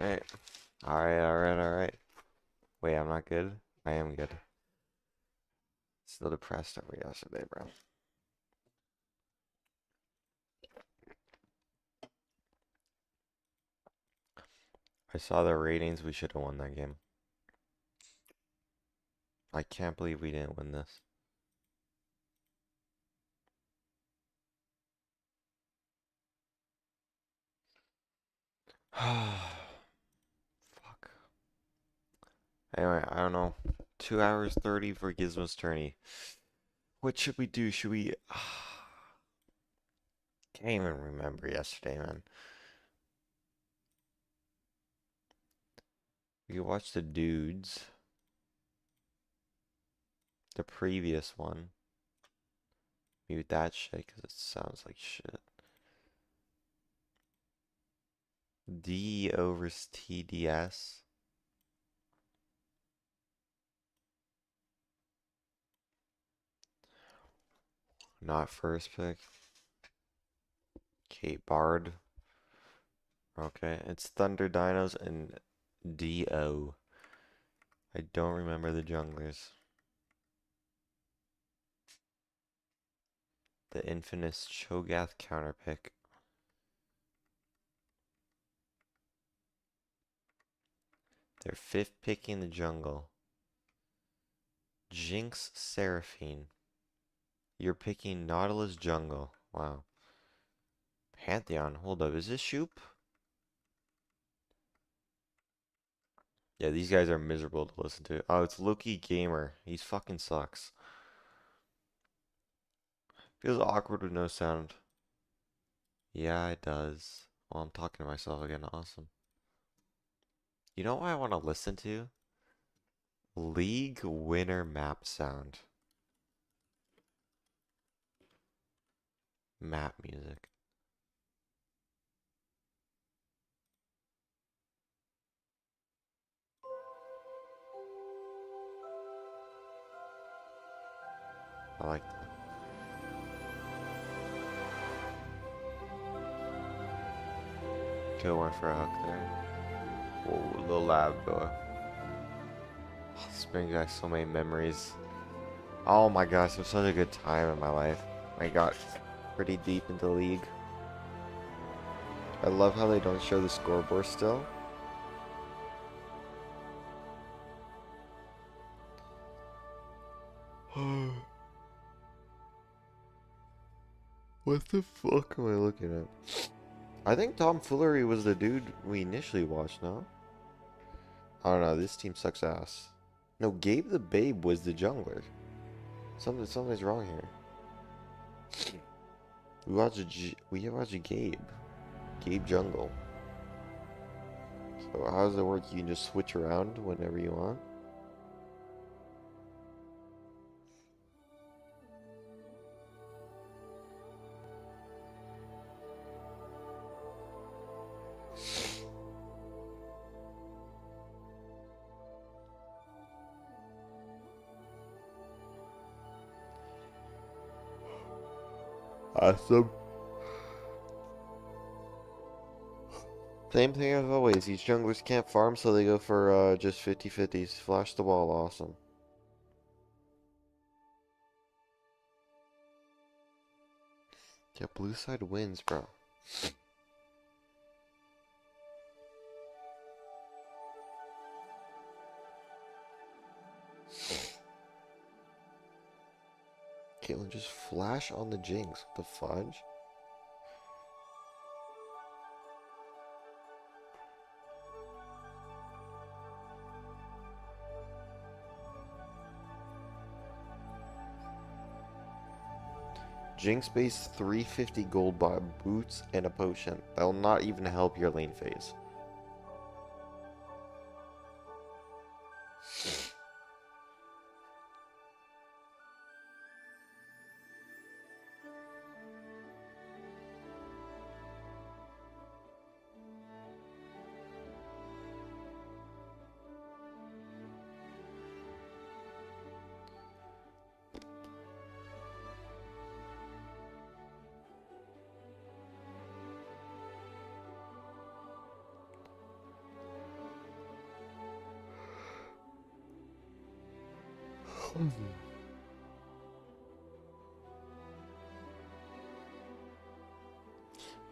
Alright. Alright. Wait, I'm not good? I am good. Still depressed over yesterday, bro. I saw the ratings. We should have won that game. I can't believe we didn't win this. Fuck. Anyway, I don't know. 2 hours 30 for Gizmo's tourney. What should we do? Should we... Can't even remember yesterday, man. We watched the dudes. The previous one. Mute that shit because it sounds like shit. D over TDS. Not first pick. Kate Bard. Okay, it's Thunder Dinos and DO. I don't remember the junglers. The infamous Cho'Gath counter pick. They're fifth picking the jungle. Jinx Seraphine. You're picking Nautilus jungle. Wow. Pantheon. Hold up. Is this Shoop? Yeah, these guys are miserable to listen to. Oh, it's Loki Gamer. He's fucking sucks. Feels awkward with no sound. Yeah, it does. Well, I'm talking to myself again. Awesome. You know what I want to listen to? League winner map sound. Map music. I like that. Kill one for a hook there. Whoa, little lab boy. This brings back so many memories. Oh my gosh, it was such a good time in my life. I got pretty deep into League. I love how they don't show the scoreboard still. What the fuck am I looking at? I think Tom Foolery was the dude we initially watched, no? I don't know, this team sucks ass. No, Gabe the Babe was the jungler. Something's wrong here. We watched Gabe. Gabe Jungle. So how does it work? You can just switch around whenever you want? Awesome. Same thing as always. These junglers can't farm, so they go for just 50-50s. Flash the ball. Awesome. Yeah, blue side wins, bro. Caitlyn, just flash on the Jinx. What the fudge? Jinx base 350 gold boots and a potion. That'll not even help your lane phase.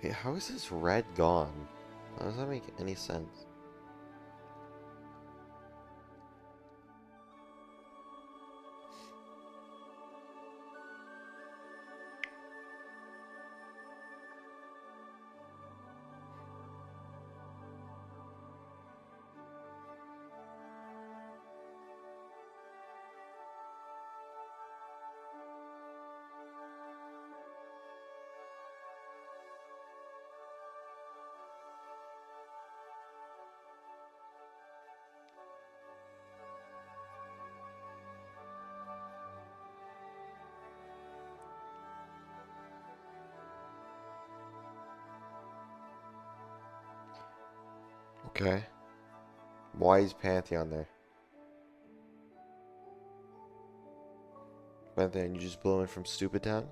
Wait, how is this red gone? How does that make any sense? Okay. Why is Pantheon there? Pantheon, you just blowing from Stupid Town?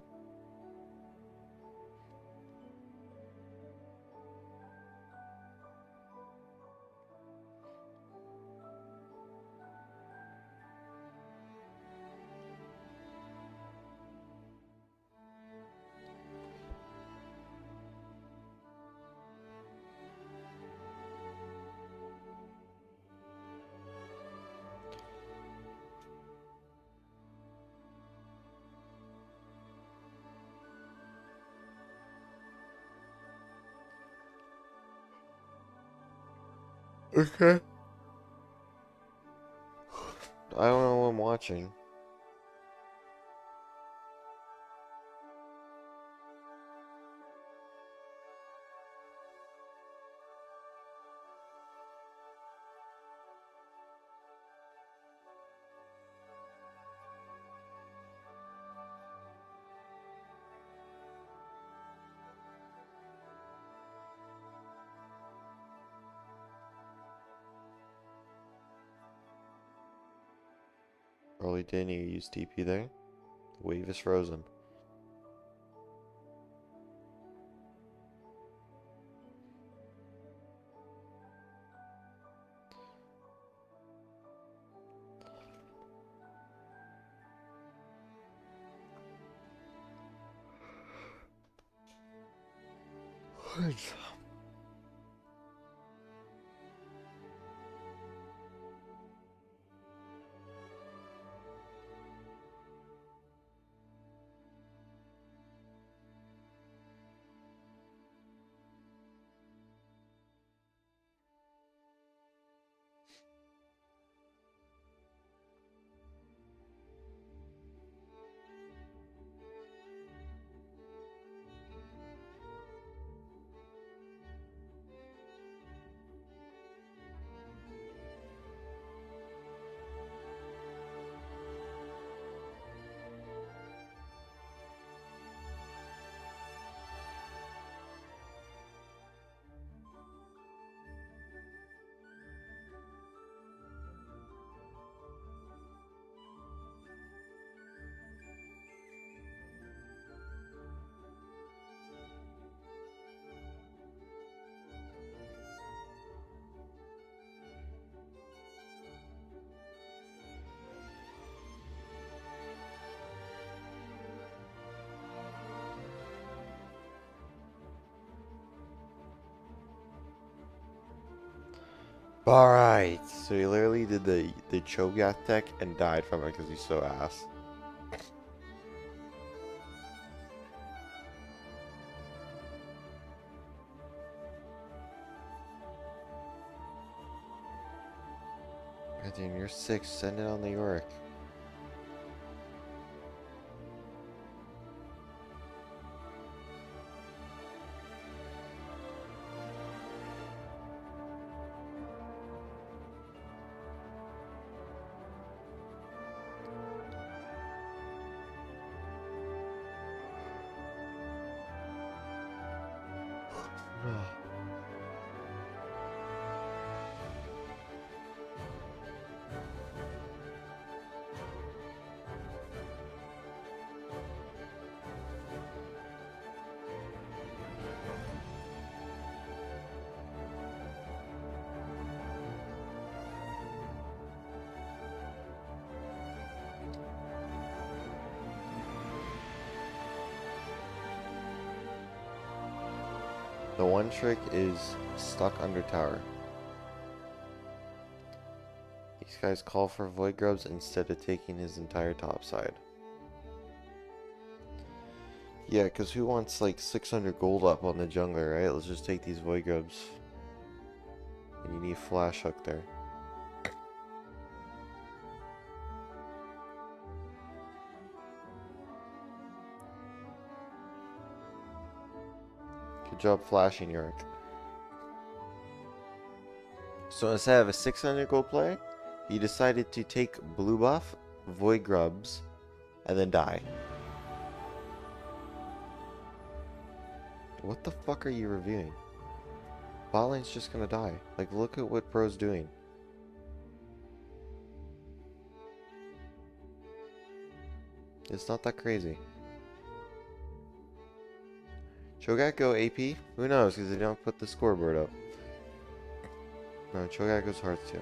Okay. I don't know what I'm watching. Early didn't you use TP there? The wave is frozen. Alright, so he literally did the Cho'Gath tech and died from it because he's so ass. Goddamn, you're 6, send it on the Yorick. one trick is stuck under tower. These guys call for void grubs instead of taking his entire top side. Yeah, because who wants like 600 gold up on the jungler, right? Let's just take these void grubs. And you need flash hook there. Good job flashing, York. So instead of a 600 gold play, he decided to take blue buff, void grubs, and then die. What the fuck are you reviewing? Bot lane's just gonna die. Like, look at what bro's doing. It's not that crazy. Cho'Gath go AP? Who knows, because they don't put the scoreboard up. No, Cho'Gath goes Hearts too.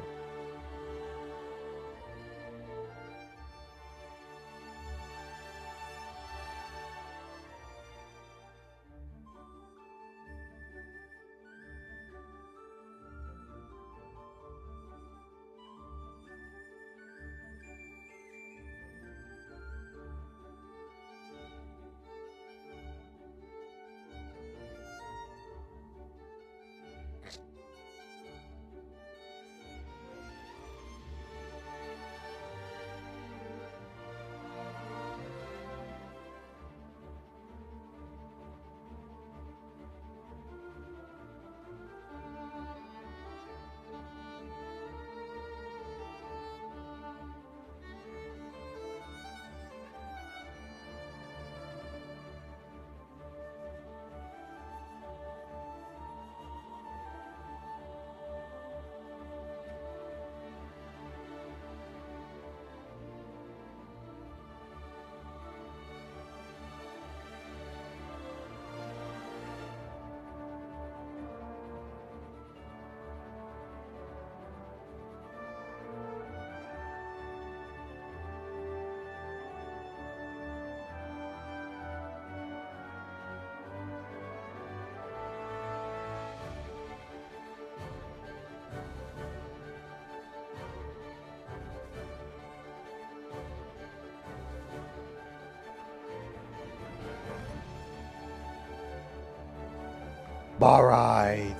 Alright.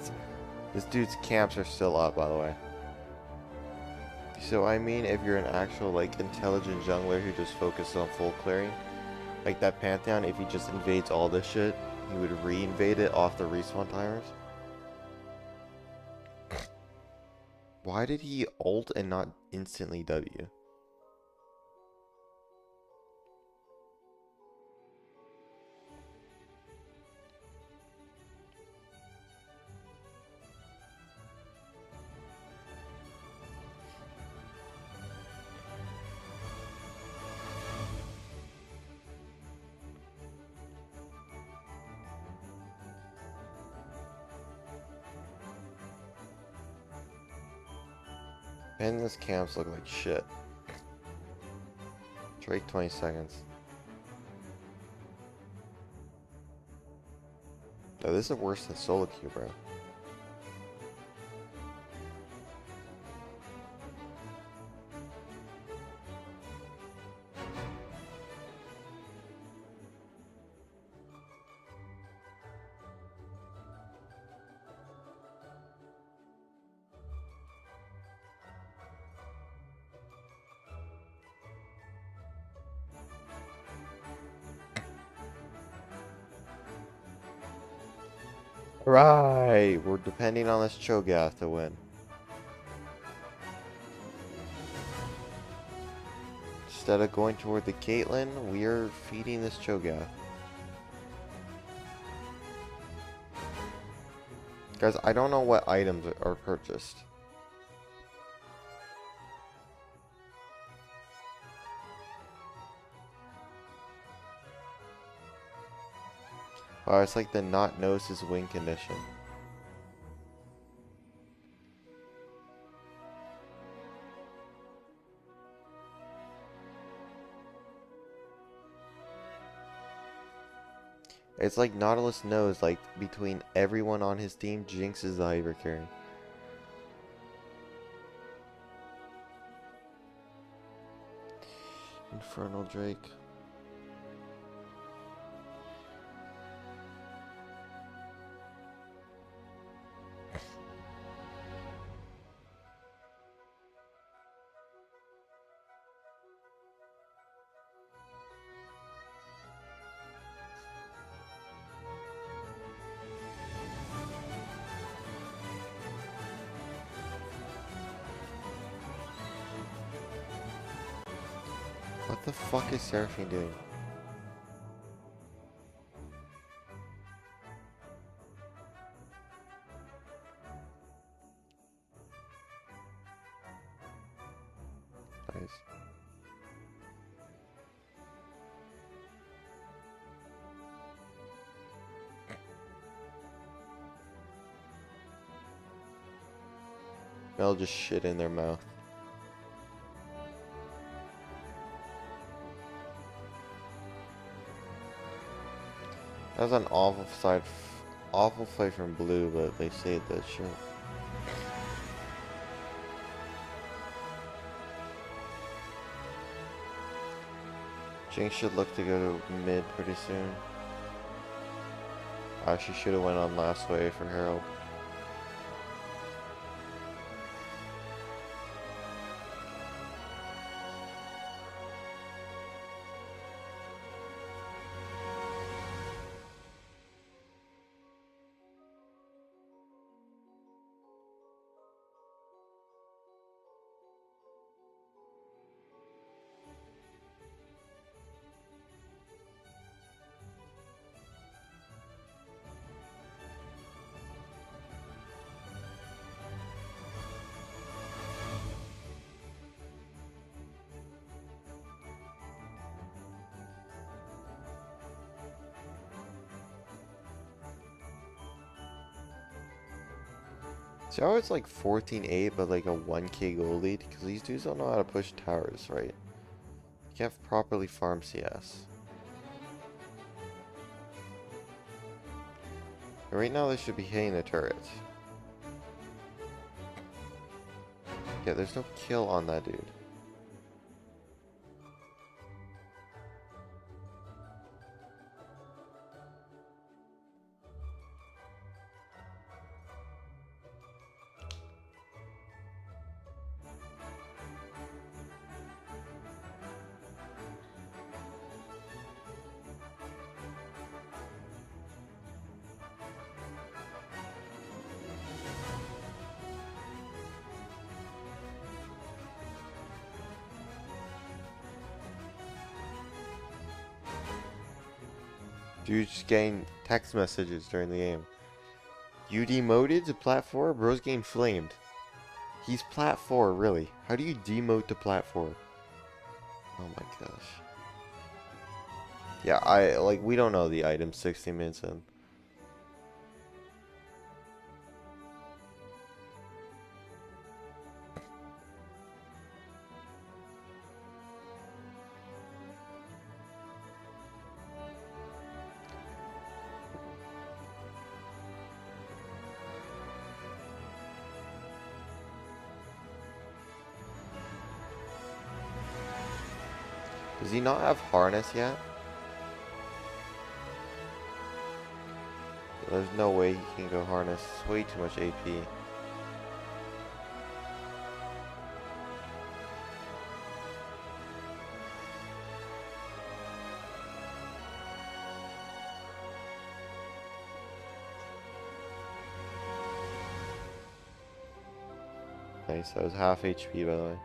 This dude's camps are still up, by the way. So, I mean, if you're an actual, like, intelligent jungler who just focuses on full clearing, like that Pantheon, if he just invades all this shit, he would re-invade it off the respawn timers. Why did he ult and not instantly W? And this camps look like shit. Drake 20 seconds. No, this is worse than solo queue, bro. Right, we're depending on this Cho'Gath to win. Instead of going toward the Caitlyn, we are feeding this Cho'Gath. Guys, I don't know what items are purchased. Oh, it's like the not Gnosis win condition. It's like Nautilus knows, like, between everyone on his team, Jinx is the hyper carry. Infernal Drake. What the fuck is Seraphine doing? Nice. They'll just shit in their mouth. That was an awful fight from Blue, but they saved that shit. Jinx should look to go to mid pretty soon. She should have went on last wave for Herald. See how it's like 14-8 but like a 1k goal lead? Because these dudes don't know how to push towers, right? You can't properly farm CS. And right now they should be hitting the turrets. Yeah, there's no kill on that dude. Dude's just getting text messages during the game. You demoted to plat 4? Bro's getting flamed. He's plat 4, really. How do you demote to plat 4? Oh my gosh. Yeah, we don't know the item 60 minutes in. Does he not have harness yet? There's no way he can go harness. It's way too much AP. Nice, that was half HP by the way.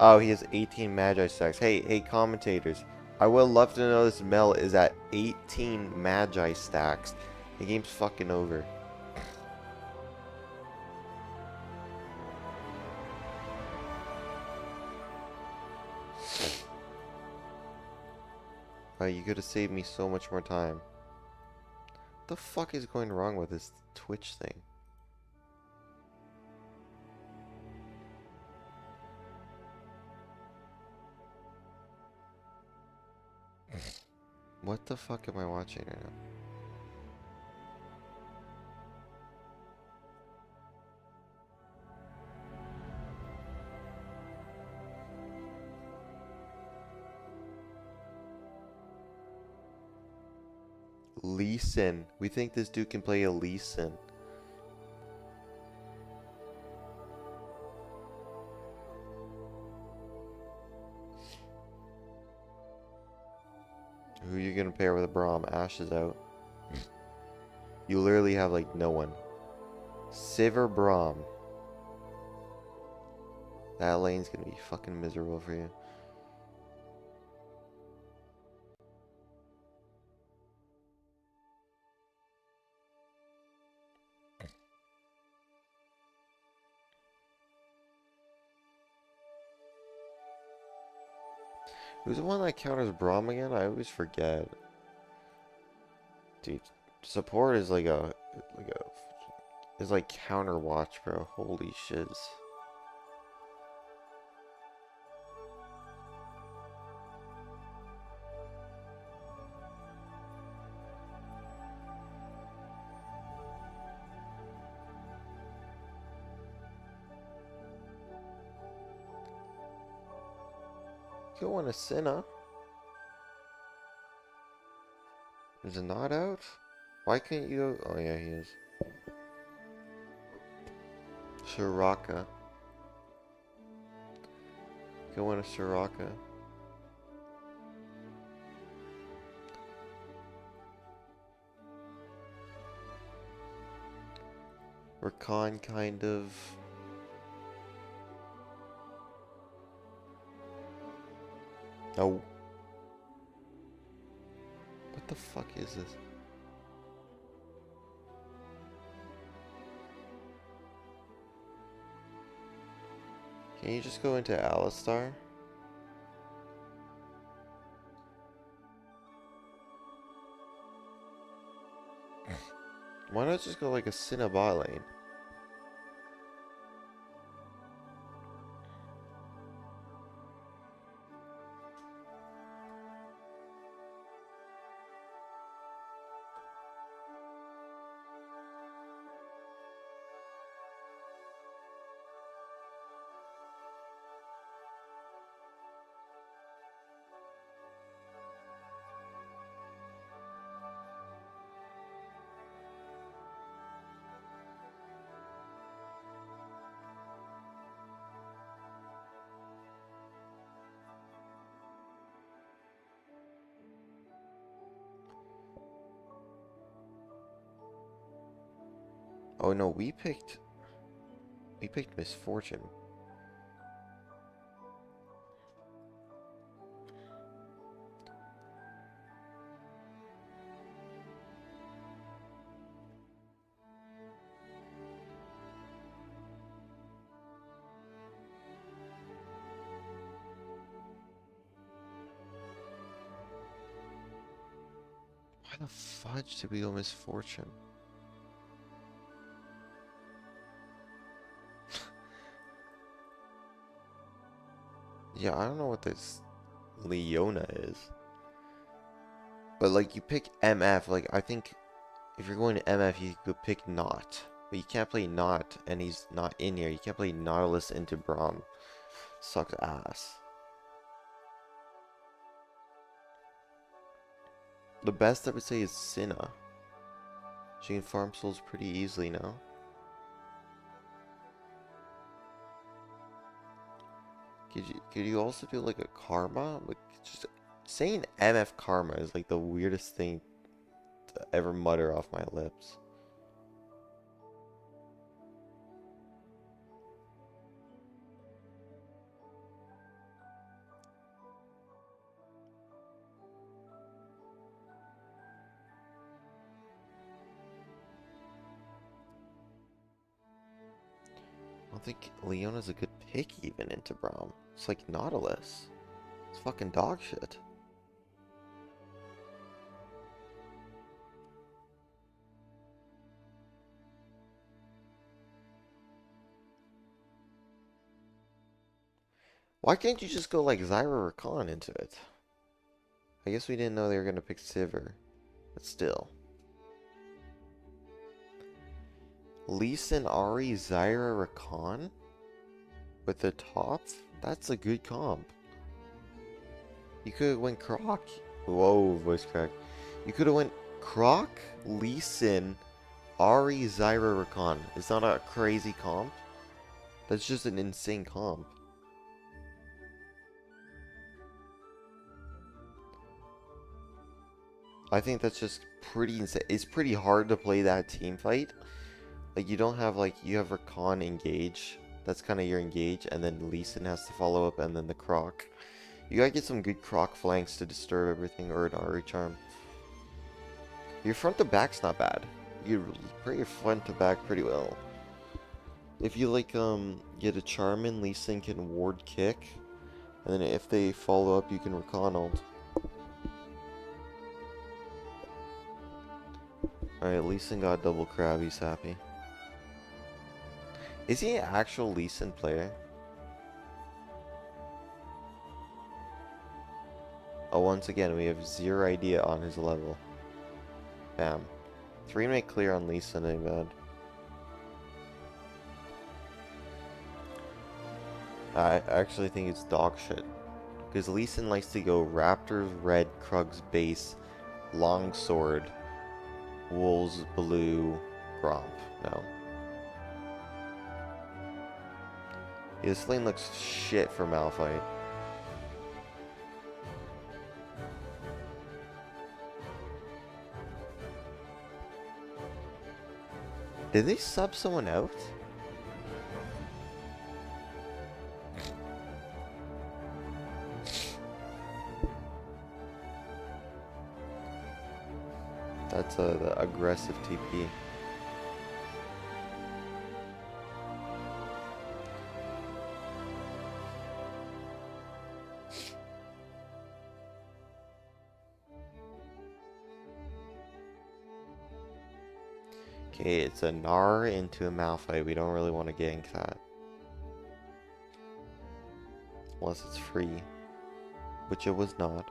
Oh, he has 18 Magi stacks. Hey, commentators. I would love to know this Mel is at 18 Magi stacks. The game's fucking over. Oh, you could have saved me so much more time. What the fuck is going wrong with this Twitch thing? What the fuck am I watching right now? Lee Sin. We think this dude can play a Lee Sin. Who are you gonna pair with a Braum? Ash is out. You literally have like no one. Sivir Braum. That lane's gonna be fucking miserable for you. Who's the one that counters Braum again? I always forget. Dude, support is like a is like counter watch, bro. Holy shiz. You want a Senna? Is it not out? Why can't you go? Oh yeah, he is. Soraka. Go on a Soraka. Rakan kind of. Oh. What the fuck is this? Can you just go into Alistar? Why not just go like a Cinnabot lane? Oh no, we picked Misfortune. Why the fudge did we go Misfortune? Yeah, I don't know what this Leona is. But like you pick MF, like I think if you're going to MF you could pick Not. But you can't play Not and he's not in here. You can't play Nautilus into Braum. Sucks ass. The best I would say is Cinna. She can farm souls pretty easily now. Could you also do like a Karma? Like just saying MF Karma is like the weirdest thing to ever mutter off my lips. I don't think Leona's a good pick even into Braum. It's like Nautilus. It's fucking dog shit. Why can't you just go like Zyra Rakan into it? I guess we didn't know they were gonna pick Sivir. But still. Lee Sin, Ahri, Zyra, Rakan? With the top? That's a good comp. You could have went Croc. Whoa, voice crack. You could have went Croc, Lee Sin, Ahri, Zyra, Rakan. It's not a crazy comp. That's just an insane comp. I think that's just pretty insane. It's pretty hard to play that team fight. Like, you don't have, like, you have Rakan engage. That's kind of your engage, and then Lee Sin has to follow up, and then the Croc. You gotta get some good Croc flanks to disturb everything, or an Ahri charm. Your front to back's not bad. You play your front to back pretty well. If you, like, get a charm in, Lee Sin can ward kick, and then if they follow up, you can Rakan ult. Alright, Lee Sin got double crab, he's happy. Is he an actual Lee Sin player? Oh, once again, we have zero idea on his level. Bam. 3-minute clear on Lee Sin ain't bad. I actually think it's dog shit. Because Lee Sin likes to go Raptors, Red, Krug's base, Longsword, Wolves, Blue, Gromp. No. Yeah, this lane looks shit for Malphite. Did they sub someone out? That's the aggressive TP. Okay, it's a Gnar into a Malphite. We don't really want to gank that. Unless it's free. Which it was not.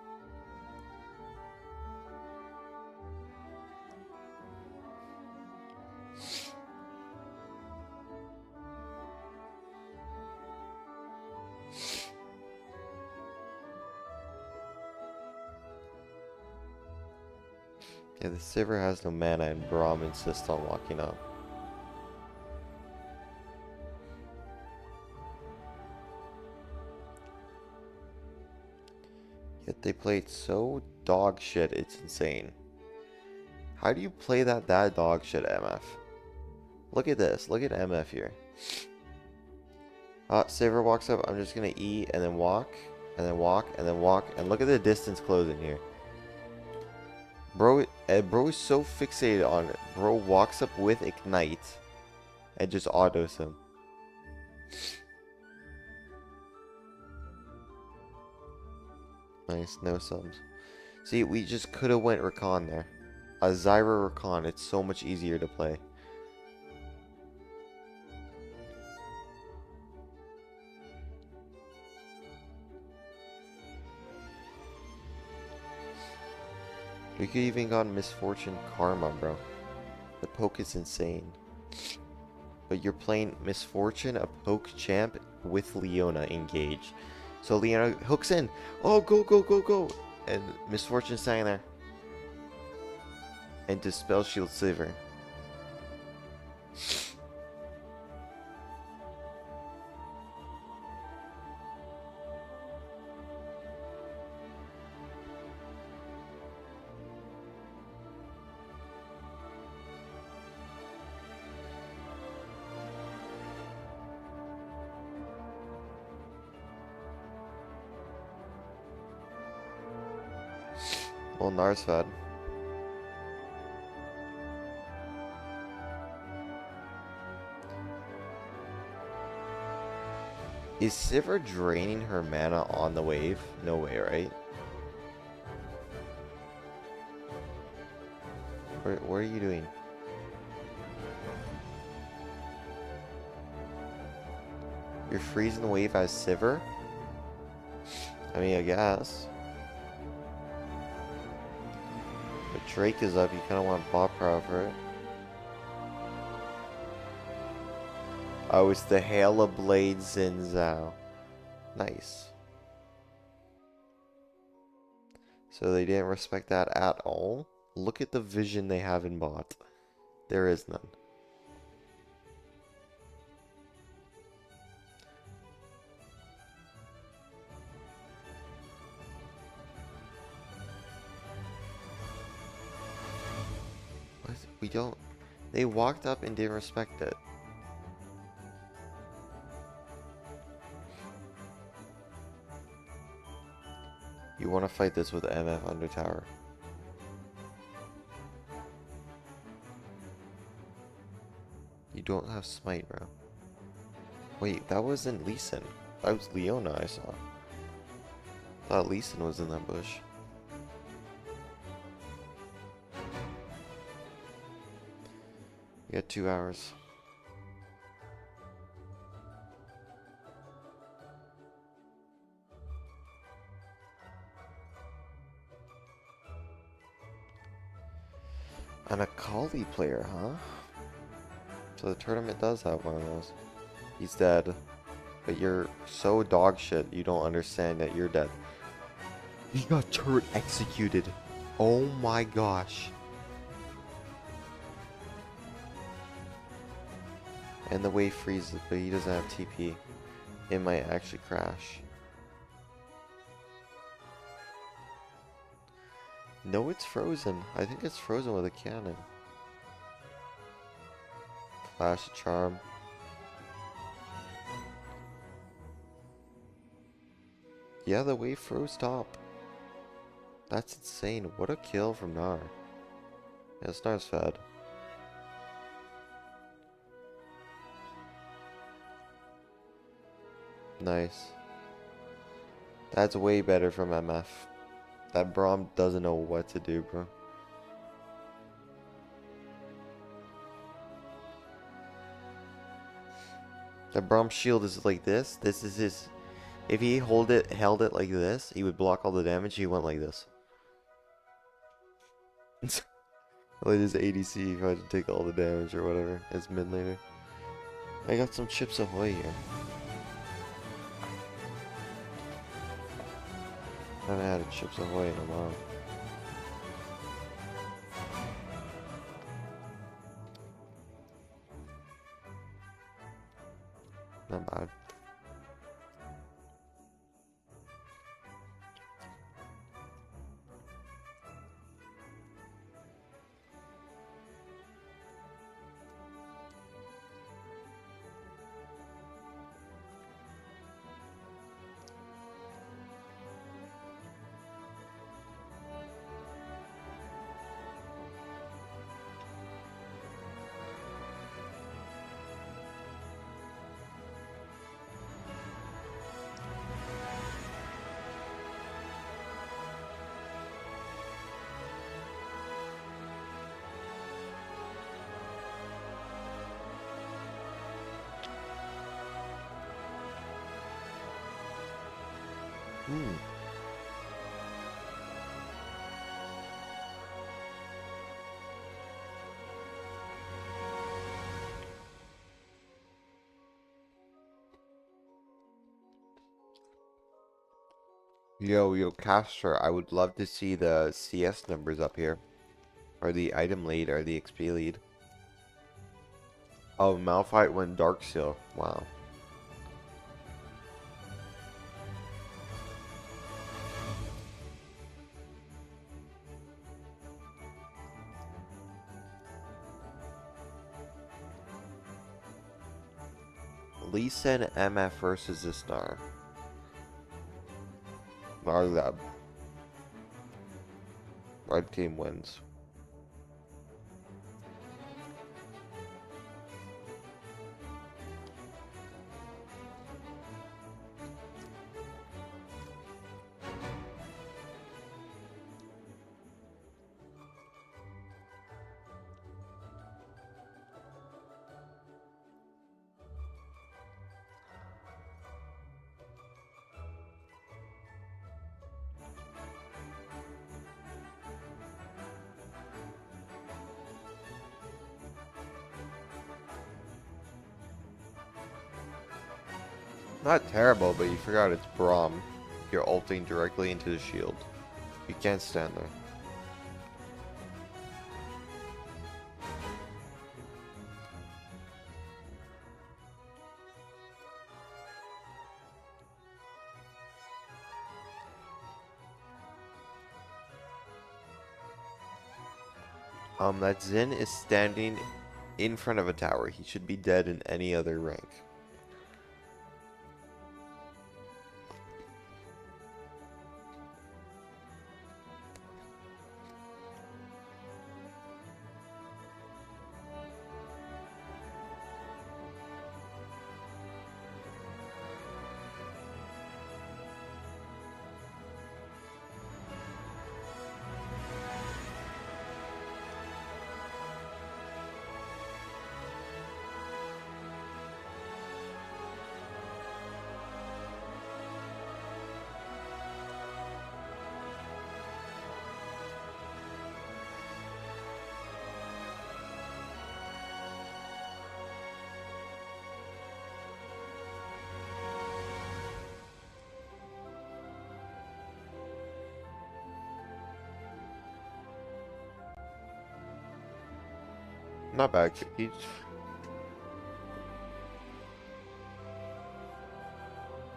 Yeah, the Sivir has no mana and Braum insists on walking up. Yet they played so dog shit, it's insane. How do you play that dog shit, MF? Look at this. Look at MF here. Sivir walks up. I'm just gonna E and then walk, and then walk, and then walk, and look at the distance closing here. Bro is so fixated on it. Bro walks up with Ignite and just autos him. Nice, no subs. See, we just could have went Rakan there. A Zyra Rakan, it's so much easier to play. We could even got Misfortune Karma, bro. The poke is insane. But you're playing Misfortune, a poke champ, with Leona engaged. So Leona hooks in. Oh, go, go, go, go. And Misfortune standing there. And Dispel Shield Sivir. Well, Narsvad. Is Sivir draining her mana on the wave? No way, right? What are you doing? You're freezing the wave as Sivir? I mean, I guess. Drake is up. You kind of want bot power for it. Oh, it's the Hail of Blade Zinzao. Nice. So they didn't respect that at all. Look at the vision they have in bot. There is none. What? We don't... They walked up and didn't respect it. You want to fight this with MF under tower. You don't have smite, bro. Wait, that wasn't Lee Sin. That was Leona I saw. I thought Lee Sin was in that bush. You got 2 hours. An Akali player, huh? So the tournament does have one of those. He's dead. But you're so dog shit, you don't understand that you're dead. He got turret executed. Oh my gosh. And the wave freezes, but he doesn't have TP. It might actually crash. No, it's frozen. I think it's frozen with a cannon. Flash charm. Yeah, the wave froze top. That's insane. What a kill from Gnar. Yeah, Gnar's fed. Nice. That's way better from MF. That Braum doesn't know what to do, bro. The Braum shield is like this. This is his... If he held it like this, he would block all the damage. He went like this. Like his ADC tried to take all the damage or whatever. It's mid later. I got some Chips Ahoy here. I haven't had a Chips Ahoy in a while. Not bad. Yo, Caster, I would love to see the CS numbers up here. Or the item lead, or the XP lead. Oh, Malphite went Darkseal. Wow. Lee Sin MF versus this Gnar. Gnar, red team wins. Not terrible, but you forgot it's Braum. You're ulting directly into the shield. You can't stand there. That Zin is standing in front of a tower. He should be dead in any other rank. Not bad.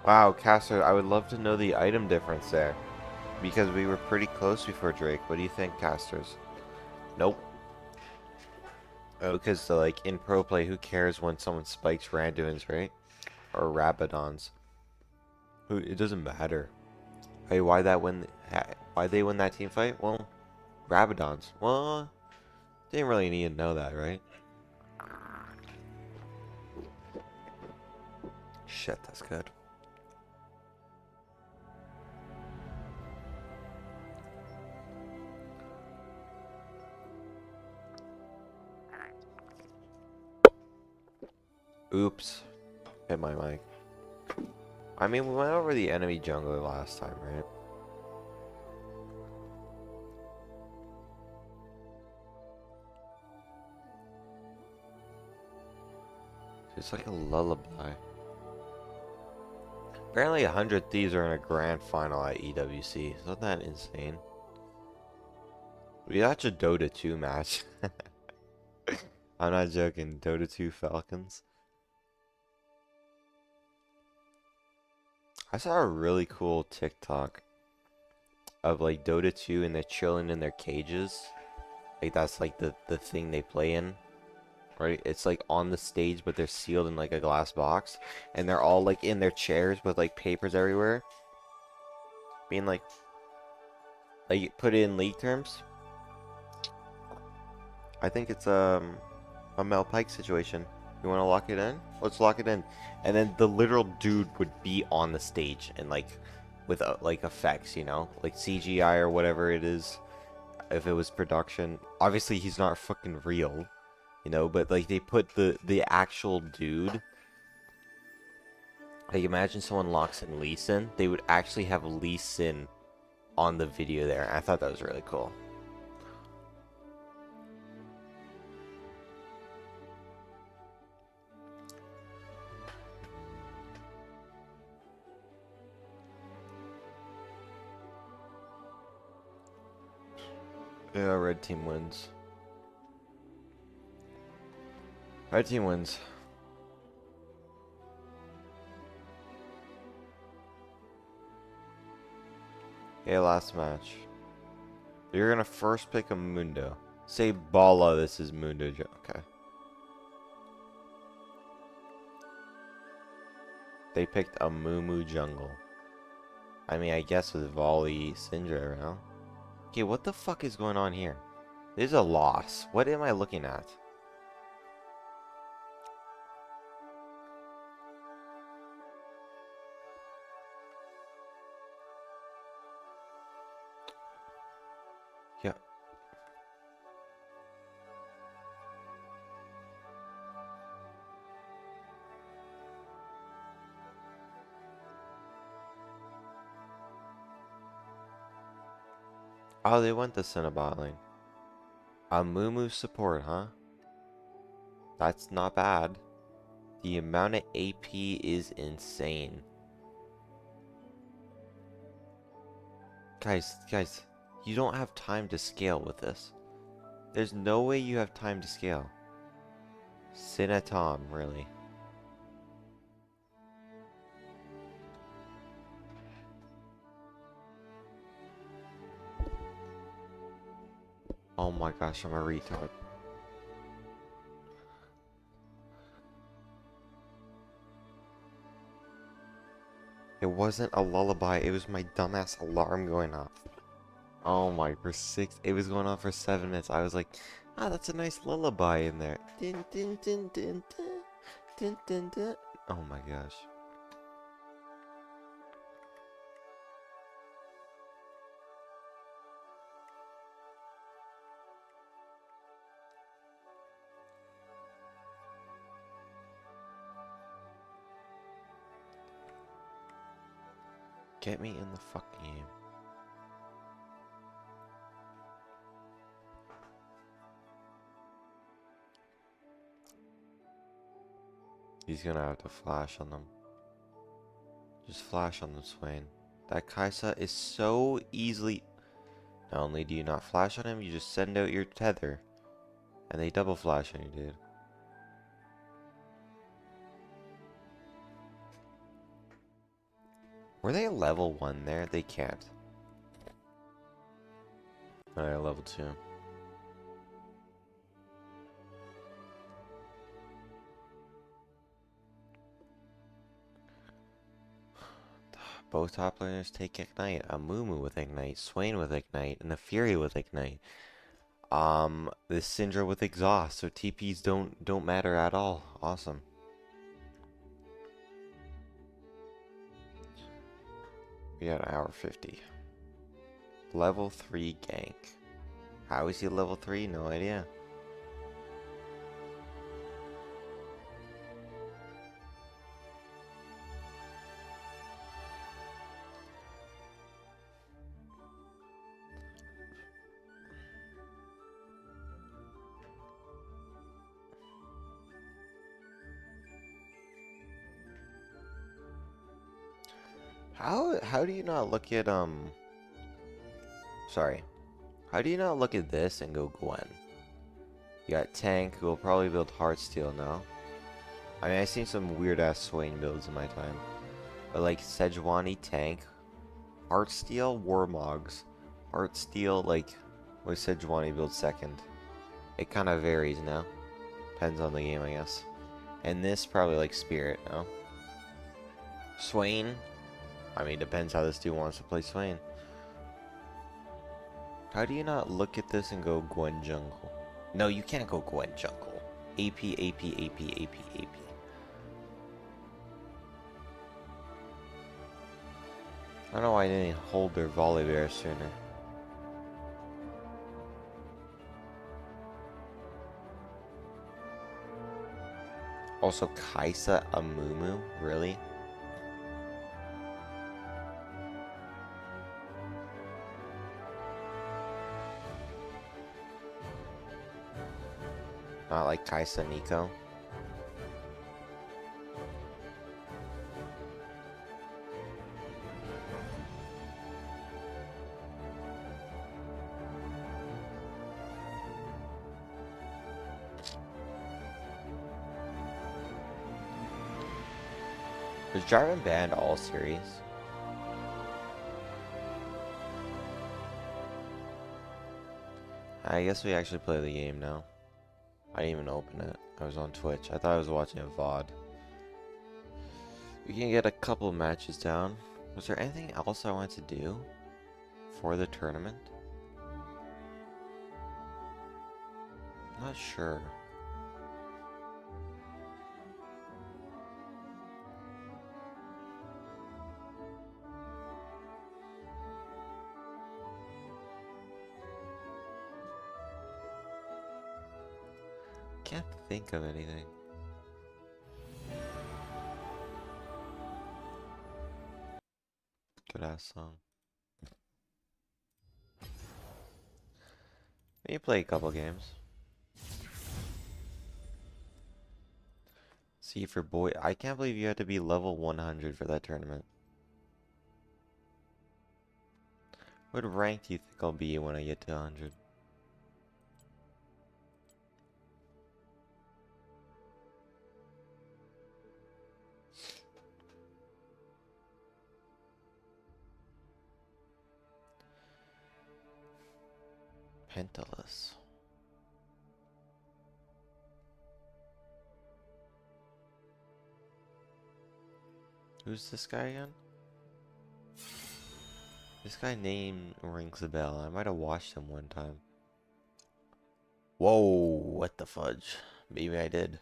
Wow, Caster, I would love to know the item difference there. Because we were pretty close before Drake. What do you think, Casters? Nope. Oh, because like in pro play, who cares when someone spikes Randuins, right? Or Rabadons? Who? It doesn't matter. Hey, why they win that team fight? Well, Rabadons. Well, didn't really need to know that, right? Shit, that's good. Oops. Hit my mic. I mean, we went over the enemy jungler last time, right? It's like a lullaby. Apparently 100 Thieves are in a grand final at EWC. Isn't that insane? We got a Dota 2 match. I'm not joking. Dota 2 Falcons. I saw a really cool TikTok of like Dota 2 and they're chilling in their cages. Like that's like the thing they play in. Right? It's like on the stage but they're sealed in like a glass box. And they're all like in their chairs with like papers everywhere. Being like put it in league terms. I think it's a Mel Pike situation. You want to lock it in? Let's lock it in. And then the literal dude would be on the stage and like with like effects, you know, like CGI or whatever it is. If it was production, obviously he's not fucking real, you know. But like they put the actual dude. Like imagine someone locks in Lee Sin, they would actually have Lee Sin on the video there. I thought that was really cool. Yeah, red team wins. Red team wins. Okay, last match. You're gonna first pick a Mundo. Say Bala, this is Mundo. Okay. They picked a Mumu jungle. I mean, I guess with Volley Syndra around. Okay, what the fuck is going on here? This is a loss. What am I looking at? Yeah. Oh, they went to Cinnabot lane. A Mumu support, huh? That's not bad. The amount of AP is insane. Guys, you don't have time to scale with this. There's no way you have time to scale. Sinatom, really. Oh my gosh, I'm a retard. It wasn't a lullaby, it was my dumbass alarm going off. Oh my, it was going on for 7 minutes. I was like, ah, that's a nice lullaby in there. Din, din, din, din, din, din, din, din. Oh my gosh. Get me in the fucking game. He's gonna have to flash on them. Just flash on them, Swain. That Kaisa is so easily... Not only do you not flash on him, you just send out your tether. And they double flash on you, dude. Were they a level 1 there? They can't. Alright, level 2. Both top laners take Ignite. A Mumu with Ignite, Swain with Ignite, and a Fury with Ignite. This Syndra with Exhaust, so TPs don't matter at all. Awesome. We got an hour 50. Level 3 gank. How is he level 3? No idea. How do you not look at sorry. How do you not look at this and go Gwen? You got Tank, who will probably build Heartsteel now. I mean, I've seen some weird-ass Swain builds in my time. But like, Sejuani, Tank, Heartsteel, Warmogs. Heartsteel, like, what Sejuani builds second. It kind of varies now. Depends on the game, I guess. And this, probably like Spirit, no? Swain? I mean, depends how this dude wants to play Swain. How do you not look at this and go Gwen Jungle? No, you can't go Gwen Jungle. AP, AP, AP, AP, AP. I don't know why I didn't hold their Volibear sooner. Also, Kaisa Amumu? Really? Not like Kaisa Nico? Was Jarvan banned all series? I guess we actually play the game now. I didn't even open it. I was on Twitch. I thought I was watching a VOD. We can get a couple matches down. Was there anything else I wanted to do for the tournament? I'm not sure. Can't think of anything. Good ass song. Maybe play a couple games. See, for boy, I can't believe you had to be level 100 for that tournament. What rank do you think I'll be when I get to 100? Pentalus. Who's this guy again? This guy name rings a bell. I might have watched him one time. Whoa, what the fudge? Maybe I did.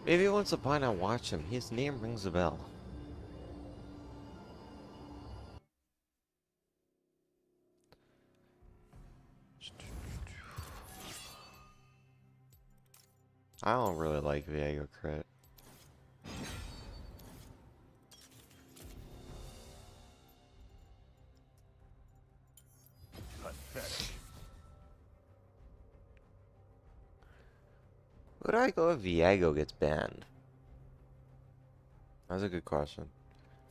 Maybe once upon I watched him. His name rings a bell. I don't really like Viego crit. Where do I go if Viego gets banned? That's a good question.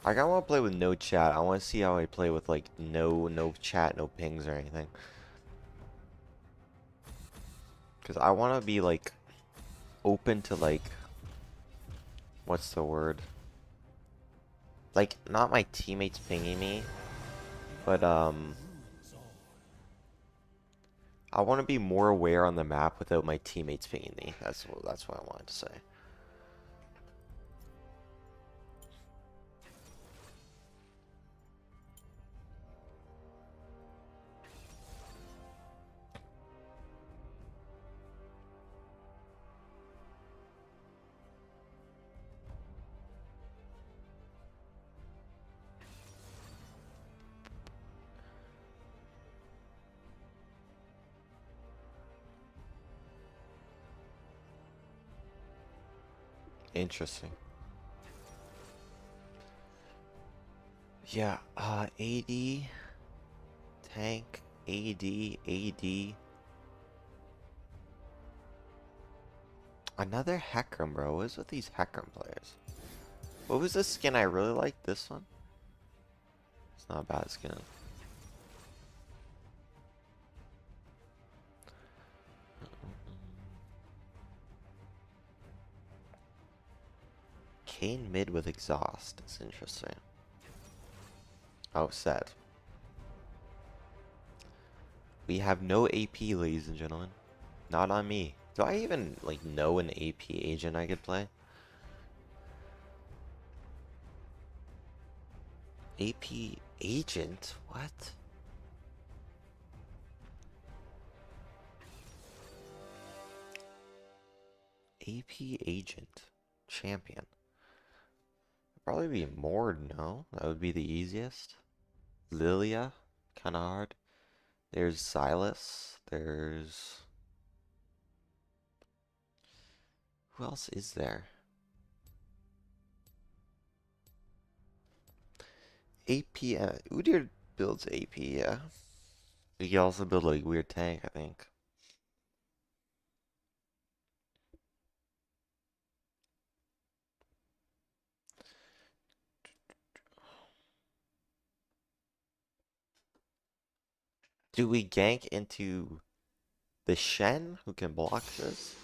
Like, I want to play with no chat. I want to see how I play with like no chat, no pings or anything. Cause I want to be like open to like, what's the word? Like, not my teammates pinging me, but I want to be more aware on the map without my teammates pinging me. That's what I wanted to say. Interesting. Yeah, AD, tank, AD. Another Hecarim, bro. What is with these Hecarim players? What was the skin I really liked? This one? It's not a bad skin. Kane mid with exhaust. It's interesting. Oh, set. We have no AP, ladies and gentlemen. Not on me. Do I even, like, know an AP agent I could play? AP agent? What? AP agent. Champion. Probably be Mord, no? That would be the easiest. Lilia? Kinda hard. There's Silas. There's... Who else is there? AP, Udyr builds AP, yeah. You can also build like weird tank, I think. Do we gank into the Shen who can block this?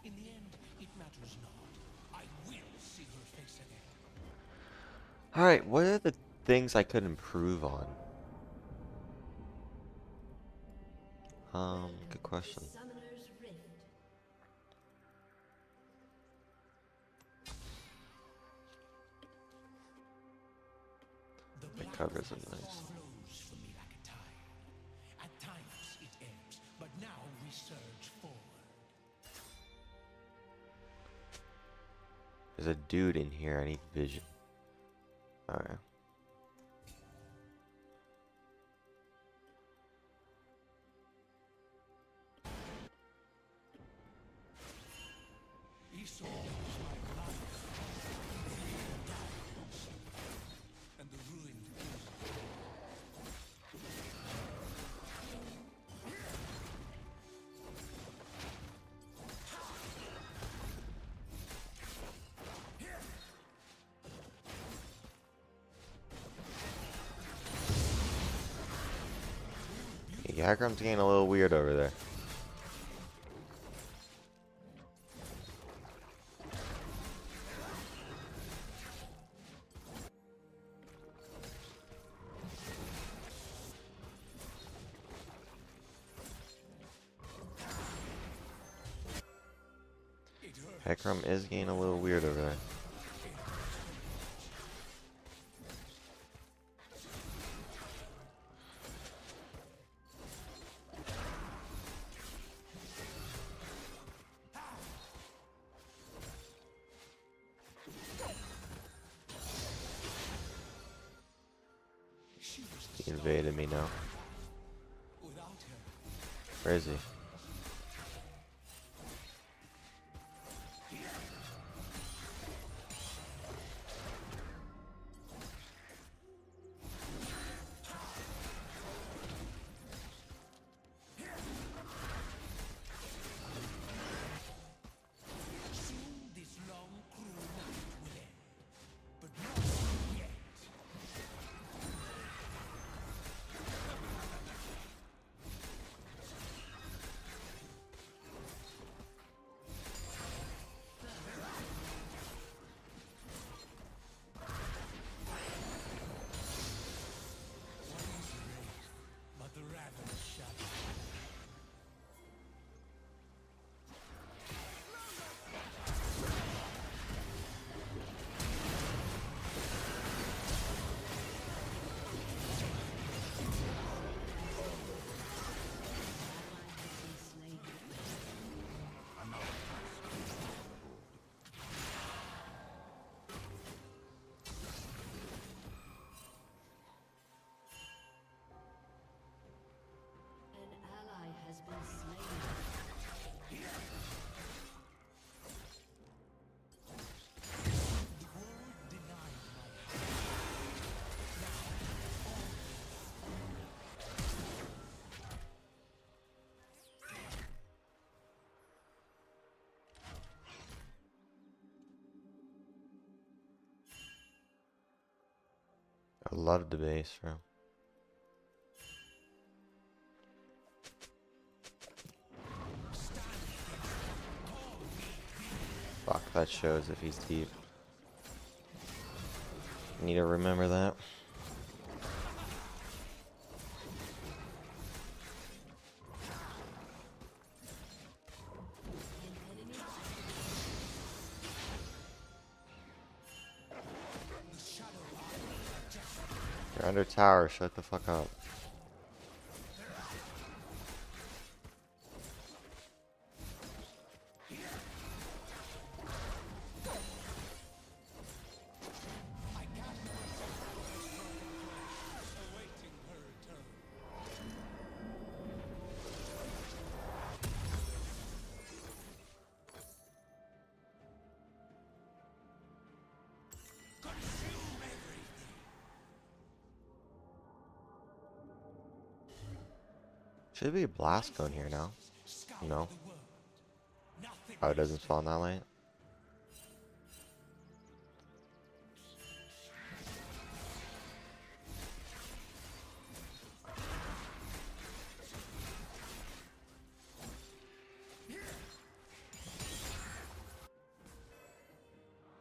In the end, it matters not. I will see her face again. Alright, what are the things I could improve on? Good question. The covers are nice. Flows for me like a tide. At times it ebbs, but now we surge forward. There's a dude in here, I need vision. Alright. Disobey my life. And the ruined kingdom. Yakram's getting a little weird over there. Yakram is getting a little weird over there. He invaded me now. Without her, Where is he? soon this long, cruel night will end. But not yet. But the ravenous shadow. An ally has been slain. The world denied my I love the base, bro. Fuck, that shows if he's deep. Need to remember that. You're under tower, shut the fuck up. awaiting her return. Consume everything. Should be a blast cone here now. Scour No. the world. Nothing Oh, it doesn't spawn that late?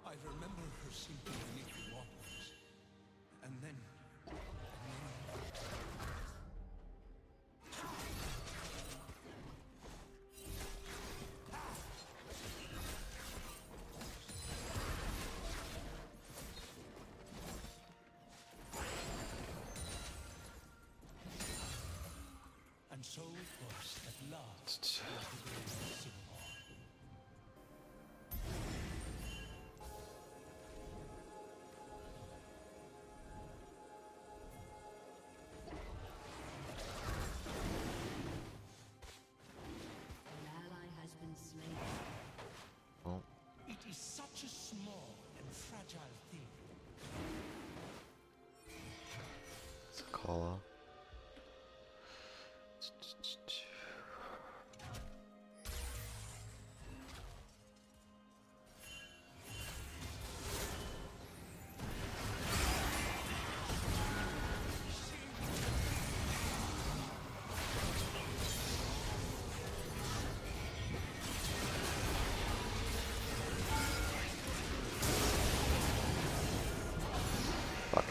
I remember her sinking beneath the waters. And then and so it was at last was the great civil war. An ally has been slain. Oh,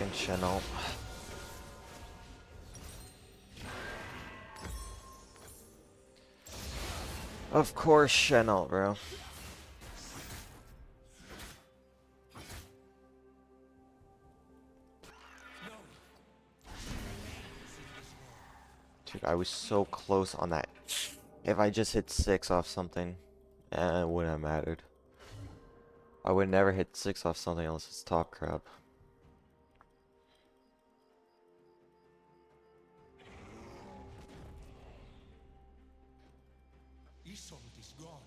fucking Chenault. Of course, Chenault, bro. Dude, I was so close on that. If I just hit 6 off something, it wouldn't have mattered. I would never hit 6 off something unless it's top crap. Isolde is gone.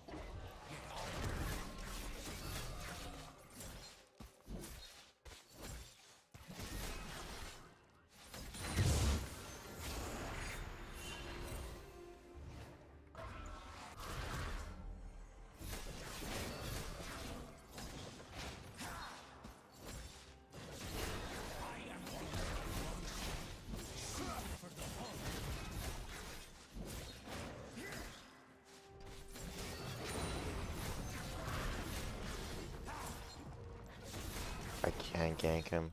I can't gank him.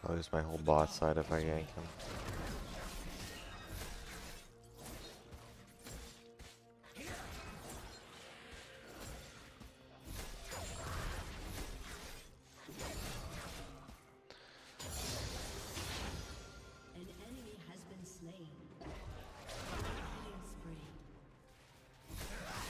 I'll lose my whole bot side if I gank him. An enemy has been slain. Killing spree. An enemy has been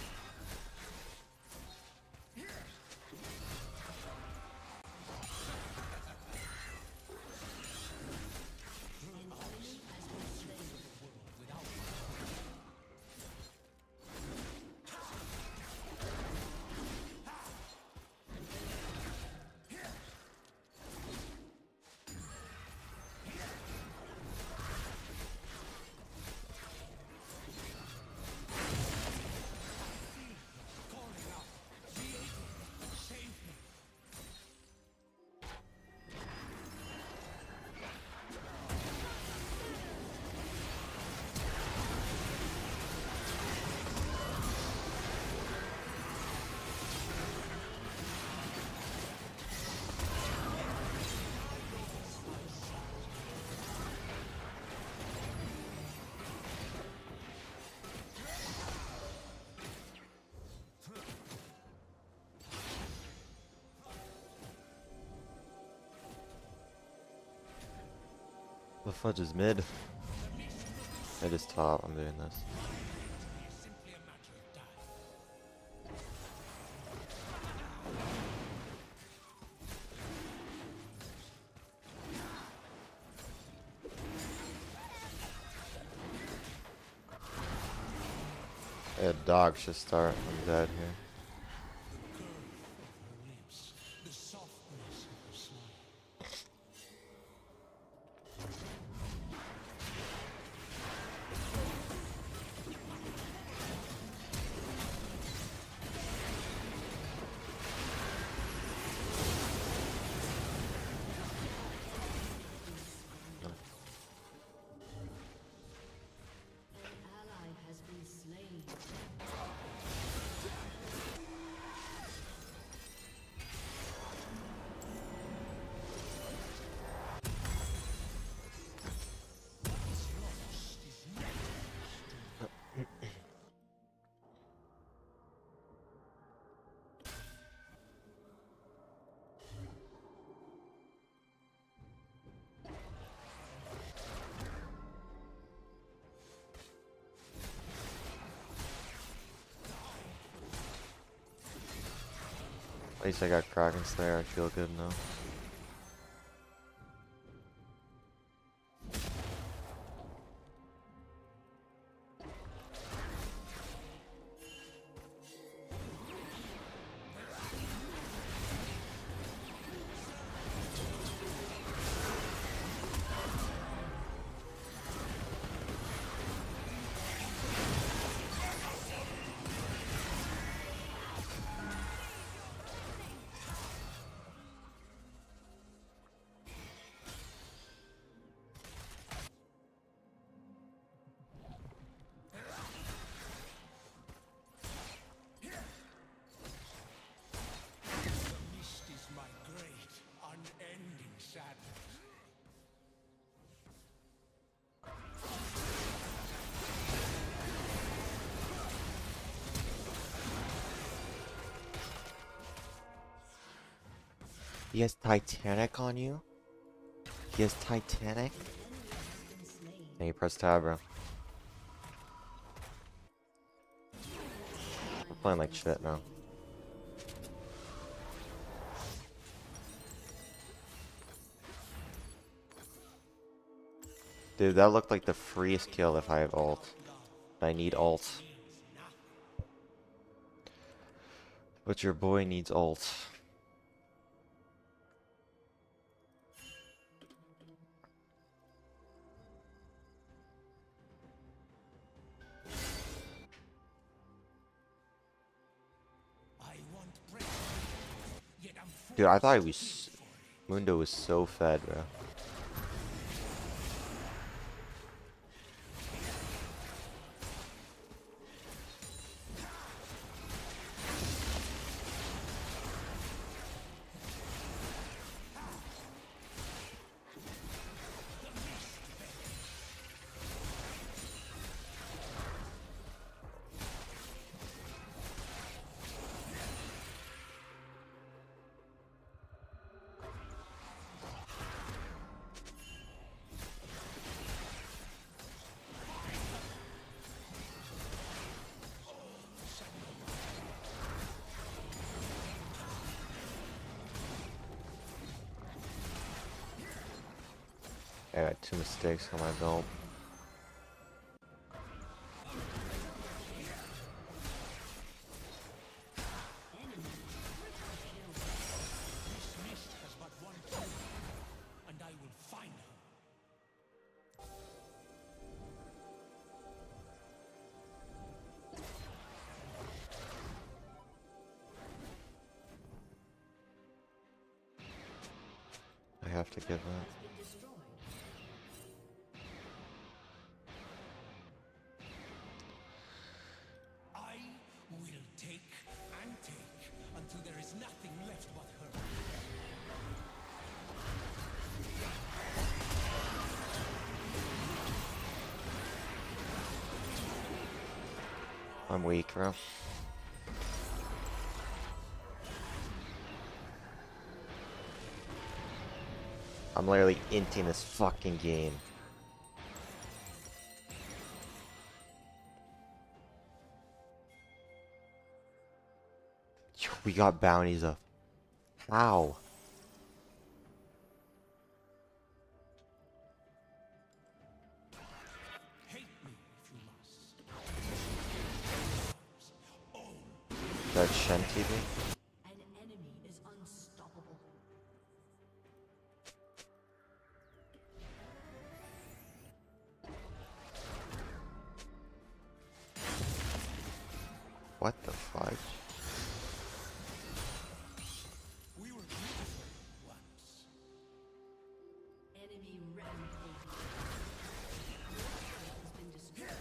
slain. The fudge is mid. It is top. I'm doing this. Simply a matter of time. Yeah, dog should start. I'm dead here. Her lips, the softness of her smile. Ally has been slain. At least I got Kraken Slayer. I feel good now. He has Titanic on you? He has Titanic? Hey, you press tab, bro. We're playing like shit now. Dude, that looked like the freest kill if I have ult. I need ult. But your boy needs ult. I want bread, yet I'm Dude, I thought he forced was... Mundo was so fed, bro. I got 2 mistakes on my belt. This mist has but one kill, and I will find her. I have to give that. I will take and take until there is nothing left but her. I'm weak, bro. I'm literally inting this fucking game. We got bounties of... How? Hate me if you must. That Shen TV? An enemy is unstoppable. What the fuck? We were beautiful once. Enemy rampage. Your turret has been destroyed.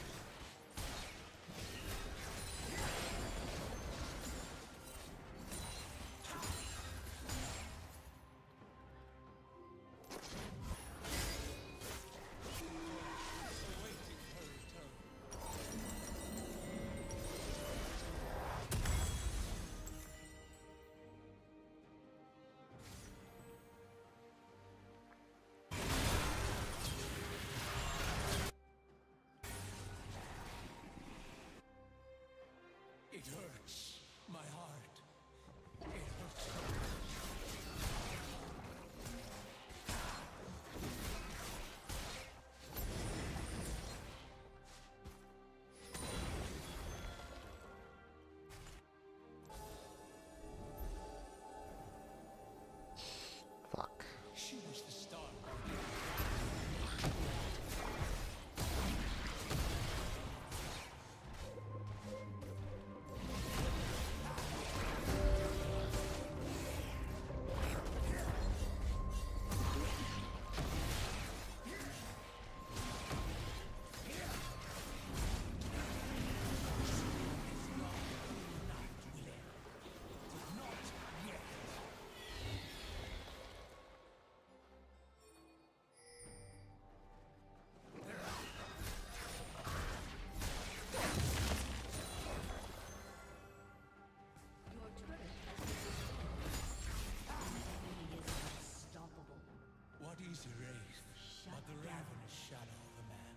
is a wraith, but the ravenous shadow of a man.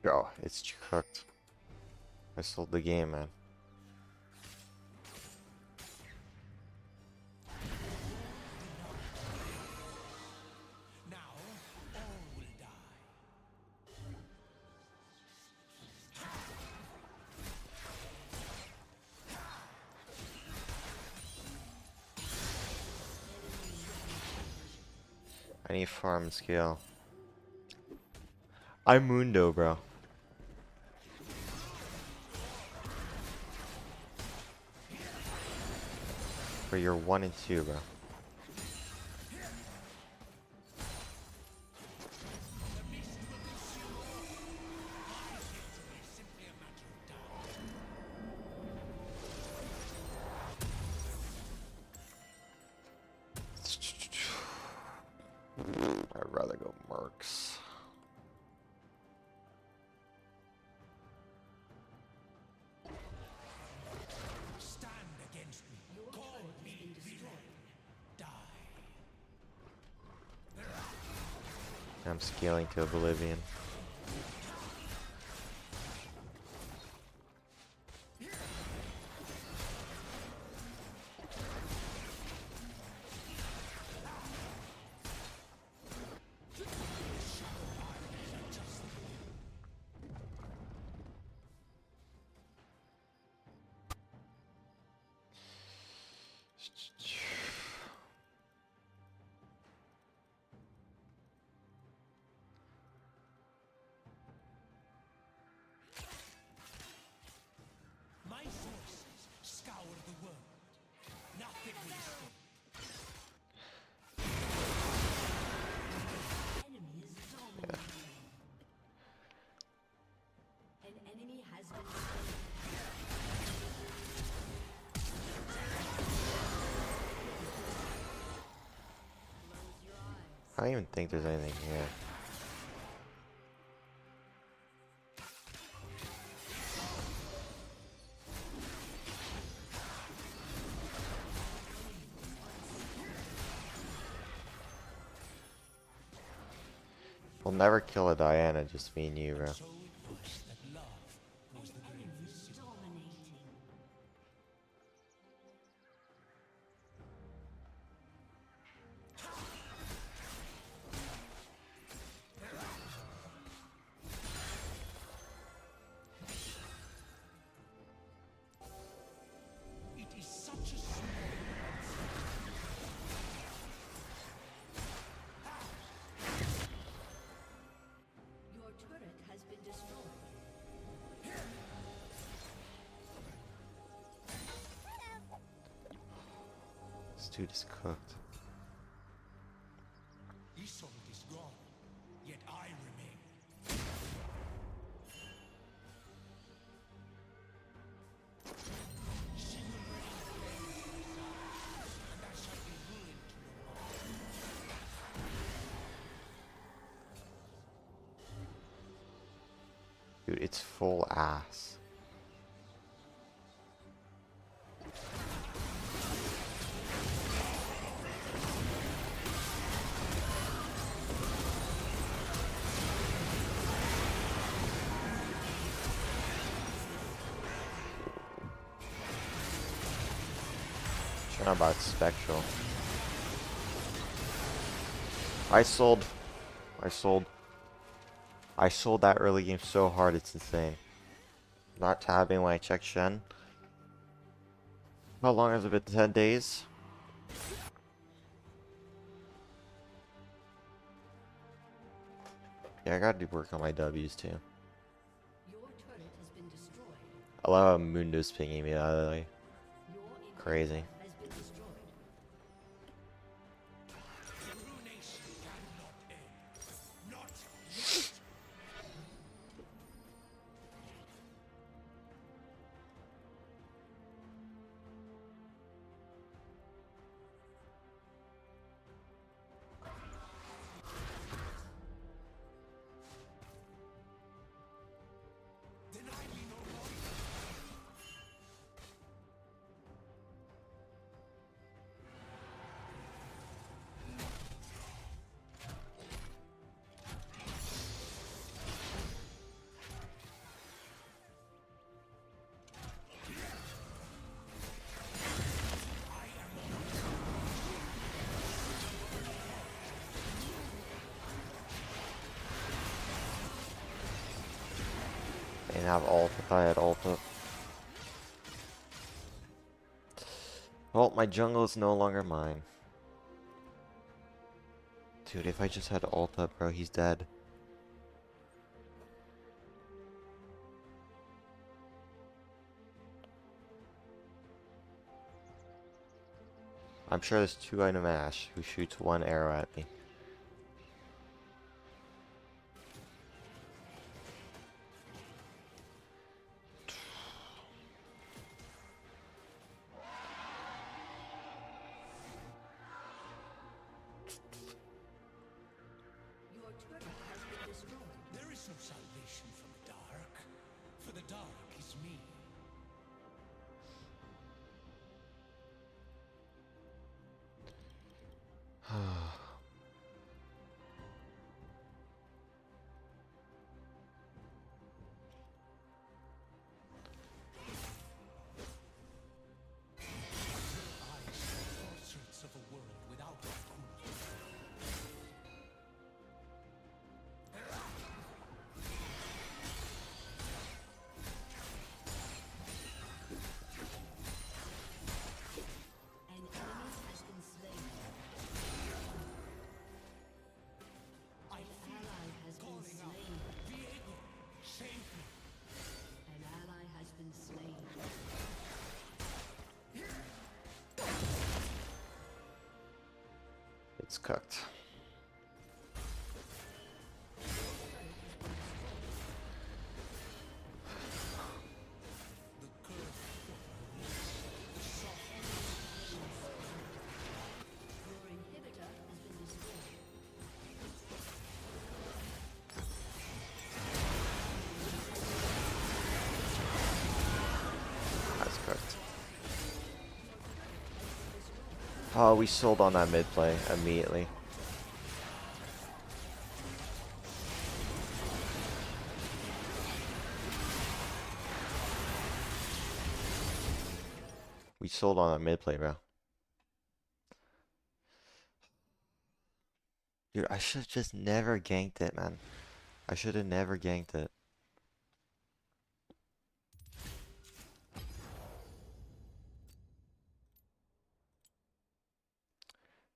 Yo, it's cooked. I sold the game, man. Now, all will die. I need farm scale. I'm Mundo, bro. For your 1 and 2, bro. Simply a matter of time. I'd rather go Mercs. Stand against me. Call me villain. Die. I'm scaling to oblivion. My forces scour the world. Nothing will escape. Enemy is dominating. An enemy has been slain. Close your eyes. I don't even think there's anything here. We'll never kill a Diana, just me and you, bro. So it was that love was the Enemy greatest sin. dominating. It is such a small Your turret has been destroyed. This dude is cooked. Isolde is gone, yet I remain. She will reign and I shall be ruined no more. Dude, it's full ass. Trying about Spectral. I sold. I sold that early game so hard, it's insane. Not tabbing when I check Shen. How long has it been? 10 days? Yeah, I gotta do work on my W's too. Your turret has been destroyed. I love how Mundo's pinging me out of the way. Your inhibitor Crazy. has been destroyed. The ruination cannot end. Not yet. Deny me no more. have ult if I had ult up. Well, my jungle is no longer mine. Dude, if I just had ult up, bro, he's dead. I'm sure there's 2 item Ash who shoots 1 arrow at me. Your turret has been destroyed. There is no salvation from the dark, for the dark is me. I see all sorts of a world without food. An enemy has been slain. I An feel ally has been calling out. slain. Diego, save me. An ally has been slain. It's cooked. The curve the soft Your inhibitor has been destroyed. That's cooked. Oh, we sold on that mid play immediately. We sold on that mid play, bro. Dude, I should have just never ganked it, man. I should have never ganked it.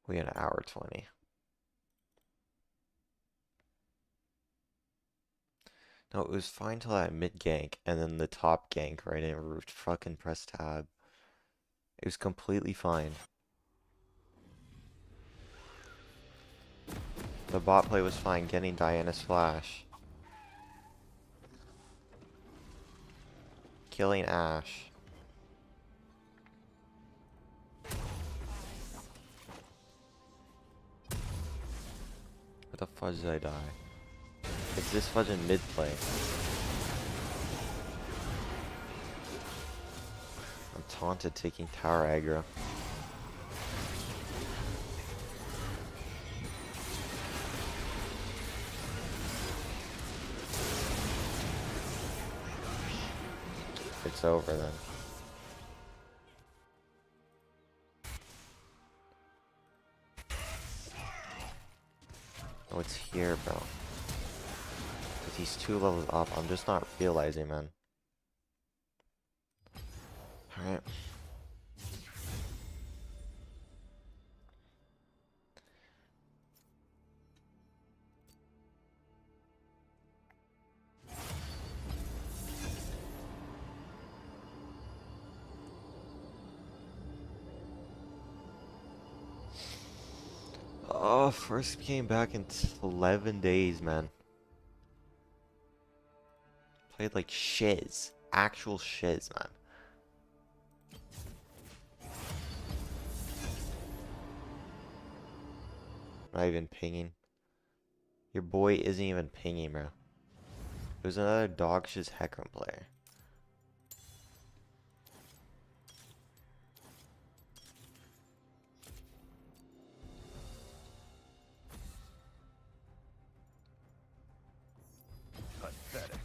We had an hour 20. No, it was fine till that mid gank, and then the top gank, right? And fucking press tab. It was completely fine. The bot play was fine, getting Diana's flash. Killing Ashe. Where the fudge did I die? It's this fudge in mid play. I'm taunted taking tower aggro. It's over then. Oh, it's here, bro. But he's 2 levels up. I'm just not realizing, man. Alright. Oh, first came back in 11 days, man. Played like shiz. Actual shiz, man. Not even pinging. Your boy isn't even pinging, bro. It was another dog shiz Hecarim player. pathetic.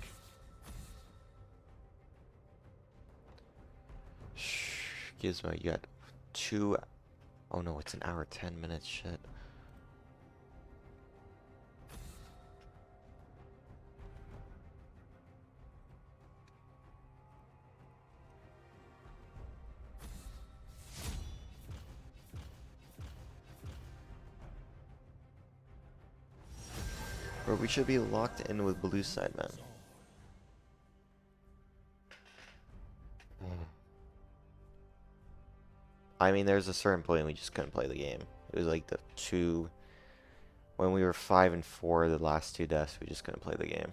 Shh, Gizmo, you got 2. Oh no, it's an hour 10 minutes. Shit. Or we should be locked in with blue side, man. I mean, there's a certain point we just couldn't play the game. It was like the two... When we were 5-4, the last two deaths, we just couldn't play the game.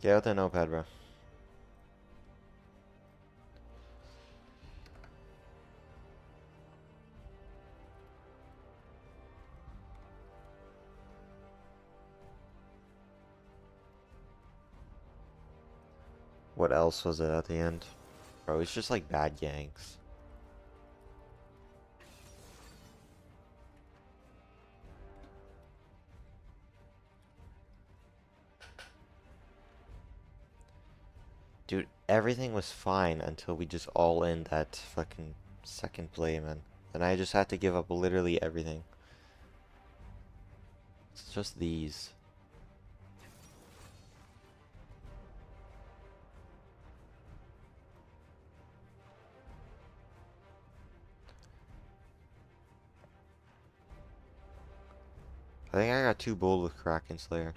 Get out the notepad, bro. What else was it at the end? Bro, it's just like bad ganks. Dude, everything was fine until we just all in that fucking second play, man. And I just had to give up literally everything. It's just these. I think I got too bold with Kraken Slayer.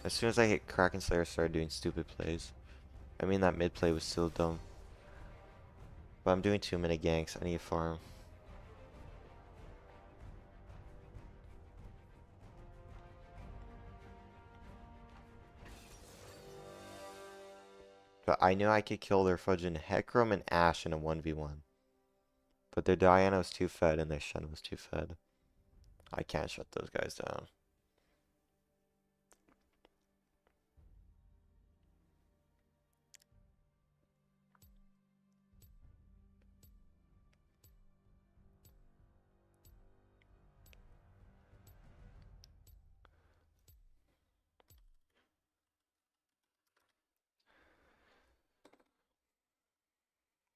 As soon as I hit Kraken Slayer, I started doing stupid plays. I mean, that mid play was still dumb. But I'm doing too many ganks. I need to farm. But I knew I could kill their fudging Hecarim and Ashe in a 1v1. But their Diana was too fed and their Shen was too fed. I can't shut those guys down.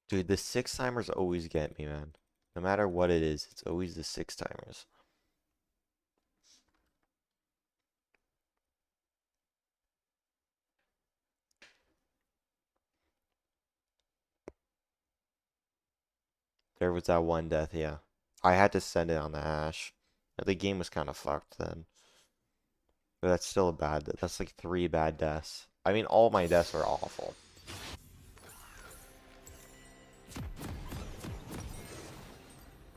Dude, the 6-timers always get me, man. No matter what it is, it's always the 6-timers. There was that one death, yeah. I had to send it on the Ashe. The game was kind of fucked then. But that's still a bad... That's like 3 bad deaths. I mean, all my deaths were awful.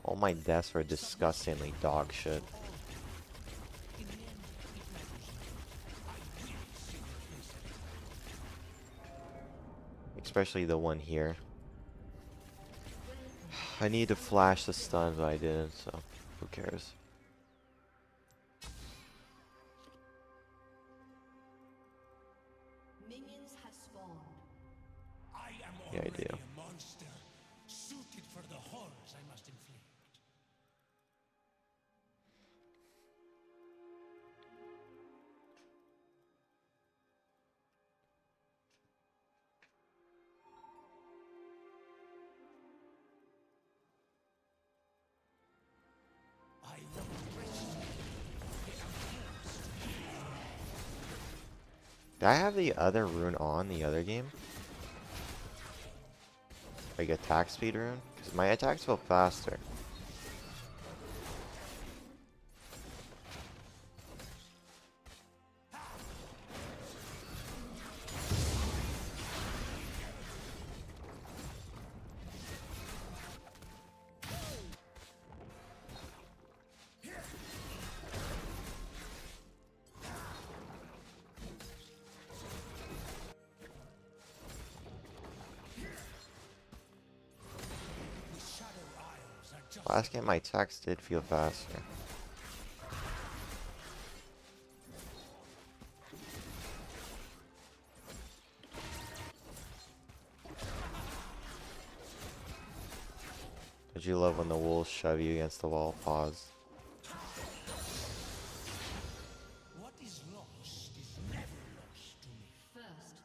All my deaths were disgustingly dog shit. Especially the one here. I need to flash the stun, but I didn't, so who cares? Minions have spawned. I am Yeah, I already do. a monster, suited for the horrors I must inflict. I love Did I have the other rune on the other game? Like attack speed rune? Because my attacks feel faster. the Shadow Isles are just Last game my attacks did feel faster. Did you love when the wolves shove you against the wall? Pause. what is lost is never lost to me. First,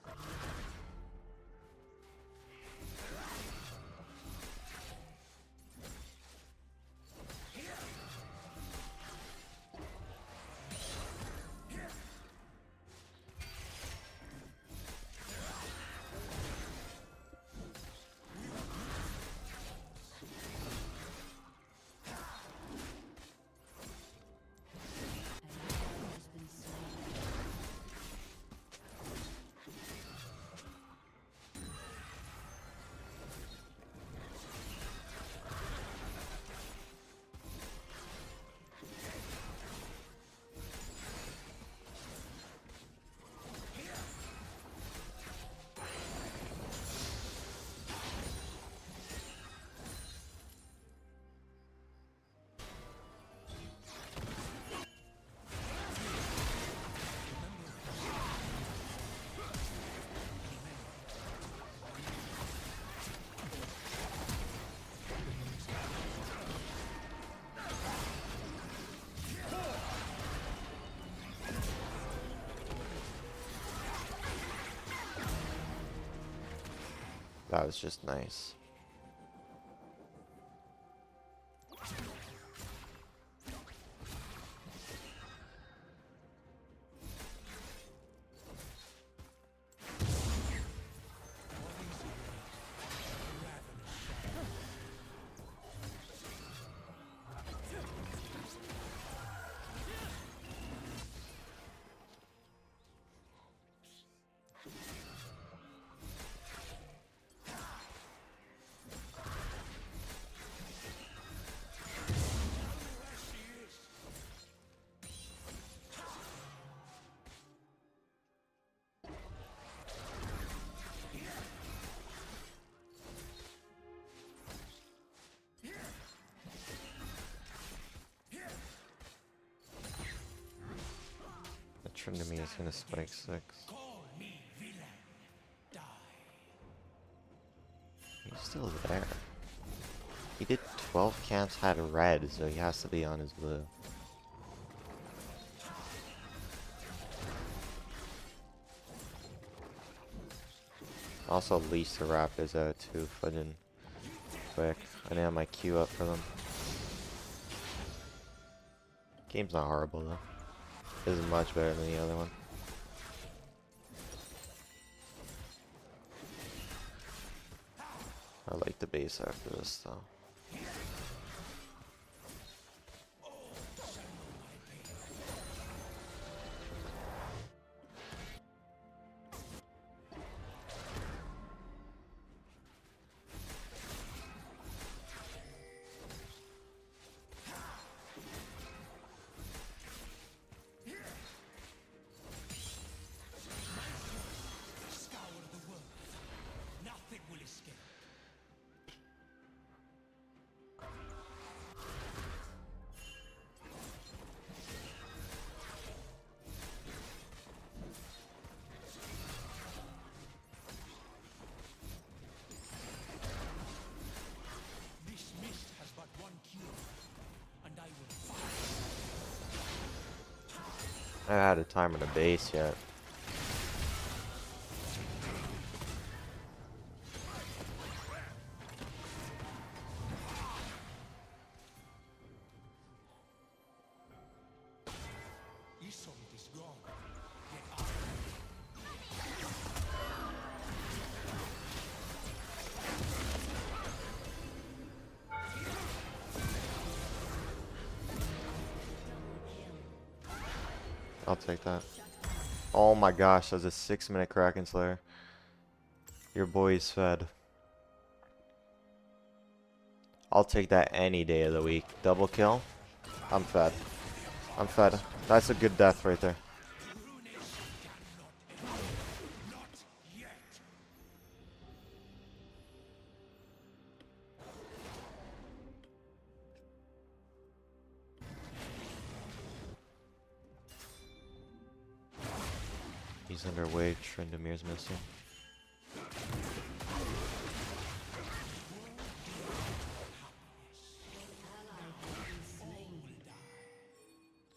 That was just nice. To me is gonna spike 6. Call me villain. Die. He's still there. He did 12 camps, had red, so he has to be on his blue. Also, leash the Raptors out too, fudging quick. I didn't have my Q up for them. Game's not horrible though. This is much better than the other one. I like the base after this though. Scour the world. Nothing will escape. This mist has but one cure, and I will fight. I haven't had a time on the base yet. Isolde is gone. Yet I'll take that. Oh my gosh, that's a 6-minute Kraken Slayer. Your boy's fed. I'll take that any day of the week. Double kill. I'm fed. I'm fed. That's a good death right there. not yet. He's underway. Trindamir's missing.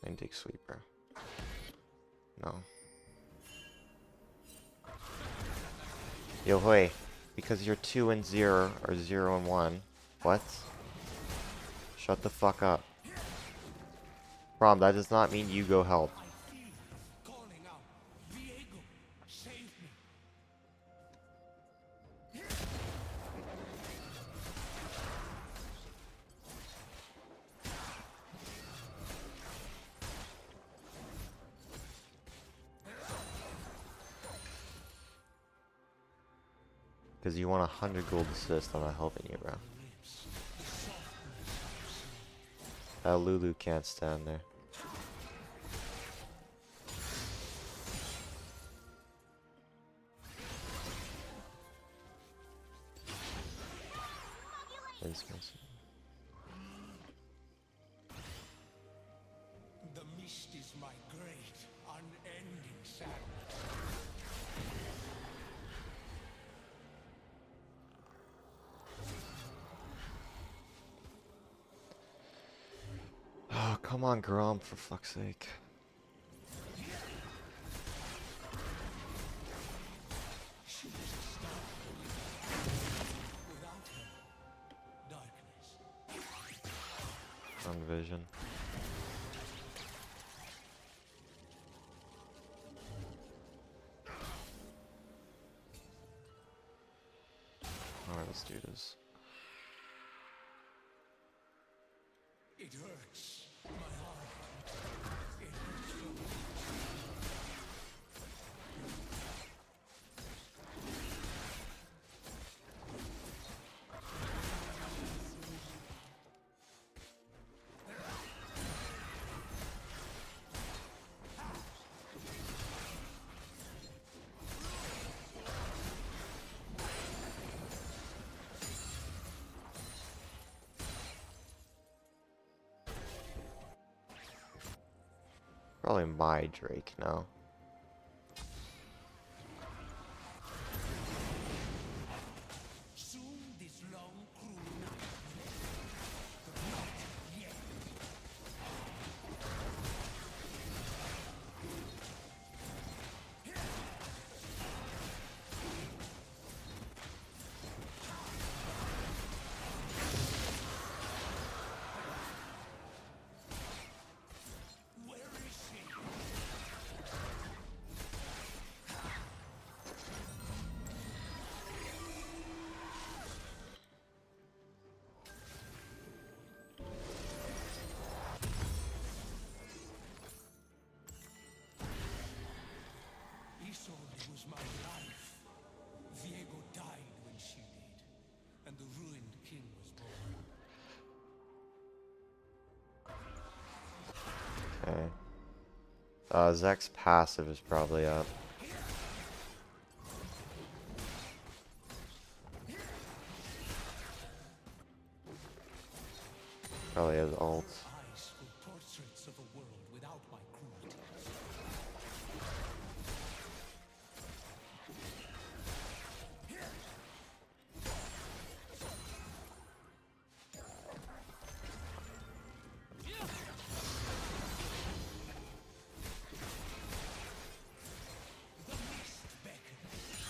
I can take sweeper. No. Yo, hey, because you're 2 and 0 or 0 and 1. What? Shut the fuck up. Rom, that does not mean you go help. I feel calling out. Viego, save me. Because you want 100 gold assist, I'm not helping you, bro. That Lulu can't stand there. It's missing. The mist is my great, unending sadness. Oh, come on, Grom, for fuck's sake. Wrong vision. Alright, let's do this. It hurts. My heart. It hurts so much. Probably my Drake now. Soon this long, cruel night will end. But not yet. Where is she? Isolde was my life. Viego died when she did, and the ruined king was born. Okay. Zek's passive is probably up. Probably has ult. Eyes were portraits of a world without my cruelty. The mist beckons.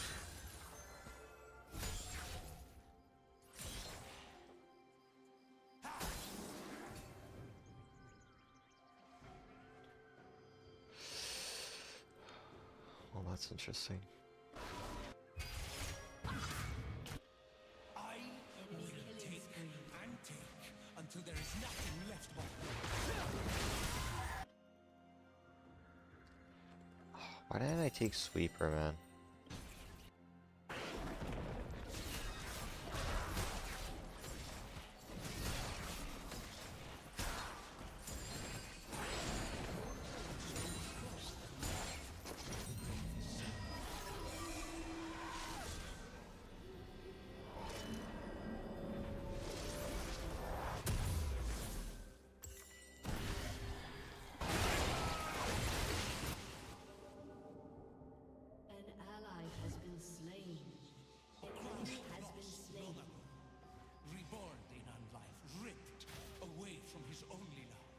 Well, that's interesting. I will take and take until there is nothing left but Why didn't I take Sweeper, man? An ally has been slain. An enemy has been slain. reborn in unlife, ripped away from his only love.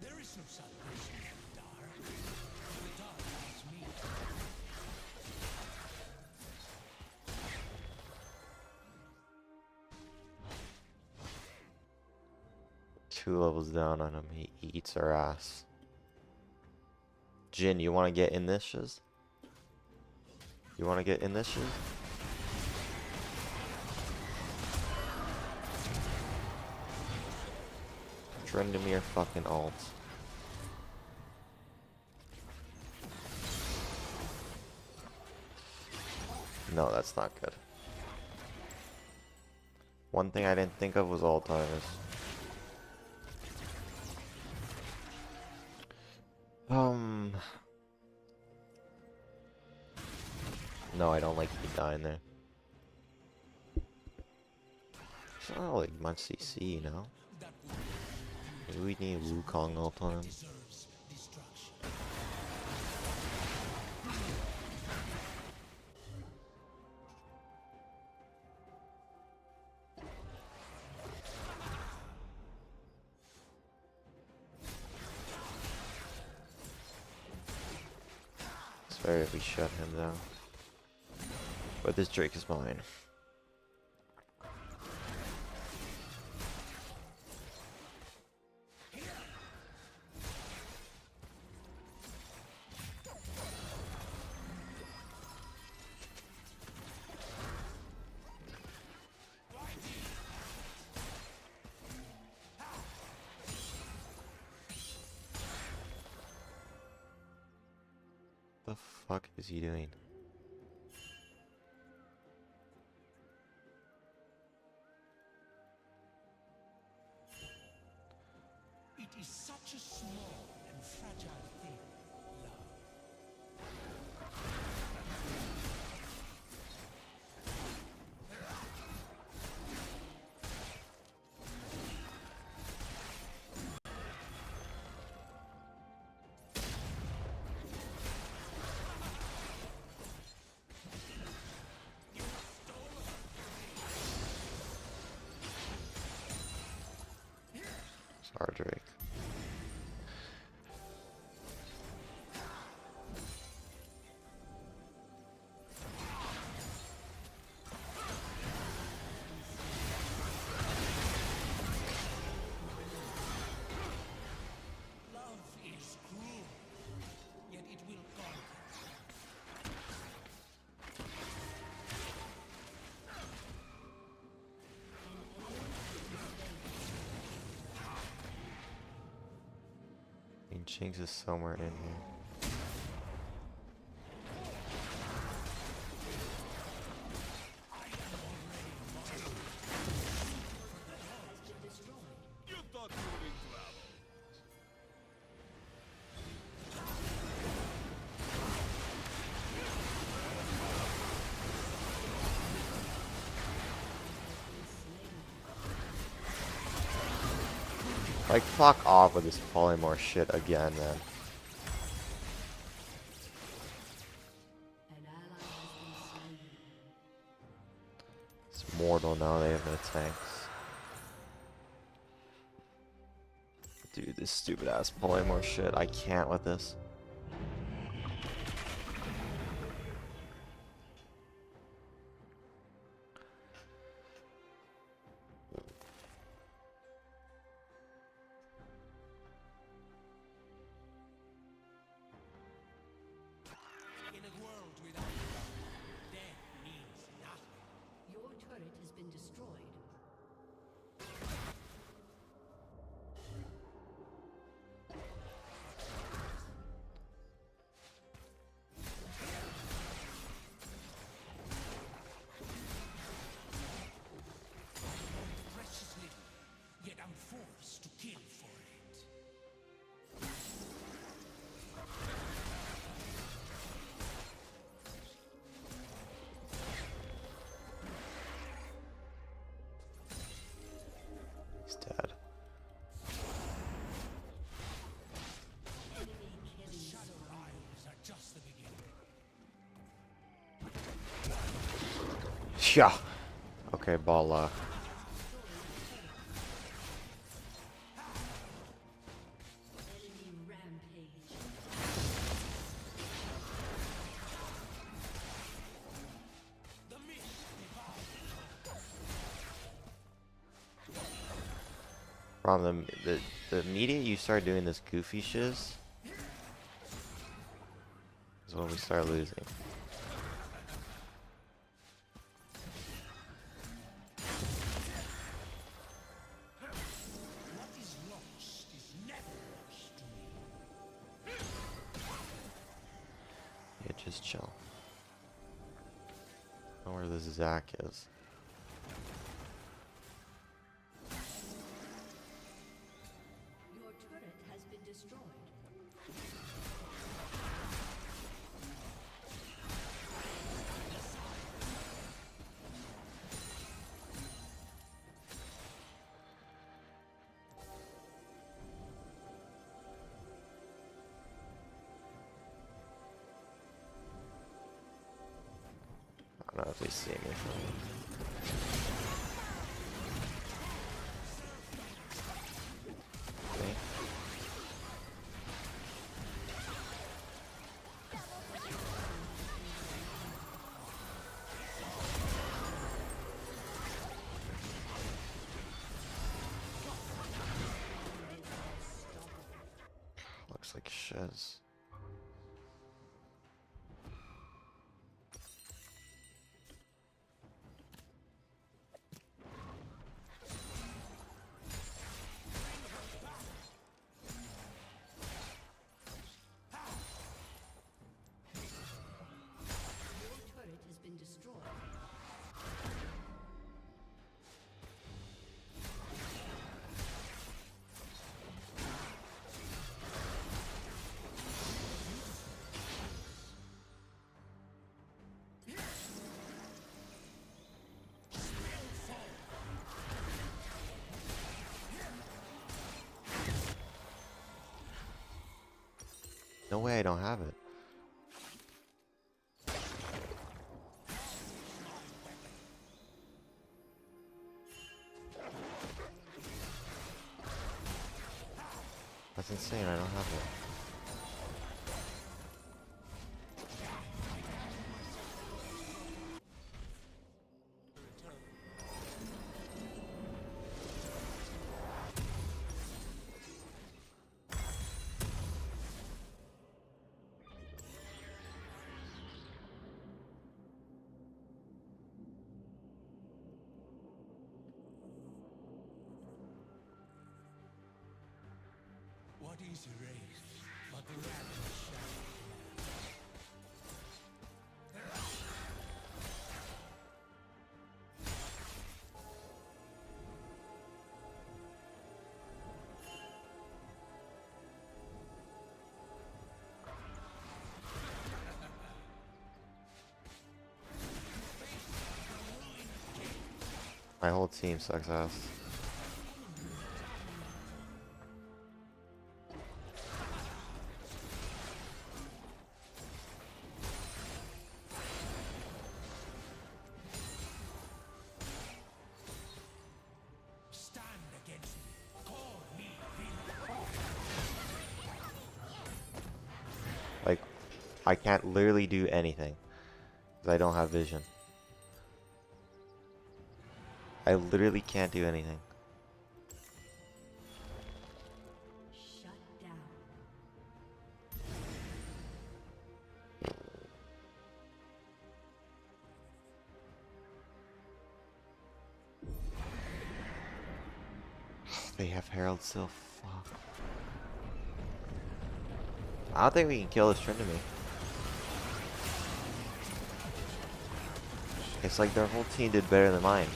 There is no salvation in the dark. The dark is me. Two levels down on him, he eats our ass. Jin, you want to get in this shiz? You want to get in this shiz? Trendemir fucking ult. No, that's not good. One thing I didn't think of was all timers. No, I don't like you dying there. It's not like much CC, you know? That Maybe we need Wukong ult on him. deserves destruction. Better if we shut him down. But this Drake is mine. The fuck is he doing? It is such a small and fragile thing, love. Sorry, Drake. Love is cruel, yet it will conquer. I mean, Jinx is somewhere in here. You thought you were in trouble. Like, fuck off with this polymorph shit again, man. An ally has been slain. It's mortal now, they have no tanks. Dude, this stupid ass polymorph shit, I can't with this. In a world without love, death means nothing. Your turret has been destroyed. Precious little, yet I'm forced to kill for it. He's dead. Shadow Isles are just the beginning. Yeah. Okay, ball lock. Enemy rampage. The mist From the immediate you start doing this goofy shiz is when we start losing. What is lost is never lost to me. Yeah, just chill. I don't know where this Zac is. Your turret has been destroyed. I don't know if they see me from. Okay. like shiz. Your turret has been destroyed. No way I don't have it. That's insane, I don't have it. What is erased but the ravenous shadow? My whole team sucks ass. Stand against me. Call me villain. Like, I can't literally do anything. Because I don't have vision. I literally can't do anything. Shut down. They have Herald still. Fuck. I don't think we can kill this Trinity. It's like their whole team did better than mine.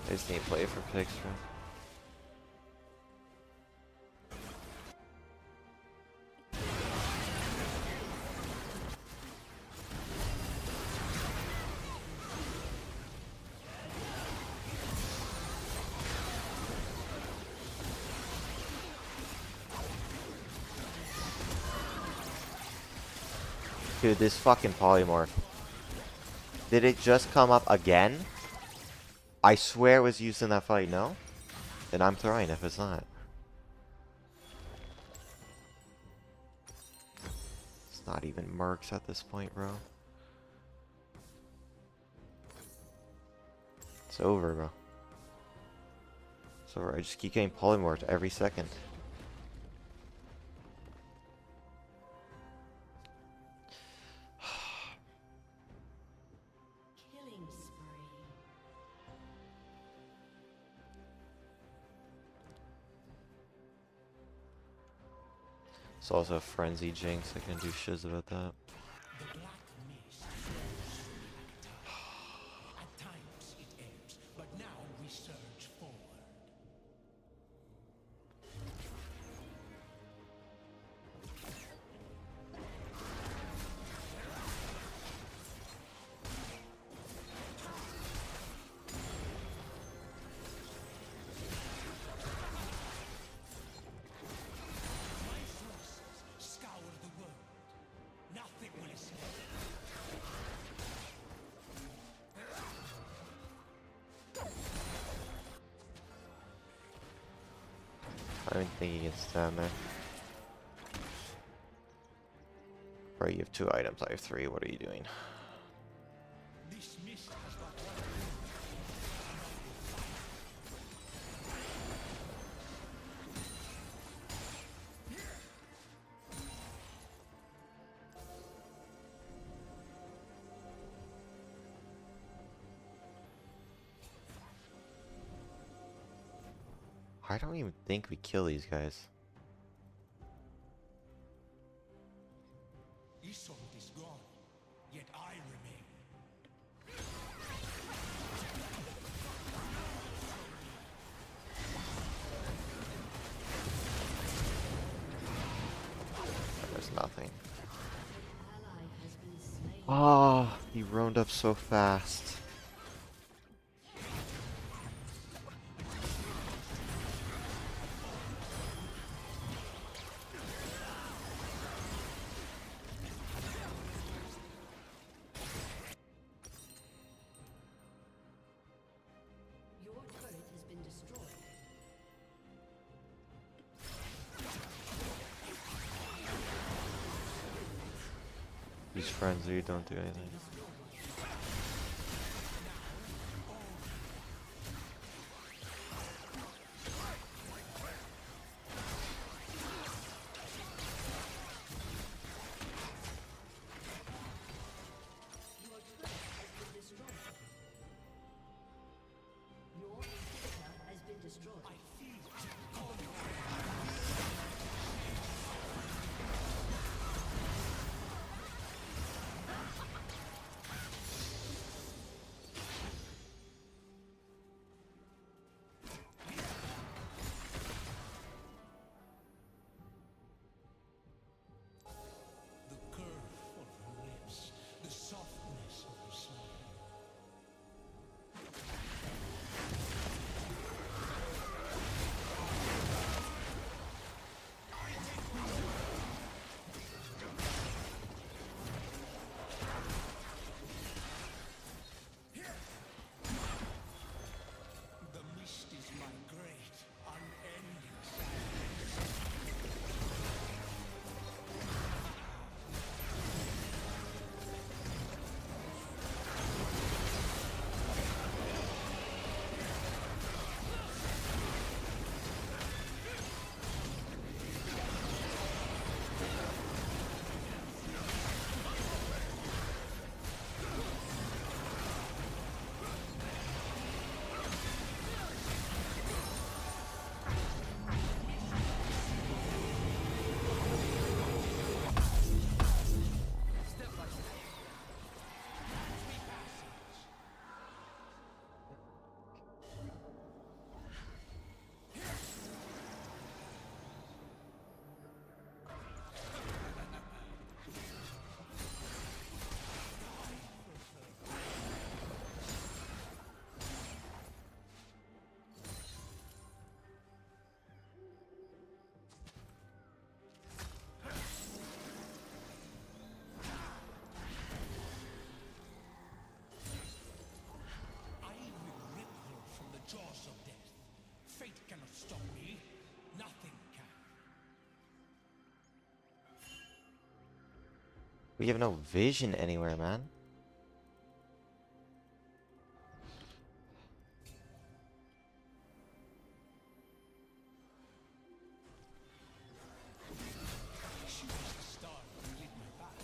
I just need to play for picks, bro. Dude, this fucking polymorph. Did it just come up again? I swear it was used in that fight, no? Then I'm throwing if it's not. It's not even mercs at this point, bro. It's over, bro. It's over. I just keep getting polymorphed every second. Killing spree. It's also a frenzy jinx. I can do shiz about that. The black mist flows like a tide. At times it ebbs, but now we surge forward. My forces scour the world. Nothing will escape. I don't think he can stand there. Bro, you have 2 items. I have 3. What are you doing? This mist has but one I don't even think we kill these guys. Isolde is gone, yet I remain. There's nothing. Ally has been slain. Ah, he roamed up so fast. Your turret has been destroyed. These frenzy don't do anything. Your turret has been destroyed. Your inhibitor has been destroyed. The curve of her lips, the softness of her smile. The mist is my great, unending sadness. I will rip her from the jaws of death. Fate cannot stop me. Nothing can. We have no vision anywhere, man. She was the star that lit my path.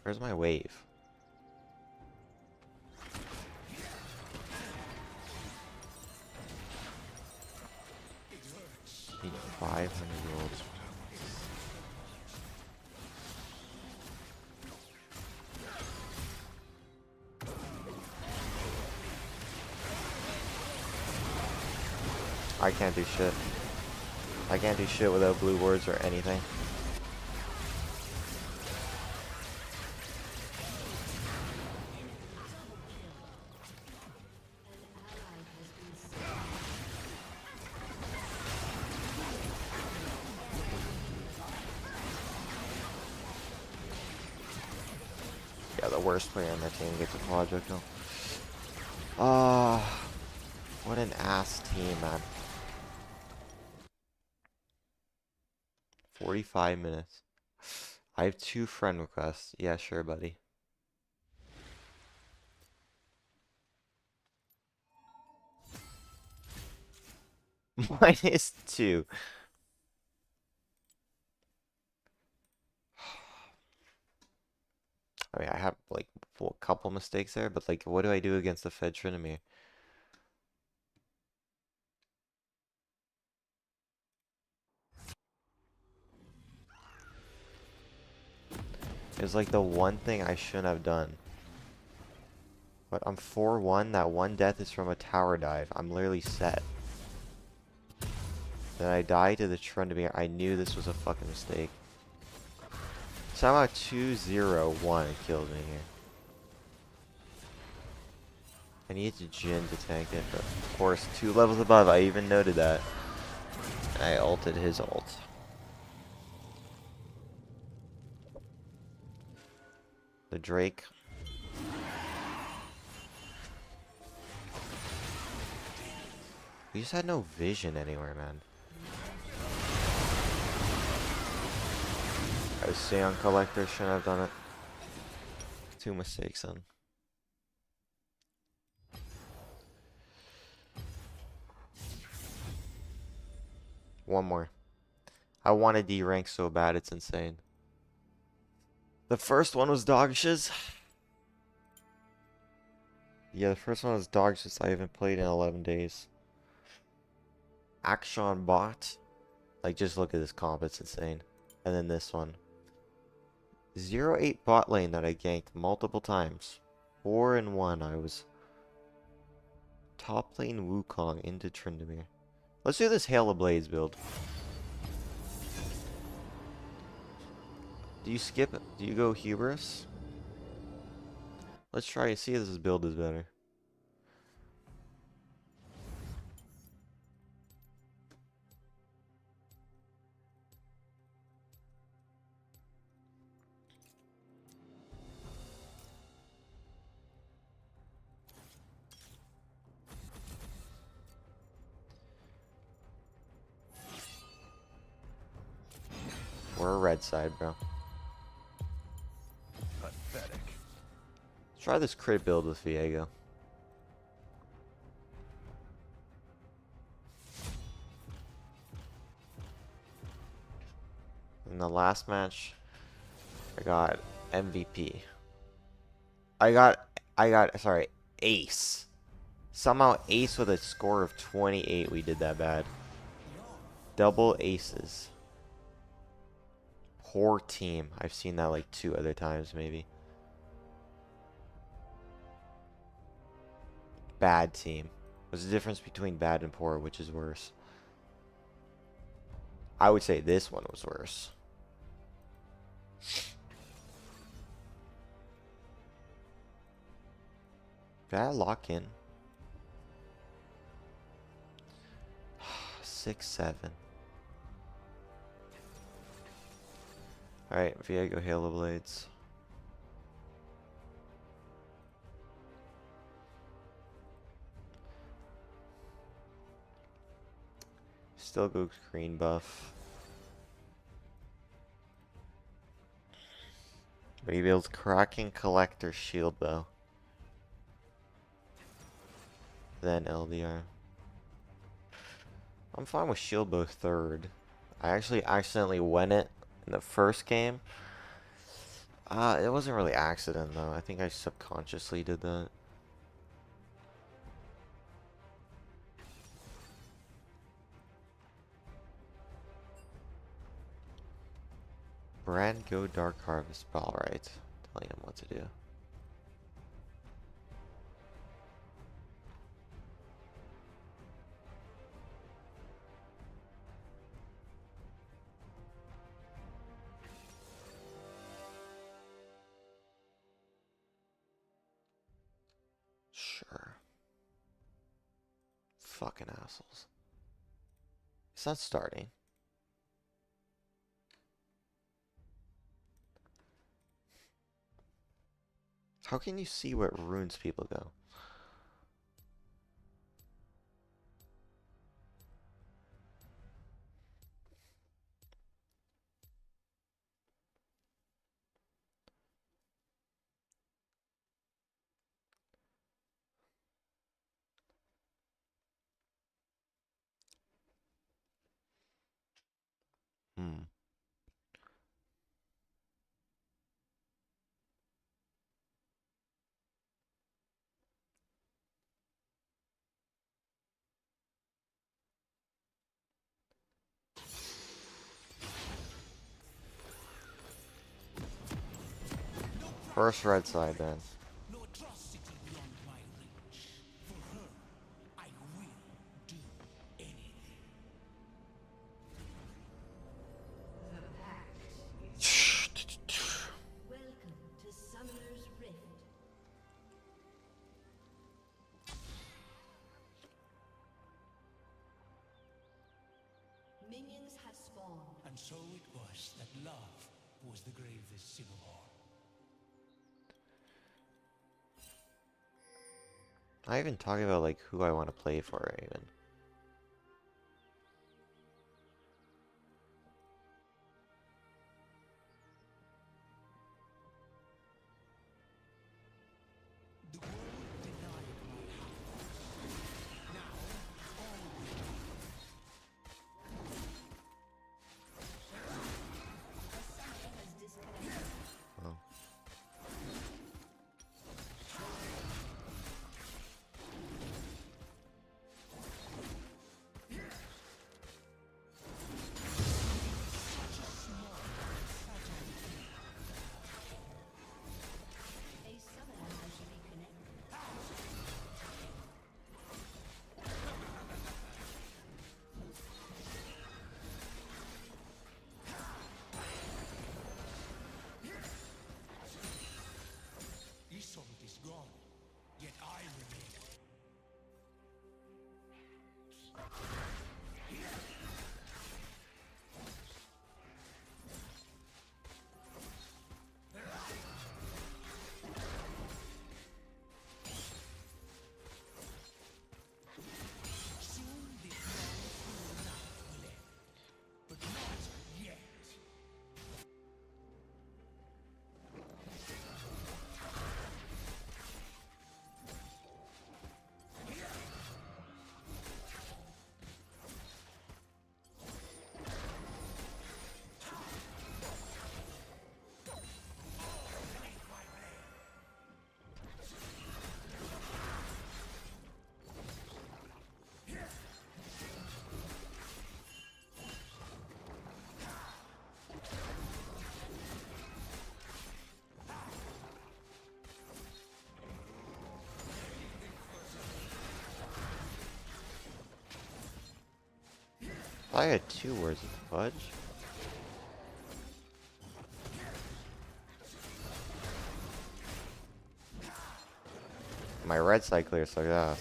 Where's my wave? Need 500 rolls. I can't do shit. I can't do shit without blue words or anything. An ally has been slain. Yeah, the worst player on their team gets a projectile. Ah, what an ass team, man. 45 minutes. I have 2 friend requests. Yeah, sure, buddy. -2. I mean, I have like a couple mistakes there, but like, what do I do against the Fed Trinimir? It's like the one thing I shouldn't have done. But I'm 4-1. That one death is from a tower dive. I'm literally set. Then I die to the Tryndamere. I knew this was a fucking mistake. Somehow 2-0-1 kills me here. I needed Jin to tank it, but of course, 2 levels above, I even noted that. And I ulted his ult. The Drake. We just had no vision anywhere, man. I was Seon Collector, shouldn't have done it. 2 mistakes then. One more. I want to D rank so bad, it's insane. The first one was dog shiz. Yeah, the first one was dog shiz. I haven't played in 11 days. Action bot. Like, just look at this comp, it's insane. And then this one. 0-8 bot lane that I ganked multiple times. 4-1. I was top lane Wukong into Tryndamere. Let's do this Hail of Blades build. Do you skip it? Do you go Hubris? Let's try and see if this build is better. We're a red side, bro. Pathetic. Let's try this crit build with Viego. In the last match, I got MVP. Sorry, ace. Somehow ace with a score of 28. We did that bad. Double aces. Poor team. I've seen that like 2 other times, maybe. Bad team. What's the difference between bad and poor? Which is worse? I would say this one was worse. Did I lock in? 6-7. Alright, Viego Halo Blades. Still go green buff. But he builds Cracking Collector Shield though. Then LDR. I'm fine with shield bow third. I actually accidentally went it in the first game. It wasn't really accident though. I think I subconsciously did that. Brand go Dark Harvest. Alright. Telling him what to do. Sure. Fucking assholes. It's not starting. How can you see what runes people go? Hmm. First red side then. No atrocity beyond my reach. For her, I will do anything. Welcome to Summoner's Rift. Minions have spawned. And so it was that love was the gravest sin of all. Not even talking about like who I want to play for even. The world denied my house. Now, all A summoner has disconnected. Oh. A summoner has reconnected. Isolde is gone, yet I remain. Soon this long night will end, but not yet. I had 2 words of fudge. My red side clear, so yes.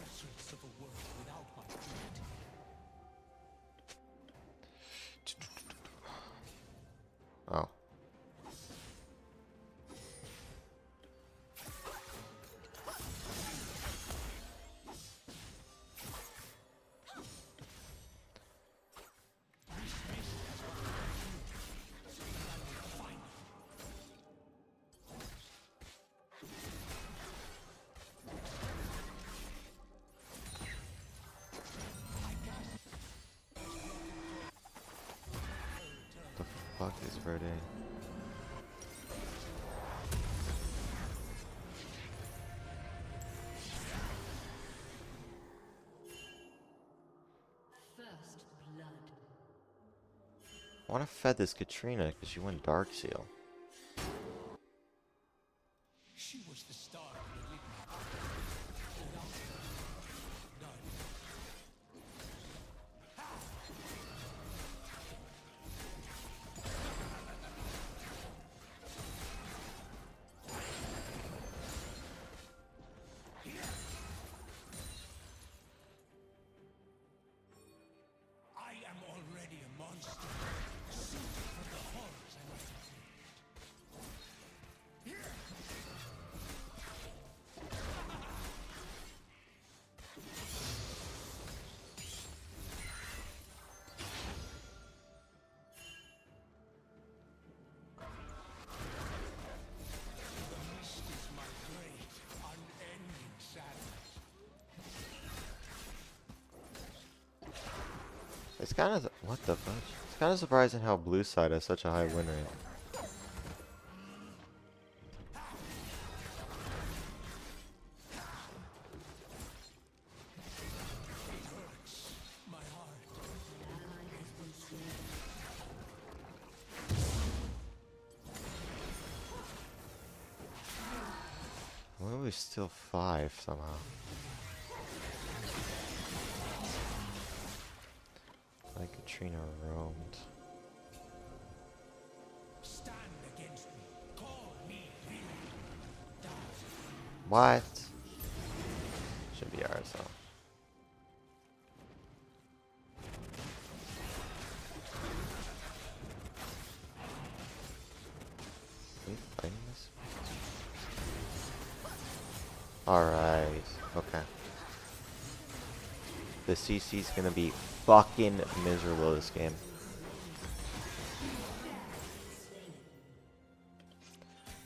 Portraits of a world without my feet. Oh. The fuck is Verde? First blood. I want to fed this Katrina because she went Dark Seal. She was the star that lit me up. Without her, none. I am already a monster, suited for the horrors I must inflict. The mist is my great, unending sadness. It's kind of what the fudge? It's kind of surprising how blue side has such a high win rate. My heart. Ally has been slain. Why are we still 5 somehow? Like Katrina roamed. Stand against me. Call me villain. What? Should be ours though. Are we fighting this? Alright, okay. The CC's gonna be fucking miserable this game.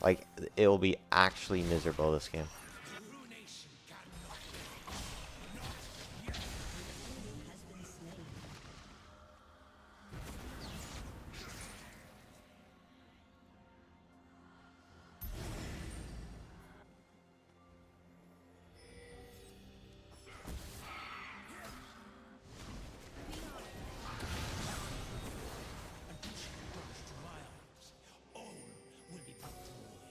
Like, it will be actually miserable this game. Has been slain. All will be put to away.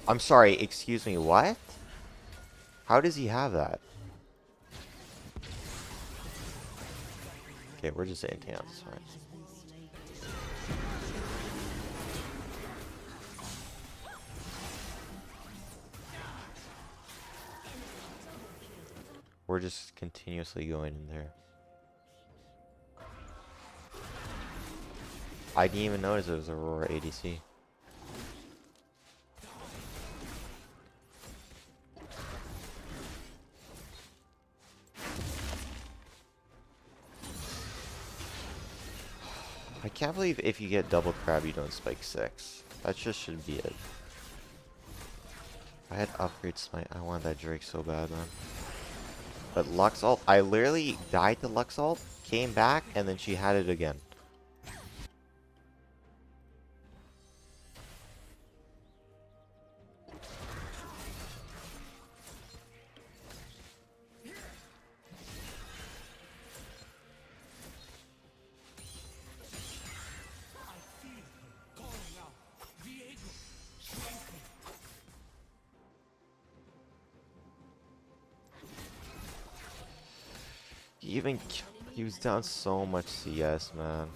I'm sorry, excuse me, what? How does he have that? Okay, we're just intense, right? Has been slain. We're just continuously going in there. I didn't even notice it was Aurora ADC. I can't believe if you get double crab you don't spike 6. That just should be it. I had upgrade smite. I want that Drake so bad, man. But Lux ult, I literally died to Lux ult, came back, and then she had it again. He was down so much CS, man.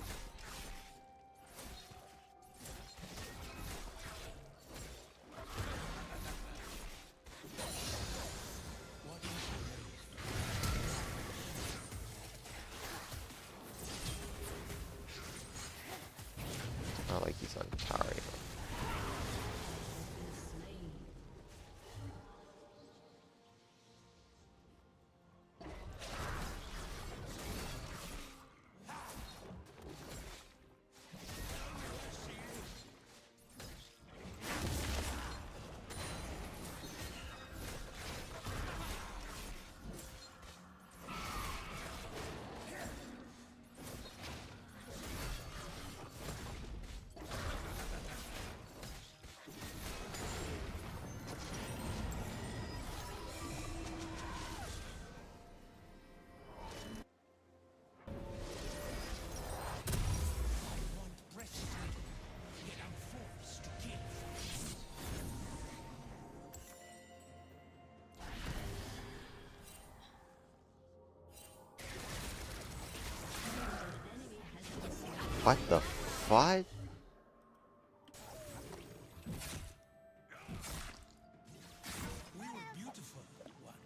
Not like he's on tower even. What the fuck? We were beautiful once.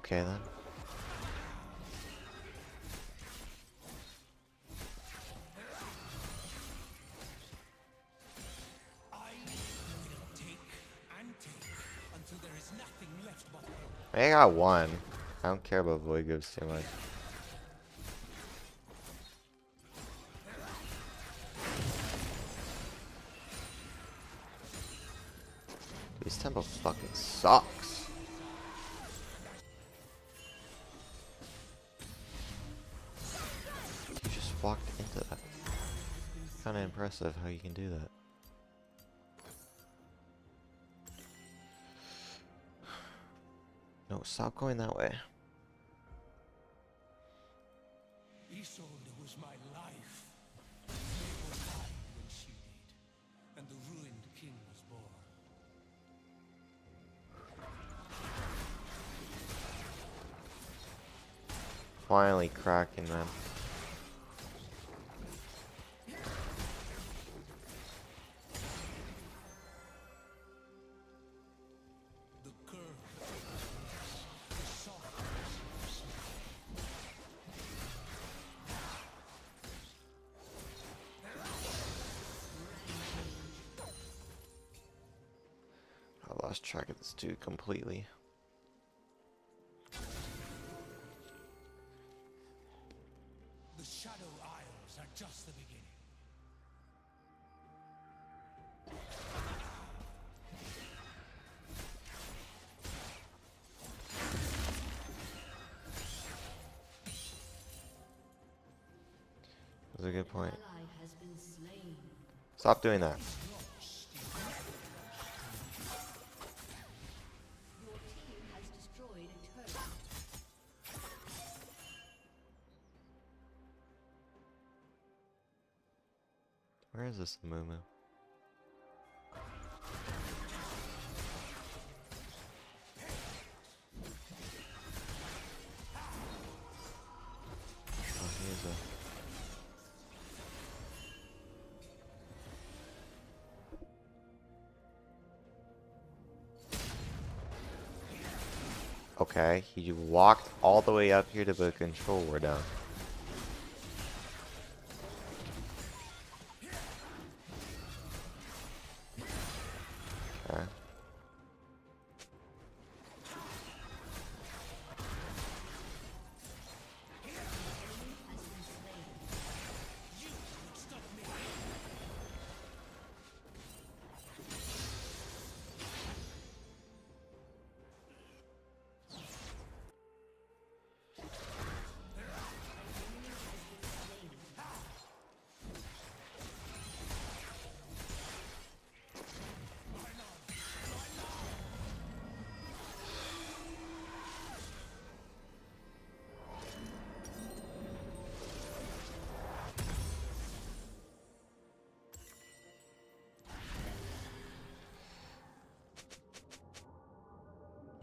Okay then. I will take and take until there is nothing left but hell. I got one. I don't care about void gives too much. This temple fucking sucks. You just walked into that. Kinda impressive how you can do that. No, stop going that way. Isolde was my life. Mabye died when she did, and the ruined king was born. Finally cracking, man. The curve, the softness. I lost track of this dude completely. The Shadow Isles are just the beginning. That's a good point. Ally has been slain. Stop doing that. Your team has destroyed a turret. Where is this Mumu? Oh, here's a... Okay, he walked all the way up here to put control ward down. Okay.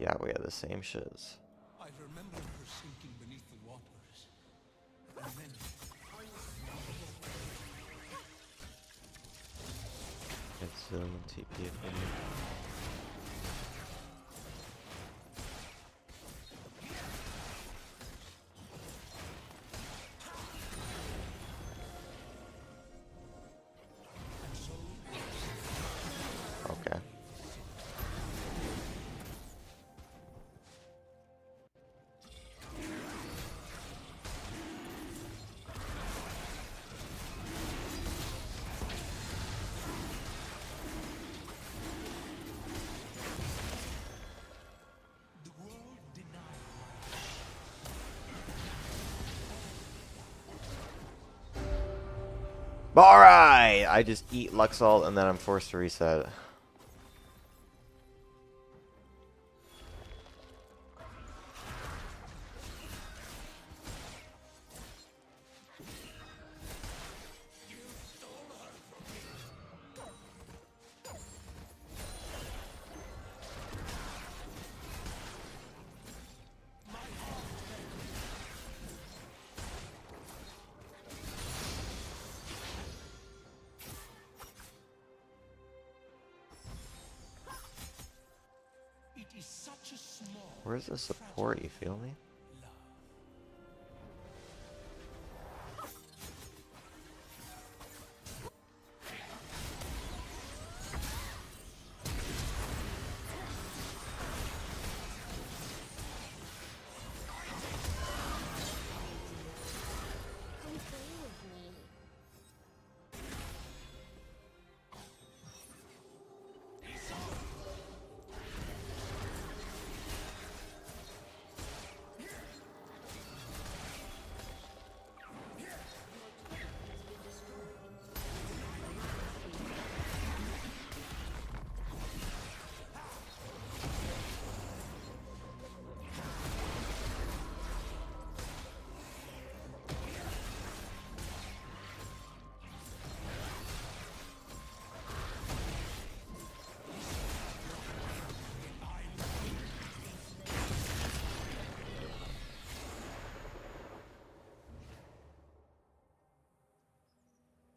Yeah, we have the same shiz. I remember her sinking beneath the waters. And then It's zoom and TP if we need. Okay. the world denied Alright! I just eat Luxalt and then I'm forced to reset. It is such a small Where's the support? support, you feel me? Come play with me.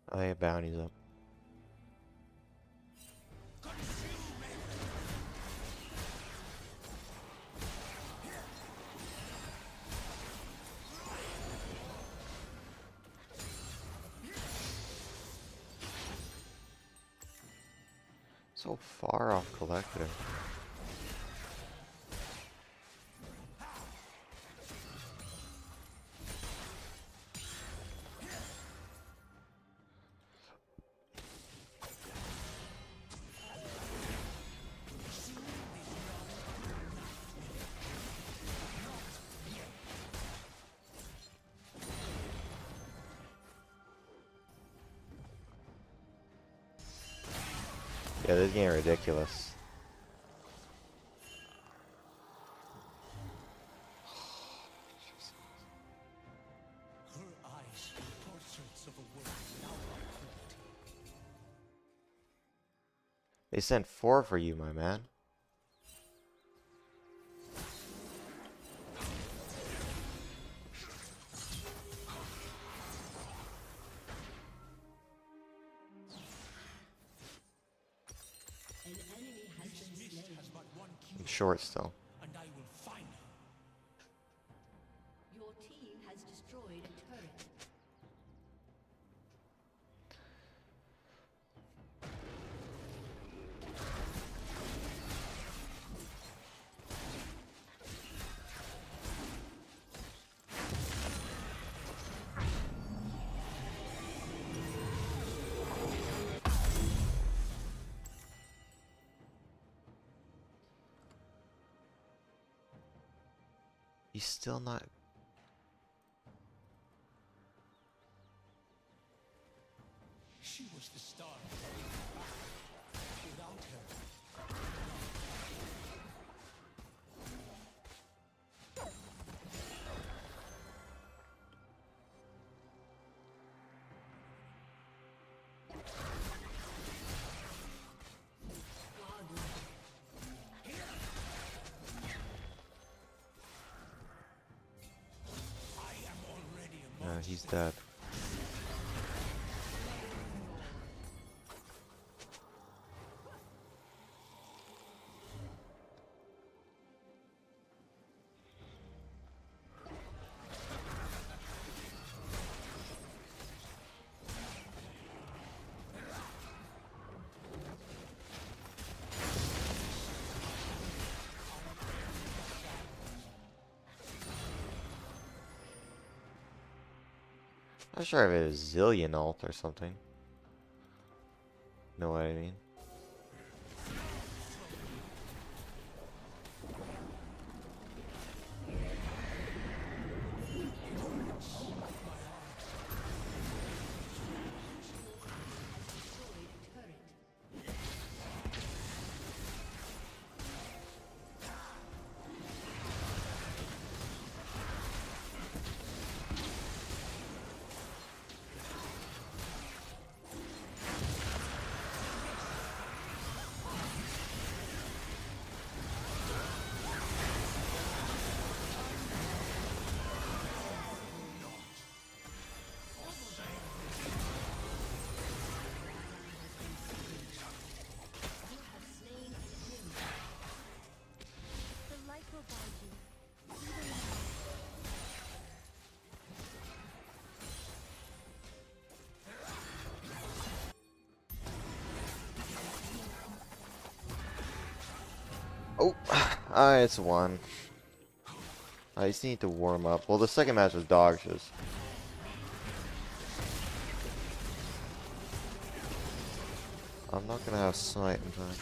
Oh yeah, bounty's up. So far off collector. Yeah, this is getting ridiculous. Her eyes were portraits of a world without cruelty. They sent 4 for you, my man. An enemy has been Mist slain. has but one I'm cue, short still. and I will find her. Your team has destroyed a turret. He's still not. She was the star. Without her, I am already a No, monster. he's dead. I'm sure I have a zillion ult or something. Know what I mean? Oh, it's one. I just need to warm up. Well, the second match was dog shit. I'm not gonna have sight in time.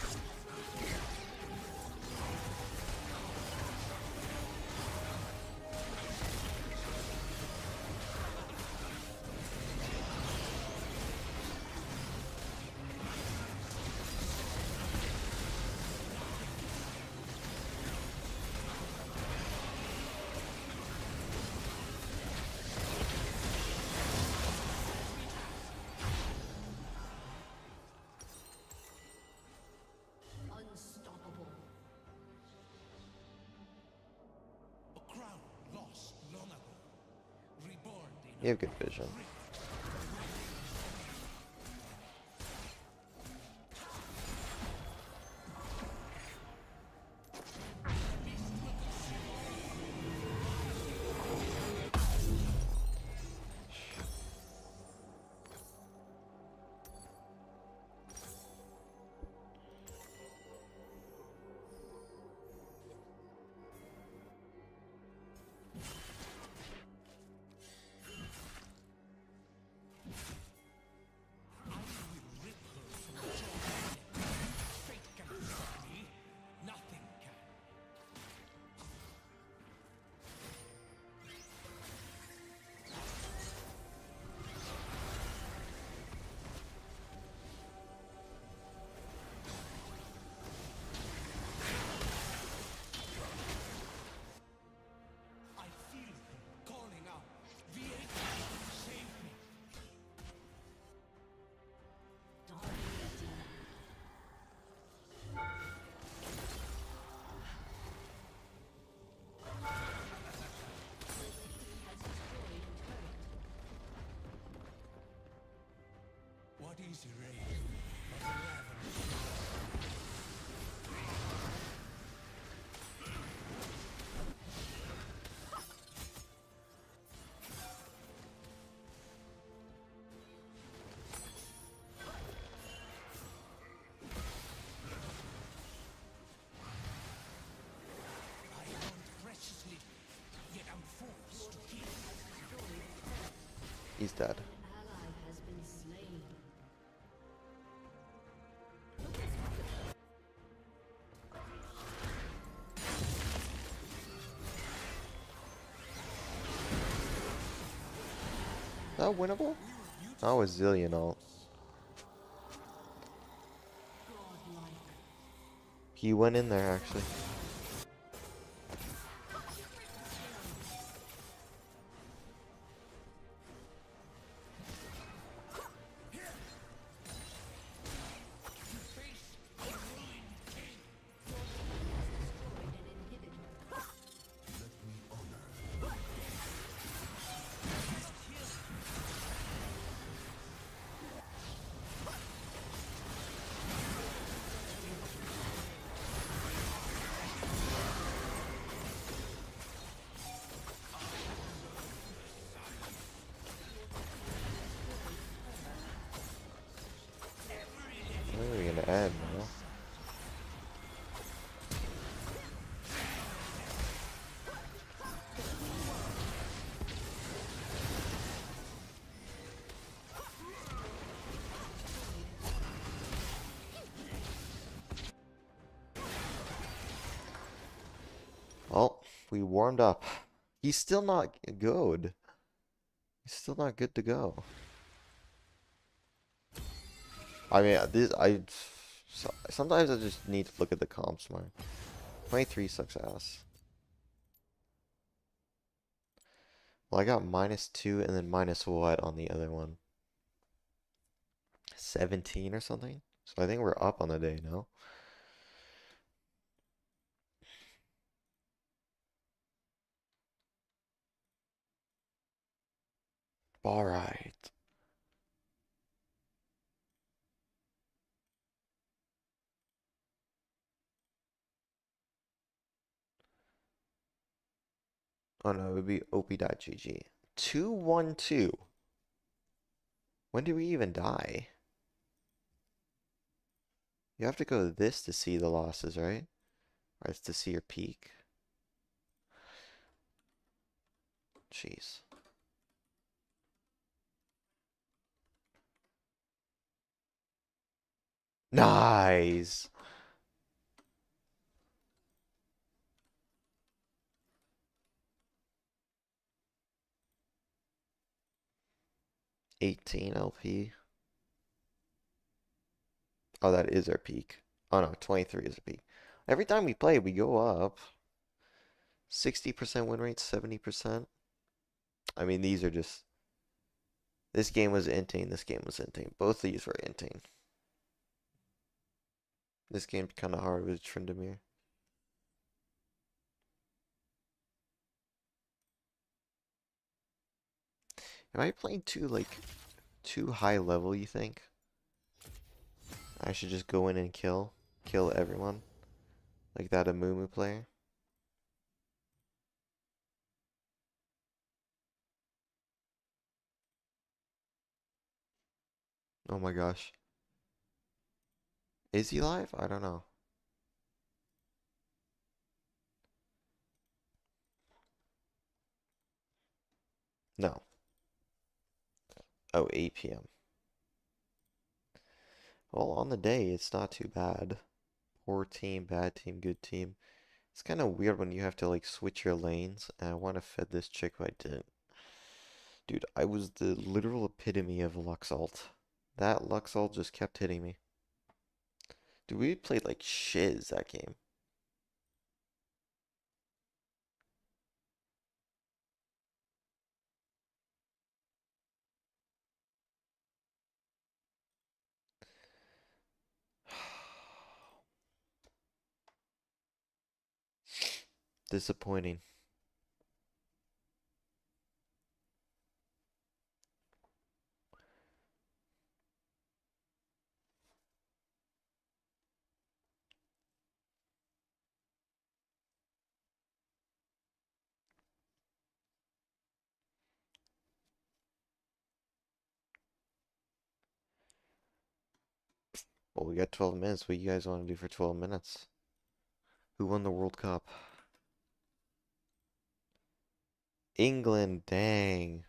Unstoppable. A crown lost long ago, reborn in You have good vision. fate cannot stop me. Nothing can. I feel him calling out. V8, save me. Dominating. What is erased? But forever. I want preciously, yet I'm forced to kill. He's dead. An ally has been slain. Is that winnable? Oh, a zillion ult. Godlike. He went in there actually. Destroyed an inhibitor. When are we gonna end, man? Well, we warmed up. He's still not good. He's still not good to go. I mean, sometimes I just need to look at the comps more. 23 sucks ass. Well, I got -2 and then minus what on the other one? 17 or something? So I think we're up on the day now. Alright. Oh no, it would be op.gg. 212. When did we even die? You have to go to this to see the losses, right? Right, to see your peak. Jeez. Nice. 18 LP. Oh, that is our peak. Oh no, 23 is our peak. Every time we play, we go up. 60% win rate, 70%. I mean, these are just. This game was inting. This game was inting. Both of these were inting. This game's kind of hard with Tryndamere. Am I playing too high level, you think? I should just go in and kill everyone, like that Amumu player. Oh my gosh. Is he live? I don't know. No. Oh, 8 p.m. Well, on the day, it's not too bad. Poor team, bad team, good team. It's kind of weird when you have to like switch your lanes, and I want to fed this chick, but I didn't. Dude, I was the literal epitome of Lux ult. That Lux ult just kept hitting me. Dude, we played like shiz that game. Disappointing. Well, we got 12 minutes. What you guys want to do for 12 minutes? Who won the World Cup? England, dang.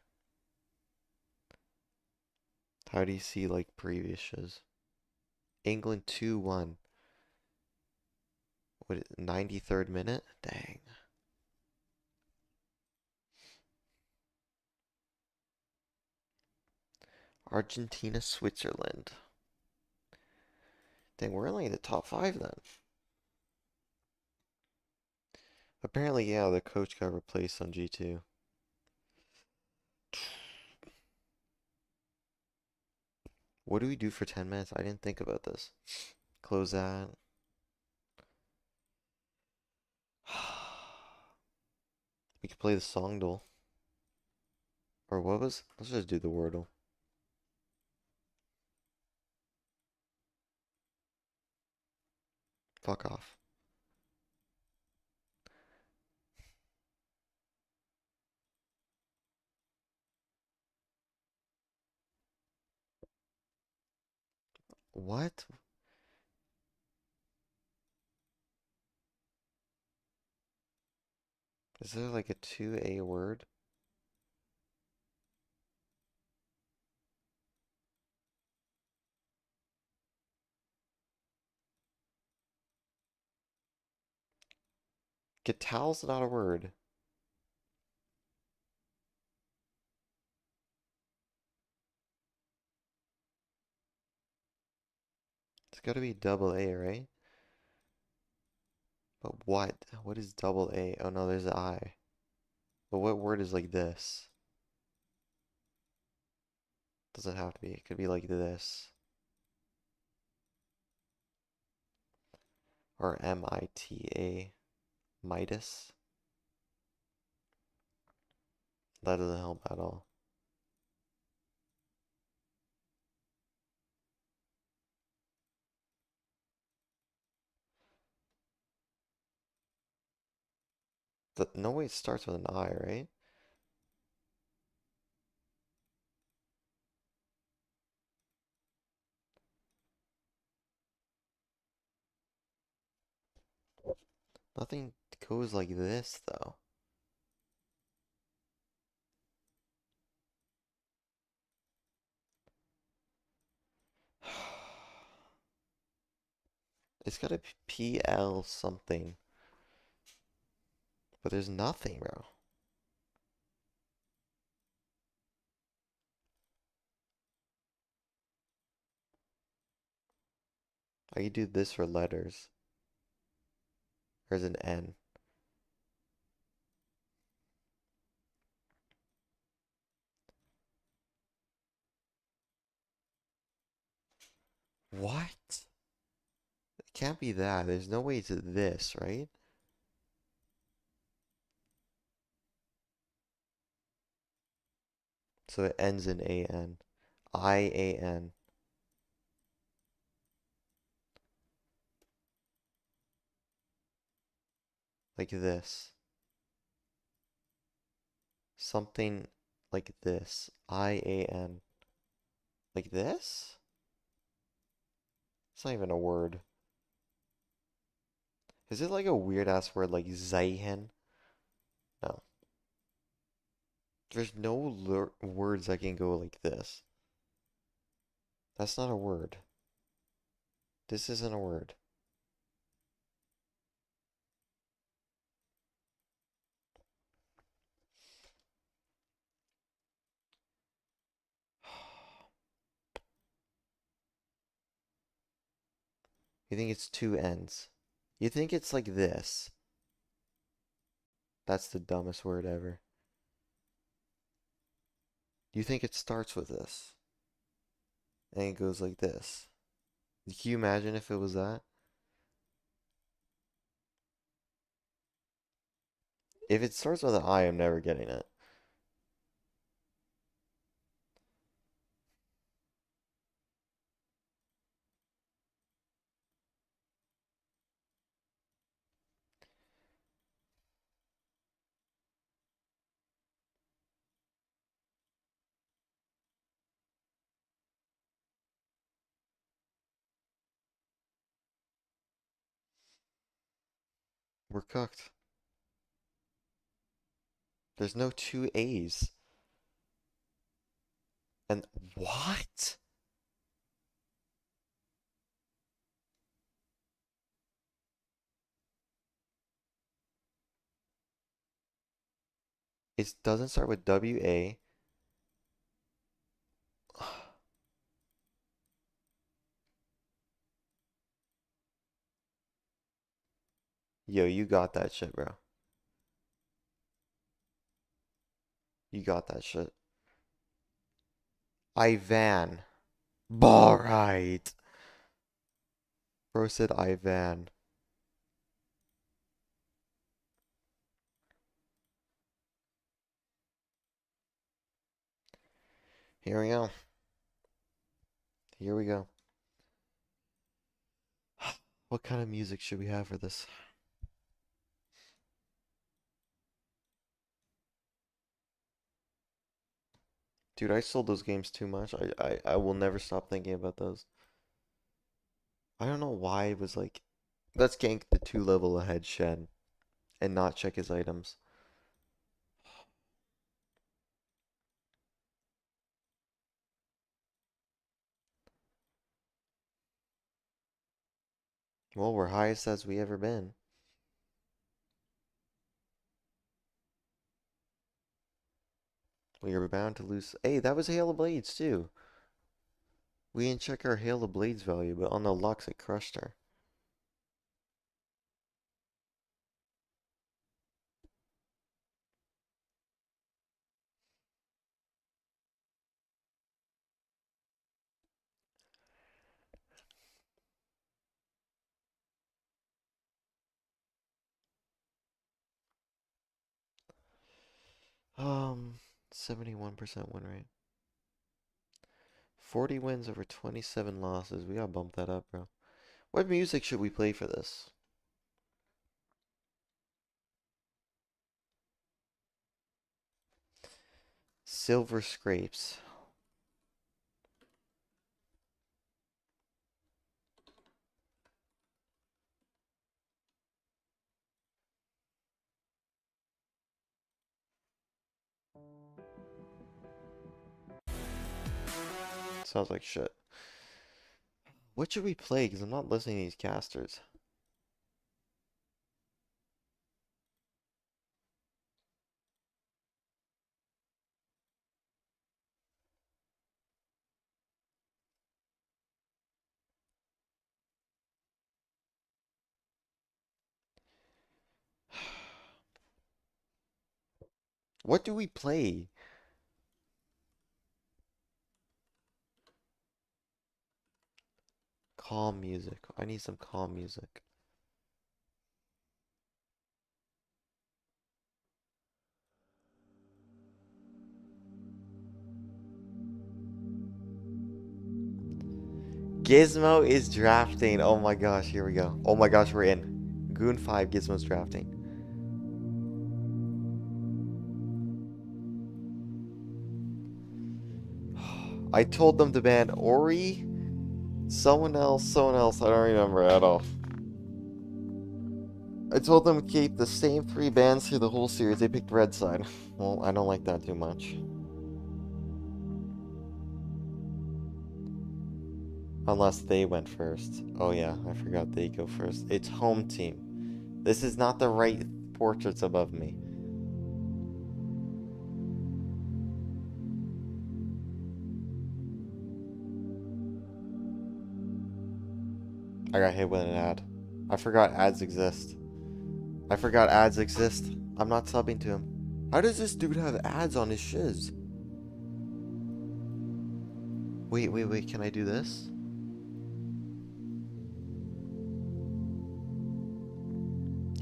How do you see like previous shows? England 2-1. What, 93rd minute? Dang. Argentina, Switzerland. Dang, we're only in the top 5 then. Apparently, yeah, the coach got replaced on G2. What do we do for 10 minutes? I didn't think about this. Close that. We could play the song duel. Or what was? Let's just do the Wordle. Fuck off. What? Is there like a 2A word? Getal's not a word. It's gotta be double A, right? But what? What is double A? Oh no, there's an I. But what word is like this? Doesn't have to be. It could be like this. Or MITA. Midas? That doesn't help at all. No way it starts with an I, right? Nothing goes like this, though. It's gotta be PL something. But there's nothing, bro. I could do this for letters. There's an N. What? It can't be that. There's no way to this, right? So it ends in AN. IAN. Like this. Something like this. IAN. Like this? It's not even a word. Is it like a weird ass word like Zihen? No. There's no words that can go like this. That's not a word. This isn't a word. You think it's two ends. You think it's like this. That's the dumbest word ever. You think it starts with this. And it goes like this. Can you imagine if it was that? If it starts with an I, I'm never getting it. We're cooked. There's no two A's. And what? It doesn't start with WA. Yo, you got that shit, bro. You got that shit. Ivan. Ball right. Bro said Ivan. Here we go. Here we go. What kind of music should we have for this? Dude, I sold those games too much. I will never stop thinking about those. I don't know why it was like, let's gank the 2 level ahead Shen and not check his items. Well, we're highest as we ever been. We are bound to lose. Hey, that was Hail of Blades too. We didn't check our Hail of Blades value, but on the Lux it crushed her. Um, 71% win rate. 40 wins over 27 losses. We gotta bump that up, bro. What music should we play for this? Silver Scrapes. Sounds like shit. What should we play? Because I'm not listening to these casters. What do we play? Calm music. I need some calm music. Gizmo is drafting. Oh my gosh, here we go. Oh my gosh, we're in. Goon 5, Gizmo's drafting. I told them to ban Ori, someone else, I don't remember at all. I told them to keep the same 3 bans through the whole series. They picked Red Side. Well, I don't like that too much. Unless they went first. Oh yeah, I forgot they go first. It's home team. This is not the right portraits above me. I got hit with an ad. I forgot ads exist. I'm not subbing to him. How does this dude have ads on his shiz? Wait, can I do this?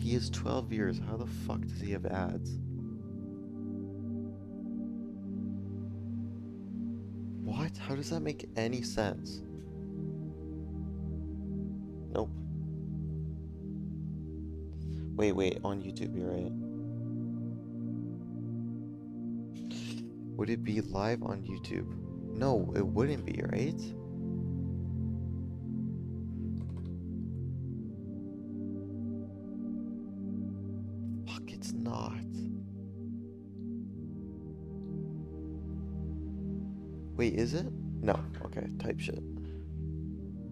He has 12 viewers. How the fuck does he have ads? What? How does that make any sense? Nope. Wait, on YouTube, you're right. Would it be live on YouTube? No, it wouldn't be, right? Fuck, it's not. Wait, is it? No. Okay, type shit.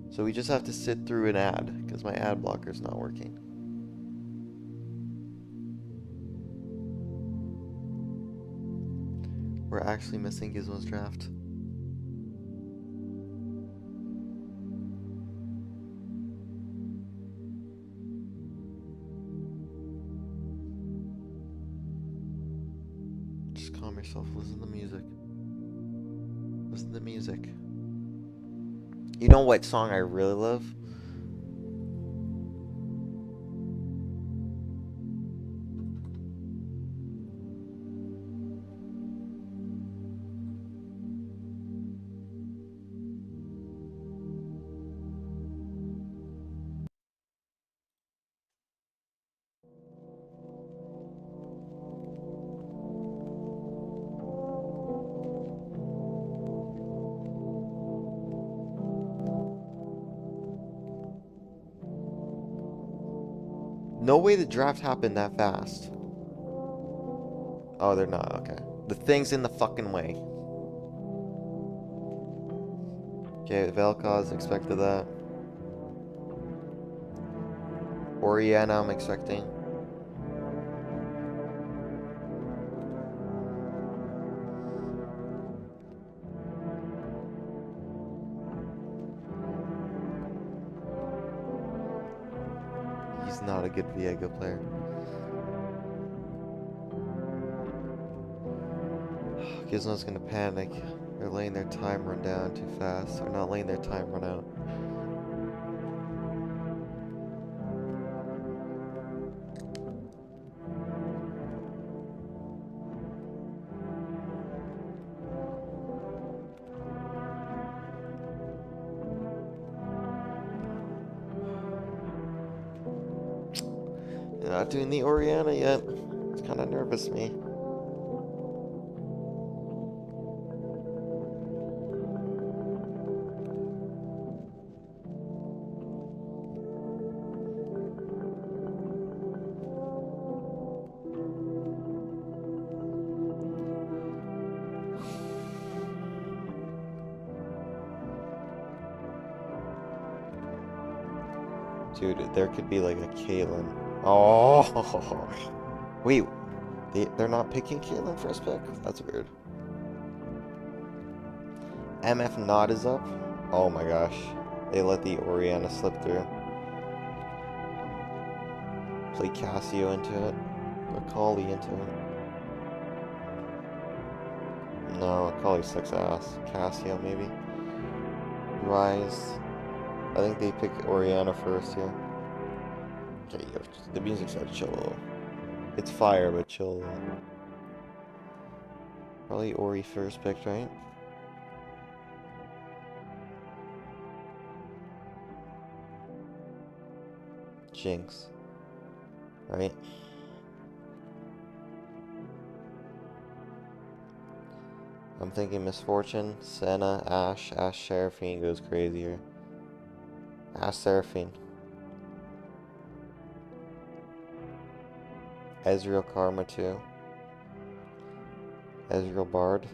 So we just have to sit through an ad, because my ad blocker's not working. We're actually missing Gizmo's draft. Just calm yourself, listen to the music. Listen to the music. You know what song I really love? No way the draft happened that fast. Oh, they're not, okay. The thing's in the fucking way. Okay, Vel'Koz, expected that. Oriana, I'm expecting. He's not a good Viego player. Gizmo's gonna panic. They're letting their time run down too fast. They're not letting their time run out. They're not doing the Oriana yet. It's kind of nervous me. Dude, there could be like a Caitlyn. Oh, wait, they're not picking Caitlyn first pick? That's weird. MF Not is up? Oh my gosh. They let the Orianna slip through. Play Cassio into it. Akali into it. No, Akali sucks ass. Cassio maybe. Rise. I think they pick Orianna first here. Okay, yo, the music's gotta chill a little. It's fire, but chill a little. Probably Ori first picked, right? Jinx. Right? I'm thinking Misfortune, Senna, Ash Seraphine goes crazier. Ash Seraphine. Ezreal Karma too. Ezreal Bard.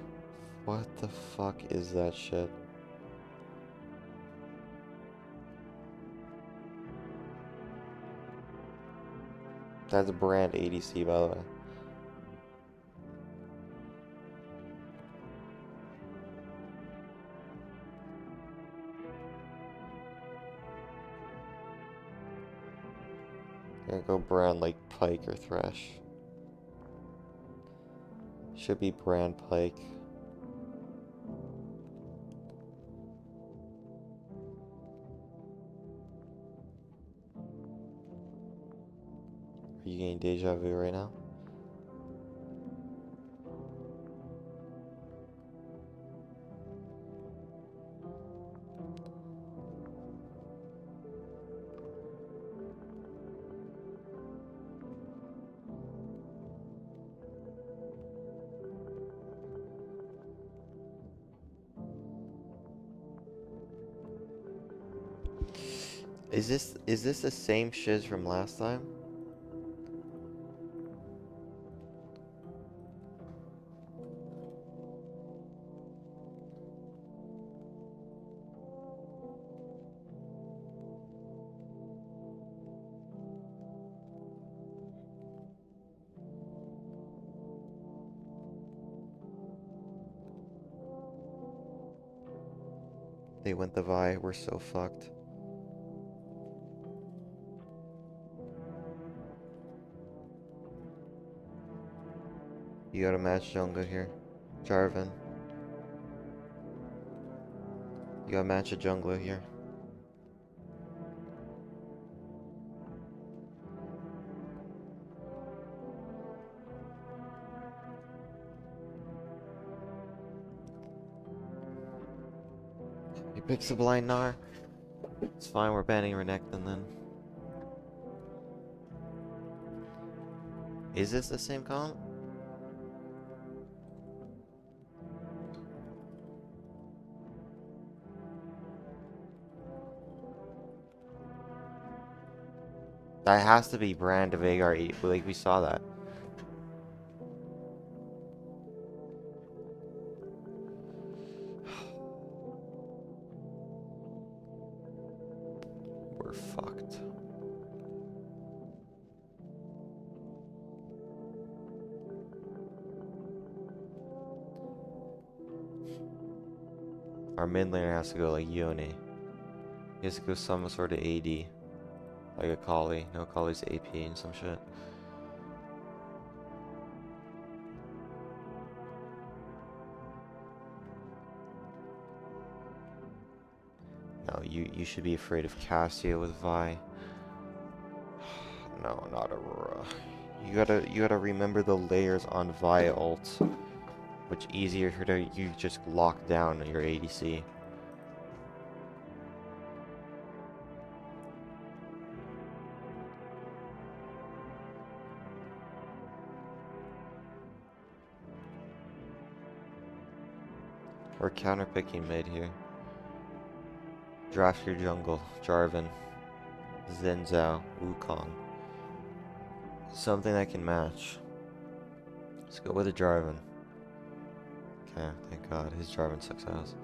What the fuck is that shit? That's brand ADC, by the way. Gonna go brand like Pike or Thresh. Should be brand Pike. Are you getting deja vu right now? Is this the same shiz from last time? They went the Vi, we're so fucked. You gotta match Jungler here. Jarvan. You gotta match a jungler here. He picks a blind Gnar. It's fine, we're banning Renekton then. Is this the same comp? That has to be Brand of Veigar, like we saw that. We're fucked. Our mid laner has to go like Yone. He has to go some sort of AD. Like Akali. No, Akali's AP and some shit. No, you should be afraid of Cassio with Vi. No, not Aurora. You gotta remember the layers on Vi ult, which easier to you just lock down your ADC. We're counterpicking mid here. Draft your jungle. Jarvan. Xin Zhao. Wukong. Something that can match. Let's go with a Jarvan. Okay, thank God. His Jarvan sucks ass.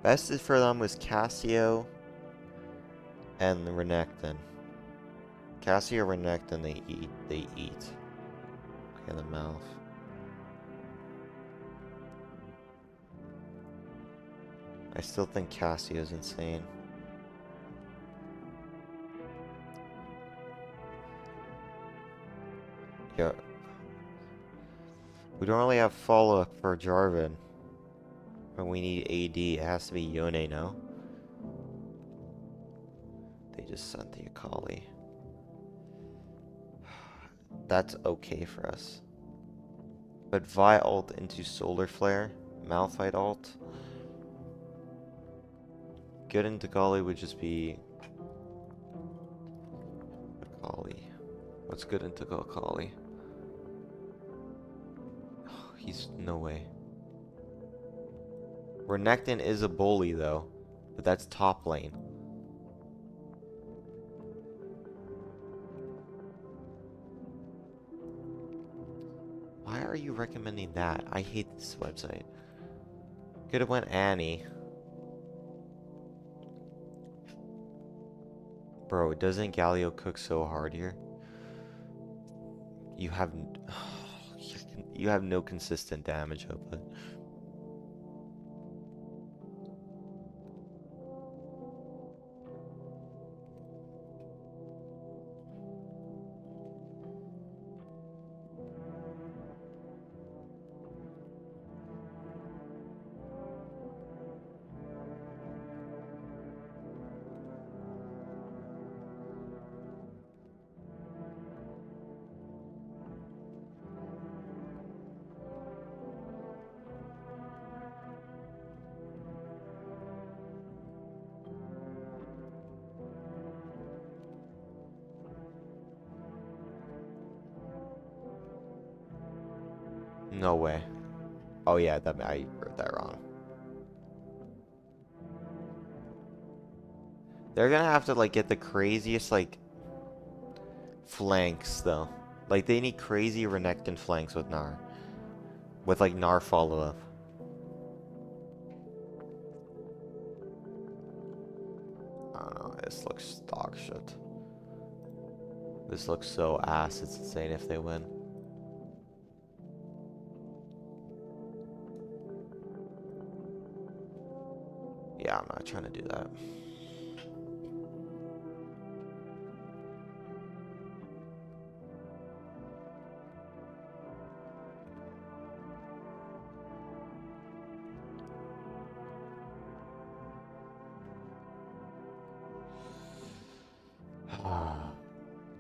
Best for them was Cassio and Renekton. Cassio, Renekton, they eat. Okay, the mouth. I still think Cassio's insane. Yeah. We don't really have follow-up for Jarvan. But we need AD. It has to be Yone, no? They just sent the Akali. That's okay for us. But Vi ult into Solar Flare. Malphite ult. Good into Akali would just be... Akali. What's good into Akali? Oh, he's... no way. Renekton is a bully though. But that's top lane. Why are you recommending that? I hate this website. Could have went Annie. Bro, doesn't Galio cook so hard here? You have you have no consistent damage output. No way. Oh yeah, that I wrote that wrong. They're gonna have to like get the craziest like flanks though. Like they need crazy Renekton flanks with Gnar. With like Gnar follow up. I don't know, this looks dog shit. This looks so ass, it's insane if they win. Yeah, I'm not trying to do that.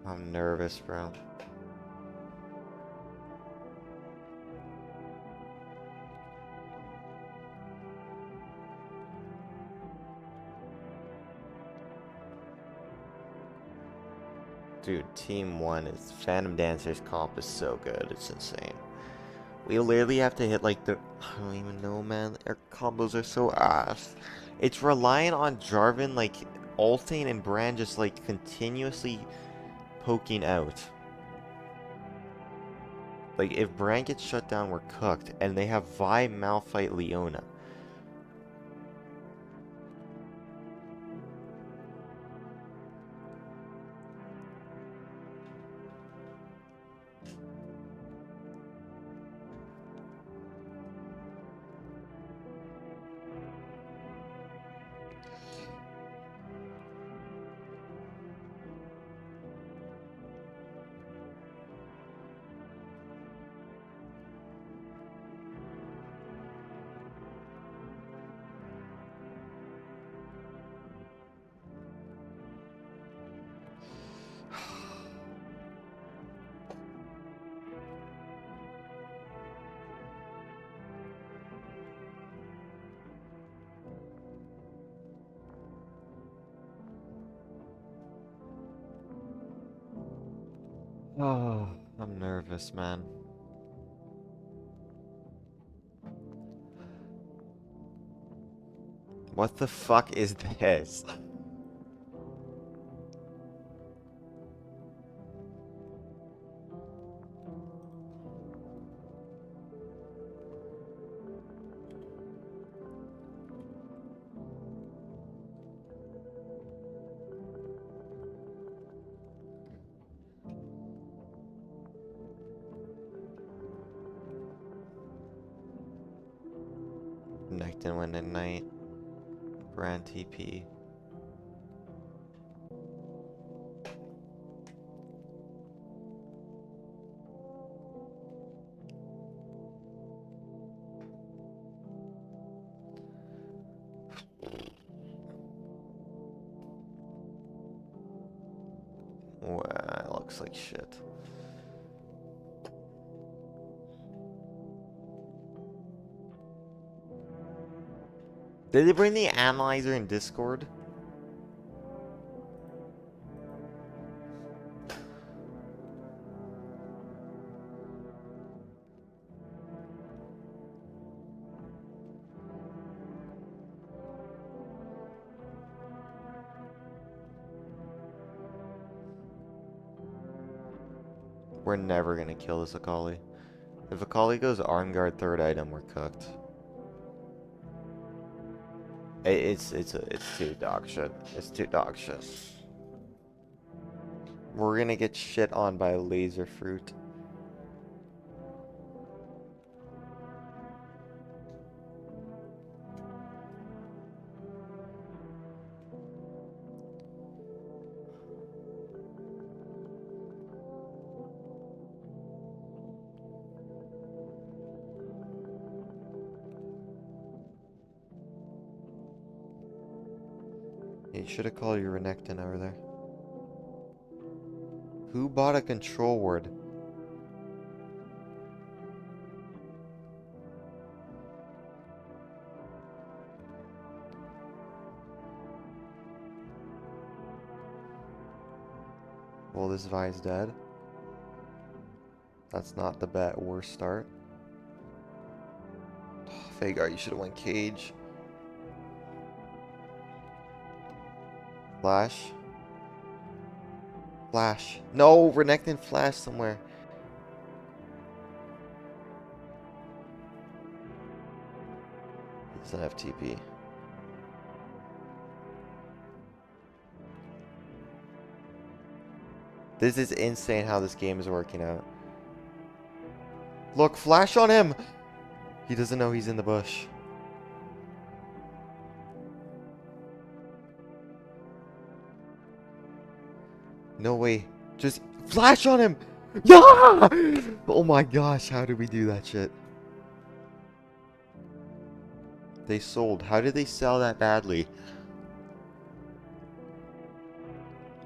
I'm nervous, bro. Dude, Team 1 is Phantom Dancer's comp is so good, it's insane. We literally have to hit like the... I don't even know, man. Our combos are so ass. It's relying on Jarvan like ulting and Brand just like continuously poking out. Like if Brand gets shut down, we're cooked. And they have Vi, Malphite, Leona. Oh, I'm nervous, man. What the fuck is this? can win tonight. Brand TP. Wow, looks like shit. Did they bring the analyzer in Discord? We're never gonna kill this Akali. If Akali goes arm guard third item, we're cooked. It's too dog shit. It's too dog shit. We're gonna get shit on by a laser fruit. You should have called your Renekton over there. Who bought a control ward? Well, this Vi's dead. That's not the worst start. Oh, Vagar, you should have went Cage. Flash. Flash. No, Renekton flash somewhere. He doesn't have TP. This is insane how this game is working out. Look, flash on him! He doesn't know he's in the bush. No way. Just flash on him! Yeah! Oh my gosh, how did we do that shit? They sold. How did they sell that badly?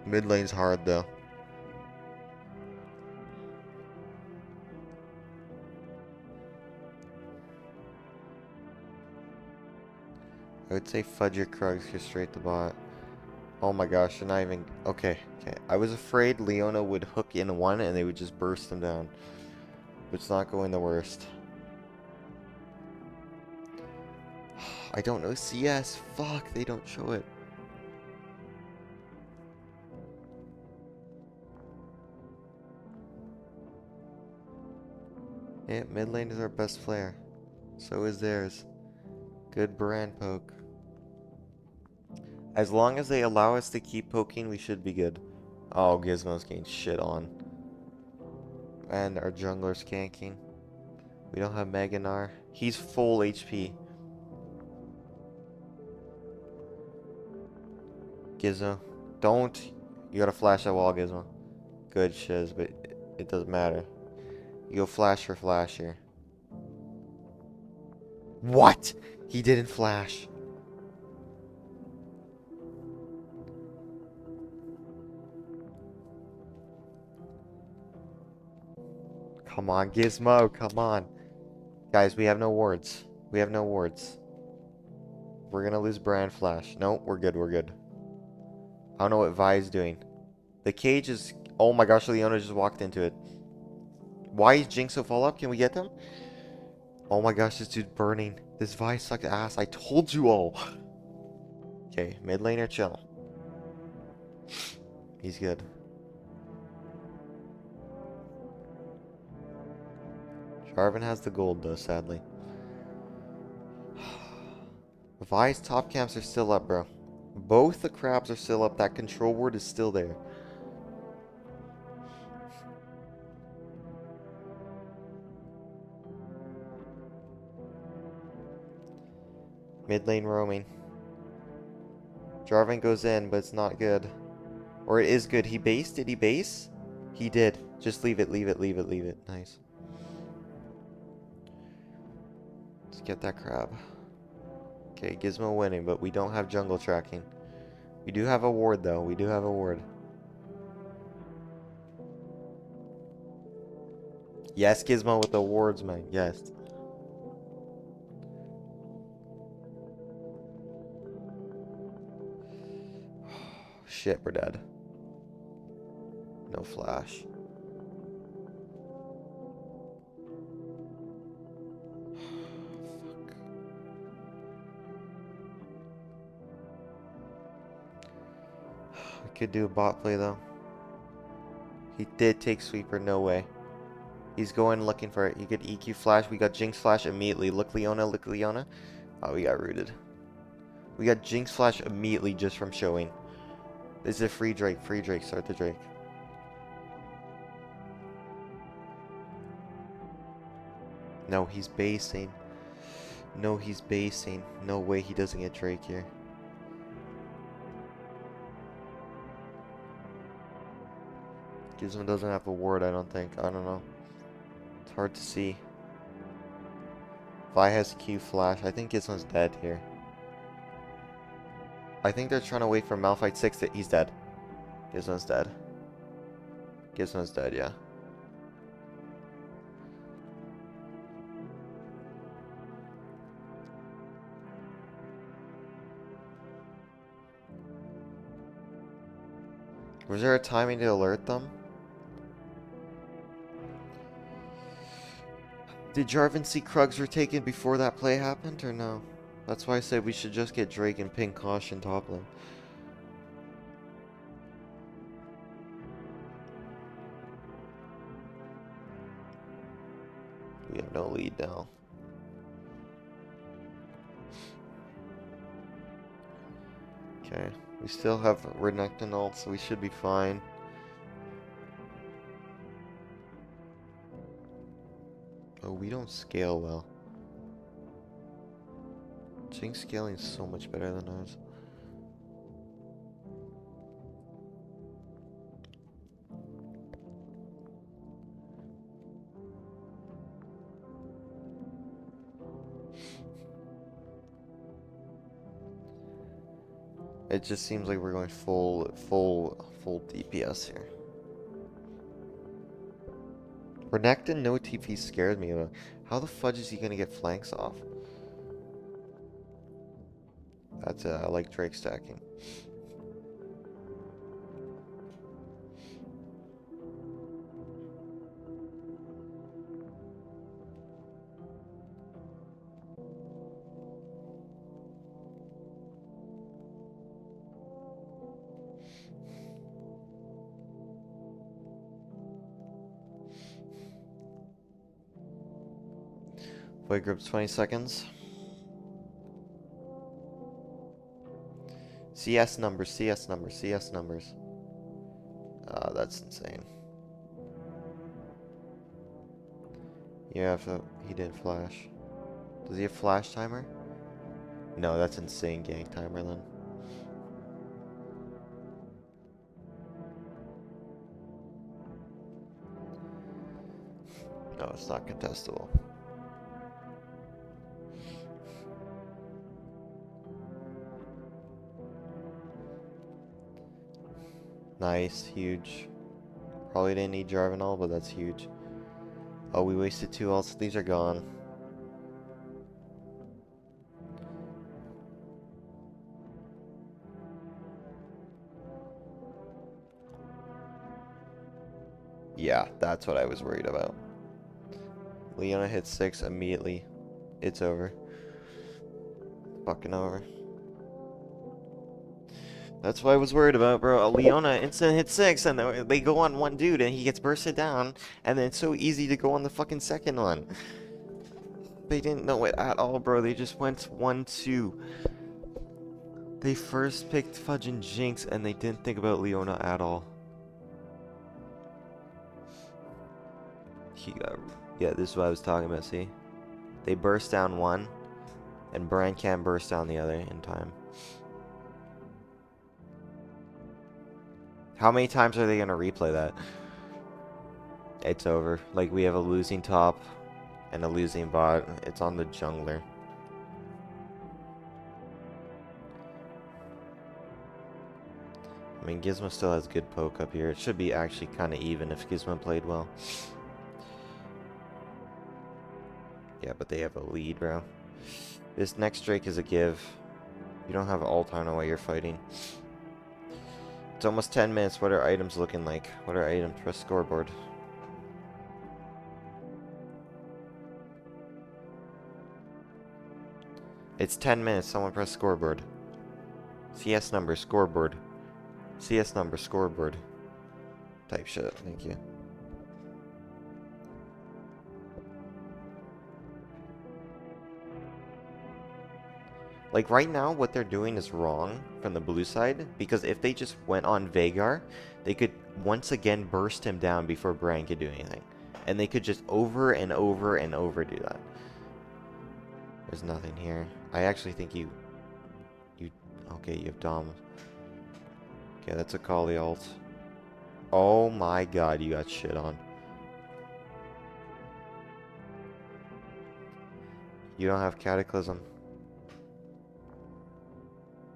Mid lane's hard though. I would say fudge your Krugs, get straight to bot. Oh my gosh, they're not even... Okay. I was afraid Leona would hook in one and they would just burst them down. But it's not going the worst. I don't know CS. Fuck, they don't show it. Yeah, mid lane is our best player. So is theirs. Good brand poke. As long as they allow us to keep poking, we should be good. Oh, Gizmo's getting shit on. And our jungler's ganking. We don't have Meganar. He's full HP. Gizmo. Don't. You gotta flash that wall, Gizmo. Good shiz, but it doesn't matter. You go flash for flash here. What? He didn't flash. Come on, Gizmo, come on. Guys, we have no wards. We have no wards. We're gonna lose Brand Flash. No, we're good, we're good. I don't know what Vi's doing. The cage is... Oh my gosh, Leona just walked into it. Why is Jinx so fall up? Can we get them? Oh my gosh, this dude's burning. This Vi sucks ass. I told you all. Okay, mid laner chill. He's good. Jarvan has the gold though, sadly. Vi's top camps are still up, bro. Both the crabs are still up. That control ward is still there. Mid lane roaming. Jarvan goes in, but it's not good. Or it is good. He based? Did he base? He did. Just leave it, leave it, leave it, leave it. Nice. Let's get that crab. Okay, Gizmo winning, but we don't have jungle tracking. We do have a ward, though. We do have a ward. Yes, Gizmo with the wards, man. Yes. Shit, we're dead. No flash. Fuck. We could do a bot play, though. He did take sweeper, no way. He's going looking for it. He could EQ flash. We got Jinx flash immediately. Look Leona, look Leona. Oh, we got rooted. We got Jinx flash immediately just from showing. This is a free Drake, start the Drake. No, he's basing. No, he's basing. No way he doesn't get Drake here. Gizmo doesn't have a ward, I don't think. I don't know. It's hard to see. Vi has Q flash. I think Gizmo's dead here. I think they're trying to wait for Malphite 6 that he's dead. Gizmo's dead. Gizmo's dead, yeah. Was there a timing to alert them? Did Jarvan see Krugs were taken before that play happened, or no? That's why I said we should just get Drake and ping caution top lane. We have no lead now. Okay, we still have Renekton ult, so we should be fine. Oh, we don't scale well. Jinx scaling is so much better than ours. It just seems like we're going full DPS here. Renekton no TP scares me. How the fudge is he gonna get flanks off? That's I like Drake stacking. Void groups 20 seconds. CS numbers, CS numbers, CS numbers. That's insane. Yeah, he didn't flash. Does he have flash timer? No, that's insane gank timer then. No, it's not contestable. Nice, huge. Probably didn't need Jarvan ult, but that's huge. Oh, we wasted 2 ults. These are gone. Yeah, that's what I was worried about. Leona hits 6 immediately. It's over. Fucking over. That's what I was worried about, bro. Leona instant hit 6, and they go on one dude, and he gets bursted down, and then it's so easy to go on the fucking second one. They didn't know it at all, bro. They just went 1-2. They first picked fudging Jinx, and they didn't think about Leona at all. Yeah, this is what I was talking about, see? They burst down 1, And Bran can't burst down the other in time. How many times are they going to replay that? It's over. Like, we have a losing top and a losing bot. It's on the jungler. I mean, Gizmo still has good poke up here. It should be actually kind of even if Gizmo played well. Yeah, but they have a lead, bro. This next Drake is a give. You don't have ult, I don't know why you're fighting. It's almost 10 minutes. What are items looking like? What are items? Press scoreboard. It's 10 minutes. Someone press scoreboard. CS number, scoreboard. CS number, scoreboard. Type shit. Thank you. Like, right now, what they're doing is wrong from the blue side, because if they just went on Vhagar, they could once again burst him down before Bran could do anything. And they could just over and over and over do that. There's nothing here. I actually think you... Okay, you have Dom. Okay, that's a Kali ult. Oh my god, you got shit on. You don't have Cataclysm.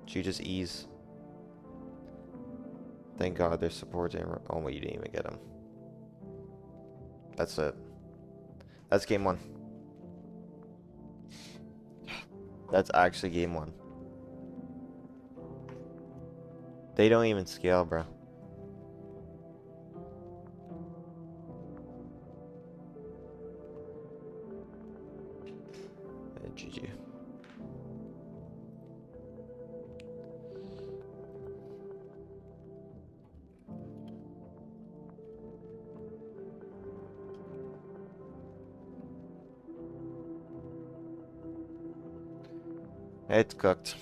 You just ease. Thank god there's support in. Oh, well, you didn't even get him. That's it. That's game one. That's actually game one. They don't even scale, bro. GG. It's cooked.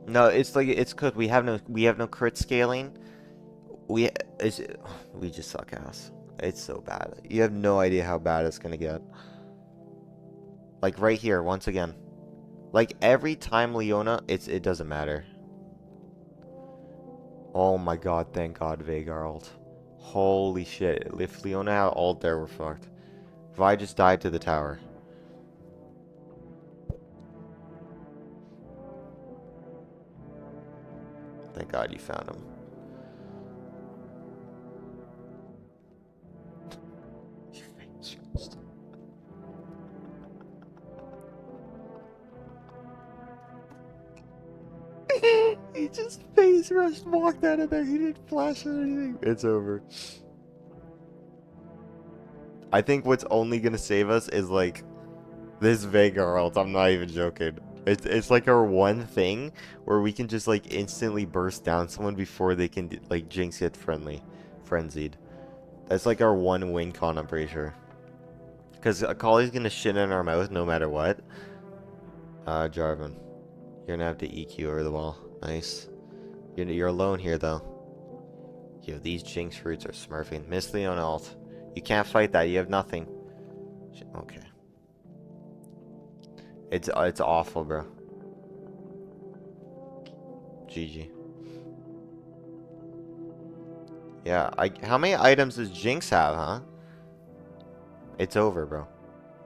No, it's like it's cooked. We have no crit scaling. We just suck ass. It's so bad. You have no idea how bad it's gonna get. Like right here, once again. Like every time Leona, it doesn't matter. Oh my god, thank god Vhagar ult. Holy shit. If Leona had ult there, we're fucked. Vi just died to the tower. Thank god you found him. He just face rushed, walked out of there. He didn't flash or anything. It's over. I think what's only gonna save us is like this Vhagar ult. I'm not even joking. It's like our one thing where we can just like instantly burst down someone before they can like Jinx get frenzied. That's like our one win con, I'm pretty sure. Because Akali's gonna shit in our mouth no matter what. Jarvan, you're gonna have to EQ over the wall. Nice. You're alone here though. Yo, these Jinx fruits are smurfing. Miss Leon ult. You can't fight that. You have nothing. Okay. It's awful, bro. GG. Yeah, how many items does Jinx have, huh? It's over, bro.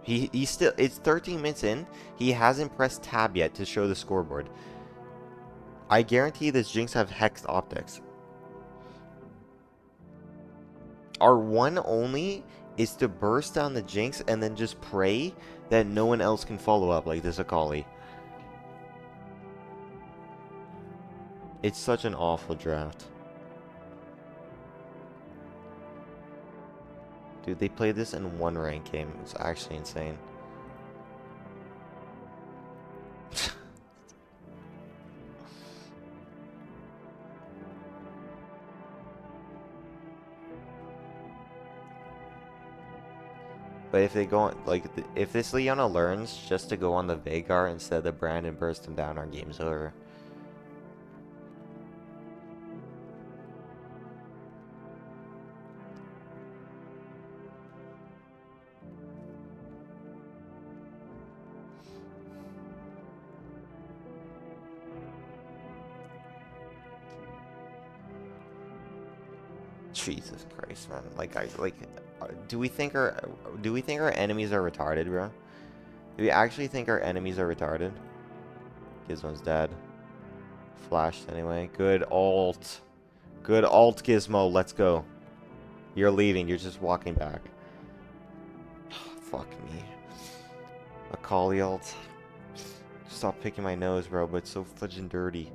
He's still, it's 13 minutes in. He hasn't pressed tab yet to show the scoreboard. I guarantee this Jinx have hexed optics. Our one only is to burst down the Jinx and then just pray that no one else can follow up like this Akali. It's such an awful draft. Dude, they played this in one rank game. It's actually insane. But if they go on, like, if this Leona learns just to go on the Vhagar instead of the Brand and burst him down, our game's over. Jesus Christ, man. Do we think our enemies are retarded, bro? Do we actually think our enemies are retarded? Gizmo's dead. Flashed anyway. Good ult. Good ult, Gizmo. Let's go. You're leaving. You're just walking back. Fuck me. Akali ult. Stop picking my nose, bro, but it's so fudging dirty.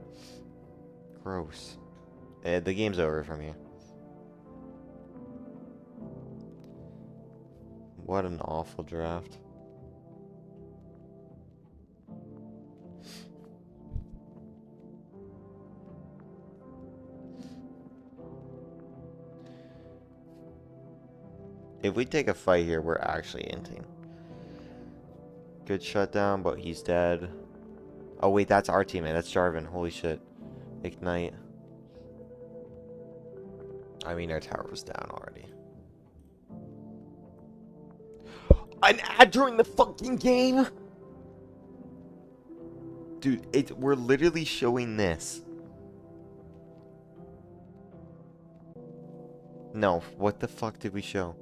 Gross. The game's over from here. What an awful draft. If we take a fight here, we're actually inting. Good shutdown, but he's dead. Oh wait, that's our teammate. That's Jarvan. Holy shit. Ignite. I mean, our tower was down already. An ad during the fucking game? Dude, we're literally showing this. No, what the fuck did we show?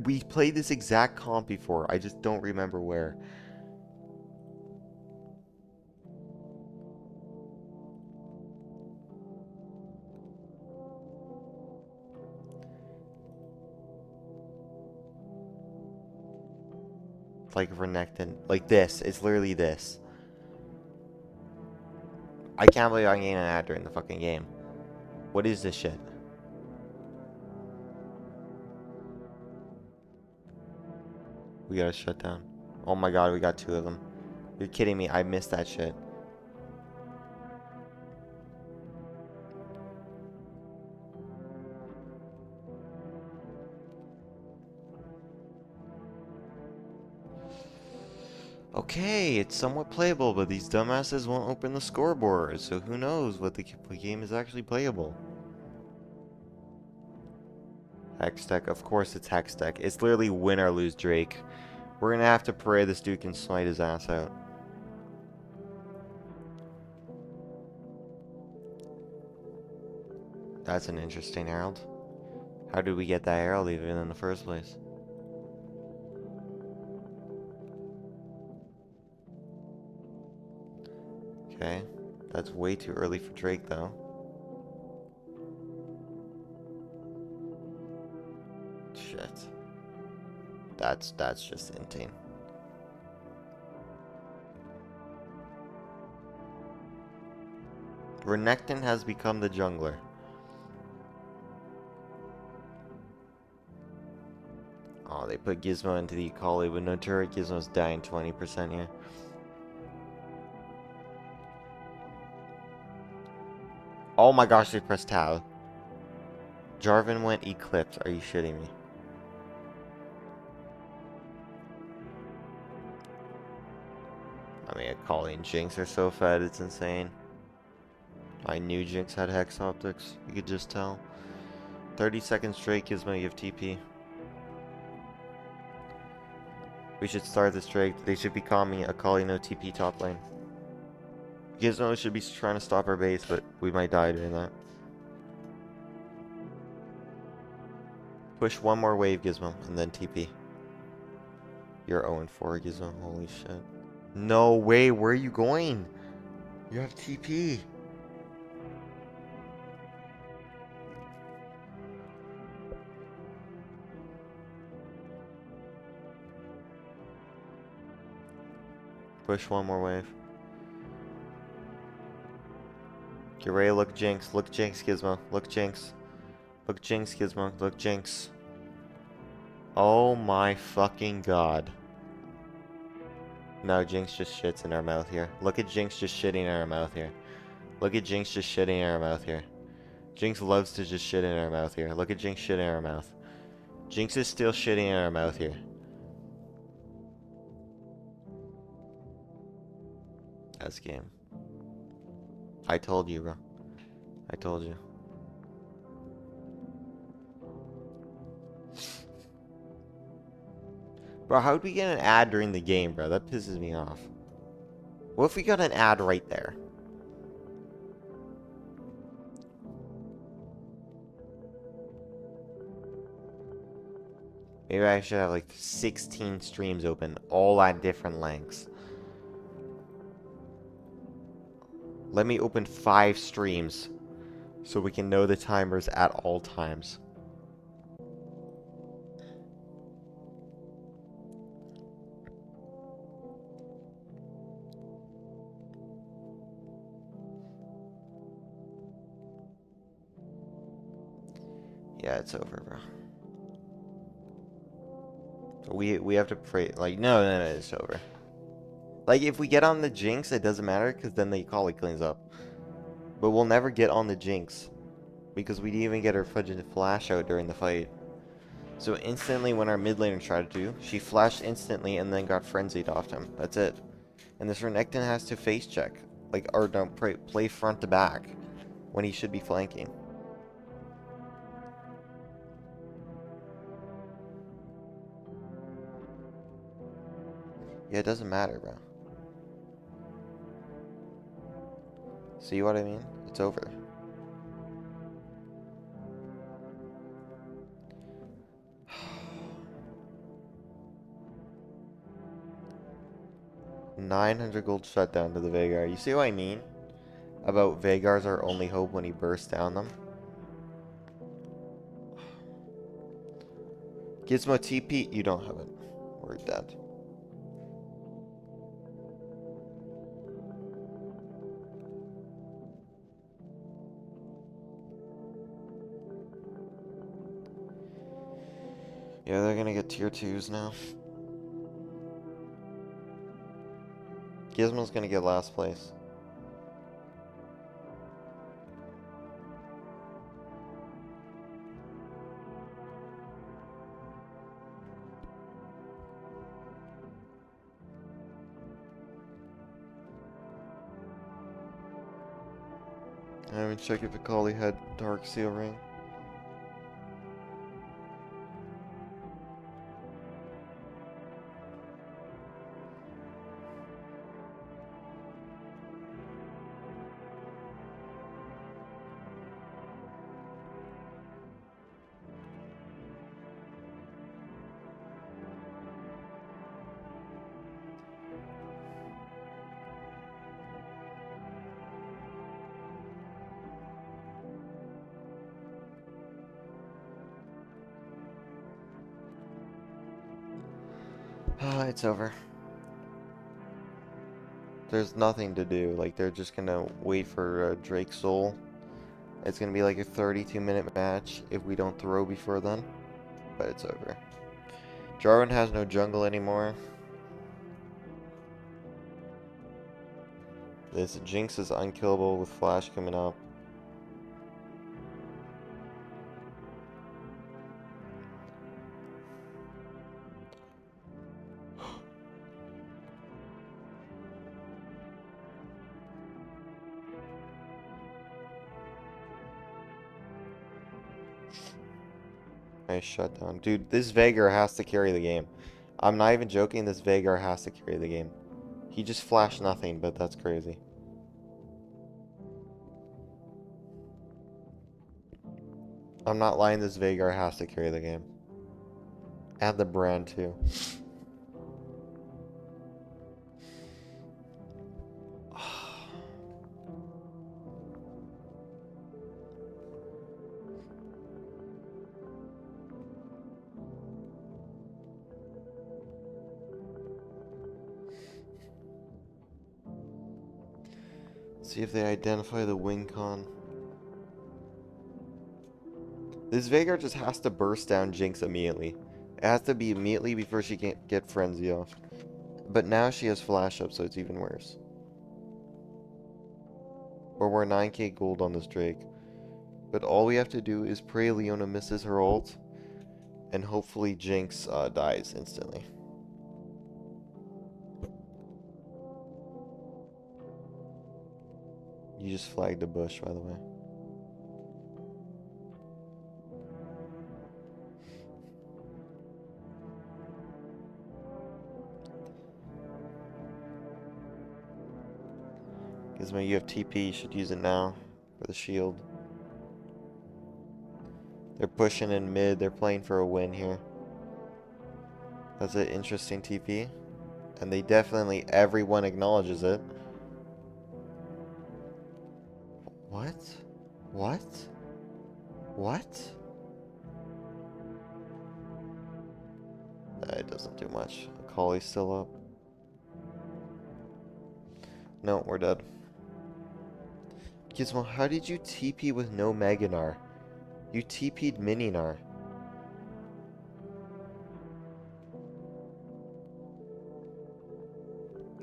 We played this exact comp before. I just don't remember where. Like Renekton. Like this. It's literally this. I can't believe I'm getting an ad during the fucking game. What is this shit? We got a shutdown. Oh my god, we got 2 of them. You're kidding me. I missed that shit. Okay, it's somewhat playable, but these dumbasses won't open the scoreboard, so who knows what the game is actually playable. Hex deck, of course it's Hex deck. It's literally win or lose Drake. We're gonna have to pray this dude can smite his ass out. That's an interesting herald. How did we get that herald even in the first place? Okay, that's way too early for Drake though. Shit. That's just insane. Renekton has become the jungler. Oh, they put Gizmo into the Akali with no turret. Gizmo's dying 20% here. Oh my gosh, they pressed tab. Jarvan went Eclipse. Are you shitting me? I mean, Akali and Jinx are so fed, it's insane. I knew Jinx had Hex Optics. You could just tell. 30 seconds straight gives me of TP. We should start this Drake. They should be calling me Akali no TP top lane. Gizmo should be trying to stop our base, but we might die during that. Push one more wave, Gizmo, and then TP. You're 0-4, Gizmo. Holy shit. No way. Where are you going? You have TP. Push one more wave. Get ready to look Jinx. Look Jinx, Gizmo. Look Jinx. Look Jinx, Gizmo. Look Jinx. Oh my fucking god. No, Jinx just shits in our mouth here. Look at Jinx just shitting in our mouth here. Look at Jinx just shitting in our mouth here. Jinx loves to just shit in our mouth here. Look at Jinx shitting in our mouth. Jinx is still shitting in our mouth here. That's game. I told you, bro. I told you. Bro, how would we get an ad during the game, bro? That pisses me off. What if we got an ad right there? Maybe I should have like 16 streams open, all at different lengths. Let me open 5 streams so we can know the timers at all times. Yeah, it's over, bro. We have to pray. Like, no, it's over. Like, if we get on the Jinx, it doesn't matter, because then the Kali cleans up. But we'll never get on the Jinx, because we didn't even get her fudging flash out during the fight. So instantly, when our mid laner tried to, she flashed instantly and then got frenzied off him. That's it. And this Renekton has to face check. Like, or don't play front to back, when he should be flanking. Yeah, it doesn't matter, bro. See what I mean? It's over. $900 gold shutdown to the Veigar. You see what I mean? About Veigar's our only hope when he bursts down them. Gizmo TP, you don't have it. We're dead. Yeah, they're gonna get tier 2s now. Gizmo's gonna get last place. I haven't checked if Akali had Dark Seal Ring. It's over. There's nothing to do. Like, they're just gonna wait for Drake's soul. It's gonna be like a 32-minute match if we don't throw before then. But it's over. Jarvan has no jungle anymore. This Jinx is unkillable with Flash coming up. Nice shutdown. Dude, this Veigar has to carry the game. I'm not even joking, this Veigar has to carry the game. He just flashed nothing, but that's crazy. I'm not lying, this Veigar has to carry the game. And the brand too. See if they identify the wing con. This Veigar just has to burst down Jinx immediately. It has to be immediately before she can get Frenzy off. But now she has Flash up, so it's even worse. Or we're 9k gold on this Drake. But all we have to do is pray Leona misses her ult. And hopefully Jinx dies instantly. You just flagged a bush, by the way. Gizmo, you have TP, you should use it now for the shield. They're pushing in mid, they're playing for a win here. That's an interesting TP. And they definitely, everyone acknowledges it. What? What? What? It doesn't do much. Akali's still up. No, we're dead. Gizmo, how did you TP with no Meganar? You TP'd Mininar.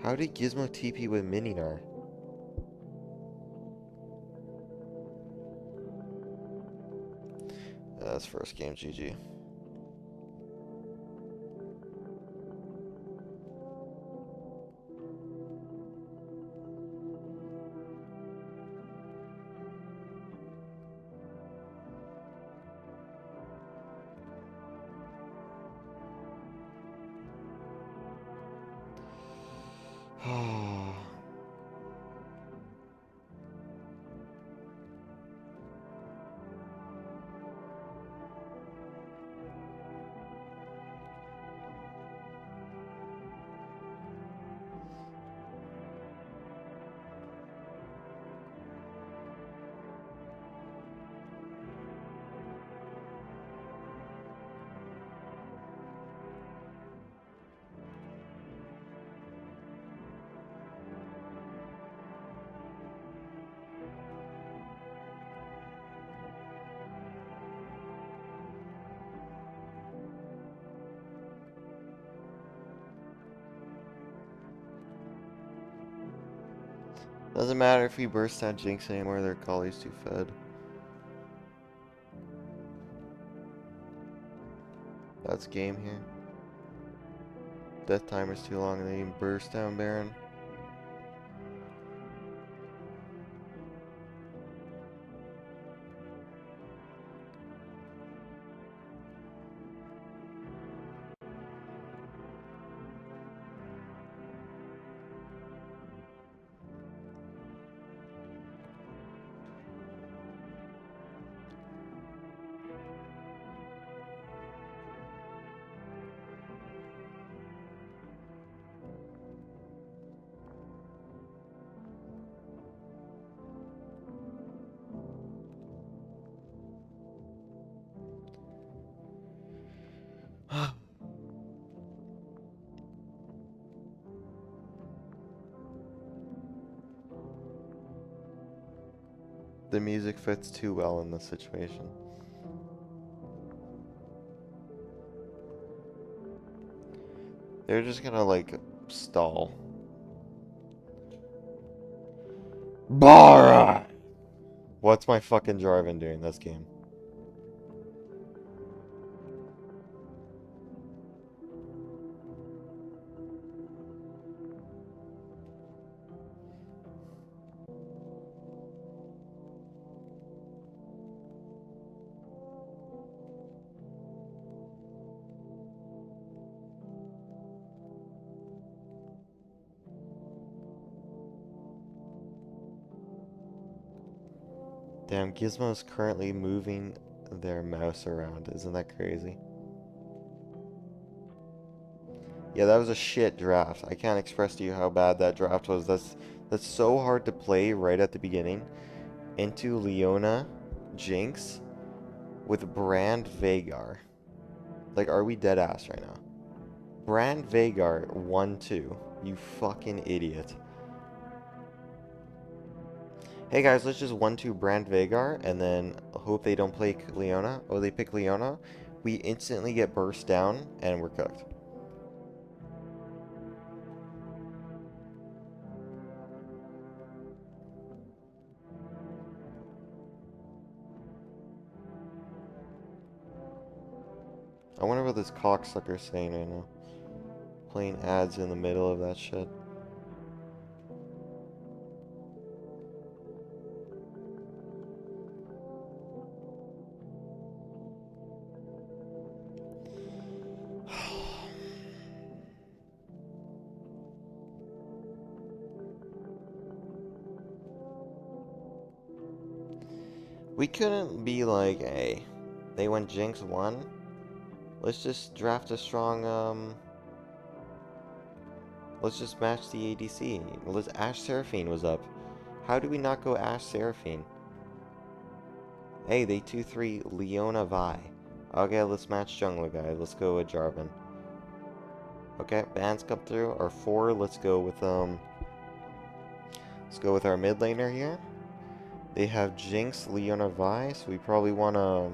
How did Gizmo TP with Mininar? That's first game, GG. Doesn't matter if we burst down Jinx anymore, their Akali's too fed. That's game here. Death timer's too long and they even burst down Baron. The music fits too well in this situation. They're just gonna like stall. Bara! What's my fucking Jarvan doing this game? Damn, Gizmo's currently moving their mouse around. Isn't that crazy? Yeah, that was a shit draft. I can't express to you how bad that draft was. That's so hard to play right at the beginning. Into Leona, Jinx, with Brand Vagar. Like, are we dead ass right now? Brand Vagar 1-2. You fucking idiot. Hey guys, let's just 1-2 Brand Vagar and then hope they don't play Leona. Oh, they pick Leona. We instantly get burst down and we're cooked. I wonder what this cocksucker's saying right now. Playing ads in the middle of that shit. We couldn't be like, hey, they went Jinx 1. Let's just draft a strong, let's just match the ADC. Ash Seraphine was up. How do we not go Ash Seraphine? Hey, they 2-3 Leona Vi. Okay, let's match jungler guy. Let's go with Jarvan. Okay, bans come through. Our 4, let's go with our mid laner here. They have Jinx, Leona Vi, so we probably wanna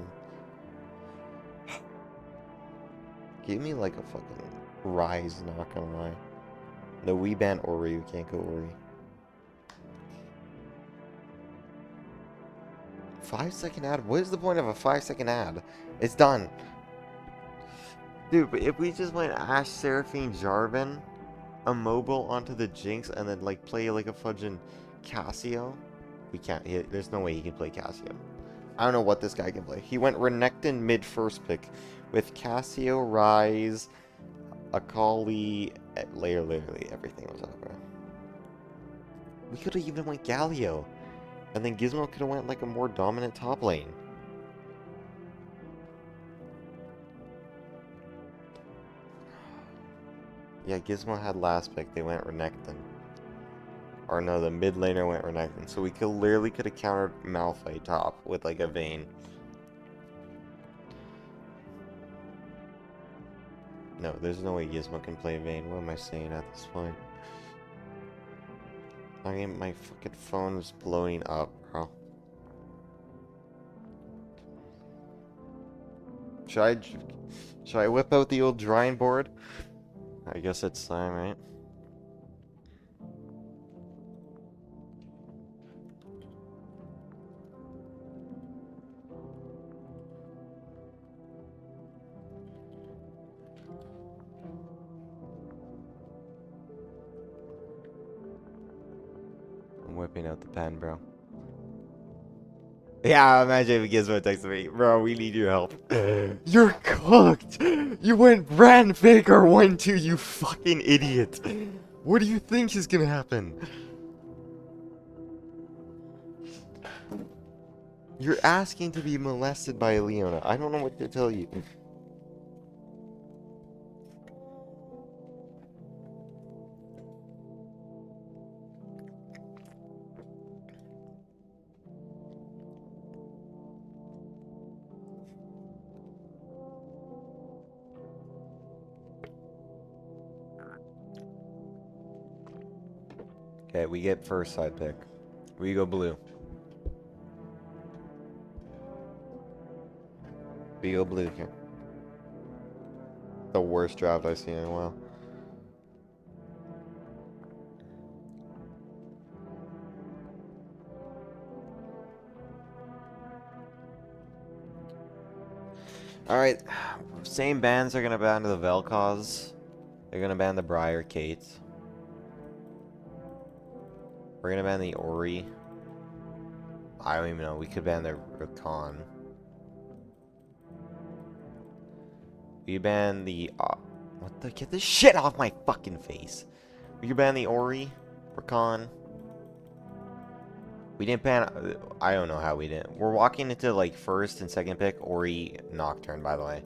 give me like a fucking Rise, not gonna lie. No, we ban Ori, we can't go Ori. 5-second ad? What is the point of a 5-second ad? It's done. Dude, but if we just went Ash, Seraphine, Jarvan, a mobile onto the Jinx, and then like play like a fudging Cassio, we can't. There's no way he can play Cassio. I don't know what this guy can play. He went Renekton mid first pick with Cassio, Rise, Akali, literally everything was over. We could have even went Galio, and then Gizmo could have went like a more dominant top lane. Yeah, Gizmo had last pick. They went Renekton. Or no, the mid laner went Renekton. So we could literally could have countered Malphite top with like a Vayne. No, there's no way Gizmo can play Vayne. What am I saying at this point? I mean, my fucking phone is blowing up, bro. Should I whip out the old drawing board? I guess it's time, right? I'm whipping out the pen, bro. Yeah, imagine if Gizmo texted me, bro, we need your help. You're cooked! You went Brand Faker 1-2, you fucking idiot! What do you think is gonna happen? You're asking to be molested by Leona. I don't know what to tell you. Okay, we get first side pick. We go blue. We go blue here. The worst draft I've seen in a while. Alright, same bans are gonna ban the Vel'Koz. They're gonna ban the Briar Kate. We're gonna ban the Ori. I don't even know. We could ban the Rakan. We ban the... what the... Get this shit off my fucking face. We could ban the Ori. Rakan. We didn't ban... I don't know how we didn't. We're walking into, like, first and second pick. Ori Nocturne, by the way.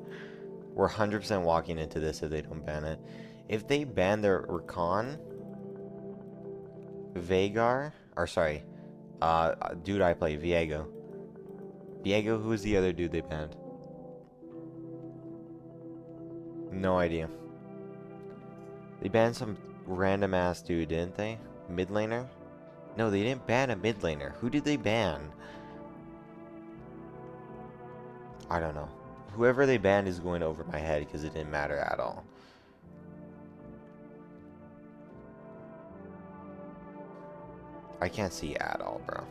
We're 100% walking into this if they don't ban it. If they ban their Rakan... Veigar, or sorry, dude I play, Viego. Viego, who's the other dude they banned? No idea. They banned some random ass dude, didn't they? Mid laner? No, they didn't ban a mid laner. Who did they ban? I don't know. Whoever they banned is going over my head because it didn't matter at all. I can't see at all, bro.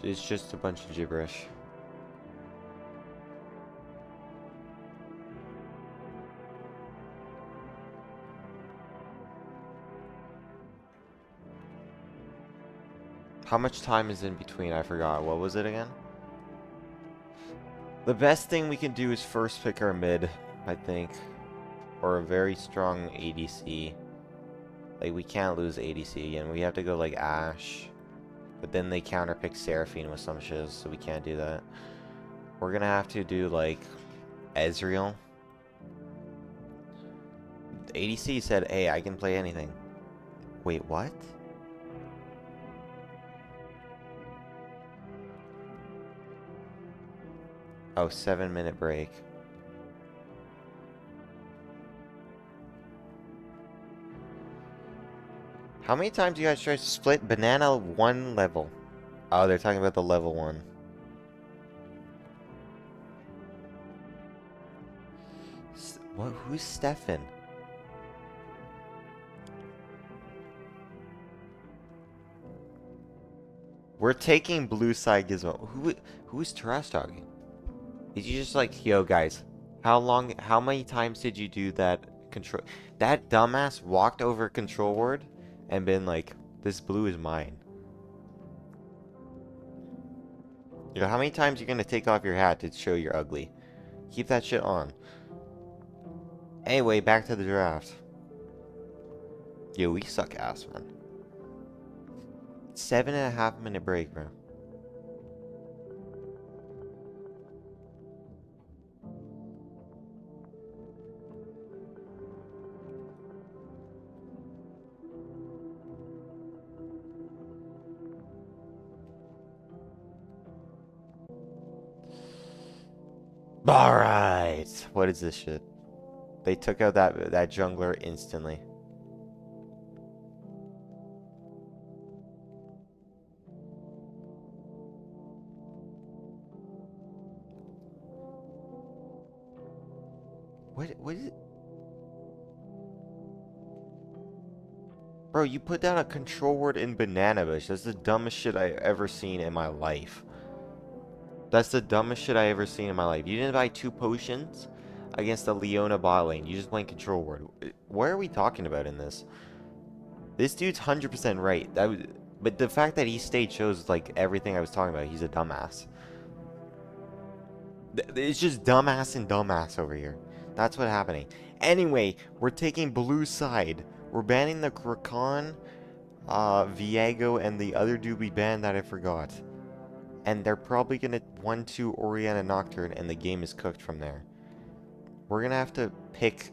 It's just a bunch of gibberish. How much time is in between? I forgot. What was it again? The best thing we can do is first pick our mid, I think. Or a very strong ADC. Like, we can't lose ADC again. We have to go, like, Ashe. But then they counterpick Seraphine with some shiz, so we can't do that. We're gonna have to do, like, Ezreal. The ADC said, hey, I can play anything. Wait, what? Oh, 7-minute break. How many times do you guys try to split banana 1 level? Oh, they're talking about the level 1. What? Who's Stefan? We're taking blue side Gizmo. Who's trash talking? Did you just like, yo guys, how many times did you do that control? That dumbass walked over control ward and been like, this blue is mine. You know, how many times you're gonna take off your hat to show you're ugly? Keep that shit on. Anyway, back to the draft. Yo, we suck ass, man. 7.5-minute break, bro. Alright. What is this shit? They took out that jungler instantly. What is it? Bro, you put down a control word in Banana Bush. That's the dumbest shit I've ever seen in my life. That's the dumbest shit I ever seen in my life. You didn't buy 2 potions against the Leona bot lane. You just went control word. What are we talking about in this? This dude's 100% right. But the fact that he stayed shows like everything I was talking about. He's a dumbass. It's just dumbass and dumbass over here. That's what's happening. Anyway, we're taking blue side. We're banning the Kraken, Viego, and the other dude we banned that I forgot. And they're probably gonna 1-2 Orianna Nocturne, and the game is cooked from there. We're gonna have to pick.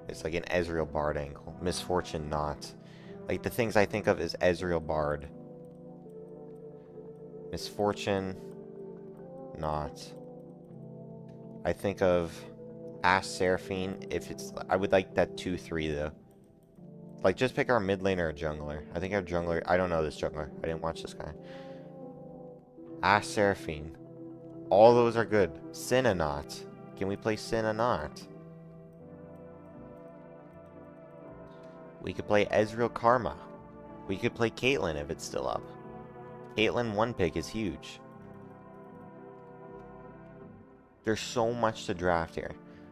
It's like an Ezreal Bard angle. Misfortune not. Like the things I think of is Ezreal Bard. Misfortune not. I think of Ash Seraphine if it's. I would like that 2-3 though. Like, just pick our mid laner or jungler. I think our jungler... I don't know this jungler. I didn't watch this guy. Ash Seraphine. All those are good. Sinanot. Can we play Sinanot? We could play Ezreal Karma. We could play Caitlyn if it's still up. Caitlyn 1 pick is huge. There's so much to draft here.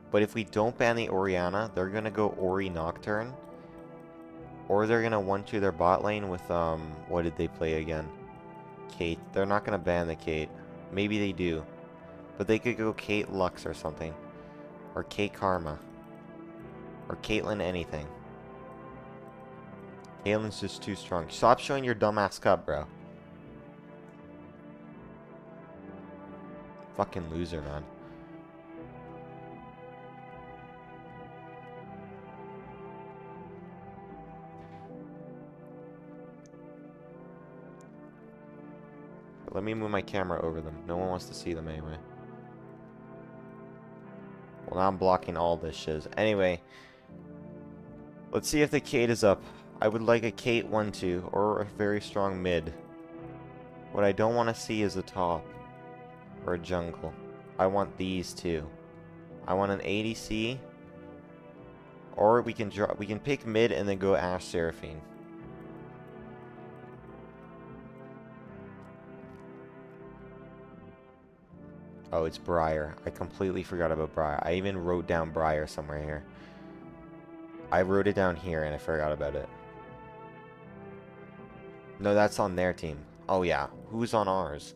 But if we don't ban the Orianna, they're going to go Ori Nocturne. Or they're gonna 1-2 their bot lane with, what did they play again? Kate. They're not gonna ban the Kate. Maybe they do. But they could go Kate Lux or something. Or Kate Karma. Or Caitlyn anything. Caitlyn's just too strong. Stop showing your dumbass cup, bro. Fucking loser, man. Let me move my camera over them. No one wants to see them anyway. Well, now I'm blocking all this shiz. Anyway, let's see if the Kate is up. I would like a Kate 1-2 or a very strong mid. What I don't want to see is a top or a jungle. I want these two. I want an ADC, or we can pick mid and then go Ash Seraphine. Oh, it's Briar. I completely forgot about Briar. I even wrote down Briar somewhere here. I wrote it down here and I forgot about it. No, that's on their team. Oh yeah, who's on ours?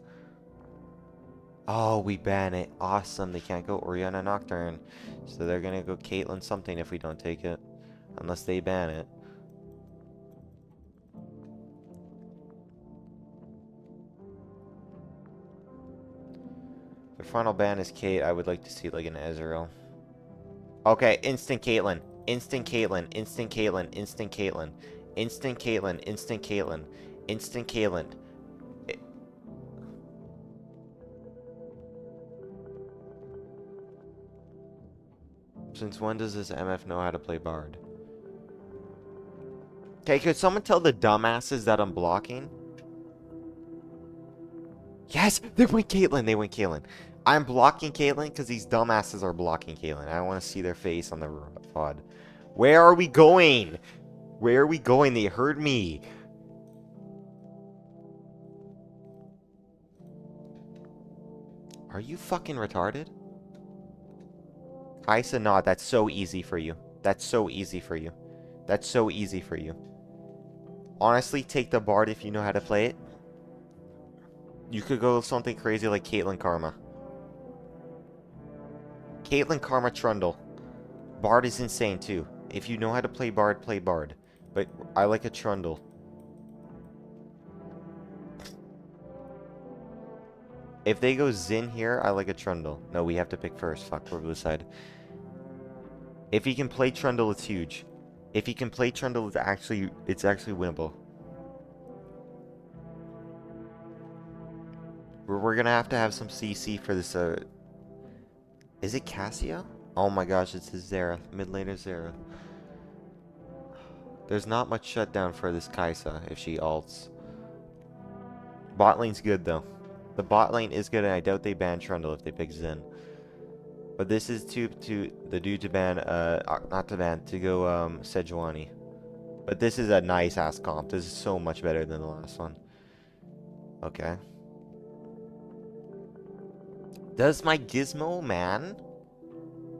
Oh, we ban it. Awesome. They can't go Orianna Nocturne. So they're gonna go Caitlyn something if we don't take it. Unless they ban it. final ban is Kate. I would like to see like an Ezreal. Okay, instant Caitlyn. Instant Caitlyn. Instant Caitlyn. Instant Caitlyn. Instant Caitlyn. Instant Caitlyn. Instant Caitlyn. Since when does this MF know how to play Bard? Okay, could someone tell the dumbasses that I'm blocking? Yes! They went Caitlyn! They went Caitlyn. I'm blocking Caitlyn because these dumbasses are blocking Caitlyn. I don't want to see their face on the VOD. Where are we going? Where are we going? They heard me. Are you fucking retarded? Kaisa, not. That's so easy for you. That's so easy for you. That's so easy for you. Honestly, take the Bard if you know how to play it. You could go something crazy like Caitlyn Karma. Caitlyn Karma Trundle. Bard is insane too. If you know how to play Bard, play Bard. But I like a Trundle. If they go Xin here, I like a Trundle. No, we have to pick first. Fuck, we're blue side. If he can play Trundle, it's huge. If he can play Trundle, it's actually winnable. We're gonna have to have some CC for this. Is it Cassia? Oh my gosh, it's his Xerath. Mid laner Xerath. There's not much shutdown for this Kaisa if she ults. Bot lane's good though. The bot lane is good, and I doubt they ban Trundle if they pick Xin. But this is to the dude to ban, not to ban, to go Sejuani. But this is a nice ass comp. This is so much better than the last one. Okay. Does my Gizmo man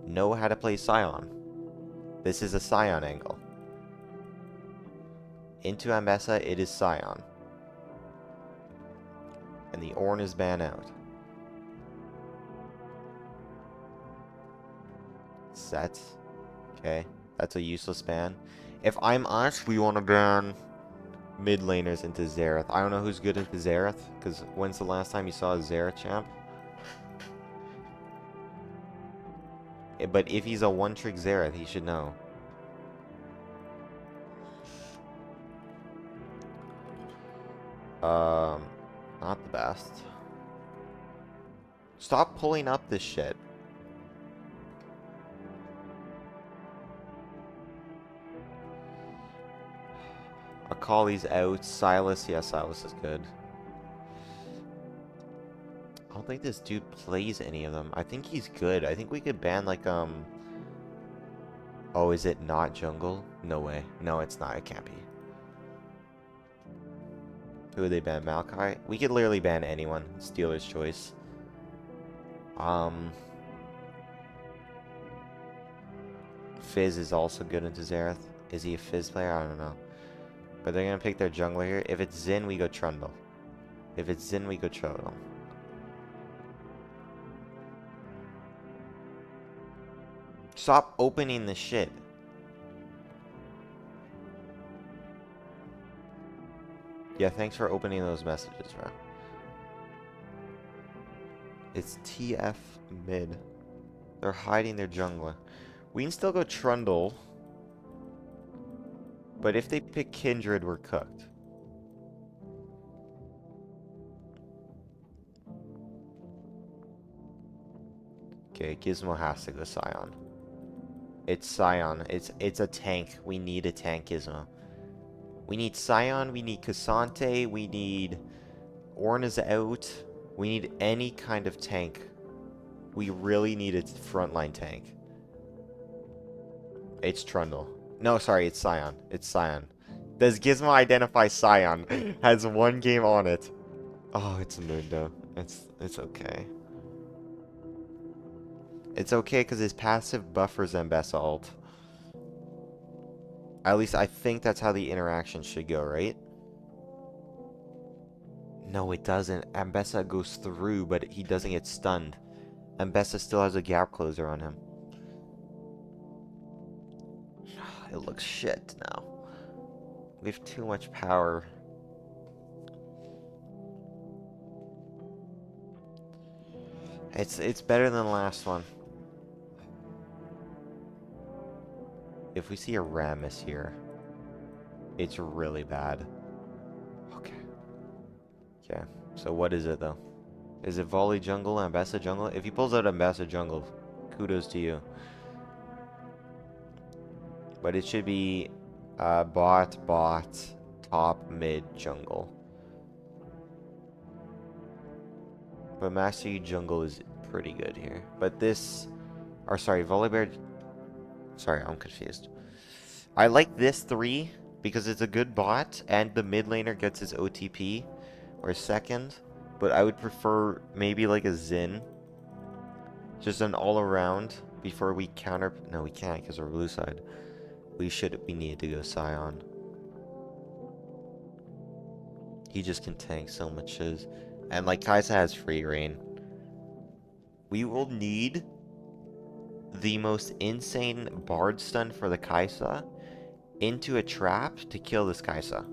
know how to play Scion? This is a Scion angle. Into Ambessa, it is Scion. And the Ornn is banned out. Set. Okay. That's a useless ban. If I'm us, we want to ban mid laners into Xerath. I don't know who's good into Xerath, because when's the last time you saw a Xerath champ? But if he's a one-trick Xerath, he should know. Not the best. Stop pulling up this shit. Akali's out. Silas, yeah, Silas is good. I don't think this dude plays any of them. I think he's good. I think we could ban like Oh, is it not jungle? No way. No, it's not. It can't be. Who would they ban? Maokai? We could literally ban anyone. Stealer's choice. Fizz is also good into Xerath. Is he a Fizz player? I don't know. But they're gonna pick their jungler here. If it's Xin, we go Trundle. If it's Xin, we go Trundle. Stop opening the shit. Yeah, thanks for opening those messages, bro. It's TF mid. They're hiding their jungler. We can still go Trundle. But if they pick Kindred, we're cooked. Okay, Gizmo has to go Scion. It's Scion. It's a tank. We need a tank, Gizmo. We need Scion, we need Cassante, we need Ornn is out. We need any kind of tank. We really need a frontline tank. It's Trundle. No, sorry, it's Scion. It's Scion. Does Gizmo identify Scion? Has one game on it. Oh, it's Mundo. It's okay. It's okay because his passive buffers Ambessa ult. At least I think that's how the interaction should go, right? No, it doesn't. Ambessa goes through, but he doesn't get stunned. Ambessa still has a gap closer on him. It looks shit now. We have too much power. It's better than the last one. If we see a Rammus here, it's really bad. Okay. Okay. So what is it though? Is it Volley Jungle, Ambassa Jungle? If he pulls out Ambassa Jungle, kudos to you. But it should be bot, top, mid, jungle. But Master Yi Jungle is pretty good here. But this, or sorry, Volibear, sorry, I'm confused. I like this 3 because it's a good bot and the mid laner gets his OTP or second. But I would prefer maybe like a Xin. Just an all around before we counter. No, we can't because we're blue side. We need to go Scion. He just can tank so much shiz. And like Kaisa has free reign. We will need the most insane Bard stun for the Kaisa into a trap to kill this Kaisa.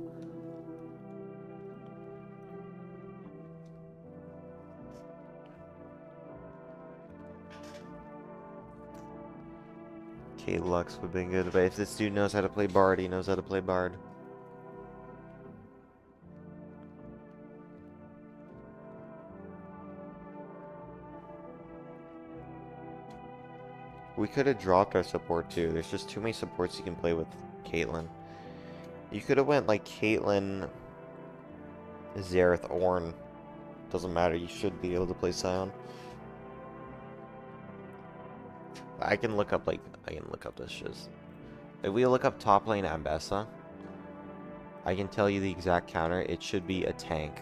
Okay, Lux would have been good, but if this dude knows how to play Bard, he knows how to play Bard. We could have dropped our support too. There's just too many supports you can play with Caitlyn. You could have went like Caitlyn, Xerath, Ornn. Doesn't matter, you should be able to play Scion. I can look up this shiz. If we look up top lane Ambessa, I can tell you the exact counter. It should be a tank.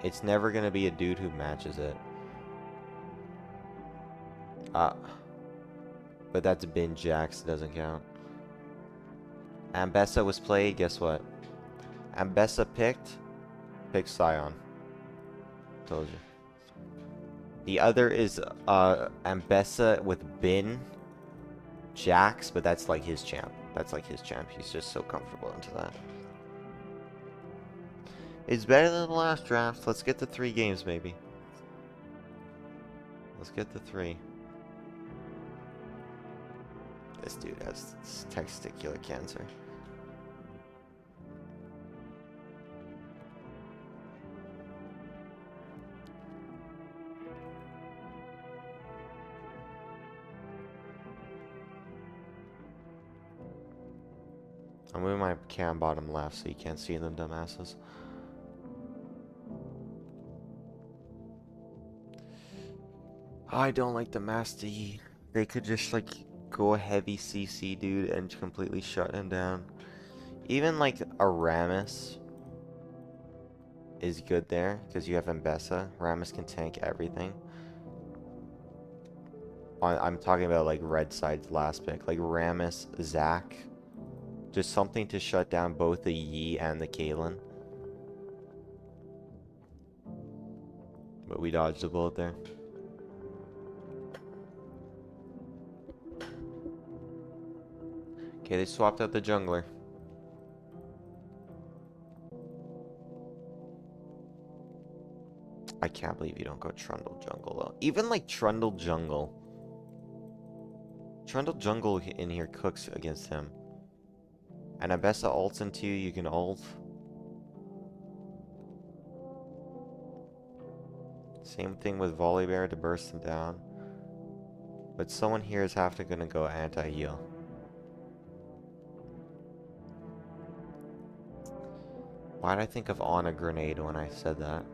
It's never gonna be a dude who matches it. But that's Bin Jax, doesn't count. Ambessa was played, guess what? Ambessa picked Scion. Told you. The other is Ambessa with Bin Jax, but that's like his champ. That's like his champ. He's just so comfortable into that. It's better than the last draft. Let's get to 3 games, maybe. Let's get to 3. This dude has testicular cancer. I'm moving my cam bottom left so you can't see them dumbasses. I don't like the Master Yi. They could just like go a heavy CC dude and completely shut him down. Even like a Rammus is good there because you have Ambessa. Rammus can tank everything. I'm talking about like red side's last pick, like Rammus, Zac. Just something to shut down both the Yi and the Caitlyn. But we dodged a bullet there. Okay, they swapped out the jungler. I can't believe you don't go Trundle Jungle though. Even like Trundle Jungle. Trundle Jungle in here cooks against him. And Ambessa ults into you, you can ult. Same thing with Volibear to burst him down. But someone here is gonna go anti-heal. Why did I think of on a grenade when I said that?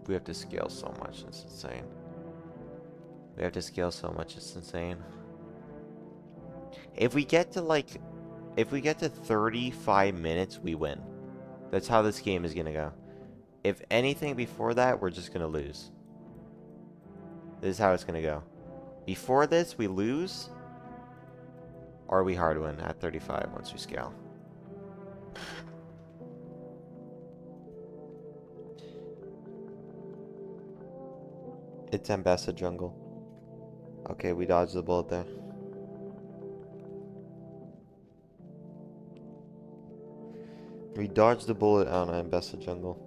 We have to scale so much, it's insane. We have to scale so much, it's insane. If we get to 35 minutes, we win. That's how this game is gonna go. If anything before that, we're just gonna lose. This is how it's gonna go. Before this, we lose, or we hard win at 35 once we scale. It's Ambassa Jungle. Okay, we dodged the bullet there. We dodged the bullet on Ambessa jungle.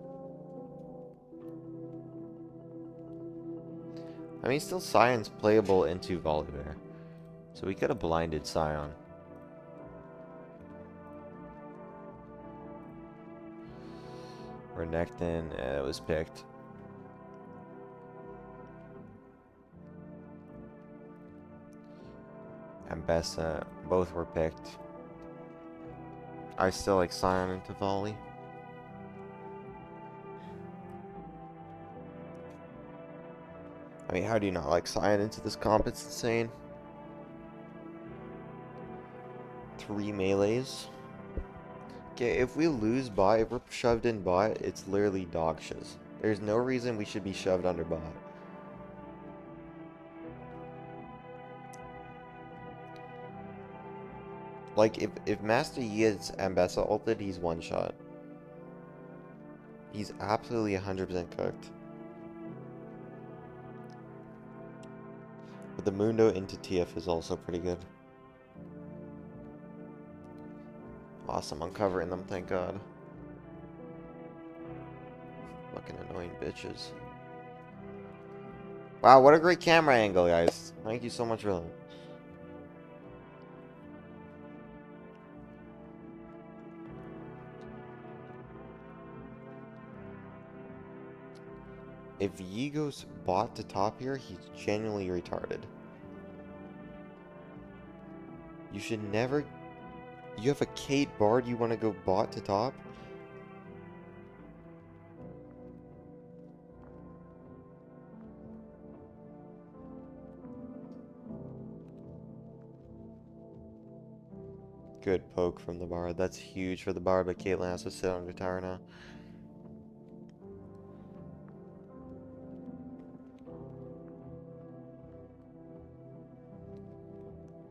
I mean, still Scion's playable into Volibear. So we could have blinded Scion. Renekton, it was picked. Ambessa, both were picked. I still like Scion into Volley. I mean, how do you not like Scion into this comp? It's insane. 3 melees. Okay, if we lose bot, if we're shoved in bot, it's literally dog shiz. There's no reason we should be shoved under bot. Like, if Master Yi gets Ambessa ulted, he's one shot. He's absolutely 100% cooked. But the Mundo into TF is also pretty good. Awesome, uncovering them, thank God. Fucking annoying bitches. Wow, what a great camera angle, guys. Thank you so much for that. If Yi goes bot to top here, he's genuinely retarded. You should never... You have a Kate Bard, you want to go bot to top? Good poke from the Bard. That's huge for the Bard, but Caitlyn has to sit on the tower now.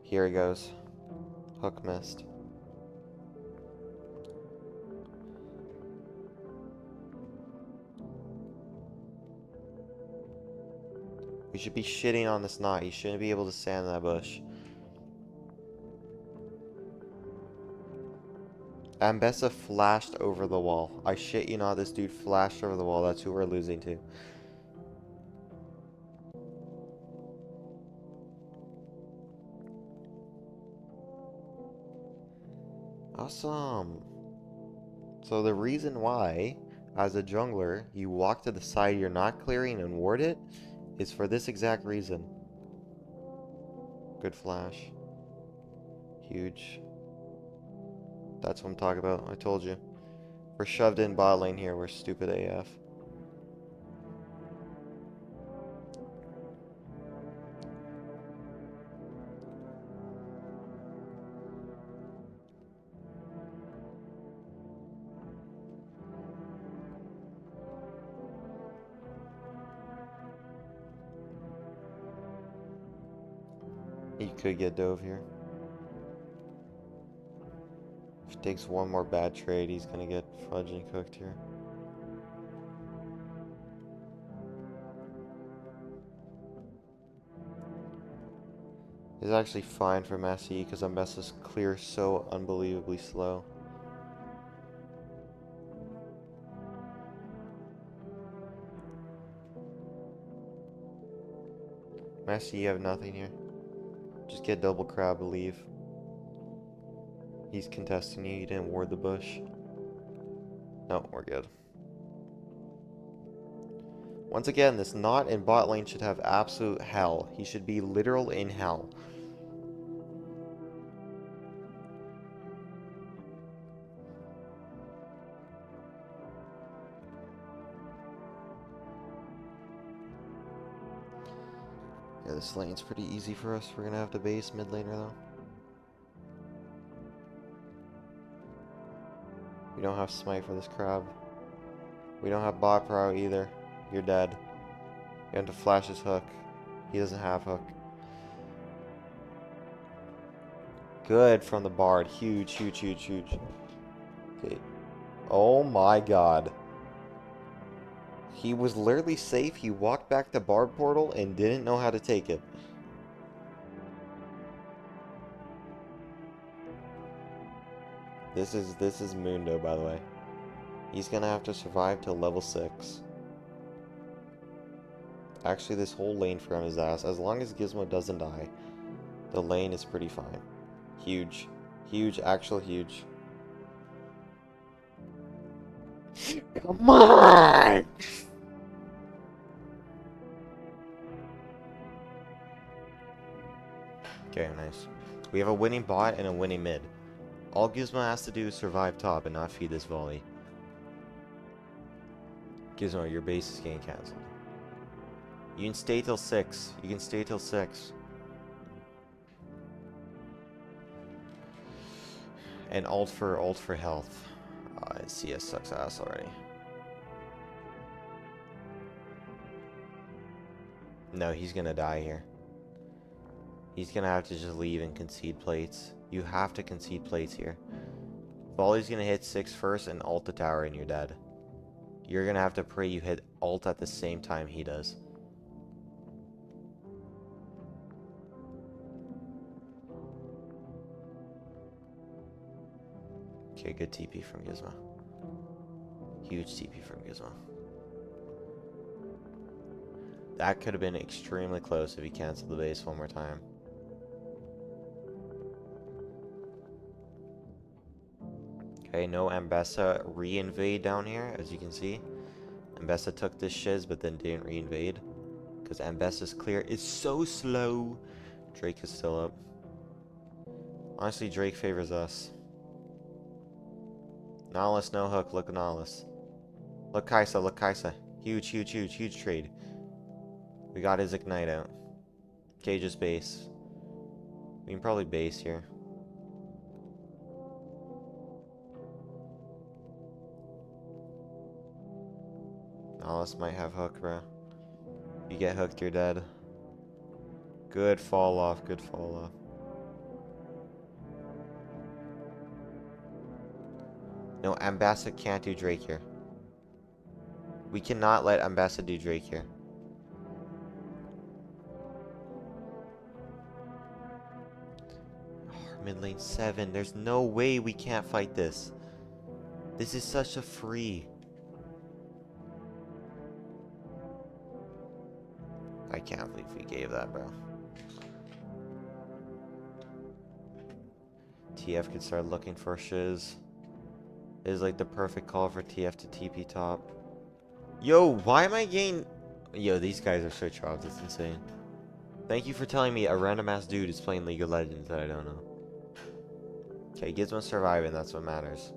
Here he goes. Hook missed. We should be shitting on this knot. He shouldn't be able to stand in that bush. Ambessa flashed over the wall. I shit you not, this dude flashed over the wall. That's who we're losing to. Awesome. So the reason why, as a jungler, you walk to the side you're not clearing and ward it, is for this exact reason. Good flash. Huge. That's what I'm talking about. I told you. We're shoved in bot lane here. We're stupid AF. He could get dove here. If he takes one more bad trade, he's gonna get fudging cooked here. It's actually fine for Massey because Ambessa's clear so unbelievably slow. Massey, you have nothing here. Just get double crab, leave. He's contesting you, you didn't ward the bush. No, we're good. Once again, this knot in bot lane should have absolute hell. He should be literal in hell. Yeah, this lane's pretty easy for us. We're gonna have to base mid laner though. We don't have smite for this crab. We don't have bot pro either. You're dead. You have to flash his hook. He doesn't have hook. Good from the Bard. Huge, huge, huge, huge. Okay. Oh my god. He was literally safe. He walked back to Bard portal and didn't know how to take it. This is Mundo, by the way. He's gonna have to survive till level 6. Actually, this whole lane for him is ass. As long as Gizmo doesn't die, the lane is pretty fine. Huge. Huge, actual huge. Come on! Okay, nice. We have a winning bot and a winning mid. All Gizmo has to do is survive top and not feed this volley. Gizmo, your base is getting cancelled. You can stay till 6. You can stay till 6. And ult for health. CS sucks ass already. No, he's gonna die here. He's gonna have to just leave and concede plates. You have to concede plates here. Volley's gonna hit 6 first and ult the tower and you're dead. You're gonna have to pray you hit ult at the same time he does. Okay, good TP from Gizmo. Huge TP from Gizmo. That could have been extremely close if he canceled the base one more time. Okay, no Ambessa re-invade down here, as you can see. Ambessa took this shiz, but then didn't re-invade. Because Ambessa's clear is so slow. Drake is still up. Honestly, Drake favors us. Nautilus, no hook. Look at Nautilus. Look Kaisa, look Kaisa. Huge, huge, huge, huge trade. We got his Ignite out. Okay, just base. We can probably base here. Nautilus might have hook, bro. If you get hooked, you're dead. Good fall off, good fall off. No, Ambassa can't do Drake here. We cannot let Ambassa do Drake here. Oh, mid lane 7. There's no way we can't fight this. This is such a free. I can't believe we gave that, bro. TF could start looking for shiz. It is like the perfect call for TF to TP top. Yo, why am I getting... Yo, these guys are so chopped, it's insane. Thank you for telling me a random ass dude is playing League of Legends that I don't know. Okay, Gizmo surviving, that's what matters.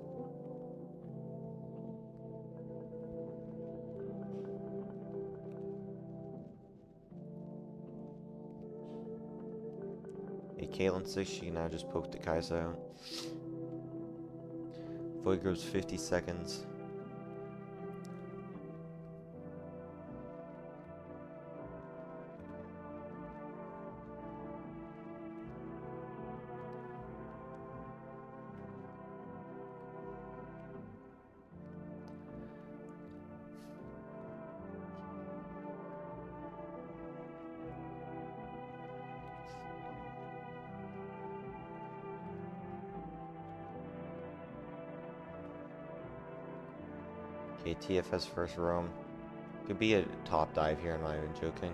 Hey, Caitlyn 6, she can now just poke the Kaisa out. Void grows 50 seconds. Okay, TFS first roam. Could be a top dive here, I'm not even joking.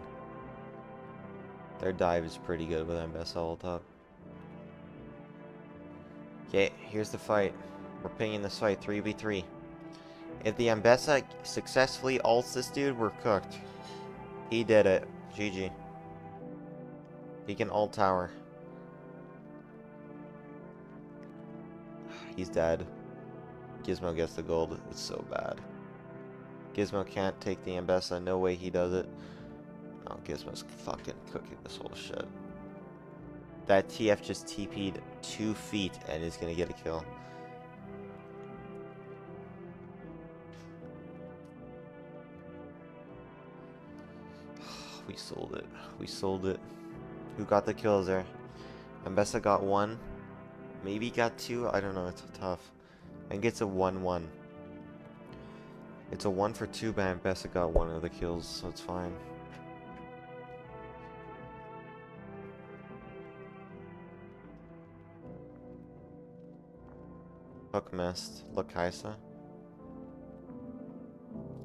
Their dive is pretty good with Ambessa all top. Okay, here's the fight. We're pinging this fight 3v3. If the Ambessa successfully ults this dude, we're cooked. He did it. GG. He can ult tower. He's dead. Gizmo gets the gold. It's so bad. Gizmo can't take the Ambessa. No way he does it. No, Gizmo's fucking cooking this whole shit. That TF just TP'd 2 feet and is gonna get a kill. We sold it. We sold it. Who got the kills there? Ambessa got 1. Maybe got 2. I don't know. It's tough. And gets a 1-1. It's a 1 for 2, but Ambessa got 1 of the kills, so it's fine. Hook missed. Look Kaisa.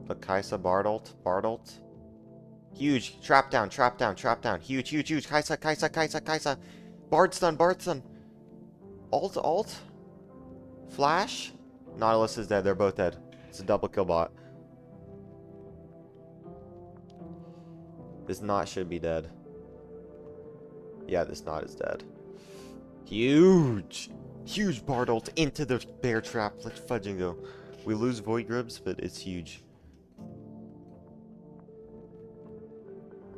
Look Kaisa, Bardolt. Bardolt. Huge. Trap down, trap down, trap down. Huge, huge, huge. Kaisa, Kaisa, Kaisa, Kaisa. Bard stun, Bard stun. Alt, alt. Flash. Nautilus is dead. They're both dead. It's a double kill bot. This knot should be dead. Yeah, this knot is dead. Huge! Huge Bard ult into the bear trap. Let's fudging go. We lose Void Grubs, but it's huge.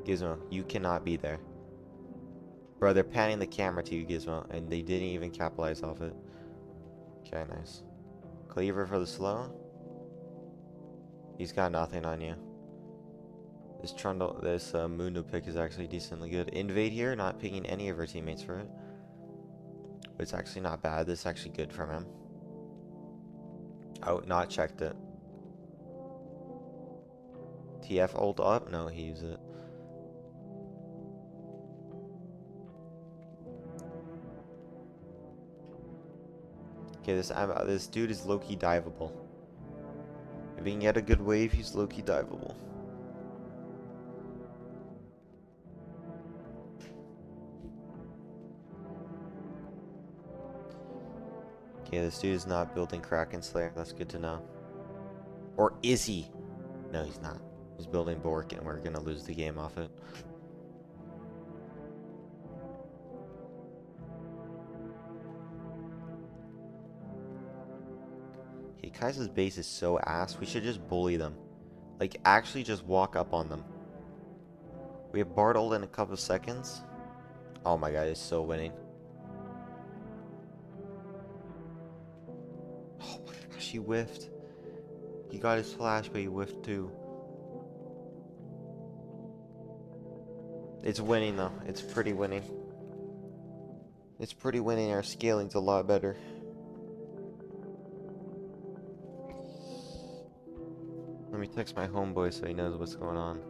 Gizmo, you cannot be there. Bro, they're panning the camera to you, Gizmo, and they didn't even capitalize off it. Okay, nice. Cleaver for the slow. He's got nothing on you. This Trundle, this Mundo pick is actually decently good. Invade here, not picking any of our teammates for it. But it's actually not bad. This is actually good from him. Oh, not checked it. TF ult up? No, he used it. Okay, this dude is low-key diveable. If he can get a good wave, he's low-key diveable. Okay, this dude is not building Kraken Slayer. That's good to know. Or is he? No, he's not. He's building Bork, and we're gonna lose the game off it. Okay, Kaisa's base is so ass. We should just bully them. Like, actually just walk up on them. We have Bard ult in a couple seconds. Oh my god, he's so winning. Oh my gosh, he whiffed. He got his flash, but he whiffed too. It's winning though. It's pretty winning. It's pretty winning. Our scaling's a lot better. Let me text my homeboy so he knows what's going on.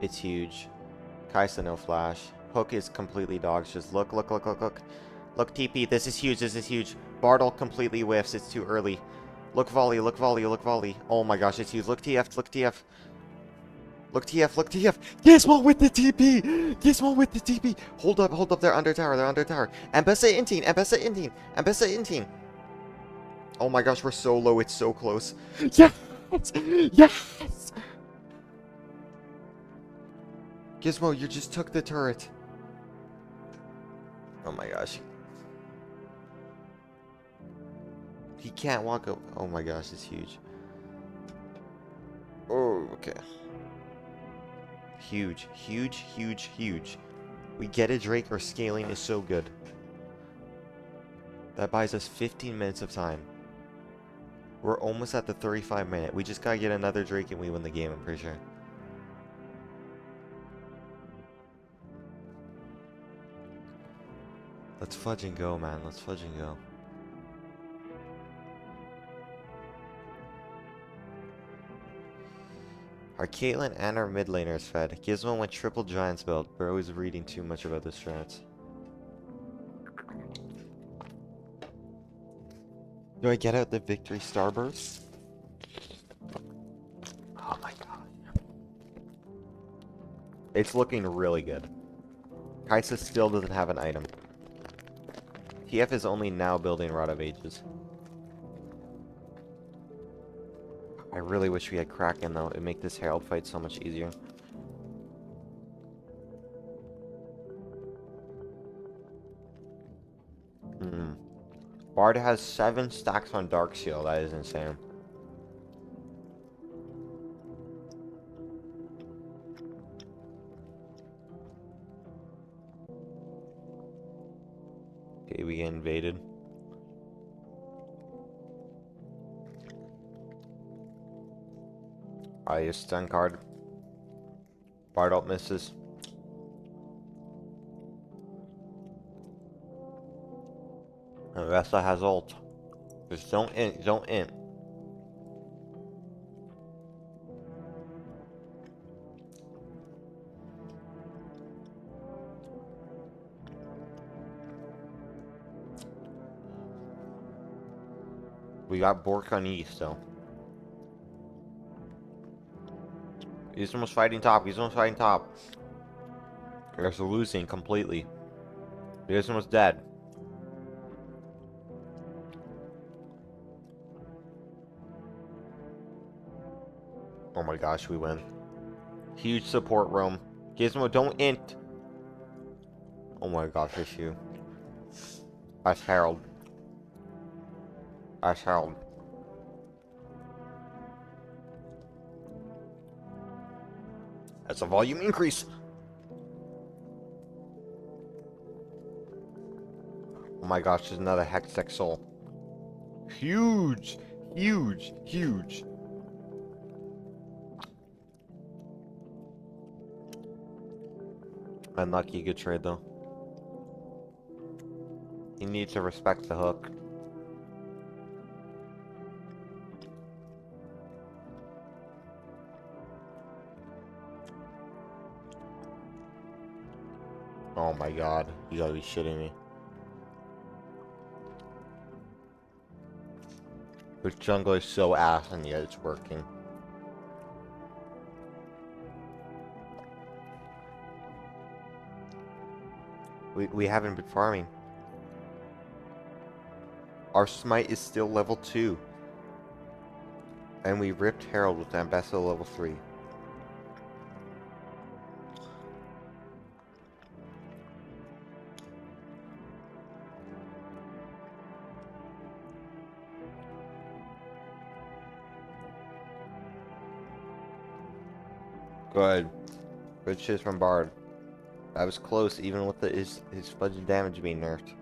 It's huge. Kaisa no flash. Hook is completely dogs. Just look, look, look, look, look. Look TP. This is huge. This is huge. Bartle completely whiffs. It's too early. Look volley, look volley, look volley. Oh my gosh, it's huge. Look TF, look TF. Look TF, look TF. Gizmo with the TP. Gizmo with the TP. Hold up. They're under tower. They're under tower. Ambessa Inteen. Ambessa Inteen. Ambessa Inteen. Oh my gosh, we're so low. It's so close. Yes! Yes! Gizmo, you just took the turret. Oh my gosh. He can't walk up. Oh my gosh, it's huge. Oh, okay. Huge, huge, huge, huge. We get a Drake, our scaling is so good. That buys us 15 minutes of time. We're almost at the 35-minute. We just gotta get another Drake and we win the game, I'm pretty sure. Let's fudge and go, man. Let's fudge and go. Our Caitlyn and our mid laner is fed. Gizmo went triple Giants build. Bro is reading too much about the strats. Do I get out the victory starburst? Oh my god. It's looking really good. Kaisa still doesn't have an item. TF is only now building Rod of Ages. I really wish we had Kraken though. It'd make this Herald fight so much easier. Bard has 7 stacks on Dark Seal. That is insane. Okay, we get invaded. I use stun card. Bardot misses. And Vesta has ult. Just don't int, don't int. We got Bork on East, though. He's almost fighting top. He's almost fighting top. He's losing completely. He's almost dead. Oh my gosh, we win. Huge support roam. Gizmo, don't int. Oh my gosh, issue. That's Harold. That's Harold. That's a volume increase. Oh my gosh, there's another Hextech Soul. Huge! Huge! Huge! Unlucky, good trade though. You need to respect the hook. Oh my god, you gotta be shitting me. This jungle is so ass and yet it's working. We haven't been farming. Our smite is still level 2. And we ripped Herald with Ambassador level 3. Good. Good shit from Bard. That was close even with his fudge damage being nerfed.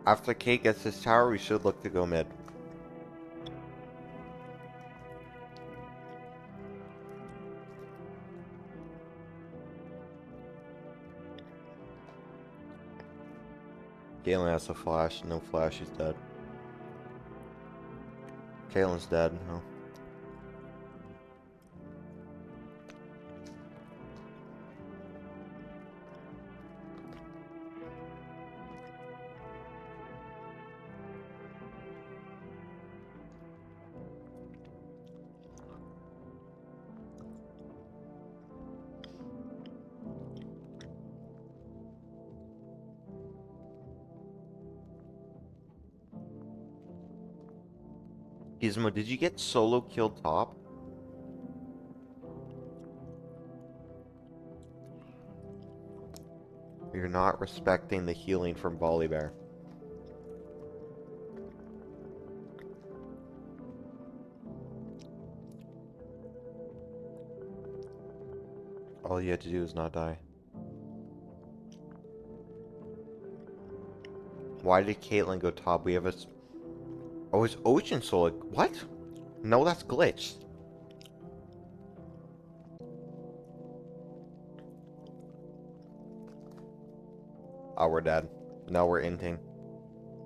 After Kate gets his tower, we should look to go mid. Galen has a flash. No flash, he's dead. Kalen's dead. No. Gizmo, did you get solo killed top? You're not respecting the healing from Bear. All you had to do is not die. Why did Caitlyn go top? We have a... Oh, it's Ocean Soul. What? No, that's glitched. Oh, we're dead. No, we're inting.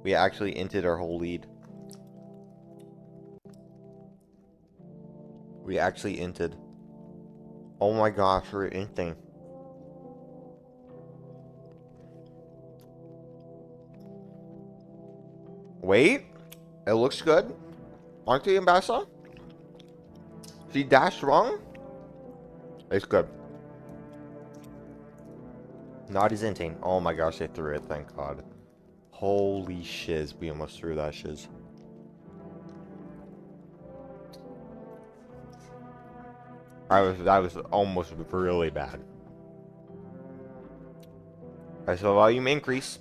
We actually inted our whole lead. We actually inted. Oh my gosh, we're inting. Wait. It looks good. Aren't they Ambassador? She dashed wrong? It's good. Not his inting. Oh my gosh, they threw it, thank god. Holy shiz, we almost threw that shiz. That was almost really bad. Alright, so volume increase.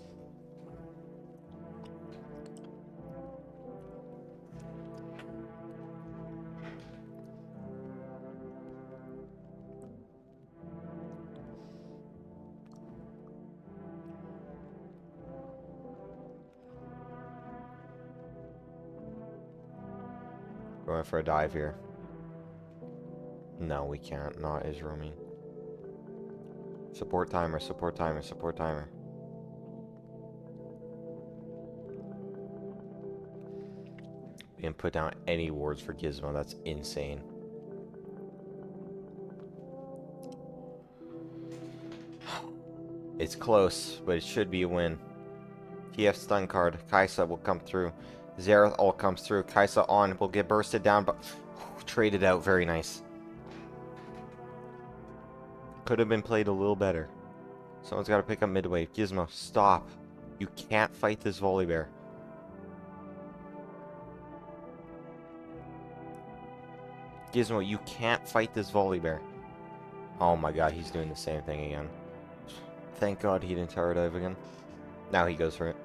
Going for a dive here. No, we can't. Not is roaming. Support timer, support timer, support timer. We didn't put down any wards for Gizmo. That's insane. It's close, but it should be a win. TF stun card. Kaisa will come through. Xerath all comes through. Kaisa on. Will get bursted down, but traded out. Very nice. Could have been played a little better. Someone's got to pick up mid-wave. Gizmo, stop. You can't fight this Volibear. Gizmo, you can't fight this Volibear. Oh my god, he's doing the same thing again. Thank god he didn't tower dive again. Now he goes for it.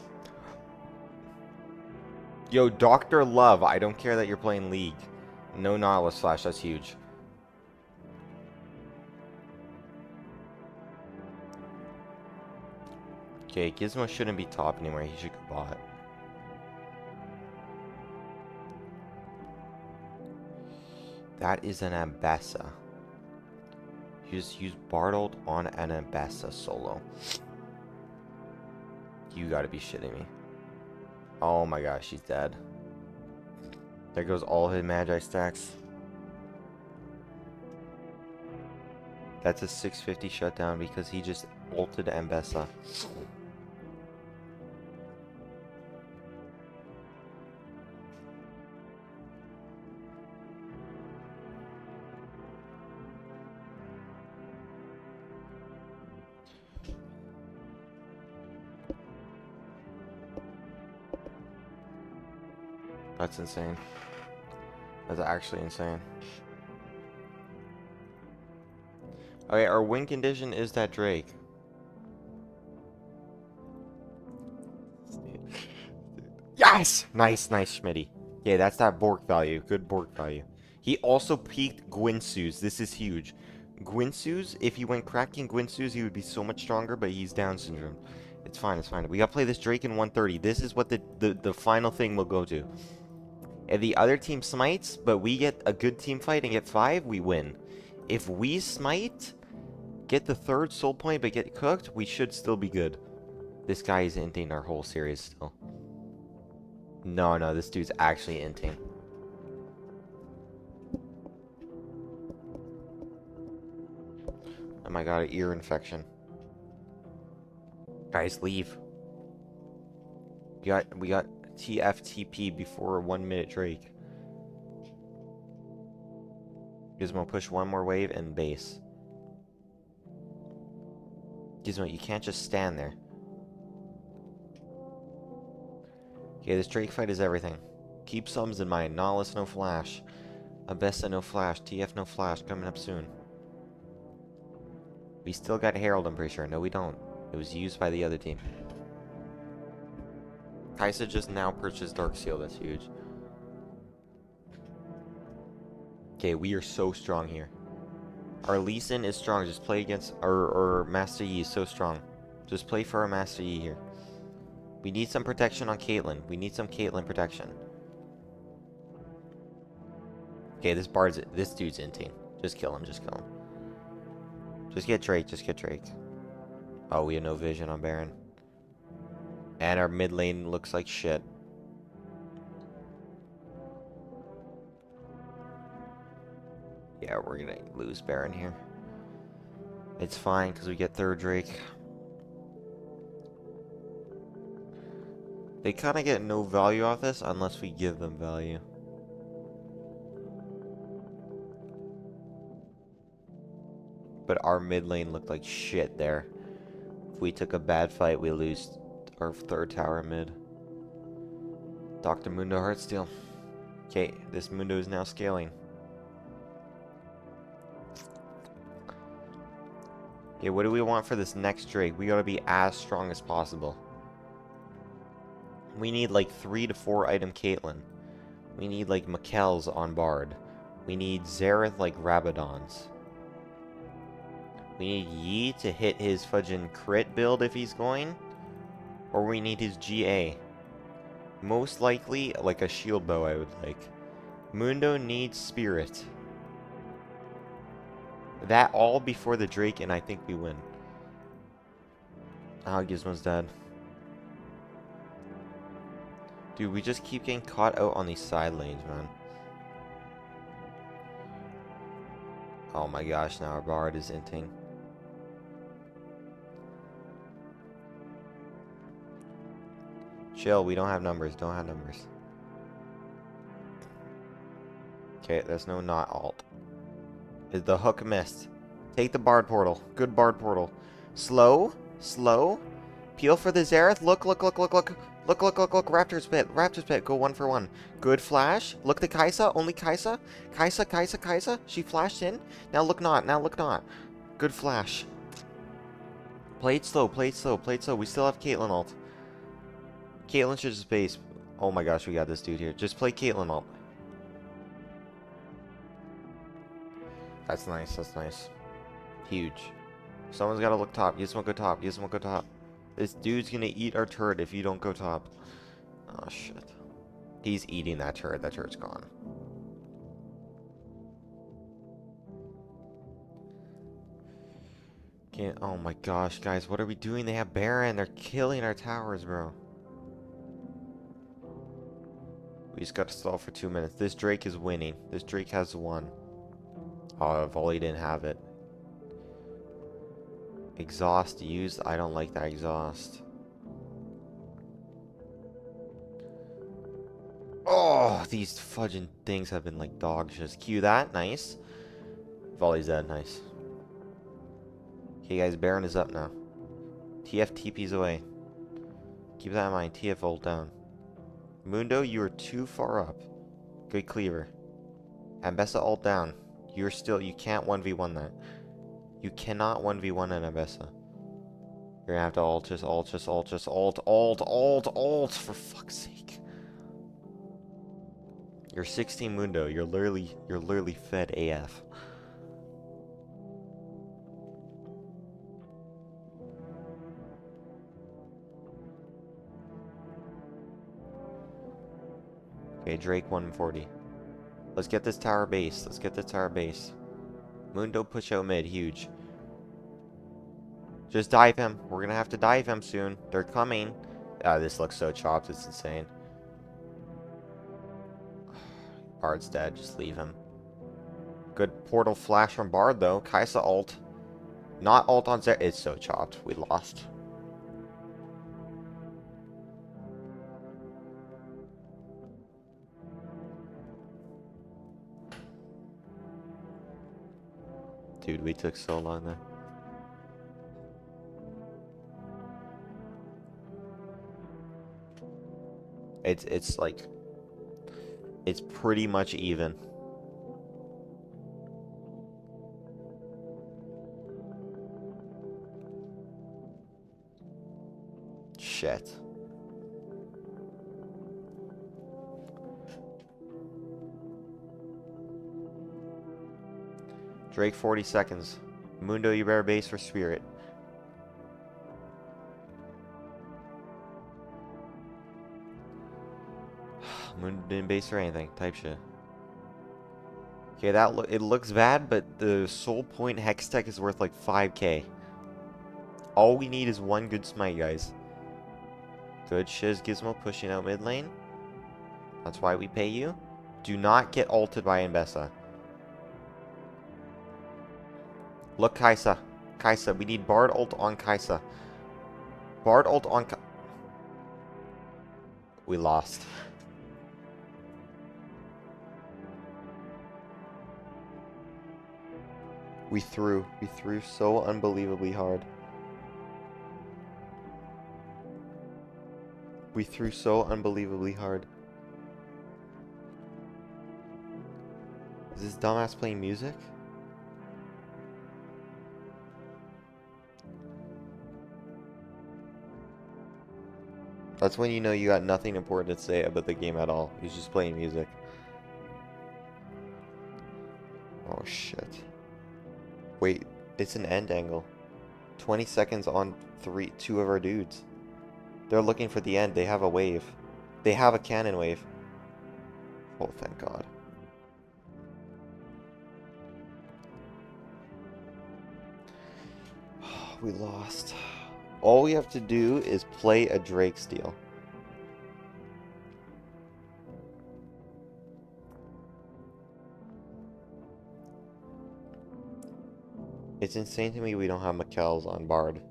Yo, Dr. Love, I don't care that you're playing League. No Nautilus Flash, that's huge. Okay, Gizmo shouldn't be top anymore. He should go bot. That is an Ambessa. You just use Bartled on an Ambessa solo. You gotta be shitting me. Oh my gosh, she's dead. There goes all his Magi stacks. That's a 650 shutdown because he just ulted Ambessa. That's insane. That's actually insane. Okay, our win condition is that Drake. Yes! Nice, nice, Schmitty. Yeah, that's that Bork value. Good Bork value. He also peaked Gwinsu's. This is huge. Gwinsu's, if he went cracking Gwinsu's, he would be so much stronger, but he's Down syndrome. It's fine, it's fine. We gotta play this Drake in 130. This is what the final thing will go to. If the other team smites, but we get a good team fight and get 5, we win. If we smite, get the 3rd soul point, but get cooked, we should still be good. This guy is inting our whole series still. No, no, this dude's actually inting. Oh my god, an ear infection. Guys, leave. We got TFTP before a 1 minute Drake. Gizmo, push one more wave and base. Gizmo, you can't just stand there. Okay, this Drake fight is everything. Keep sums in mind. Nautilus, no flash. Ambessa, no flash. TF, no flash. Coming up soon. We still got Herald, I'm pretty sure. No, we don't. It was used by the other team. Kaisa just now purchased Dark Seal. That's huge. Okay, we are so strong here. Our Lee Sin is strong. Just play against our Master Yi is so strong. Just play for our Master Yi here. We need some protection on Caitlyn. We need some Caitlyn protection. Okay, this dude's inting. Just kill him, just kill him. Just get Drake, just get Drake. Oh, we have no vision on Baron. And our mid lane looks like shit. Yeah, we're gonna lose Baron here. It's fine, because we get 3rd Drake. They kind of get no value off this unless we give them value. But our mid lane looked like shit there. If we took a bad fight, we lose our 3rd tower mid. Dr. Mundo Heartsteel. Okay, this Mundo is now scaling. Okay, what do we want for this next Drake? We gotta be as strong as possible. We need like 3 to 4 item Caitlyn. We need like Mikkel's on Bard. We need Xerath like Rabadon's. We need Yi to hit his fudging crit build if he's going. Or we need his GA. Most likely, like a shield bow I would like. Mundo needs spirit. That all before the Drake, and I think we win. Oh, Gizmo's dead. Dude, we just keep getting caught out on these side lanes, man. Oh my gosh, now our Bard is inting. Chill, we don't have numbers, don't have numbers. Okay, there's no not alt. The hook missed. Take the Bard portal. Good Bard portal. Slow. Slow. Peel for the Zareth. Look, look, look, look, look. Look, look, look, look. Raptor's pit. Raptor's pit. Go 1 for 1. Good flash. Look to Kaisa. Only Kaisa. Kaisa, Kaisa, Kaisa. She flashed in. Now look not. Now look not. Good flash. Play it slow. Play it slow. Play it slow. We still have Caitlyn ult. Caitlyn should just base. Oh my gosh, we got this dude here. Just play Caitlyn ult. That's nice. That's nice. Huge. Someone's got to look top. Gizmo go top. Gizmo go top. This dude's going to eat our turret if you don't go top. Oh, shit. He's eating that turret. That turret's gone. Can't. Oh my gosh, guys. What are we doing? They have Baron. They're killing our towers, bro. We just got to stall for 2 minutes. This Drake is winning. This Drake has won. Oh, Volley didn't have it. Exhaust used. I don't like that exhaust. Oh, these fudging things have been like dog shit. Cue that. Nice. Volley's dead. Nice. Okay, guys. Baron is up now. TF TP's away. Keep that in mind. TF ult down. Mundo, you are too far up. Good cleaver. Ambessa ult down. You're still. You can't 1v1 that. You cannot 1v1 an Ambessa. You're gonna have to ult, just ult, just ult, just ult, ult, ult, ult, for fuck's sake. You're 16 Mundo. You're literally fed AF. Okay, Drake 140. Let's get this tower base. Let's get this tower base. Mundo push out mid, huge. Just dive him. We're gonna have to dive him soon. They're coming. Ah, this looks so chopped, it's insane. Bard's dead, just leave him. Good portal flash from Bard though. Kaisa ult. Not ult on Zed. It's so chopped. We lost. Dude, we took so long there. It's like it's pretty much even. Shit. Drake 40 seconds. Mundo, you better base for spirit. Mundo didn't base for anything. Type shit. Okay, it looks bad, but the soul point hex tech is worth like 5k. All we need is one good smite, guys. Good shiz Gizmo pushing out mid lane. That's why we pay you. Do not get ulted by Ambessa. Look, Kaisa. Kaisa, we need Bard ult on Kaisa. Bard ult on We lost. We threw so unbelievably hard. We threw so unbelievably hard. Is this dumbass playing music? That's when you know you got nothing important to say about the game at all. He's just playing music. Oh shit. Wait, it's an end angle. 20 seconds on two of our dudes. They're looking for the end. They have a wave. They have a cannon wave. Oh, thank God. We lost. All we have to do is play a Drake steal. It's insane to me we don't have Mikkel's on Bard.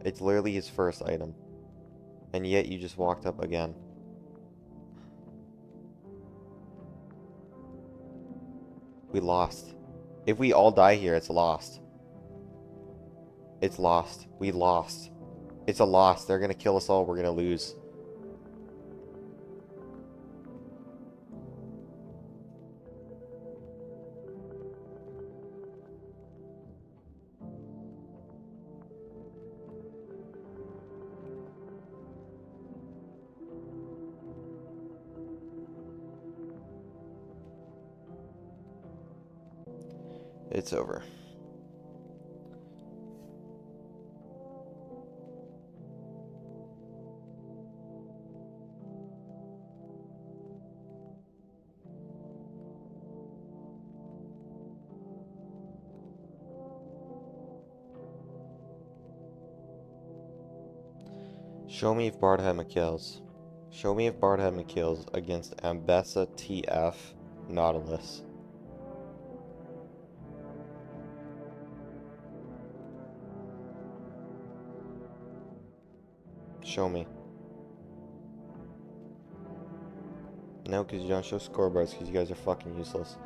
It's literally his first item. And yet you just walked up again. We lost. If we all die here, it's lost. It's lost. We lost. It's a loss. They're gonna kill us all. We're gonna lose. It's over. Show me if Bard had Mikkel's. Show me if Bard had Mikkel's against Ambessa TF Nautilus. Show me. No, because you don't show scoreboards because you guys are fucking useless.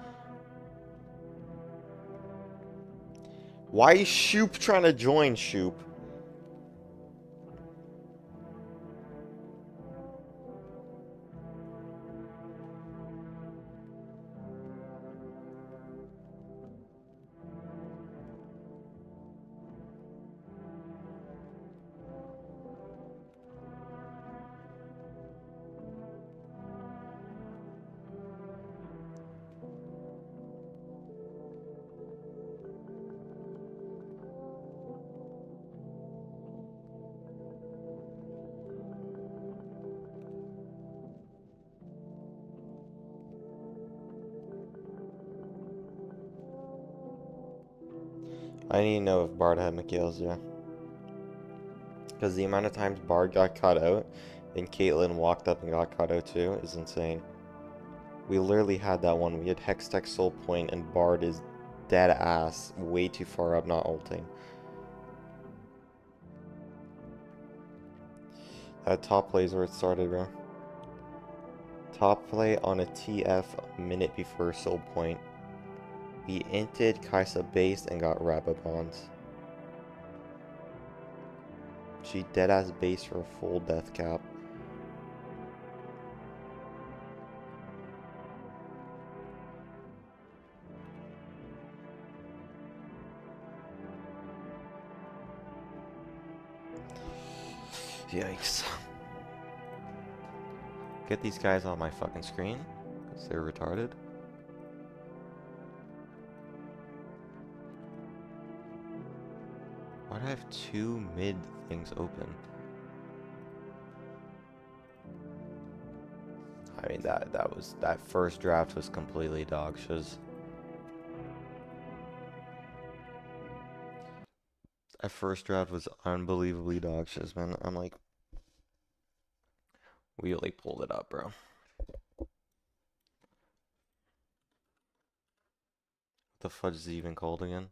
Why is Shoop trying to join, Shoop? I need to know if Bard had Mikkel's, yeah. Because the amount of times Bard got caught out and Caitlyn walked up and got caught out too is insane. We literally had that one. We had Hextech Soul Point and Bard is dead ass way too far up, not ulting. That top play is where it started, bro. Top play on a TF a minute before Soul Point. We inted, Kaisa based, and got Rabapons. She deadass base for a full death cap. Yikes. Get these guys on my fucking screen, because they're retarded. Why do I have two mid things open? I mean, that first draft was completely dog shiz. That first draft was unbelievably dog shiz, man. I'm like, we really pulled it up, bro. What the fudge is it even called again?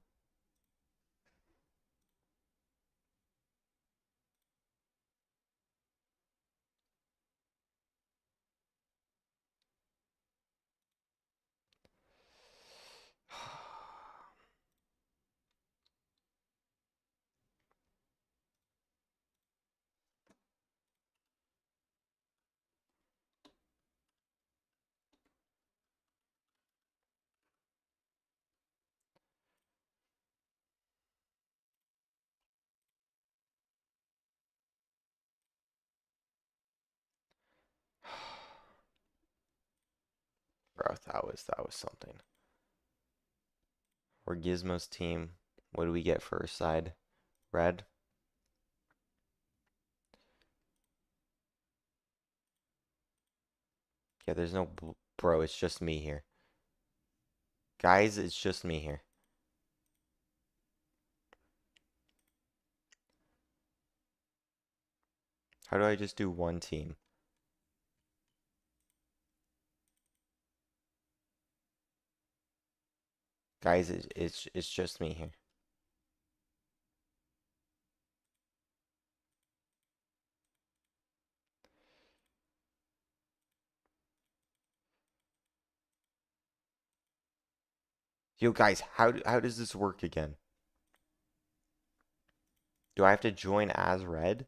Bro, that was something. We're Gizmo's team. What do we get first side? Red? Yeah, there's no bro, it's just me here. Guys, it's just me here. How do I just do one team? Guys, it's just me here. Yo, guys, how does this work again? Do I have to join as red?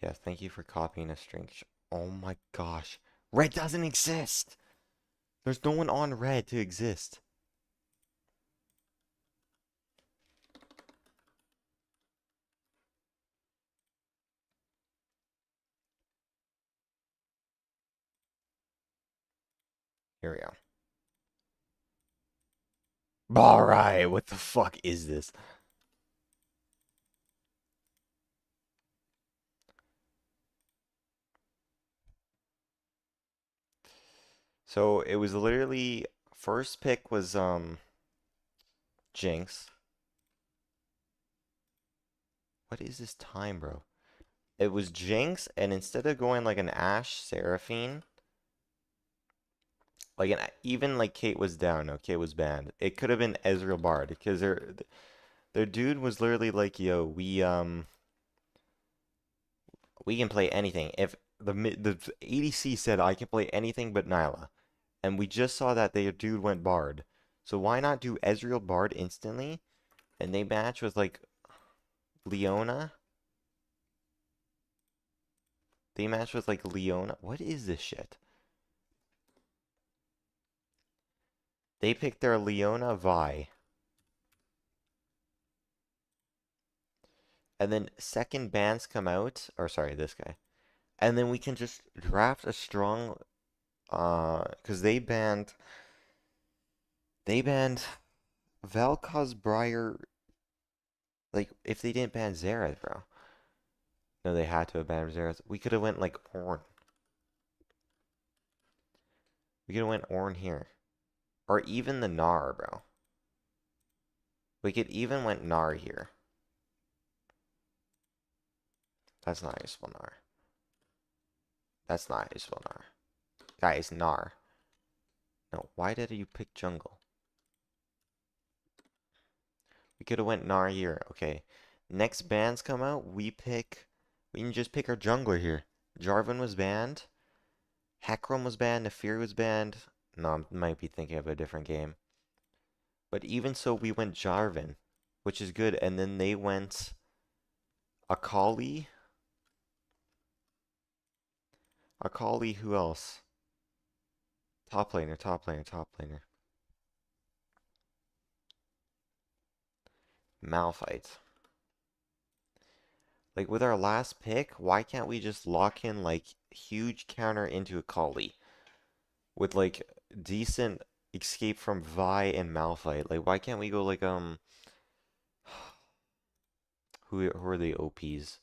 Yes, thank you for copying a string. Oh my gosh. Red doesn't exist! There's no one on red to exist. Here we go. Alright, what the fuck is this? So it was literally first pick was Jinx. What is this time, bro? It was Jinx, and instead of going like an Ashe Seraphine, like even like Kate was down. No, Kate was banned. It could have been Ezreal Bard because their dude was literally like, yo, we can play anything. If the ADC said I can play anything but Nyla, and we just saw that their dude went Bard, so why not do Ezreal Bard instantly? And they match with like Leona. They match with like Leona. What is this shit? They picked their Leona Vi. And then second bans come out, or sorry, this guy. And then we can just draft a strong because they banned Vel'Koz Briar, like if they didn't ban Xerath, bro. No, they had to have banned Xerath. We could have went like Ornn. We could have went Ornn here. Or even the Gnar, bro. We could even went Gnar here. That's not useful Gnar. That's not useful Gnar. Guys, Gnar. No, why did you pick jungle? We could have went Gnar here. Okay. Next bans come out, we can just pick our jungler here. Jarvan was banned. Hecarim was banned. Nefiri was banned. No, I might be thinking of a different game. But even so, we went Jarvan, which is good. And then they went Akali. Akali, who else? Top laner, top laner, top laner. Malphite. Like with our last pick, why can't we just lock in like huge counter into Akali with like decent escape from Vi and Malphite? Like why can't we go like who are the OPs?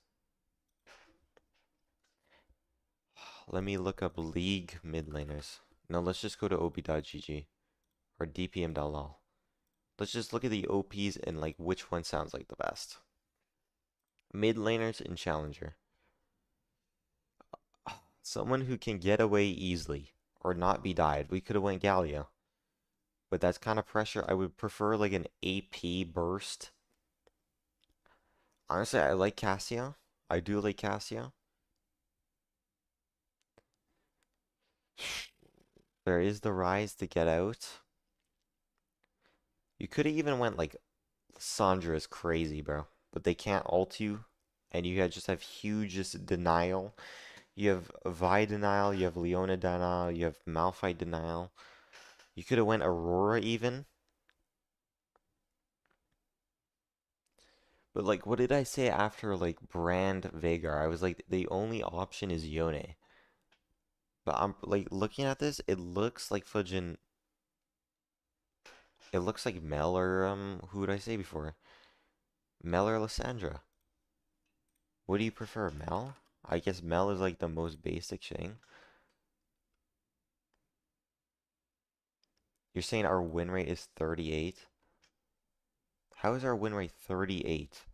Let me look up League mid laners. No, let's just go to ob.gg or dpm.lol. Let's just look at the OPs and like which one sounds like the best. Mid laners and challenger. Someone who can get away easily or not be died. We could have went Galio. But that's kind of pressure. I would prefer like an AP burst. Honestly, I like Cassio. I do like Cassio. There is the rise to get out. You could have even went like Sandra is crazy, bro. But they can't ult you. And you just have huge just denial. You have Vi denial, you have Leona denial, you have Malphite denial. You could have went Aurora even. But like what did I say after like Brand Vagar? I was like the only option is Yone. But I'm like looking at this, it looks like Fujin. It looks like Mel or who would I say before? Mel or Lysandra. What do you prefer, Mel? I guess Mel is like the most basic thing. You're saying our win rate is 38? How is our win rate 38?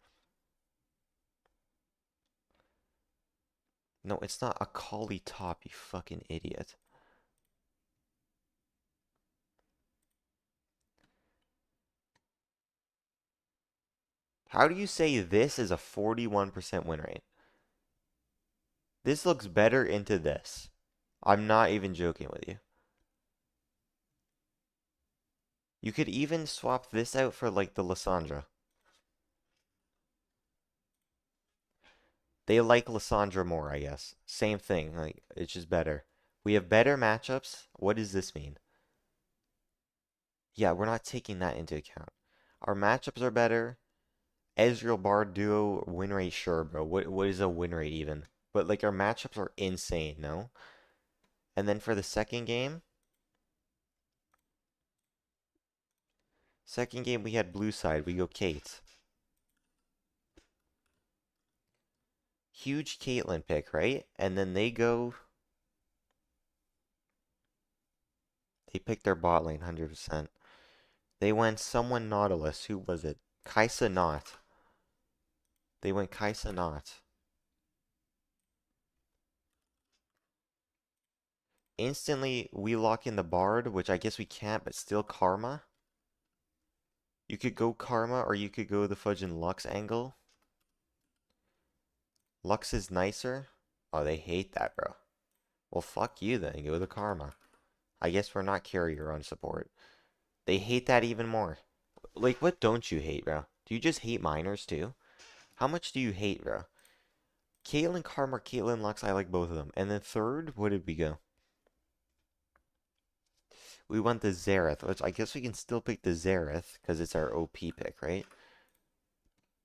No, it's not a Akali top, you fucking idiot. How do you say this is a 41% win rate? This looks better into this. I'm not even joking with you. You could even swap this out for like the Lissandra. They like Lissandra more, I guess. Same thing, like it's just better. We have better matchups. What does this mean? Yeah, we're not taking that into account. Our matchups are better. Ezreal Bard duo win rate, sure, bro. What is a win rate even? But like our matchups are insane, no? And then for the second game we had blue side. We go Kate. Huge Caitlyn pick, right? And then they picked their bot lane 100%. They went someone Nautilus. Who was it? Kaisa Not. They went Kaisa Not. Instantly, we lock in the Bard, which I guess we can't, but still Karma. You could go Karma, or you could go the Fudge and Lux angle. Lux is nicer. Oh, they hate that, bro. Well, fuck you then. Go the Karma. I guess we're not carrier on support. They hate that even more. Like, what don't you hate, bro? Do you just hate minors, too? How much do you hate, bro? Caitlyn Karma, Caitlyn Lux, I like both of them. And then third, what did we go? We went the Xerath, which I guess we can still pick the Xerath, because it's our OP pick, right?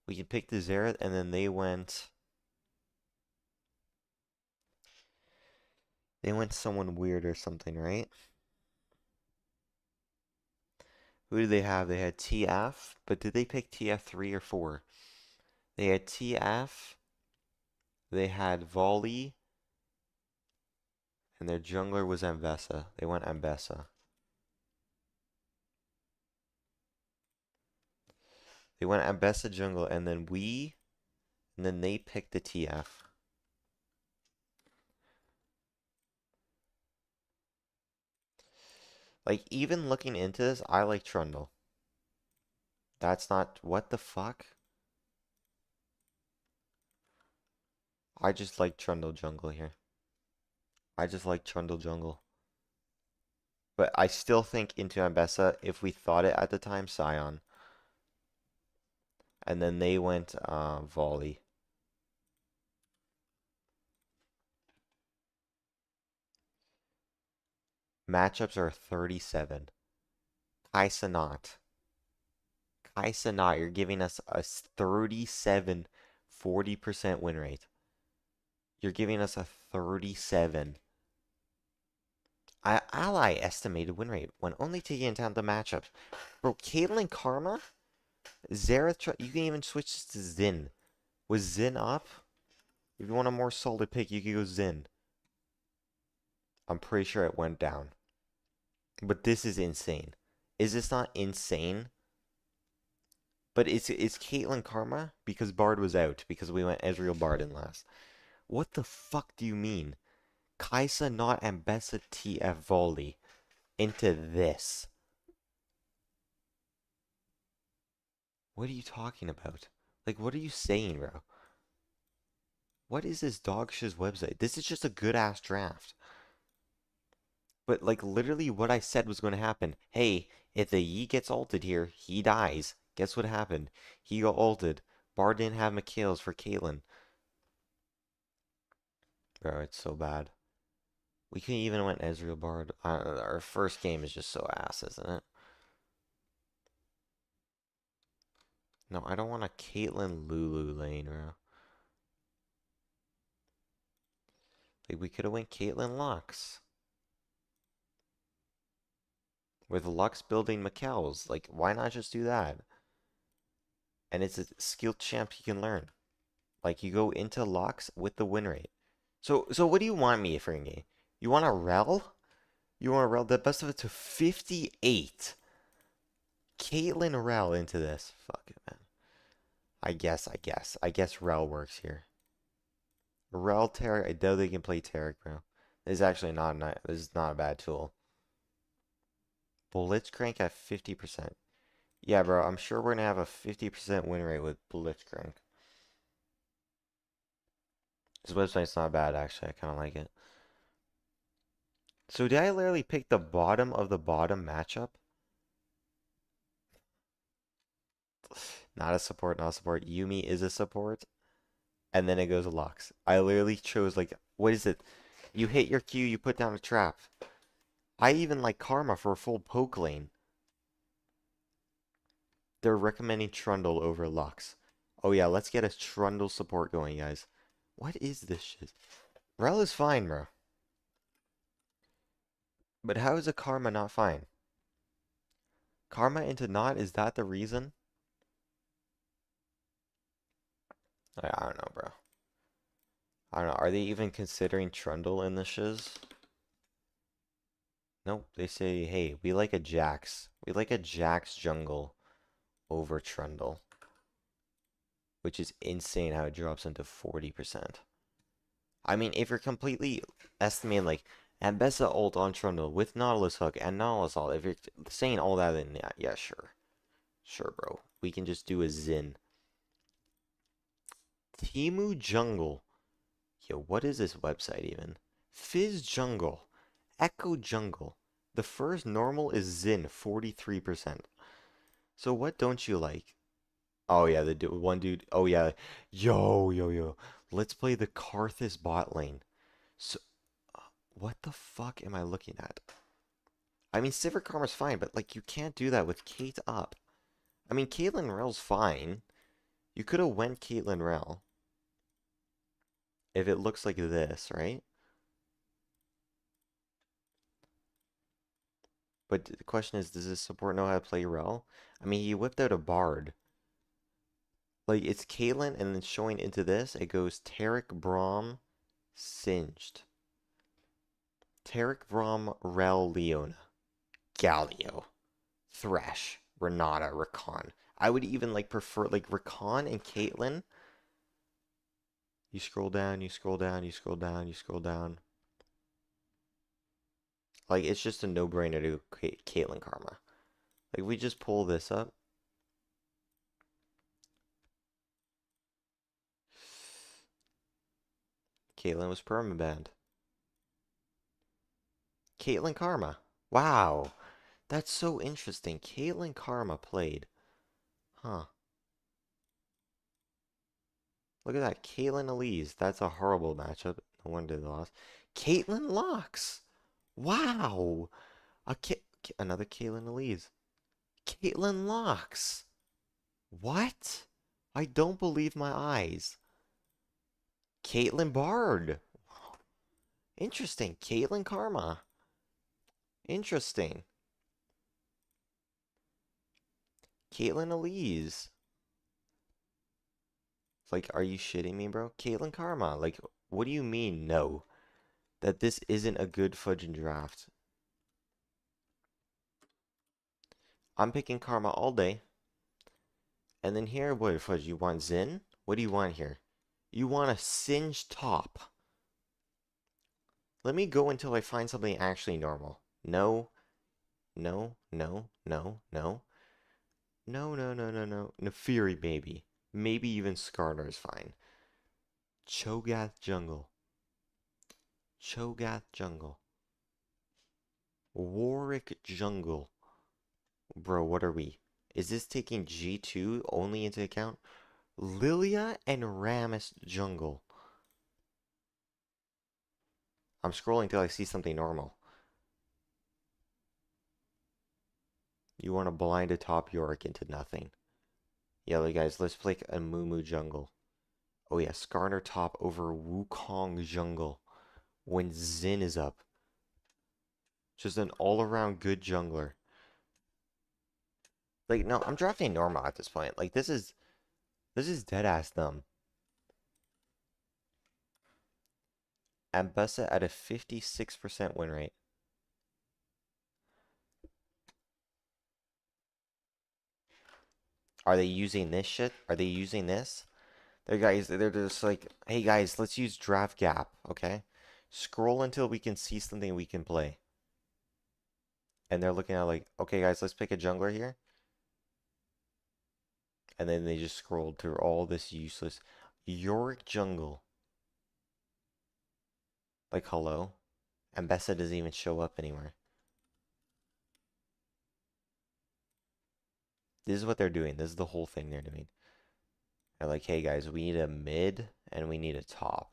We can pick the Xerath, and then they went someone weird or something, right? Who did they have? They had TF, but did they pick TF 3 or 4? They had TF, they had Volley, and their jungler was Ambessa. They went Ambessa. They went Ambessa jungle, and then they picked the TF. Like, even looking into this, I like Trundle. That's not, what the fuck? I just like Trundle jungle here. I just like Trundle jungle. But I still think into Ambessa, if we thought it at the time, Scion. And then they went Volley. Matchups are 37. Kaisa not. Kaisa not, you're giving us a 37, 40% win rate. You're giving us a 37. Ally estimated win rate when only taking into account the matchups. Bro, Caitlyn Karma? Xerath, you can even switch this to Xin. Was Xin up? If you want a more solid pick, you could go Xin. I'm pretty sure it went down. But this is insane. Is this not insane? But it's Caitlyn Karma because Bard was out because we went Ezreal Bard in last. What the fuck do you mean? Kaisa not Ambessa TF Volley into this. What are you talking about? Like, what are you saying, bro? What is this dog shiz website? This is just a good ass draft. But like literally what I said was going to happen. Hey, if the Yi gets ulted here, he dies. Guess what happened? He got ulted. Bard didn't have Mikhails for Caitlyn. Bro, it's so bad. We could even went Ezreal Bard. Our first game is just so ass, isn't it? No, I don't want a Caitlyn Lulu lane, bro. Like, we could have went Caitlyn Lux. With Lux building Mikhails. Like, why not just do that? And it's a skill champ you can learn. Like, you go into Lux with the win rate. So what do you want me for in game? You want a Rel? You want to Rel that best of it to 58. Caitlyn Rel into this. Fuck it, man. I guess Rel works here. Rel Tarek. I doubt they can play Tarek, bro. This is actually not a, this is not a bad tool. Blitzcrank at 50%. Yeah, bro, I'm sure we're gonna have a 50% win rate with Blitzcrank. This website's not bad, actually. I kind of like it. So did I literally pick the bottom of the bottom matchup? Not a support, not a support. Yumi is a support. And then it goes Lux. I literally chose, like, what is it? You hit your Q, you put down a trap. I even like Karma for a full poke lane. They're recommending Trundle over Lux. Oh yeah, let's get a Trundle support going, guys. What is this shit? Rel is fine, bro. But how is a Karma not fine? Karma into not, is that the reason? I don't know, bro. I don't know. Are they even considering Trundle in the shiz? Nope. They say, hey, we like a Jax. We like a Jax jungle over Trundle. Which is insane how it drops into 40%. I mean, if you're completely estimating, like, Ambessa ult on Trundle with Nautilus Hook and Nautilus ult, if you're saying all that, then yeah, sure. Sure, bro. We can just do a Xin. Timu Jungle. Yo, what is this website even? Fizz Jungle. Echo Jungle. The first normal is Xin, 43%. So what don't you like? Oh yeah, the one dude. Oh yeah. Yo. Let's play the Karthus bot lane. So, what the fuck am I looking at? I mean, Sivir Karma's fine, but like you can't do that with Kate up. I mean, Caitlyn Rel's fine. You could have went Caitlyn Rel if it looks like this, right? But the question is, does this support know how to play Rel? I mean, he whipped out a Bard. Like, it's Caitlyn, and then showing into this, it goes Tarek, Braum, Singed. Tarek, Braum, Rel, Leona, Galio, Thresh, Renata, Rakan. I would even, like, prefer, like, Rakan and Caitlyn. You scroll down, you scroll down, you scroll down, you scroll down. Like, it's just a no-brainer to Caitlyn Karma. Like, we just pull this up. Caitlyn was permabanned. Caitlyn Karma. Wow. That's so interesting. Caitlyn Karma played. Huh. Look at that. Caitlyn Elise. That's a horrible matchup. No wonder they lost. Caitlyn Lux. Wow. Another Caitlyn Elise. Caitlyn Lux. What? I don't believe my eyes. Caitlyn Bard. Interesting. Caitlyn Karma. Interesting. Caitlyn Elise. Like, are you shitting me, bro? Caitlyn Karma. Like, what do you mean, no? That this isn't a good fudging draft. I'm picking Karma all day. And then here, what, Fudge, you want Xin? What do you want here? You want a Singed top. Let me go until I find something actually normal. No. No. No. No. No. No, no, no, no, no. Nefiri, maybe. Maybe even Skarner is fine. Cho'Gath Jungle. Cho'Gath Jungle. Warwick Jungle. Bro, what are we? Is this taking G2 only into account? Lilia and Rammus Jungle. I'm scrolling till I see something normal. You want to blind a top Yorick into nothing. Yeah, guys, let's play a Moo Jungle. Oh yeah, Skarner top over Wukong Jungle. When Xin is up. Just an all-around good jungler. Like, no, I'm drafting normal at this point. Like, this is dead-ass dumb. Ambessa at a 56% win rate. Are they using this shit? Are they using this? They're just like, hey guys, let's use draft gap, okay? Scroll until we can see something we can play. And they're looking at like, okay guys, let's pick a jungler here. And then they just scrolled through all this useless Yorick jungle. Like, hello? And Bessa doesn't even show up anywhere. This is what they're doing. This is the whole thing they're doing. They're like, hey guys, we need a mid and we need a top.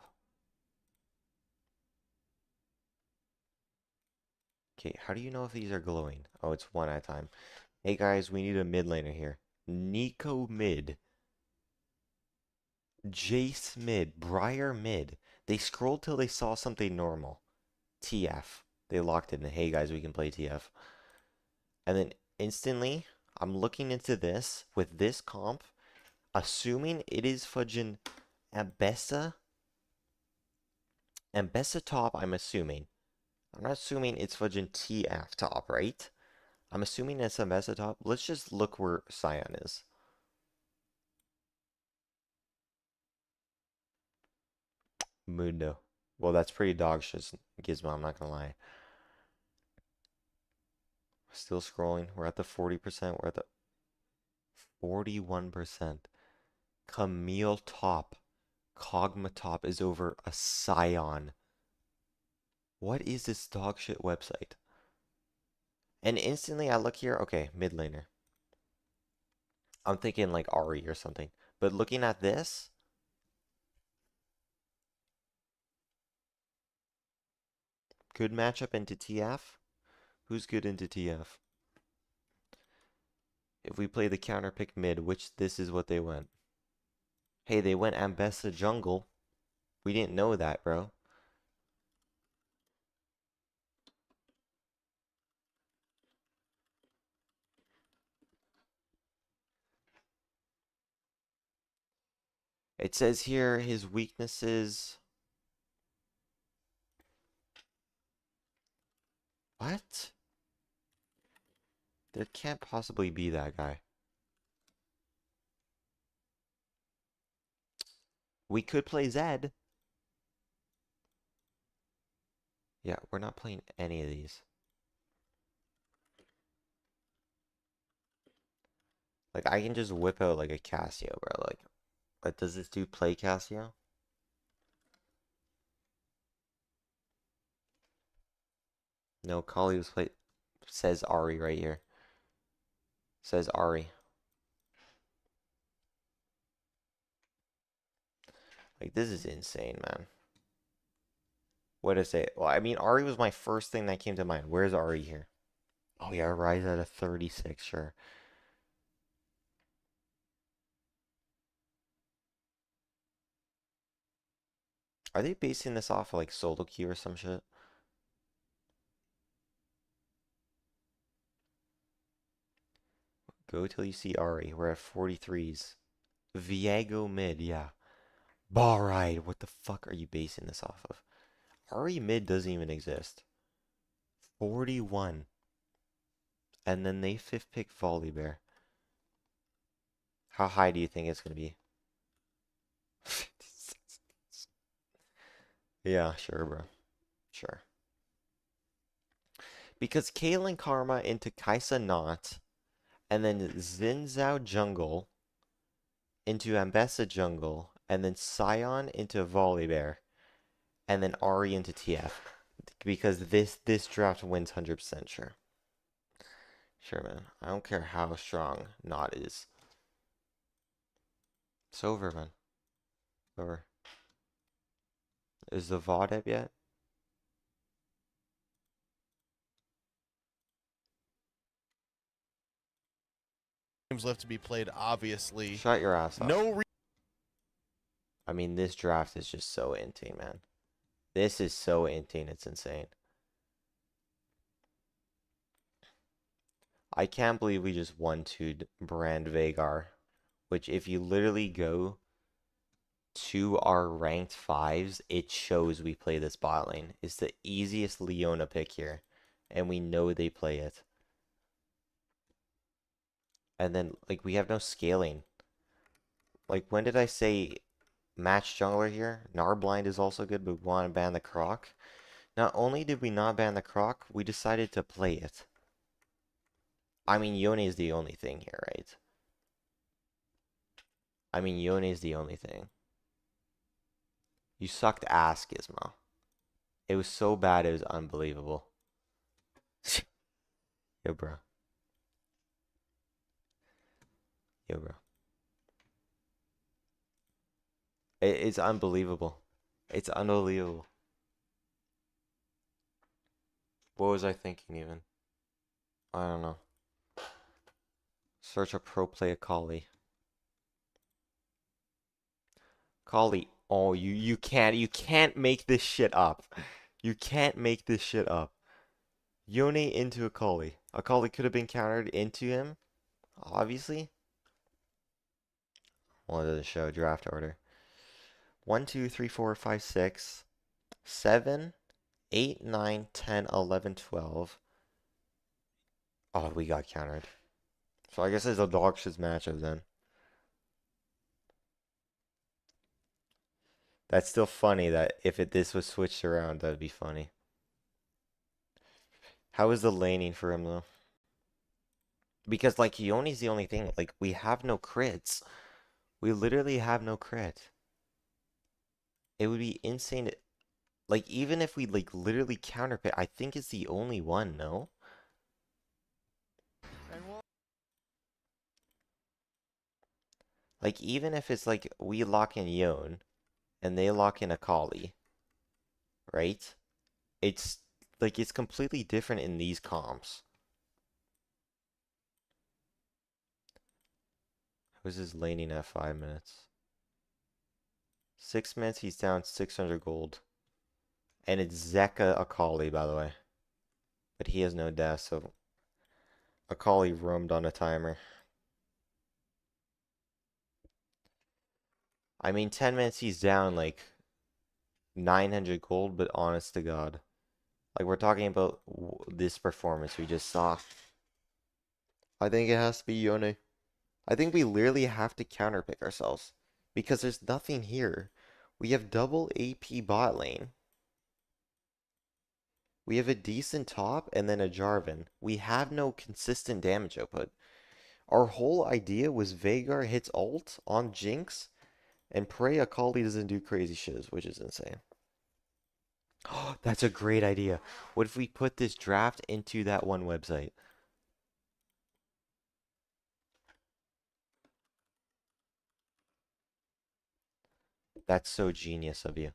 Okay, how do you know if these are glowing? Oh, it's one at a time. Hey guys, we need a mid laner here. Nico mid. Jace mid. Briar mid. They scrolled till they saw something normal. TF. They locked it in. Hey guys, we can play TF. And then instantly, I'm looking into this with this comp, assuming it is fudging Ambessa. Ambessa top, I'm assuming. I'm not assuming it's fudging TF top, right? I'm assuming it's Ambessa top. Let's just look where Scion is. Mundo. Well, that's pretty dog shit, Gizmo, I'm not gonna lie. Still scrolling. We're at the 40%. We're at the 41%. Camille top. Kog'Maw top is over a Scion. What is this dog shit website? And instantly I look here. Okay, mid laner. I'm thinking like Ari or something. But looking at this, good matchup into TF. Who's good into TF? If we play the counter pick mid, which this is what they went. Hey, they went Ambessa jungle. We didn't know that, bro. It says here his weaknesses. What? There can't possibly be that guy. We could play Zed. Yeah, we're not playing any of these. Like, I can just whip out like a Casio, bro. Like does this dude play Casio? No, Kali was play. Says Ari right here. Says Ari. Like, this is insane, man. What to say? Well, I mean, Ari was my first thing that came to mind. Where's Ari here? Oh, yeah, Rise at a 36, sure. Are they basing this off of, like, solo queue or some shit? Go till you see Ari. We're at 43s. Viego mid, yeah. Ball ride. What the fuck are you basing this off of? Ari mid doesn't even exist. 41. And then they fifth pick Volibear. How high do you think it's going to be? Yeah, sure, bro. Sure. Because Kaylin Karma into Kaisa Not, and then Xin Zhao Jungle into Ambessa Jungle, and then Scion into Volibear, and then Ari into TF. Because this draft wins 100%, sure. Sure, man. I don't care how strong Not is. It's over, man. Over. Is the VOD up yet? Games left to be played, obviously. Shut your ass up. No I mean, this draft is just so inting, man. This is so inting, it's insane. I can't believe we just 1-2'd Brand Vagar, which if you literally go to our ranked 5s, it shows we play this bot lane. It's the easiest Leona pick here, and we know they play it. And then, like, we have no scaling. Like, when did I say match jungler here? Narblind is also good, but we want to ban the Croc. Not only did we not ban the Croc, we decided to play it. I mean, Yone is the only thing here, right? I mean, Yone is the only thing. You sucked ass, Gizmo. It was so bad, it was unbelievable. Yo, bro. Yo, bro. It's unbelievable. It's unbelievable. What was I thinking even? I don't know. Search a pro play Akali. Akali. Oh, you can't make this shit up. You can't make this shit up. Yone into Akali. Akali could have been countered into him, obviously. Well, it doesn't show draft order. 1, 2, 3, 4, 5, 6, 7, 8, 9, 10, 11, 12. Oh, we got countered. So I guess it's a dog shit matchup then. That's still funny that if this was switched around, that'd be funny. How is the laning for him though? Because like Yone's the only thing. Like we have no crits. We literally have no crit. It would be insane to, like even if we like literally counter pick, I think it's the only one, no? Like even if it's like we lock in Yone and they lock in Akali, right? It's like it's completely different in these comps. Who's his laning at 5 minutes? 6 minutes, he's down 600 gold. And it's Zeka Akali, by the way. But he has no death, so Akali roamed on a timer. I mean, 10 minutes, he's down like 900 gold, but honest to God. Like, we're talking about this performance we just saw. I think it has to be Yone. I think we literally have to counterpick ourselves. Because there's nothing here. We have double AP bot lane. We have a decent top and then a Jarvan. We have no consistent damage output. Our whole idea was Veigar hits ult on Jinx and pray Akali doesn't do crazy shit, which is insane. Oh, that's a great idea. What if we put this draft into that one website? That's so genius of you.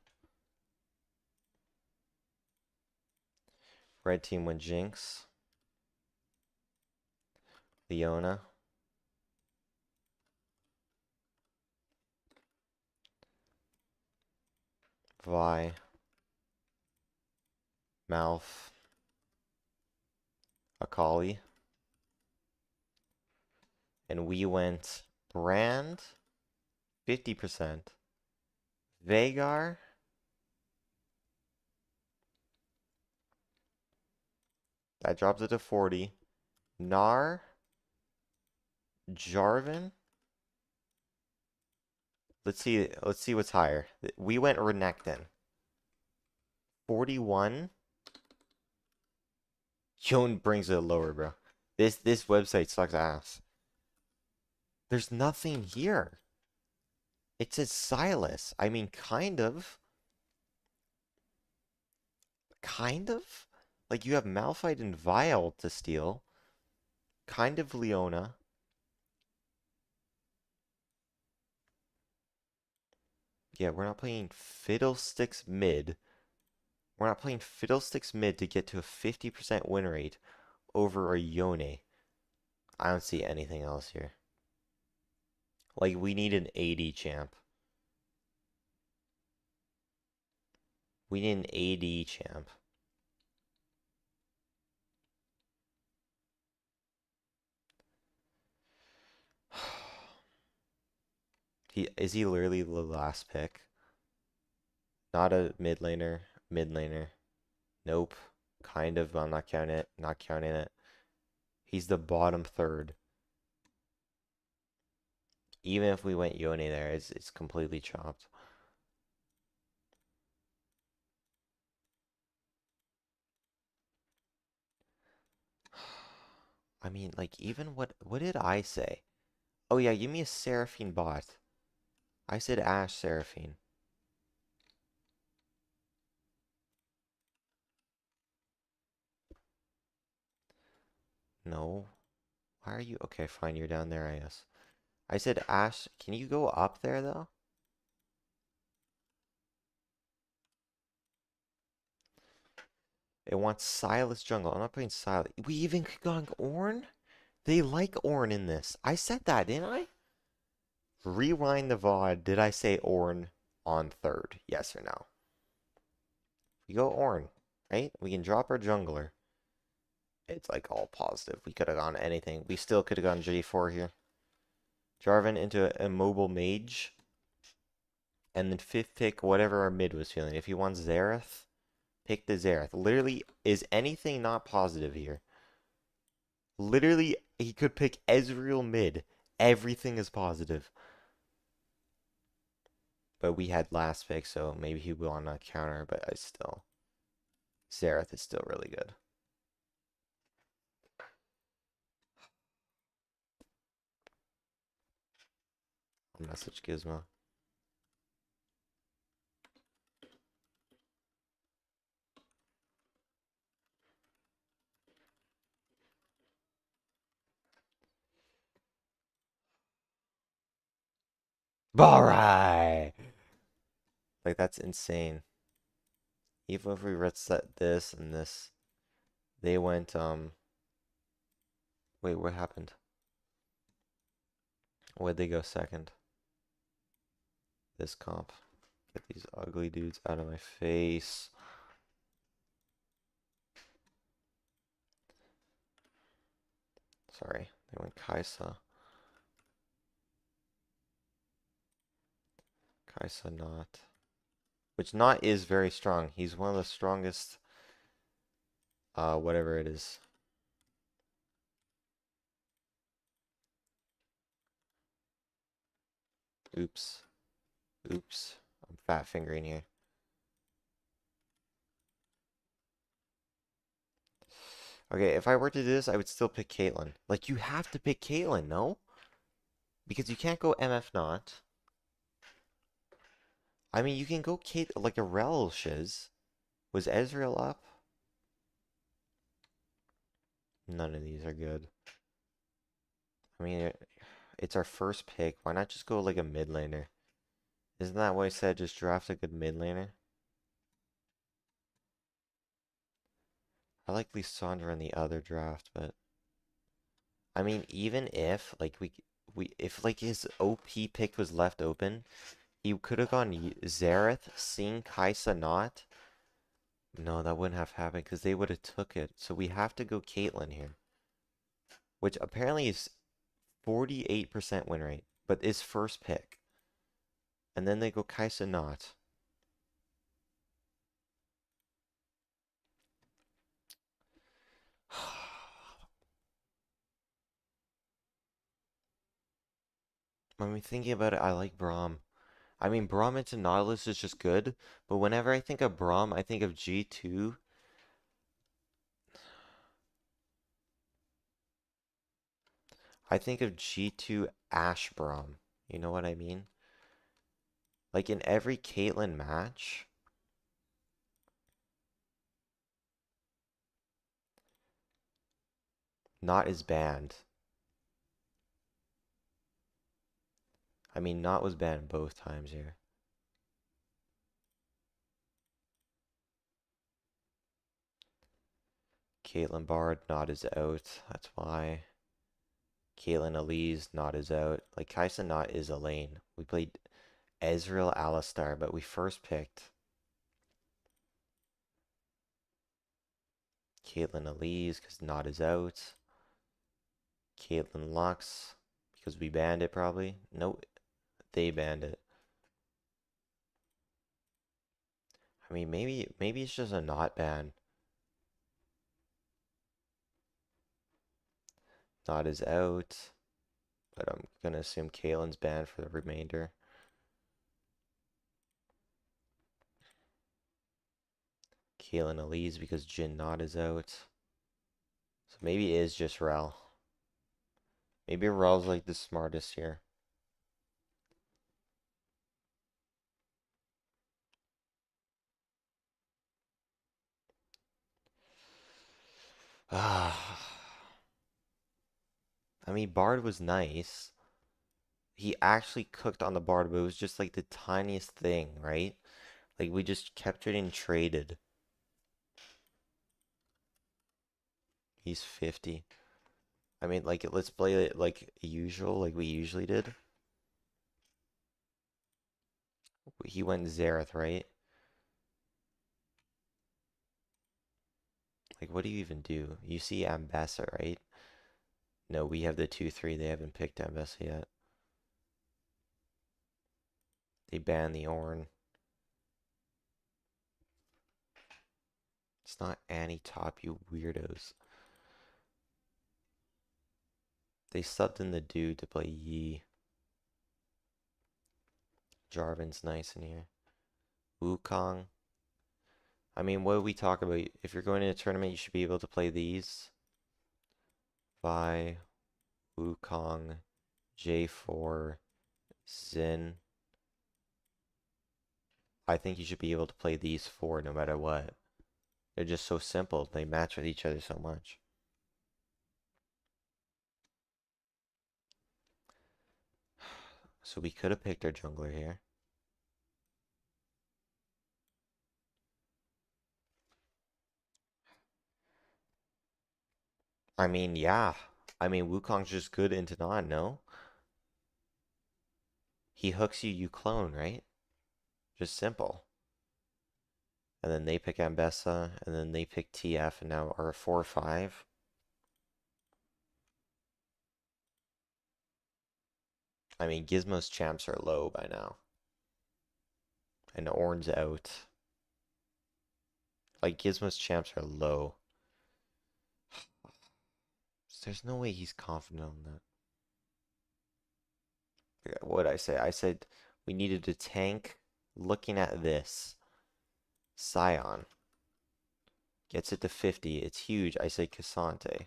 Red team went Jinx. Leona. Vi. Malf. Akali. And we went Brand. 50%. Veigar. That drops it to 40. Nar. Jarvan. Let's see what's higher. We went Renekton. 41. Yone brings it lower, bro. This website sucks ass. There's nothing here. It says Silas. I mean, kind of. Kind of? Like, you have Malphite and Vile to steal. Kind of Leona. Yeah, we're not playing Fiddlesticks mid. We're not playing Fiddlesticks mid to get to a 50% win rate over a Yone. I don't see anything else here. Like, we need an 80 champ. We need an AD champ. Is he literally the last pick? Not a mid laner. Mid laner. Nope. Kind of, but I'm not counting it. Not counting it. He's the bottom third. Even if we went Yone there, it's completely chopped. I mean, like, even what did I say? Oh yeah, give me a Seraphine bot. I said Ash Seraphine. No. Why are you? Okay, fine, you're down there, I guess. I said Ash, can you go up there though? It wants Silas Jungle. I'm not putting Silas. We even could go on Ornn? They like Ornn in this. I said that, didn't I? Rewind the VOD. Did I say Ornn on third? Yes or no? We go Ornn, right? We can drop our jungler. It's like all positive. We could have gone anything. We still could have gone J4 here. Jarvan into a mobile mage. And then fifth pick whatever our mid was feeling. If he wants Xerath, pick the Xerath. Literally, is anything not positive here? Literally, he could pick Ezreal mid. Everything is positive. But we had last pick, so maybe he will on a counter, but I still... Xerath is still really good. Message Gizmo. Alright! Like, that's insane. Even if we reset this and this, they went, wait, what happened? Where'd they go second? This comp. Get these ugly dudes out of my face. Sorry, they went Kaisa. Kaisa not. Which not is very strong. He's one of the strongest, whatever it is. Oops. Oops. I'm fat fingering here. Okay, if I were to do this, I would still pick Caitlyn. Like, you have to pick Caitlyn, no? Because you can't go MF not. I mean, you can go Kate like a Rel shiz. Was Ezreal up? None of these are good. I mean, it's our first pick. Why not just go like a mid laner? Isn't that what I said? Just draft a good mid laner? I like Lissandra in the other draft, but I mean, even if like if like his OP pick was left open, he could have gone Xerath, Sing, Kaisa, not. No, that wouldn't have happened because they would have took it. So we have to go Caitlyn here, which apparently is 48% win rate, but is first pick. And then they go Kaisa, not. When we thinking about it, I like Braum. I mean, Braum into Nautilus is just good, but whenever I think of Braum, I think of G2. I think of G2 Ash Braum. You know what I mean? Like in every Caitlyn match, Not is banned. I mean, Not was banned both times here. Caitlyn Bard, Not is out. That's why. Caitlyn Elise, Not is out. Like, Kaisa Not is a lane. We played Ezreal Alistar, but we first picked Caitlyn Elise because Not is out. Caitlyn Lux because we banned it probably. No, they banned it. I mean, maybe it's just a not ban. Not is out. but I'm gonna assume Kalen's banned for the remainder. Kalen Elise because Jin Knot is out. So maybe it is just Rel. Maybe Rel's like the smartest here. Ah. I mean, Bard was nice. He actually cooked on the Bard, but it was just like the tiniest thing, right? Like we just kept it and traded. He's 50. I mean, like let's play it like usual, like we usually did. He went Xerath, right? Like what do you even do? You see Ambessa, right? No, we have the 2-3. They haven't picked Ambessa yet. They banned the Ornn. It's not Annie top, you weirdos. They subbed in the dude to play Yi. Jarvan's nice in here. Wukong. I mean, what do we talk about? If you're going to a tournament, you should be able to play these. Vi, Wukong, J4, Xin. I think you should be able to play these four no matter what. They're just so simple. They match with each other so much. So we could have picked our jungler here. I mean, yeah. I mean, Wukong's just good into non, no? He hooks you, you clone, right? Just simple. And then they pick Ambessa, and then they pick TF, and now our 4-5. I mean, Gizmo's champs are low by now. And Ornn's out. Like, Gizmo's champs are low. There's no way he's confident on that. What did I say? I said we needed to tank looking at this. Scion. Gets it to 50. It's huge. I say Cassante.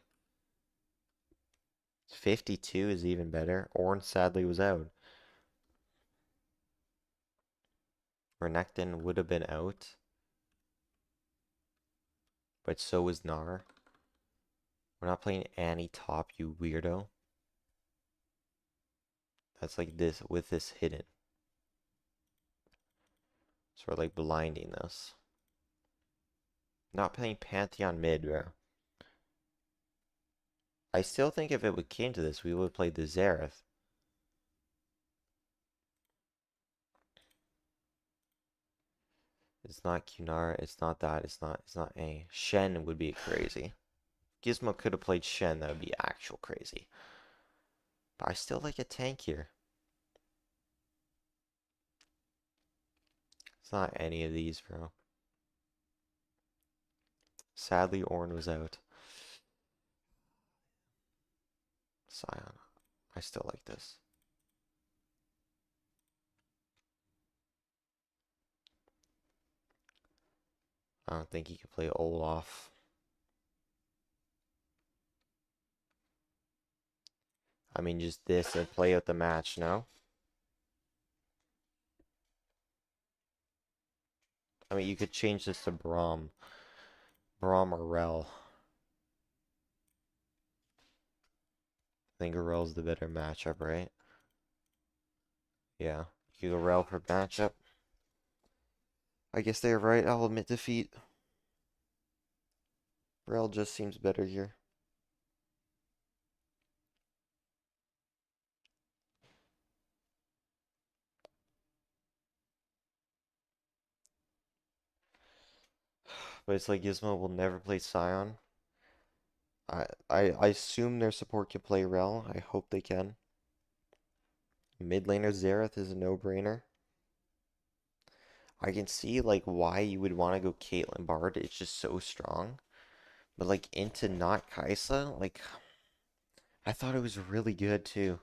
52 is even better. Ornn sadly was out. Renekton would have been out. But so was Gnar. We're not playing Annie top, you weirdo. That's like this, with this hidden. So we're like blinding this. Not playing Pantheon mid, bro. I still think if it came to this, we would play the Xerath. It's not Kunar, it's not that, it's not A. Shen would be crazy. Gizmo could have played Shen, that would be actual crazy. But I still like a tank here. It's not any of these, bro. Sadly, Ornn was out. Scion. I still like this. I don't think he can play Olaf. I mean, just this and play out the match, no? I mean, you could change this to Braum. Braum or Rel. I think Rel's the better matchup, right? Yeah. You go Rel for matchup. I guess they're right. I'll admit defeat. Rel just seems better here. But it's like Gizmo will never play Scion. I assume their support can play Rel. I hope they can. Mid laner Xerath is a no-brainer. I can see like why you would want to go Caitlyn Bard. It's just so strong. But like into not Kaisa, like I thought it was really good too.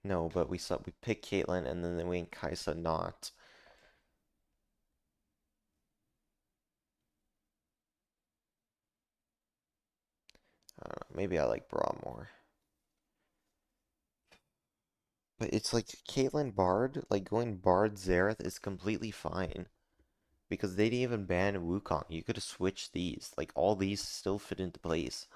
No, but we picked Caitlyn and then we and Kaisa not. I don't know. Maybe I like Braum more. But it's like Caitlyn Bard, like going Bard Xerath is completely fine. Because they didn't even ban Wukong. You could have switched these. Like all these still fit into place.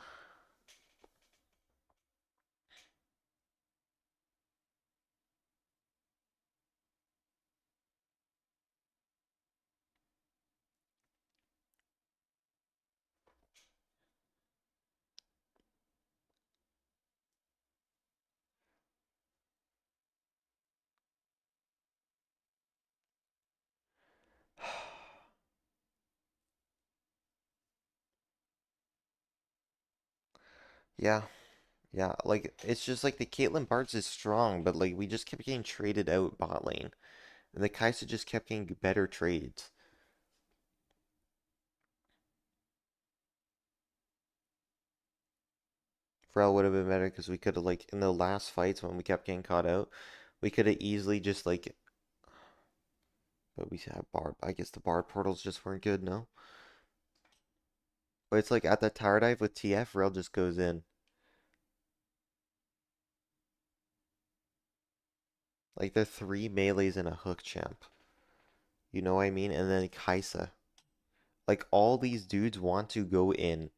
Yeah, yeah. Like it's just like the Caitlyn Bards is strong, but like we just kept getting traded out bot lane. And the Kai'Sa just kept getting better trades. Pharrell would have been better because we could have like in the last fights when we kept getting caught out, we could have easily just like but we have Bard. I guess the Bard portals just weren't good, no? But it's like at that tower dive with TF, Pharrell just goes in. Like they're three melees and a hook champ. You know what I mean? And then Kaisa. Like all these dudes want to go in.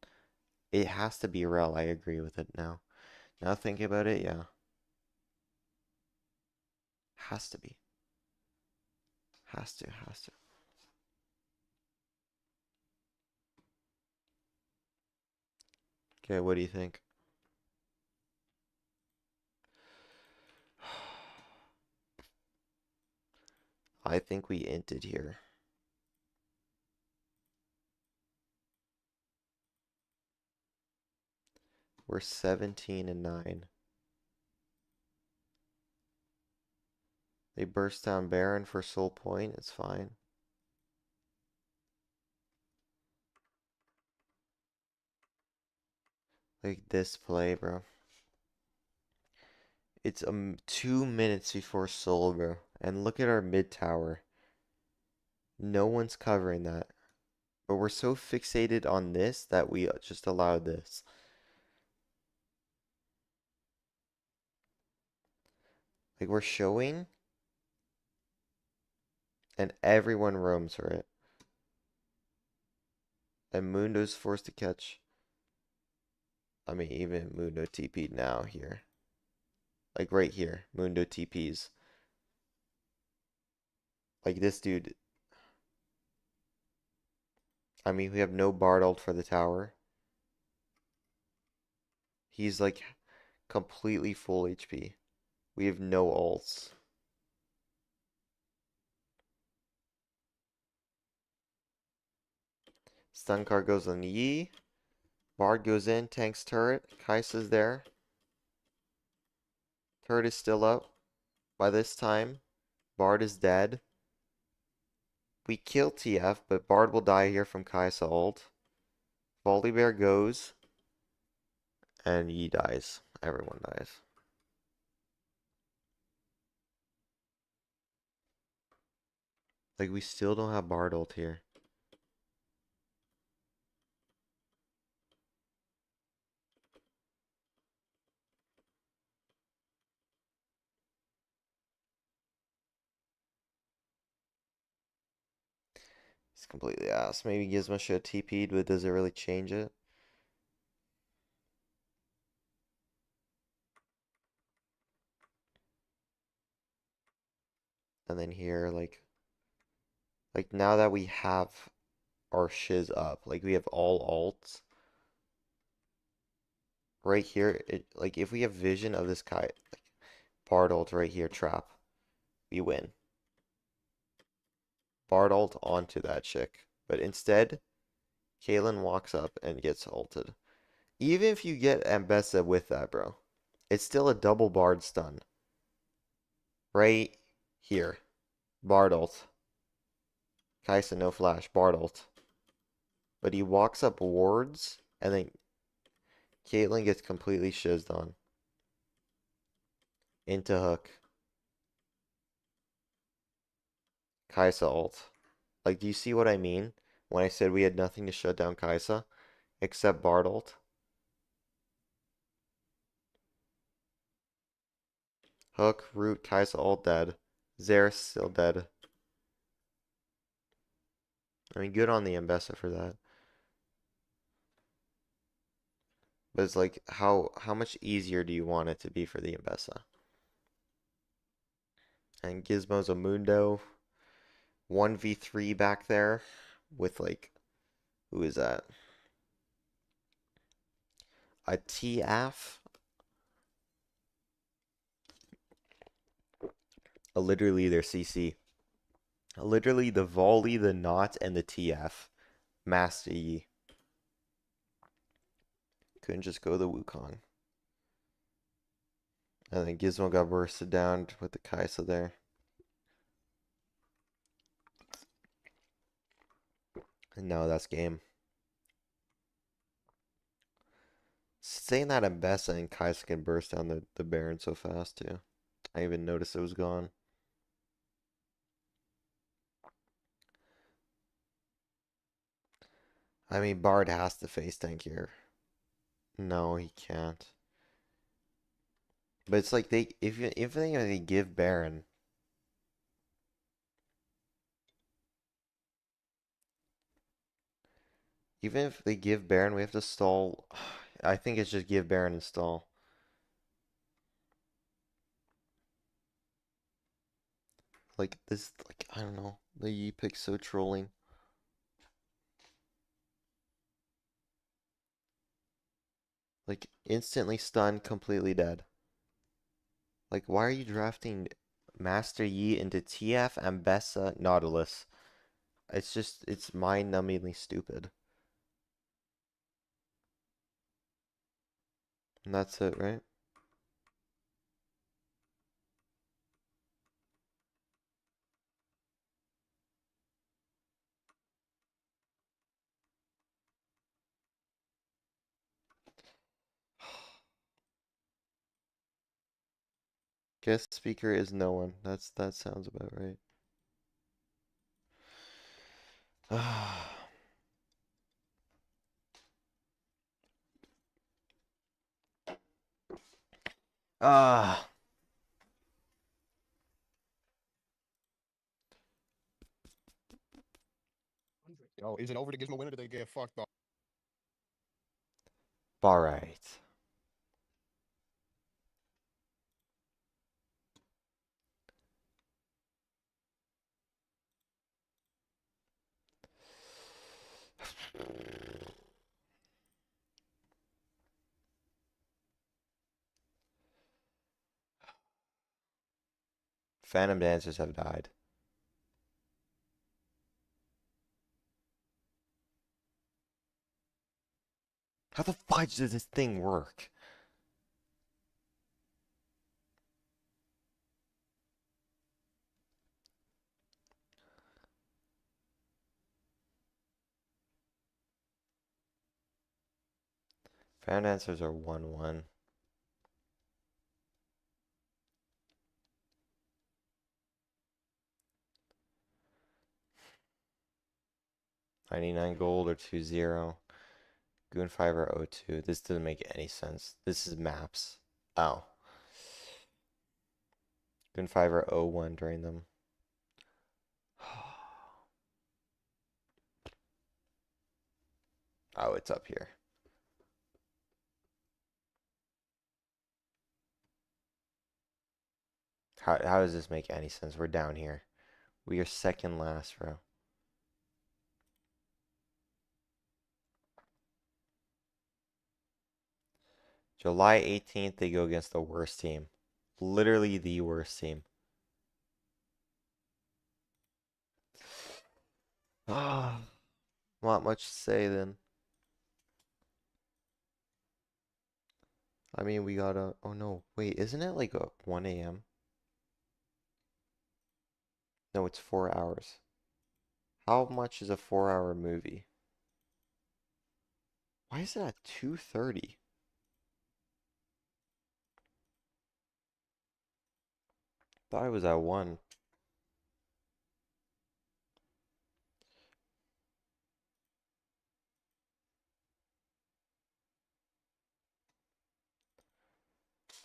It has to be Rel. I agree with it now. Now thinking about it, yeah. Has to be. Has to, has to. Okay, what do you think? I think we inted here. We're 17 and 9. They burst down Baron for Soul Point. It's fine. Like this play, bro. It's 2 minutes before Soul, bro. And look at our mid tower. No one's covering that. But we're so fixated on this that we just allowed this. Like we're showing and everyone roams for it. And Mundo's forced to catch. I mean, even Mundo TP'd now here. Like right here. Mundo TPs. Like this dude. I mean, we have no Bard ult for the tower. He's like completely full HP. We have no ults. Stun card goes on Yi. Bard goes in, tanks turret. Kai'Sa's there. Turret is still up. By this time, Bard is dead. We kill TF, but Bard will die here from Kai'Sa ult. Volibear goes. And Yi dies. Everyone dies. Like, we still don't have Bard ult here. It's completely ass. Maybe Gizmo should have TP'd, but does it really change it? And then here, like now that we have our shiz up, like we have all alts right here. Like if we have vision of this guy, like Bard ult right here, trap, we win. Bard ult onto that chick, but instead, Kaylin walks up and gets ulted. Even if you get Ambessa with that, bro, it's still a double Bard stun. Right here. Bard ult. Kaisa no flash. Bard ult. But he walks up wards, and then Caitlyn gets completely shizzed on. Into hook. Kaisa ult. Like, do you see what I mean? When I said we had nothing to shut down Kaisa, except Bard ult. Hook, root, Kaisa ult dead. Xera's still dead. I mean, good on the Ambessa for that. But it's like, how much easier do you want it to be for the Ambessa? And Gizmo's a Mundo 1v3 back there with like, who is that? A TF? Literally their CC. Literally the volley, the knot, and the TF. Master Yi. Couldn't just go the Wukong. And then Gizmo got bursted down with the Kaisa there. And now that's game. Saying that Ambessa and Kaisa can burst down the Baron so fast too. I even noticed it was gone. I mean, Bard has to face tank here. No, he can't. But it's like if they give Baron, even if they give Baron, we have to stall. I think it's just give Baron and stall. Like this, like I don't know. The Yi pick's so trolling. Like instantly stunned, completely dead. Like why are you drafting Master Yi into TF, Ambessa, Nautilus? It's mind-numbingly stupid. And that's it, right? Guest speaker is no one. That sounds about right. Ah. Yo, is it over to Gizmo winner? Or did they get fucked up? All right. Phantom dancers have died. How the fudge does this thing work? Phantom dancers are 1-1. $99 gold or 2-0. Goonfiber 0-2. This doesn't make any sense. This is maps. Oh. Goonfiber 0-1 during them. Oh, it's up here. How does this make any sense? We're down here. We are second last, bro. July 18th, they go against the worst team. Literally the worst team. Ah, not much to say then. I mean, we gotta. Oh no, wait, isn't it like 1 a.m.? No, it's 4 hours. How much is a 4-hour movie? Why is it at 2:30? Thought I was at 1.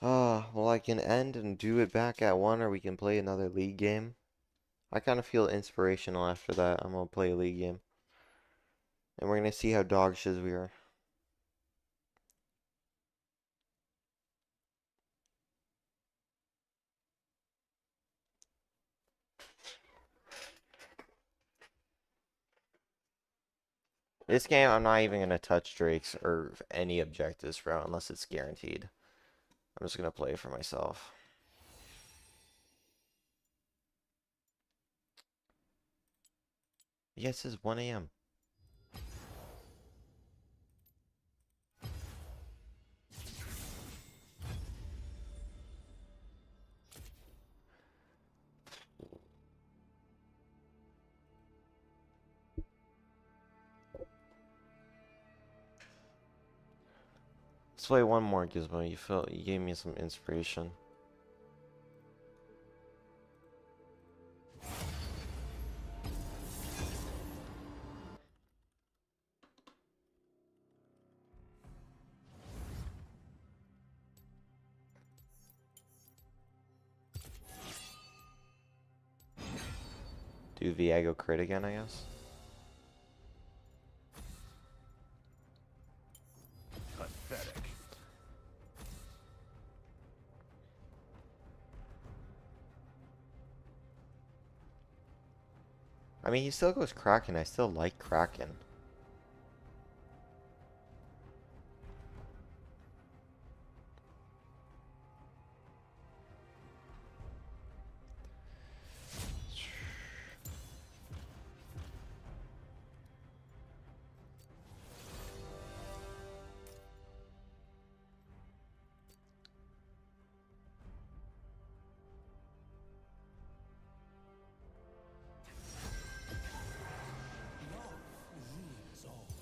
Ah, well, I can end and do it back at 1, or we can play another league game. I kind of feel inspirational after that. I'm gonna play a league game. And we're gonna see how dog shiz we are. This game, I'm not even gonna touch Drakes or any objectives for unless it's guaranteed. I'm just gonna play for myself. Yes, it's 1 a.m. Let's play one more, Gizmo. You gave me some inspiration. Do Viego crit again, I guess. Pathetic. I mean, he still goes Kraken. I still like Kraken.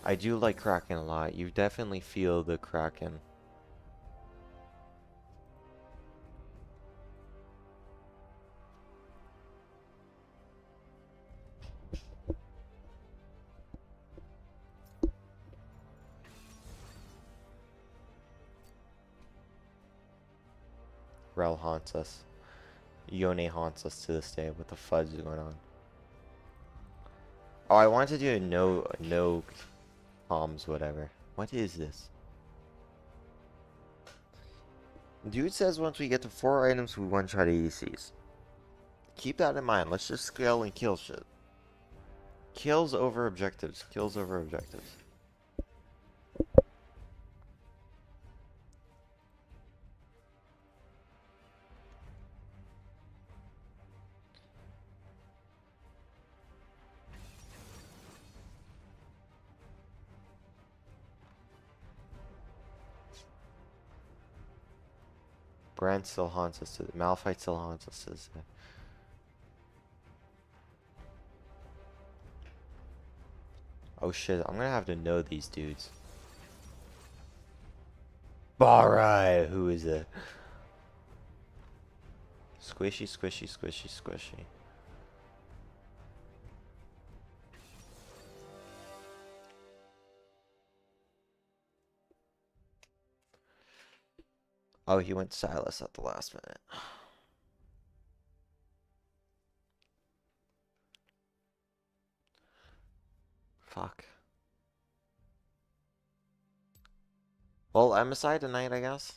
I do like Kraken a lot. You definitely feel the Kraken. Rel haunts us. Yone haunts us to this day. What the fudge is going on? Oh, I wanted to do a no comms, whatever. What is this? Dude says once we get to 4 items, we one-shot ADCs. Keep that in mind. Let's just scale and kill shit. Kills over objectives. Kills over objectives. Brand still haunts us to Malphite still haunts us to this day. Oh shit, I'm gonna have to know these dudes. Alright, who is it? Squishy, squishy, squishy, squishy. Oh, he went Silas at the last minute. Fuck. Well, MSI tonight, I guess.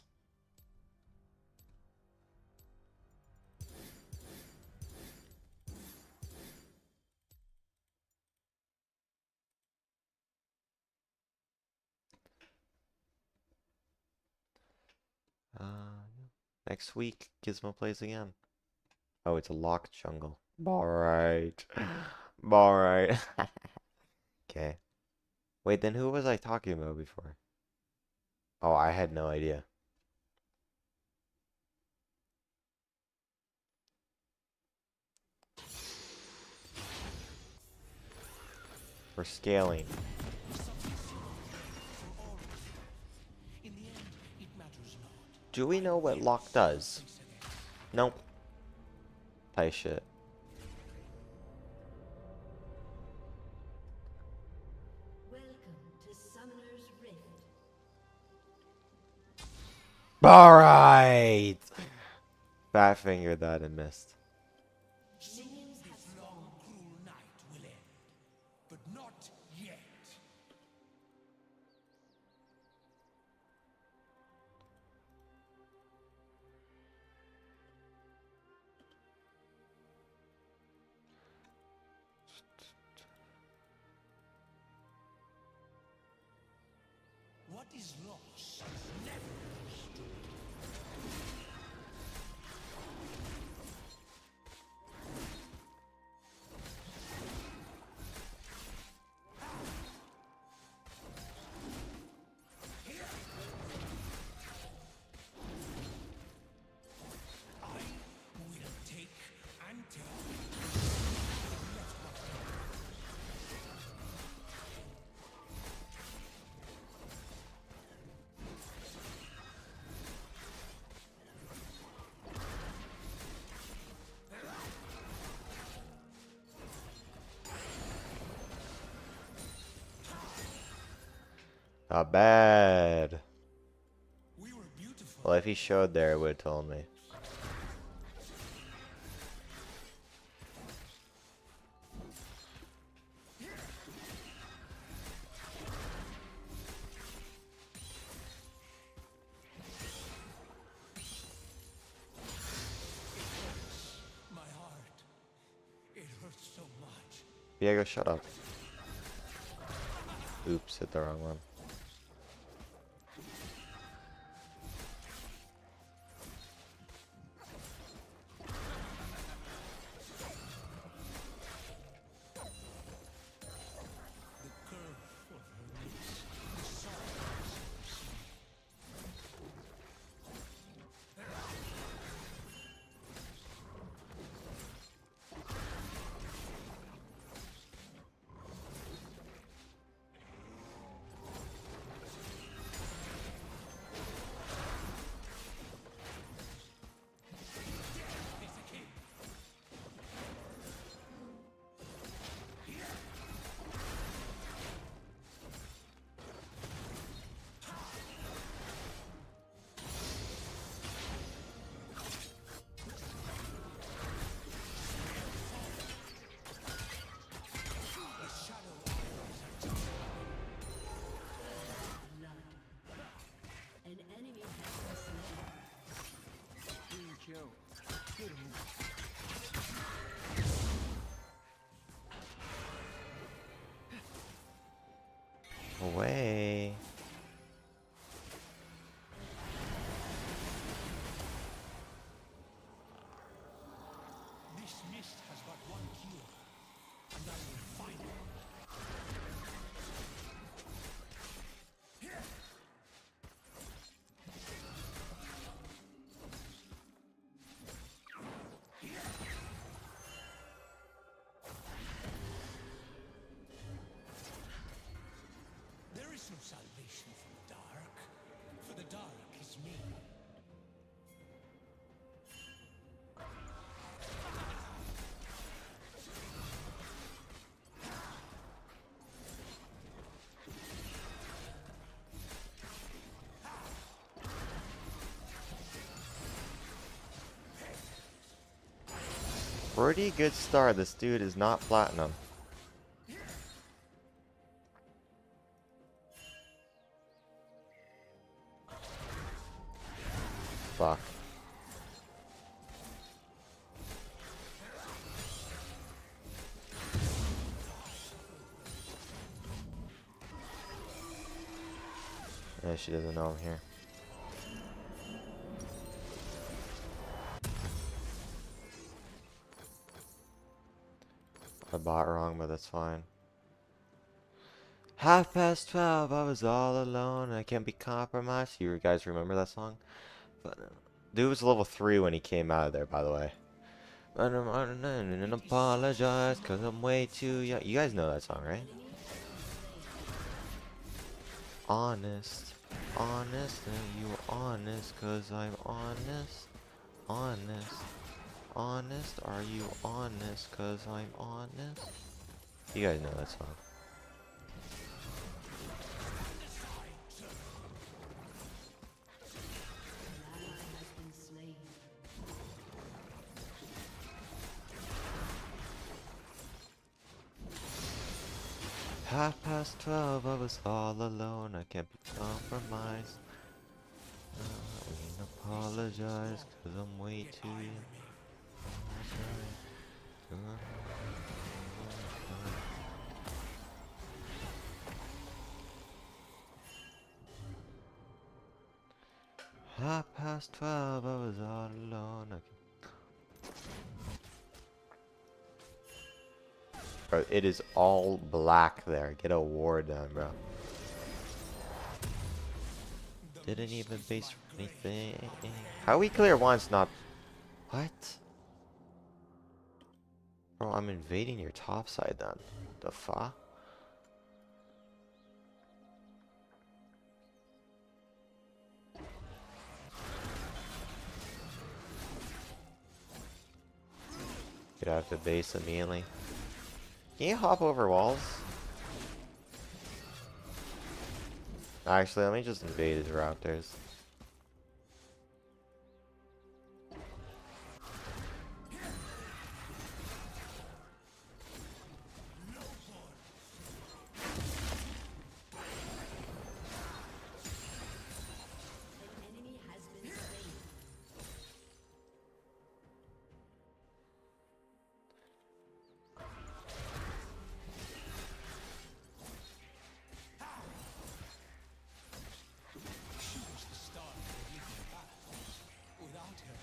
Next week, Gizmo plays again. Oh, it's a locked jungle. Alright. Alright. Okay. Wait, then who was I talking about before? Oh, I had no idea. We're scaling. Do we know what lock does? Nope. Type shit. Welcome to Summoner's Rift. Alright! Fat finger that and missed. Minions have This long, spawned. cruel night will end, but not yet. What is lost is never understood. I will take and take. Not bad. We were beautiful. Well, if he showed there, it would have told me. My heart. It hurts so much. Diego, shut up. Oops, hit the wrong one. The curve of her lips. The sorrows of sea. An enemy has been slain. Away. This mist has but one cure, and I will find it. There is no salvation from the dark, for the dark is me. Pretty good start. This dude is not platinum. Fuck. Yeah, she doesn't know I'm here. I bought wrong, but that's fine. 12:30, I was all alone. I can't be compromised. You guys remember that song? But, dude was level 3 when he came out of there, by the way. And apologize, cause I'm way too young. You guys know that song, right? Honest, honest, and you were honest, cause I'm honest, honest. honest? Are you honest? Cause I'm honest. You guys know that song. An ally has been slain. Half past 12, I was all alone. I can't be compromised. I mean, apologize, cause I'm way too young. Half past 12, I was all alone. Bro, it is all black there. Get a war done, bro. Didn't even base for anything. How we clear once, not... What? Bro, I'm invading your top side then. The fuck? Get out the base immediately. Can you hop over walls? Actually, let me just invade his raptors. An enemy has been slain. She was the star of the Olympian battles. Without her,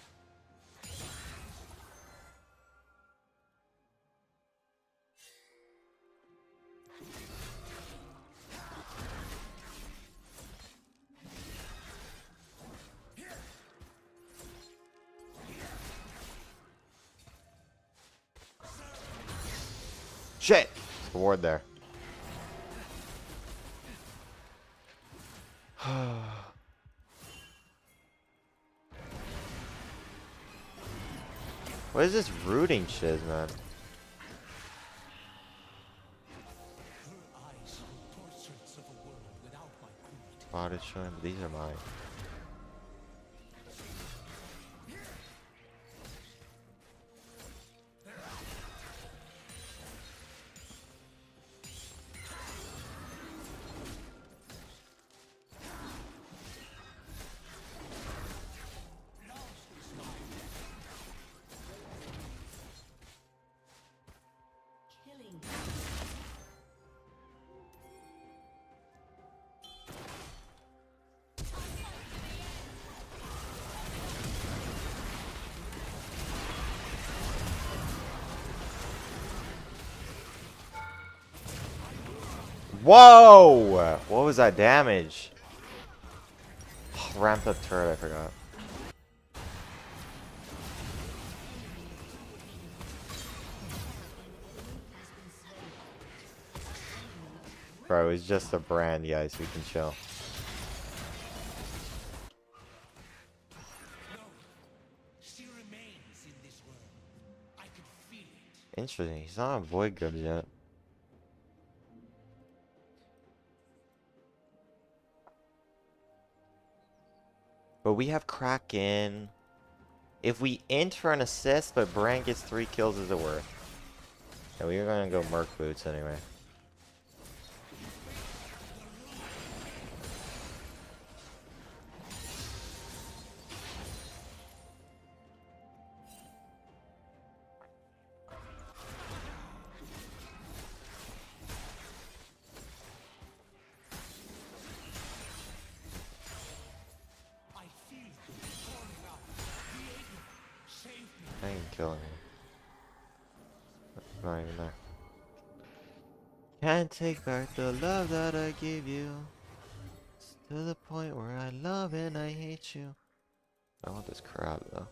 Shit! There's a ward there. What is this rooting shiz, man? her eyes were portraits of a world without my cruelty. Spotted showing, but these are mine. Killing. Whoa! What was that damage? Ramped up turret, I forgot. Bro, it's just a brand, guys. We can chill. She remains in this world. I could feel it. Interesting. He's not on void grubs yet. But we have Kraken. If we int for an assist, but Brand gets 3 kills, is it worth? Yeah, we are gonna go Merc Boots anyway. I feel you calling out. Creator, save me. I ain't killing him. Not even there. Can't take back the love that I gave you. It's to the point where I love and I hate you. I want this crab though.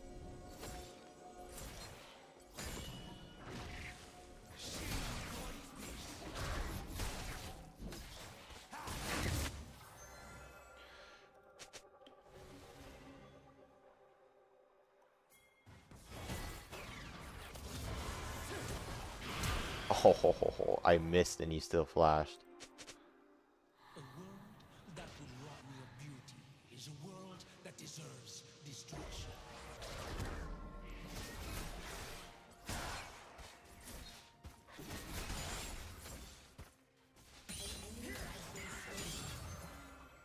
Oh, I missed and you still flashed. A world that will rob me of beauty is a world that deserves destruction.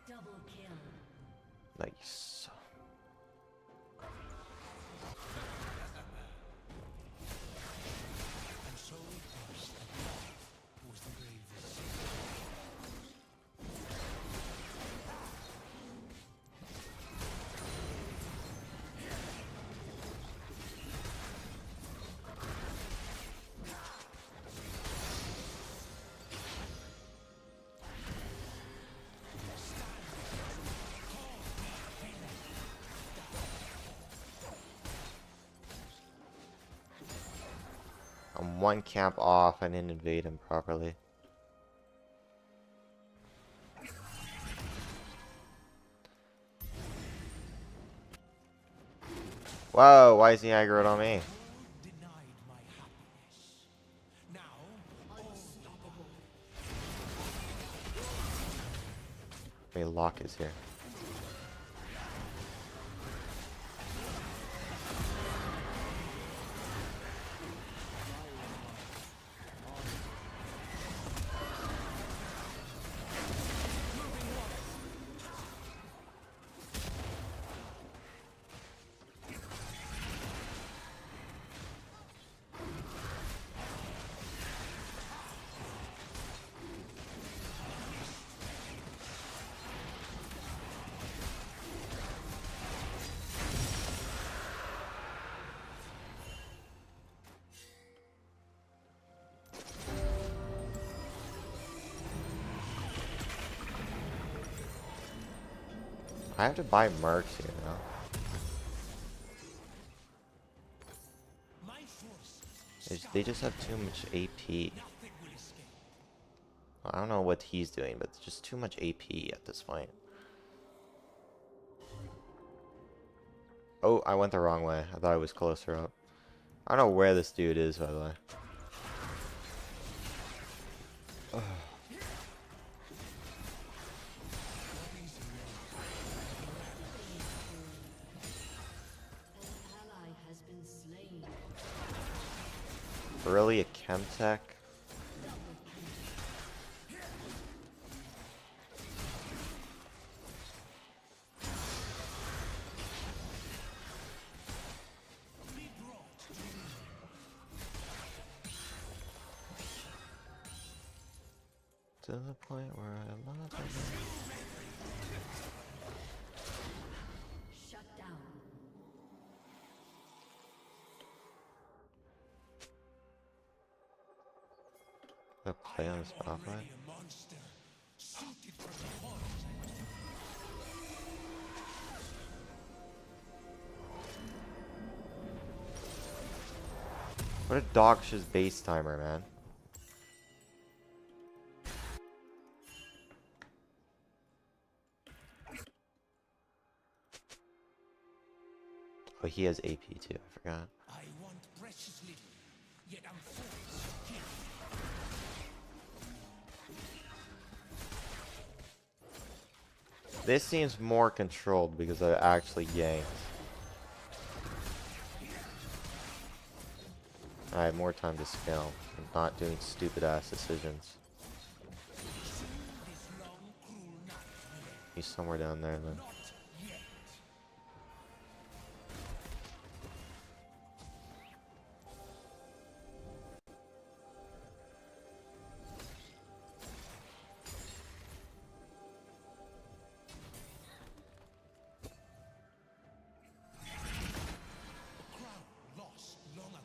Double kill. Nice. And so it was that love was the bravest. I'm one camp off. I didn't invade him properly. Whoa, why is he aggroed on me? Denied my happiness. Now, Unstoppable. Hey, Locke is here. I have to buy mercs here now. my forces They just have too much AP. nothing will escape. I don't know what he's doing, but it's just too much AP at this point. Oh, I went the wrong way. I thought I was closer up. I don't know where this dude is, by the way. An ally has been slain. Really, a Chemtech? To the point where I love it. Shut down. The play on this Mabye? Already a monster, suited for the horrors I must What a dog shit base timer, man. Oh, he has AP too, I forgot. I want precious little, yet I'm forced to kill. This seems more controlled because I actually yanked. I have more time to scale. I'm not doing stupid ass decisions. Soon this long, cruel night will end. He's somewhere down there then. Not yet. A crown lost long ago,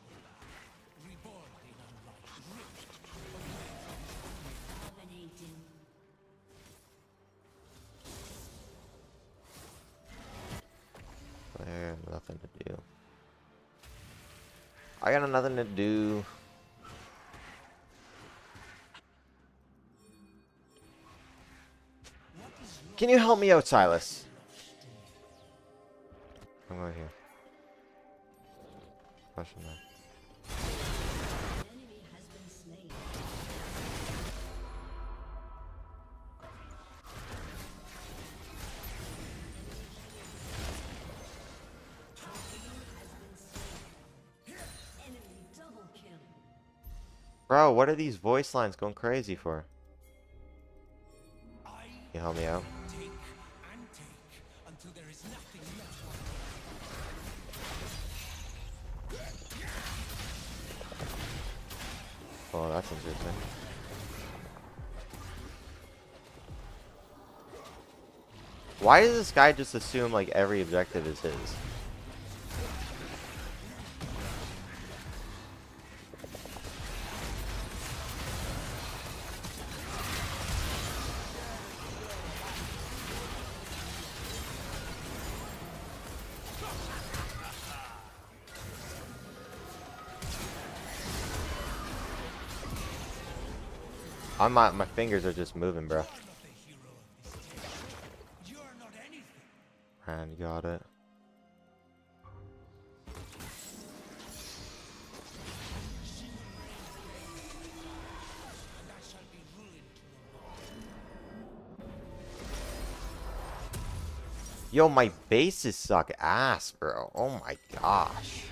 reborn in unlight, ripped Dominating. I got nothing to do. I got nothing to do. Can you help me out, Silas? I'm going here. Question that. An enemy has been slain. Bro, what are these voice lines going crazy for? I You help me out? take and take until there is nothing left. Oh, that's interesting. Why does this guy just assume like every objective is his? My fingers are just moving, bro. You're not anything. And got it. And I shall be ruined no more. Yo, my bases suck ass, bro. Oh my gosh.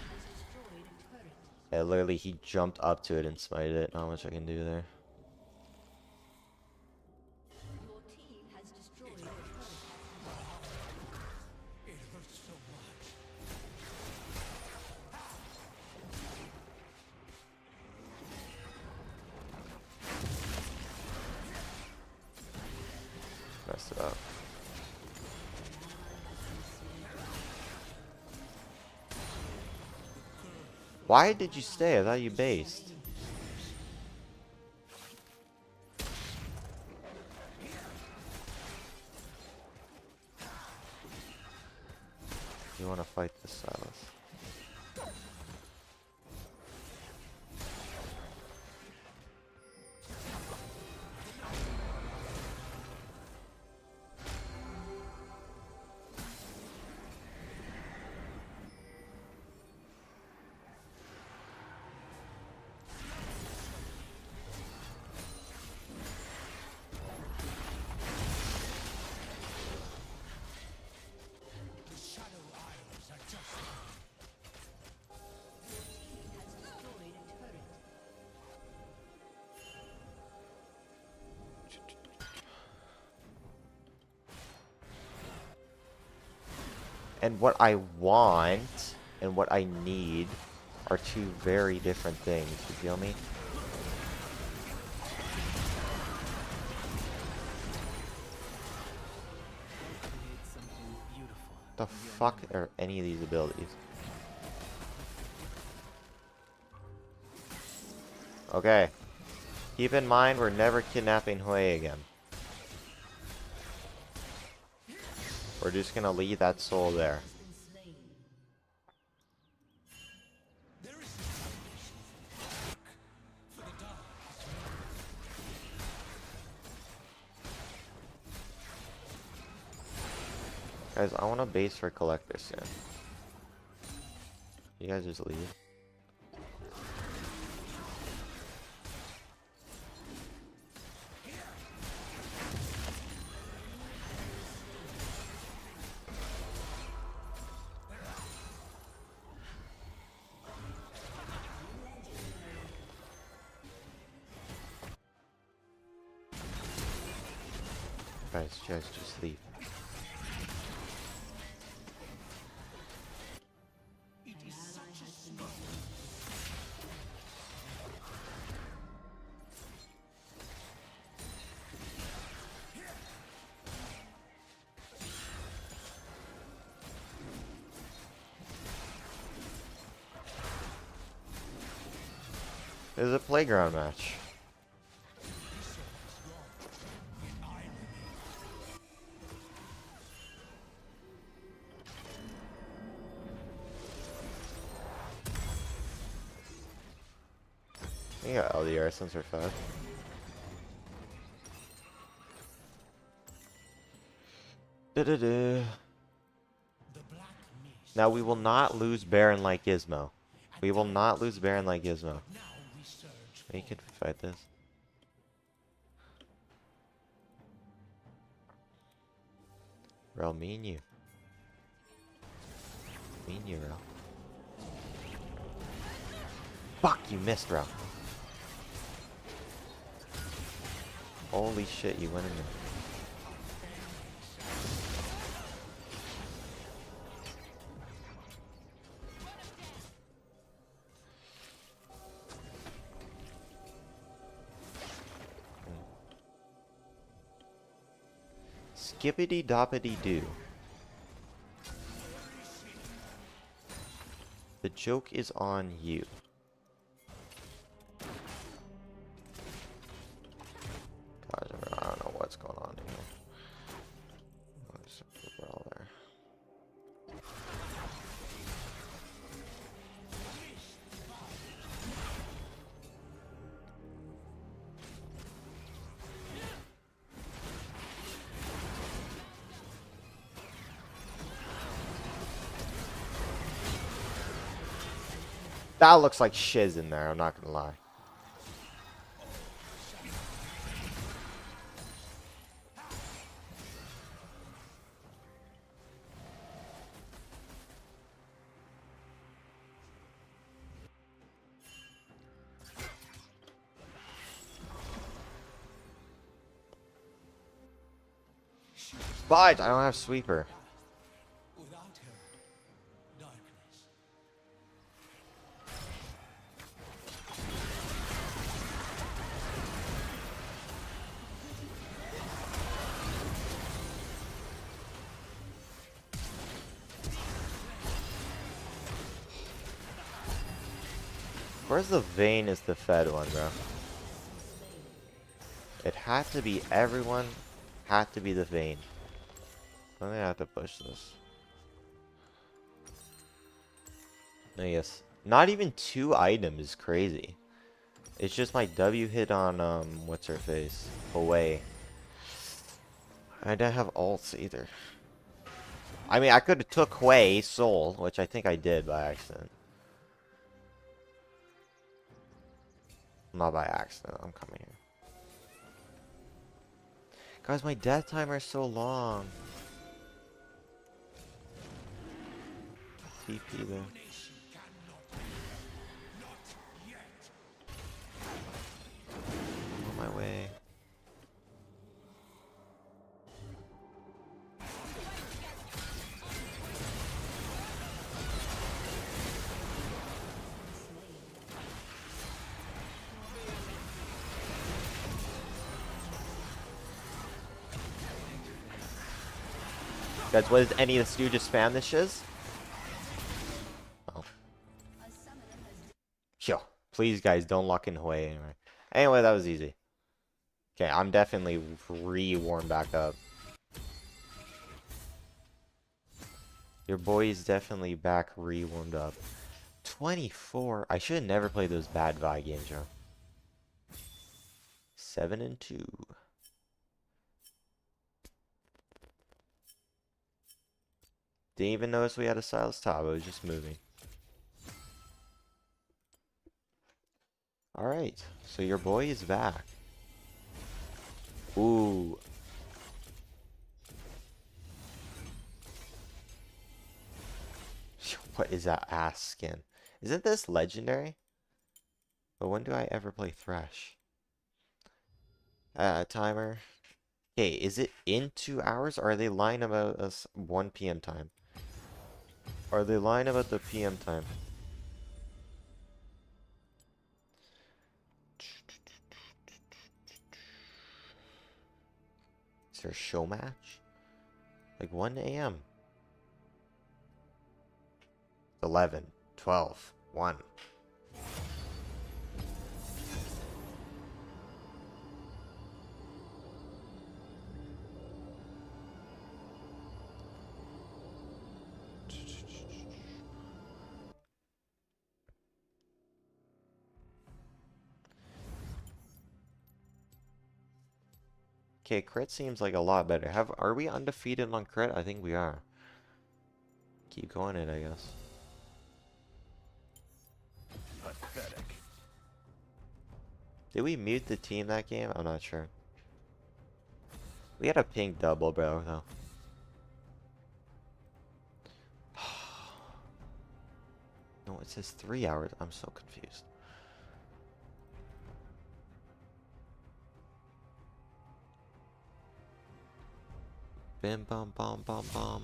Yeah, literally, he jumped up to it and smited it. Not much I can do there. Your team has destroyed a turret. It hurts so much. Messed it up. Why did you stay? I thought you based. You want to fight this, Silas? The Shadow Isles are just Has destroyed a turret. And what I want and what I need are two very different things. You feel me? The fuck are any of these abilities? Okay. Keep in mind, we're never kidnapping Hui again. We're just gonna leave that soul there. Been slain. there is no salvation for the dark. Guys, I want a base for collector soon. You guys just leave. Guys, just leave. It is such a small. This is a playground match. You got LDR since we're fed. Da-da-da. The black mist. Now we will not lose Baron like Gizmo. We will not lose Baron like Gizmo. Now we surge. We can fight this. Rel, me and you. Me and you, Rel. Fuck, you missed, Rel. Holy shit, you went in there. Skippity doppity doo. The joke is on you. Guys, I don't know what's going on here. We're all there. That looks like shiz in there, I'm not gonna lie. But I don't have sweeper. Without her, darkness. Where's the vein is the fed one, bro? It had to be everyone, had to be the vein. I'm gonna have to push this. No, yes. Not even 2 items is crazy. It's just my W hit on, what's her face? Away. I didn't have ults either. I mean, I could have took Hui Soul, which I think I did by accident. Not by accident, I'm coming here. Guys, my death timer is so long. TP there. On my way. Guys, what does any of this do? Just spam this shiz? Oh. Yo, please guys, don't lock in Hui anyway. Anyway, that was easy. Okay, I'm definitely re-warmed back up. Your boy is definitely back re-warmed up. 24. I should have never played those bad Vi games, bro. 7-2. Didn't even notice we had a Silas top. I was just moving. Alright, so your boy is back. Ooh. What is that ass skin? Isn't this legendary? But when do I ever play Thresh? Timer. Okay, is it in 2 hours? Or are they lying about us 1 p.m. time? Are they lying about the PM time? Is there a show match? Like 1 a.m. 11, 12, 1. Okay, crit seems like a lot better. Are we undefeated on crit? I think we are. Keep going it, I guess. Pathetic. Did we mute the team that game? I'm not sure. We had a pink double, bro, though. No, it says 3 hours. I'm so confused. Bim bum bum bum bum.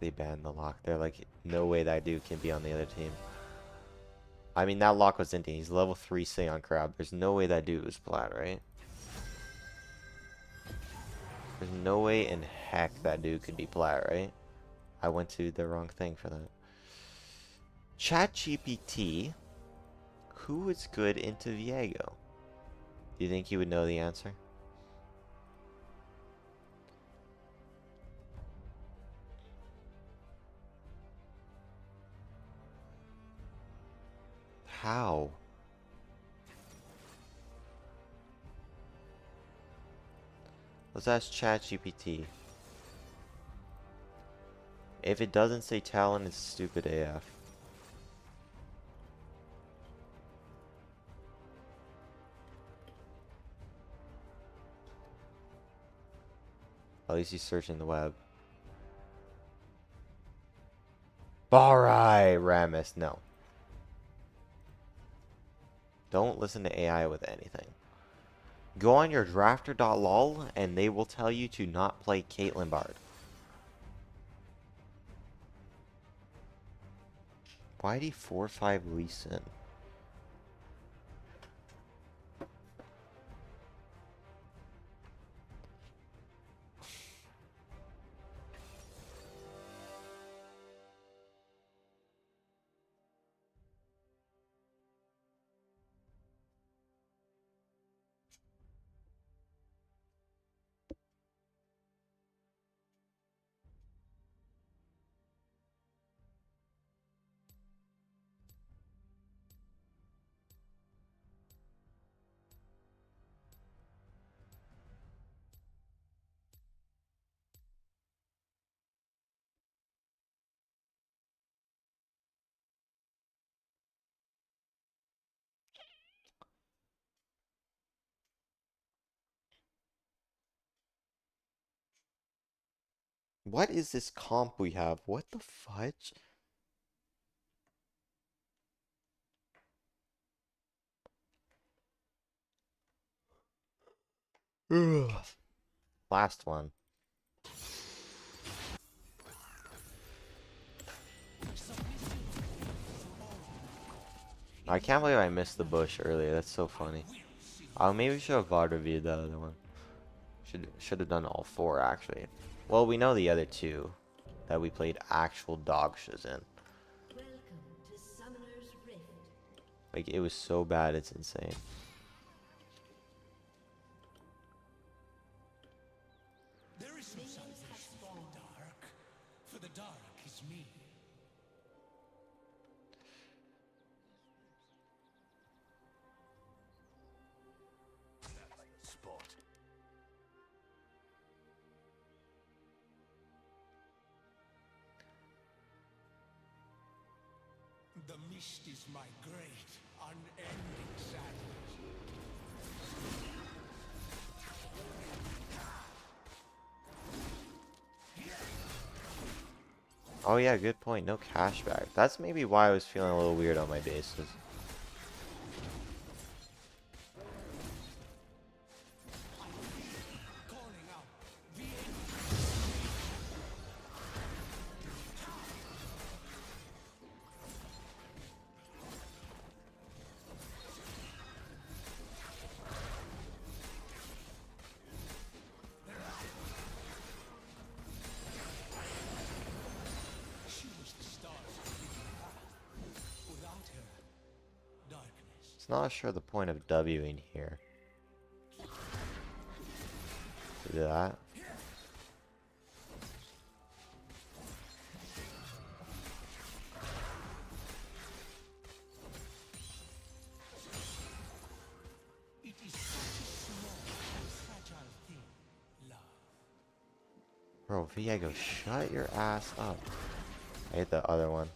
They banned the lock. They're like, no way that dude can be on the other team. I mean, that lock was Indian. He's level 3 Seon Crab. There's no way that dude was plat, right? There's no way in heck that dude could be plat, right? I went to the wrong thing for that. ChatGPT, who is good into Viego? Do you think he would know the answer? How? Let's ask ChatGPT. If it doesn't say Talon, it's stupid AF. At least he's searching the web. Alright, Ramus, no. Don't listen to AI with anything. Go on your drafter.lol and they will tell you to not play Caitlyn Bard. Why'd he 4-5 Lee Sin? What is this comp we have? What the fudge? Ugh. Last one. I can't believe I missed the bush earlier. That's so funny. Maybe we should have VOD reviewed the other one. Should have done all 4 actually. Well, we know the other 2 that we played actual dog shiz in. Welcome to Summoner's Rift. Like, it was so bad, it's insane. There is no salvation for the dark, for the dark is me. Spot. The mist is my great, unending sadness. Oh yeah, good point. No cashback. That's maybe why I was feeling a little weird on my bases. Calling out, she was the stars of the without her, darkness. It's not sure the point of Wing here. Do that. It is such a small and fragile thing, love. Bro, Viego, shut your ass up. I hate the other one.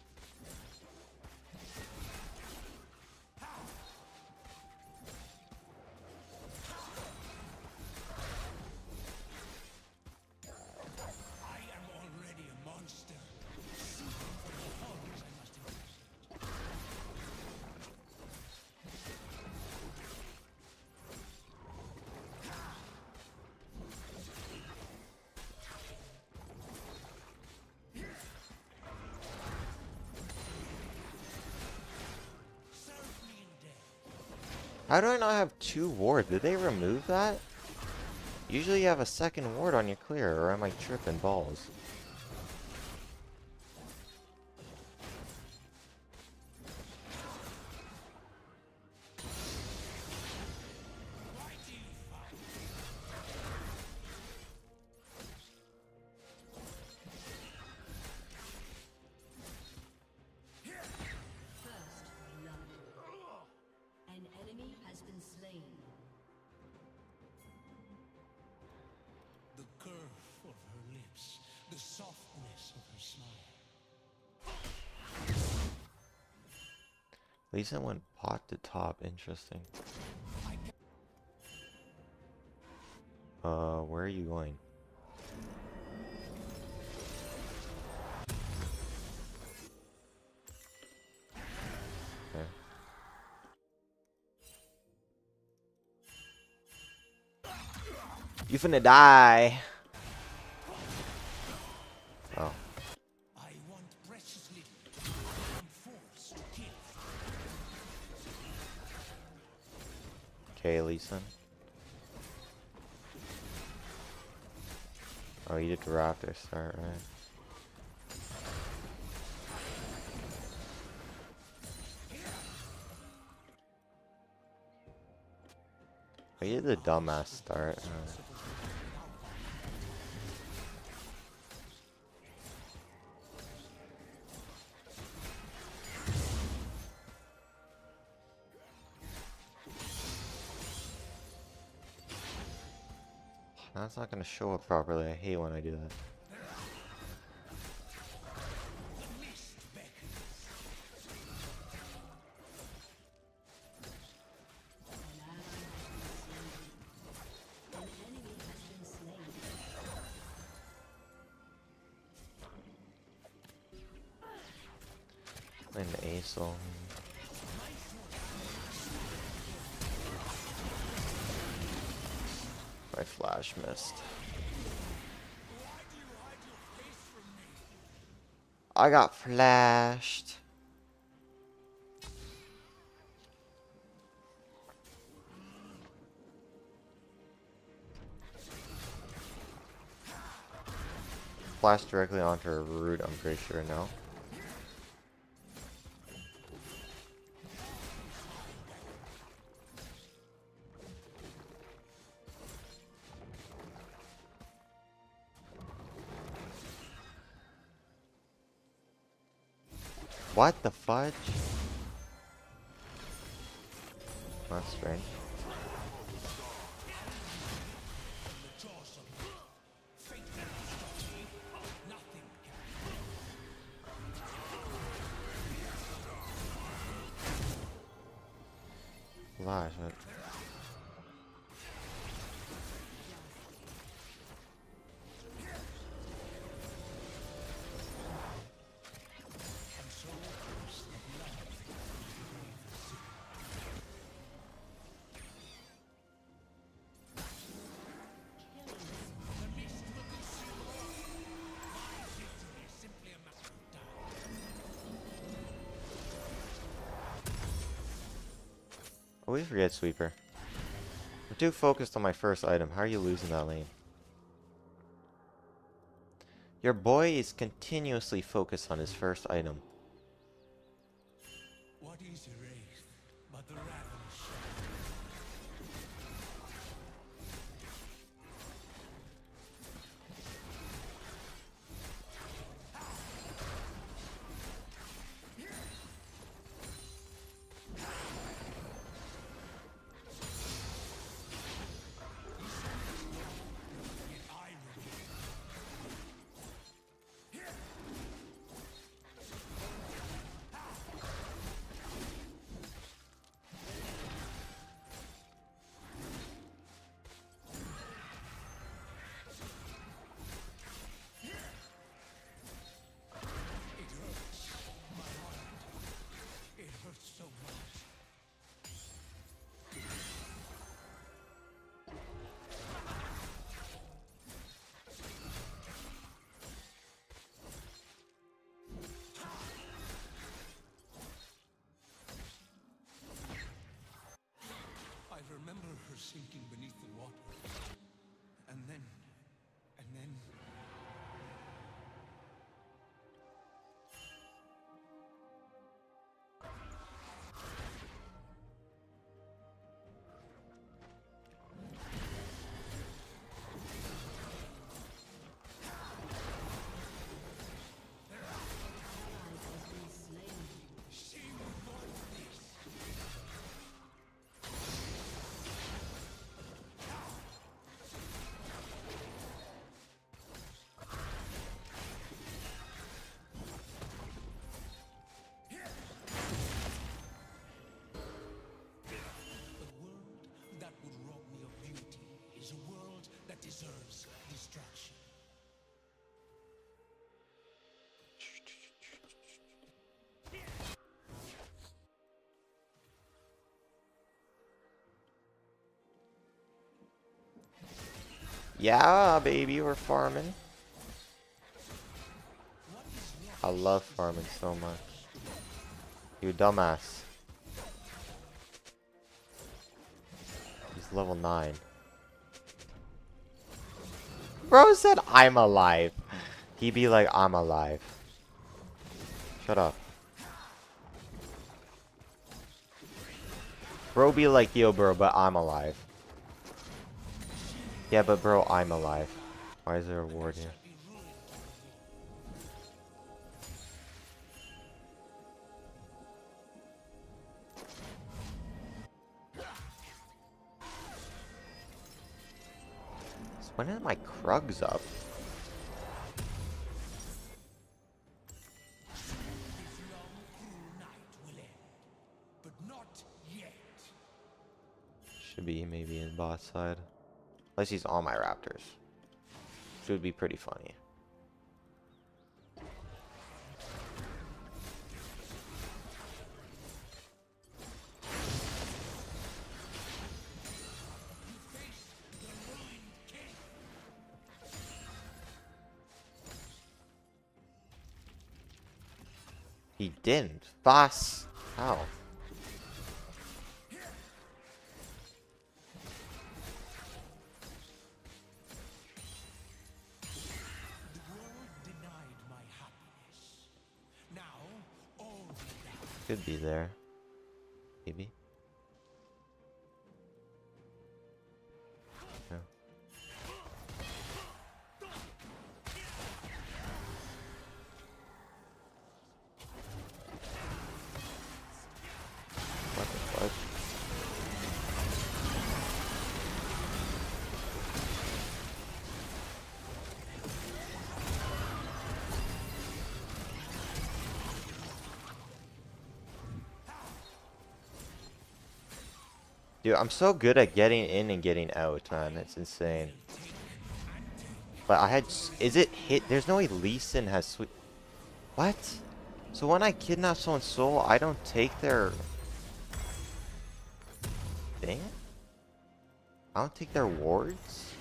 I am already a monster. Seeking for the horrors I must inflict. How do I not have 2 ward? Did they remove that? Usually you have a second ward on your clear, or am I tripping balls? An enemy has been slain. The curve of her lips, the softness of her smile. Lisa went pot to top. Interesting. Where are you going? Okay. You finna die. Oh. I want precious little. I'm forced to kill. Okay, Lisa. Oh, you did the Raptor start, right? Oh, you did the dumbass start. That's not gonna show up properly. I hate when I do that. An enemy has been slain. And Acel. My flash missed. I got flashed. Flash directly onto her root, I'm pretty sure, no? What the fudge? That's strange. Flash, what? Always forget Sweeper. I'm too focused on my first item. How are you losing that lane? Your boy is continuously focused on his first item. What is erased but the ravenous shadow? Yeah, baby, we're farming. I love farming so much. You dumbass. He's level 9. Bro said I'm alive. He be like, I'm alive. Shut up. Bro be like, yo bro, but I'm alive. Yeah, but bro, I'm alive. Why is there a ward here? So when are my Krugs up? Should be maybe in bot side. Unless he's on my Raptors. Should be pretty funny. He didn't. Boss. How? Could be there. Maybe. No. What the fuck? Dude, I'm so good at getting in and getting out, man. It's insane. But I had... Is it hit? There's no way Lee Sin has sweet... What? So when I kidnap someone's soul, I don't take their... thing? I don't take their wards?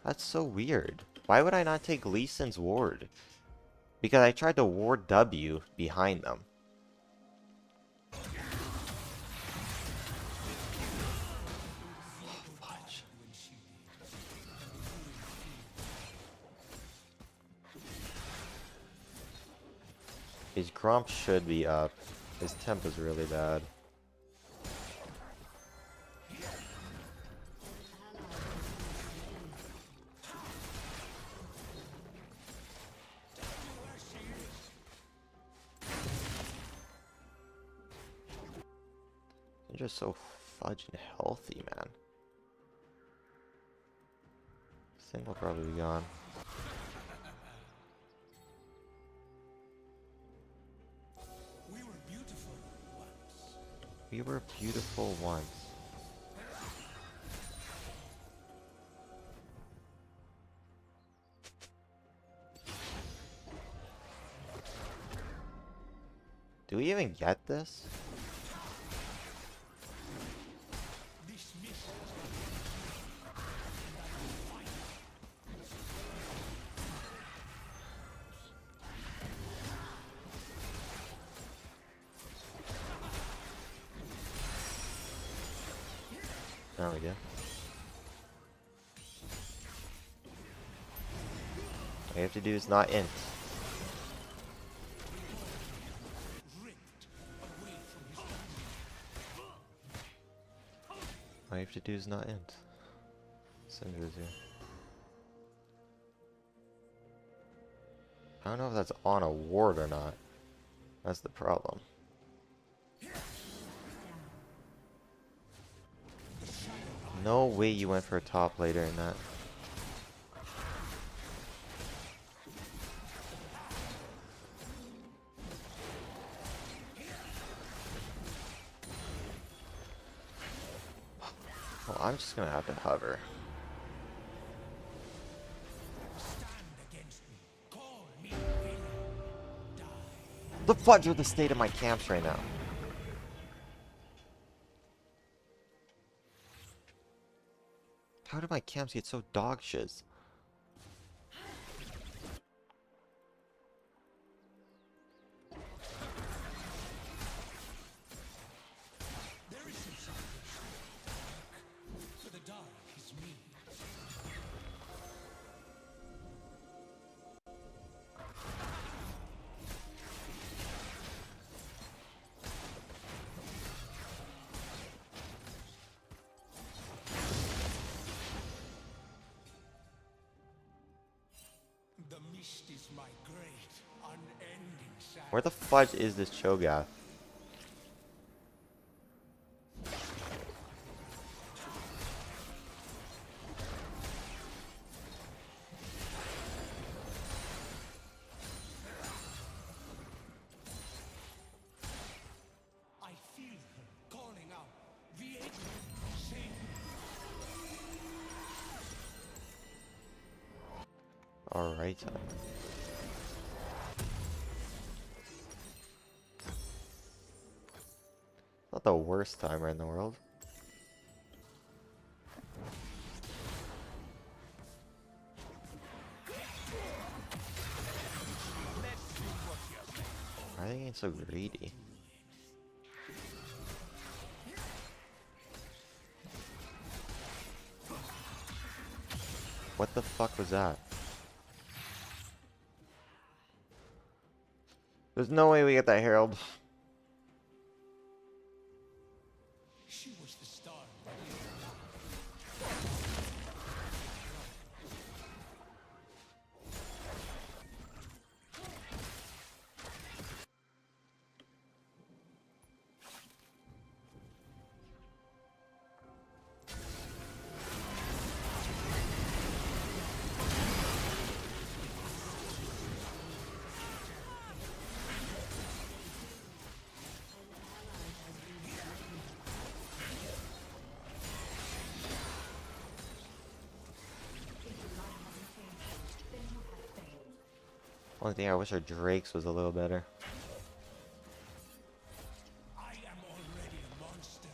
That's so weird. Why would I not take Lee Sin's ward? Because I tried to ward W behind them. His Grump should be up. His temp is really bad. They're just so fudging healthy, man. This thing will probably be gone. We were beautiful once. Do we even get this? There we go. All you have to do is not int. All you have to do is not int. Syndra's here. I don't know if that's on a ward or not. That's the problem. No way you went for a top later in that. Well, I'm just gonna have to hover. The fudge are the state of my camps right now. How How do my camps get so dog shiz? There isn't something for the dark is me. The mist is my great, unending sadness. Where the fudge is this Cho'Gath? I feel her calling out. V8, save me. Alright. Not the worst timer in the world. Why are they getting so greedy? What the fuck was that? There's no way we get that Herald. She was the star. Only thing I wish our Drake's was a little better. I am already a monster.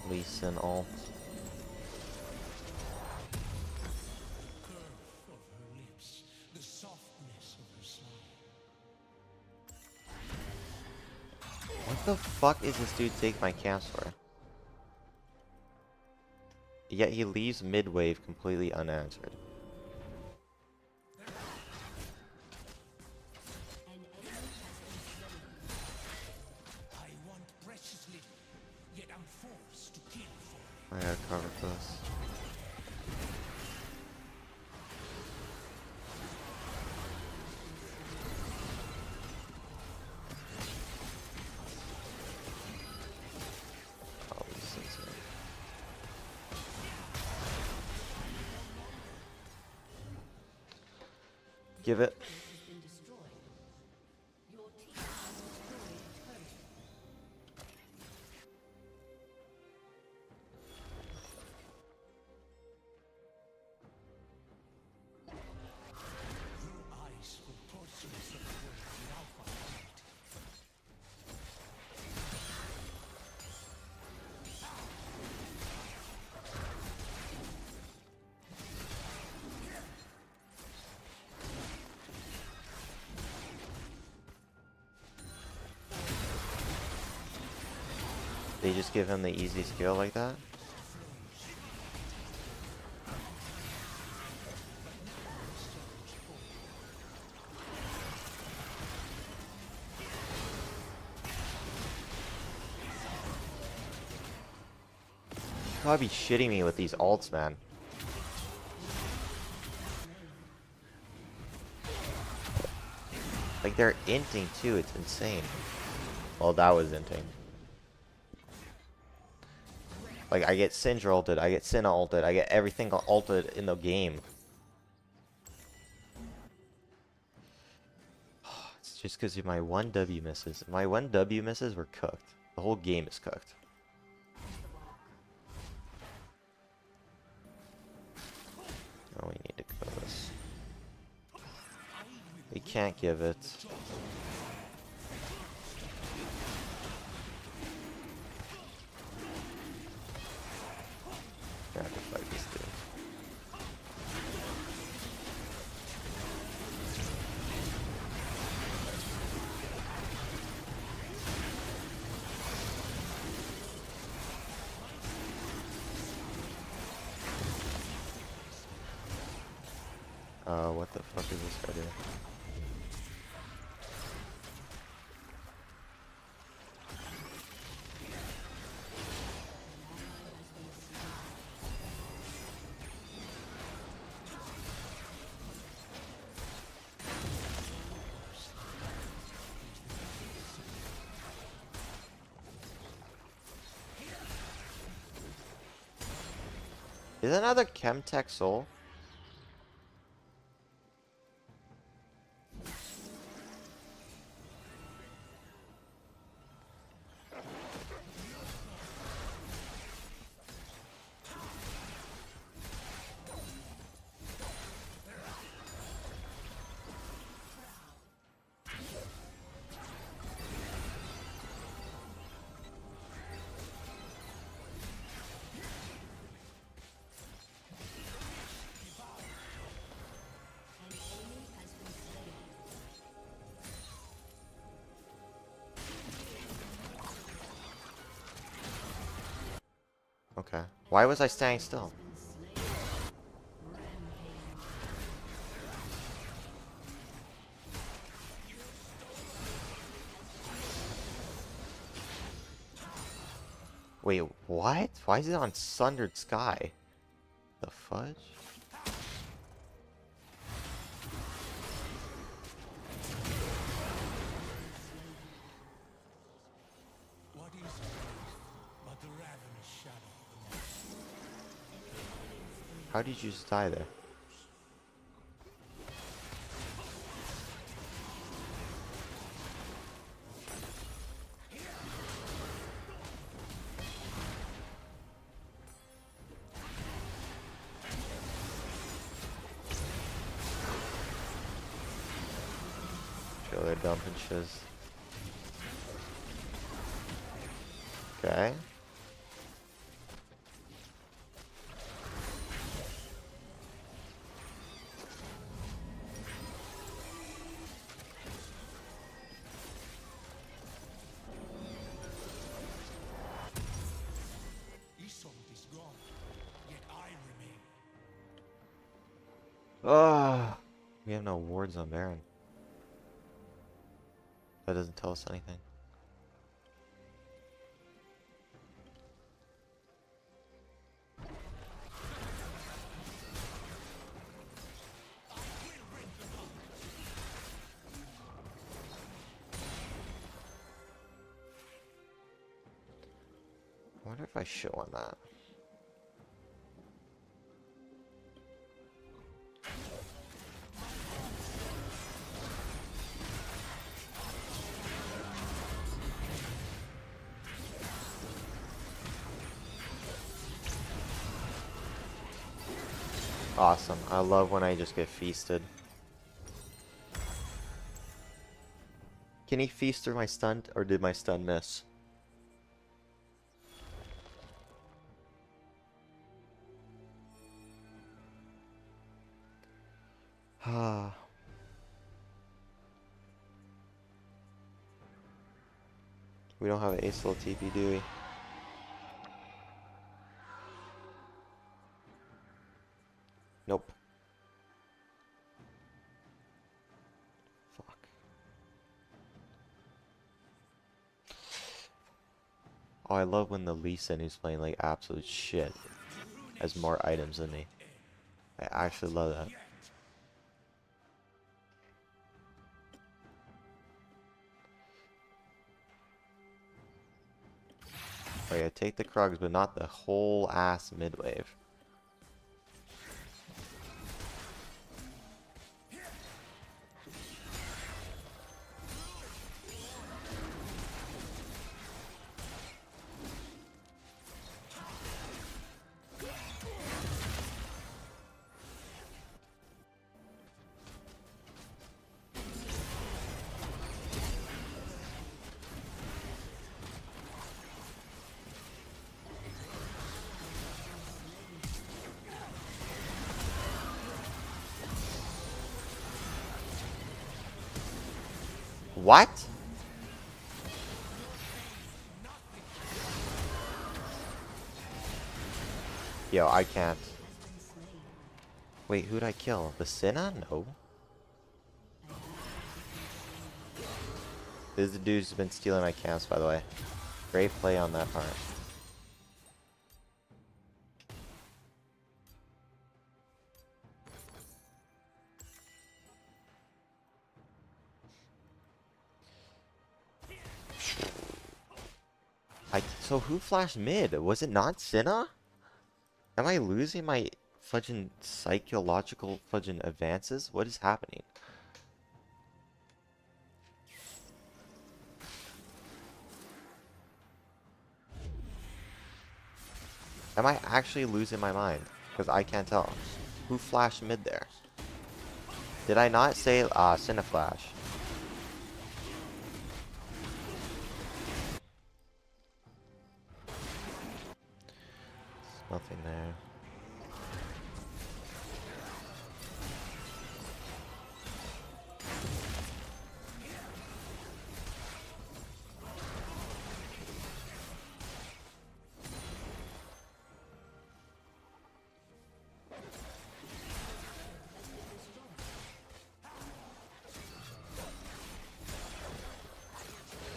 Lee Sin ult. Curve of her lips, the softness of her smile. What the fuck is this dude taking my camps for? Yet he leaves mid-wave completely unanswered. I want precious little, yet I'm forced to kill for it. I gotta cover this. Oh, Lee Sin's here. Give it. has been destroyed. Your team has destroyed a turret. Your eyes will torture us of the world without my light. They just give him the easy skill like that? You gotta be shitting me with these ults, man. Like, they're inting too, it's insane. Well, that was inting. Like, I get Syndra ulted, I get Senna ulted, I get everything ulted in the game. It's just because my one W misses. If my one W misses, we're cooked. The whole game is cooked. Oh, we need to kill this. We can't give it. I have to fight this dude. What the fuck is this guy doing? Is another Chemtech soul? Okay. Why was I standing still? Wait, what? Why is it on Sundered Sky? The fudge? What is life but the ravenous shadow of the night? How did you just die there? Sure, they're dumping shiz. Okay. Isolde is gone, yet I remain. Ah, we have no wards on Baron. That doesn't tell us anything. I wonder if I show on that. Awesome. I love when I just get feasted. Can he feast through my stun, or did my stun miss? Ah. We don't have an Acel TP, do we? Nope. Fuck. Oh, I love when the Lee Sin who's playing like absolute shit has more items than me. I actually love that. Oh yeah, take the Krugs, but not the whole ass mid wave. What? Yo, I can't. Wait, who'd I kill? The Senna? No. This is the dude who's been stealing my camps, by the way. Great play on that part. So who flashed mid? Was it not Senna? Am I losing my fudging psychological fudging advances? What is happening? Am I actually losing my mind? Because I can't tell. Who flashed mid there? Did I not say Senna flash? Nothing there.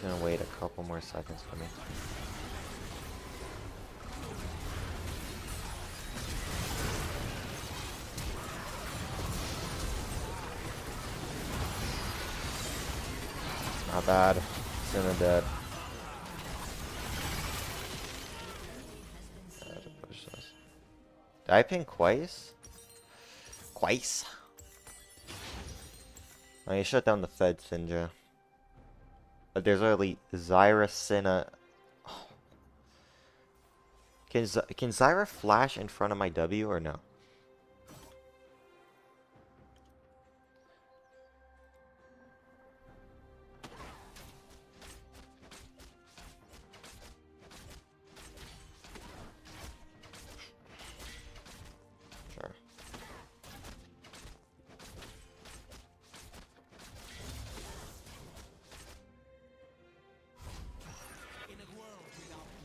Gonna wait a couple more seconds for me. Not bad. Senna dead. I had to push this. Did I ping Quace? Quace? Oh, you shut down the Fed, Syndra. But there's only Zyra, Senna. Oh. Can Zyra flash in front of my W or no? Sure.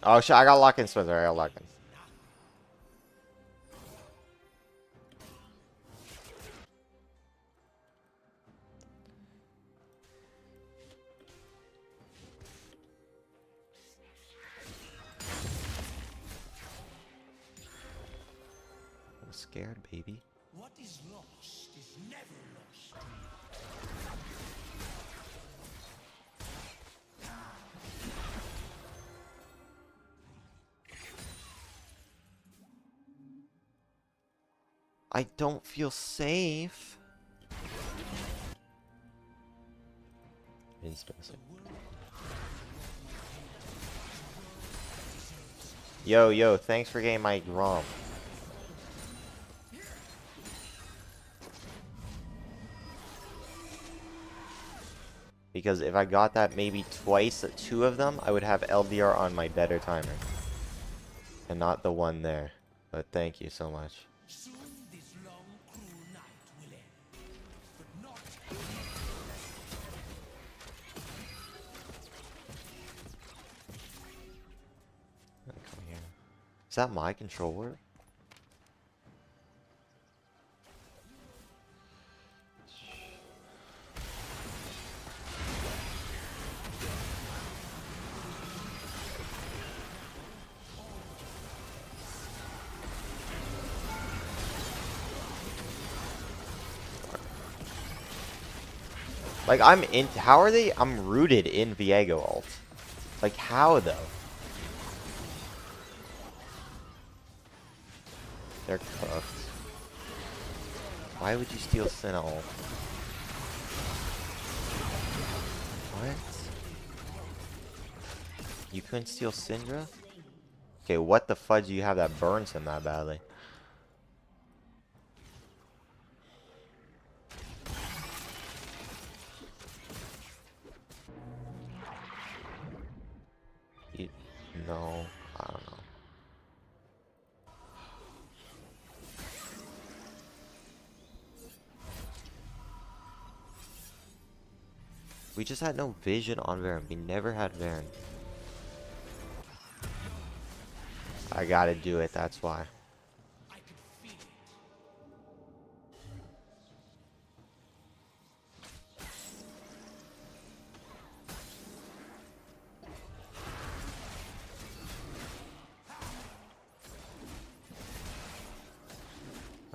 Oh shit, I got lock in, Spencer. I got lock in. I'm scared, baby. What is lost is never lost. I don't feel safe. Yo, thanks for getting my ROM. Because if I got that maybe twice, 2 of them, I would have LDR on my better timer. And not the one there. But thank you so much. Soon this long, cruel night will end. But not Come here. Is that my controller? Like, I'm in. How are they? I'm rooted in Viego ult. Like, how though? They're cooked. Why would you steal Sinnoh? What? You couldn't steal Syndra? Okay, what the fudge do you have that burns him that badly? You, no, I don't know. We just had no vision on Varen. We never had Varen. I gotta do it, that's why. I could feel it.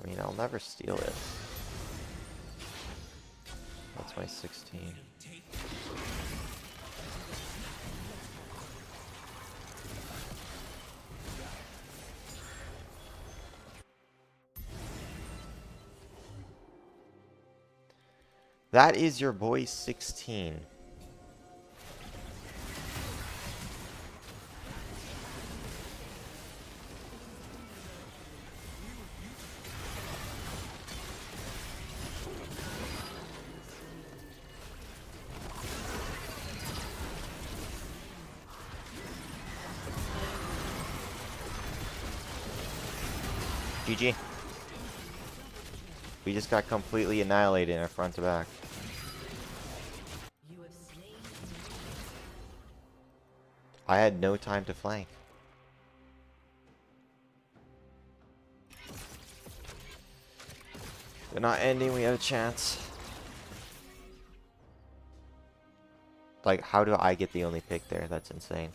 I mean, I'll never steal it. That's my 16. That is your boy's 16. GG. We just got completely annihilated in our front to back. You have slain. I had no time to flank. They're not ending, we have a chance. Like, how do I get the only pick there? That's insane.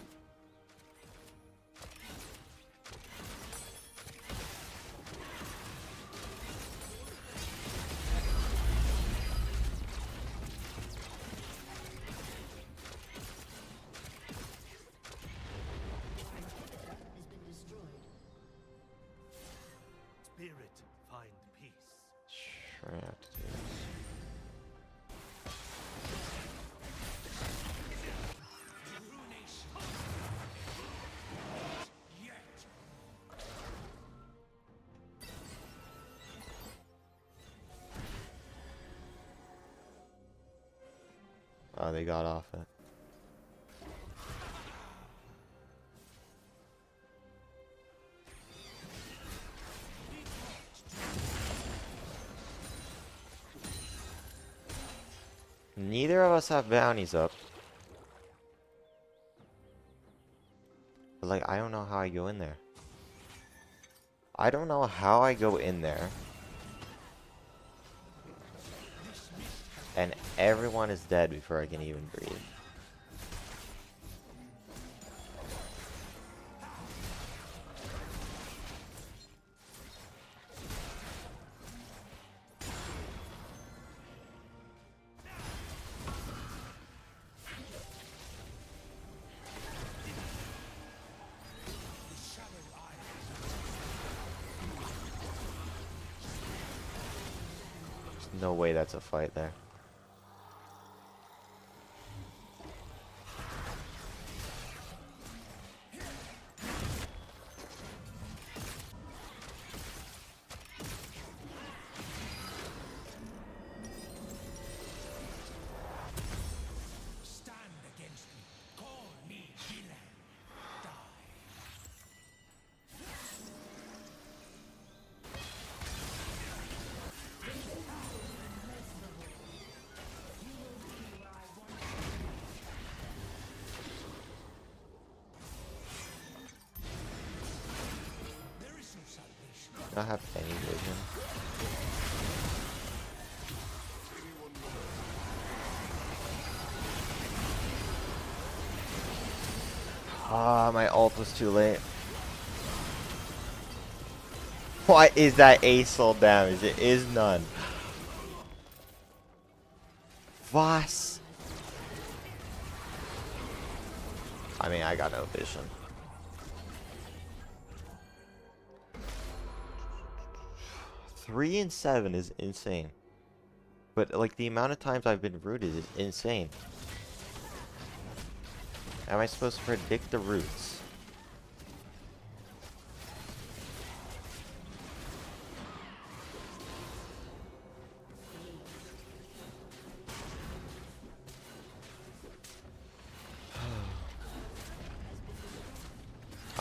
Has been destroyed. Spirit, find peace. Sure, I have to do this. Oh, they got off it. Neither of us have bounties up. But like, I don't know how I go in there. I don't know how I go in there. And everyone is dead before I can even breathe. There's no way that's a fight there. Stand against me. Call me villain. Die. There is no salvation. I don't have any vision. Ah, my ult was too late. What is that ASOL damage? It is none. Voss. I mean, I got no vision. 3-7 is insane. But like the amount of times I've been rooted is insane. How am I supposed to predict the roots?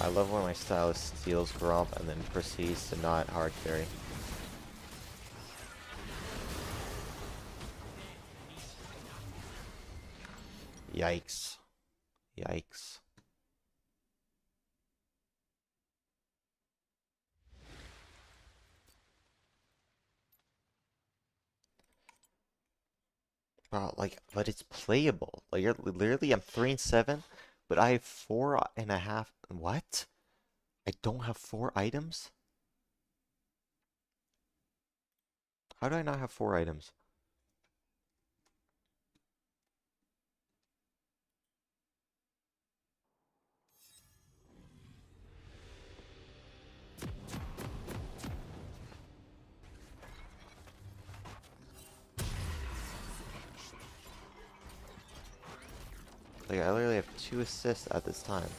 I love when my stylist steals Grump and then proceeds to not hard carry. Yikes. Yikes. Bro, like, but it's playable. Like, literally, I'm 3-7, but I have 4.5. What? I don't have 4 items? How do I not have 4 items? Like, I literally have 2 assists at this time.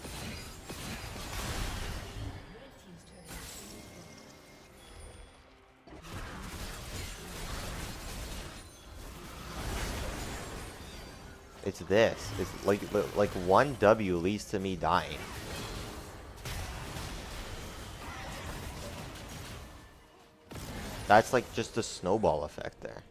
It's this. It's like 1 W leads to me dying. That's like just a snowball effect there.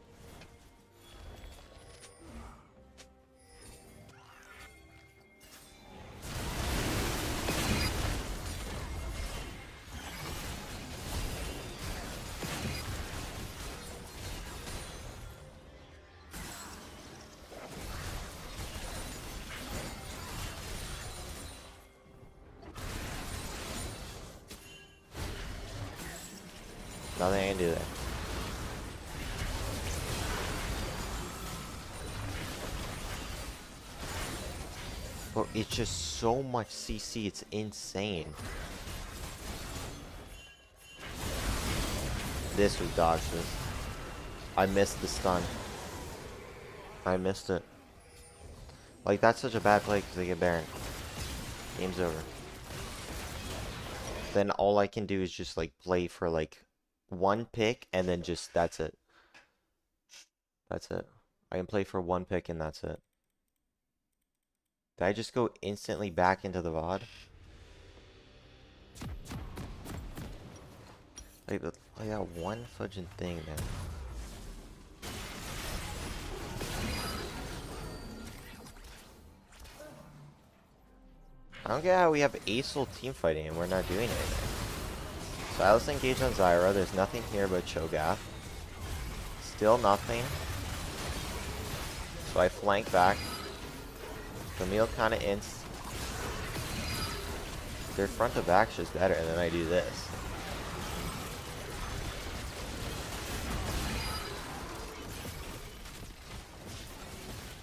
Nothing I can do there. Bro, it's just so much CC, it's insane. This was dog shit. I missed the stun. I missed it. Like, that's such a bad play because they get Baron. Game's over. Then all I can do is just, like, play for, like, 1 pick and then just, that's it. That's it. I can play for 1 pick and that's it. Did I just go instantly back into the VOD? Like, I got one fudging thing, man. I don't get how we have Acel team fighting and we're not doing anything. So Alice engaged on Zyra. There's nothing here but Cho'Gath. Still nothing. So I flank back. Camille kind of ints. Their front to back's just better, and then I do this.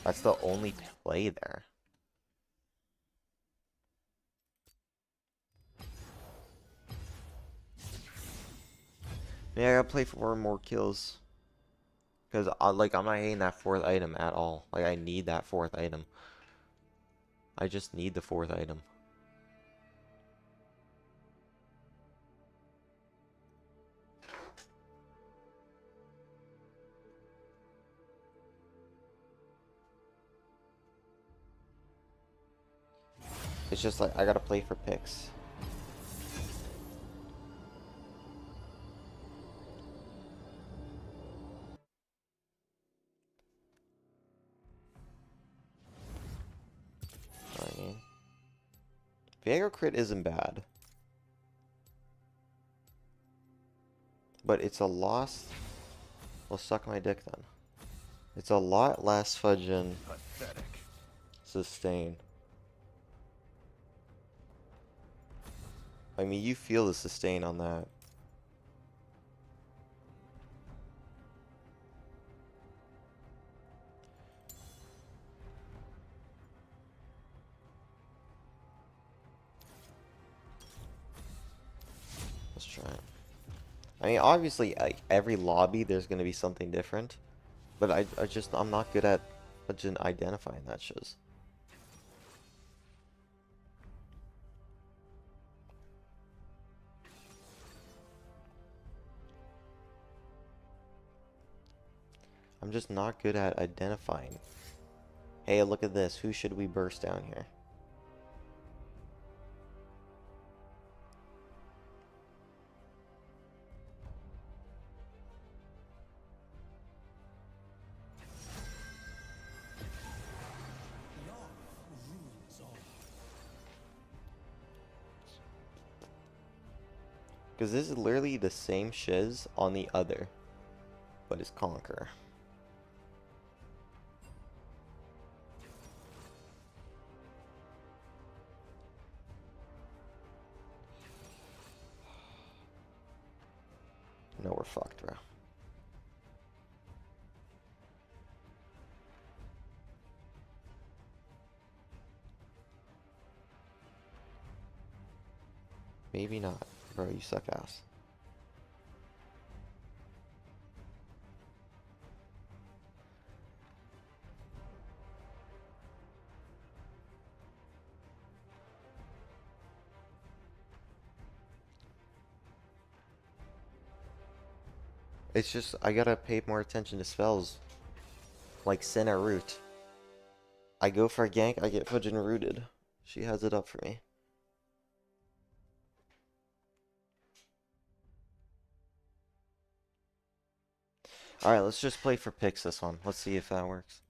That's the only play there. Yeah, I gotta play for more kills. Because, like, I'm not hitting that 4th item at all. Like, I need that 4th item. I just need the 4th item. It's just like, I gotta play for picks. I mean, Viego crit isn't bad. But it's a loss. Well, suck my dick then. It's a lot less fudging sustain. I mean, you feel the sustain on that. Let's try it. I mean, obviously, like, every lobby there's gonna be something different, but I'm not good at identifying that shiz. I'm just not good at identifying. Hey, look at this. Who should we burst down here? Love rules all. Because this is literally the same shiz on the other, but it's Conqueror. No, we're fucked, bro. Maybe not. Bro, you suck ass. It's just, I gotta pay more attention to spells. Like Senna Root. I go for a gank, I get fucking rooted. She has it up for me. Alright, let's just play for picks this one. Let's see if that works.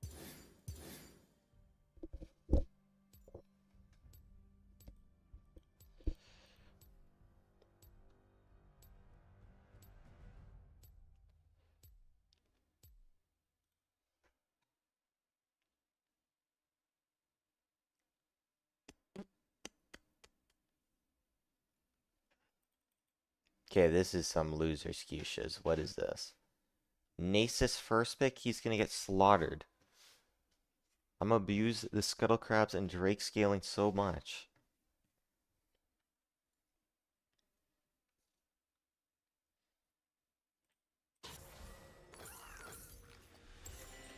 Okay, this is some loser excuses. What is this? Nasus first pick, he's gonna get slaughtered. I'm gonna abuse the Scuttle Crabs and Drake scaling so much.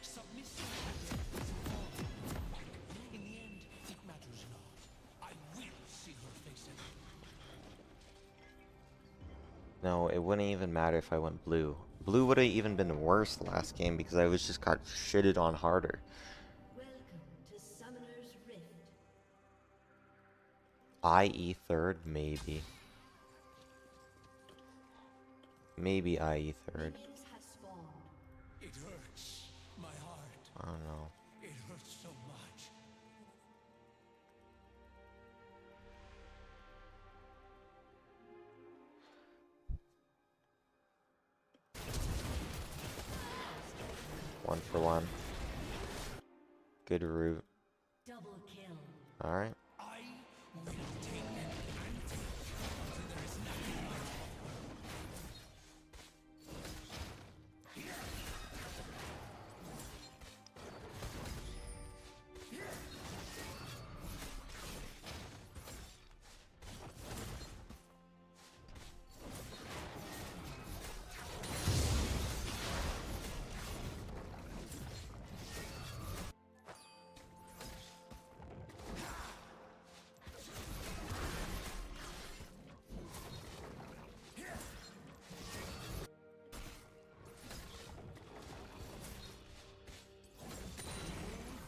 Submissive is all. In the end, it matters not. I will see her face again. No, it wouldn't even matter if I went blue. Blue would have even been worse last game because I was just got shitted on harder. Welcome to Summoner's Rift. IE third, maybe. Maybe IE third. Minions have spawned. It hurts my heart. I don't know. It hurts so much. One for one. Good route. Double kill. Alright. I will take an antidote until there is nothing left.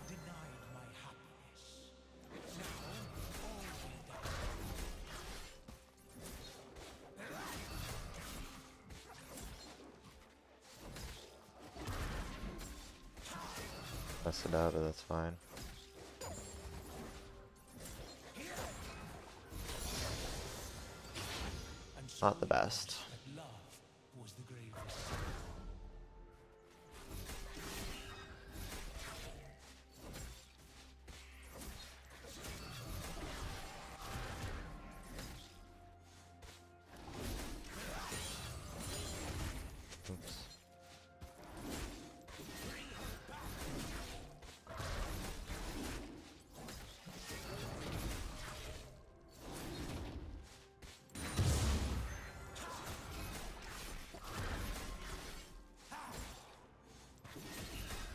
Denied my happiness. Now all will die. Mess it up, but that's fine. And so Not the best. that love was the gravest. Oops.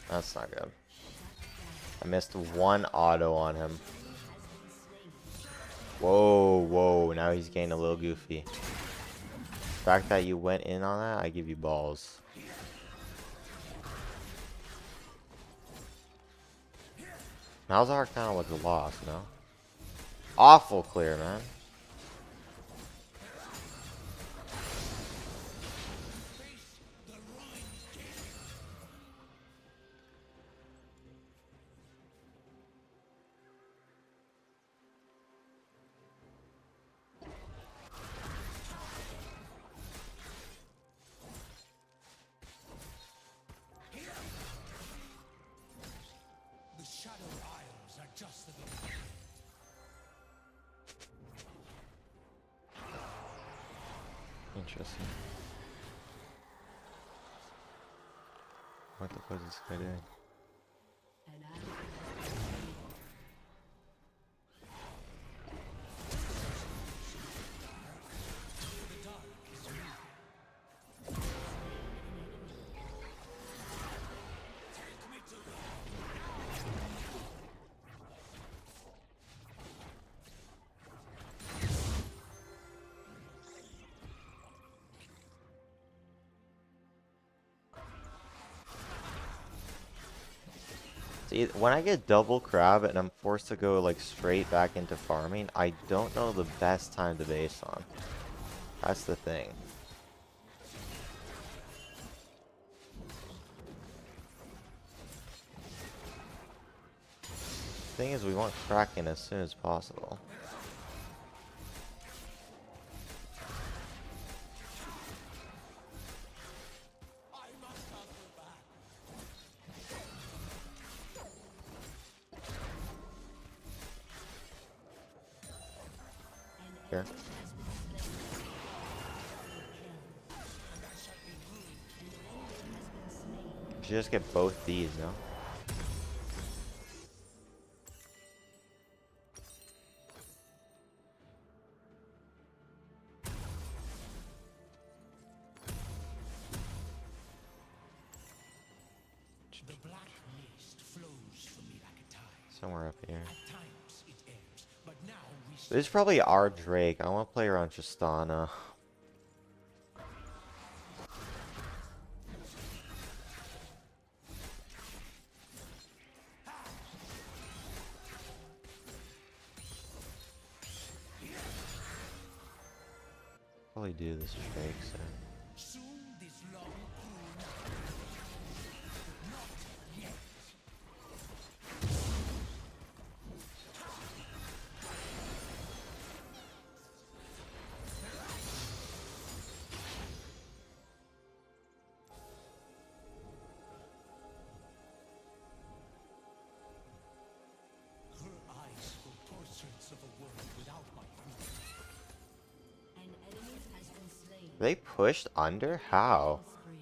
That's not good. I missed one auto on him. Whoa, whoa. Now he's getting a little goofy. The fact that you went in on that, I give you balls. Malzahar kind of was a loss, no? Awful clear, man. The Shadow Isles are just the beginning. Interesting. What the fuck is this guy doing? An ally has been slain. See, when I get double crab and I'm forced to go like straight back into farming, I don't know the best time to base on. That's the thing. Thing is, we want Kraken as soon as possible. Here. Should just get both these, no? The black mist flows from me like a tide. Somewhere up here. At times it ebbs, but now we This is probably our Drake. I want to play around Tristana. Probably do this Drake, so. soon this long cruel not yet. Her eyes were portraits of a world without my queen. An enemy has been slain. They pushed under? How? Spree.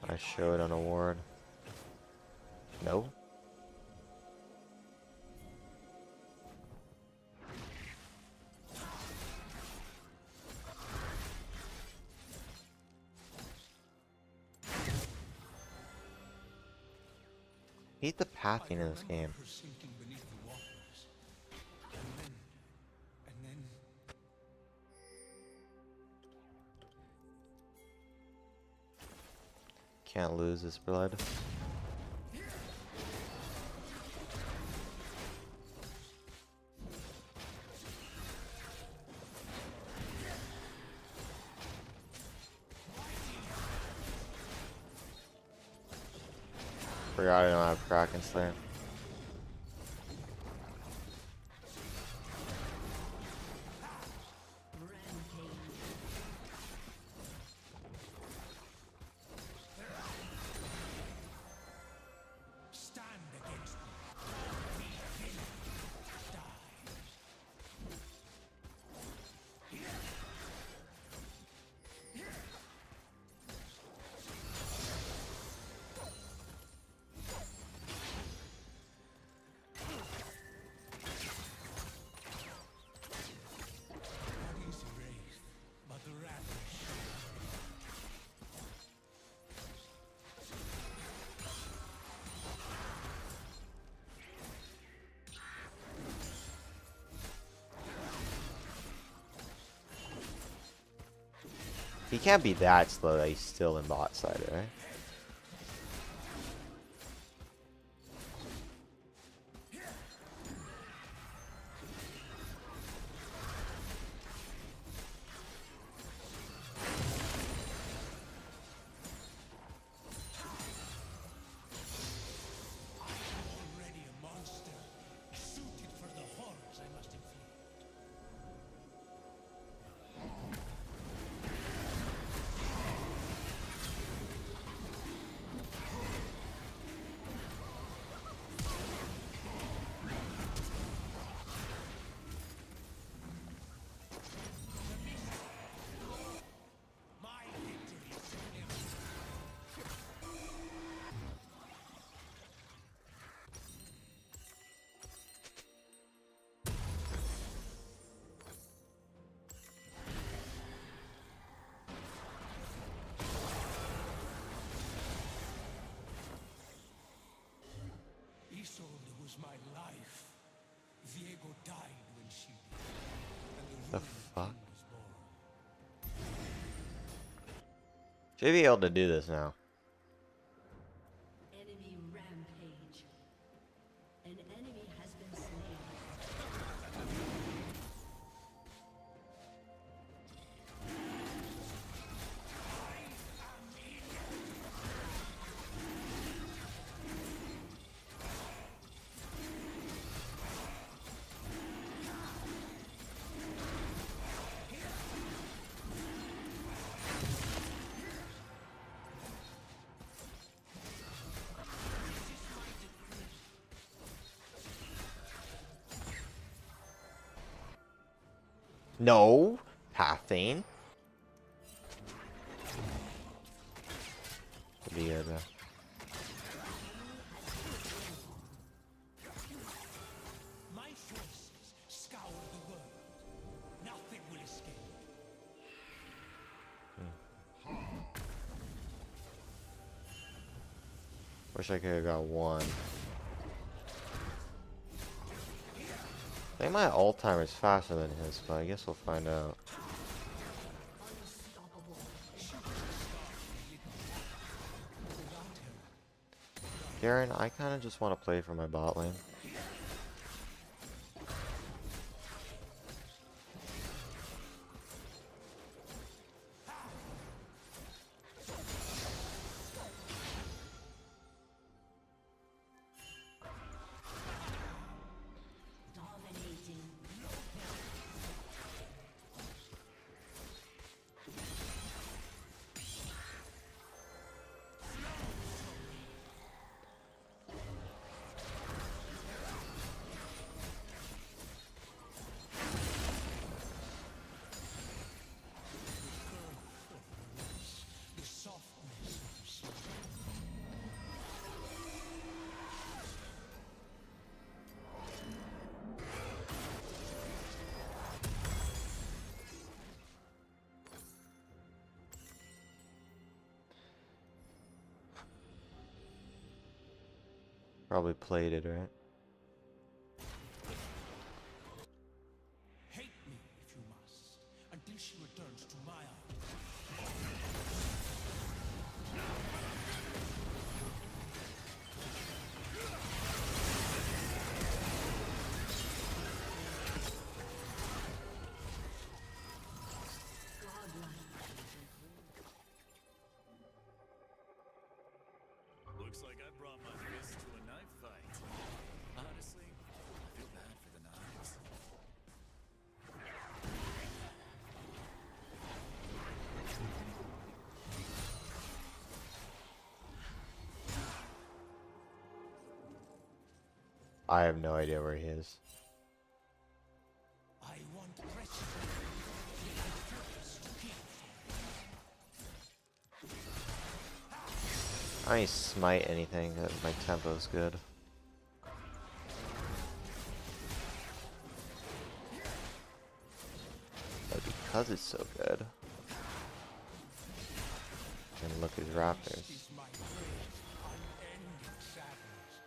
I showed an award. No? Hate the pathing in this game. Her sinking beneath the waters. And then Can't lose this blood. Forgot I don't have Kraken Slayer. Rampage. stand against me. Die. He can't be that slow that he's still in bot side, right? Already a monster, suited for the horrors I must inflict. My victory is inevitable. Isolde was my life. Viego died when she did. And The the fuck? King was born. Should be able to do this now. Enemy rampage. An enemy has been slain. No, Pathane. Be good, bro. My forces scour the world. Nothing will escape. Wish I could have got one. I think my ult timer is faster than his, but I guess we'll find out. Unstoppable. Garen, I kind of just want to play for my bot lane. Dominating. The softness of soul. Probably played it, right? Hate me if you must, until she returns to my arms. Looks like I brought my fist to a knife fight. Honestly, I feel bad for the knives. I have no idea where he is. I want precision. Yet I focus to kill for it. I ain't smite anything, my tempo's good. But because it's so good. And look at his raptors. Is my great, unending sadness.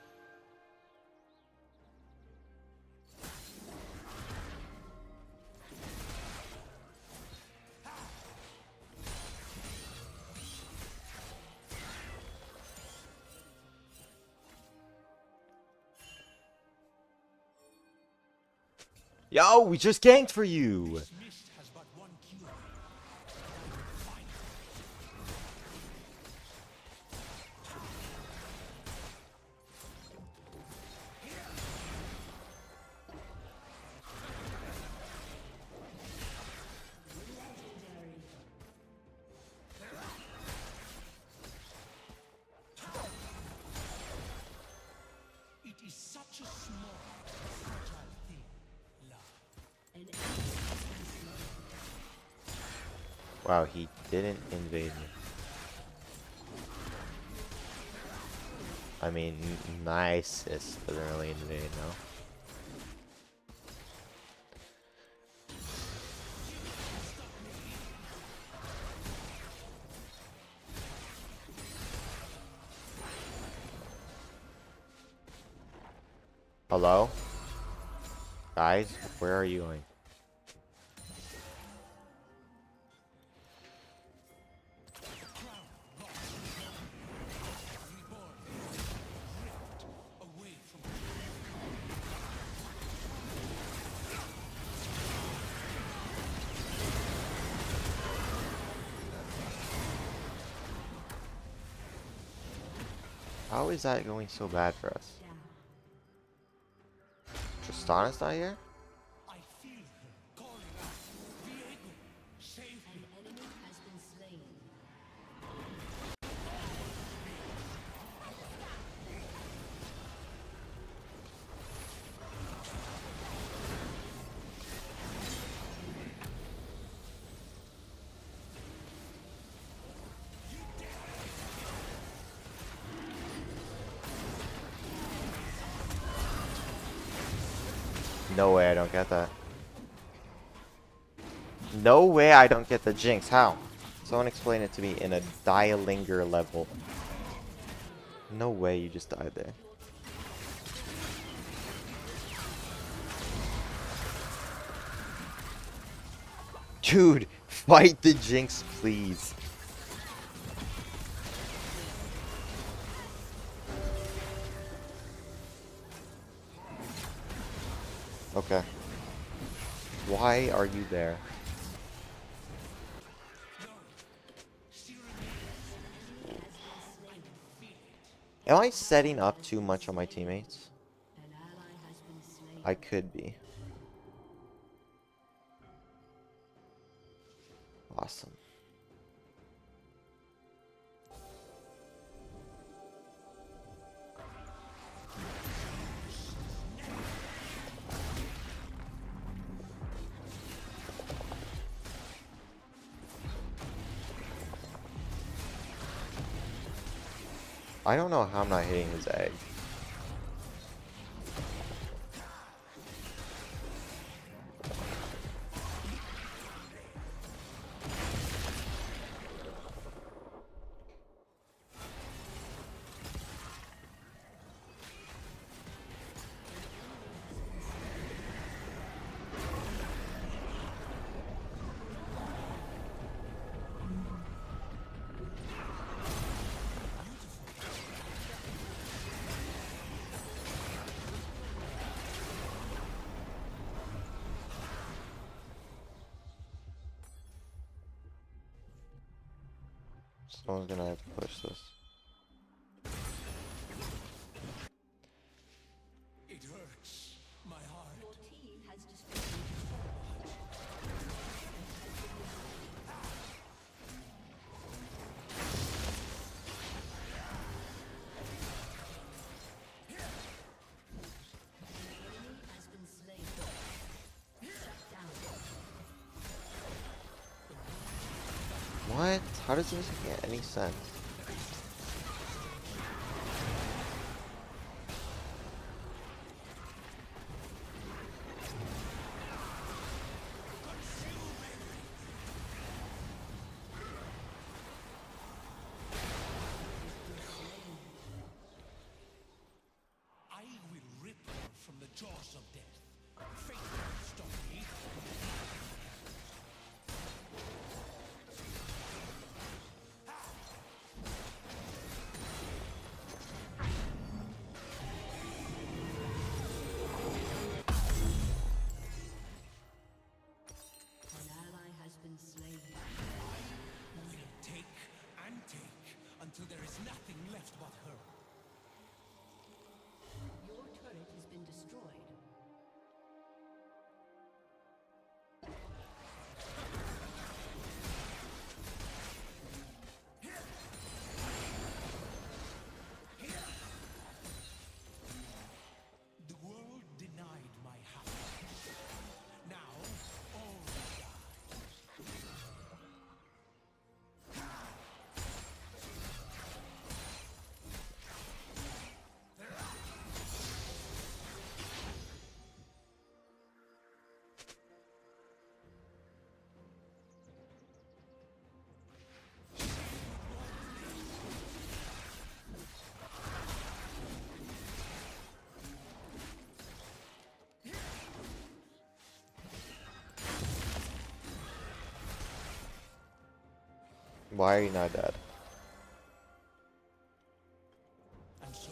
Yo, we just ganked for you. This mist has but one cure. Fight. It is such a small, fragile thing, love. An ally has been slain. Wow, he didn't invade me. I mean, nicest doesn't really invade, no. Hello? Guys, where are you going? Away from How is that going so bad for us? Down. Tristana's not here? I feel her calling out. Diego, save An me. enemy has been slain. No way I don't get that. No way I don't get the Jinx. How? Someone explain it to me in a Dialinger level. No way you just died there. Dude, fight the Jinx, please. Okay. Why are you there? Am I setting up too much on my teammates? An ally has been slain. I could be. Awesome. I don't know how I'm not hitting his egg. Someone's gonna have to push this. It hurts my heart. Your team has destroyed. Enemy has been slain. Shut down. What? How does this make any sense? I will rip her from the jaws of death. Fate will stop me. Why are you not dead? And so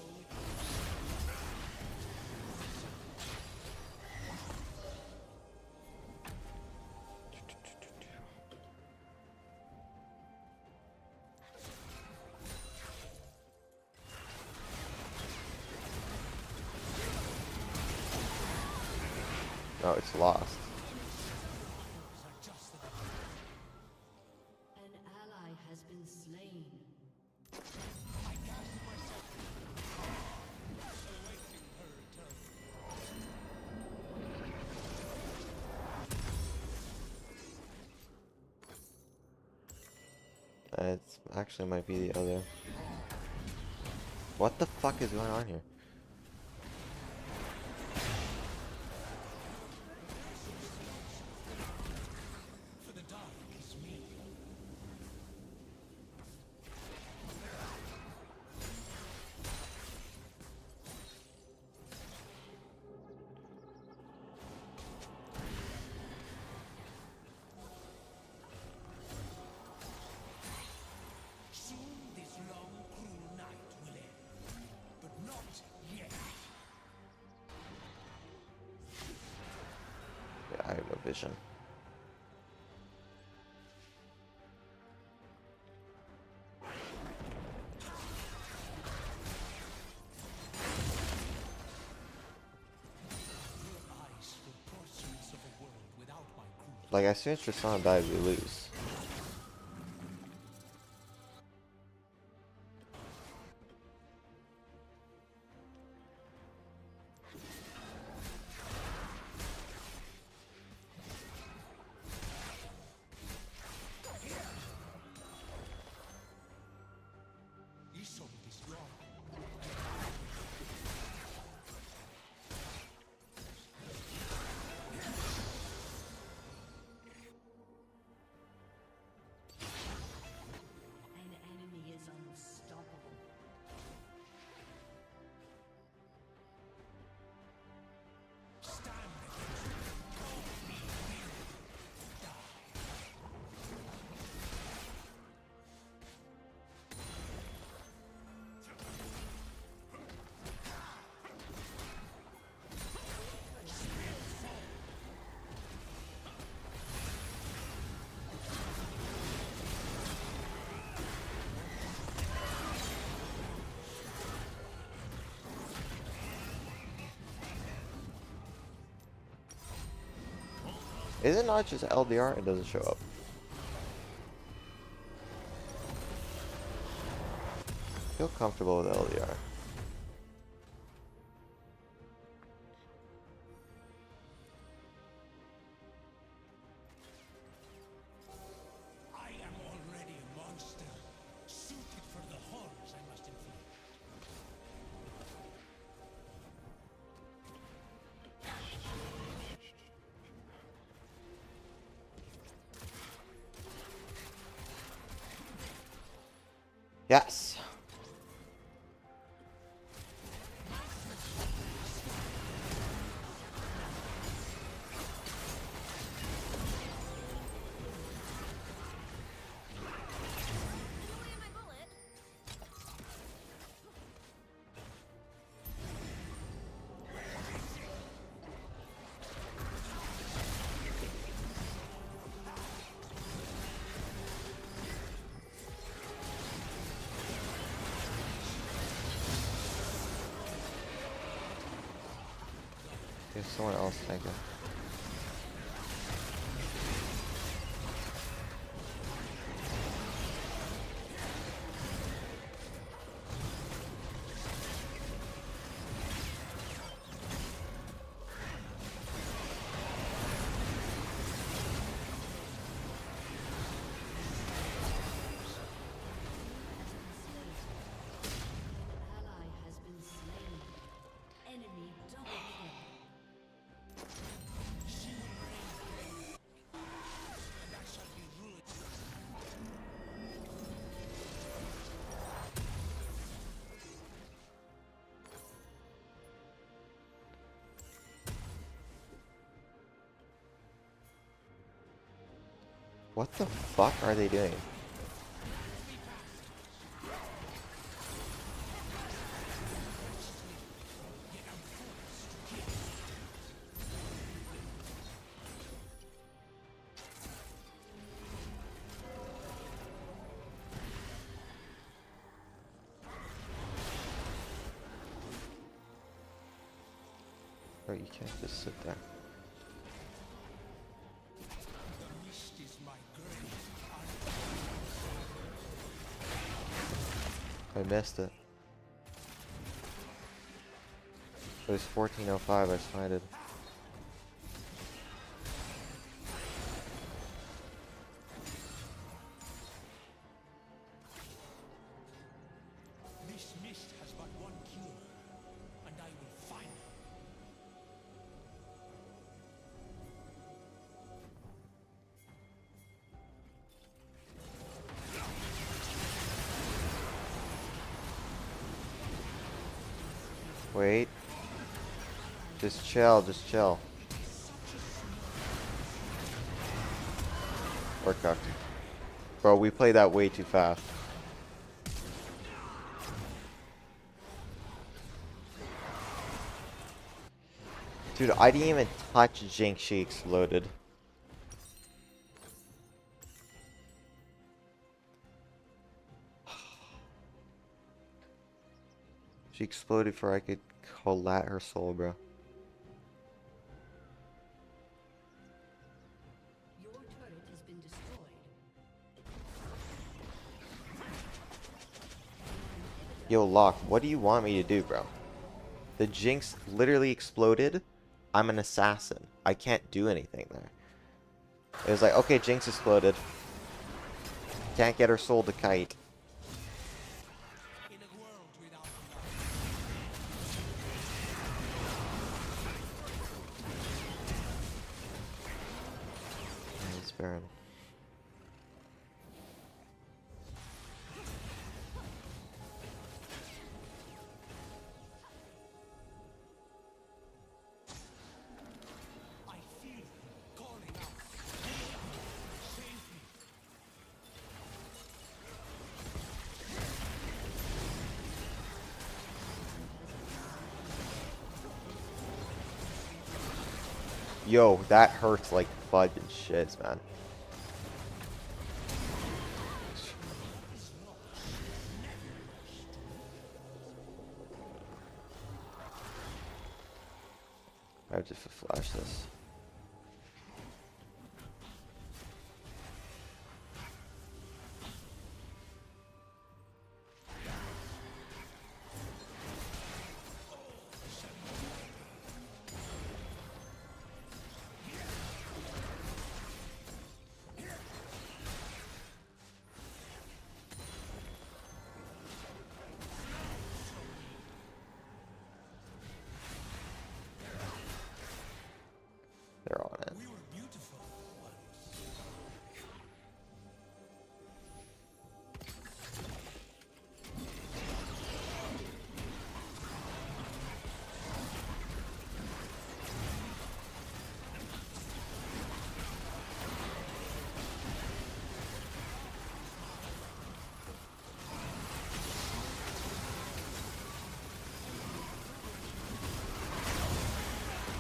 No, it's lost. An ally has been slain. It's actually might be the other. What the fuck is going on here? for the dark is me. Soon this long, cruel night will end, but not yet. Yeah, I have no vision. Your eyes for portions of a world without my cruelty. Like, as soon as Tristana dies, we lose. Isolde is wrong. An enemy is unstoppable. Stand Is it not just LDR? It doesn't show up. I feel comfortable with LDR. I am already a monster, suited for the horrors I must inflict. Yes. There's someone else tanking. Ally has been slain. Enemy double kill. What the fuck are they doing? you can't just sit there. The mist is my grave. I missed it. It was 1405, I smited. This mist has but one cure, and I will find it. Wait. Just chill, just chill. We're cooked. Bro, we played that way too fast. Dude, I didn't even touch Jinx, she exploded. She exploded before I could collat her soul, bro. Your turret has been destroyed. Yo, Locke, what do you want me to do, bro? The Jinx literally exploded. I'm an assassin. I can't do anything there. It was like, okay, Jinx exploded. Can't get her soul to kite. In a world without It's Baron. I feel him calling out. Save me. Yo, that hurts like fudge and shits, man. I have to flash this. They're on it. We were beautiful once.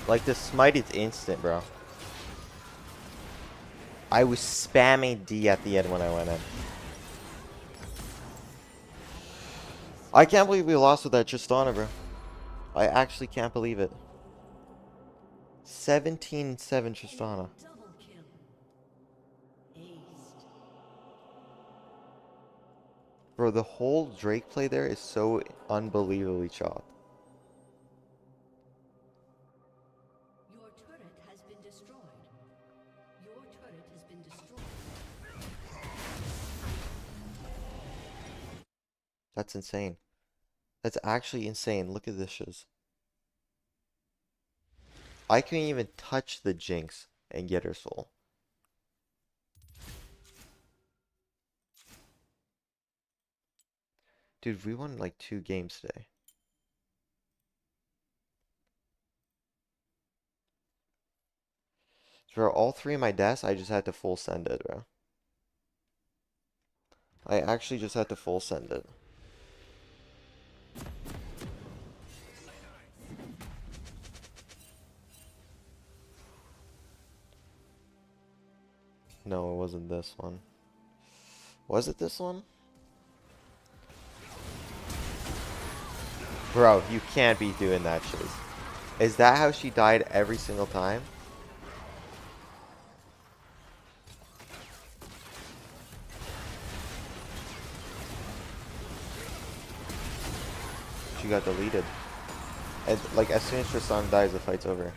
Like, the smite is instant, bro. I was spamming D at the end when I went in. I can't believe we lost with that Tristana, bro. I actually can't believe it. 17-7 Tristana. Double kill. Aced. Bro, the whole Drake play there is so unbelievably chopped. Your turret has been destroyed. Your turret has been destroyed. That's insane. That's actually insane. Look at this shiz. I couldn't even touch the Jinx and get her soul. Dude, we won like 2 games today. For all 3 of my deaths, I just had to full send it, bro. I actually just had to full send it. No, it wasn't this one. Was it this one? Bro, you can't be doing that shit. Is that how she died every single time? She got deleted. And, like, as soon as Tristan dies, the fight's over.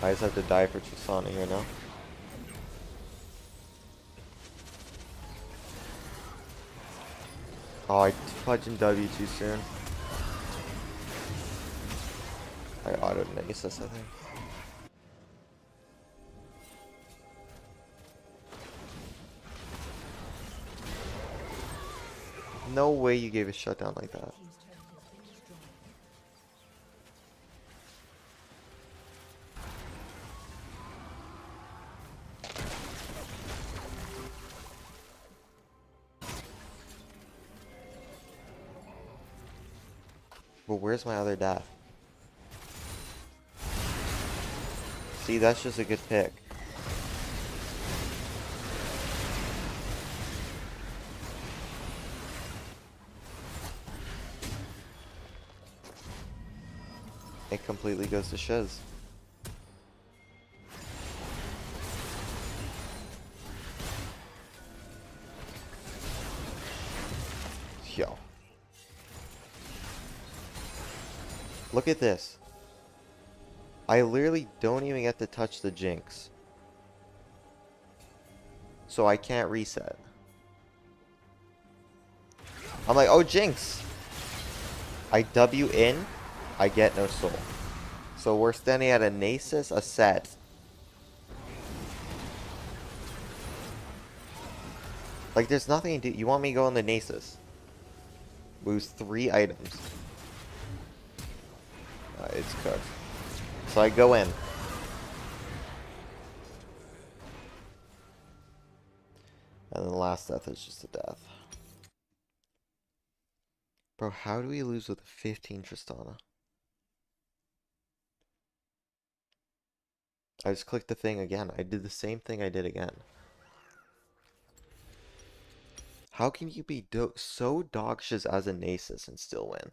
I just have to die for Tristan here now. Oh, I fudged W too soon. I autoed Nasus, I think. No way you gave a shutdown like that. But where's my other death? See, that's just a good pick. It completely goes to shiz. Yo. Look at this. I literally don't even get to touch the Jinx. So I can't reset. I'm like, oh, Jinx. I W in, I get no soul. So we're standing at a Nasus, a set. Like, there's nothing to do. You want me to go on the Nasus? Lose 3 items. It's cooked. So I go in. And then the last death is just a death. Bro, how do we lose with a 15 Tristana? I just clicked the thing again. I did the same thing I did again. How can you be so dog shiz as a Nasus and still win?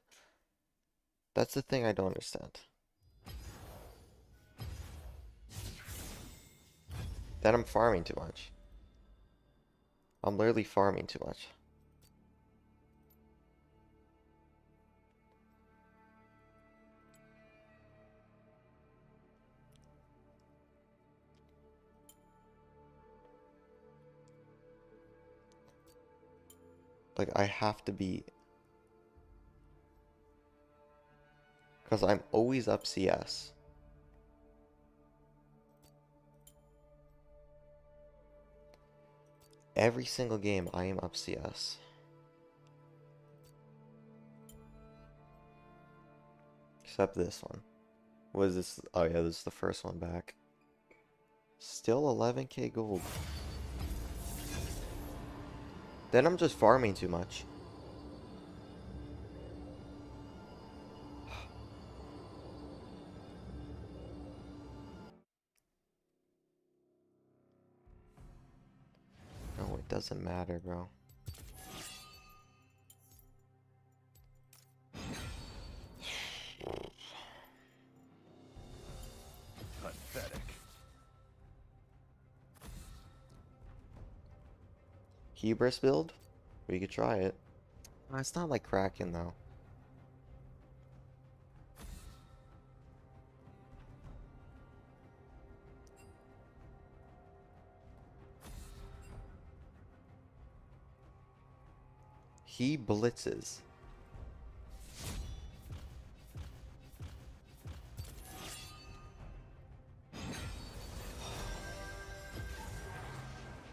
That's the thing I don't understand. Then I'm farming too much. I'm literally farming too much. Like, I have to be... Because I'm always up CS. Every single game, I am up CS. Except this one. What is this? Oh yeah, this is the first one back. Still 11k gold. Then I'm just farming too much. No, it doesn't matter, bro. Pathetic. Hubris build? We could try it. It's not like Kraken though. He blitzes.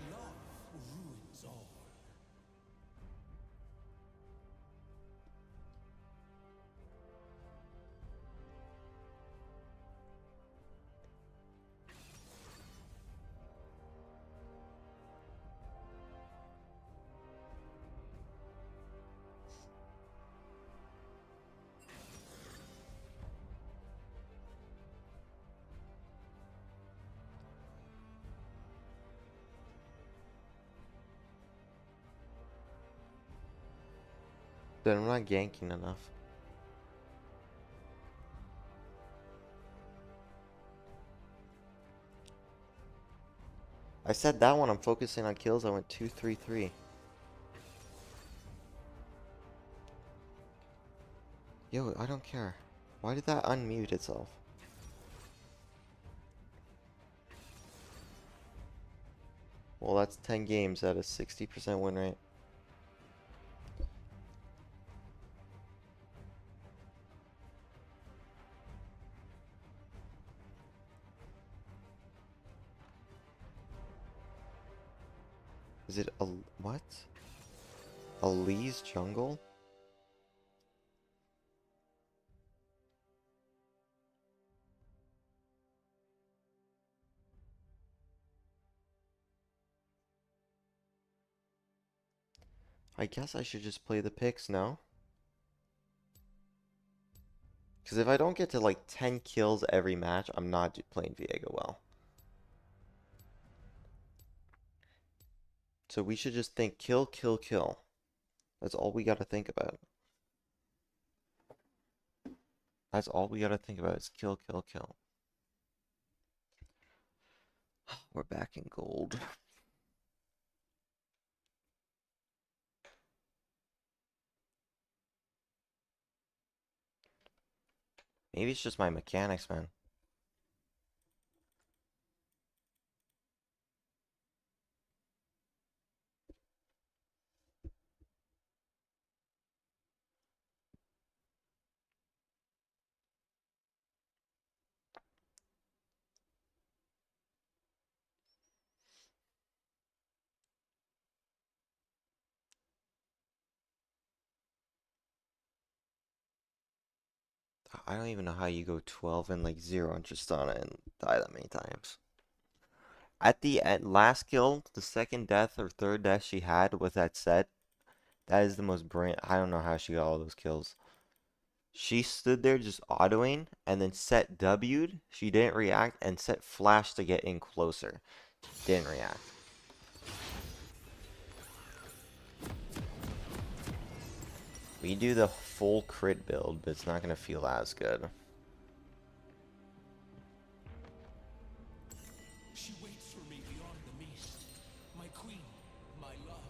Love ruins all. Then I'm not ganking enough. I said that one I'm focusing on kills. I went 2-3-3. Yo, I don't care. Why did that unmute itself? Well, that's 10 games at a 60% win rate. Is it a what? Ali's jungle? I guess I should just play the picks now. Because if I don't get to like 10 kills every match, I'm not playing Viego well. So we should just think kill, kill, kill. That's all we gotta think about. That's all we gotta think about is kill, kill, kill. We're back in gold. Maybe it's just my mechanics, man. I don't even know how you go 12 and like 0 on Tristana and die that many times. At the end, last kill, the second death or third death she had with that set, that is the most brilliant. I don't know how she got all those kills. She stood there just autoing and then set W'd. She didn't react and set flash to get in closer. Didn't react. We do the full crit build, but it's not going to feel as good. She waits for me beyond the mist. My queen, my love,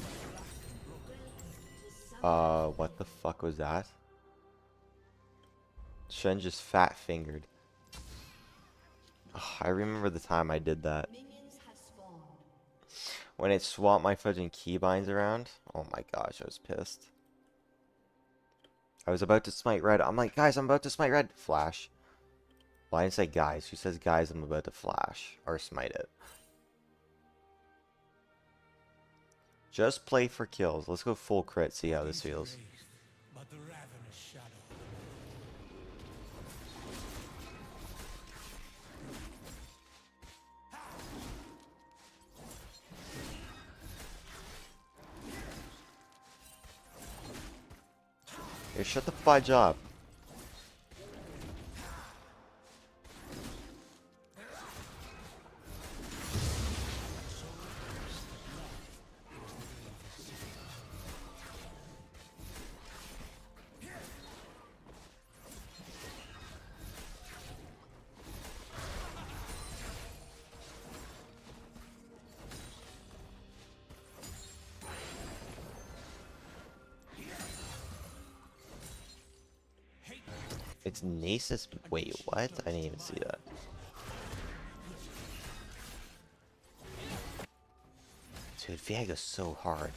my black and broken. What the fuck was that? Shen just fat fingered. Oh, I remember the time I did that. Minions have spawned. When it swapped my fucking keybinds around. Oh my gosh, I was pissed. I was about to smite red. I'm like, guys, I'm about to smite red. Flash. Well, I didn't say guys. Who says guys? I'm about to flash or smite it. Just play for kills. Let's go full crit. See how this feels. But the ravenous shadow. Here, shut the fudge up. It's Nasus. Wait, what? I didn't even see that. Dude, Viego's so hard.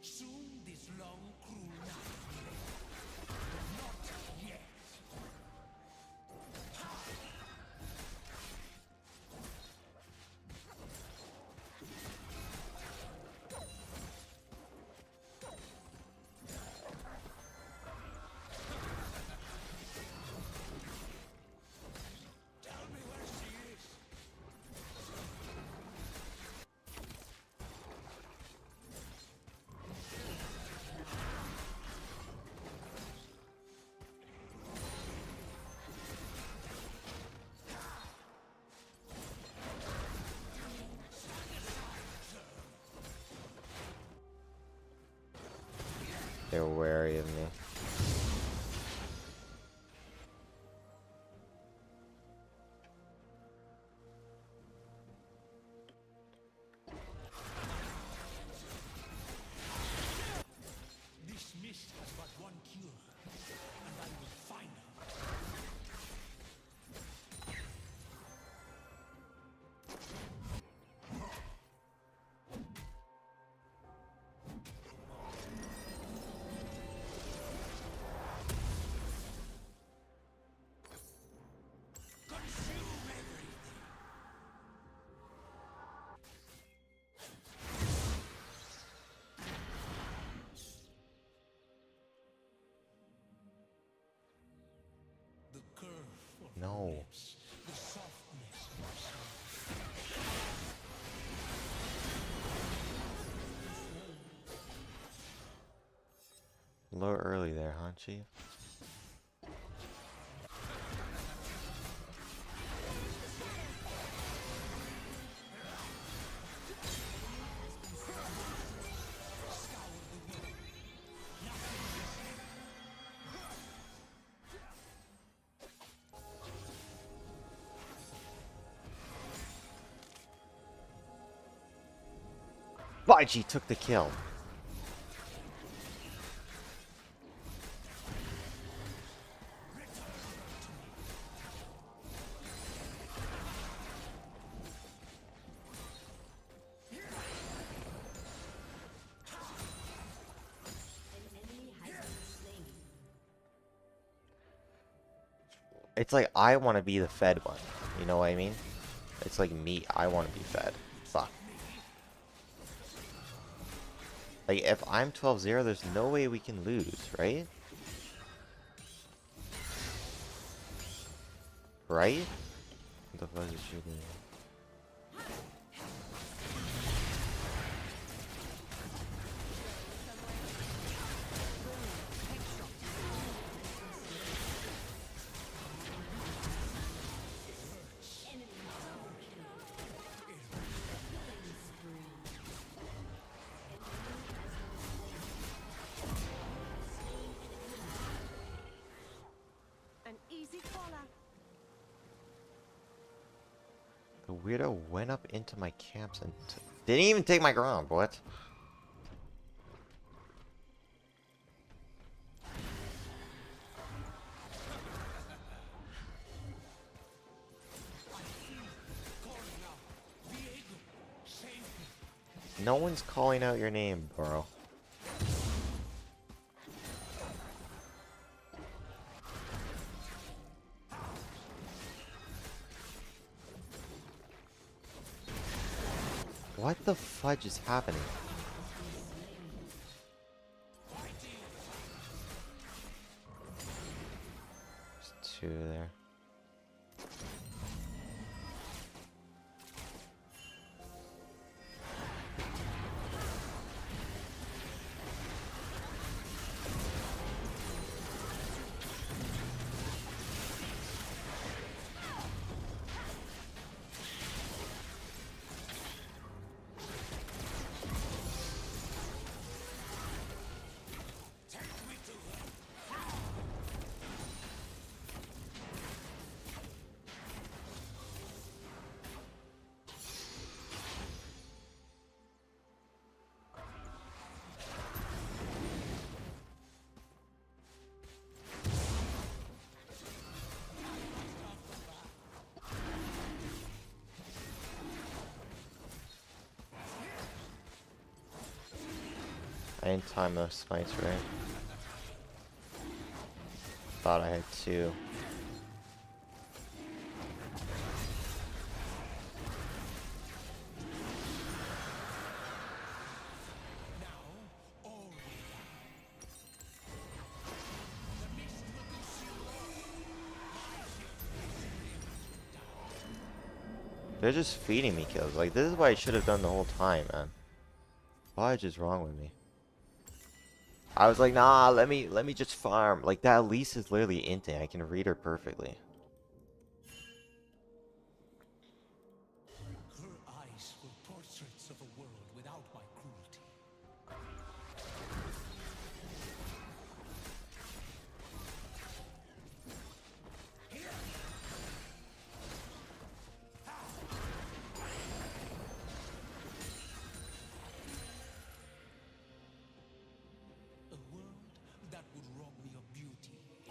Soon this long cruel night will end. But not yet. Tell me where she is. They're wary of me. This mist has but one cure, and I will find her. Consume everything. The curve of No. your lips, the softness of your skin. A little early there, huh, Chief? Baiji took the kill. It's like I want to be the fed one. You know what I mean? It's like me. I want to be fed. Fuck. Like, if I'm 12-0, there's no way we can lose, right? Right? What the fuck is she doing? An easy caller. The weirdo went up into my camps and didn't even take my ground. What? No one's calling out your name, bro. What the fudge is happening? There's two there. I didn't time those smites right. Thought I had two. They're just feeding me kills. Like, this is what I should have done the whole time, man. What is wrong with me? I was like, nah, let me just farm. Like, that Elise is literally inting. I can read her perfectly. Her eyes were portraits of a world without my cruelty.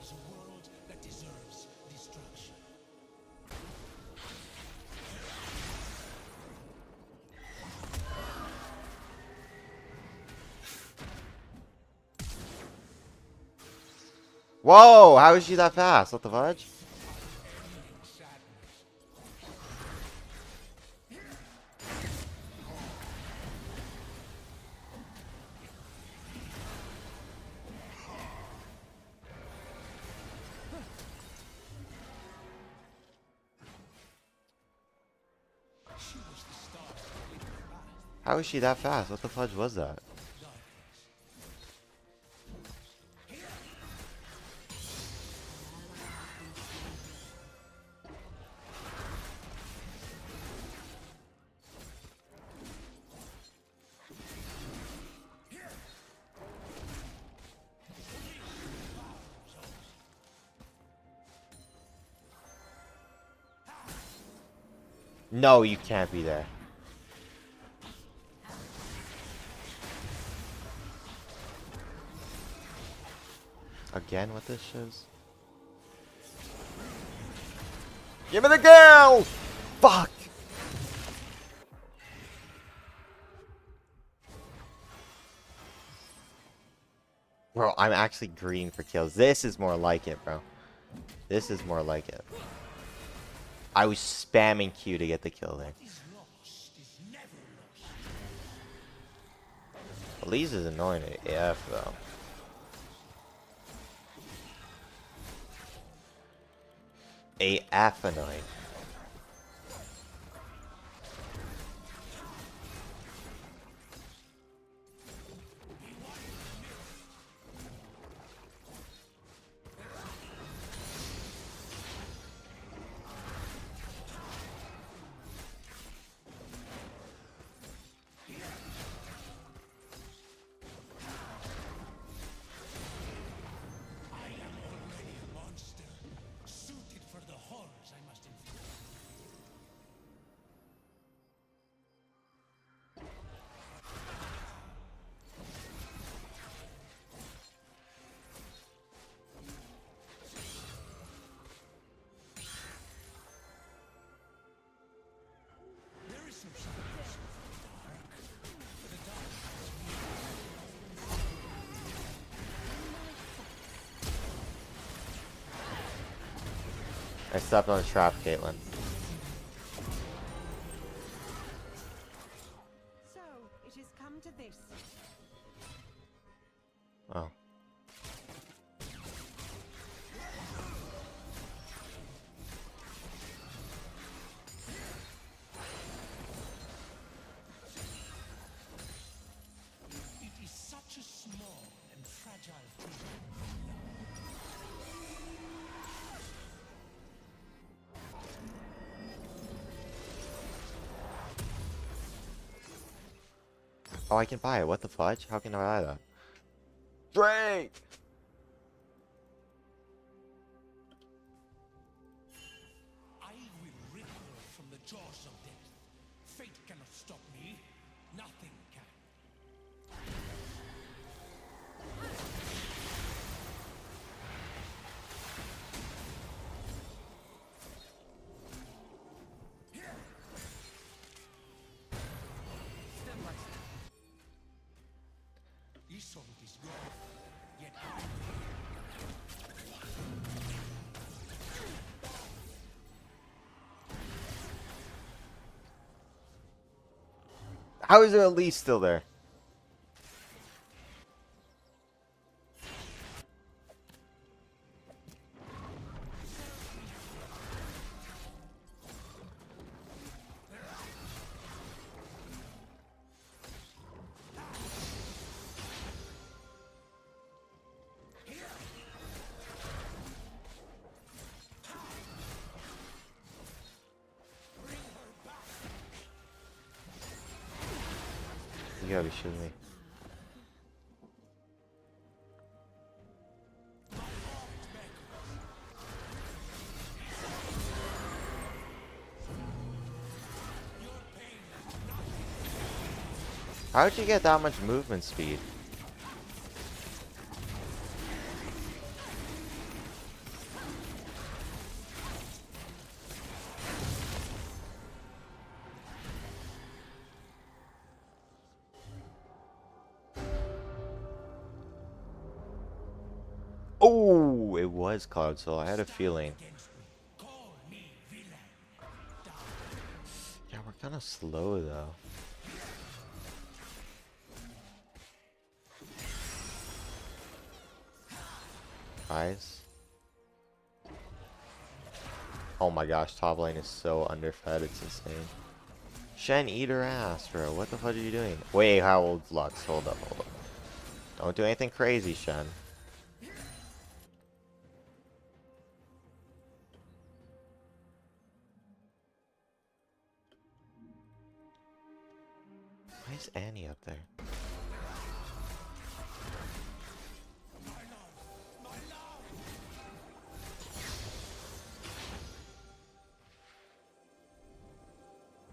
is a world that deserves destruction. Whoa! How is she that fast? What the fudge? How is she that fast? What the fudge was that? No, you can't be there. Again, what this shows? Give me the girl! Fuck! Bro, I'm actually green for kills. This is more like it, bro. This is more like it. I was spamming Q to get the kill there. Elise is annoying AF though. AF annoying. I stepped on a trap, Caitlyn. So, it has come to this. Oh. It is such a small and fragile thing. Oh, I can buy it. What the fudge? How can I buy that? Drake! I will rip her from the jaws of death. Fate cannot stop me. Nothing can. Isolde is gone, yet I How is there Elise still there? You gotta be shitting me. How'd you get that much movement speed? Oh, it was Cloud Soul. I had a feeling. Yeah, we're kind of slow though. Guys. Oh my gosh, top lane is so underfed, it's insane. Shen, eat her ass, bro. What the fuck are you doing? Wait, how old's Lux? Hold up, hold up. Don't do anything crazy, Shen. Why is Annie up there?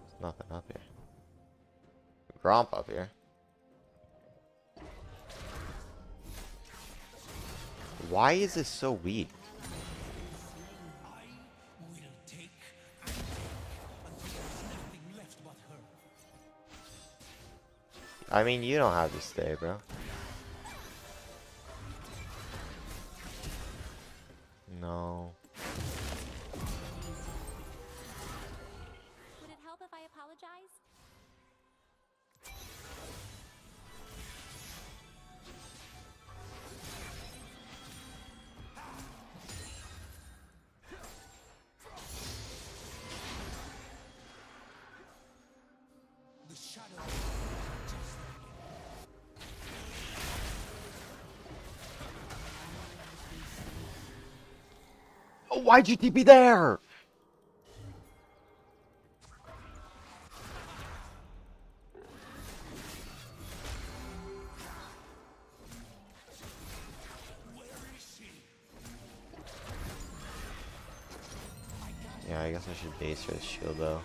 There's nothing up here. Gromp up here. Why is this so weak? I mean, you don't have to stay, bro. No. Would it help if I apologized? The shadow. Oh, why'd you TP there? Yeah, I guess I should base her shield though.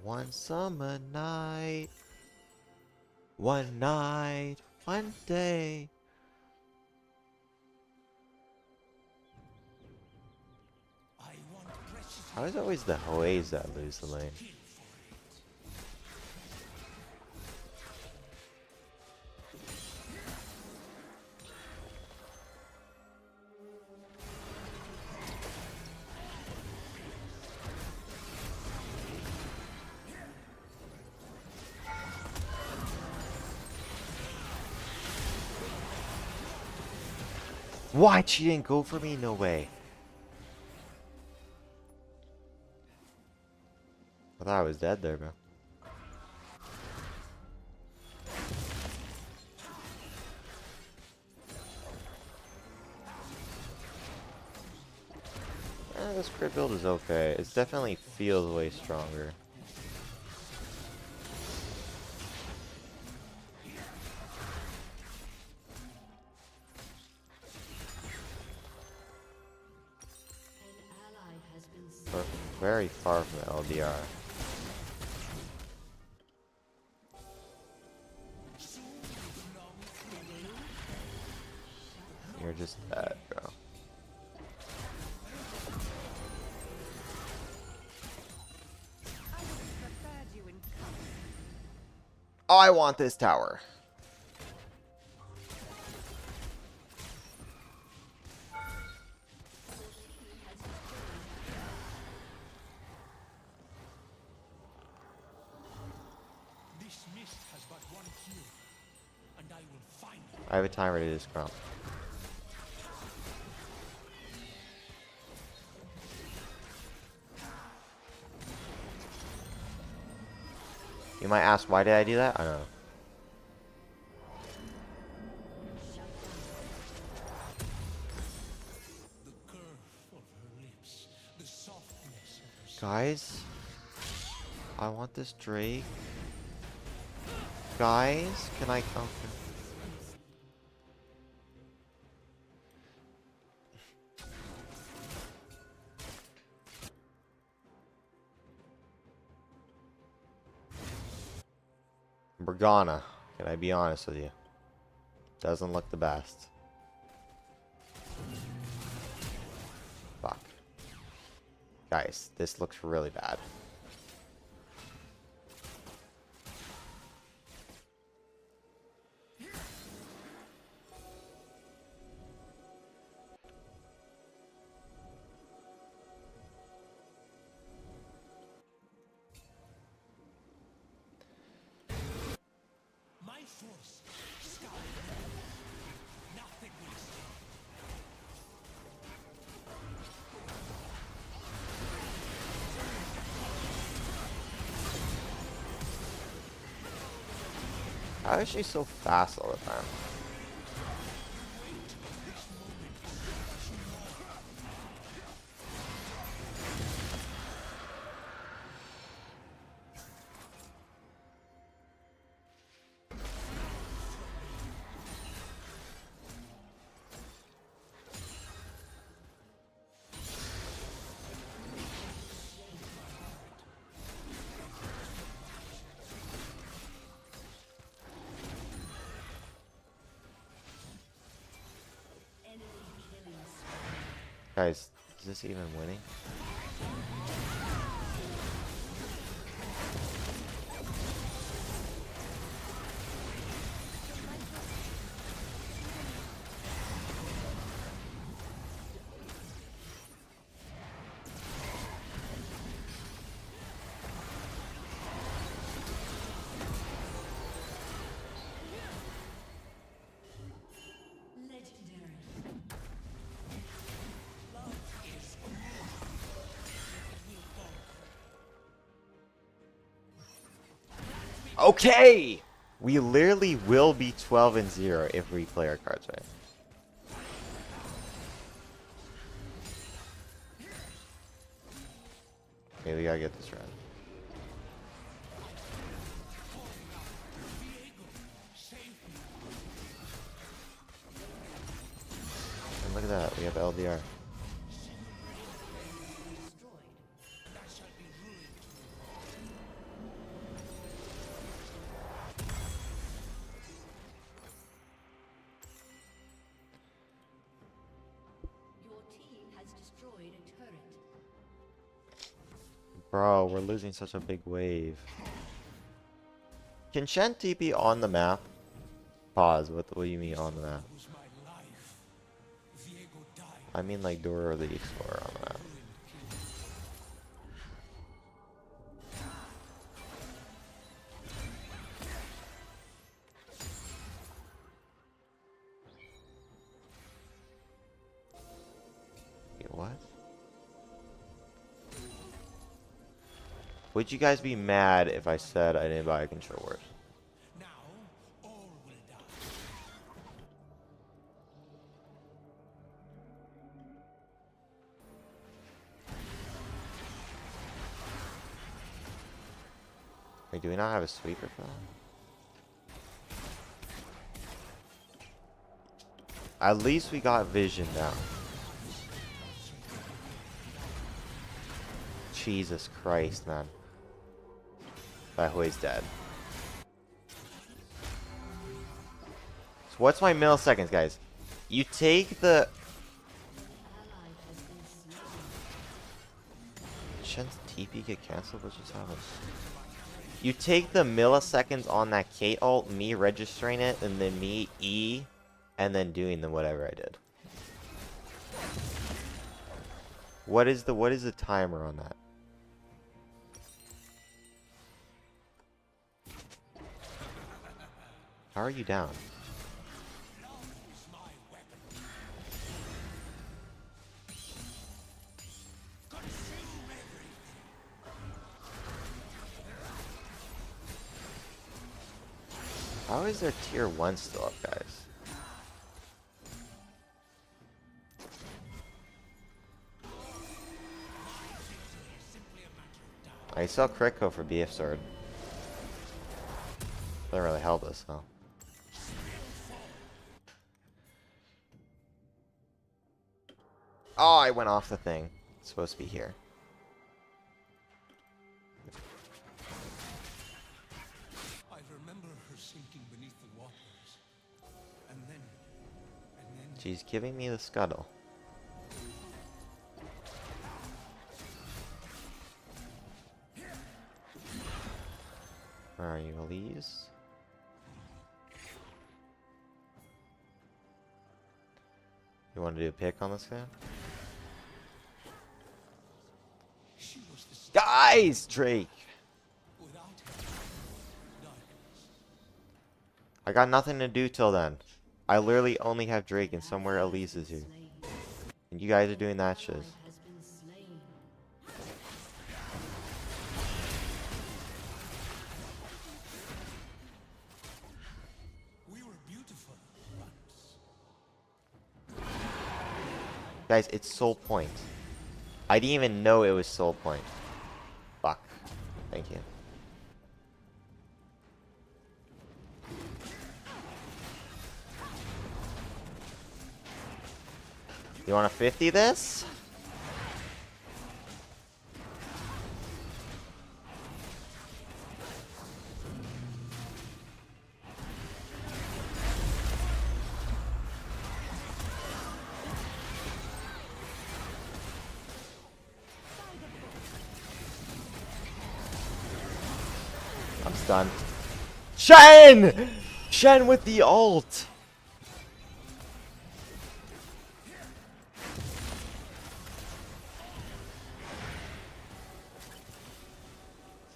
One summer night, one night, one day. I want precious. How is it always the Hoays that lose the lane? What? She didn't go for me? No way. I thought I was dead there, bro. This crit build is okay. It definitely feels way stronger. An ally has been But slain. very far from the LDR. You're just dead, bro. I would have preferred you in color. I want this tower. This mist has but one cure, and I will find it. I have a timer to this Gromp. You might ask, why did I do that? I don't know. The curve of her lips, the softness of her Guys, I want this Drake. Guys, can I come? Morgana, can I be honest with you? Doesn't look the best. Fuck. Guys, this looks really bad. My force scour nothing will stop. How is she so fast all the time? Guys, is this even winning? Legendary. Okay! We literally will be 12-0 if we play our cards right. Okay, we gotta get this right. And look at that, we have LDR. Your team has destroyed a turret. Bro, we're losing such a big wave. Can Shen TP on the map? Pause, what do you mean on the map? Was my life. Viego died. I mean like Dora the Explorer on the map. Wait, what? Would you guys be mad if I said I didn't buy controllers? Now all will die. Wait, do we not have a sweeper for that? At least we got vision now. Jesus Christ, man. That Hui's dead. So what's my milliseconds, guys? You take the... Ally has been slain. Shen's TP get cancelled? What just happened? You take the milliseconds on that Kate ult, me registering it, and then me E, and then doing the whatever I did. What is the timer on that? How are you down? How is there tier 1 still up, guys? I saw Kriko for BF Sword. Doesn't really help us, though. Oh, I went off the thing. It's supposed to be here. I remember her sinking beneath the waters. And then She's giving me the scuttle. Where are you, Elise? You want to do a pick on this guy? She was the star Guys, Drake! without her. Darkness. I got nothing to do till then. I literally only have Drake and somewhere Elise is here. And you guys are doing that shit. Has been slain. We were beautiful once. Guys, it's Soul Point. I didn't even know it was Soul Point. Fuck. Thank you. You want to 50 this? I'm stunned. Shen! Shen with the ult!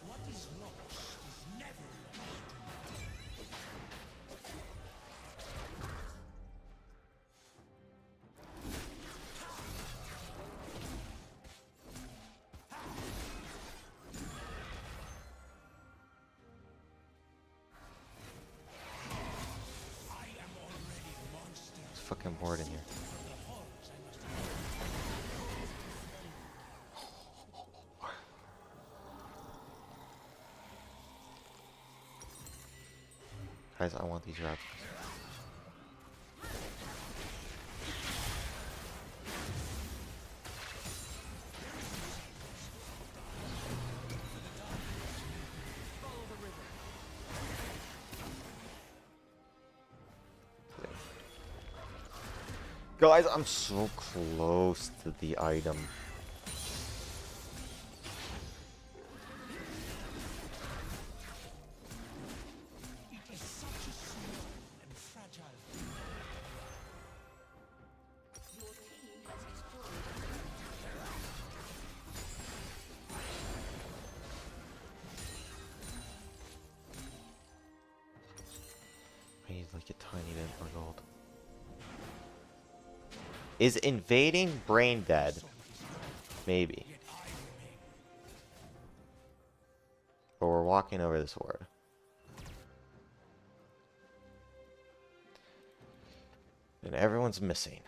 What is lost is never lost. I am already a monster. It's fucking bored in here. Guys, I want these wraps. Guys, I'm so close to the item. It is such a small and fragile thing. Your team has destroyed. I need like a tiny bit more gold. Is invading brain dead? Maybe. But we're walking over this ward. And everyone's missing.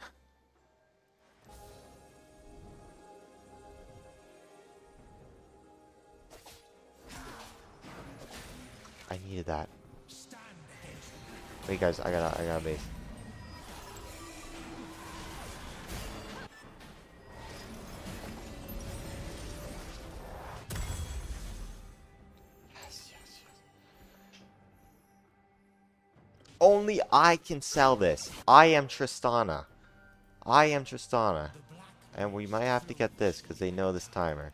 I needed that. Stand against me. Wait guys, I got a base. Yes, yes, yes. Only I can sell this. I am Tristana. I am Tristana. And we might have to get this because they know this timer.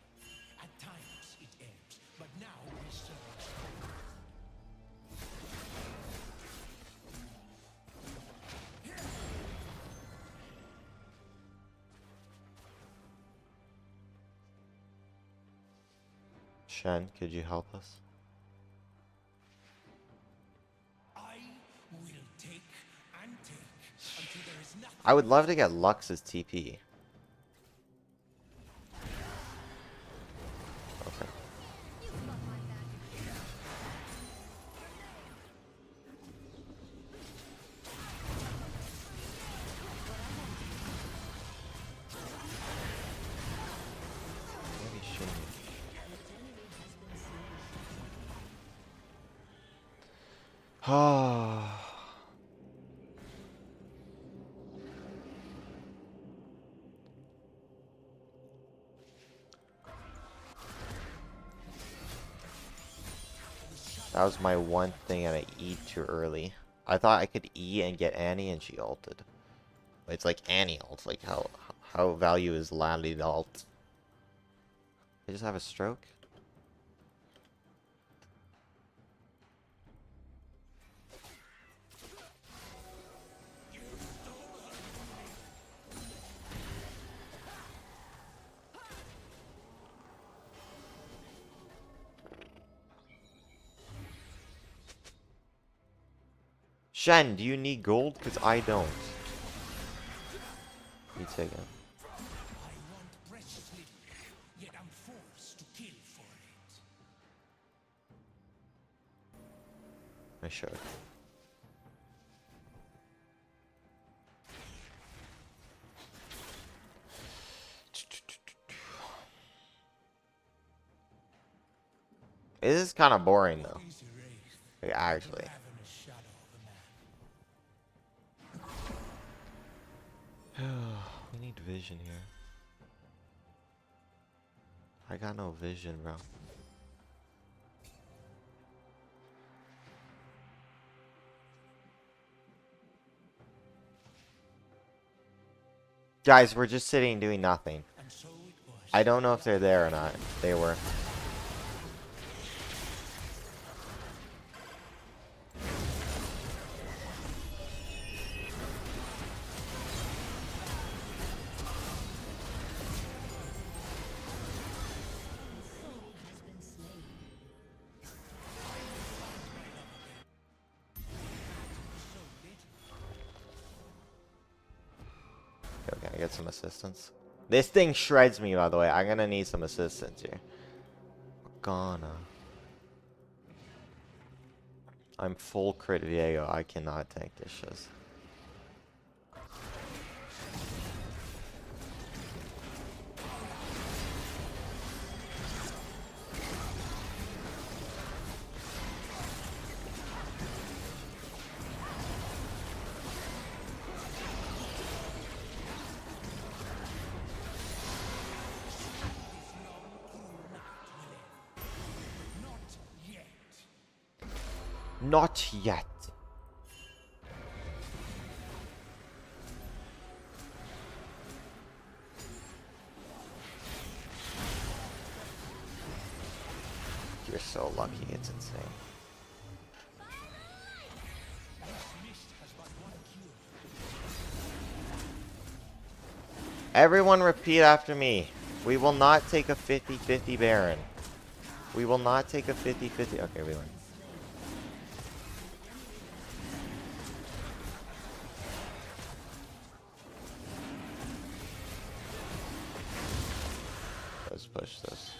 At times it ebbs, but now we surge. Shen, could you help us? I will take and take until there is nothing. I would love to get Lux's TP. Okay. Maybe shouldn't. Ah. That was my one thing and I E too early. I thought I could E and get Annie and she ulted. It's like Annie ult, like how value is landed ult. I just have a stroke? Shen, do you need gold? Because I don't. You take it. I want precious little, yet I'm forced to kill for it. I should. It is kind of boring though. Is erased, Like, actually. ravenous shadow of a man. We need vision here. I got no vision, bro. Guys, we're just sitting doing nothing. And so it was. I don't know if they're there or not. They were. Has been slain. Okay, I get some assistance. This thing shreds me, by the way. I'm gonna need some assistance here. Gonna. I'm full crit Viego. I cannot tank this shit. Not yet. You're so lucky, it's insane. Everyone repeat after me. We will not take a 50-50 Baron. We will not take a 50-50. Okay, we win. Let's push this.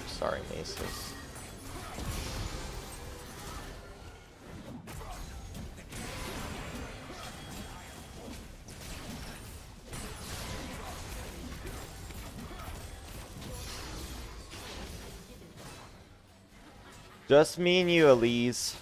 Sorry, Maces. Just me and you, Elise.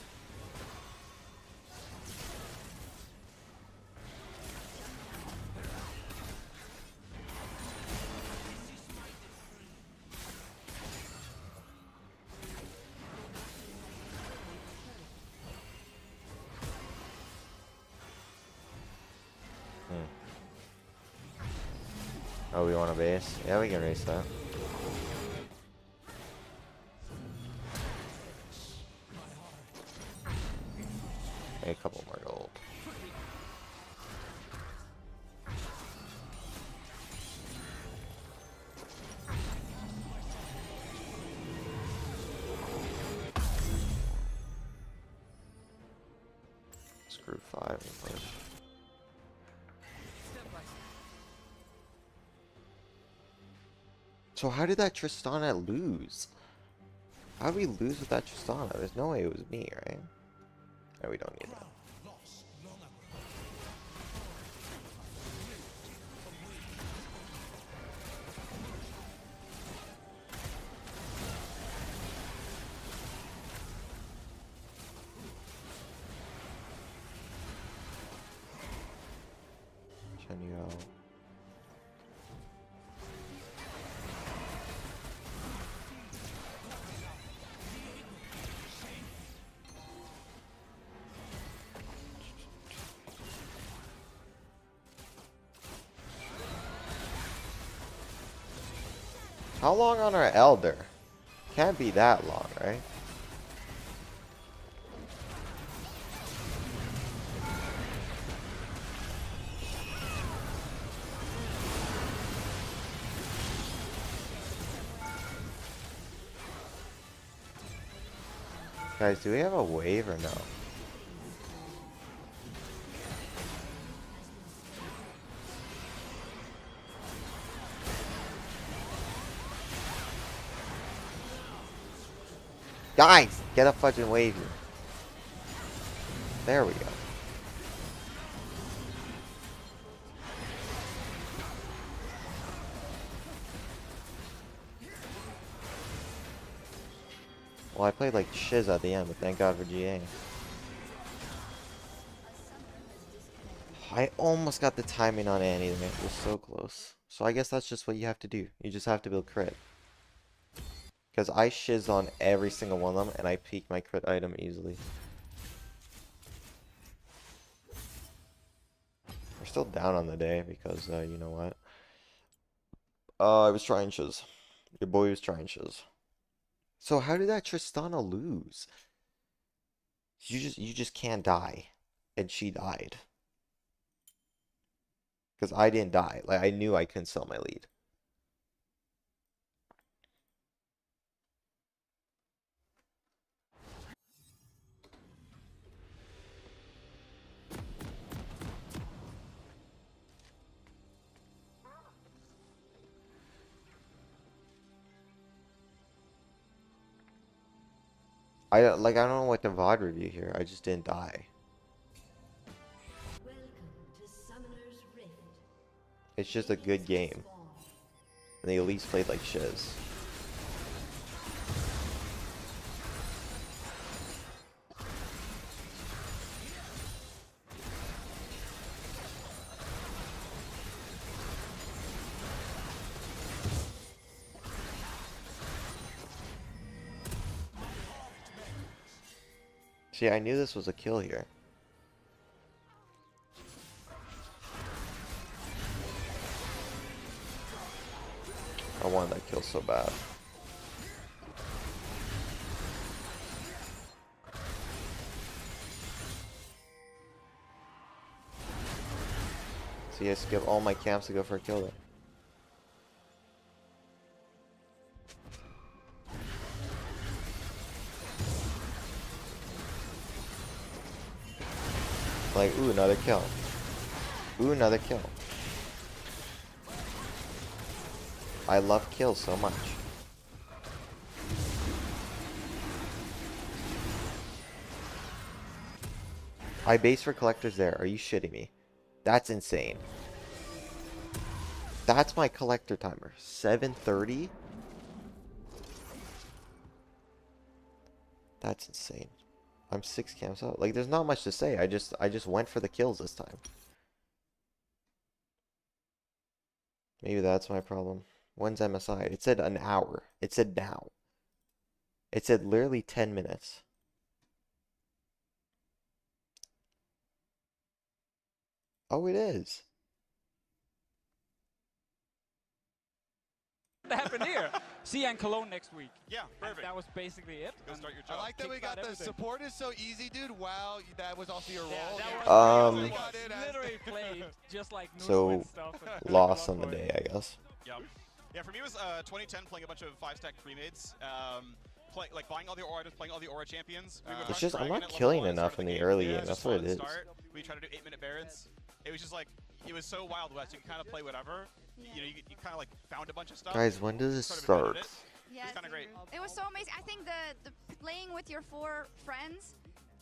Oh, we want a base? Yeah, we can race that. A couple more gold. Screw 5 and push. So how did that Tristana lose? How did we lose with that Tristana? There's no way it was me, right? No, we don't need that. Lost long ago. Genio. How long on our Elder? Can't be that long, right? Guys, do we have a wave or no? Guys, get a fudging wave here. There we go. Well, I played like shiz at the end, but thank God for GA. I almost got the timing on Annie there. It was so close. So I guess that's just what you have to do. You just have to build crit. Because I shizzed on every single one of them, and I peaked my crit item easily. We're still down on the day because, you know what? I was trying shiz. Your boy was trying shiz. So how did that Tristana lose? You just can't die. And she died. Because I didn't die. Like, I knew I couldn't sell my lead. I don't know what the VOD review here. I just didn't die. Welcome to Summoner's Rift. It's just a good game. And they at least played like shiz. See, I knew this was a kill here. I wanted that kill so bad. See, I skip all my camps to go for a kill there. Like, ooh, another kill. Ooh, another kill. I love kills so much. I base for collectors there. Are you shitting me? That's insane. That's my collector timer. 7:30? That's insane. I'm 6 camps out. Like, there's not much to say. I just went for the kills this time. Maybe that's my problem. When's MSI? It said an hour. It said now. It said literally 10 minutes. Oh, it is. What happened here? See you in Cologne next week. Yeah, perfect. That was basically it. Go start your I job. like that we got the everything. support is so easy, dude. Wow, that was also your role. Yeah, that Um, was literally played just like So, Nuno and stuff. and Loss on the Bloodborne. day, I guess. Yeah. Yeah, for me it was 2010 playing a bunch of 5-stack pre-mades. Like buying all the aura items, playing all the aura champions. We would It's rush just, I'm Dragon not at level killing 1 at the enough start in of the game. early Yeah, game. just That's what it fun is. start. We tried to do 8-minute barons. It was just like, it was so Wild West. You could kind of play whatever. You know, you kind of like found a bunch of stuff. Guys, when does this sort of start? invented it. Yeah, It's kind of great. It was so amazing. I think the playing with your 4 friends,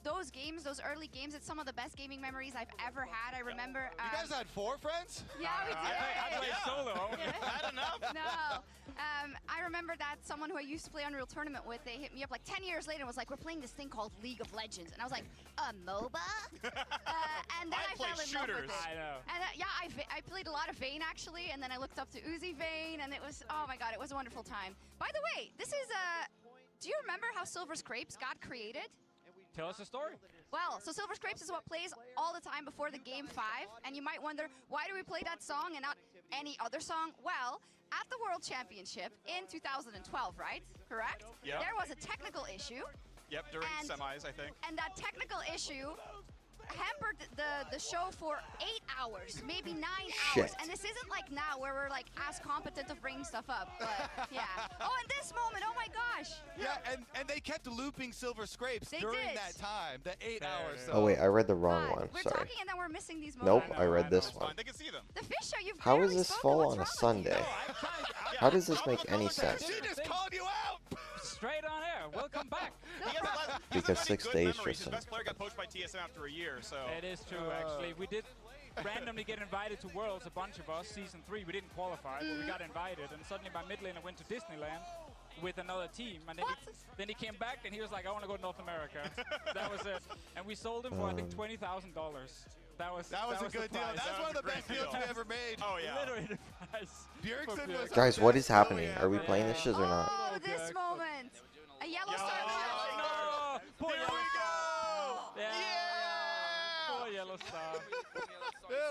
those games, those early games, it's some of the best gaming memories I've ever had. I remember. You guys had 4 friends? Yeah, we did. I played solo. Had enough. No. I remember that someone who I used to play Unreal Tournament with, they hit me up like 10 years later and was like, we're playing this thing called League of Legends. And I was like, a MOBA? And then I I play fell in love with shooters. it. I know. And yeah, I played a lot of Vayne actually, and then I looked up to Uzi Vayne, and it was, oh my god, it was a wonderful time. By the way, this is, do you remember how Silver Scrapes got created? Tell us a story. Well, so Silver Scrapes is what plays all the time before the Game 5, and you might wonder, why do we play that song and not any other song? Well, at the World Championship in 2012, right? Correct? Yeah. There was a technical issue, Yep, during And- semis, I think. and that technical issue hampered the show for 8 hours, maybe 9 hours. Shit. And this isn't like now where we're like as competent of bringing stuff up, but yeah. Oh, and this moment, oh my gosh. Yeah, and they kept looping Silver Scrapes They during did. that time, the 8 hours. So. Oh wait, I read the wrong God, one. we're Sorry. talking and then we're missing these Nope, moments. I read this It's one. fine. They can see them. The fish show, you've How is barely this spoken. fall What's on a wrong with Sunday? you? I'm trying. How does this make any sense? She just called you out. Straight on air. Welcome back. He hasn't Because got any 6 good days, memories. His Tristan. best player got poached by TSM after a year, so. It is true, actually. We did randomly get invited to Worlds, a bunch of us, Season 3. We didn't qualify, but we got invited. And suddenly by mid lane, I went to Disneyland with another team. And then he came back and he was like, I want to go to North America. That was it. And we sold him for, I think, $20,000. That was That was a the good deal. price. That's one of the best great deals deal. we ever made. Oh, yeah. Literally the price. Bjergsen for was Bjergsen. Guys, what is best happening? deal Are we ever. playing this shit or not? Oh, Okay. this moment. A yellow Yellow star. star. No! Poor Here Yellow we Star. go. Yeah. Poor Yellow Star.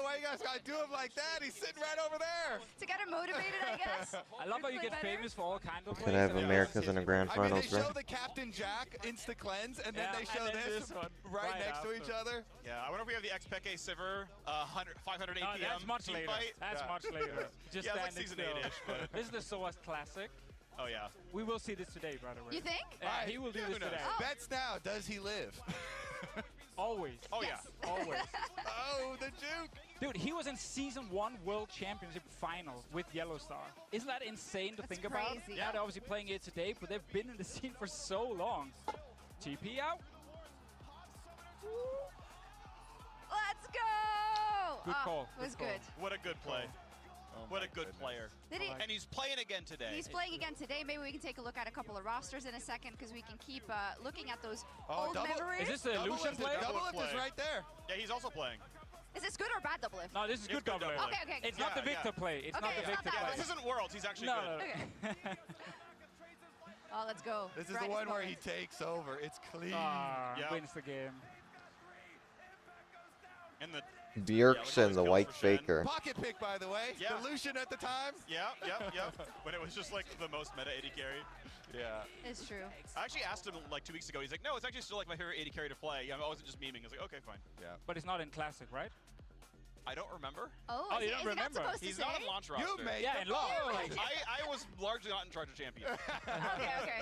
Why you guys gotta do him like that? He's sitting right over there. To get him motivated, I guess. I love how you Play get better. famous for all kinds of Can plays. I have and Americas in the grand I mean, finals, they bro? show the Captain Jack Insta Cleanse, and then Yeah, they show and then this, this one right, right next to each after. other. Yeah, I wonder if we have the XPK Sivir 500 No, APM that's much team later. fight. That's Yeah. much later. Just Yeah, it's like standing season still. 8-ish, but This is the SOAS Classic. oh yeah. We will see this today, by the way. You think? Yeah, Alright, he will do who this knows? today. Bets now. Does he live? Always. Oh Yes. Always. Oh, the juke. Dude, he was in Season 1 World Championship Final with Yellow Star. Isn't that insane to That's think about? crazy. Yeah, they're obviously playing it today, but they've been in the scene for so long. TP out. Let's go! Good Oh, call, It was good call. good. What a good play. What a good player. Did he, And he's playing again today. he's playing again today. Maybe we can take a look at a couple of rosters in a second because we can keep looking at those old double- memories. Is this the illusion play? Double lift is play. right there. Yeah, he's also playing. Is this good or bad double lift? No, this is It's good good double. double. Okay, okay. It's not the Yeah, Victor yeah. play. It's Okay, not the it's not Victor that Yeah, play. this isn't Worlds. He's actually No, good. no, no. Okay. Oh, let's go. This is Brightest the one where he moment. takes over. It's clean. Ah, Yeah. wins the game. And the Bjergsen, the white kills for Shen. faker. Pocket pick, by the way. Yeah. The Lucian at the time. Yep. When it was just like the most meta AD carry. Yeah. It's true. I actually asked him like 2 weeks ago. He's like, no, it's actually still like my favorite AD carry to play. Yeah, I wasn't just memeing. I was like, okay, fine. Yeah. But it's not in Classic, right? I don't remember. Oh, Oh, is you he- don't is he not remember. supposed to He's say? not on launch roster. You made Yeah, the in law. phone. I was largely not in charge of champion.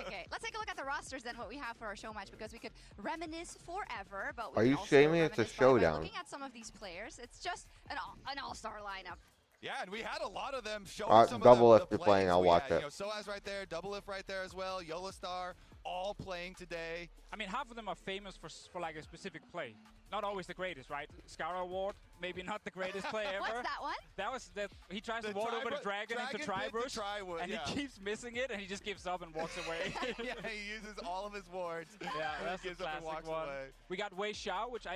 Okay. Let's take a look at the rosters then, what we have for our show match, because we could reminisce forever, but we Are can you also shaming it's a reminisce by showdown? looking at some of these players, it's just an all-star lineup. Yeah, and we had a lot of them showing some double of if the you're playing, plays I'll we watch had. it. You know, Soaz right there, double lift right there as well, Yolastar, all playing today. I mean, half of them are famous for like a specific play. Not always the greatest, right? Scour Award, maybe not the greatest play ever. What's that one? That was that he tries The to ward over the tri- dragon into dragon pick Tribush, the tri-wood, and yeah. he keeps missing it, and he just gives up and walks away. Yeah, he uses all of his wards. Yeah, and that's he the gives up and classic walks one. away. We got Wei Xiao, which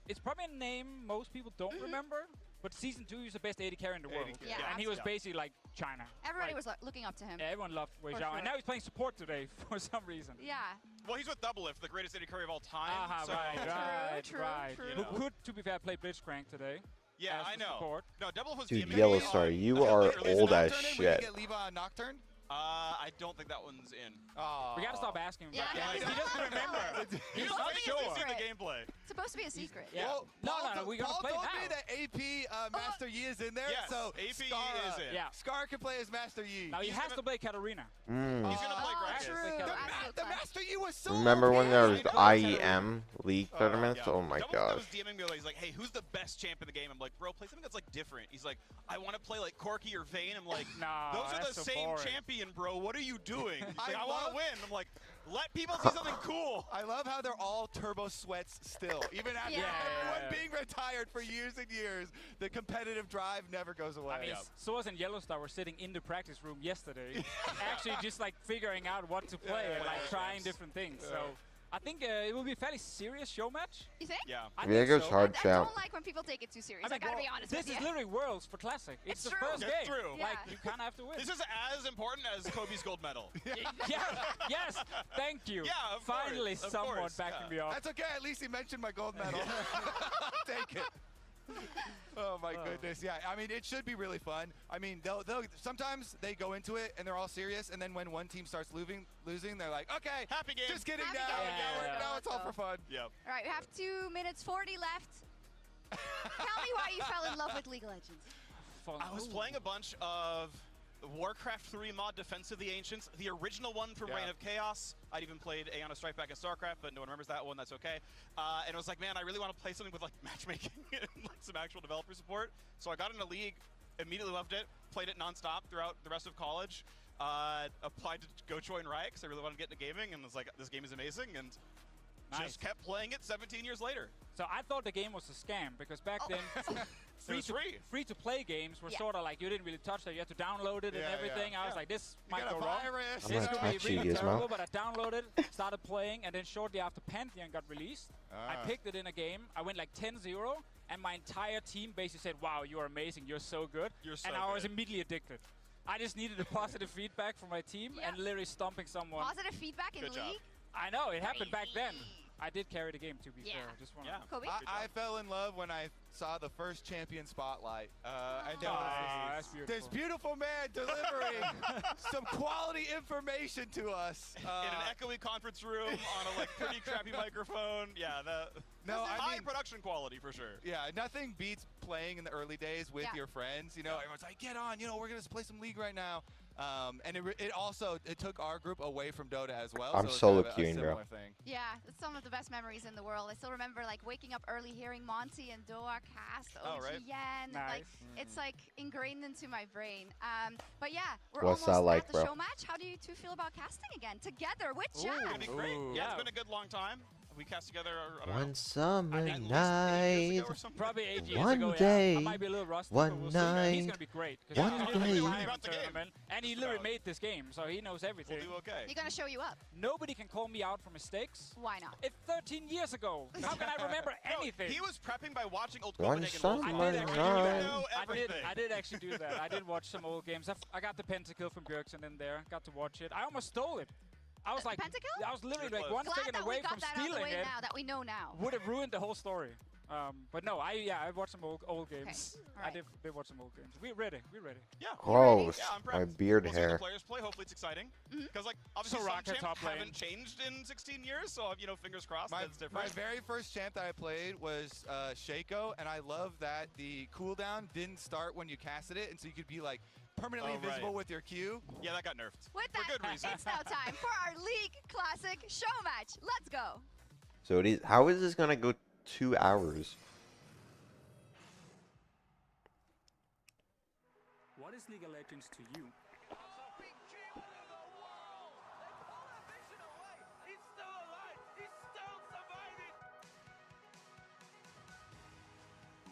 it's probably a name most people don't remember, but Season 2 is the best AD carry in the world. Yeah, And he was absolutely. basically like China. Everybody Like, was looking up to him. Yeah, everyone loved Wei For Xiao, sure. and now he's playing support today for some reason. Yeah. Well, he's with Double Lift, the greatest AD carry of all time. Aha, so right. True. Who could, to be fair, play Blitzcrank today. Yeah, as I the know. support. No, Double Lift was Dude, DMing Yellow me Star, on- you I are think earlier old this as afternoon. Nocturne, we shit. didn't get Leva on Nocturne? I don't think that one's in. Oh. We gotta stop asking him Yeah, about that. yeah, He doesn't remember. He's He's not holding sure. his See the secret. gameplay. It's supposed to be a secret. Yeah. Well, No, Paul, we gotta Paul play told now. me that AP Master Yi is in there, Yes, so AP Scar, is in. Yeah. Scar can play as Master Yi. Now he He's has gonna- to play Katarina. Mm. He's gonna play Oh, Gragas. true. The Absolute The classic. Master Yi was so Remember when okay. there was I the know. IEM League tournaments? Yeah. Oh my Double Lift gosh. was DMing me, he's like, hey, who's the best champ in the game? I'm like, bro, play something that's like different. He's like, I want to play like Corki or Vayne. I'm like, Nah, those are that's the so same boring. champion, bro. What are you doing? He's like, I want love- to win. I'm like, let people see something cool. I love how they're all turbo sweats still. Even after Yeah. everyone Yeah. being retired for years and years, the competitive drive never goes away. I mean, Soaz and Yellowstar were sitting in the practice room yesterday, actually just like figuring out what to play and like trying different things. So I think it will be a fairly serious show match. You think? Yeah. I Viego's think so. hard I champ. don't like when people take it too serious. I, mean, gotta well, be honest this with is you. literally Worlds for Classic. It's the true. first That's game. true. Like, Yeah. you kind of have to win. This is as important as Kobe's gold medal. Yeah, yes, thank you. Yeah, of Finally, course, of someone course, backing yeah. me up. That's okay. At least he mentioned my gold medal. Take it. Oh my goodness, yeah. I mean, it should be really fun. I mean, they'll sometimes they go into it and they're all serious, and then when one team starts losing, they're like, okay, Happy game. just kidding. Happy Now, game. Yeah. now it's all for fun. Yep. All right, we have 2 minutes 40 left. Tell me why you fell in love with League of Legends. I was playing a bunch of Warcraft 3 mod Defense of the Ancients, the original one from Reign of Chaos. I'd even played Aeon of Strike back in StarCraft, but no one remembers that one. That's okay. And it was like, man, I really want to play something with like matchmaking and like some actual developer support. So I got into League, immediately loved it, played it nonstop throughout the rest of college. Applied to go join Riot because I really wanted to get into gaming, and was like, this game is amazing, and just kept playing it 17 years later. So I thought the game was a scam because back then free to play games were sort of like you didn't really touch that. You had to download it and everything. I was like, this might got go a wrong. virus. I'm This gonna could be touch you, really Gizmo. terrible. But I downloaded, started playing, and then shortly after Pantheon got released, I picked it in a game. I went like 10-0, and my entire team basically said, "Wow, you are amazing. You're so good." You're so and I was good. immediately addicted. I just needed a positive feedback from my team and literally stomping someone. Positive feedback in Good job. League? I know, it happened back then. I did carry the game, to be fair. Just wanna Kobe? I fell in love when I saw the first champion spotlight. And there Aw, was that's beautiful. this beautiful man delivering some quality information to us. In an echoey conference room on a like pretty crappy microphone. Yeah, No, I high mean- production quality for sure. Yeah, nothing beats playing in the early days with your friends. You know, everyone's like, get on, we're going to play some League right now. And it also took our group away from Dota as well. I'm so it's solo kind of a queuing, bro. similar thing. Yeah, it's some of the best memories in the world. I still remember like waking up early, hearing Monty and Doa cast Oh, right. OGN. Nice. Like it's like ingrained into my brain. But yeah, we're What's that almost like, at the bro? show match. How do you two feel about casting again together with It's Jazz? gonna be great. Ooh. Yeah, Yeah. it's been a good long time. We cast together around One summer at least 8 years night. ago or something. Probably 8 years One ago, day, yeah. I might be a little rusty, one but we'll see. night, He's gonna be great. 'cause one he's day. been in the About the game. tournament, and he literally made this game, so he knows everything. We'll do okay. He's gonna show you up. Nobody can call me out for mistakes. Why not? It's 13 years ago. How can I remember anything? He was prepping by watching old One Copenhagen summer Wolves. I did Like, actually you do that. know everything. I did actually do that. I did watch some old games. I got the pentakill from Bjergsen in there. Got to watch it. I almost stole it. I was like, Pentakill? I was literally You're like close. one Glad second that away we got from that out of the stealing way it. now, that we know now. Would have ruined the whole story. But no, I watched some old games. all I right. did watch some old games. We're ready. Yeah. Gross. Yeah, I'm My prepped. beard We'll see how hair. the players play. Hopefully it's exciting. Mm-hmm. Because like obviously some Soraka champs top lane. haven't changed in 16 years, so fingers crossed My, that's my different. very first champ that I played was Shaco, and I love that the cooldown didn't start when you casted it, and so you could be like permanently Oh, right. invisible with your Q. Yeah, that got nerfed. With For that, good reason. it's now time for our League Classic show match. Let's go. So it is. How is this gonna go 2 hours? What is League of Legends to you?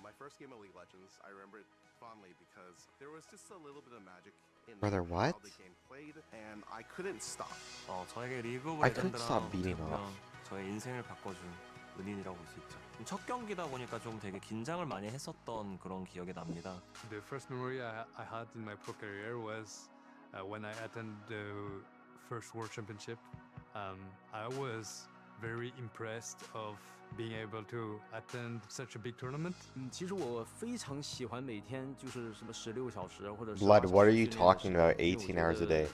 My first game of League of Legends, I remember it fondly because there was just a little bit of magic in Brother, what? how the game played, and I couldn't stop. 저에게 리그 오브 I couldn't stop 레전드랑 beating 붙으면 off. 저의 인생을 바꿔준 은인이라고 볼 수 있죠. 첫 경기다 보니까 좀 되게 긴장을 많이 했었던 그런 기억이 납니다. The first memory I had in my pro career was when I attended the first World Championship. I was very impressed of being able to attend such a big tournament. 其实我非常喜欢每天就是什么16小时或者 Blood, 18 what are you 小时训练的 talking 时候 about? 18 hours a day.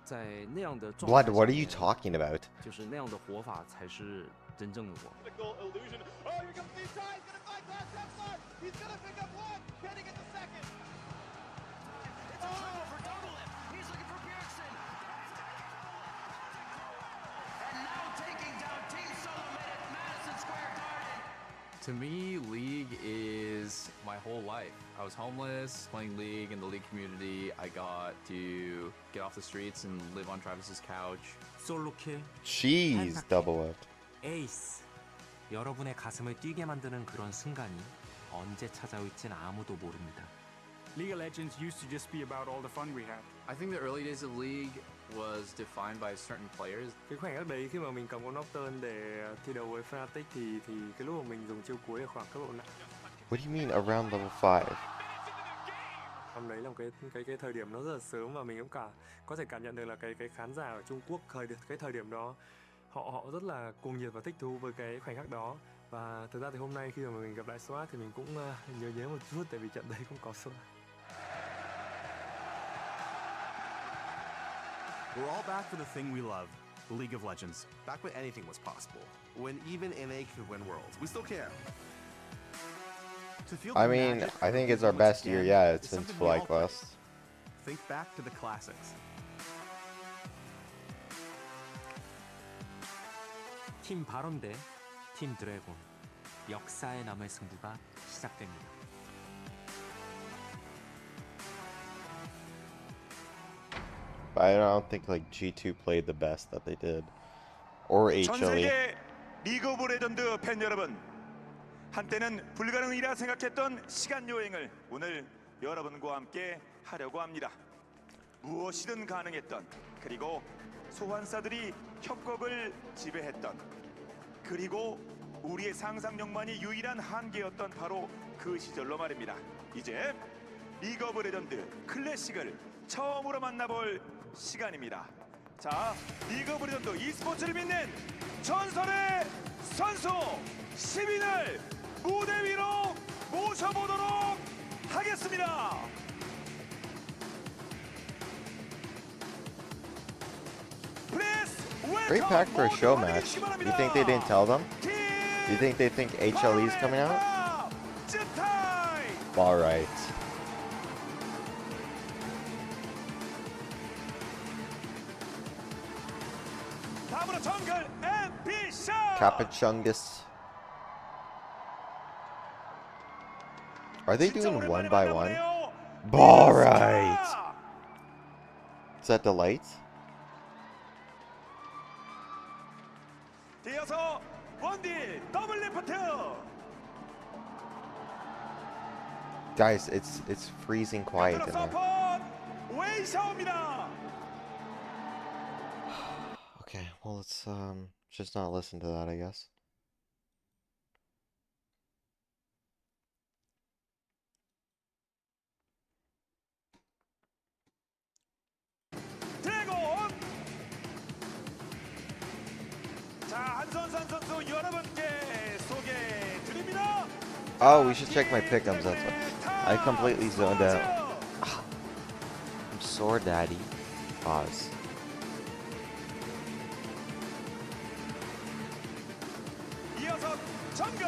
在那样的状 Blood, 态 what 下 are you 面 talking about? 就是那样的活法才是真正的我。 Illusion. Oh, here comes the tie. He's gonna find last outside. He's gonna pick up one. Can he get the second? It's a triple for Doublelift. He's looking for Bjergsen. And now taking down Team Solo Mid at Madison Square Garden. To me, League is my whole life. I was homeless, playing League in the League community. I got to get off the streets and live on Travis's couch. 솔로 킬, Jeez, double up. 에이스. 여러분의 가슴을 뛰게 만드는 그런 순간이 언제 찾아올진 아무도 모릅니다. League of Legends used to just be about all the fun we had. I think the early days of League was defined by certain players. Cái khoảnh khắc đấy khi mà mình cầm con Nocturne để thi đấu với Fnatic thì cái lúc mà mình dùng chiêu cuối là khoảng cấp độ nặng. What do you mean around level 5? Hôm đấy là cái thời điểm nó rất là sớm và mình cũng có thể cảm nhận được là cái khán giả ở Trung Quốc cái thời điểm đó họ rất là cuồng nhiệt và thích thú với cái khoảnh khắc đó. Và thực ra thì hôm nay khi mà mình gặp lại SWAT thì mình cũng nhớ một chút tại vì trận đấy cũng có SWAT. We're all back for the thing we love, the League of Legends. Back when anything was possible. When even NA could win worlds. We still can. To feel I the mean, magic I of think these it's our moments best year, again yeah, is since something we all FlyQuest. Think back to the classics. 팀 바론 대 팀 드래곤. 역사에 남을 승부가 시작됩니다. But I don't think like G2 played the best that they did. Or 전 HLE. 세계 리그 오브 레전드 팬 여러분, 한때는 불가능이라 생각했던 시간 여행을 오늘 여러분과 함께 하려고 합니다. 무엇이든 가능했던, 그리고 소환사들이 협곡을 지배했던, 그리고 우리의 상상력만이 유일한 한계였던 바로 그 시절로 말입니다. 이제 리그 오브 레전드 클래식을 처음으로 만나볼 시간입니다. 자, 리그 오브 레전드 e스포츠를 빛낸 전설의 선수 10인을 무대 위로 모셔보도록 하겠습니다. Great pack for a show match. You think they didn't tell them? You think they think HLE is coming out? Alright. Capuchungus. Are they doing one by one? Alright. Is that Delight? 이어서 원딜 더블 리프트. Guys, it's freezing quiet in there. 웨이샤오입니다. Okay, well let's just not listen to that, I guess. 드래곤. 자, 한선선 선수 여러분께 소개해 드립니다. Oh, we should check my pick'ems, that's why. I completely zoned out. I'm sore, daddy. Pause. 이어서 정글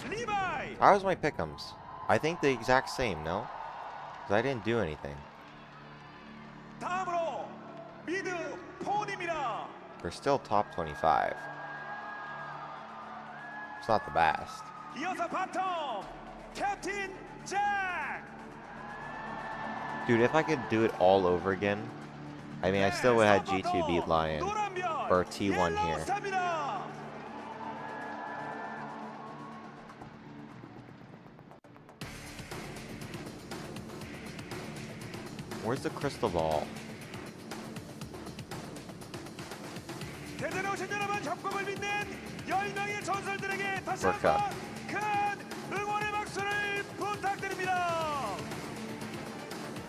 리바이. How's my pick'ems? I think the exact same, no? Because I didn't do anything. 다음으로 미드 폰입니다. We're still top 25. It's not the best. 이어서 바텀 캡틴 잭. Dude, if I could do it all over again, I mean, I still would have had G2 beat Lion. Or T1 here. Where's the crystal ball? 대전에 오신 여러분, 협곡을 빛낸 10명의 전설들에게 다시 Work 한번 큰 응원의 박수를 부탁드립니다.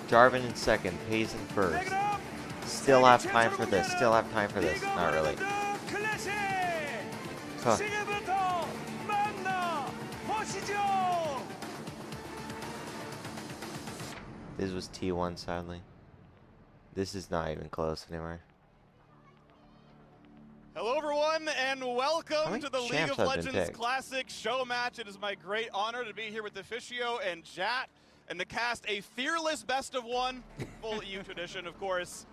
Jarvan in second, Pays in first. Still have time for this, still have time for this. Not really. Huh. 지금부터 만나 보시죠. This was T1, sadly. This is not even close anymore. Hello, everyone, and welcome many to the League champs of have been Legends picked? Classic show match. It is my great honor to be here with Officio and Jat and to cast a fearless best of one, full EU tradition, of course,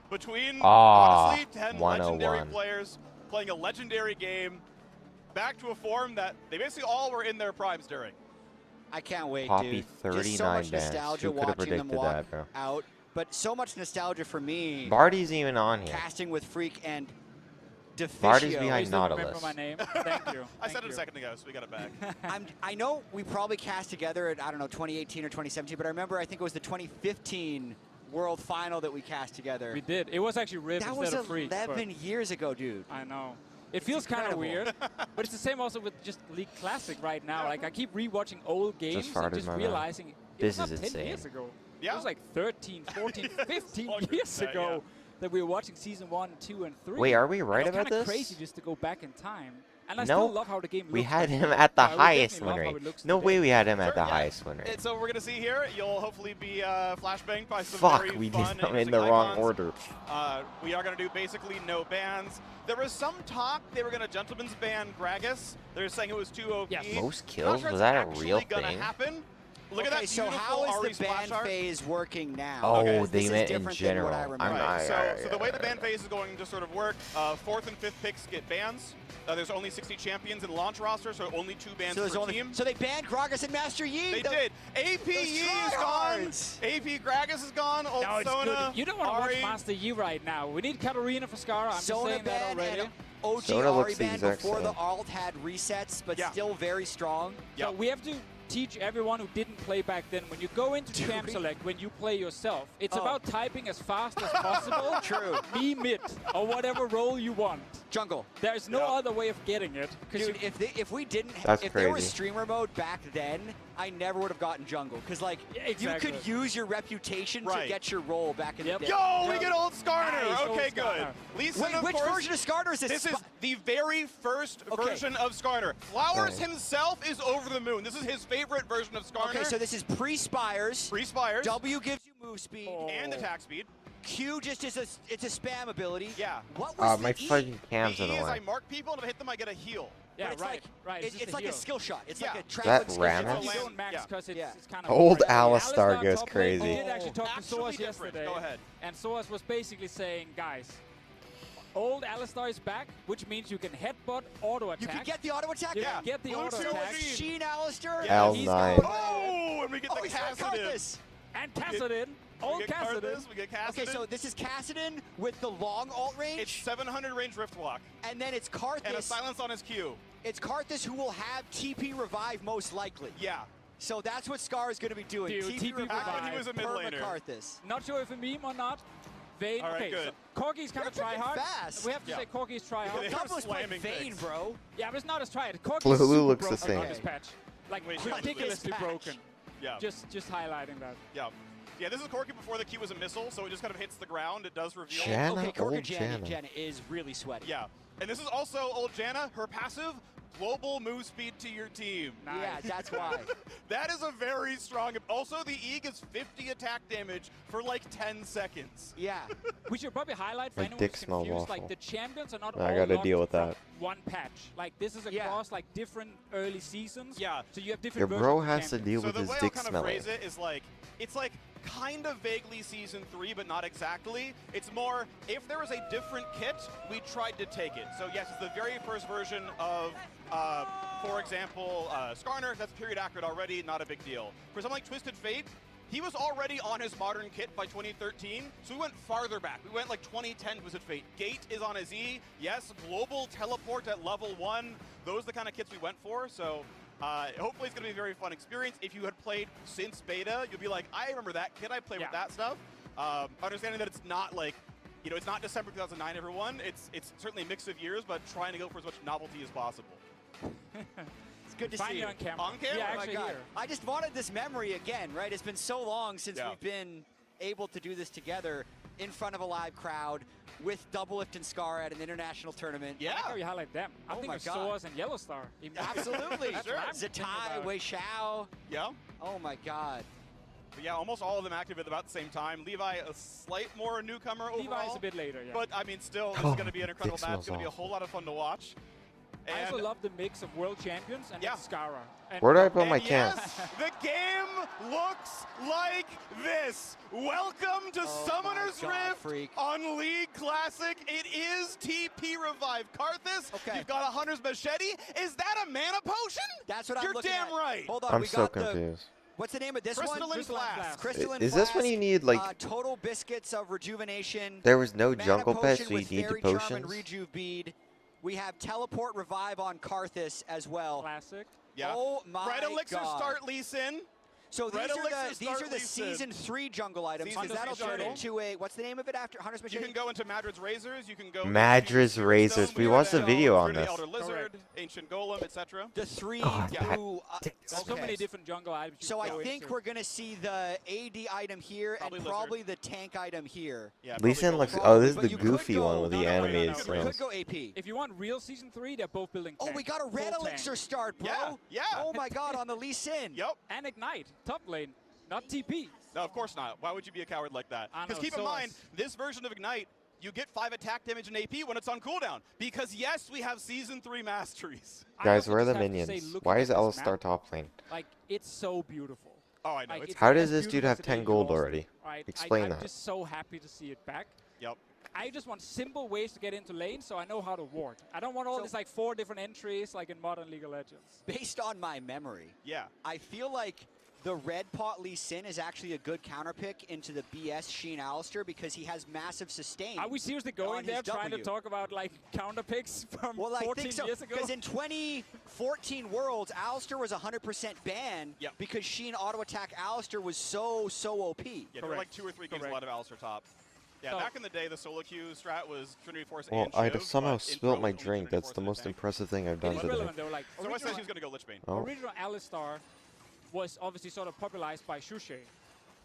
between honestly 10 legendary 101. players playing a legendary game back to a form that they basically all were in their primes during. I can't wait, Poppy dude. Just so 39 much bans. nostalgia Who could have watching them predicted walk that, bro? out, but so much nostalgia for me. Barty's even on here. Casting with Freak and Deficio. Barty's behind Nautilus. My name. Thank you. I said it a second ago, so we got it back. I know we probably cast together at, I don't know, 2018 or 2017, but I remember I think it was the 2015 World Final that we cast together. We did. It was actually Riv That instead was of Freak. 11 years ago, dude. I know. It feels kind of weird, but it's the same also with just League Classic right now. Like, I keep rewatching old games and farted just my mouth. realizing it This was is not 10 insane. years ago. Yeah. It was like 13, 14, 15 years that, ago that we were watching Season 1, 2, and 3. Wait, are we right and about it's kinda this? Crazy just to go back in time. And I No, still love how the game looks. we had but him at the we highest definitely win love how rate. it looks No today. way we had him at the yeah. highest win rate. And so we're going to see here, you'll hopefully be flashbanged by some Fuck, very we did fun them and in the interesting wrong icons. order. We are going to do basically no bans. There was some talk they were going to gentleman's ban Gragas. They're saying it was too OP. Yes. Most Not kills? sure Was it's that a actually real gonna thing? happen. Look Okay, at that so beautiful how Ari is the splash ban art. phase working now? Oh, Because they this is meant in different than what I general. remember. Right, so the way the ban phase is going to sort of work, 4th and 5th picks get bans. There's only 60 champions in the launch roster, so only 2 bans So, there's per only, team. so they banned Gragas and Master Yi. They did. AP Yi is gone. AP Gragas is gone. Old No, it's Sona. good. You don't want to Ari. watch Master Yi right now. We need Katarina for Scar. I'm just Sona saying that ban already. and OG Sona Ari looks the ban exact before the same. alt had resets, but Yeah. still very strong. So we have to teach everyone who didn't play back then, when you go into Do Champ we? Select, when you play yourself, it's Oh. about typing as fast as possible. True. Me mid, or whatever role you want. Jungle. There's no Yeah. other way of getting it. 'Cause Dude, if we didn't, That's if there was crazy. streamer mode back then, I never would have gotten jungle. Because like, Yeah, exactly. you could use your reputation Right. to get your role back in Yep. the day. Yo, we get old Skarner. Nice, old Okay, good. Skarner. Lee Sin, Wait, of which course, version of Skarner is this? This is the very first Okay. version of Skarner. Flowers Oh. himself is over the moon. This is his favorite version of Skarner. Okay, so this is pre-spires. Pre-spires W gives you move speed. and attack speed. Q just is it's a spam ability. Yeah. What was My the E? fucking cam's The in E the is I way. mark people, and if I hit them, I get a heal. Yeah, But it's right, like, right. It's like a skill shot. It's Yeah. like a Is traveling that skill Rammus? shot. You Yeah. don't max Yeah. because Yeah. it's kind of Old boring. Alistar goes top lane, crazy. We did actually talk to Actually Soas different. yesterday. Go ahead. And Soas was basically saying, guys, old Alistar is back, which means you can headbutt auto attack. You can get the auto attack. You Yeah. can get the Blue auto two attack. machine. Sheen Alistair. Yeah, he's L9. going- Oh, and we get Oh, the he's got Kassadin. Karthus. And Kassadin. Old We get Kassadin. Karthus, we get Kassadin. Okay, so this is Kassadin with the long alt range. It's 700 range Rift Walk and then it's and a Karthus. silence on his Q. It's Karthus who will have TP revive most likely. Yeah. So that's what Scar is going to be doing. Dude, TP revive. revive. He was a mid perma laner. Karthus. Not sure if a meme or not. Vayne. All right, okay, good. so Corgi's kind of You're try freaking hard. fast. We have to Yeah. say Corgi's try hard. They are Doubles like slamming Vayne, things. bro. Yeah, but it's not as try hard. Corgi's Lulu super looks the broken on same. this patch. Like Wait, yeah, ridiculously this patch. broken. Yeah. Just highlighting that. Yeah. Yeah, this is Corki before the Q was a missile, so it just kind of hits the ground. It does reveal. Janna, Okay, Corki old Janna. Janna. is really sweaty. Yeah. And this is also old Janna. Her passive, global move speed to your team. Nice. Yeah, that's why. That is a very strong. Also, the E gets 50 attack damage for like 10 seconds. Yeah. We should probably highlight for My anyone dick who's smell confused, like waffle. the champions are not I all gotta locked deal with from that. one patch. Like this is Yeah. across like different early seasons. Yeah. So you have different Your versions bro of has to champions. deal So with the his way I'll dick kind of smelling. phrase it is like, it's like kind of vaguely season 3, but not exactly. It's more, if there was a different kit, we tried to take it. So yes, it's the very first version of, for example, Skarner. That's period accurate already, not a big deal. For something like Twisted Fate, he was already on his modern kit by 2013, so we went farther back. We went like 2010 Twisted Fate. Gate is on his E. Yes, global teleport at level 1. Those are the kind of kits we went for, so hopefully it's going to be a very fun experience. If you had played since beta, you'll be like, I remember that kit. I played with that stuff. Understanding that it's not like, you know, it's not December 2009, everyone. It's certainly a mix of years, but trying to go for as much novelty as possible. It's good to Find see you you. on camera. On camera? Yeah, Oh my actually God. here. I just wanted this memory again, right? It's been so long since Yeah. we've been able to do this together in front of a live crowd with Double Lift and Scar at an international tournament. I like how you highlight them. I Oh think my of God. Soas and Yellowstar. Absolutely. That's what I'm thinking Zatai, about. Wei Xiao. Yeah. Oh my God. But yeah, almost all of them active at about the same time. Levi, a slight more newcomer overall. Levi's a bit later, yeah. But I mean, still, this is going to be an incredible Dick match. It's smells going to be a awful. whole lot of fun to watch. I also And- love the mix of world champions and Yeah. Skara. And Where do I put my And camp? yes, the game looks like this. Welcome to Oh Summoner's my God, Rift freak. on League Classic. It is TP Revive Karthus. Okay. You've got a Hunter's Machete. Is that a mana potion? That's what I'm You're looking damn at. right. Hold on, I'm we so got the. confused. What's the name of this Crystalline one? Flask. Crystalline Is this when you need, like- total biscuits of rejuvenation? There was no mana jungle pet, potion so you with need the Fairy Charm and potions? Rejuve bead. We have teleport revive on Karthus as well. Classic. Yeah. Oh my Red Elixir God. start Lee Sin. So these Red are Elixir the start Lee Sin. season 3 jungle items, Season because that'll 3 turn jungle. into a, what's the name of it after Hunter's You Machete? can go into Madrid's Razors. You can go Madrid's into Razors. Stone, We Weird watched a Elf, video on Trinity this. Elder Lizard, Ancient Golem, etc. The 3 God, blue. There's so many different jungle items. You So can I go think into. we're going to see the AD item here Probably and Lizard. probably the tank item here. Yeah, Lee Sin looks. Oh, this is the goofy one with the animated You frames. could go AP. If you want real season 3, they're both building Oh, tank. we got a red Full elixir tank. start, bro. Yeah. Oh my god, on the Lee Sin. Yep. And Ignite, top lane, not TP. No, of course not. Why would you be a coward like that? I Because know, keep in so mind, us. this version of Ignite, you get 5 attack damage in AP when it's on cooldown. Because yes, we have Season 3 masteries. Guys, where are the minions? Why is Alistar top lane? Like, it's so beautiful. Oh, I know. Like, It's it's How as does this dude beautiful have as 10 they gold lost it, already? right? Explain I'm that. just so happy to see it back. Yep. I just want simple ways to get into lane so I know how to ward. I don't want all these like 4 different entries like in modern League of Legends. Based on my memory, yeah, I feel like the red pot Lee Sin is actually a good counter pick into the BS Sheen Alistair because he has massive sustain. Are we seriously going on there his trying to W. talk about like counter picks from Well, I 14 think so, years ago? because in 2014 Worlds, Alistair was 100% banned because Sheen auto attack Alistair was so OP. Yeah, there were like 2 or 3 games a lot of Alistair top. Yeah, So- back in the day, the solo queue strat was Trinity Force Well, and I'd Shiv, somehow but in spilt pro, my it was only drink. Trinity That's Force the and most tank. impressive thing I've It done is today. relevant though, like So I said original, he was going to go Lich Bane. Oh. original Alistar was obviously sort of popularized by Shushe.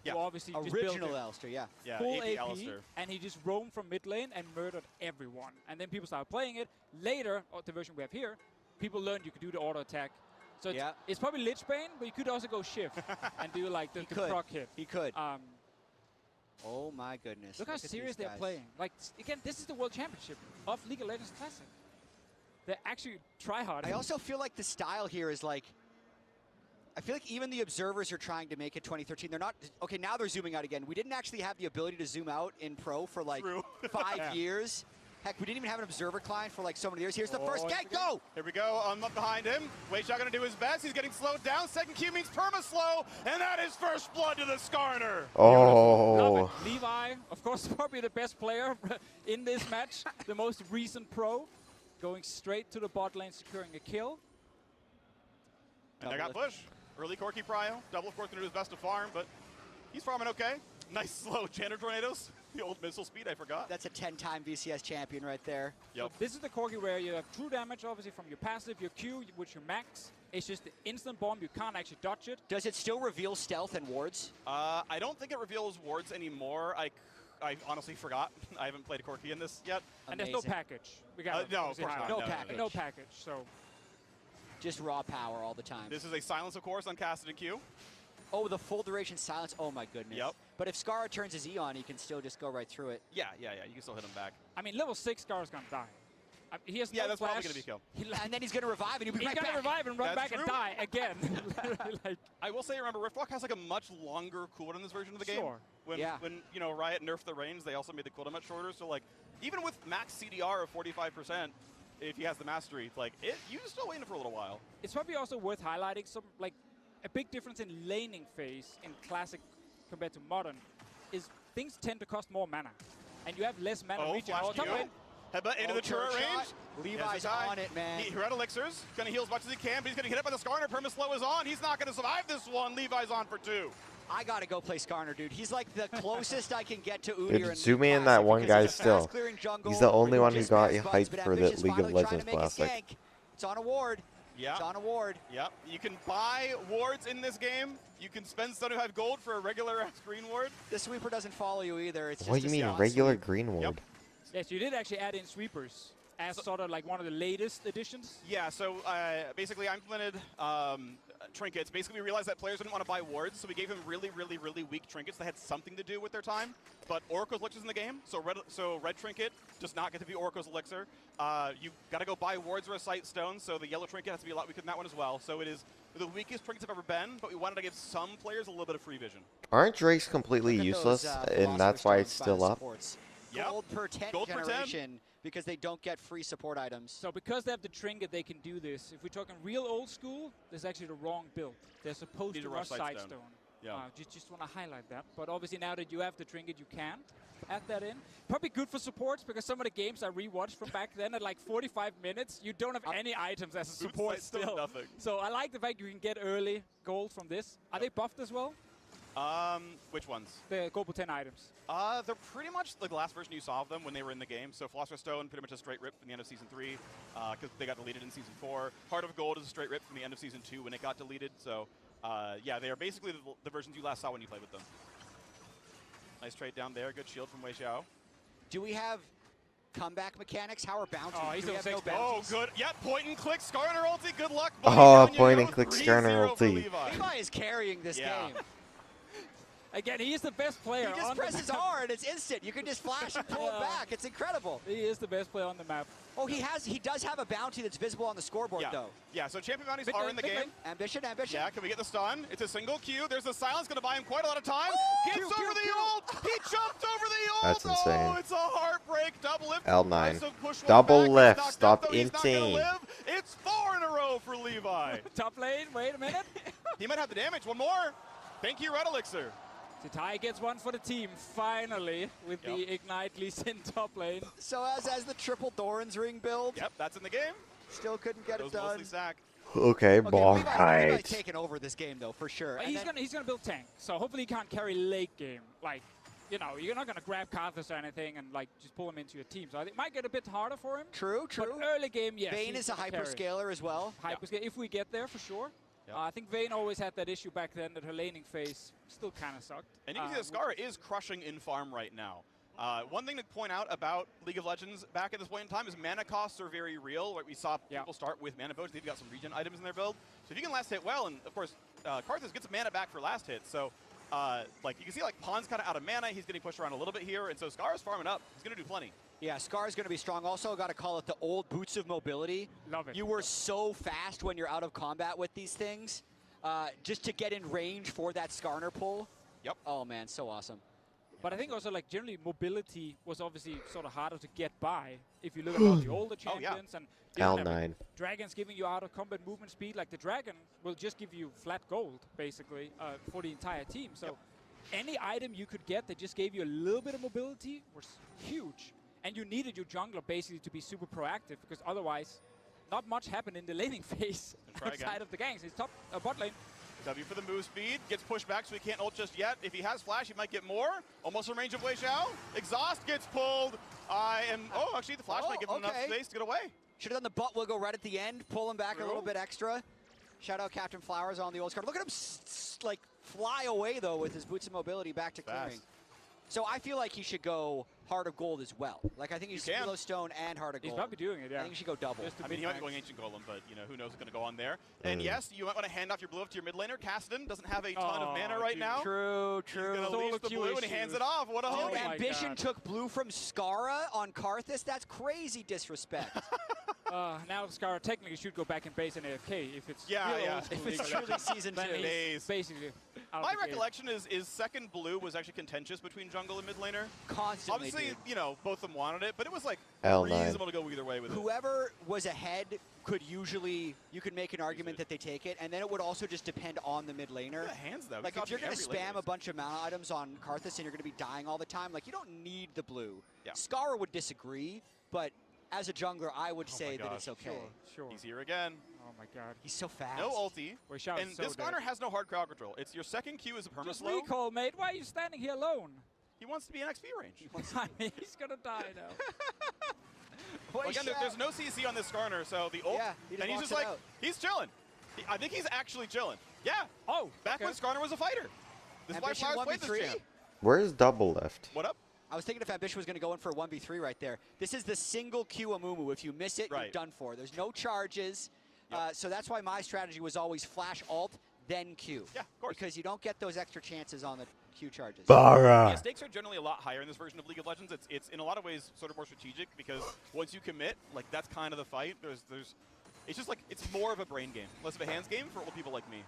Yeah. Who obviously just built Original it. Alistair, yeah. Yeah, Full AP AP, Alistair. and he just roamed from mid lane and murdered everyone. And then people started playing it. Later, the version we have here, people learned you could do the auto attack. So it's probably Lich Bane, but you could also go Shift and do like the could. proc hit. He could. Oh my goodness. Look how at these serious they're guys. playing. Like, again, this is the World Championship of League of Legends Classic. They're actually try hard. I also feel like the style here is like, I feel like even the observers are trying to make it 2013. They're not, okay, now they're zooming out again. We didn't actually have the ability to zoom out in pro for like 5 years. Heck, we didn't even have an observer client for like so many years. Here's the first gank, go! Here we go, up behind him. Weishao going to do his best. He's getting slowed down. Second Q means perma-slow, and that is first blood to the Skarner. Oh. Love it. Levi, of course, probably the best player in this match. The most recent pro. Going straight to the bot lane, securing a kill. And they got push. Early Corki Prio. Double, of course, going to do his best to farm, but he's farming okay. Nice slow Janitor Tornadoes. The old missile speed, I forgot. That's a 10-time VCS champion right there. So this is the Corgi where you have true damage, obviously, from your passive, your Q, which you max. It's just the instant bomb. You can't actually dodge it. Does it still reveal stealth and wards? I don't think it reveals wards anymore. I honestly forgot. I haven't played a Corki in this yet. And there's no package. We got no, of course not. No package. No package. So just raw power all the time. This is a silence, of course, on casted and Q. Oh, the full duration silence. Oh my goodness. Yep. But if Scarra turns his E on, he can still just go right through it. Yeah. You can still hit him back. I mean, level 6 Scar's gonna die. He has no that's flash. probably going to be killed. And then he's going to revive, and he'll be He's right gonna back. revive and run That's back and true. die again. Like, I will say, remember, Riftwalk has like a much longer cooldown in this version of the game. Sure. When you know Riot nerfed the range, they also made the cooldown much shorter. So like, even with max CDR of 45%, if he has the mastery, like you're still waiting for a little while. it's probably also worth highlighting some like a big difference in laning phase in Classic compared to Modern is things tend to cost more mana, and you have less mana reaching flash all top Q. lane. Headbutt into the turret range. Levi's on it, man. He red elixirs. Going to heal as much as he can, but he's going to get hit by the Skarner. Perma-slow is on. He's not going to survive this one. Levi's on for 2. I got to go play Skarner, dude. He's like the closest I can get to Udyr. Dude, zoom in that one guy still. He's the only one who got hyped for the League of Legends Classic. It's on a ward. Yeah. It's on a ward. Yep. You can buy wards in this game. You can spend 75 gold for a regular green ward. The sweeper doesn't follow you either. It's What do just you a mean, spot regular sweep. green ward? Yes, you did actually add in sweepers as sort of like one of the latest additions. Yeah, so basically I implemented trinkets. Basically we realized that players didn't want to buy wards, so we gave them really weak trinkets that had something to do with their time. But Oracle's Elixir's in the game, so red trinket does not get to be Oracle's Elixir. You got to go buy wards or a sight stone, so the yellow trinket has to be a lot weaker than that one as well. So it is the weakest trinkets I've ever been, but we wanted to give some players a little bit of free vision. Aren't Drakes completely useless, and that's why it's still up? Yep. Gold per 10 Gold per 10. generation because they don't get free support items. So because they have the trinket, they can do this. If we're talking real old school, there's actually the wrong build. They're supposed Need to to rush rush Sightstone. Sightstone. Yeah. Just want to highlight that. But obviously now that you have the trinket, you can't add that in. Probably good for supports because some of the games I rewatched from back then at like 45 minutes, you don't have any items as a support still. Nothing. So I like the fact you can get early gold from this. Are they buffed as well? Which ones? The gold 10 items. They're pretty much like the last version you saw of them when they were in the game. So Philosopher's Stone, pretty much a straight rip from the end of Season 3, because they got deleted in Season 4. Heart of Gold is a straight rip from the end of Season 2 when it got deleted. So, yeah, they are basically the versions you last saw when you played with them. Nice trade down there. Good shield from Wei Xiao. Do we have comeback mechanics? How are bounties? Oh, he's Do we on have no 6 bounties? Oh, good. Yeah, point and click. Skarner ulti. Good luck. Oh, point and click Skarner ulti. Levi is carrying this game. Again, he is the best player. He just presses R and it's instant. You can just flash and pull it back. It's incredible. He is the best player on the map. Oh, he does have a bounty that's visible on the scoreboard, though. Yeah, so champion bounties are in the game. Ambition. Yeah, can we get the stun? It's a single Q. There's a silence, going to buy him quite a lot of time. Gets over the ult. He jumped over the ult. That's insane. Oh, it's a heartbreak. Double lift. L9. Double lift. Stop inting. It's 4 in a row for Levi. Top lane. Wait a minute. He might have the damage. One more. Thank you, Red Elixir. Tai gets one for the team, finally, with the Ignite Lee Sin top lane. So as the triple Doran's ring build. Yep, that's in the game. Still couldn't get it done. Mostly sack. Okay, ball Levi's right. taking over this game, though, for sure. He's gonna build tank, so hopefully he can't carry late game. Like, you know, you're not gonna grab Karthus or anything and like just pull him into your team. So I think it might get a bit harder for him. True. But early game, yes. Vayne is a hyperscaler as well. Hyperscaler, if we get there, for sure. I think Vayne always had that issue back then that her laning phase still kind of sucked. And you can see that Skara is crushing in farm right now. One thing to point out about League of Legends back at this point in time is mana costs are very real. Like we saw people start with mana boats. They've got some regen items in their build. So if you can last hit well, and of course, Karthus gets mana back for last hit. So like you can see like Pawn's kind of out of mana. He's getting pushed around a little bit here. And so Skara's farming up. He's going to do plenty. Yeah, Scar's going to be strong. Also, got to call it the old boots of mobility. Love it. You were so fast when you're out of combat with these things. Just to get in range for that Skarner pull. Yep. Oh, man, so awesome. But I think also, like, generally mobility was obviously sort of harder to get by if you look at all the older champions. And L9. Dragons giving you out of combat movement speed. Like, the Dragon will just give you flat gold, basically, for the entire team. So any item you could get that just gave you a little bit of mobility was huge. And you needed your jungler, basically, to be super proactive, because otherwise not much happened in the laning phase outside of the ganks. He's top bot lane. W for the move speed. Gets pushed back, so he can't ult just yet. If he has flash, he might get more. Almost in range of Wei Xiao. Exhaust gets pulled. Oh, actually, the flash might give him enough space to get away. Should have done the butt wiggle right at the end. Pull him back a little bit extra. Shout out Captain Flowers on the old card. Look at him like fly away, though, with his boots of mobility back to clearing. So I feel like he should go Heart of Gold as well. Like, I think he's Yellow Stone and Heart of Gold. He's probably doing it, yeah. I think he should go double. I mean, he might be going Ancient Golem, but, you know, who knows what's going to go on there. And yes, you might want to hand off your blue up to your mid laner. Kassadin doesn't have a ton of mana right now. True. He's going to leave the blue and he hands it off. What a homie. Ambition took blue from Skara on Karthus. That's crazy disrespect. Now Skara technically should go back in base and AFK if it's if it's truly Season 2. Basically. My recollection is second blue was actually contentious between jungle and mid laner. Constantly, obviously, you know, both of them wanted it, but it was like L9. reasonable to go either way with it. Whoever was ahead could usually, you could make an argument that they take it, and then it would also just depend on the mid laner. The hands, though. Like, if you're going to spam a bunch of mana items on Karthus and you're going to be dying all the time, like, you don't need the blue. Skara would disagree, but as a jungler, I would say that it's okay. Sure. He's here again. Oh my god. He's so fast. No ulti. And so this Skarner has no hard crowd control. It's your second Q is a perma Just slow. recall, mate. Why are you standing here alone? He wants to be in XP range. I mean, he's going to die now. Well, again, there's no CC on this Skarner, so the ult, and he's just like, he's chilling. I think he's actually chilling. Yeah. Oh, back when Skarner was a fighter. This is why Flowers played this champ. Where's double left? What up? I was thinking if Ambition was going to go in for a 1v3 right there. This is the single Q Amumu. If you miss it, you're done for. There's no charges. So that's why my strategy was always flash alt, then Q. Yeah, of course. Because you don't get those extra chances on the Q charges. Bara. Yeah, stakes are generally a lot higher in this version of League of Legends. It's in a lot of ways sort of more strategic because once you commit, like that's kind of the fight. It's just like, it's more of a brain game, less of a hands game for old people like me.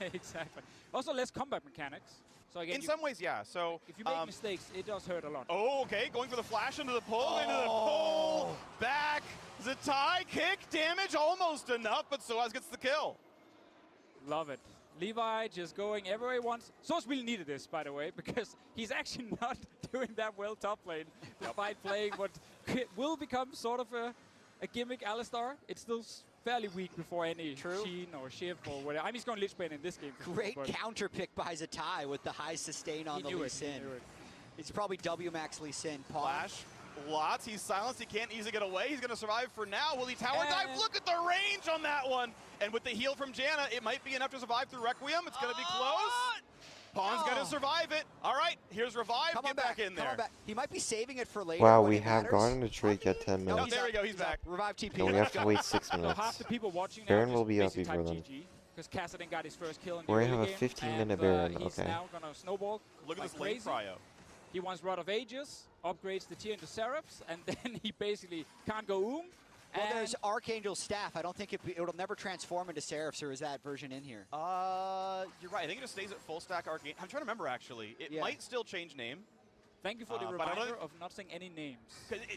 Exactly. Also less combat mechanics. So again, in some ways, yeah. So if you make mistakes, it does hurt a lot. Oh, okay. Going for the flash into the pull, into the pull. Back. Zatai kick damage, almost enough, but Soaz gets the kill. Love it. Levi just going everywhere he wants. Source really needed this, by the way, because he's actually not doing that well top lane, despite playing what will become sort of a gimmick Alistar. It's still fairly weak before any Sheen or Shiv or whatever. I mean, he's going Lich Bane in this game. Great counter pick by Zatai with the high sustain on the Lee Sin. It's probably W max Lee Sin. Flash. Lots. He's silenced. He can't easily get away. He's going to survive for now. Will he tower dive? Look at the range on that one. And with the heal from Janna, it might be enough to survive through Requiem. It's going to be close. Pawn's going to survive it. All right, here's Revive. Get back in there. Come on back. He might be saving it for later. Wow, when we it have matters. gotten a Drake at 10 minutes. There we go. He's back. Revive TP. And we have to wait 6 minutes. Half the people watching now Baron just will be up basically before type then. GG, because Kassadin got his first kill in the We early have a game, 15-minute and, Baron, he's okay. now going to snowball Look at like this lane crazy. prio. He wants Rod of Ages, upgrades the tier into Seraphs, and then he basically can't go Well, there's Archangel's Staff. I don't think it'll never transform into Seraphs, or is that version in here? You're right. I think it just stays at full stack Arcane. I'm trying to remember, actually. It might still change name. Thank you for the but I don't reminder think- of not saying any names.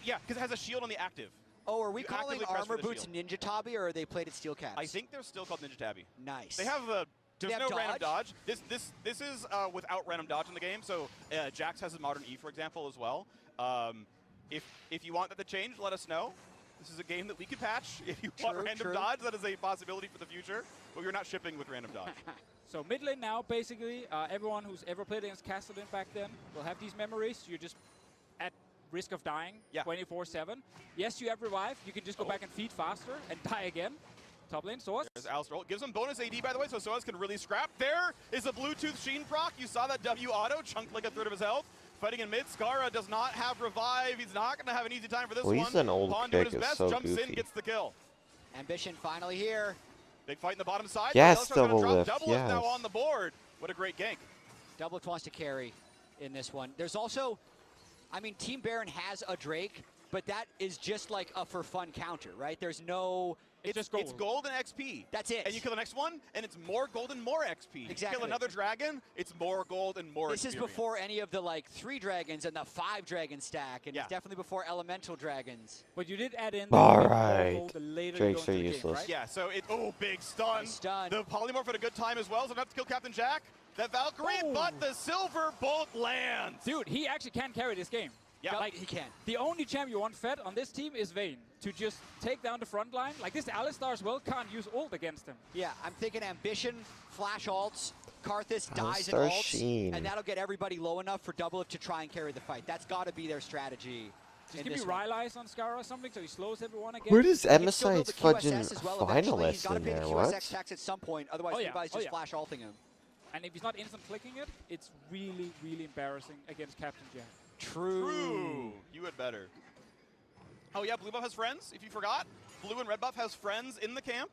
Yeah, because it has a shield on the active. Oh, are we You calling actively press for Armor the Boots shield. Ninja Tabi, or are they played at Steel Caps? I think they're still called Ninja Tabby. Nice. They have the. Do There's they have no random dodge? dodge. This is without random dodge in the game. So Jax has his Modern E, for example, as well. If you want that to change, let us know. This is a game that we could patch. If you want random dodge, that is a possibility for the future. But we're not shipping with random dodge. So mid lane now, basically, everyone who's ever played against Kassadin back then will have these memories. You're just at risk of dying 24/7. Yes, you have revive. You can just go back and feed faster and die again. Top lane, Source. There's Alistar. Gives him bonus AD, by the way, so Soaz can really scrap. There is a Bluetooth Sheen proc. You saw that W auto, chunked like a third of his health. Fighting in mid, Skara does not have revive. He's not going to have an easy time for this Well, one. he's an old Pawn doing kick, his it's best, so jumps in, goofy. gets the kill. Ambition finally here. Big fight in the bottom side. Yes, Alistar's gonna double drop lift, Double lift now yes. on the board. What a great gank. Doublelift wants to carry in this one. There's also, I mean, Team Baron has a Drake, but that is just like a for fun counter, right? There's no... It's gold and XP. That's it. And you kill the next one, and it's more gold and more XP. Exactly. You kill another dragon, it's more gold and more This is experience. before any of the, like, 3 dragons and the 5 dragon stack, and it's definitely before elemental dragons. But you did add in All the right. gold the later Drakes you are go into the game, useless. right? Yeah, so it, big stun. Nice stun. The polymorph had a good time as well, so not to kill Captain Jack. That Valkyrie, but the silver bolt lands. Dude, he actually can carry this game. Yeah, like, he can. The only champ you want fed on this team is Vayne. To just take down the front line. Like this Alistar as well can't use ult against him. Yeah, I'm thinking Ambition, flash ults, Karthus dies in Alistar ults, Sheen. and that'll get everybody low enough for Doublelift to try and carry the fight. That's got to be their strategy. Just in give me this one. Rylai's on Scar or something so he slows everyone again. Where does He can still build Emiside's the QSS fudging as well eventually. He's finalist got to in pay the there? QSX What? tax at some point, otherwise Oh, yeah. Levi's Oh, just yeah. flash ulting him. And if he's not instant clicking it, it's really, really embarrassing against Captain Jack. True. You had better. Oh yeah, blue buff has friends, if you forgot. Blue and red buff has friends in the camp.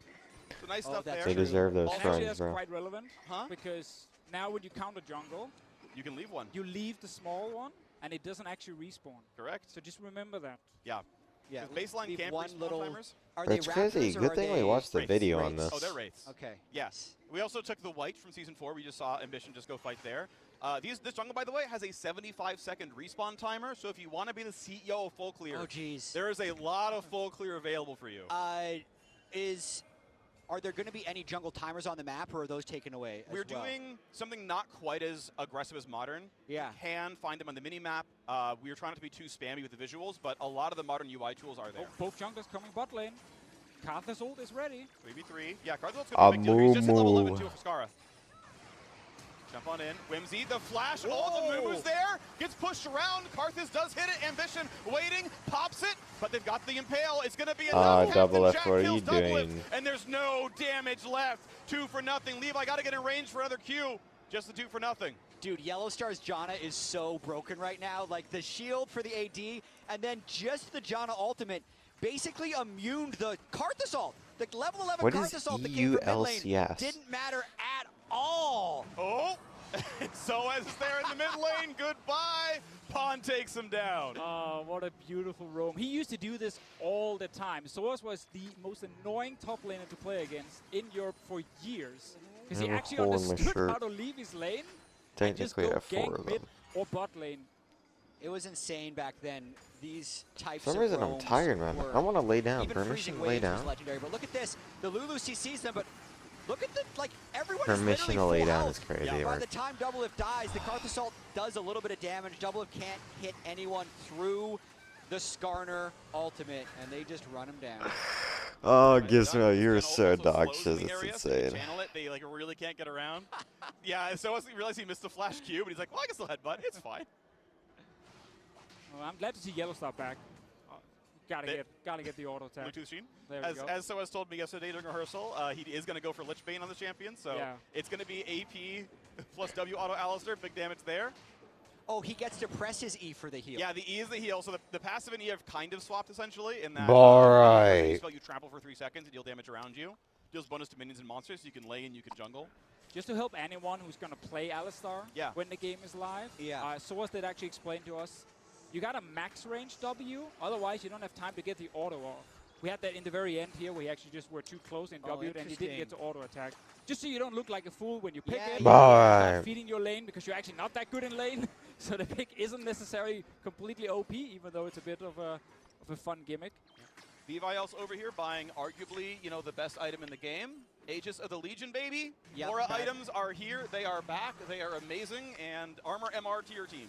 So nice stuff there. They deserve those And actually friends, that's bro. quite relevant. Because now when you counter jungle, you can leave one. You leave the small one, and it doesn't actually respawn. Correct. So just remember that. Yeah. Yeah, Baseline leave camp one respawn little- timers. Are That's they crazy. Raptors or Good are thing we they watched the Wraiths? video on Wraiths. this. Oh, they're Wraiths. Okay. Yes. We also took the white from Season 4. We just saw Ambition just go fight there. This jungle, by the way, has a 75-second respawn timer, so if you want to be the CEO of full clear, Oh, geez. there is a lot of full clear available for you. Are there going to be any jungle timers on the map, or are those taken away as We're well? doing something not quite as aggressive as Modern. Yeah. You can find them on the mini-map. We are trying not to be too spammy with the visuals, but a lot of the Modern UI tools are there. Oh, both junglers coming bot lane. Karthus ult is ready. 3v3. Yeah, Cardinal's going to be a big deal. He's just at level 11 too for Skara. Jump on in. Whimsy, the flash, all the moves there. Gets pushed around. Karthus does hit it. Ambition waiting, pops it, but they've got the impale. It's going to be enough. Double F, Jack what are kills you Double Lift, doing? and there's no damage left. 2 for nothing. Levi got to get in range for another Q. Just the 2 for nothing. Dude, Yellowstar's Janna is so broken right now. Like, the shield for the AD, and then just the Janna ultimate basically immuned the Karthus ult. The level 11 What is Karthus ult that came from mid lane EULCS? didn't matter at all. Oh, so as there in the mid lane, goodbye. Pawn takes him down. Oh, what a beautiful roam. He used to do this all the time. Soaz was the most annoying top laner to play against in Europe for years. Because he I have a actually hole in my understood shirt. how to leave his lane and just Technically, I go have 4 gank of mid them. or bot lane. It was insane back then. These types For some of reason, I'm roams tired, man. were- I want to lay down. Even Permission freezing to lay waves down. was legendary. But look at this. The Lulu CCs them, but Look at the, like, everyone Permission is to lay literally full down health. is crazy. By Mark. the time Doublelift dies, the Karth Assault does a little bit of damage. Doublelift can't hit anyone through the Skarner ultimate, and they just run him down. Oh, Gizmo, you're so Also dog slows shit. in the It's area, so they insane. channel it. They like really can't get around. Yeah, so once he realized he missed the flash cube, and he's like, well, I can still headbutt. It's fine. Well, I'm glad to see Yellowstar back. Gotta get the auto attack. Bluetooth Sheen. There we go. As Soaz told me yesterday during rehearsal, he is going to go for Lich Bane on the champion, so Yeah. it's going to be AP plus W auto Alistair. Big damage there. Oh, he gets to press his E for the heal. Yeah, the E is the heal. So the passive and E have kind of swapped essentially in that Alright. you spell, you trample for 3 seconds and deal damage around you. Deals bonus to minions and monsters, so you can lay and you can jungle. Just to help anyone who's going to play Alistar when the game is live, Soaz did actually explain to us, you got a max range W, otherwise you don't have time to get the auto off. We had that in the very end here, where he actually just were too close in W and he didn't get to auto attack. Just so you don't look like a fool when you pick it. Start feeding your lane because you're actually not that good in lane. So the pick isn't necessarily completely OP, even though it's a bit of a fun gimmick. Levi else over here buying arguably, you know, the best item in the game. Aegis of the Legion, baby. Yep. Aura items are here. They are back. They are amazing. And armor MR to your team.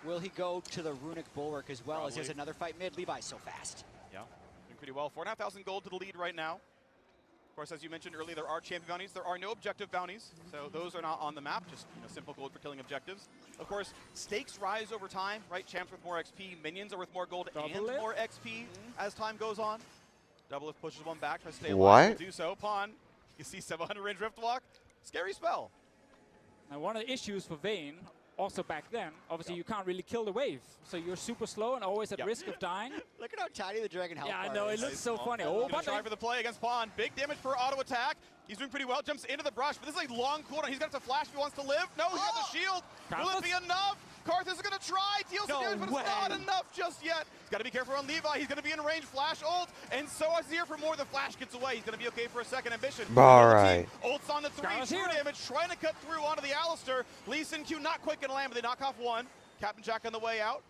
Will he go to the Runic Bulwark as well as Probably. there's another fight mid? Levi's so fast. Yeah, doing pretty well. 4,500 gold to the lead right now. Of course, as you mentioned earlier, there are champion bounties. There are no objective bounties, so those are not on the map. Just simple gold for killing objectives. Of course, stakes rise over time, right? Champs with more XP, minions are worth more gold and more XP as time goes on. Doublelift pushes one back, tries to stay alive. Do so. Pawn. You see 700 range Riftwalk. Scary spell. Now, one of the issues for Vayne, also back then, obviously you can't really kill the wave. So you're super slow and always at risk of dying. Look at how tiny the Dragon Health Yeah, I bar know, is. it looks so funny. Oh, gonna try for the play against Pawn. Big damage per auto attack. He's doing pretty well. Jumps into the brush, but this is a long cooldown. He's got to flash if he wants to live. No, he got the shield. Will it be enough? Karth is going to try. Deals some damage, but it's not enough just yet. He's got to be careful on Levi. He's going to be in range. Flash ult. And so is here for more. The flash gets away. He's going to be okay for a second. Ambition. Alright. Ults on the 3. True damage. Trying to cut through onto the Alistair. Lee Sin Q not quite going to land, but they knock off one. Captain Jack on the way out.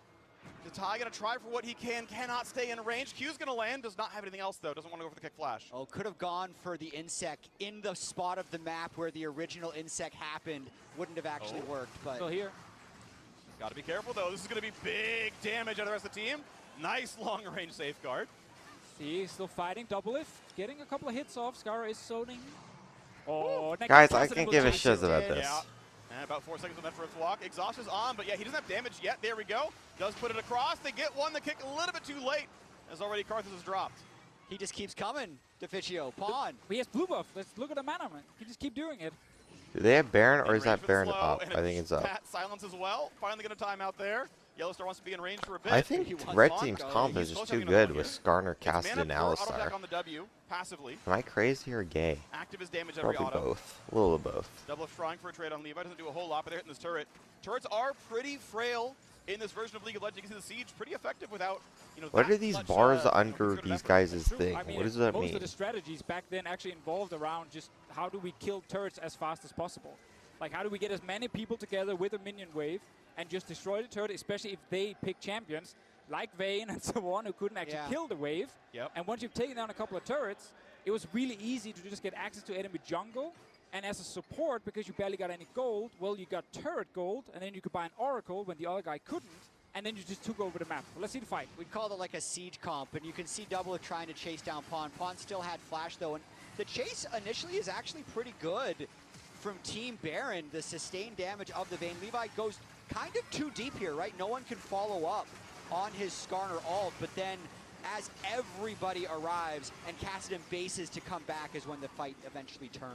Zatai going to try for what he can. Cannot stay in range. Q's going to land. Does not have anything else, though. Doesn't want to go for the kick flash. Oh, could have gone for the insect in the spot of the map where the original insect happened. Wouldn't have actually worked, but... Still here. Got to be careful, though. This is going to be big damage on the rest of the team. Nice long-range safeguard. See, still fighting. Doublelift, getting a couple of hits off. Skara is zoning. Oh, Guys, I can't give a shit about this. Yeah. And about 4 seconds left for its walk. Exhaust is on, but yeah, he doesn't have damage yet. There we go. Does put it across. They get one. The kick a little bit too late, as already Karthus has dropped. He just keeps coming, Deficio. Pawn. He has blue buff. Let's look at the mana, man. He just keep doing it. Do they have Baron or is that Range, but Baron slow, up? and I think it's up. Pat silence as well. Finally going to time out there. Yellowstar wants to be in range for a bit. I think Red Team's comp is He's just close too to having good another with one Skarner, here. Casted, and It's mana for auto attack Alistar. on the W, passively. Am I crazy or gay? Active is damage every Probably auto. both. A little of both. Doublelift trying for a trade on Levi. Doesn't do a whole lot, but they're hitting this turret. Turrets are pretty frail in this version of League of Legends. You can see the siege pretty effective without, What that are these much, bars under these guys' thing? I mean, What does that most mean? of the strategies back then actually involved around just how do we kill turrets as fast as possible. Like, how do we get as many people together with a minion wave and just destroy the turret, especially if they pick champions like Vayne and so on, who couldn't actually kill the wave. And once you've taken down a couple of turrets, it was really easy to just get access to enemy jungle. And as a support, because you barely got any gold, well, you got turret gold, and then you could buy an oracle when the other guy couldn't, and then you just took over the map. Well, let's see the fight. We called it like a siege comp, and you can see Doublelift trying to chase down Pawn. Pawn still had flash, though, and the chase initially is actually pretty good from Team Baron. The sustained damage of the Vayne. Levi goes kind of too deep here, right? No one can follow up on his Skarner ult, but then as everybody arrives and Kassadin bases to come back is when the fight eventually turned.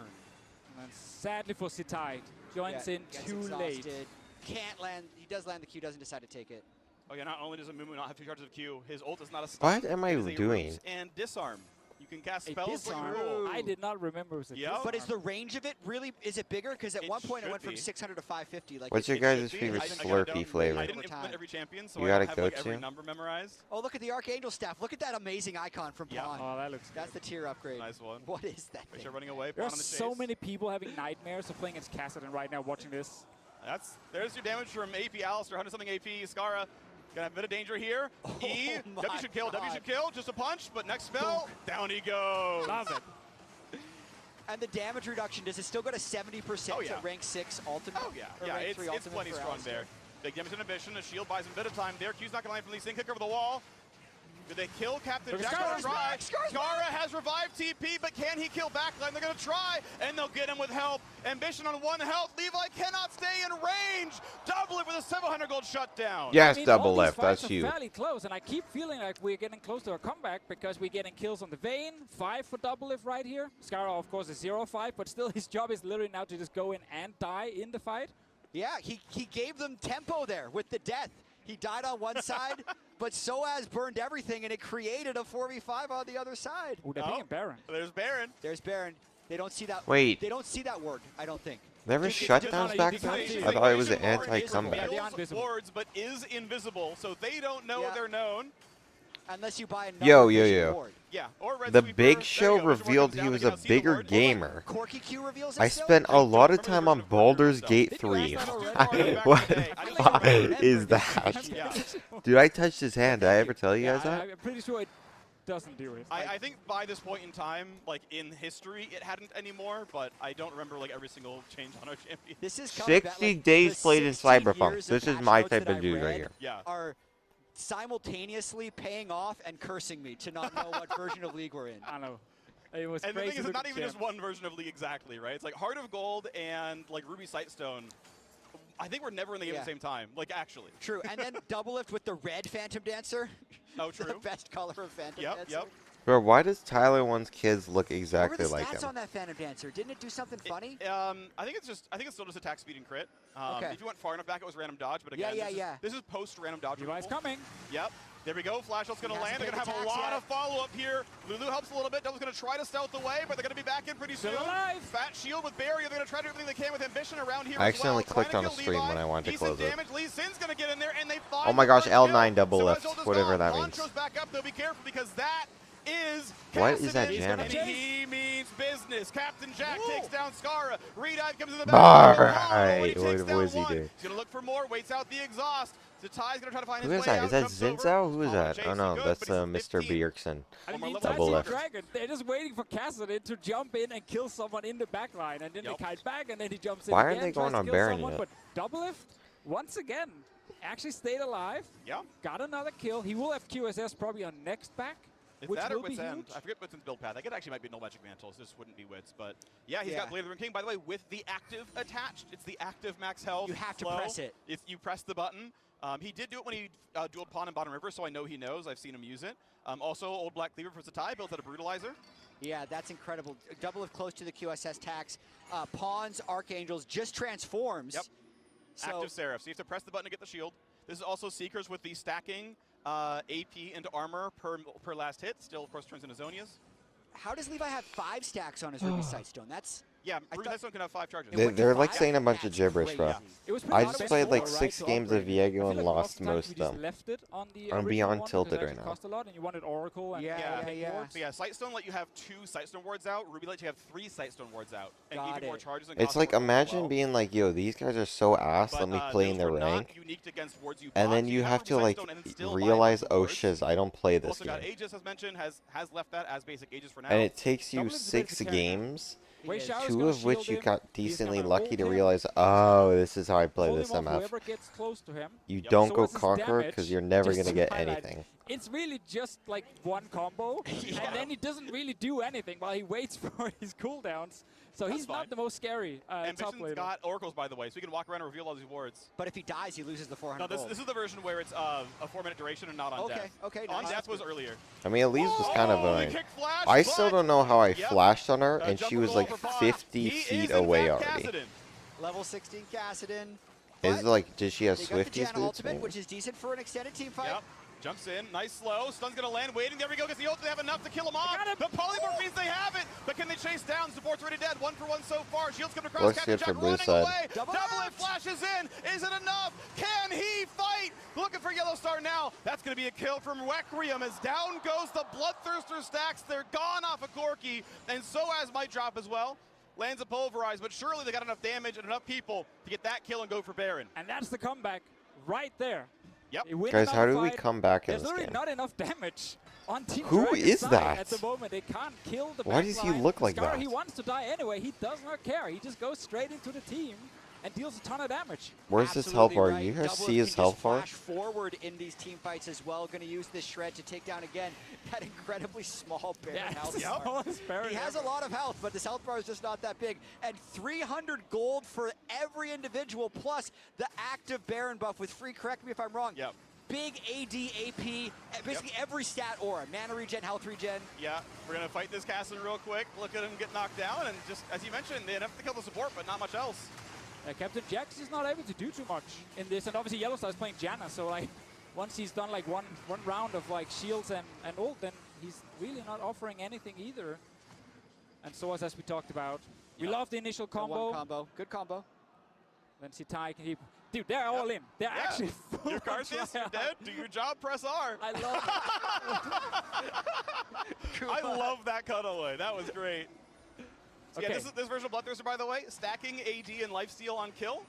And sadly for Zatai, joins in gets too exhausted. late. Can't land. He does land the Q, doesn't decide to take it. Oh yeah, not only does Mumu not have 2 charges of Q, his ult is not a What stun, am I it is a doing? roost and disarm. You can cast A spells disarm? like rule. I did not remember it was a disarm. But is the range of it really, is it bigger? Because at It one point it should went from be. 600 to 550. Like What's your it guys' should be. favorite I Slurpee don't- flavor? I didn't implement every champion, so You I gotta don't have go like every to? number memorized. Oh, look at the Archangel staff. Look at that amazing icon from Pawn. Oh, that looks That's the tier upgrade. Nice one. What is that Make thing? sure running away. There Pawn are on the so chase. many people having nightmares of playing against Kassadin right now watching this. There's your damage from AP Alistair, 100 something AP. Skara gonna have a bit of danger here. E, my W should kill, W God. should kill. Just a punch, but next spell, down he goes. Love it. And the damage reduction, does it still go to 70% at rank 6 ultimate? Oh, yeah. Or Yeah, rank it's 3 ultimate plenty for strong Alistair? there. Big damage inhibition. A shield buys him a bit of time there. Q's not going to land from Lee Sin. Kick over the wall. Do they kill Captain Look, Jack? Scar's back, Scar's Skara has revived TP, but can he kill backline? They're going to try, and they'll get him with help. Ambition on 1 health. Levi cannot stay in range. Double it with a 700 gold shutdown. Yes, I mean, double all these left. fights That's are you. fairly close, and I keep feeling like we're getting close to a comeback because we're getting kills on the Vayne. 5 for double lift right here. Skara, of course, is 0-5, but still his job is literally now to just go in and die in the fight. Yeah, he gave them tempo there with the death. He died on one side, but Soaz burned everything, and it created a 4v5 on the other side. Ooh, they're picking Baron. There's Baron. There's Baron. They don't see that. Wait. They don't see that word, I don't think. There were shutdowns back then? I thought it was an anti-comeback. Wards, but is invisible, so they don't know they're known. Unless you buy another Yo. ward. Yeah, or Red The Sweeper. Big There Show you go. Vision Ward revealed comes he down, was they a cannot see the bigger ward. gamer. Corky Q reveals I himself? spent a lot of time on Baldur's Gate 3. What is that? Dude, I touched his hand. Did I ever tell you guys that? I'm pretty sure it doesn't do it. I think by this point in time, like in history, it hadn't anymore, but I don't remember like every single change on our champion. This is 60 days played in Cyberpunk. This is my type of dude right here. Yeah. Are simultaneously paying off and cursing me to not know what version of League we're in. I know. It was And the crazy thing is, it's looking not even just champ. one version of League exactly, right? It's like Heart of Gold and like Ruby Sightstone. I think we're never in the game at the same time, like actually. True, and then double lift with the red Phantom Dancer. Oh, The true. best color of Phantom Yep, Dancer. yep. Bro, why does Tyler One's kids look What were exactly the like stats him? on that Phantom Dancer? Didn't it do something funny? I think it's still just attack speed and crit. Okay. If you went far enough back, it was random dodge. But again, this is post random dodge. Levi's removal. coming. Yep. There we go. Flash out's going to land. They're going to have a lot of follow-up here. Lulu helps a little bit. Double's going to try to stealth away, but they're going to be back in pretty soon. Still alive. Fat shield with barrier. They're going to try to do everything they can with ambition around here. I as accidentally well. clicked Trying on to a kill stream Levi. when I wanted to Decent close it. damage. Lee Sin's going to get in there, and they find Oh my the gosh, first L9 kill. double So lift, Azulda's whatever gone. that means. Poncho's back up, though. Be careful because that is What is that Cassidy, jamming? and he means business. Captain Jack takes down Skara. Redive comes in the back. Alright, what is he doing? He's going to look for more. Waits out the exhaust. Zatai's going to try to find Who his is way that? out. Is that jumps over. Zinzao? Who is that? Chase Oh no, good, that's but he's Mr. Bjergsen. I mean, Double left. Dragon, they're just waiting for Cassidy to jump in and kill someone in the back line, and then they kite back, and then he jumps in Why again, aren't they tries going to on kill Baron someone, yet? But double lift, once again, actually stayed alive. Yeah. Got another kill. He will have QSS probably on next back, Is which that or will be Wits End? huge. I forget Wits End's build path. I think it actually might be no magic mantles. This wouldn't be Wits, but yeah, he's got Blade of the Ring King. By the way, with the active attached, it's the active max health. You have to flow. press it. If you press the button. He did do it when he dueled Pawn in Bottom River, so I know he knows. I've seen him use it. Also, Old Black Cleaver for Zatai, built out a Brutalizer. Yeah, that's incredible. Double lift close to the QSS tax. Pawns, Archangels, just transforms. Yep. So Active Seraph. So you have to press the button to get the shield. This is also Seekers with the stacking AP into armor per last hit. Still, of course, turns into Zonias. how does Levi have 5 stacks on his Ruby Sightstone? That's Yeah, Ruby Sightstone can have 5 charges. They're like saying a bunch of gibberish, bro. I just played like 6 games of Viego and lost most of them. I'm beyond tilted right now. Cost a lot, and you wanted Oracle and So yeah, Sightstone let you have 2 Sightstone wards out. Ruby let you have 3 Sightstone wards out, and Got give you more it. charges. And It's like imagine being like, yo, these guys are so ass. Let me play in their rank. And then you have to like realize, oh shiz, I don't play this Also got game. Aegis, as mentioned, has left that as basic Aegis for now. And it takes you 6 games, Wei Xiao is 2 gonna of which shield you him. got He's decently gonna lucky ult to him. realize, oh, this is how I play Hold this him off MF. whoever gets close to him. You Yep. don't So go what's his Conqueror damage? because you're never Just going to to get highlight, anything. It's really just like one combo, and then he doesn't really do anything while he waits for his cooldowns. So That's he's fine. not the most scary top Ambition's laner. got Oracles, by the way, so he can walk around and reveal all these wards. But if he dies, he loses the 400 No, gold. this is the version where it's a 4-minute duration and not on death. Okay, On nice. death was earlier. I mean, Elise was kind of annoying. kick flash, I still don't know how I Yep. flashed on her, and she jump was goal like for Bob. 50 He feet is, in away fact, already. Kassadin. Level 16 Kassadin. Is it like, did she have They got the Swifties Jan boots? ultimate, maybe? which is decent for an extended team fight. Yep. Jumps in, nice slow. Stun's gonna land, waiting. There we go. Gets the ult. They have enough to kill him off. The polymorph means they have it, but can they chase down? Support's already dead. 1 for 1 so far. Shields coming across. Let's Captain see it for Jack blue running side. away. Double It flashes in. Is it enough? Can he fight? Looking for Yellow Star now. That's gonna be a kill from Requiem as down goes the Bloodthirster stacks. They're gone off of Corki, and Soaz might drop as well. Lands a pulverize, but surely they got enough damage and enough people to get that kill and go for Baron. And that's the comeback right there. Yep. They win Guys, how another do we fight. come back in There's this literally game? not enough damage on Team Who Dragon's is side that? at the moment. They can't kill the Why does he backline. look like Scar, that? he wants to die anyway. He does not care. He just goes straight into the team and deals a ton of damage. Where's his health bar? Absolutely You right. guys Double see his can health just bar? flash forward in these team fights as well. Going to use this shred to take down again that incredibly small Baron Yeah, health it's the bar. smallest Baron He has ever. a lot of health, but this health bar is just not that big. And 300 gold for every individual, plus the active Baron buff with free. Correct me if I'm wrong. Yep. Big AD, AP, basically every stat aura. Mana regen, health regen. Yeah, we're going to fight this Castle real quick. Look at him get knocked down, and just, as you mentioned, they have to kill the support, but not much else. Captain Jax is not able to do too much in this, and obviously Yellowstar is playing Janna, so like once he's done like one round of like shields and ult, then he's really not offering anything either. And so as we talked about, we love the initial combo. One combo, good combo. Then Sitai can keep. Dude, they're all in. They're actually full Your on card this, you're dead. Do your job, press R. I love it. I love that cutaway. That was great. So Okay. yeah, this version of Bloodthirster, by the way, stacking AD and lifesteal on kill.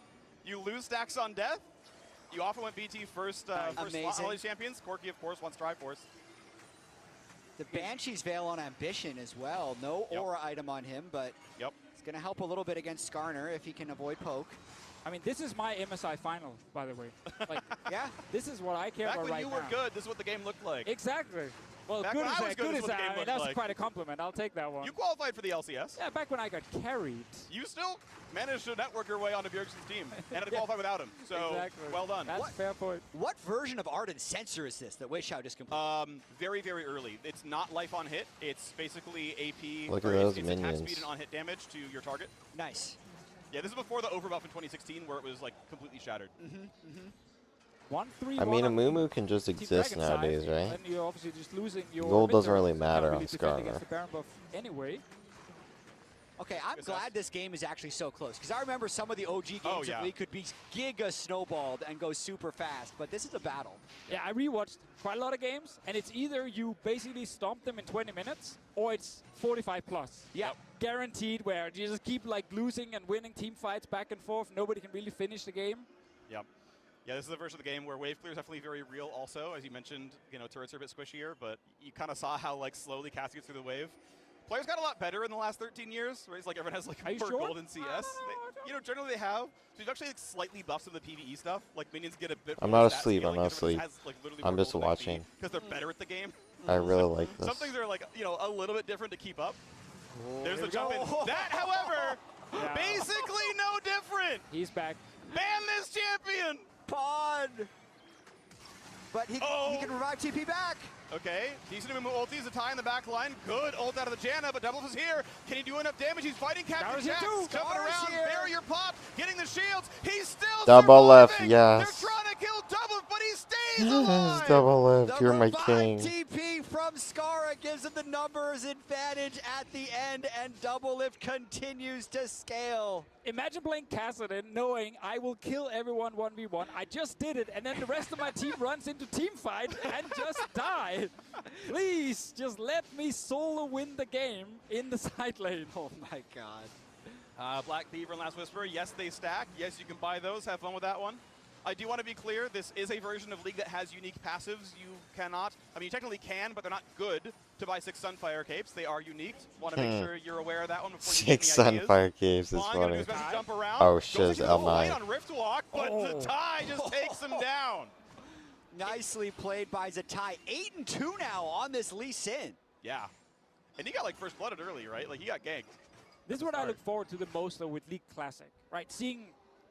You lose stacks on death. You often went BT first slot Amazing. Holiday Champions. Corki, of course, wants Triforce. The Banshee's Veil on Ambition as well. No aura item on him, but it's going to help a little bit against Skarner if he can avoid poke. I mean, this is my MSI final, by the way. Like, yeah, this is what I care Back about when right you now. were good, this is what the game looked like. Exactly. Well, Back good when as I was that. good, Good this as is what the that. game I mean, looked that's like. quite a compliment. I'll take that one. You qualified for the LCS. Yeah, back when I got carried. You still managed to network your way onto Bjergsen's team and had to qualify without him. So, Exactly. well done. That's a fair point. What version of Arden's Sensor is this that Wishout just completed? Very, very early. It's not life on hit. It's basically AP. Look at or those it's attack minions. speed and on hit damage to your target. Nice. Yeah, this is before the overbuff in 2016 where it was like completely shattered. 1-3. I mean, a Moo can just Team exist Dragon side, nowadays, right? And you're obviously just losing your Gold doesn't mid-turn, really so you matter can't on defend Skarner. against the Baron buff anyway. Okay, I'm glad this game is actually so close, because I remember some of the OG games of League could be giga snowballed and go super fast, but this is a battle. Yeah, I rewatched quite a lot of games, and it's either you basically stomp them in 20 minutes, or it's 45 plus. Yeah. Guaranteed, where you just keep like losing and winning team fights back and forth. Nobody can really finish the game. Yep. Yeah, this is the version of the game where wave clear is definitely very real also. As you mentioned, you know, turrets are a bit squishier, but you kind of saw how like slowly Cass gets through the wave. Players got a lot better in the last 13 years, right? It's like everyone has like Are you more sure? gold in CS. You know, generally they have. So you've actually like, slightly buffed some of the PvE stuff. Like minions get a bit I'm more not stat asleep, I'm scaling, not everyone asleep. has, like, literally I'm more just gold than watching. Because they're better at the game. I really like this. Some things are like, you know, a little bit different to keep up. There's here the we jump in. go. That, however, Yeah. basically no different. He's back. Ban this champion. Pod! But he can revive TP back. Okay, decent Mumu ulti, Zatai in the back line. Good ult out of the Janna, but Doubles is here. Can he do enough damage? He's fighting Captain Scar's here Jax. too. Jumping Scar's around, here. barrier pop, getting the shields. He's still Double left, surviving. yes. They're trying to kill Double, but he stays Yes, alive. double left. The You're my revive king. TP from Skara gives him the numbers advantage at the end, and Double Lift continues to scale. Imagine playing Kassadin knowing I will kill everyone 1v1. I just did it, and then the rest of my team runs into team fight and just die. Please, just let me solo win the game in the side lane. Oh my god. Black Beaver and Last Whisper, yes, they stack. Yes, you can buy those. Have fun with that one. I do want to be clear, this is a version of League that has unique passives. You cannot, I mean, you technically can, but they're not good to buy 6 Sunfire Capes. They are unique. Want to make sure you're aware of that one before you get 6 any ideas. Sunfire Caves is All I'm gonna do funny. is basically jump around. Oh, Goes shiz, into the L9. lane on Riftwalk, but Zatai just takes him down. Nicely played by Zatai. 8-2 now on this Lee Sin. Yeah. And he got like first blooded early, right? Like he got ganked. This is what I look forward to the most though with League Classic, right? Seeing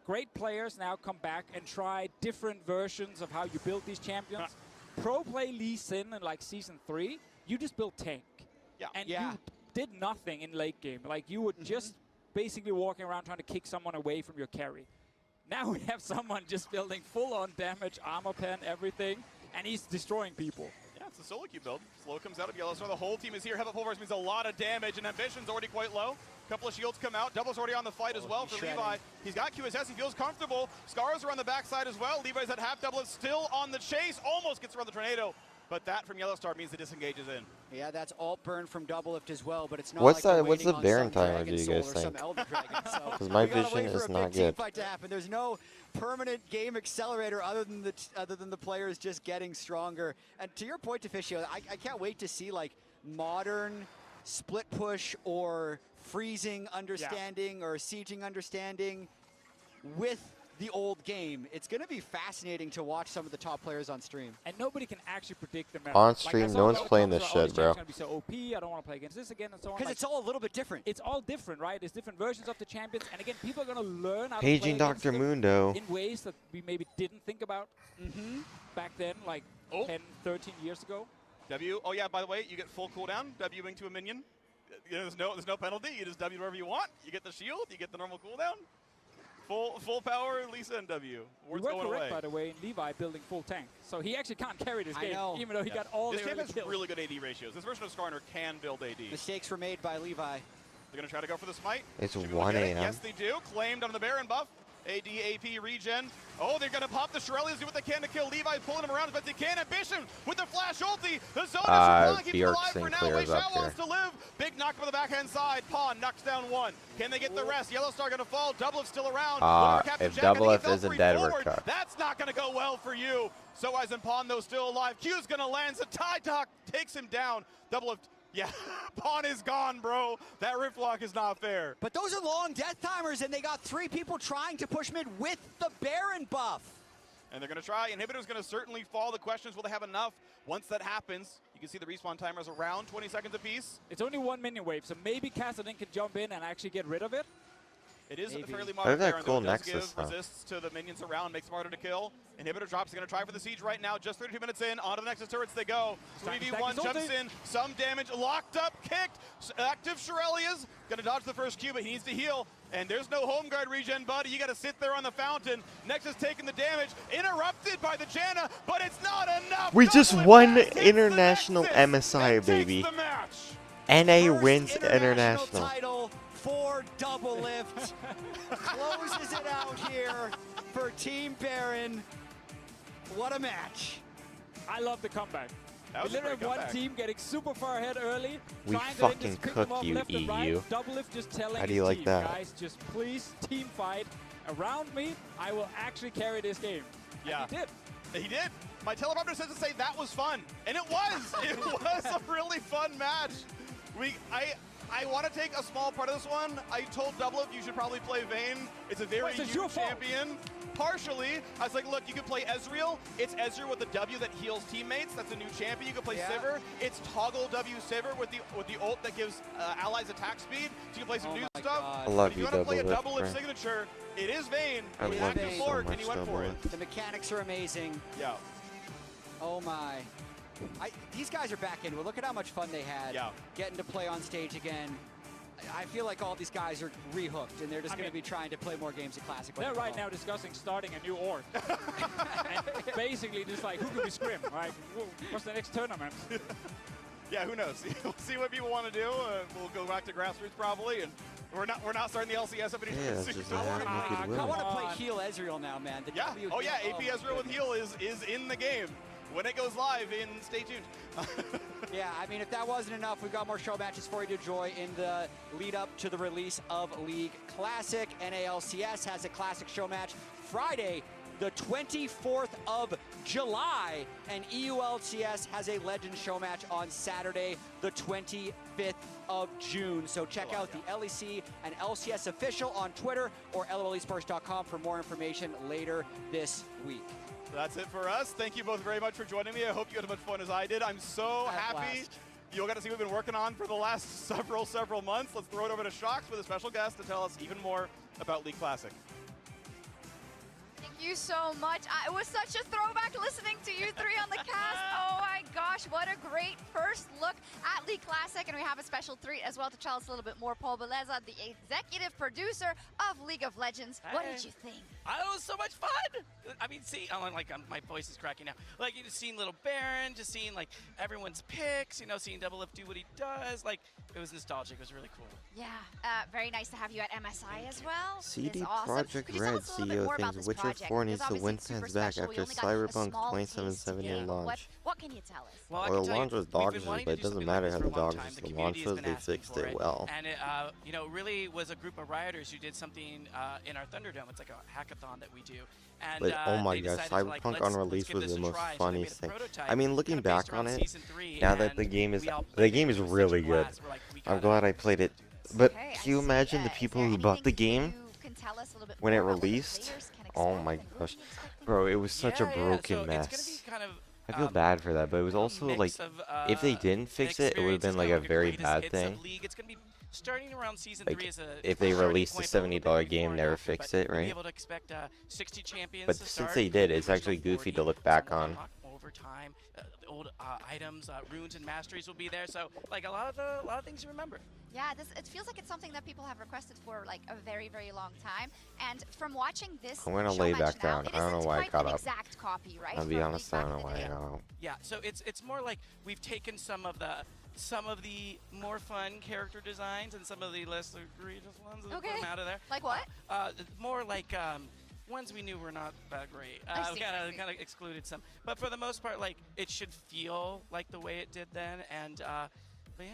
great players now come back and try different versions of how you build these champions. Pro play Lee Sin in like Season 3, you just built tank. Yeah. And you did nothing in late game. Like you were just basically walking around trying to kick someone away from your carry. Now we have someone just building full-on damage, armor pen, everything, and he's destroying people. Yeah, it's a solo queue build. Slow comes out of Yellowstone. The whole team is here. Heavy Pulverize means a lot of damage, and Ambition's already quite low. Couple of shields come out. Double's already on the fight as well for shredding. Levi. He's got QSS. He feels comfortable. Scars are on the backside as well. Levi's at half. Double is still on the chase. Almost gets around the tornado. But that from Yellowstar means the disengage is in. Yeah, that's alt burn from Double Lift as well, but it's not What's like we're that? What's waiting the on Baron some timer, Dragon do you Soul guys or some think? Elder Dragon, so 'Cause my we gotta vision wait for is a not big team good. fight to happen. There's no permanent game accelerator other than the players just getting stronger. And to your point, Deficio, I can't wait to see like modern split push or freezing understanding or sieging understanding with the old game. It's going to be fascinating to watch some of the top players on stream. And nobody can actually predict the meta. On stream, no one's playing this shit, bro. It's going to be so OP, I don't want to play against this again, and so on. Because it's all a little bit different. It's all different, right? There's different versions of the champions. And again, people are going to learn how Paging to play against Dr. them Mundo. in ways that we maybe didn't think about back then, like 10, 13 years ago. W. Oh yeah, by the way, you get full cooldown. Wing to a minion. You know, there's no penalty. You just W wherever you want. You get the shield. You get the normal cooldown. Full power, Lisa and W. We were correct, by the way, in Levi building full tank. So he actually can't carry this game, even though he got all the This champ has kills. really good AD ratios. This version of Skarner can build AD. Mistakes were made by Levi. They're going to try to go for the smite. It's Should we 1 get it? a.m. Yes, they do. Claimed on the Baron buff. AD, AP, regen. Oh, they're going to pop the Shirelias, do what they can to kill Levi, pulling him around as best they can. Ambition with the flash ulti. The zone is replying, keeps him alive for now. Wei Xiao wants to live. Big knock on the backhand side. Pawn knocks down one. Can they get the rest? Yellowstar going to fall. Doublelift's still around. If Doublelift isn't dead, we're cooked. That's not going to go well for you. So Eyes and Pawn, though, still alive. Q's going to land. So tie Doc takes him down. Doublelift. Yeah, Pawn is gone, bro. That Rift Lock is not fair. But those are long death timers, and they got 3 people trying to push mid with the Baron buff. And they're going to try. Inhibitor's going to certainly fall. The question is, will they have enough? Once that happens, you can see the respawn timer is around 20 seconds apiece. It's only 1 minion wave, so maybe Kassadin can jump in and actually get rid of it. It is a fairly Look modern at that Baron, cool though. It does Nexus, give though. resists to the minions around, makes them harder to kill. Inhibitor drops, going to try for the siege right now. Just 32 minutes in, onto the Nexus turrets they go. 3v1 jumps in, some damage, locked up, kicked. Active Shirelias, going to dodge the first Q, but he needs to heal. And there's no home guard regen, buddy. You got to sit there on the fountain. Nexus taking the damage, interrupted by the Janna, but it's not enough. We just won international MSI, baby. NA wins international. Title for Doublelift. Closes it out here for Team Baron. What a match. I love the comeback. That was we a great literally one comeback. team getting super far ahead early. We trying to fucking just pick them cook off you, left and right. EU. Doublelift just telling How do his you like team, that? guys, just please team fight around me. I will actually carry this game. Yeah. And he did. He did. My teleprompter says to say that was fun, and it was. It was a really fun match. I want to take a small part of this one. I told Doublelift you should probably play Vayne. It's a very new champion. Partially, I was like, look, you can play Ezreal. It's Ezreal with the W that heals teammates. That's a new champion. You can play Sivir. It's toggle W Sivir with the ult that gives allies attack speed. So you can play some new stuff. I love if you, you want to play a Doublelift, Doublelift bro. signature, it is Vayne. I with love active you so fork, much, and you went for it. The mechanics are amazing. Yeah. Oh my. These guys are back into it. Look at how much fun they had getting to play on stage again. I feel like all these guys are rehooked, and they're just going to be trying to play more games of Classic. They're right now discussing starting a new org. And basically just like, who can we scrim? Right? What's the next tournament? Yeah, who knows? We'll see what people want to do. We'll go back to grassroots probably, and we're not starting the LCS up anytime soon. I want to play heal Ezreal now, man. The W Oh yeah, heal, AP my Ezreal with heal is in the game. When it goes live, stay tuned. Yeah, I mean, if that wasn't enough, we've got more show matches for you to enjoy in the lead up to the release of League Classic. NALCS has a Classic show match Friday, the 24th of July, and EULCS has a Legend show match on Saturday, the 25th of June. So check out the LEC and LCS official on Twitter or lolesports.com for more information later this week. That's it for us. Thank you both very much for joining me. I hope you had as much fun as I did. I'm so happy. You all got to see what we've been working on for the last several months. Let's throw it over to Shox with a special guest to tell us even more about League Classic. Thank you so much. It was such a throwback listening to you three on the cast. Oh my gosh, what a great first look at League Classic. And we have a special treat as well to tell us a little bit more. Paul Beleza, the executive producer of League of Legends. What did you think? It was so much fun. I mean, my voice is cracking now. Like, you just seeing Little Baron, just seeing like everyone's picks, seeing Doublelift do what he does. Like, it was nostalgic. It was really cool. Yeah, very nice to have you at MSI as well. CD awesome. Project Red CEO thinks Witcher 4 needs to win fans back after Cyberpunk 2077 launch. What can you tell Well, I Well, can the tell you, launch was we've been doggish, wanting but to it do doesn't something like matter this how for the a long doggish time. The the community launch has was. been They asking fixed for it well. And it, you know, really was a group of rioters who did something in our Thunderdome. It's like a hackathon that we do. And But oh my they gosh, decided to, like, Cyberpunk let's on release give was this the a most try. So they made funniest a thing. prototype I mean, looking kinda based back on around it, Season 3, now that the and game is we all the played it. game It is was such a really good. blast. We're like, we I'm gotta glad I played it. But Okay, can you imagine the is people there who bought the anything game you can tell us a little bit when it more about what the released? players can Oh expect my and what gosh, to expect? bro, it was such a Yeah, broken so it's gonna mess. be kind of, I feel bad for that, but it was also like, mix of, if they didn't fix it, it would have been like a very bad thing. League. It's gonna be starting around Season Like, 3 as a if they starting released a point, but a little bit $70 before game, and never after, fix but it, we'll be right? able to expect 60 champions But to since start. they did, the it's actually original goofy 40, to look back some will on. unlock over time. The old items, runes and masteries will be there. So like a lot of things you remember. Yeah, it feels like it's something that people have requested for like a very, very long time. And from watching this I'm gonna show lay match back now, down. it I don't know isn't why I quite got an up. exact copy, right? I'll be from honest, League I back don't in know the why I day. got up. Yeah, so it's more like we've taken some of the more fun character designs and some of the less egregious ones and put them out of there. Like what? More like ones we knew were not that great. I We see, I see. kind of excluded some, but for the most part, like it should feel like the way it did then. And but yeah.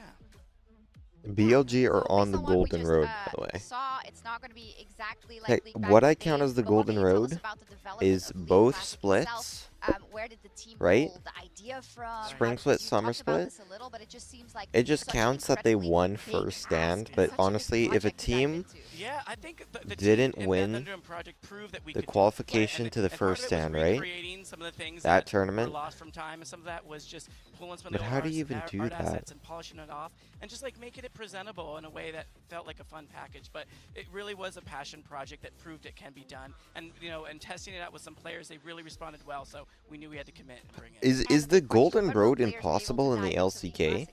BLG are So on based the on what we golden just, road, by the way. saw, it's not going to be exactly like Hey, League back what in I the count day, as the but what can golden you tell us road about the development is of League both Classic splits, itself? Where did the team right? pull the idea from? Spring How- split, you summer talked about split. this a little, but it just seems like It just such an counts that they incredibly won big first ask stand, and but such a big honestly, if a project to dive team into. Yeah, I think the didn't team in win that Thunderdome project proved that we the could do it, qualification right? to the And part of first it was stand, right? recreating some of the things That that tournament. were lost from time, and some of that was just pulling some of But the how do art, you even do art that? assets and polishing it off, and just like making it presentable in a way that felt like a fun package. But it really was a passion project that proved it can be done, and you know, and testing it out with some players, they really responded well. So we knew we had to commit and bring it. Is the golden road impossible in the LCK,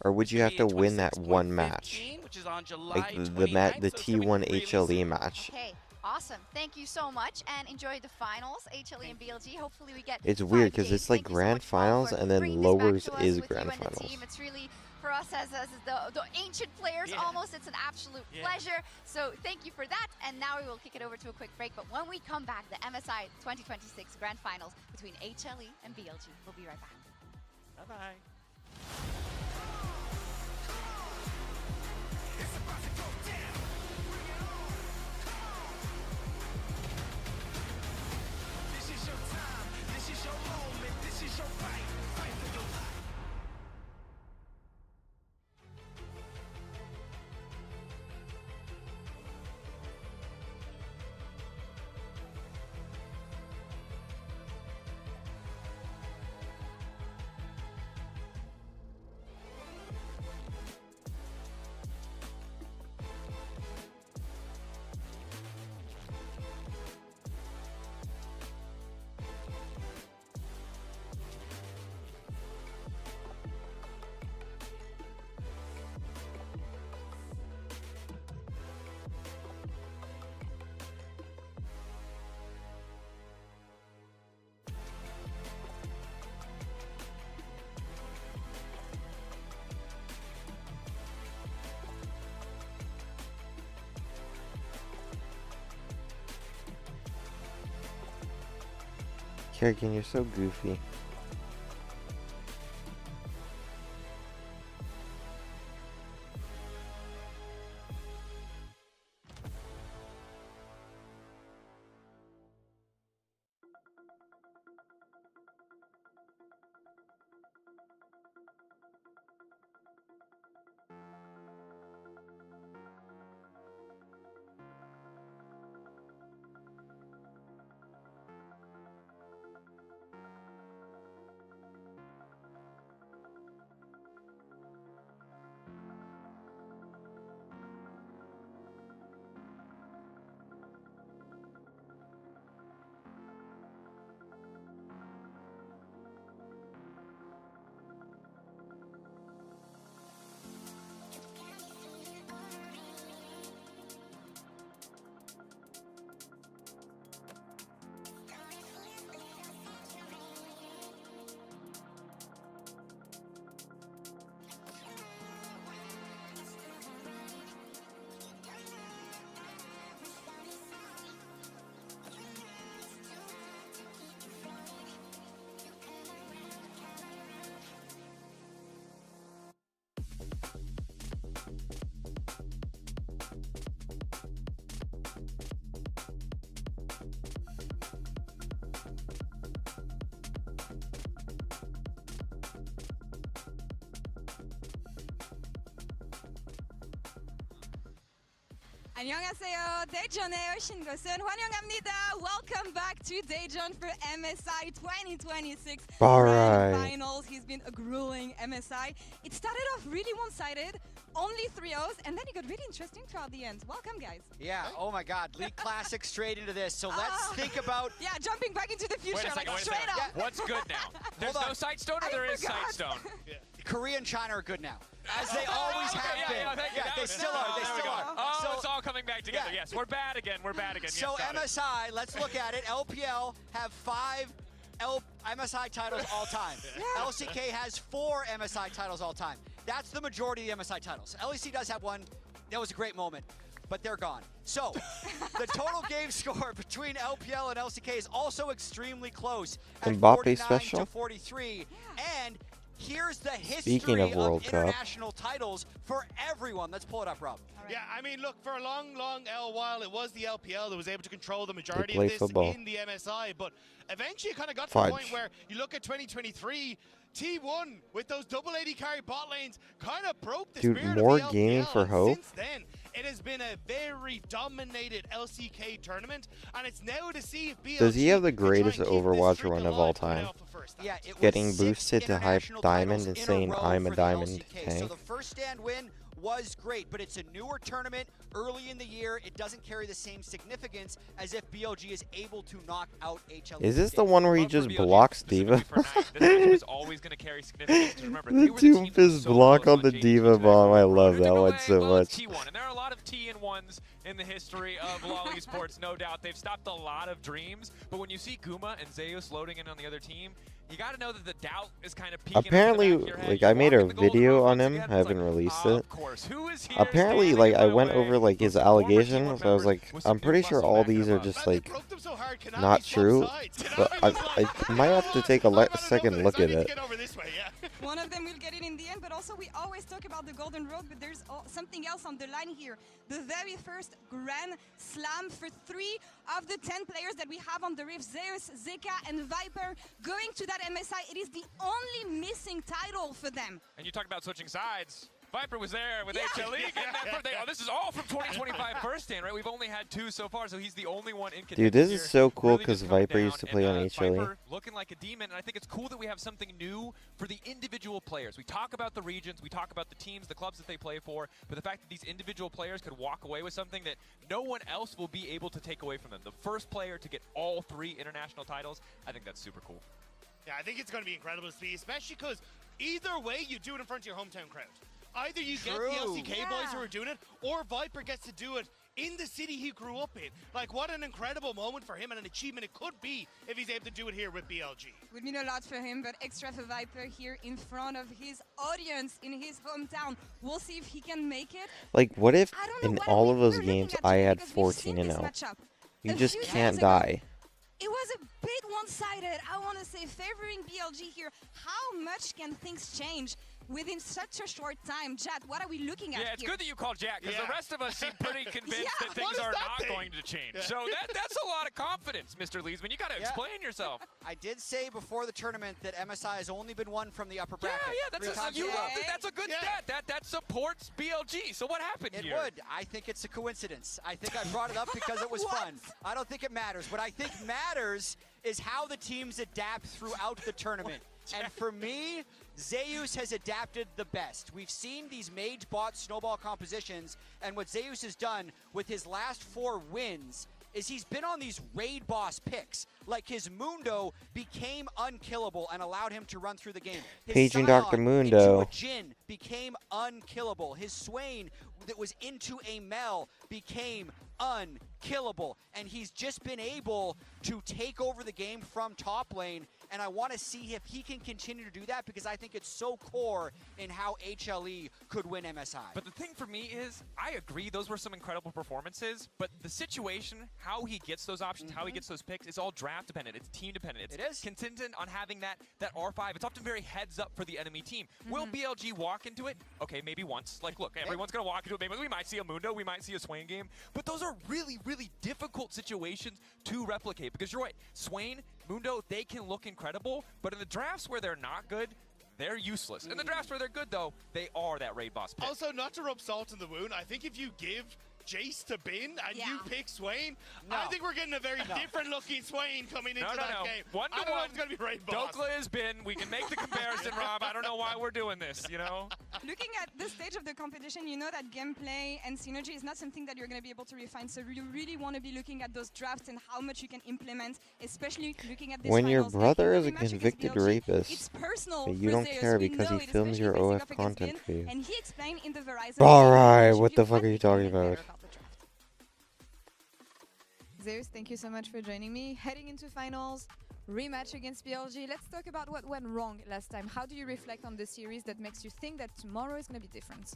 or would you have to win that one match, which is on July like the 29th, the so it's gonna be T1 really HLE match? Okay, awesome. Thank you so much, and enjoy the finals, HLE and BLG. Hopefully we get It's 5 weird because games. it's like Thank you so grand much, Paul, finals for and then bringing this back lowers to us is with you grand and the finals. team. It's really, for us as the ancient players, almost, it's an absolute pleasure. So thank you for that, and now we will kick it over to a quick break. But when we come back, the MSI 2026 Grand Finals between HLE and BLG. We'll be right back. Bye-bye. This is your time, this is your moment, this is your fight. Fight for your life. Kerrigan, you're so goofy. 안녕하세요. 대전에 오신 것은 환영합니다. Welcome back to Daejeon for MSI 2026 Alright. Grand Finals. He's been a grueling MSI. It started off really one-sided, only 3-0s, and then it got really interesting throughout the end. Welcome, guys. Yeah, oh my God, League Classic straight into this. So let's think about... Yeah, jumping back into the future, Wait a second, like wait a straight second. up. What's good now? There's Hold no on. Sightstone or there is forgot. Sightstone? Korea and China are good now, as they always have been. Yeah, thank you. That They was- still are. They there we still go. are. Oh, So- it's all coming back together. Yeah. Yes, we're bad again. We're bad again. So yes, got it. MSI, let's look at it. LPL have 5 MSI titles all time. LCK has 4 MSI titles all time. That's the majority of the MSI titles. LEC does have 1. That was a great moment, but they're gone. So the total game score between LPL and LCK is also extremely close at Mbappe 49 special? to 43. And here's the history Speaking of World Cup. international titles for everyone. Let's pull it up, Rob. Yeah, I mean, look, for a long, long while, it was the LPL that was able to control the majority play of this football. in the MSI, but eventually it kind of got to the Fudge. point where you look at 2023, T1 with those double AD carry bot lanes kind of broke the Dude, spirit more of the gaming LPL. for And Hope? Since then, it has been a very dominated LCK tournament, and it's now to see if BLG Does he have the can try and greatest keep this Overwatch streak run of alive all coming time? off of first. Yeah, it was Getting 6 boosted to hype international diamond titles and in a saying row I'm a for the diamond LCK. So tank. the first stand win was great, but it's a newer tournament early in the year. It doesn't carry the same significance as if BLG is able to knock out HL. Is this the one where he just blocks Diva? This always going to carry significance. 'Cause remember, they The were the team that was doofus so block close on the J2 Diva today. bomb. I love Took that away, one so well, it's much. T1, and there are a lot of T and ones in the history of LoL esports, no doubt. They've stopped a lot of dreams, but when you see Guma and Zeus loading in on the other team, you got to know that the doubt is kind of peeking Apparently, up in the back of your head. like You I made walk a in the golden video road on once him. again, I it's haven't like, released of it. course. Who is here Apparently, standing like in I my went way? over like his With some former allegations. T1 I was like, members with some I'm pretty new sure muscle all backing these them are up. just Man, they like broke them so hard, Konami not swapped true. sides. But I might have to take a second look at it. Get over this way, yeah. One of them will get it in the end, but also we always talk about the Golden Road, but there's something else on the line here. The very first Grand Slam for 3 of the 10 players that we have on the Rift, Zeus, Zeka, and Viper, going to that MSI. It is the only missing title for them. And you talk about switching sides. Viper was there with HLE. Getting that birthday. Oh, this is all from 2025 first stand, right? We've only had 2 so far, so he's the only one in contention. Dude, this is here. so cool Really because just coming Viper used to down, play and, on HLE. Viper looking like a demon, and I think it's cool that we have something new for the individual players. We talk about the regions, we talk about the teams, the clubs that they play for, but the fact that these individual players could walk away with something that no one else will be able to take away from them. The first player to get all 3 international titles, I think that's super cool. Yeah, I think it's going to be incredible to see, especially because either way, you do it in front of your hometown crowd. Either you get the LCK boys who are doing it, or Viper gets to do it in the city he grew up in. Like, what an incredible moment for him and an achievement it could be if he's able to do it here with BLG. Would mean a lot for him, but extra for Viper here in front of his audience in his hometown. We'll see if he can make it. Like, what if I don't know in what all of we're those looking games at I today had because we've 14 seen and this 0? matchup You a just few can't days ago. die. It was a bit one-sided, I want to say, favoring BLG here. How much can things change within such a short time? Jad, what are we looking at Yeah, it's here? good that you called Jack, because the rest of us seem pretty convinced Yeah, that things what is are that not thing? going to change. So that's a lot of confidence, Mr. Leesman. You got to explain yourself. I did say before the tournament that MSI has only been won from the upper bracket. Yeah, that's 3 times you in a row. loved it. That's a good stat. That supports BLG. So what happened It here? would. I think it's a coincidence. I think I brought it up because it was fun. I don't think it matters. What I think matters is how the teams adapt throughout the tournament. And for me, Zeus has adapted the best. We've seen these mage bot snowball compositions, and what Zeus has done with his last 4 wins is he's been on these raid boss picks. Like his Mundo became unkillable and allowed him to run through the game. His Paging Scion Dr. Mundo. into a Jhin became unkillable. His Swain that was into a Mel became unkillable. And he's just been able to take over the game from top lane. And I want to see if he can continue to do that because I think it's so core in how HLE could win MSI. But the thing for me is, I agree, those were some incredible performances, but the situation, how he gets those options, how he gets those picks, it's all draft dependent, it's team dependent. It's contingent on having that R5. It's often very heads up for the enemy team. Will BLG walk into it? Okay, maybe once. Like, look, everyone's going to walk into it. Maybe we might see a Mundo, we might see a Swain game, but those are really, really difficult situations to replicate because you're right, Swain, Mundo, they can look incredible, but in the drafts where they're not good, they're useless. In the drafts where they're good, though, they are that raid boss pick. Also, not to rub salt in the wound, I think if you give Jace to Bin and you pick Swain, No. I think we're getting a very different looking Swain coming into that game. One I to don't know one. if it's going to be Rainbow. Dokla has been. We can make the comparison, Rob. I don't know why we're doing this, you know? Looking at this stage of the competition, you know that gameplay and synergy is not something that you're going to be able to refine. So you really want to be looking at those drafts and how much you can implement, especially looking at this When your finals. Like, brother in is the a rematch against convicted BLG, rapist, it's personal but you for don't Zeus. care We because know he it, films especially your facing OF up against content Bin, for you. and he explained in the Verizon Alright, interview what the fuck what are he you can talking get better about? about the draft. Zeus, thank you so much for joining me. Heading into finals, rematch against BLG. Let's talk about what went wrong last time. How do you reflect on the series that makes you think that tomorrow is going to be different?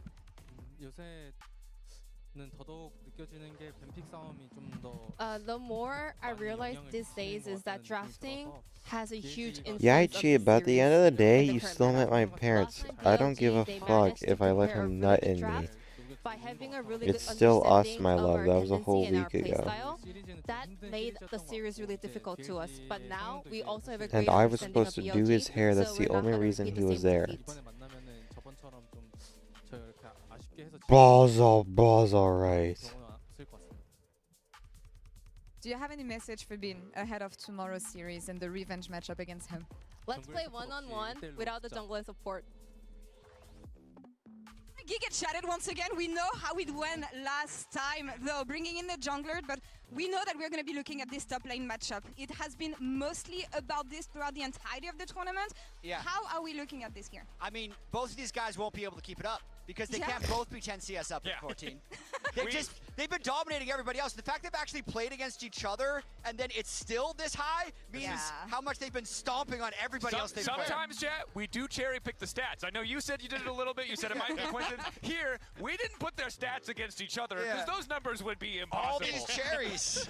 요새는 더더욱 느껴지는 게 뱀픽 싸움이 좀 더 The more I realize these days is that drafting has a huge influence. Yeah, I of cheat, the but at the series end of the day, and the you current still meta. met my parents. Last I time don't give a BLG, they fuck managed to if I let prepare him for nut the in me. draft by having a really It's good still us, understanding my of love. our That was a whole tendency and our week ago. playstyle. That made the series really difficult to us. But now we also have a And great I was understanding supposed of to BLG, do his hair. That's so the we're not only gonna reason repeat he the was same there. defeats. 만나면은 저번처럼 좀 저희 이렇게 아쉽게 해서 Balls alright. 경우는 없을 것 같습니다. Do you have any message for Bin ahead of tomorrow's series and the revenge matchup against him? Let's play one-on-one without the jungle and support. Giga chatted once again. We know how it went last time, though, bringing in the jungler, but we know that we're going to be looking at this top lane matchup. It has been mostly about this throughout the entirety of the tournament. Yeah. How are we looking at this here? I mean, both of these guys won't be able to keep it up because they Yeah. can't both be 10 CS up at 14. They've been dominating everybody else. The fact they've actually played against each other and then it's still this high means how much they've been stomping on everybody else they've played. Sometimes, Jet, we do cherry pick the stats. I know you said you did it a little bit. You said it might be coincidence. Here, we didn't put their stats against each other because those numbers would be impossible. All these cherries.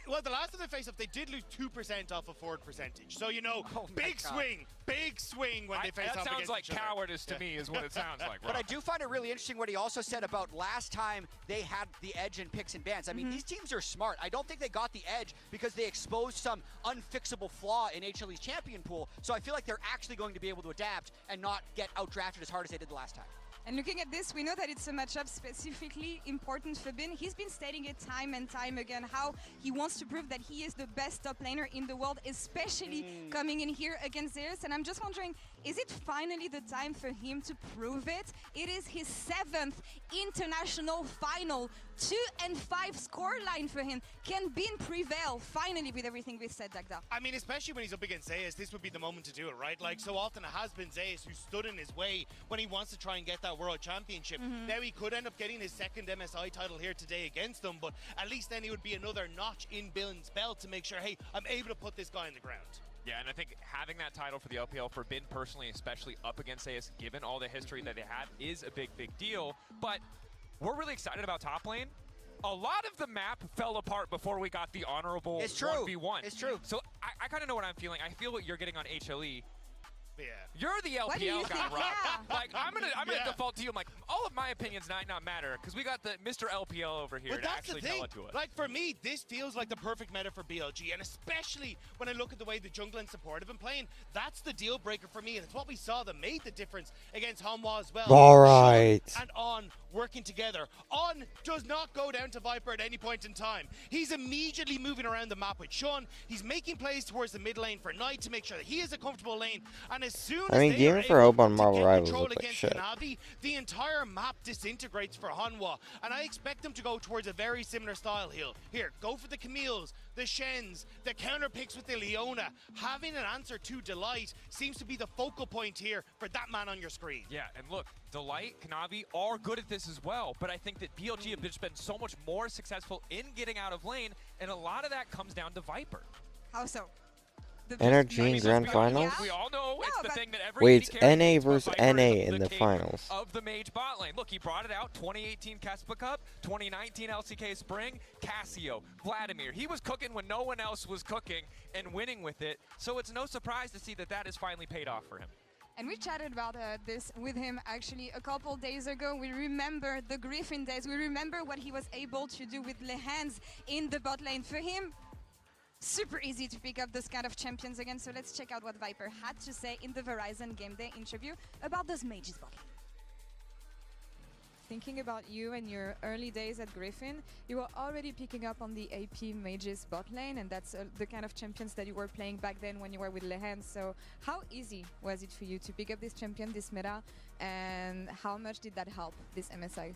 Well, the last time they faced up, they did lose 2% off of forward percentage. So, you know, big swing when they face up against each other. That sounds like cowardice to me is what it sounds like, But Rob. I do find it really interesting what he also said about last time they had the edge in picks and bans. I mean, these teams are smart. I don't think they got the edge because they exposed some unfixable flaw in HLE's champion pool. So I feel like they're actually going to be able to adapt and not get outdrafted as hard as they did the last time. And looking at this, we know that it's a matchup specifically important for Bin. He's been stating it time and time again, how he wants to prove that he is the best top laner in the world, especially coming in here against Zeus. And I'm just wondering, is it finally the time for him to prove it? It is his 7th international final. 2-5 scoreline for him. Can Bin prevail finally with everything we've said, Dagda? I mean, especially when he's up against Zeus, this would be the moment to do it, right? Like, so often it has been Zeus who stood in his way when he wants to try and get that World Championship. Now he could end up getting his 2nd MSI title here today against them, but at least then he would be another notch in Bin's belt to make sure, hey, I'm able to put this guy on the ground. Yeah, and I think having that title for the LPL for Bin personally, especially up against AS, given all the history that they have, is a big, big deal. But we're really excited about top lane. A lot of the map fell apart before we got the honorable 1v1. It's true. So I kind of know what I'm feeling. I feel what you're getting on HLE. Yeah. You're the What do you LPL guy, think? Rob. Yeah. Like I'm gonna default to you. I'm like, all of my opinions might not matter because we got the Mr. LPL over here But to that's actually the thing. tell it to us. Like, for me, this feels like the perfect meta for BLG, and especially when I look at the way the jungle and support have been playing, that's the deal breaker for me, and it's what we saw that made the difference against Hanwha as well. All right. Shun and On working together. On does not go down to Viper at any point in time. He's immediately moving around the map with Shun. He's making plays towards the mid lane for Knight to make sure that he is a comfortable lane, and as soon as I mean, they Gaming are for able Hope on to Marvel get Rivals control looked like against shit. Mabye, the entire map disintegrates for Hanwha, and I expect them to go towards a very similar style here. Go for the Camille's, the Shens, the counter picks with the Leona. Having an answer to Delight seems to be the focal point here for that man on your screen. Yeah, and look, Delight, Kanavi are good at this as well, but I think that BLG have just been so much more successful in getting out of lane, and a lot of that comes down to Viper. How so? Energy in Grand Finals? We all know it's the thing that every Wait, it's AD carry NA needs, but versus Viper NA is in the king finals. of the Mage bot lane. Look, he brought it out. 2018 Caspa Cup, 2019 LCK Spring, Cassio, Vladimir. He was cooking when no one else was cooking and winning with it. So it's no surprise to see that that has finally paid off for him. And we chatted about this with him actually a couple days ago. We remember the Griffin days. We remember what he was able to do with Lehans in the bot lane. For him, super easy to pick up this kind of champions again. So let's check out what Viper had to say in the Verizon Game Day interview about those mages bot lane. thinking about you and your early days at Griffin, you were already picking up on the AP Mages bot lane, and that's the kind of champions that you were playing back then when you were with Lehen. So how easy was it for you to pick up this champion, this meta, and how much did that help this MSI?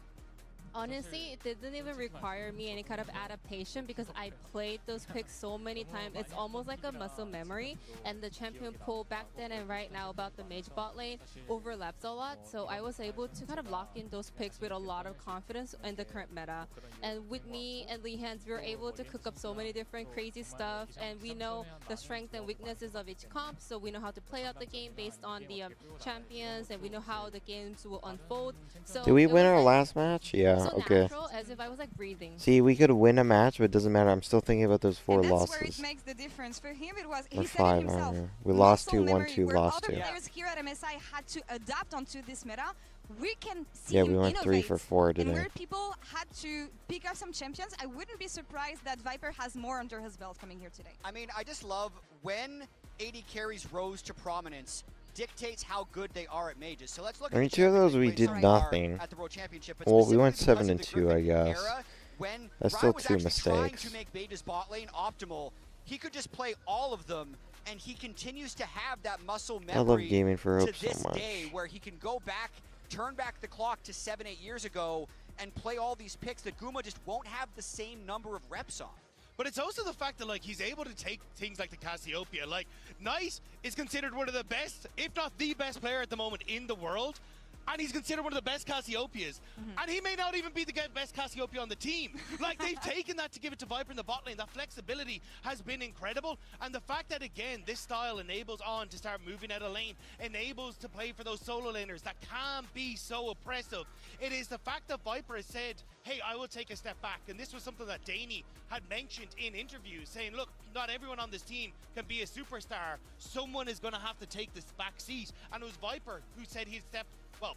Honestly, it didn't even require me any kind of adaptation because I played those picks so many times. It's almost like a muscle memory, and the champion pool back then and right now about the mage bot lane overlaps a lot. So I was able to kind of lock in those picks with a lot of confidence in the current meta. And with me and Lee Hands, we were able to cook up so many different crazy stuff, and we know the strengths and weaknesses of each comp, so we know how to play out the game based on the champions, and we know how the games will unfold. So Did we win our last match? Yeah. so Okay. natural, as if I was like breathing. See, we could win a match, but it doesn't matter. I'm still thinking about those 4 And that's losses. where it makes the difference. For him, it was, Or he said it 5, I himself. don't know. We lost muscle 2, won memory, 2, where lost other 2. players here at MSI had to adapt onto this meta. We can see Yeah, him we went 3 innovate. for 4 And today. where people had to pick up some champions, I wouldn't be surprised that Viper has more under his belt coming here today. I mean, I just love when AD carries rose to prominence dictates how good they are at mages. So let's look I mean, at the 2 of those champions we they did played so far nothing. at the World Championship, but Well, we went specifically 7 and because of 2, the I Griffin guess. era, when That's Ryan still was 2 actually trying mistakes. to make Mage's bot lane optimal, he could just play all of them, and he continues to have that muscle I love memory gaming for to Hope so this much. day, where he can go back, turn back the clock to 7-8 years ago, and play all these picks that Guma just won't have the same number of reps on. But it's also the fact that, like, he's able to take things like the Cassiopeia. Like, Knight is considered one of the best, if not the best player at the moment in the world. And he's considered one of the best Cassiopeias. And he may not even be the best Cassiopeia on the team. Like, they've taken that to give it to Viper in the bot lane. That flexibility has been incredible. And the fact that, again, this style enables On to start moving out of lane, enables to play for those solo laners that can be so oppressive. It is the fact that Viper has said, hey, I will take a step back. And this was something that Danny had mentioned in interviews, saying, look, not everyone on this team can be a superstar. Someone is going to have to take this back seat. And it was Viper who said he'd step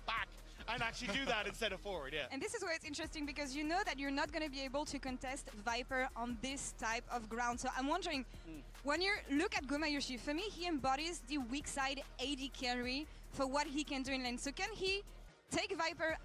back and actually do that instead of forward, yeah. And this is where it's interesting, because you know that you're not going to be able to contest Viper on this type of ground. So I'm wondering, when you look at Gumayushi, for me, he embodies the weak side AD carry for what he can do in lane. So can he take Viper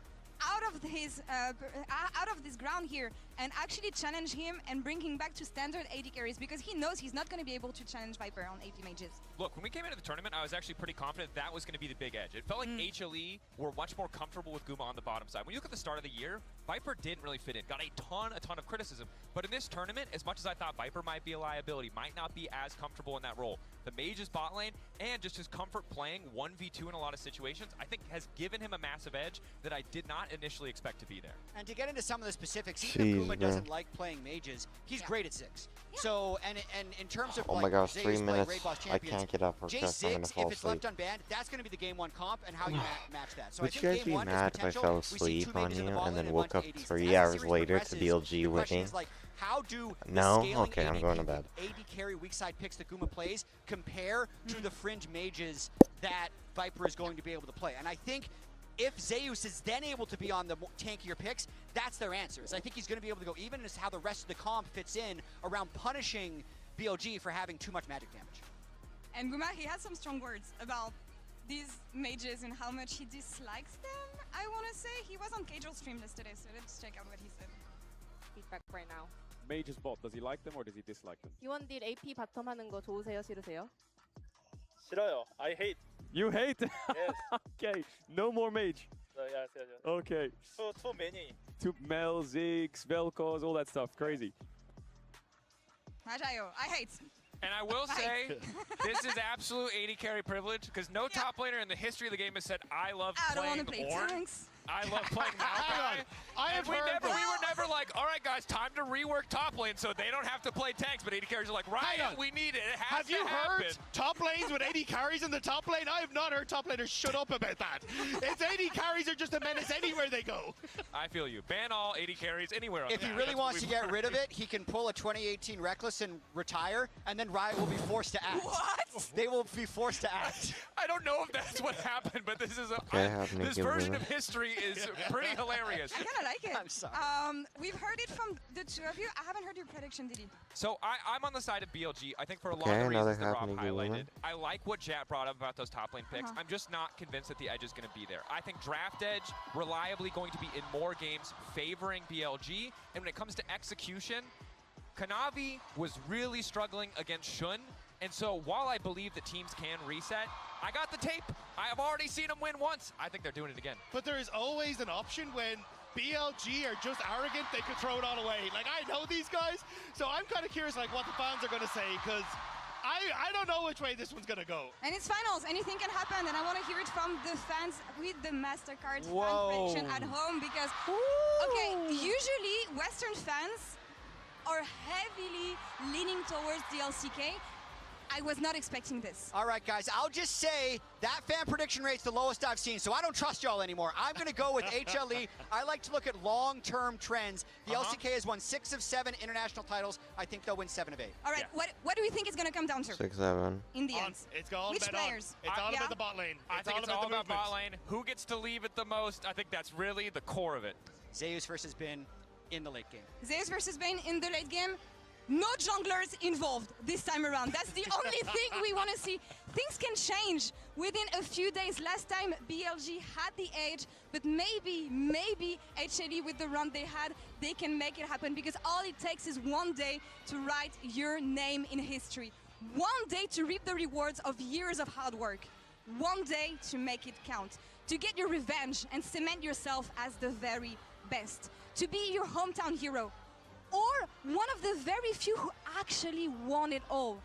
out of this ground here and actually challenge him and bring him back to standard AD carries, because he knows he's not going to be able to challenge Viper on AP mages? Look, when we came into the tournament, I was actually pretty confident that was going to be the big edge. It felt like HLE were much more comfortable with Guma on the bottom side. When you look at the start of the year, Viper didn't really fit in. Got a ton of criticism. But in this tournament, as much as I thought Viper might be a liability, might not be as comfortable in that role, the Mage's bot lane and just his comfort playing 1v2 in a lot of situations, I think has given him a massive edge that I did not initially expect to be there. And to get into some of the specifics, even if Jeez, Guma bro. doesn't like playing mages, he's great at 6. So, and in terms of Oh like my gosh, Zayus 3 playing minutes. Raid Boss I champions, can't get up or else I'm gonna J6, fall if it's left asleep. unbanned, that's going to be the game 1 comp and how you match that. So Would I you think guys game be 1 is mad if I potential. fell We see asleep 2 on mages in you the bot and lane then one woke up ADC. 3 As the hours series later to progresses, BLG the question winning? is, like, how do the No? scaling Okay, I'm AD going to bed. AD carry weak side picks that Guma plays compare to the fringe mages that Viper is going to be able to play? And I think if Zeus is then able to be on the tankier picks, that's their answers. I think he's going to be able to go even as how the rest of the comp fits in around punishing BLG for having too much magic damage. And Guma, he had some strong words about these mages and how much he dislikes them, I want to say. He was on Casual stream yesterday, so let's check out what he said. Feedback right now. Mage's bot, does he like them or does he dislike them? T1딜 AP 바텀 하는 거 좋으세요, 싫으세요? 싫어요. I hate. You hate? Yes. Okay, no more mage. Yes, yes, yes. Okay. Too many. Two Mel, Ziggs, Vel'Koz, all that stuff. Crazy. Majayo, I hate. And I will say, this is absolute AD carry privilege, because no top laner in the history of the game has said, I love I don't playing want to play Ornn. tanks. I love playing Mabye. I have we heard were never like, all right, guys, time to rework top lane so they don't have to play tanks. But AD carries are like, Ryan, we need it. It has Have to you happen. heard top lanes with AD carries in the top lane? I have not heard top laners shut up about that. It's AD carries are just a menace anywhere they go. I feel you. Ban all AD carries anywhere. On If the he map. really That's what wants to we've get rid of learned. it, he can pull a 2018 Reckless and retire, and then Riot will be forced to act. What? They will be forced to act. I don't know if that's what happened, but this is Okay, I have this naked version women. of history is pretty hilarious. I kind of like it. I'm sorry. We've heard it from the two of you. I haven't heard your prediction, Didi. So I'm on the side of BLG. I think for a lot Okay, of the another reasons that Rob happening highlighted. woman. I like what Jat brought up about those top lane picks. Uh-huh. I'm just not convinced that the edge is going to be there. I think draft edge reliably going to be in more games favoring BLG. And when it comes to execution, Kanavi was really struggling against Shun. And so while I believe that teams can reset, I got the tape. I have already seen them win once. I think they're doing it again. But there is always an option when BLG are just arrogant, they could throw it all away. Like, I know these guys, so I'm kind of curious like what the fans are going to say, because I don't know which way this one's going to go. And it's finals. Anything can happen, and I want to hear it from the fans with the MasterCard fan Whoa. prediction at home, because, okay, usually Western fans are heavily leaning towards the LCK. I was not expecting this. All right, guys, I'll just say that fan prediction rate's the lowest I've seen, so I don't trust y'all anymore. I'm going to go with HLE. I like to look at long-term trends. The LCK has won 6 of 7 international titles. I think they'll win 7 of 8. All right, what do we think it's going to come down to? 6-7. In the end. It's all Which about players? It's all Yeah? about the bot lane. I think it's all about bot lane. Who gets to leave it the most? I think that's really the core of it. Zeus versus Bin in the late game. Zeus versus Bane in the late game. No junglers involved this time around. That's the only thing we want to see. Things can change within a few days. Last time BLG had the edge, but maybe HLE with the run they had, they can make it happen, because all it takes is one day to write your name in history. One day to reap the rewards of years of hard work. One day to make it count. To get your revenge and cement yourself as the very best. To be your hometown hero. Or one of the very few who actually won it all.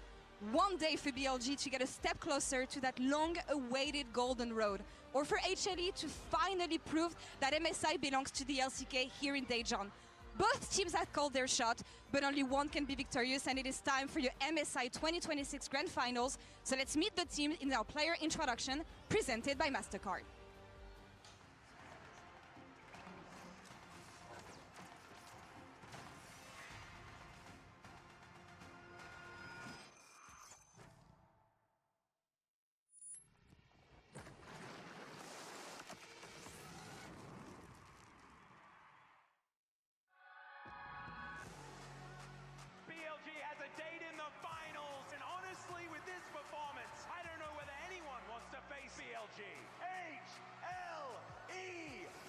One day for BLG to get a step closer to that long-awaited golden road. Or for HLE to finally prove that MSI belongs to the LCK here in Daejeon. Both teams have called their shot, but only one can be victorious, and it is time for your MSI 2026 Grand Finals. So let's meet the team in our player introduction, presented by MasterCard. BLG has a date in the finals, and honestly, with this performance, I don't know whether anyone wants to face BLG. HLE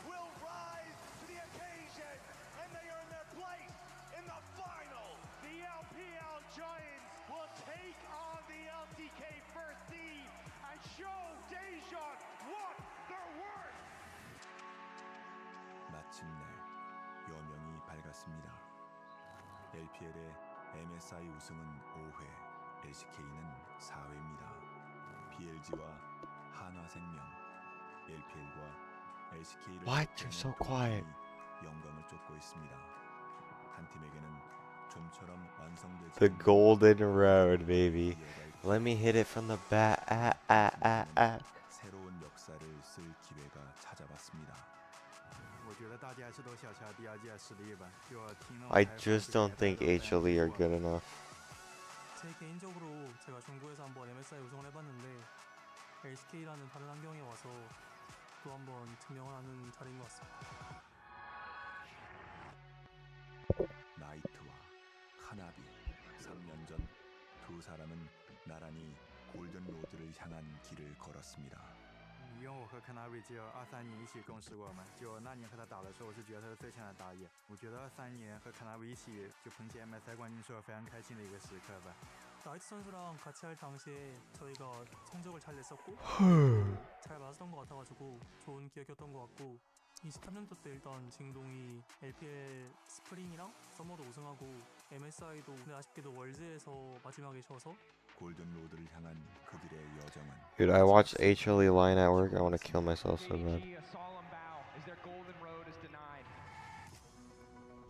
will rise to the occasion, and they earn their place in the final. The LPL Giants will take on the LCK First Team and show Daejeon what they're worth. 마침내 여명이 밝았습니다. LPL의 MSI 우승은 5회, LCK는 4회입니다. BLG와 한화생명, LPL과 LCK를 What? You're so quiet. 영광을 쫓고 있습니다. 한 팀에게는 좀처럼 완성되지 The golden road, baby. Let me hit it from the back. 새로운 역사를 쓸 기회가 찾아왔습니다. I just don't think HLE are good enough. 제 개인적으로 제가 중국에서 한번 MSI 우승을 해봤는데 LCK라는 다른 환경에 와서 또 한번 증명을 하는 자리인 것 같습니다. 나이트와 카나비 3년 전 두 사람은 나란히 골든 로드를 향한 길을 걸었습니다. 因为我和 Kanavi 只有23年一起共事过嘛，就那年和他打的时候，我是觉得他是最强的打野。我觉得23年和 Kanavi 一起就捧起 MSI 冠军是我非常开心的一个时刻吧。 나이트 선수랑 같이 할 당시에 저희가 성적을 잘 냈었고 잘 맞았던 것 같아가지고 좋은 기억이었던 것 같고 23년도 때 일단 징동이 LPL 스프링이랑 서머도 우승하고 MSI도 근데 아쉽게도 월즈에서 마지막에 져서 골든 로드를 향한 그들의 여정은 Dude, I watched HLE line at work. I want to kill myself so bad.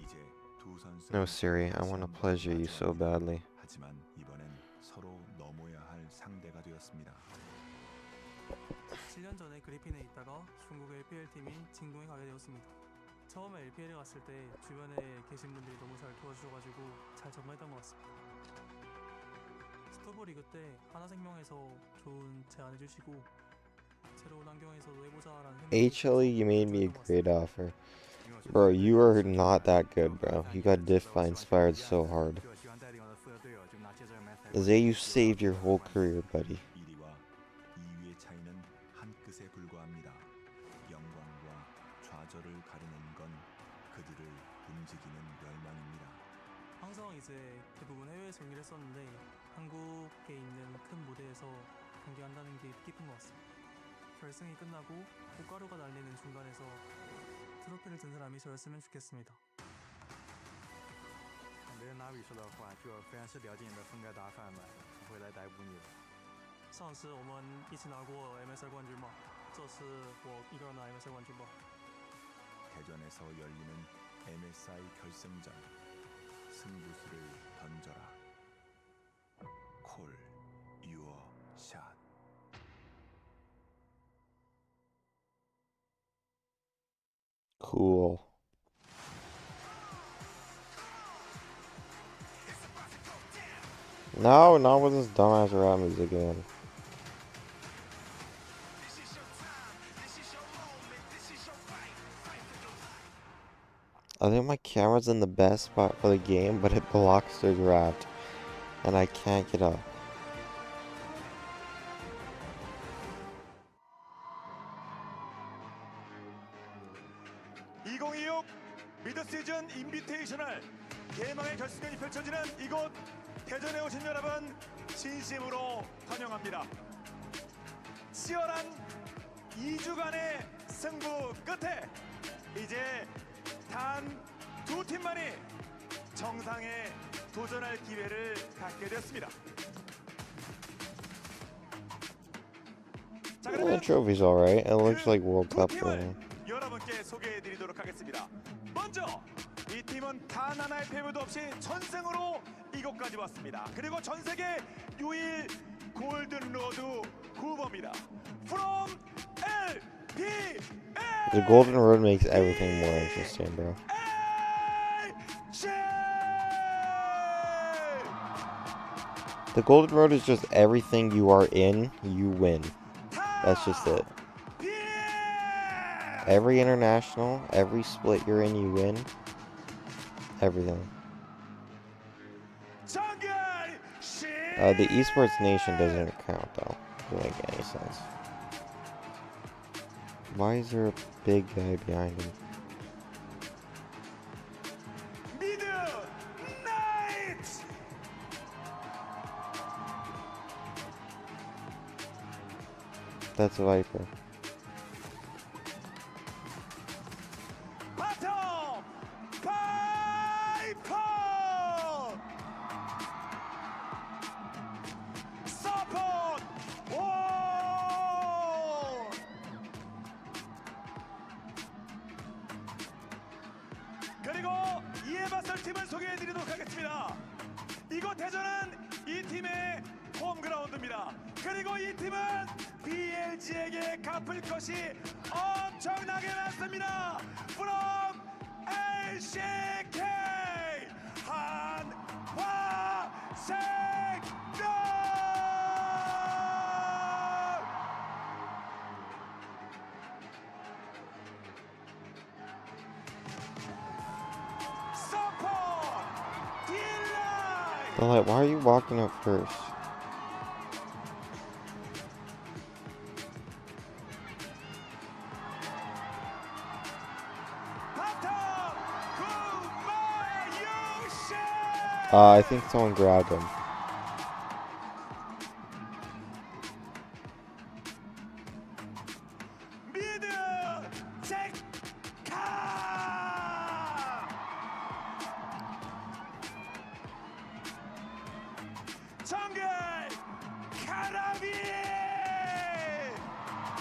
이제 두 선수 No, Siri, I want to pleasure you so badly. 하지만 이번엔 서로 넘어야 할 상대가 되었습니다. 7년 전에 그리핀에 있다가 중국 LPL 팀인 징동에 가게 되었습니다. 처음에 LPL에 갔을 때 주변에 계신 분들이 너무 잘 도와주셔가지고 잘 적응했던 것 같습니다. 스토브 리그 때 하나생명에서 좋은 제안해주시고 제 HLE, you made me a great offer. Bro, you are not that good, bro. You got diff by inspired so hard. Zay, you saved your whole career, buddy. 1위와 2위의 차이는 한 끗에 불과합니다. 영광과 좌절을 가르는 건 그들을 움직이는 열망입니다. 항상 이제 대부분 해외에서 경기를 했었는데 한국에 있는 큰 무대에서 경기한다는 게 뜻깊은 것 같습니다. 결승이 끝나고 꽃가루가 날리는 중간에서 트로피를 든 사람이 저였으면 좋겠습니다. 没人拿比说的话，就非常是了解你的风格打法嘛，会来逮捕你的。上次我们一起拿过 MSL 冠军嘛，这次我一个人拿 MSL 冠军吧。 대전에서 열리는 MSI 결승전 승부수를 던져라. 콜 유어 샷. Cool. No, not with this dumbass rap music again. I think my camera's in the best spot for the game, but it blocks the draft, and I can't get up. 미드시즌 인비테이셔널 대망의 결승전이 펼쳐지는 이곳 대전에 오신 여러분 진심으로 환영합니다. 치열한 2주간의 승부 끝에 이제 단 두 팀만이 정상에 도전할 기회를 갖게 됐습니다. The trophy's alright. It looks like World Cup for me. 여러분께 소개해드리도록 하겠습니다. 먼저 이 팀은 단 하나의 패배도 없이 전승으로 이곳까지 왔습니다. 그리고 전 세계 유일 골든 로드 후보입니다. From LPL. The Golden Road makes everything more interesting, bro. The Golden Road is just everything you are in, you win. That's just it. Every international, every split you're in, you win. Everything. The Esports Nation doesn't count, though. Doesn't make any sense. Why is there a big guy behind him? That's Viper. 그리고 이에 맞설 팀을 소개해드리도록 하겠습니다. 이곳 대전은 이 팀의 홈그라운드입니다. 그리고 이 팀은 BLG에게 갚을 것이 엄청나게 많습니다. From LCK 한화생명. They're like, why are you walking up first? I think someone grabbed him.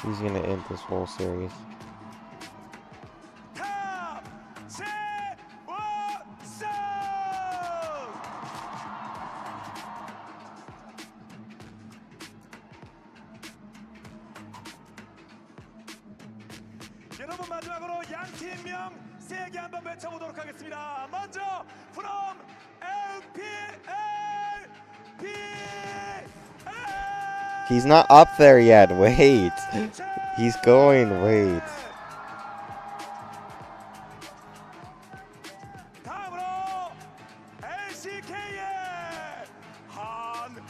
He's gonna end this whole series. 여러분 마지막으로 양 팀명 세게 한번 외쳐보도록 하겠습니다. 먼저 from LPL. He's not up there yet. Wait. He's going. Wait. 다음으로 LCK의 한화생.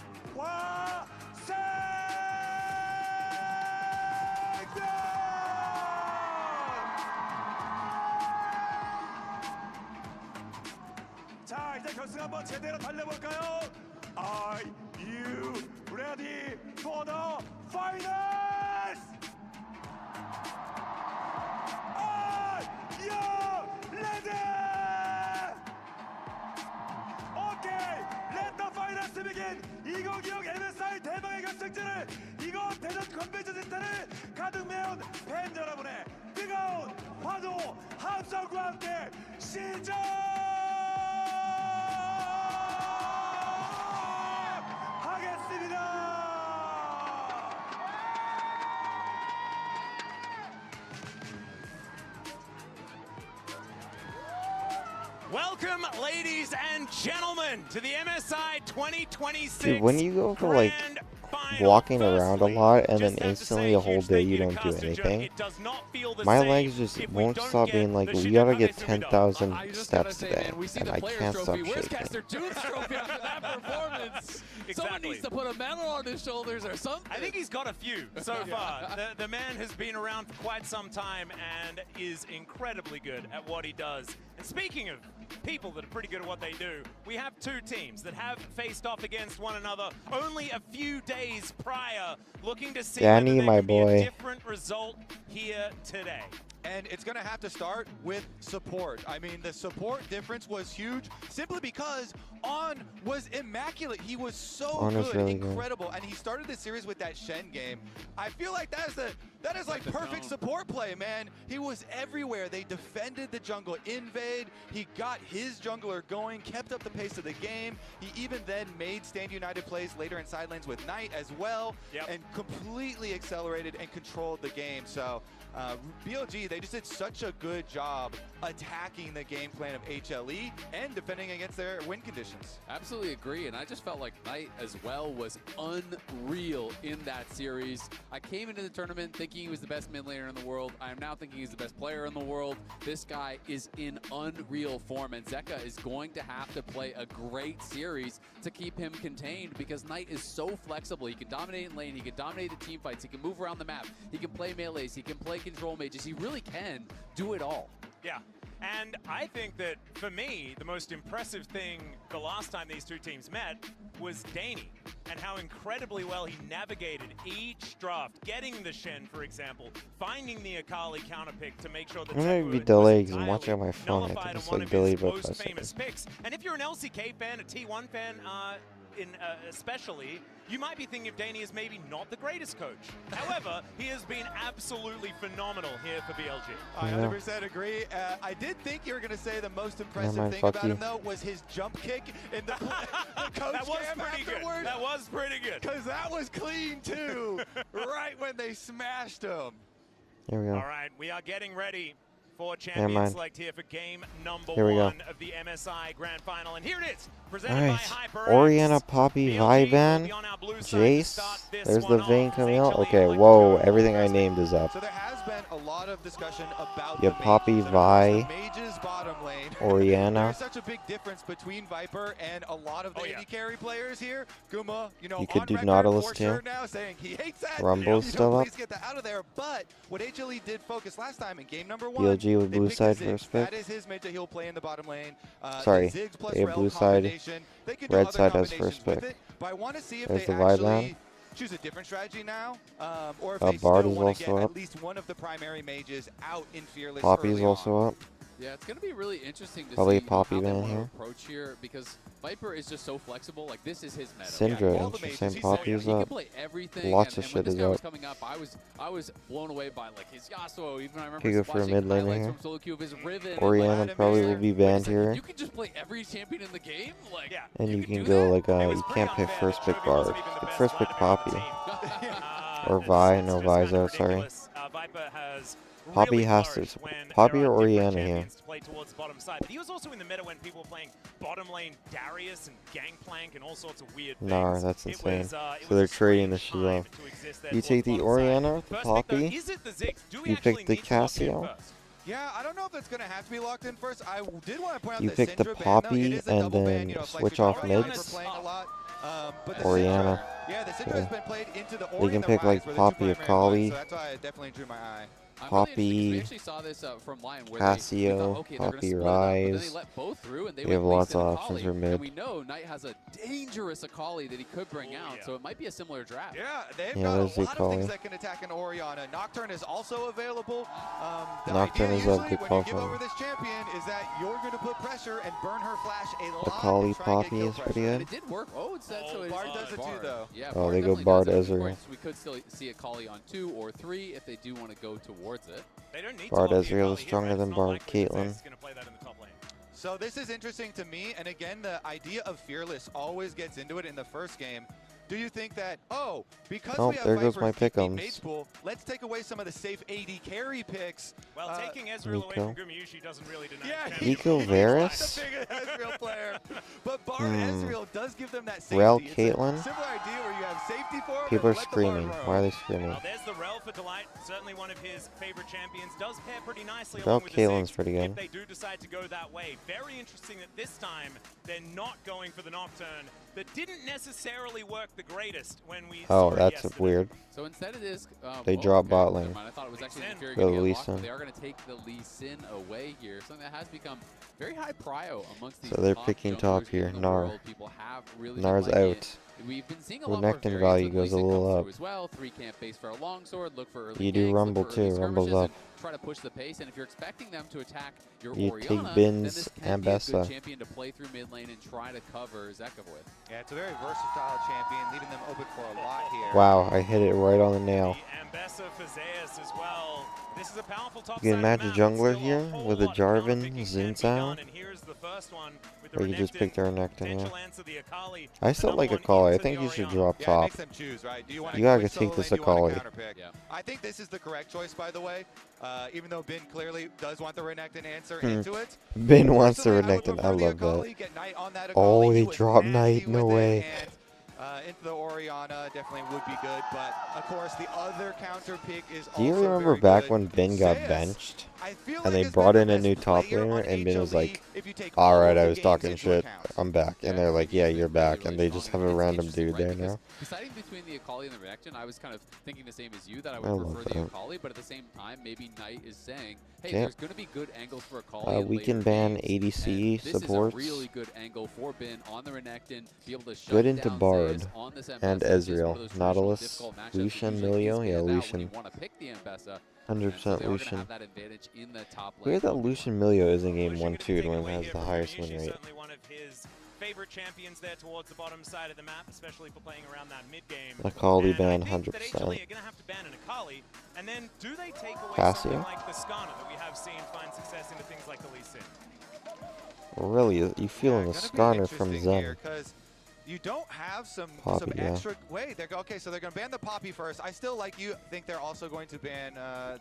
자, 이제 결승 한번 제대로 달려볼까요? Are you ready for the finals? Are you ready? Okay, let the finals begin. 2026 MSI 대망의 결승전을 이곳 대전 컨벤션 센터를 가득 메운 팬 여러분의 뜨거운 환호 함성과 함께 Welcome, ladies and gentlemen, to the MSI 2026 Dude, when you go for like walking around a lot and then instantly a whole day you don't do anything, my legs just won't stop being like, we gotta get 10,000 steps today, and I can't stop shaking. Someone needs to put a medal on his shoulders or something. I think he's got a few so far. The man has been around for quite some time and is incredibly good at what he does. And speaking of people that are pretty good at what they do, we have two teams that have faced off against one another only a few days prior, looking to see Danny, my be a boy. different result here today. And it's going to have to start with support. I mean, the support difference was huge simply because On was immaculate. He was so On was good, really incredible. And he started the series with that Shen game. I feel like that is like perfect support play, man. He was everywhere. They defended the jungle invade. He got his jungler going, kept up the pace of the game. He even then made Stand United plays later in side lanes with Knight as well, and completely accelerated and controlled the game. So BLG, they just did such a good job attacking the game plan of HLE and defending against their win conditions. Absolutely agree, and I just felt like Knight as well was unreal in that series. I came into the tournament thinking he was the best mid laner in the world. I am now thinking he's the best player in the world. This guy is in unreal form, and Zeka is going to have to play a great series to keep him contained because Knight is so flexible. He can dominate in lane, he can dominate the team fights, he can move around the map, he can play melees, he can play control mages. He really can do it all. Yeah. And I think that, for me, the most impressive thing the last time these two teams met was Danny and how incredibly well he navigated each draft, getting the Shen, for example, finding the Akali counterpick to make sure that I'm gonna be delayed because I'm watching on my phone. I think it's like delayed by 5 most seconds. famous picks. And if you're an LCK fan, a T1 fan, especially, you might be thinking of Danny as maybe not the greatest coach. However, he has been absolutely phenomenal here for BLG. I 100% agree. I did think you were going to say the most impressive thing about him, though, was his jump kick in the coach That was cam pretty good. afterwards. That was pretty good. Because that was clean, too, right when they smashed him. Here we go. All right, we are getting ready for Never champion mind. select here for game number Here we go. 1 of the MSI Grand Final. And here it is, presented Alright, by Hyper. Oriana, Poppy, Vivan, Jace. There's the Vayne coming out. Okay, whoa, everything I named is up. So there has been a lot of discussion about You have Poppy, Vi, Mage's bottom lane. Oriana. There's such a big difference between Viper and a lot of the AD carry players here. Guma, you know, You could on do record Nautilus for too. sure now saying he hates that. Rumble's You know, still up. please get that out of there. But what HLE did focus last time in game number 1. BLG with they blue picked side Ziggs. first pick. That is his mid that he'll play in the bottom lane. Sorry, the Ziggs plus they have Rel blue side. combination. They could do Red other side has combinations first with pick. it, but I want to see if There's they the Vivan. actually choose a different strategy now, or if they Bard still is want to get also at up. least one of the primary mages out in Fearless Poppy's early also on. up. Yeah, it's going to be really interesting to Probably see Poppy how they Van want here. to approach here because Viper is just so flexible. Like, this is his meta. Syndra, all the interesting. mages, Poppy's he can up. play everything. Lots and, of and when shit this is guy was up. coming up, I was blown away by like his Yasuo. Even I remember Could go for a watching mid laner highlights here. from solo queue of his Riven. Oriana and, like, probably will be banned here. you can just play every champion in the game. Like, And you can go like, you can't pick first pick Bard. Pick first pick Poppy. Or Vi, no Vi's out, sorry. Viper has Poppy has to. Poppy or Orianna here? To play towards the bottom side. But he was also in the meta when people were playing bottom lane Darius and Gangplank and all sorts of weird things. Nah, that's insane. So they're trading the shit off. You take the Orianna, the Poppy. You pick the Cassio. Yeah, I don't know if it's going to have to be locked in first. I did want to point out You that pick the Syndra ban, though, Poppy it is a and double ban, then you know, like switch we off talked about mids. playing a lot. But the Orianna. Syndra, yeah, the Syndra has been played into the They can pick like Poppy or Kali. so that's why I definitely drew my eye. Poppy, we actually saw this from Lion where Cassio, they thought, okay, they're Poppy gonna split it up, but then Rise. they let both through and they We have went lots Lee of Sin options Akali. for mid. And we know Knight has a dangerous Akali that he could bring out, so it might be a similar draft. Yeah, they've Yeah, got there's a the lot of Akali. things that can attack an Orianna. Nocturne is also available. The Nocturne idea is a usually good when call you give for over him. this champion is that you're going to put pressure and burn her flash a lot. Akali, and try and get Poppy kill is pressure. pretty And good. it did work. Oh, it said so. Bard does it too, though. Yeah, Oh, Bard they go definitely Bard does it. Of Ezreal. course, we could still see Akali on 2 or 3 if they do want to go towards it. They don't need Bard to Ezreal is stronger than Bard Caitlyn. So this is interesting to me, and again, the idea of Fearless always gets into it in the first game. Do you think that, because Oh, we have there goes Viper's my deep pick'ems. mage pool, let's take away some of the safe AD carry picks? Well, taking Ezreal away Nico. from Gumayushi doesn't really deny Nico Varus? The biggest Ezreal player. But Bard Hmm. Ezreal does give them that safety. Rel It's a Caitlyn? similar idea where you have safety for them, People are but let the Bard screaming. roam. Why are they screaming? Well, there's the Rel for Delight. Certainly one of his favorite champions. Does pair pretty nicely Rel along with the Caitlyn's Ziggs pretty good. if they do decide to go that way. Very interesting that this time they're not going for the Nocturne. That didn't necessarily work the greatest when we Oh, saw it that's yesterday. weird. So instead it is... They drop bot never lane. mind. I thought it was actually an inferior Go game Lee lock, but Sin. they are going to take the Lee Sin away here. Something that has become very high prio amongst these So they're top picking junglers top here. in the Nar. world. People have really been Nar's liking out. it. We've been seeing a lot more Renekton variants value with goes a Lee Sin little come up. through as well. 3 camp base for a longsword, look for early You do ganks, Rumble look for early too. Rumble's skirmishes, up. and try to push the pace. And if you're expecting them to attack your You Orianna, take then Bins this can and be a Bessa. good champion to play through mid lane and try to cover Zekov with. Yeah, it's a very versatile champion, leaving them open for a lot here. Wow, I hit it right on the nail. Ambessa for Zeus as well. This is a powerful top You can side match of a the map. jungler Still here whole with a lot of counter Jarvan, picking Xin can be Cao. done, and here's the first one with the Or you just Renekton. pick the Renekton, yeah. Potential answer, the Akali. I still like Akali. I think you should drop Yeah, it top. makes them choose, right? Do you want You to gotta quick take solo this lane? Do you want Akali. to counterpick? Yeah. I think this is the correct choice, by the way. Even though Ben clearly does want the Renekton answer Hmm. into it. Ben wants the Personally, I would Renekton. I prefer the love Akali, that. get Knight on that Oh, Akali. they He was drop nasty Knight. No with it, way. and, into the Orianna definitely would be good, but of course the other counter pick is Do you also remember very back good. when Ben got Zeus, benched? I feel And like they has brought been in the a new best top player laner, on and Ben was HLE like, if you take all alright, of I the was games talking into shit. account. I'm back. And they're like, yeah, you're back. And they just have a random dude there now. Deciding between the Akali and the Renekton, I was kind of thinking the same as you, that I I would love prefer the that. Akali, but at the same time, maybe Knight is saying, hey, Yeah. there's going to be good angles for Akali in We later can ban games, ADC and this supports. is a really good angle for Ben on the Renekton, be able to shut Good into down Bard Zeus on this and Ambessa, which is one of Ezreal. those traditional Nautilus, difficult matchups that Lucian, usually Milio. keeps Yeah, banned out when you Lucian. want to pick the Ambessa. 100% And so they are going to Lucian. have that advantage in the top lane. Weird that Lucian Milio is in game 1 too, Take when away it has here the from highest Gumayushi, win rate. certainly one of his favorite champions there towards the bottom side of the map, especially for playing around that mid game. Akali And ban I think that 100%. HLE are going to have to ban an Akali, and then do they take away Cassio? something like the Skarner that we have seen find success into things like the Lee Sin? Really, you feeling the Skarner from Zen. Because you don't have some Poppy, yeah. extra. Wait, okay, so they're going to ban the Poppy first. I still think they're also going to ban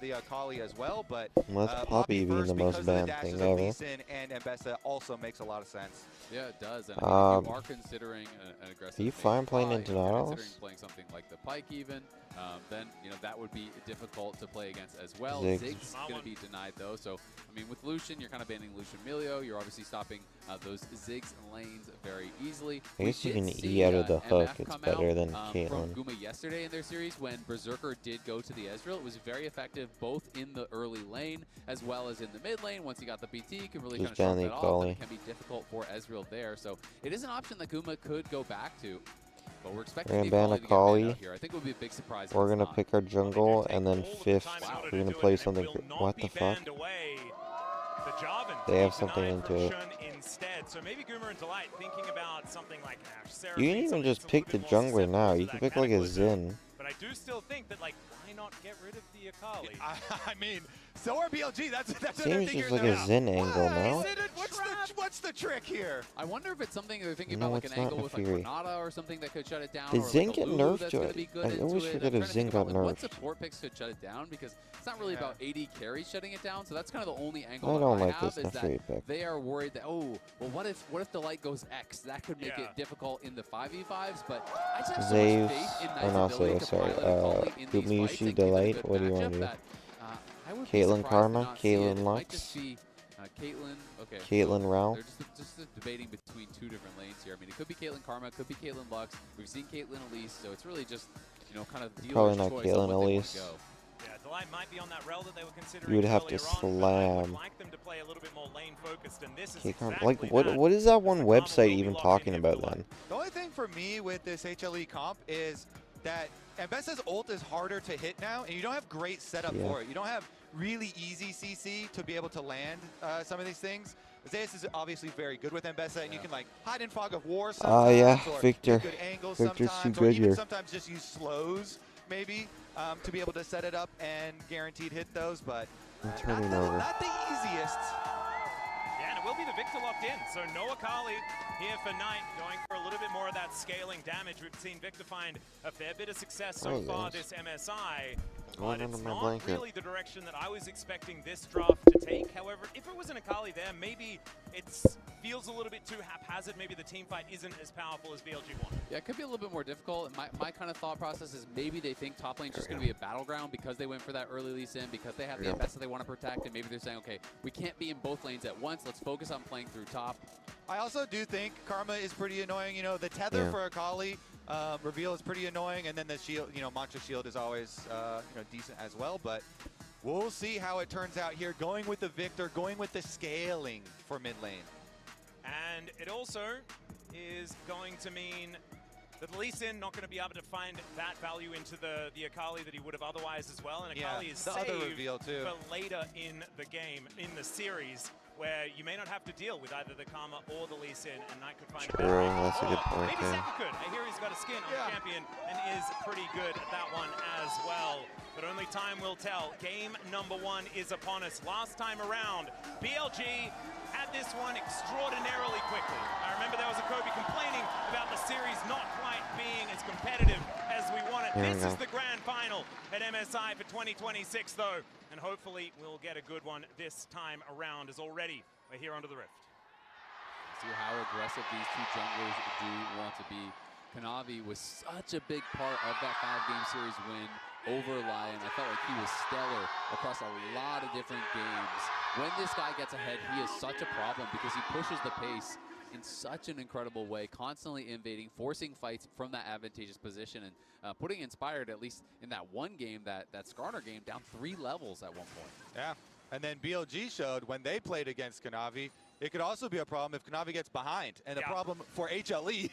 the Akali as well, but Well, that's Poppy being first the most because of the banned dashes thing of ever. Lee Sin and Ambessa also makes a lot of sense. Yeah, it does. And I mean, if you Um, are considering an aggressive Are you main fine playing buy, into if you're Nautilus? considering playing something like the Pike even, then that would be difficult to play against as well. Ziggs. Ziggs going to be denied though. So I mean, with Lucian, you're kind of banning Lucian Milio. You're obviously stopping those Ziggs lanes very easily. I guess you We can did E see, out of the hook. MF It's come better out, than from Caitlyn. Guma yesterday in their series when Berserker did go to the Ezreal. It was very effective both in the early lane as well as in the mid lane. Once he got the BT, he could really Just kind of ban sharp the that off, and Akali. it can be difficult for Ezreal there. So it is an option that Guma could go back to. But we're expecting We're the gonna ban Akali to get banned Akali. out here. I think it would be a big surprise. if We're it's gonna not. pick our jungle, and then fifth, we're gonna play something. What the fuck? The Jarvan They have is something denied into from it. Shun instead. So maybe Goomer and Delight thinking about something like Seraphine, You can even something just that's a pick little the bit more jungler susceptible now. to You that can pick like a cataclysm. Xin. But I do still think that, like, why not get rid of the Akali? I mean, So are BLG. That's what they're Seems figuring just like a out. Zen angle, no? What's the trick here? I wonder if it's something they're thinking No, about, like it's an angle not with like Fury. Granada or something that could shut it down. Did or Zen like a get Lulu nerfed that's to gonna it? be good I into always it. forget I'm if trying to Zen think got about, like, what nerfed. support picks could shut it down, because it's not really about AD carries shutting it down. So that's kind of the only angle I that don't I like have this is that Neferi pick. they are worried that, oh, well, what if the light goes X? That could make it difficult in the 5v5s. But I just have so Zaves, much faith in or Knight's not ability Zaves, to sorry, pilot a Kali in these fights Gumiushi and give it a Delight, good what do you want matchup to do? that I would be Caitlyn surprised to Karma, not see it. Caitlyn It might just Lux, be Caitlyn. Okay. Caitlyn so Rao. They're just debating between two different lanes here. I mean, it could be Caitlyn Karma, it could be Caitlyn Lux. We've seen Caitlyn Elise, so it's really just, you know, kind of dealer's Probably not choice Caitlyn on what they want Elise. to go. Yeah, Delight might be on that rail that they were considering. You would have to earlier on, but I would slam. like them to play a little bit more lane focused, and this is Karma. exactly Like, what is that one website even talking about then? The only thing for me with this HLE comp is that Mbessa's ult is harder to hit now, and you don't have great setup Yeah. for it. You don't have really easy CC to be able to land some of these things. Zeus is obviously very good with Mbessa, and you can like hide in fog of war sometimes, yeah, or Victor. get good angles Victor's sometimes, too or good even here. sometimes just use slows maybe to be able to set it up and guaranteed hit those, but I'm turning over. not the easiest. Yeah, and it will be the Victor locked in. So no Akali here for Knight, going for a little bit more of that scaling damage. We've seen Victor find a fair bit of success so Hey, far guys. this MSI. Going But under it's my not blanket. really the direction that I was expecting this draft to take. However, if it was an Akali there, maybe it feels a little bit too haphazard. Maybe the team fight isn't as powerful as BLG wanted. Yeah, it could be a little bit more difficult. And my kind of thought process is maybe they think top lane's just going to be a battleground because they went for that early Lee Sin, because they have the best that they want to protect, and maybe they're saying, okay, we can't be in both lanes at once. Let's focus on playing through top. I also do think Karma is pretty annoying. You know, the tether for Akali reveal is pretty annoying, and then the shield, you know, Mantra shield is always, you know, decent as well. But we'll see how it turns out here. Going with the Victor, going with the scaling for mid lane. And it also is going to mean that Lee Sin not going to be able to find that value into the Akali that he would have otherwise as well. And Akali is the saved other reveal too. for later in the game, in the series, where you may not have to deal with either the Karma or the Lee Sin, and Knight could find a better True, angle. that's a good Or point, maybe yeah. Seka could. I hear he's got a skin on champion and is pretty good at that one as well. But only time will tell. Game number one is upon us. Last time around, BLG had this one extraordinarily quickly. I remember there was a Kobe complaining about the series not quite being as competitive as we wanted. There we This is go. the grand final at MSI for 2026, though, and hopefully we'll get a good one this time around, as already we're here under the Rift. See how aggressive these two junglers do want to be. Kanavi was such a big part of that 5-game series win over Lion. I felt like he was stellar across a lot of different games. When this guy gets ahead, he is such a problem because he pushes the pace in such an incredible way, constantly invading, forcing fights from that advantageous position, and putting Inspired, at least in that one game, that Skarner game, down 3 levels at one point. Yeah, and then BLG showed when they played against Kanavi, it could also be a problem if Kanavi gets behind. And the problem for HLE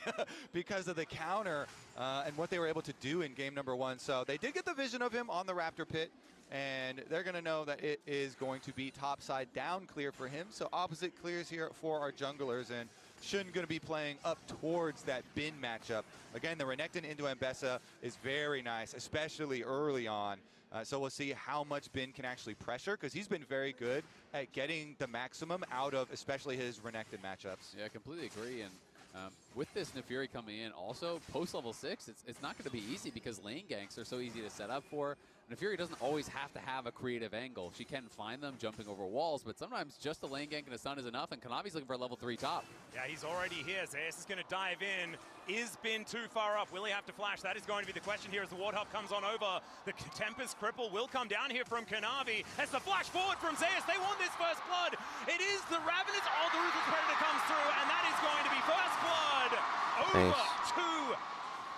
because of the counter and what they were able to do in game number one. So they did get the vision of him on the Raptor pit, and they're going to know that it is going to be topside down clear for him. So opposite clears here for our junglers, and Shun going to be playing up towards that bin matchup. Again, the Renekton into Mbessa is very nice, especially early on. So we'll see how much Bin can actually pressure, because he's been very good at getting the maximum out of especially his Renekton matchups. Yeah, I completely agree. And with this Neferi coming in, also post-level 6, it's not going to be easy because lane ganks are so easy to set up for. Neferi doesn't always have to have a creative angle. She can find them jumping over walls, but sometimes just a lane gank and a stun is enough, and Kanavi's looking for a level 3 top. Yeah, he's already here. Zeus is going to dive in. Is Bin too far up? Will he have to flash? That is going to be the question here as the Warthog comes on over. The Tempest Cripple will come down here from Kanavi. As the flash forward from Zeus, they want this first blood. It is the Ravenous. Oh, the Ruthless Predator comes through, and that is going to be first blood over to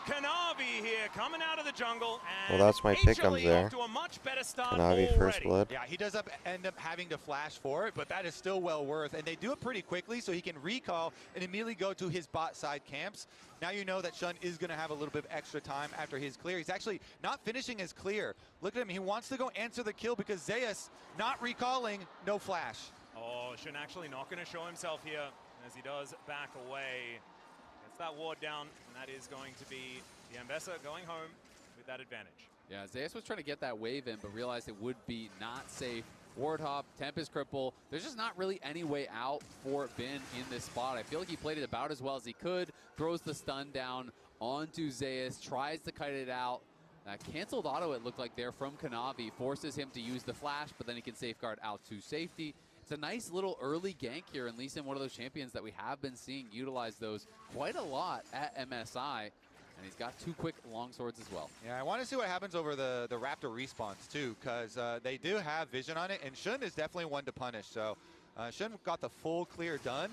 Kanavi here, coming out of the jungle. And Well, that's my pick, HLE there. off to a much better start Kanavi first already. blood. Yeah, he does end up having to flash for it, but that is still well worth. And they do it pretty quickly, so he can recall and immediately go to his bot side camps. Now you know that Shun is going to have a little bit of extra time after his clear. He's actually not finishing his clear. Look at him. He wants to go answer the kill because Zeus not recalling, no flash. Oh, Shun actually not going to show himself here as he does back away. Gets that ward down, and that is going to be the Mbessa going home with that advantage. Yeah, Zeus was trying to get that wave in, but realized it would be not safe Warthog, Tempest Cripple. There's just not really any way out for Bin in this spot. I feel like he played it about as well as he could. Throws the stun down onto Zeus, tries to kite it out. Canceled auto, it looked like there from Kanavi, forces him to use the flash, but then he can safeguard out to safety. It's a nice little early gank here, and Lee Sin, one of those champions that we have been seeing utilize those quite a lot at MSI. And he's got 2 quick longswords as well. Yeah, I want to see what happens over the Raptor respawns too, because they do have vision on it, and Shun is definitely one to punish. So Shun got the full clear done.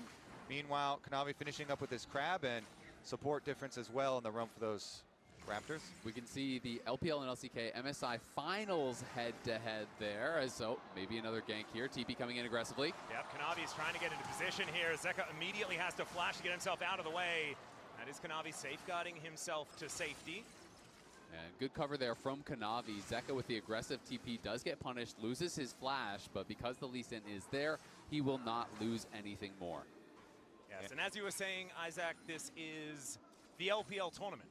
Meanwhile, Kanavi finishing up with his crab and support difference as well in the run for those Raptors. We can see the LPL and LCK MSI finals head-to-head there. So maybe another gank here. TP coming in aggressively. Yep, Kanavi's trying to get into position here. Zeka immediately has to flash to get himself out of the way. That is Kanavi safeguarding himself to safety. And good cover there from Kanavi. Zeka with the aggressive TP does get punished, loses his flash, but because the Lee Sin is there, he will not lose anything more. Yes, and as you were saying, Isaac, this is the LPL tournament.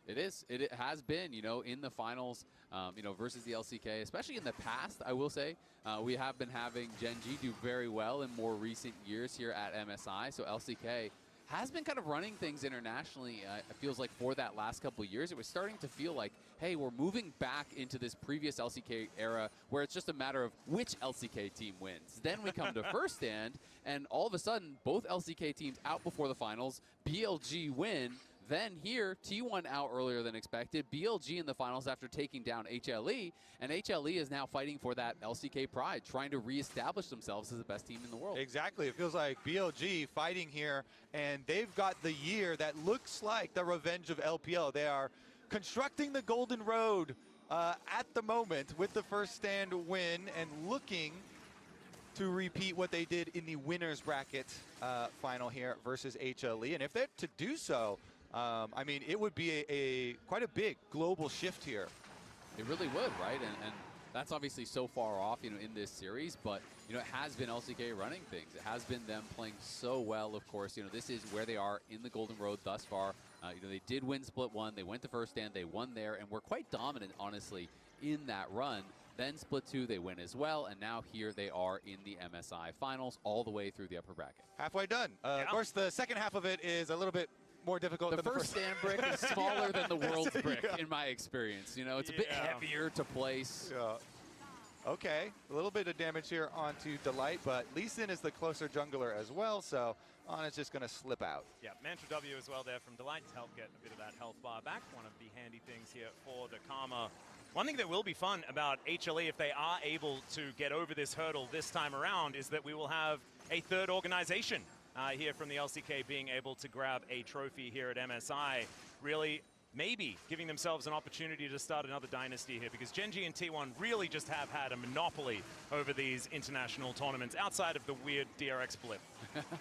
It is. It has been, you know, in the finals, you know, versus the LCK, especially in the past, I will say. We have been having Gen G do very well in more recent years here at MSI, so LCK has been kind of running things internationally. It feels like for that last couple of years, it was starting to feel like, hey, we're moving back into this previous LCK era where it's just a matter of which LCK team wins. Then we come to First Stand, and all of a sudden, both LCK teams out before the finals, BLG win. Then here, T1 out earlier than expected. BLG in the finals after taking down HLE, and HLE is now fighting for that LCK pride, trying to reestablish themselves as the best team in the world. Exactly. It feels like BLG fighting here, and they've got the year that looks like the revenge of LPL. They are constructing the Golden Road at the moment with the First Stand win and looking to repeat what they did in the winner's bracket final here versus HLE. And if they're to do so, I mean, it would be quite a big global shift here. It really would, right? And that's obviously so far off, you know, in this series, but, you know, it has been LCK running things. It has been them playing so well, of course. You know, this is where they are in the Golden Road thus far. You know, they did win Split 1. They went to First Stand. They won there, and were quite dominant, honestly, in that run. Then Split 2, they win as well, and now here they are in the MSI finals all the way through the upper bracket. Halfway done. Of course, the second half of it is a little bit more difficult than the first stand brick is smaller than the world's brick, in my experience. You know, it's a bit heavier to place. Yeah. Okay, a little bit of damage here onto Delight, but Lee Sin is the closer jungler as well, so Ana's just going to slip out. Yeah, Mantra W as well there from Delight to help get a bit of that health bar back. One of the handy things here for the Karma. One thing that will be fun about HLE, if they are able to get over this hurdle this time around, is that we will have a third organization here from the LCK being able to grab a trophy here at MSI. Really, maybe giving themselves an opportunity to start another dynasty here, because Gen G and T1 really just have had a monopoly over these international tournaments outside of the weird DRX blip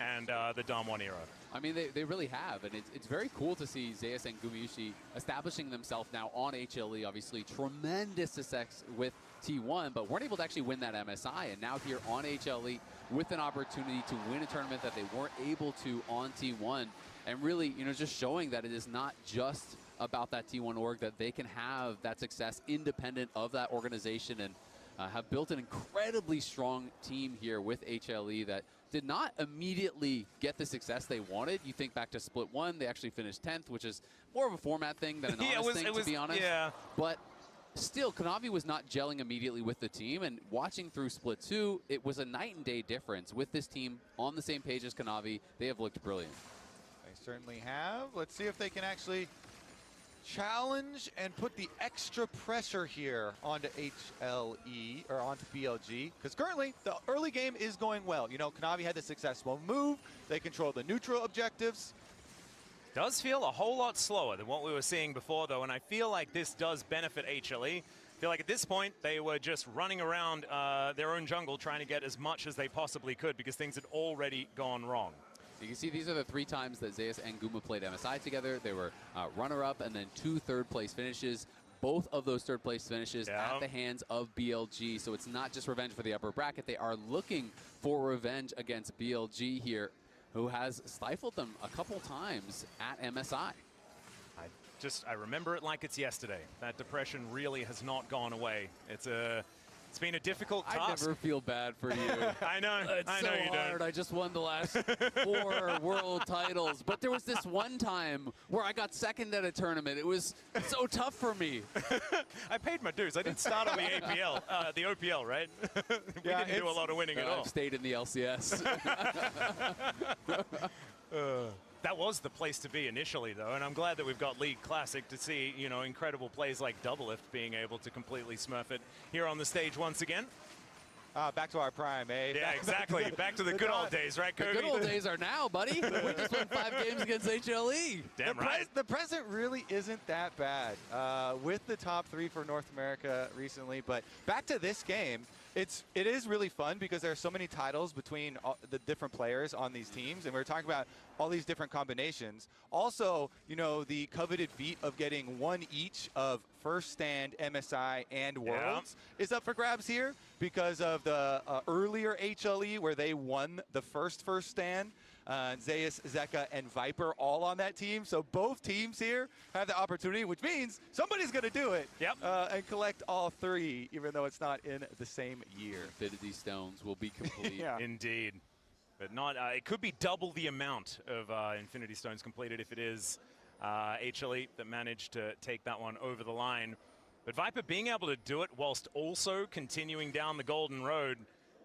and the Dom1 era. I mean, they really have, and it's very cool to see Zeus and Gumayusi establishing themselves now on HLE. Obviously, tremendous success with T1, but weren't able to actually win that MSI, and now here on HLE with an opportunity to win a tournament that they weren't able to on T1, and really, you know, just showing that it is not just about that T1 org, that they can have that success independent of that organization, and have built an incredibly strong team here with HLE that did not immediately get the success they wanted. You think back to Split 1, they actually finished 10th, which is more of a format thing than an honest thing, to be honest. Yeah. But still, Kanavi was not gelling immediately with the team, and watching through Split 2, it was a night and day difference. With this team on the same page as Kanavi, they have looked brilliant. They certainly have. Let's see if they can actually challenge and put the extra pressure here onto HLE, or onto BLG, because currently the early game is going well. You know, Kanavi had the successful move. They control the neutral objectives. Does feel a whole lot slower than what we were seeing before, though, and I feel like this does benefit HLE. I feel like at this point, they were just running around their own jungle trying to get as much as they possibly could because things had already gone wrong. You can see these are the 3 times that Zeus and Guma played MSI together. They were runner-up and then 2 third-place finishes. Both of those third-place finishes at the hands of BLG. So it's not just revenge for the upper bracket. They are looking for revenge against BLG here, who has stifled them a couple times at MSI. I remember it like it's yesterday. That depression really has not gone away. It's It's been a difficult task. I never feel bad for you. I know. It's I know so you hard. don't. I just won the last 4 world titles. But there was this one time where I got second at a tournament. It was so tough for me. I paid my dues. I didn't start on the APL, the OPL, right? We didn't do a lot of winning at all. I've stayed in the LCS. That was the place to be initially, though, and I'm glad that we've got League Classic to see, you know, incredible plays like Doublelift being able to completely smurf it here on the stage once again. Back to our prime, eh? Yeah, exactly. Back to the good old days, right, Kobe? The good old days are now, buddy. We just won 5 games against HLE. Damn right. The present really isn't that bad with the top 3 for North America recently. But back to this game, it is really fun because there are so many titles between the different players on these teams, and we're talking about all these different combinations. Also, you know, the coveted feat of getting 1 each of First Stand, MSI, and Worlds is up for grabs here because of the earlier HLE where they won the first Stand. Zeus, Zeka, and Viper all on that team. So both teams here have the opportunity, which means somebody's going to do it and collect all 3, even though it's not in the same year. Infinity Stones will be complete. Yeah. Indeed. But not. It could be double the amount of Infinity Stones completed if it is HLE that managed to take that one over the line. But Viper being able to do it whilst also continuing down the golden road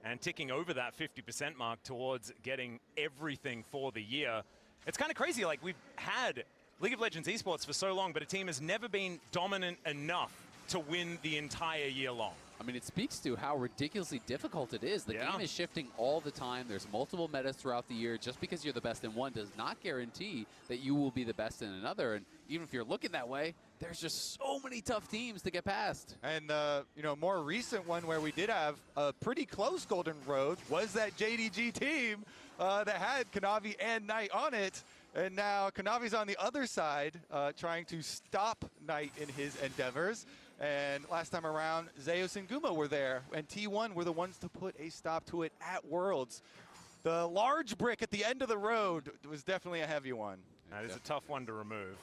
and ticking over that 50% mark towards getting everything for the year. It's kind of crazy. Like, we've had League of Legends esports for so long, but a team has never been dominant enough to win the entire year long. I mean, it speaks to how ridiculously difficult it is. The game is shifting all the time. There's multiple metas throughout the year. Just because you're the best in one does not guarantee that you will be the best in another. And even if you're looking that way, there's just so many tough teams to get past. And, you know, more recent one where we did have a pretty close golden road was that JDG team that had Kanavi and Knight on it. And now Kanavi's on the other side trying to stop Knight in his endeavors. And last time around, Zeus and Guma were there, and T1 were the ones to put a stop to it at Worlds. The large brick at the end of the road was definitely a heavy one. That is a tough one to remove.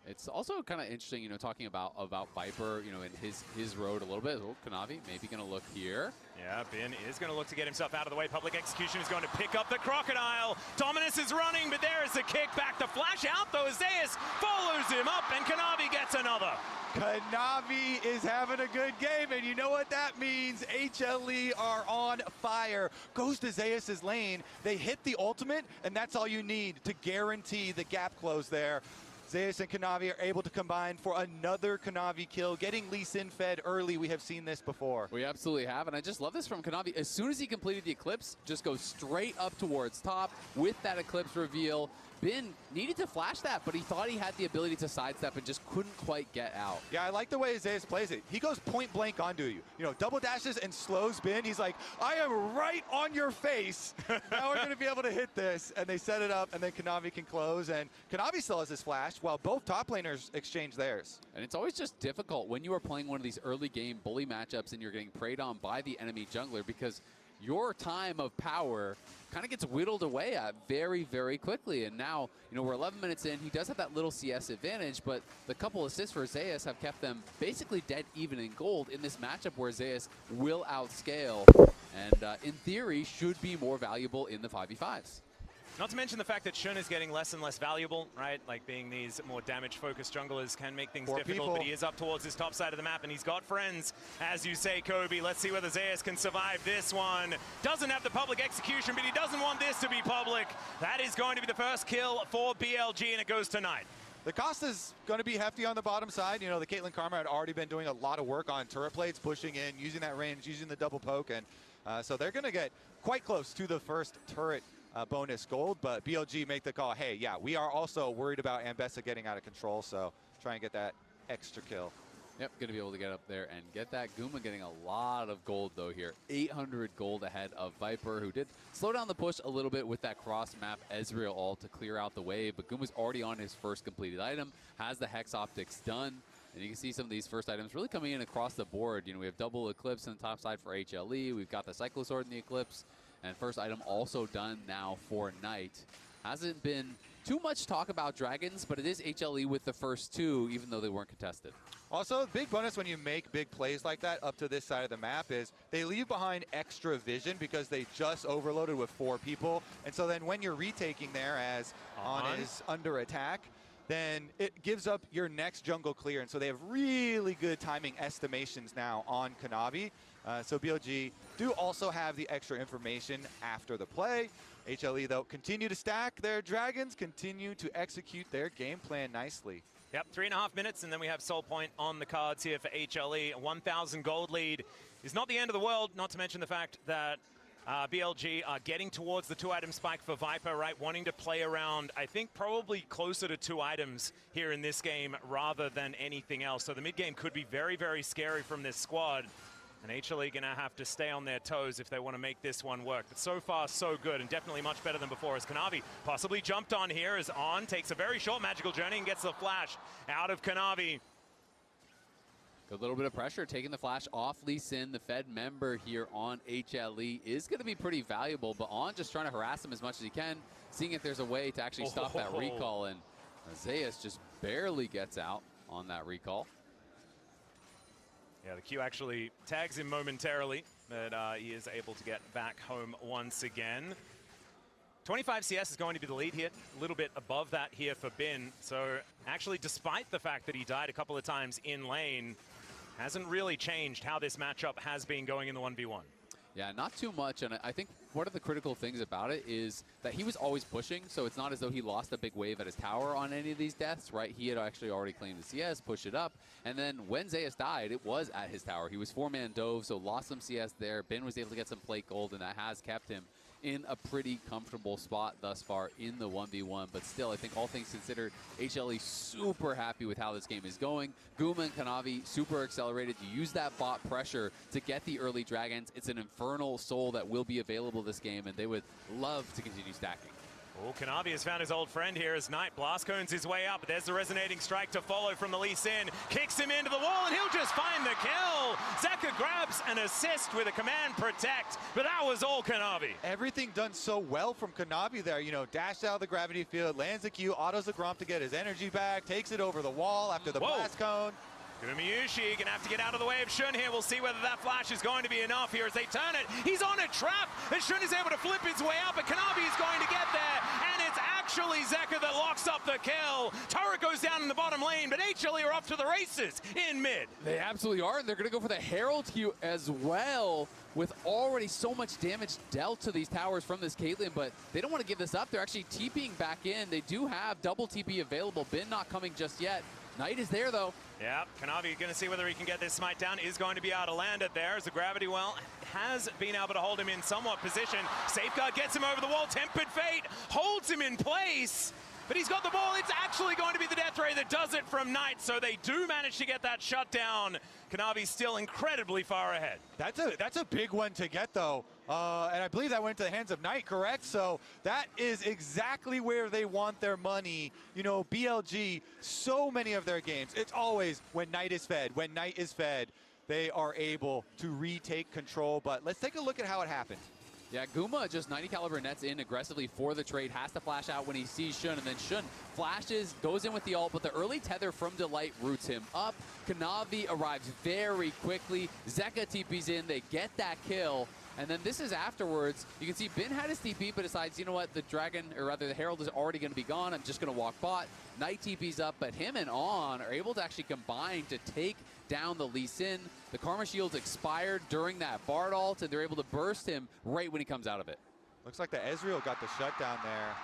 It's also kind of interesting, you know, talking about Viper, you know, in his road a little bit. Oh, Kanavi maybe going to look here. Yeah, Ben is going to look to get himself out of the way. Public Execution is going to pick up the Crocodile. Dominus is running, but there is the kick back. The flash out, though. Zeus follows him up, and Kanavi gets another. Kanavi is having a good game, and you know what that means. HLE are on fire. Goes to Zeus's lane. They hit the ultimate, and that's all you need to guarantee the gap close there. Zeus and Kanavi are able to combine for another Kanavi kill, getting Lee Sin fed early. We have seen this before. We absolutely have, and I just love this from Kanavi. As soon as he completed the Eclipse, just goes straight up towards top with that Eclipse reveal. Bin needed to flash that, but he thought he had the ability to sidestep and just couldn't quite get out. Yeah, I like the way Zeus plays it. He goes point blank onto you. You know, double dashes and slows Bin. He's like, I am right on your face. Now we're going to be able to hit this. And they set it up, and then Kanavi can close. And Kanavi still has his flash, while both top laners exchange theirs. And it's always just difficult when you are playing one of these early game bully matchups and you're getting preyed on by the enemy jungler, because your time of power kind of gets whittled away at very, very quickly. And now, you know, we're 11 minutes in. He does have that little CS advantage, but the couple assists for Zeus have kept them basically dead even in gold in this matchup where Zeus will outscale and, in theory, should be more valuable in the 5v5s. Not to mention the fact that Shun is getting less and less valuable, right? Like, being these more damage-focused junglers can make things difficult, but he is up towards his top side of the map, and he's got friends, as you say, Kobe. Let's see whether Zeus can survive this one. Doesn't have the public execution, but he doesn't want this to be public. That is going to be the first kill for BLG, and it goes to Knight. The cost is going to be hefty on the bottom side. You know, the Caitlyn Karma had already been doing a lot of work on turret plates, pushing in, using that range, using the double poke, and so they're going to get quite close to the first turret bonus gold, but BLG make the call, hey, yeah, we are also worried about Ambessa getting out of control, so try and get that extra kill. Yep, going to be able to get up there and get that. Guma getting a lot of gold, though, here. 800 gold ahead of Viper, who did slow down the push a little bit with that cross-map Ezreal ult to clear out the wave, but Guma's already on his first completed item, has the Hex Optics done, and you can see some of these first items really coming in across the board. You know, we have double Eclipse on the top side for HLE, we've got the Cyclosword in the Eclipse, and first item also done now for Knight. Hasn't been too much talk about Dragons, but it is HLE with the first two, even though they weren't contested. Also, big bonus when you make big plays like that up to this side of the map is they leave behind extra vision because they just overloaded with 4 people. And so then when you're retaking there as On is under attack, then it gives up your next jungle clear. And so they have really good timing estimations now on Kanavi. So BLG do also have the extra information after the play. HLE, though, continue to stack their Dragons, continue to execute their game plan nicely. Yep, 3.5 minutes, and then we have Soul Point on the cards here for HLE. A 1,000 gold lead is not the end of the world, not to mention the fact that BLG are getting towards the 2-item spike for Viper, right? Wanting to play around, I think, probably closer to 2 items here in this game rather than anything else. So the mid game could be very, very scary from this squad. And HLE gonna have to stay on their toes if they want to make this one work. But so far, so good, and definitely much better than before. As Kanavi possibly jumped on here, as On takes a very short magical journey and gets the flash out of Kanavi. A little bit of pressure, taking the flash off Lee Sin, the Fed member here on HLE, is going to be pretty valuable, but On just trying to harass him as much as he can, seeing if there's a way to actually stop that recall, and Zeus just barely gets out on that recall. Yeah, the Q actually tags him momentarily, but he is able to get back home once again. 25 CS is going to be the lead here, a little bit above that here for Bin. So actually, despite the fact that he died a couple of times in lane, hasn't really changed how this matchup has been going in the 1v1. Yeah, not too much, and I think one of the critical things about it is that he was always pushing, so it's not as though he lost a big wave at his tower on any of these deaths, right? He had actually already claimed the CS, pushed it up, and then when Zeus died, it was at his tower. He was 4-man dove, so lost some CS there. Bin was able to get some plate gold, and that has kept him in a pretty comfortable spot thus far in the 1v1, but still, I think all things considered, HLE super happy with how this game is going. Guma and Kanavi super accelerated. You use that bot pressure to get the early Dragons. It's an infernal soul that will be available this game, and they would love to continue stacking. Oh, Kanavi has found his old friend here as Knight blast cones his way up. There's the resonating strike to follow from the Lee Sin. Kicks him into the wall, and he'll just find the kill. Zeka grabs an assist with a command protect, but that was all Kanavi. Everything done so well from Kanavi there. You know, dashed out of the gravity field, lands a Q, autos a Gromp to get his energy back, takes it over the wall after the blast cone. Gumiyushi gonna have to get out of the way of Shun here. We'll see whether that flash is going to be enough here as they turn it. He's on a trap, and Shun is able to flip his way out, but Kanavi is going to get there, and it's actually Zeka that locks up the kill. Turret goes down in the bottom lane, but HLE are off to the races in mid. They absolutely are, and they're gonna go for the Herald Q as well, with already so much damage dealt to these towers from this Caitlyn, but they don't want to give this up. They're actually TPing back in. They do have double TP available. Bin not coming just yet. Knight is there, though. Yeah, Kanavi going to see whether he can get this smite down. Is going to be able to land it there as the gravity well has been able to hold him in somewhat position. Safeguard gets him over the wall. Tempered Fate holds him in place. But he's got the ball. It's actually going to be the Death Ray that does it from Knight. So they do manage to get that shutdown. Kanavi's still incredibly far ahead. That's a big one to get, though. And I believe that went into the hands of Knight, correct? So that is exactly where they want their money. You know, BLG, so many of their games, it's always when Knight is fed. When Knight is fed, they are able to retake control. But let's take a look at how it happened. Yeah, Guma just 90 caliber nets in aggressively for the trade, has to flash out when he sees Shun, and then Shun flashes, goes in with the ult, but the early tether from Delight roots him up. Kanavi arrives very quickly. Zeka TP's in, they get that kill, and then this is afterwards. You can see Bin had his TP, but decides, you know what, the Dragon, or rather the Herald is already going to be gone. I'm just going to walk bot. Knight TP's up, but him and On are able to actually combine to take down the Lee Sin. The Karma Shield's expired during that Bard ult, and they're able to burst him right when he comes out of it. Looks like the Ezreal got the shutdown there.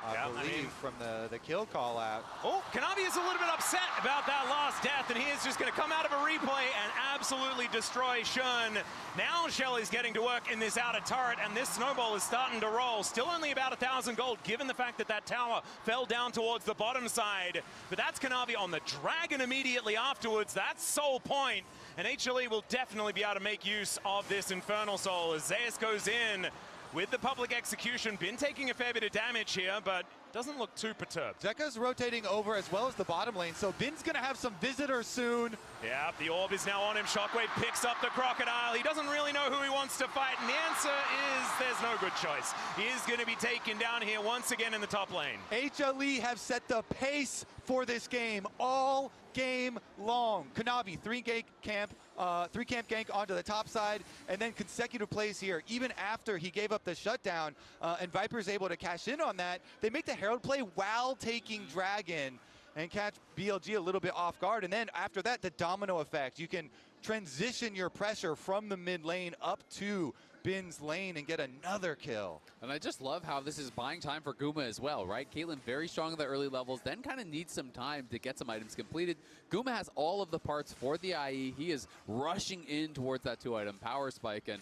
I believe from the kill call out. Oh, Kanavi is a little bit upset about that last death, and he is just going to come out of a replay and absolutely destroy Shun. Now Shelly's getting to work in this outer turret, and this snowball is starting to roll. Still only about 1,000 gold, given the fact that that tower fell down towards the bottom side. But that's Kanavi on the Dragon immediately afterwards. That's Soul Point, and HLE will definitely be able to make use of this Infernal Soul as Zeus goes in with the public execution. Been taking a fair bit of damage here, but doesn't look too perturbed. Zeka's rotating over as well as the bottom lane, so Bin's going to have some visitors soon. Yeah, the orb is now on him. Shockwave picks up the Crocodile. He doesn't really know who he wants to fight, and the answer is there's no good choice. He is going to be taken down here once again in the top lane. HLE have set the pace for this game all game long. Kanavi, three camp gank onto the top side, and then consecutive plays here. Even after he gave up the shutdown, and Viper's able to cash in on that, they make the Herald play while taking Dragon and catch BLG a little bit off guard. And then after that, the domino effect. You can transition your pressure from the mid lane up to Bin's lane and get another kill. And I just love how this is buying time for Guma as well, right? Caitlyn very strong at the early levels, then kind of needs some time to get some items completed. Guma has all of the parts for the IE. He is rushing in towards that 2-item power spike, and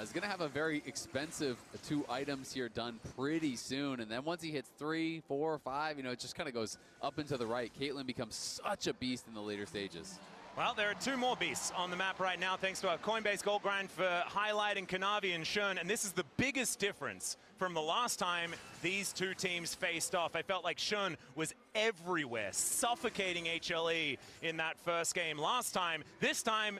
is going to have a very expensive 2 items here done pretty soon. And then once he hits 3, 4, 5, you know, it just kind of goes up and to the right. Caitlyn becomes such a beast in the later stages. Well, there are 2 more beasts on the map right now, thanks to our Coinbase Gold Grind for highlighting Kanavi and Shun. And this is the biggest difference from the last time these 2 teams faced off. I felt like Shun was everywhere, suffocating HLE in that first game last time. This time,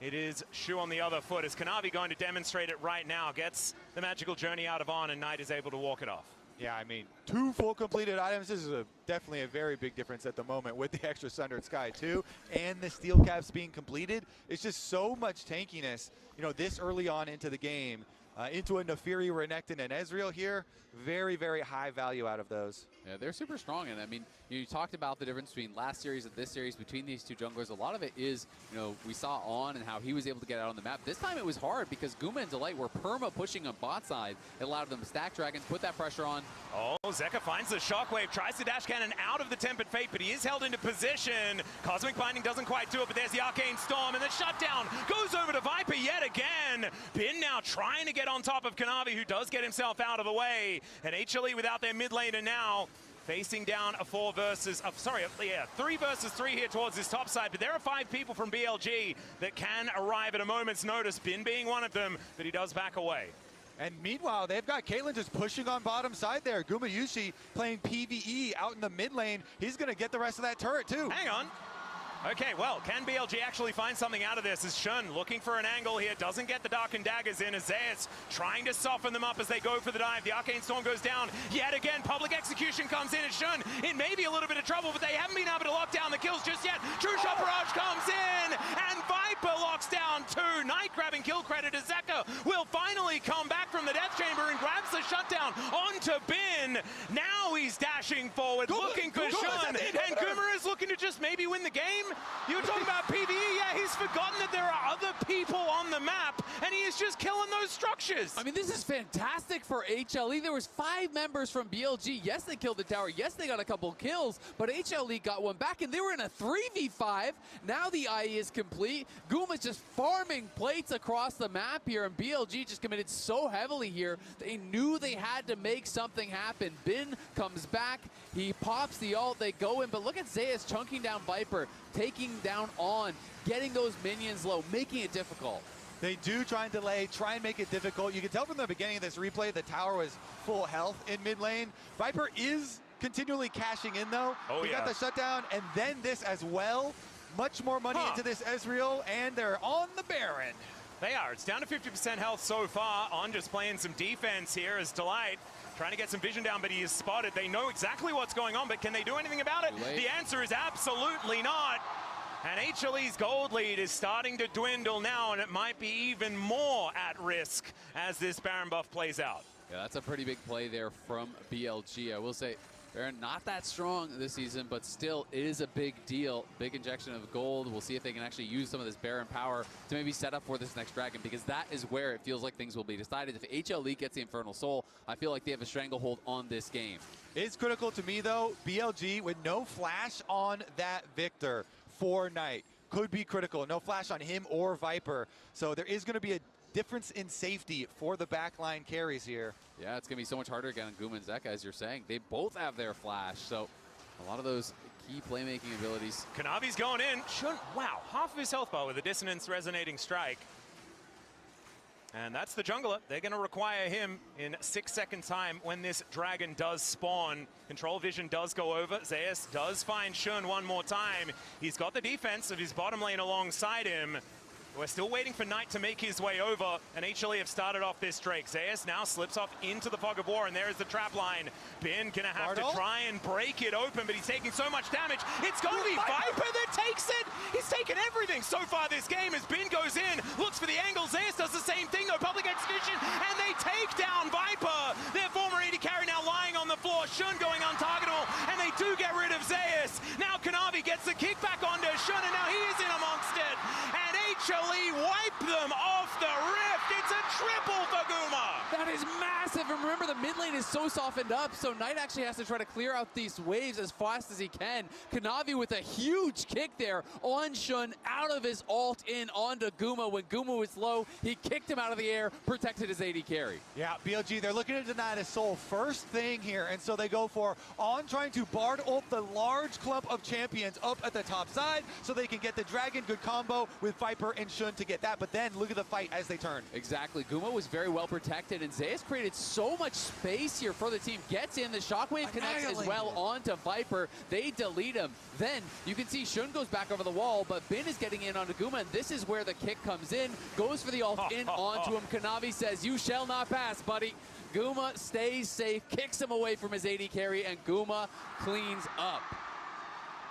it is Shu on the other foot. Is Kanavi going to demonstrate it right now? Gets the magical journey out of On, and Knight is able to walk it off. Yeah, I mean, 2 full completed items. This is definitely a very big difference at the moment with the extra Sundered Sky too, and the steel caps being completed. It's just so much tankiness, you know, this early on into the game. Into a Nefiri, Renekton, and Ezreal here. Very, very high value out of those. Yeah, they're super strong. And I mean, you talked about the difference between last series and this series between these 2 junglers. A lot of it is, you know, we saw On and how he was able to get out on the map. This time it was hard because Guma and Delight were perma pushing on bot side. It allowed them to stack dragons, put that pressure on. Oh, Zeka finds the Shockwave, tries the dash cannon out of the Tempered Fate, but he is held into position. Cosmic Binding doesn't quite do it, but there's the Arcane Storm, and the shutdown goes over to Viper yet again. Bin now trying to get on top of Kanavi, who does get himself out of the way. And HLE without their mid laner now, facing down a 3 versus 3 here towards this top side, but there are 5 people from BLG that can arrive at a moment's notice, Bin being one of them, but he does back away. And meanwhile, they've got Caitlyn just pushing on bottom side there. Gumayushi playing PvE out in the mid lane. He's going to get the rest of that turret too. Hang on. Okay, well, can BLG actually find something out of this? As Shun looking for an angle here, doesn't get the Dark and Daggers in. Azayas trying to soften them up as they go for the dive. The Arcane Storm goes down yet again. Public Execution comes in, and Shun in maybe a little bit of trouble, but they haven't been able to lock down the kills just yet. True Shot Barrage comes in, and Viper locks down 2. Knight grabbing kill credit as Zeka will finally come back from the Death Chamber and grabs the shutdown onto Bin. Now he's dashing forward, looking for Shun, and Guma is looking to just maybe win the game. You were talking about PvE, yeah, he's forgotten that there are other people on the map, and he is just killing those structures. I mean, this is fantastic for HLE. There was 5 members from BLG. Yes, they killed the tower. Yes, they got a couple kills, but HLE got one back, and they were in a 3v5. Now the IE is complete. Guma's just farming plates across the map here, and BLG just committed so heavily here. They knew they had to make something happen. Bin comes back. He pops the ult. They go in, but look at Zayas chunking down Viper, taking down On, getting those minions low, making it difficult. They do try and delay, try and make it difficult. You can tell from the beginning of this replay, the tower was full health in mid lane. Viper is continually cashing in though. Oh, he got the shutdown, and then this as well. Much more money into this Ezreal, and they're on the Baron. They are. It's down to 50% health so far. On just playing some defense here as Delight trying to get some vision down, but he is spotted. They know exactly what's going on, but can they do anything about it? The answer is absolutely not. And HLE's gold lead is starting to dwindle now, and it might be even more at risk as this Baron buff plays out. Yeah, that's a pretty big play there from BLG. I will say they're not that strong this season, but still it is a big deal. Big injection of gold. We'll see if they can actually use some of this Baron power to maybe set up for this next dragon, because that is where it feels like things will be decided. If HLE gets the Infernal Soul, I feel like they have a stranglehold on this game. It's critical to me though, BLG with no flash on that Victor for Knight could be critical. No flash on him or Viper. So there is going to be a difference in safety for the backline carries here. Yeah, it's going to be so much harder again on Guma and Zeka, as you're saying. They both have their flash, so a lot of those key playmaking abilities. Kanavi's going in. Wow, half of his health bar with a Dissonance Resonating Strike. And that's the jungler. They're going to require him in 6-second time when this dragon does spawn. Control vision does go over. Zeus does find Shun one more time. He's got the defense of his bottom lane alongside him. We're still waiting for Knight to make his way over, and HLE have started off this Drake. Zeus now slips off into the fog of war, and there is the trap line. Bin gonna have to try and break it open, but he's taking so much damage. It's gonna be Viper that takes it. He's taken everything so far this game as Bin goes in, looks for the angle. Zeus does the same thing though, public execution, and they take down Viper. Their former AD carry now lying on the floor. Shun going untargetable, and they do get rid of Zeus. Now Kanavi gets the kickback onto Shun, and now he is in amongst it. And HLE wipe them off the rift. It's a triple for Guma. That is massive. And remember, the mid lane is so softened up, so Knight actually has to try to clear out these waves as fast as he can. Kanavi with a huge kick there on Shun, out of his ult in onto Guma. When Guma was low, he kicked him out of the air, protected his AD carry. Yeah, BLG, they're looking to deny his soul first thing here, and so they go for on trying to Bard ult the large clump of champions up at the top side so they can get the dragon. Good combo with Viper and Shun to get that, but then look at the fight as they turn. Exactly. Guma was very well protected, and Zeus created so much space here for the team. Gets in, the shockwave connects as well onto Viper. They delete him. Then you can see Shun goes back over the wall, but Bin is getting in onto Guma, and this is where the kick comes in. Goes for the ult in onto him. Kanavi says, "You shall not pass, buddy." Guma stays safe, kicks him away from his AD carry, and Guma cleans up.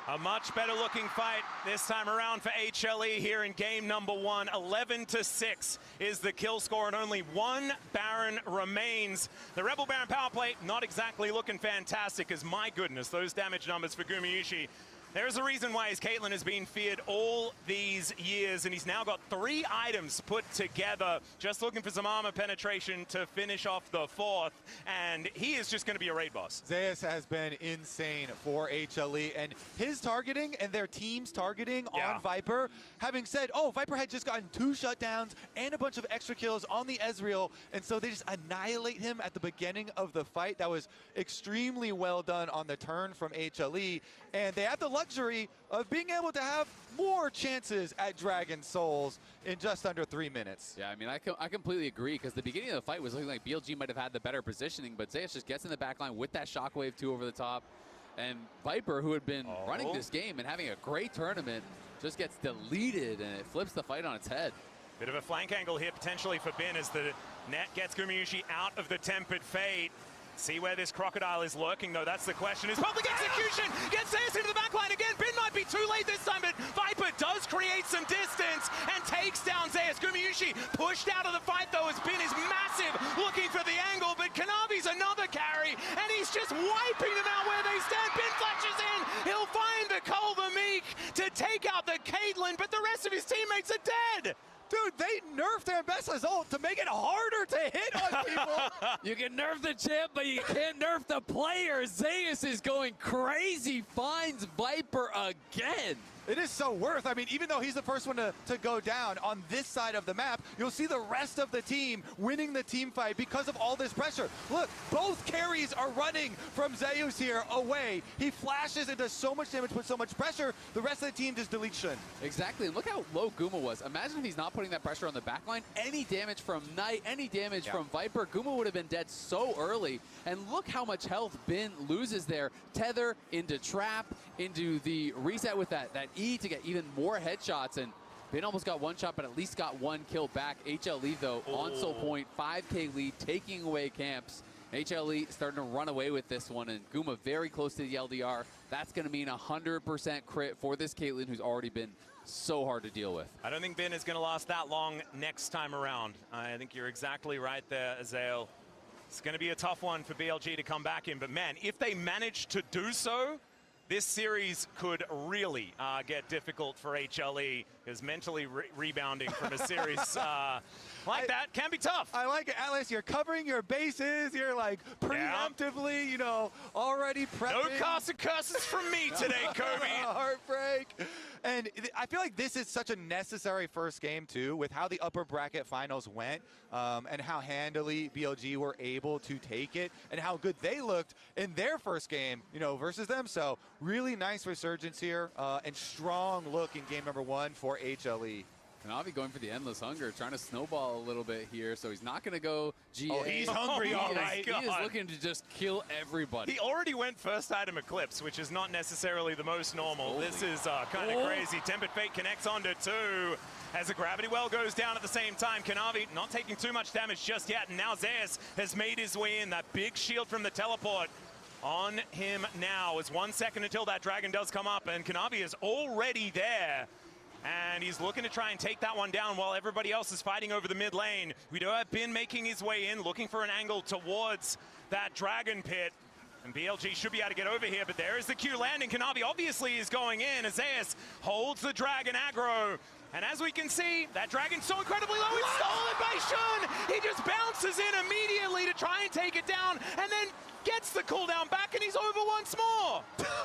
A much better looking fight this time around for HLE here in game number 1. 11-6 is the kill score, and only one Baron remains. The Rebel Baron power play not exactly looking fantastic, as my goodness, those damage numbers for Gumayushi. There's a reason why his Caitlyn has been feared all these years, and he's now got 3 items put together, just looking for some armor penetration to finish off the 4th, and he is just going to be a raid boss. Zeus has been insane for HLE, and his targeting and their team's targeting on Viper, having said, oh, Viper had just gotten 2 shutdowns and a bunch of extra kills on the Ezreal, and so they just annihilate him at the beginning of the fight. That was extremely well done on the turn from HLE, and they have the luxury of being able to have more chances at Dragon Souls in just under 3 minutes. Yeah, I mean, I completely agree, because the beginning of the fight was looking like BLG might have had the better positioning, but Zeus just gets in the backline with that shockwave 2 over the top, and Viper, who had been running this game and having a great tournament, just gets deleted, and it flips the fight on its head. Bit of a flank angle here potentially for Bin as the net gets Gumayushi out of the Tempered Fate. See where this crocodile is lurking, though. That's the question. His public execution gets Zeus into the backline again. Bin might be too late this time, but Viper does create some distance and takes down Zeus. Gumayushi pushed out of the fight, though, as Bin is massive, looking for the angle, but Kanavi's another carry, and he's just wiping them out where they stand. Bin flashes in. He'll find the Cole the Meek to take out the Caitlyn, but the rest of his teammates are dead. Dude, they nerfed Ambessa's ult to make it harder to hit on people. You can nerf the champ, but you can't nerf the player. Zeus is going crazy, finds Viper again. It is so worth. I mean, even though he's the first one to go down on this side of the map, you'll see the rest of the team winning the team fight because of all this pressure. Look, both carries are running from Zeus here away. He flashes and does so much damage, puts so much pressure, the rest of the team just deletes Shun. Exactly, and look how low Guma was. Imagine if he's not putting that pressure on the backline. Any damage from Knight, any damage from Viper, Guma would have been dead so early. And look how much health Bin loses there. Tether into trap, into the reset with that E to get even more headshots, and Bin almost got 1 shot, but at least got 1 kill back. HLE, though, on soul point, 5K lead, taking away camps. HLE starting to run away with this one, and Guma very close to the LDR. That's going to mean 100% crit for this Caitlyn, who's already been so hard to deal with. I don't think Bin is going to last that long next time around. I think you're exactly right there, Azael. It's going to be a tough one for BLG to come back in, but man, if they manage to do so, this series could really get difficult for HLE, because mentally rebounding from a series like that can be tough. I like it, Atlas. You're covering your bases. You're like preemptively, you know, already prepping. No casts and curses from me today, Kobe. Heartbreak. And I feel like this is such a necessary first game, too, with how the upper bracket finals went and how handily BLG were able to take it and how good they looked in their first game, you know, versus them. So really nice resurgence here and strong look in game number 1 for HLE. Kanavi going for the endless hunger, trying to snowball a little bit here, so he's not going to go GA. Oh, he's hungry, all right. He is looking to just kill everybody. He already went first item Eclipse, which is not necessarily the most normal. This is kind of crazy. Tempered Fate connects onto 2 as the Gravity Well goes down at the same time. Kanavi not taking too much damage just yet, and now Zeus has made his way in. That big shield from the teleport on him now. It's 1 second until that dragon does come up, and Kanavi is already there. And he's looking to try and take that one down while everybody else is fighting over the mid lane. We do have Bin making his way in, looking for an angle towards that dragon pit. And BLG should be able to get over here, but there is the Q landing. Kanavi obviously is going in. Azaeus holds the dragon aggro. And as we can see, that dragon's so incredibly low, it's stolen by Shun! He just bounces in immediately to try and take it down, and then gets the cooldown back, and he's over once more!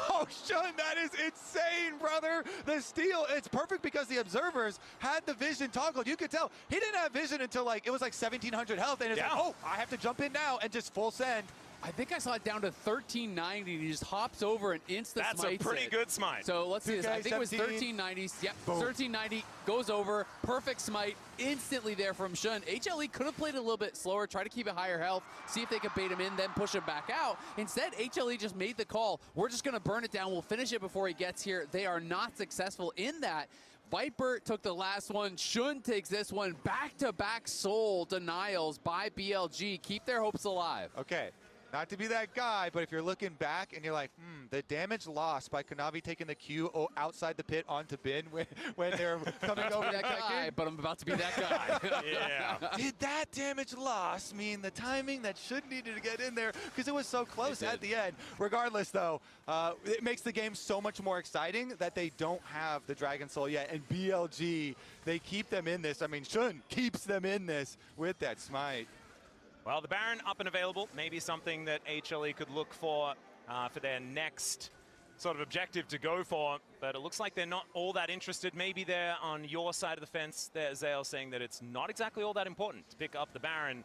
Oh, Shun, that is insane, brother! The steal, it's perfect because the observers had the vision toggled. You could tell he didn't have vision until like, it was like 1700 health, and it's like, oh, I have to jump in now, and just full send. I think I saw it down to 1390, and he just hops over and insta-smites That's a pretty good smite. So let's see this. I think it was 17. 1390. Yep, 1390 goes over. Perfect smite instantly there from Shun. HLE could have played a little bit slower, try to keep it higher health, see if they could bait him in, then push him back out. Instead, HLE just made the call. We're just going to burn it down. We'll finish it before he gets here. They are not successful in that. Viper took the last one. Shun takes this one. Back-to-back soul denials by BLG. Keep their hopes alive. Okay. Not to be that guy, but if you're looking back and you're like, the damage lost by Kanavi taking the Q outside the pit onto Bin when they're coming over that guy, but I'm about to be that guy. Yeah. Did that damage loss mean the timing that Shun needed to get in there? Because it was so close at the end. Regardless, though, it makes the game so much more exciting that they don't have the Dragon Soul yet. And BLG, they keep them in this. I mean, Shun keeps them in this with that smite. Well, the Baron up and available, maybe something that HLE could look for their next sort of objective to go for, but it looks like they're not all that interested. Maybe they're on your side of the fence. There's Zale saying that it's not exactly all that important to pick up the Baron,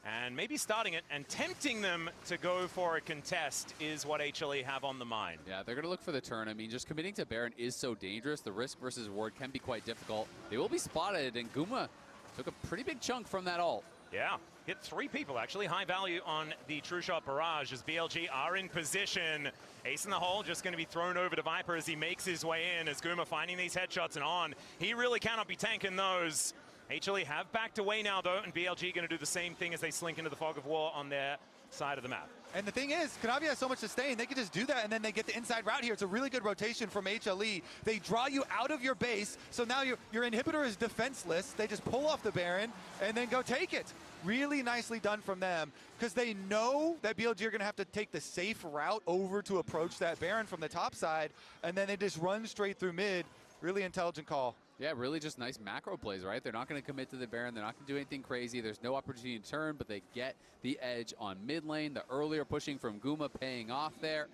and maybe starting it and tempting them to go for a contest is what HLE have on the mind. Yeah, they're going to look for the turn. I mean, just committing to Baron is so dangerous. The risk versus reward can be quite difficult. They will be spotted, and Guma took a pretty big chunk from that ult. Yeah, hit 3 people actually. High value on the True Shot Barrage as BLG are in position. Ace in the hole, just going to be thrown over to Viper as he makes his way in. As Guma finding these headshots and on. He really cannot be tanking those. HLE have backed away now though, and BLG going to do the same thing as they slink into the fog of war on their side of the map. And the thing is, Kanavi has so much sustain, they can just do that, and then they get the inside route here. It's a really good rotation from HLE. They draw you out of your base, so now your inhibitor is defenseless. They just pull off the Baron and then go take it. Really nicely done from them, because they know that BLG are going to have to take the safe route over to approach that Baron from the top side, and then they just run straight through mid. Really intelligent call. Yeah, really just nice macro plays, right? They're not going to commit to the Baron. They're not going to do anything crazy. There's no opportunity to turn, but they get the edge on mid lane. The earlier pushing from Guma paying off there.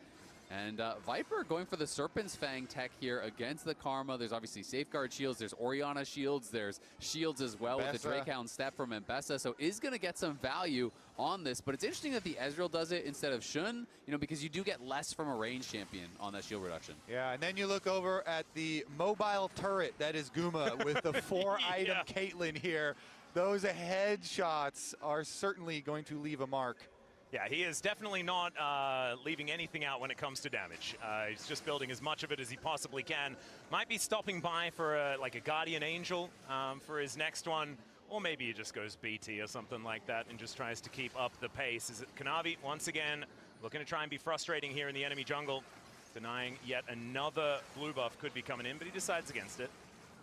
And Viper going for the Serpent's Fang tech here against the Karma. There's obviously Safeguard shields. There's Orianna shields. There's shields as well with the Drakehound step from Mbessa. So is going to get some value on this. But it's interesting that the Ezreal does it instead of Shun, you know, because you do get less from a range champion on that shield reduction. Yeah, and then you look over at the mobile turret that is Guma with the 4-item Caitlyn here. Those headshots are certainly going to leave a mark. Yeah, he is definitely not leaving anything out when it comes to damage. He's just building as much of it as he possibly can. Might be stopping by for like a Guardian Angel for his next one. Or maybe he just goes BT or something like that and just tries to keep up the pace. Is it Kanavi, once again, looking to try and be frustrating here in the enemy jungle. Denying yet another blue buff could be coming in, but he decides against it.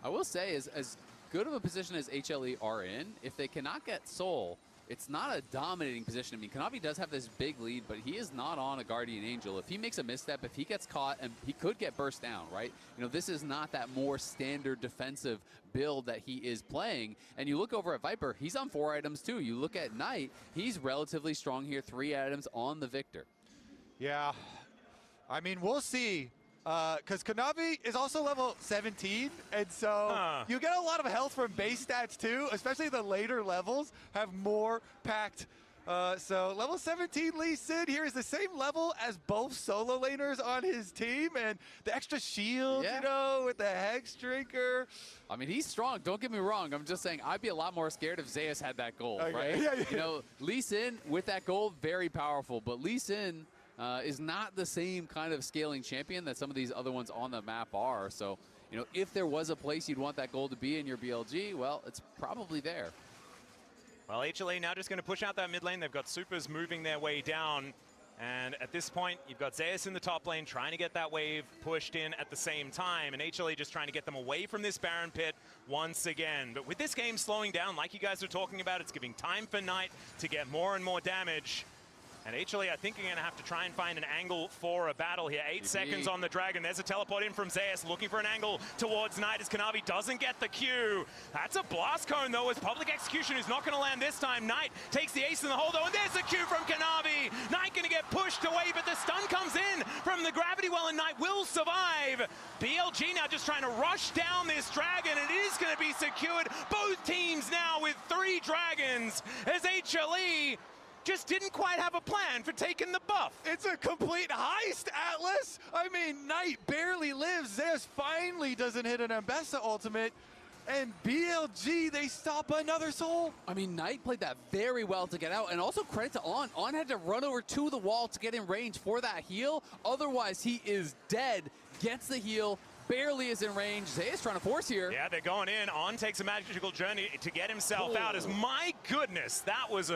I will say, as good of a position as HLE are in, if they cannot get Soul, it's not a dominating position. I mean, Kanavi does have this big lead, but he is not on a Guardian Angel. If he makes a misstep, if he gets caught, and he could get burst down, right? You know, this is not that more standard defensive build that he is playing. And you look over at Viper, he's on 4 items too. You look at Knight, he's relatively strong here, 3 items on the Victor. Yeah, I mean, we'll see. Because Kanavi is also level 17, and so you get a lot of health from base stats too, especially the later levels have more packed So level 17 Lee Sin here is the same level as both solo laners on his team, and the extra shield, you know, with the Hex Drinker. I mean, he's strong. Don't get me wrong. I'm just saying I'd be a lot more scared if Zeus had that gold, Okay. right? Yeah. You know, Lee Sin with that gold, very powerful. But Lee Sin is not the same kind of scaling champion that some of these other ones on the map are. So, you know, if there was a place you'd want that gold to be in your BLG, well, it's probably there. Well, HLA now just going to push out that mid lane. They've got supers moving their way down. And at this point, you've got Zeus in the top lane trying to get that wave pushed in at the same time. And HLA just trying to get them away from this Baron pit once again. But with this game slowing down, like you guys are talking about, it's giving time for Knight to get more and more damage. And HLA, I think you're going to have to try and find an angle for a battle here. 8 seconds on the Dragon. There's a teleport in from Zeus, looking for an angle towards Knight as Kanavi doesn't get the Q. That's a blast cone, though, as Public Execution is not going to land this time. Knight takes the ace in the hole, though, and there's a Q from Kanavi. Knight going to get pushed away, but the stun comes in from the Gravity Well, and Knight will survive. BLG now just trying to rush down this Dragon, and it is going to be secured. Both teams now with 3 Dragons as HLE just didn't quite have a plan for taking the buff. It's a complete heist, Atlas. I mean, Knight barely lives. Zeus finally doesn't hit an Ambessa ultimate. And BLG, they stop another soul. I mean, Knight played that very well to get out. And also credit to On. On had to run over to the wall to get in range for that heal. Otherwise, he is dead. Gets the heal. Barely is in range. Zeus trying to force here. Yeah, they're going in. On takes a magical journey to get himself out. As my goodness, that was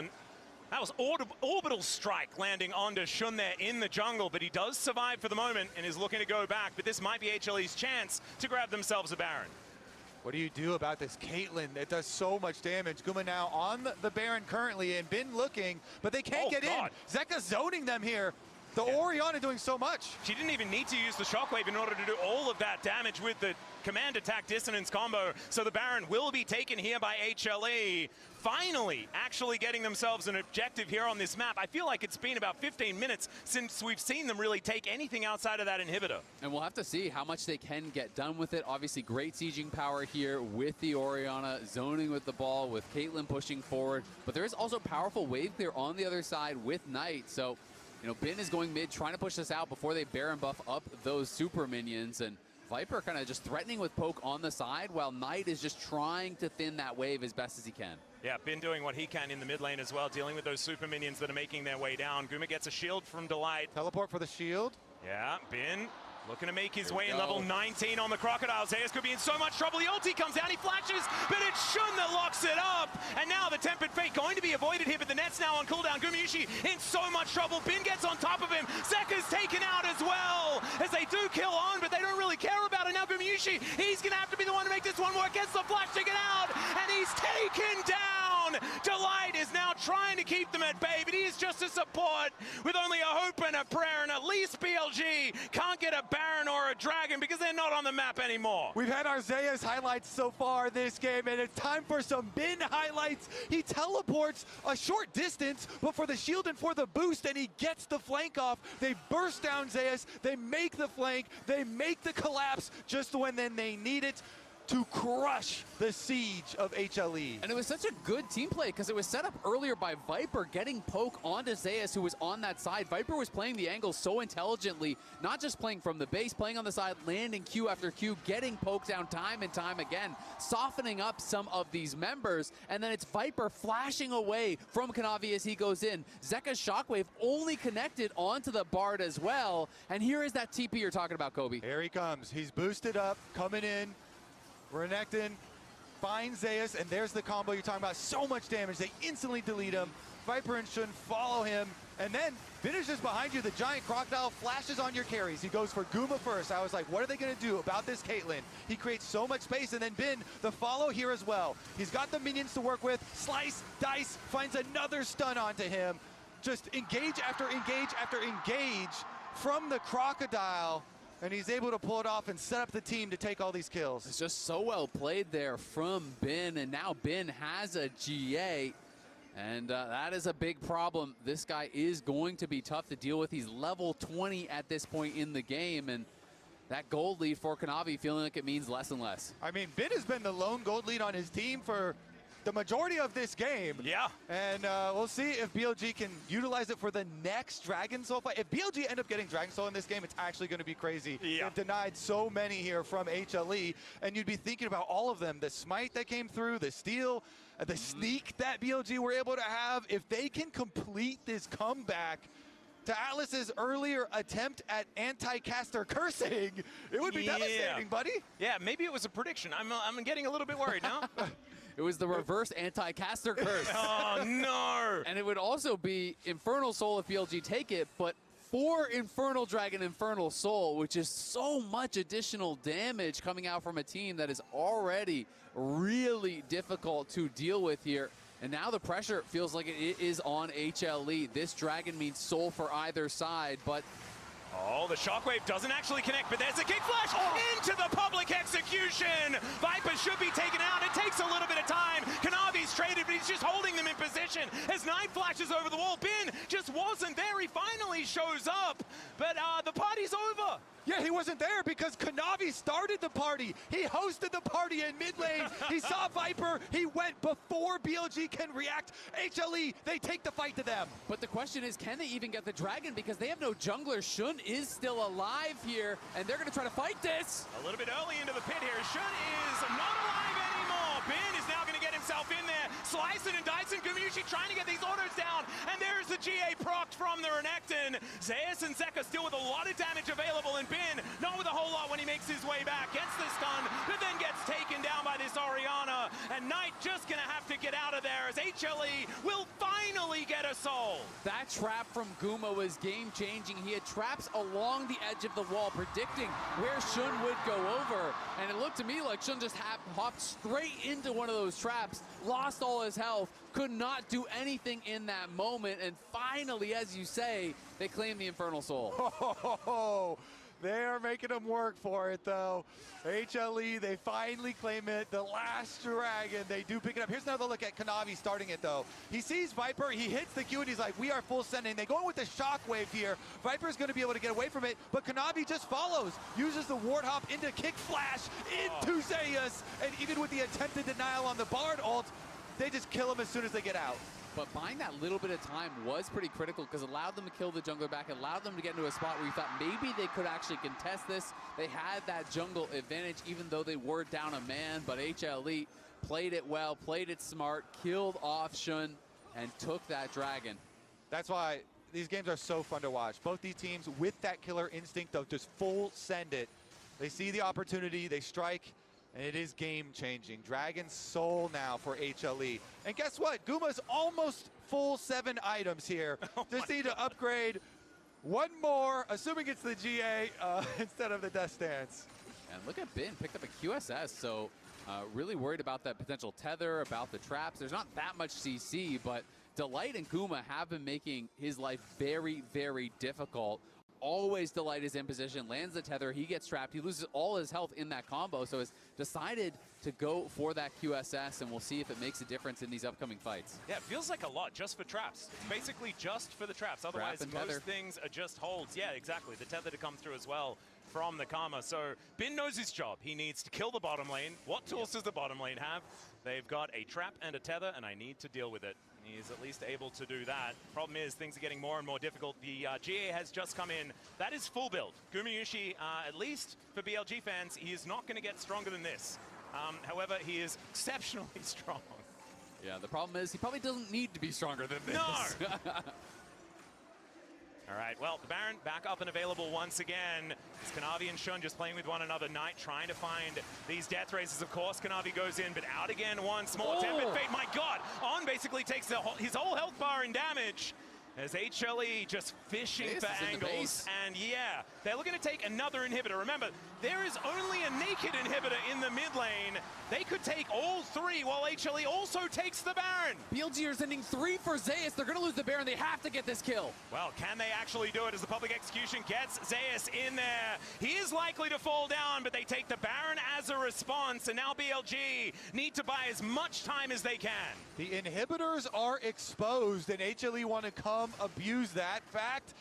orbital strike landing onto Shun there in the jungle, but he does survive for the moment and is looking to go back. But this might be HLE's chance to grab themselves a Baron. What do you do about this Caitlyn? It does so much damage. Guma now on the Baron currently and been looking, but they can't get in. Zeka zoning them here. The Orianna doing so much. She didn't even need to use the Shockwave in order to do all of that damage with the command attack dissonance combo. So the Baron will be taken here by HLE. Finally, actually getting themselves an objective here on this map. I feel like it's been about 15 minutes since we've seen them really take anything outside of that inhibitor. And we'll have to see how much they can get done with it. Obviously, great sieging power here with the Orianna, zoning with the ball, with Caitlyn pushing forward. But there is also powerful wave clear on the other side with Knight. So, you know, Bin is going mid, trying to push this out before they Baron buff up those super minions. And Viper kind of just threatening with poke on the side, while Knight is just trying to thin that wave as best as he can. Yeah, Bin doing what he can in the mid lane as well, dealing with those super minions that are making their way down. Guma gets a shield from Delight. Teleport for the shield. Yeah, Bin looking to make his way in level 19 on the Crocodile. Zeus could be in so much trouble. The ulti comes down, he flashes, but it's Shun that locks it up. And now the Tempered Fate going to be avoided here, but the net's now on cooldown. Gumayushi in so much trouble. Bin gets on top of him. Zeka's taken out as well, as they do kill On, but they don't really care about it. Now Gumayushi, he's going to have to be the one to make this one work. Gets the flash to get out, and he's taken down. Delight is now trying to keep them at bay, but he is just a support with only a hope and a prayer, and at least BLG can't get a Baron or a Dragon because they're not on the map anymore. We've had our Zeus highlights so far this game, and it's time for some Bin highlights. He teleports a short distance, but for the shield and for the boost, and he gets the flank off. They burst down Zeus, they make the flank, they make the collapse just when then they need it to crush the siege of HLE. And it was such a good team play because it was set up earlier by Viper getting poke onto Zeus, who was on that side. Viper was playing the angle so intelligently, not just playing from the base, playing on the side, landing Q after Q, getting poke down time and time again, softening up some of these members. And then it's Viper flashing away from Kanavi as he goes in. Zeka's Shockwave only connected onto the Bard as well. And here is that TP you're talking about, Kobe. Here he comes. He's boosted up, coming in. Renekton finds Zeus, and there's the combo you're talking about. So much damage, they instantly delete him. Viper and Shun follow him, and then finishes behind you. The giant crocodile flashes on your carries. He goes for Guma first. I was like, what are they gonna do about this Caitlyn? He creates so much space, and then Bin, the follow here as well. He's got the minions to work with. Slice, dice, finds another stun onto him. Just engage after engage after engage from the crocodile. And he's able to pull it off and set up the team to take all these kills. It's just so well played there from Bin, and now Bin has a GA, and that is a big problem. This guy is going to be tough to deal with. He's level 20 at this point in the game, and that gold lead for Kanavi feeling like it means less and less. I mean, Bin has been the lone gold lead on his team for the majority of this game. Yeah. And we'll see if BLG can utilize it for the next Dragon Soul fight. If BLG end up getting Dragon Soul in this game, it's actually going to be crazy. Yeah. They've denied so many here from HLE, and you'd be thinking about all of them. The Smite that came through, the Steal, the Sneak that BLG were able to have. If they can complete this comeback to Atlas's earlier attempt at anti-caster cursing, it would be devastating, buddy. Yeah, maybe it was a prediction. I'm getting a little bit worried now. It was the reverse anti-caster curse. Oh, no! And it would also be Infernal Soul if BLG take it, but 4 Infernal Dragon Infernal Soul, which is so much additional damage coming out from a team that is already really difficult to deal with here. And now the pressure feels like it is on HLE. This Dragon means soul for either side, but oh, the Shockwave doesn't actually connect, but there's a kick flash into the public execution. Viper should be taken out. It takes a little bit of time. Kanavi's traded, but he's just holding them in position as Knight flashes over the wall. Bin just wasn't there. He finally shows up, but the party's over. Yeah, he wasn't there because Kanavi started the party. He hosted the party in mid lane. He saw Viper. He went before BLG can react. HLE, they take the fight to them. But the question is, can they even get the Dragon? Because they have no jungler. Shun is still alive here, and they're going to try to fight this. A little bit early into the pit here. Shun is not alive anymore. Bin is now going to get himself in there. Slicing and dicing. Gumayushi trying to get these autos down. And there's the GA proc from the Renekton. Zeus and Zeka still with a lot of damage available. And Bin, not with a whole lot when he makes his way back. Gets the stun, but then gets taken down by this Orianna. And Knight just going to have to get out of there as HLE will finally get a soul. That trap from Guma was game-changing. He had traps along the edge of the wall, predicting where Shun would go over. And it looked to me like Shun just hopped straight into one of those traps, lost all his health, could not do anything in that moment. And finally, as you say, they claim the Infernal Soul. Oh, they're making them work for it, though. HLE, they finally claim it. The last Dragon, they do pick it up. Here's another look at Kanavi starting it, though. He sees Viper, he hits the Q, and he's like, we are full sending. They go in with the Shockwave here. Viper's going to be able to get away from it, but Kanavi just follows, uses the Ward Hop into Kick Flash into Zeus, and even with the attempted denial on the Bard ult, they just kill him as soon as they get out. But buying that little bit of time was pretty critical because it allowed them to kill the jungler back, it allowed them to get into a spot where you thought maybe they could actually contest this. They had that jungle advantage even though they were down a man, but HLE played it well, played it smart, killed off Shun, and took that Dragon. That's why these games are so fun to watch. Both these teams with that killer instinct of just full send it. They see the opportunity, they strike, and it is game-changing. Dragon Soul now for HLE. And guess what? Guma's almost full 7 items here. Just need to upgrade one more, assuming it's the GA instead of the Death Stance. And look at Bin, picked up a QSS, so really worried about that potential tether, about the traps. There's not that much CC, but Delight and Guma have been making his life very, very difficult. Always Delight is in position, lands the tether, he gets trapped, he loses all his health in that combo, so has decided to go for that QSS, and we'll see if it makes a difference in these upcoming fights. Yeah, it feels like a lot just for traps. It's basically just for the traps. Otherwise, most things are just holds. Yeah, exactly. The tether to come through as well from the Karma. So Bin knows his job. He needs to kill the bottom lane. What tools does the bottom lane have? They've got a trap and a tether, and I need to deal with it. He's at least able to do that. Problem is, things are getting more and more difficult. The GA has just come in. That is full build. Gumayushi, at least for BLG fans, he is not going to get stronger than this. However, he is exceptionally strong. Yeah, the problem is he probably doesn't need to be stronger than this. No! All right, well, the Baron back up and available once again. It's Kanavi and Shun just playing with one another. Knight trying to find these death races. Of course, Kanavi goes in, but out again once more. Tempest Fate, my God! On basically takes his whole health bar in damage. As HLE just fishing for angles. And yeah, they're looking to take another inhibitor. Remember, there is only a naked inhibitor in the mid lane. They could take all 3 while HLE also takes the Baron. BLG are sending 3 for Zeus. They're going to lose the Baron. They have to get this kill. Well, can they actually do it as the public execution gets Zeus in there? He is likely to fall down, but they take the Baron as a response. And now BLG need to buy as much time as they can. The inhibitors are exposed, and HLE want to come abuse that fact.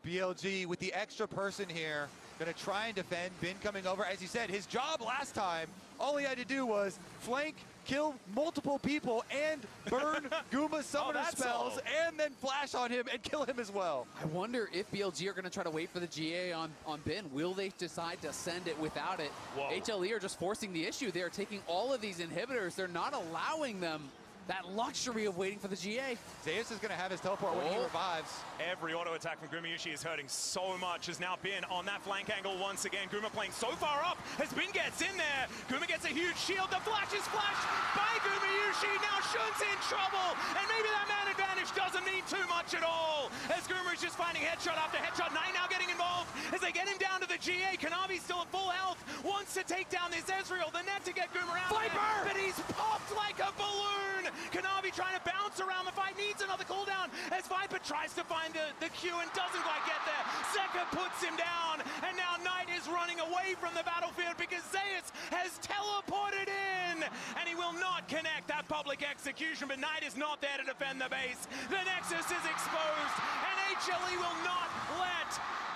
BLG with the extra person here. Gonna try and defend. Bin coming over. As you said, his job last time, all he had to do was flank, kill multiple people, and burn Guma's summoner spells, and then flash on him and kill him as well. I wonder if BLG are going to try to wait for the GA on Bin. Will they decide to send it without it? Whoa. HLE are just forcing the issue. They are taking all of these inhibitors. They're not allowing them that luxury of waiting for the GA. Zeus is going to have his teleport when he revives. Every auto attack from Gumayushi is hurting so much. Has now been on that flank angle once again. Guma playing so far up as Bin gets in there. Guma gets a huge shield. The flash is flashed by Gumayushi. Now Shun's in trouble. And maybe that man advantage doesn't mean too much at all. As Guma is just finding headshot after headshot. Nine now getting involved as they get him down to the GA. Kanavi still at full health. Wants to take down this Ezreal. The net to get Guma out. Viper! But he's popped like a balloon. Kanavi trying to bounce around the fight, needs another cooldown as Viper tries to find the Q and doesn't quite get there. Zeka puts him down, and now Knight is running away from the battlefield because Zeus has teleported in, and he will not connect that public execution, but Knight is not there to defend the base. The Nexus is exposed, and HLE will not let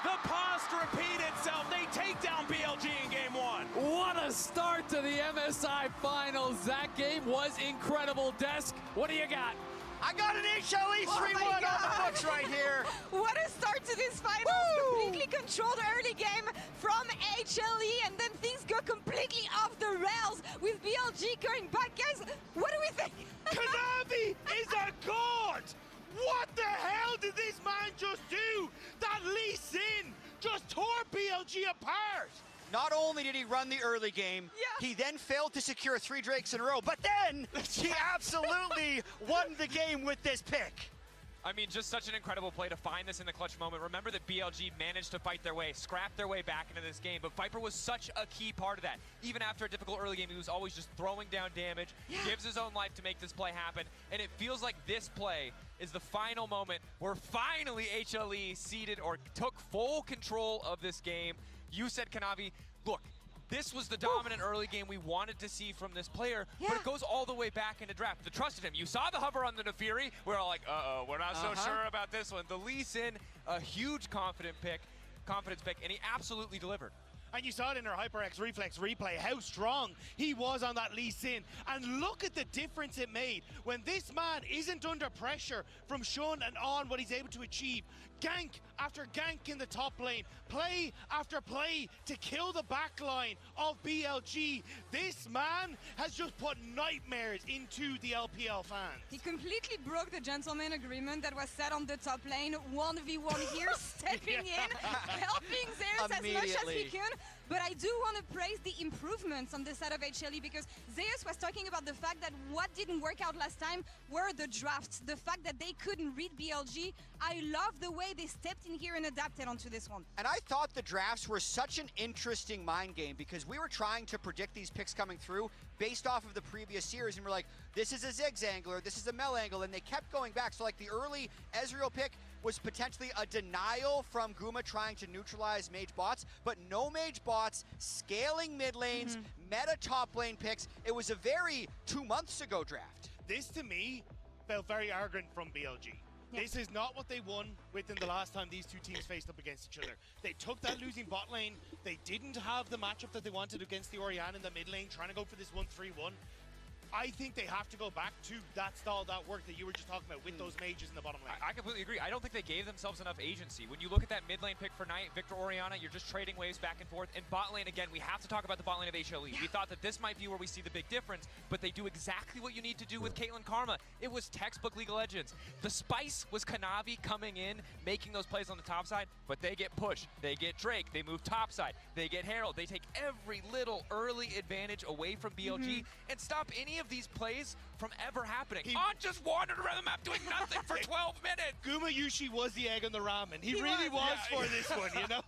the past repeat itself. They take down BLG in game one. What a start to the MSI Finals. That game was incredible. Desk, what do you got? I got an HLE 3-1 on the books right here. What a start to this finals. Completely controlled early game from HLE, and then things go completely off the rails with BLG going back. Guys, what do we think? Kanavi is a god! What the hell did this man just do? That Lee Sin just tore BLG apart! Not only did he run the early game, he then failed to secure 3 Drakes in a row, but then he absolutely won the game with this pick. I mean, just such an incredible play to find this in the clutch moment. Remember that BLG managed to fight their way, scrap their way back into this game, but Viper was such a key part of that. Even after a difficult early game, he was always just throwing down damage, gives his own life to make this play happen, and it feels like this play is the final moment where finally HLE ceded or took full control of this game. You said, Kanavi, look, this was the dominant early game we wanted to see from this player, but it goes all the way back into draft. The trust in him. You saw the hover on the Nefiri. We're all like, uh-oh, we're not so sure about this one. The Lee Sin, a huge confidence pick, and he absolutely delivered. And you saw it in our HyperX Reflex replay, how strong he was on that Lee Sin. And look at the difference it made when this man isn't under pressure from Shun and on what he's able to achieve. Gank after gank in the top lane, play after play to kill the back line of BLG. This man has just put nightmares into the LPL fans. He completely broke the gentleman agreement that was set on the top lane. 1v1 here, stepping in, helping Zeus as much as he can. But I do want to praise the improvements on the side of HLE, because Zeus was talking about the fact that what didn't work out last time were the drafts, the fact that they couldn't read BLG. I love the way they stepped in here and adapted onto this one. And I thought the drafts were such an interesting mind game, because we were trying to predict these picks coming through based off of the previous series, and we're like, this is a Ziggs angler, this is a Mel angle, and they kept going back. So like the early Ezreal pick was potentially a denial from Guma trying to neutralize mage bots, but no mage bots, scaling mid lanes, meta top lane picks. It was a very 2 months ago draft. This to me felt very arrogant from BLG. This is not what they won within the last time these two teams faced up against each other. They took that losing bot lane. They didn't have the matchup that they wanted against the Orianna in the mid lane, trying to go for this 1-3-1. I think they have to go back to that style, that work that you were just talking about with those mages in the bottom lane. I completely agree. I don't think they gave themselves enough agency. When you look at that mid lane pick for Knight, Victor Orianna, you're just trading waves back and forth. And bot lane, again, we have to talk about the bot lane of HLE. We thought that this might be where we see the big difference, but they do exactly what you need to do with Caitlyn Karma. It was textbook League of Legends. The spice was Kanavi coming in, making those plays on the top side, but they get pushed. They get Drake. They move top side. They get Herald. They take every little early advantage away from BLG and stop any of these plays from ever happening. On just wandered around the map doing nothing for 12 minutes. Gumayushi was the egg on the ramen. He really was for this one, you know?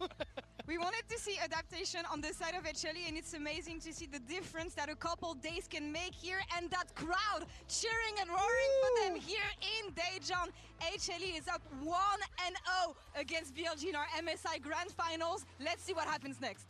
We wanted to see adaptation on the side of HLE, and it's amazing to see the difference that a couple days can make here, and that crowd cheering and roaring for them here in Daejeon. HLE is up 1-0 against BLG in our MSI Grand Finals. Let's see what happens next.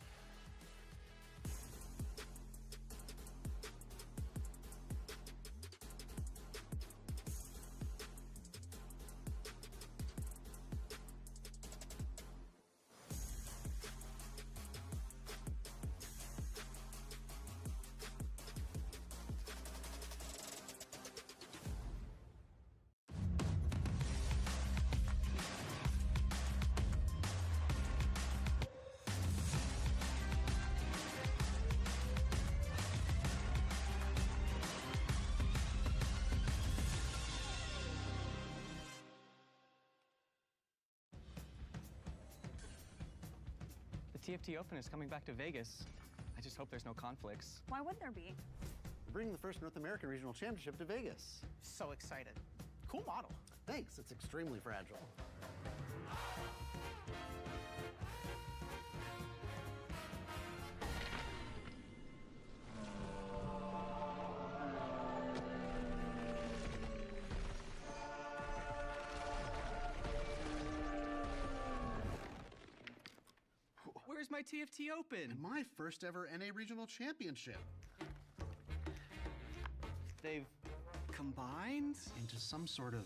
TFT Open is coming back to Vegas. I just hope there's no conflicts. Why would there be? We're bringing the first North American Regional Championship to Vegas. So excited. Cool model. Thanks, it's extremely fragile. Where's my TFT Open? And my first ever NA Regional Championship. They've combined into some sort of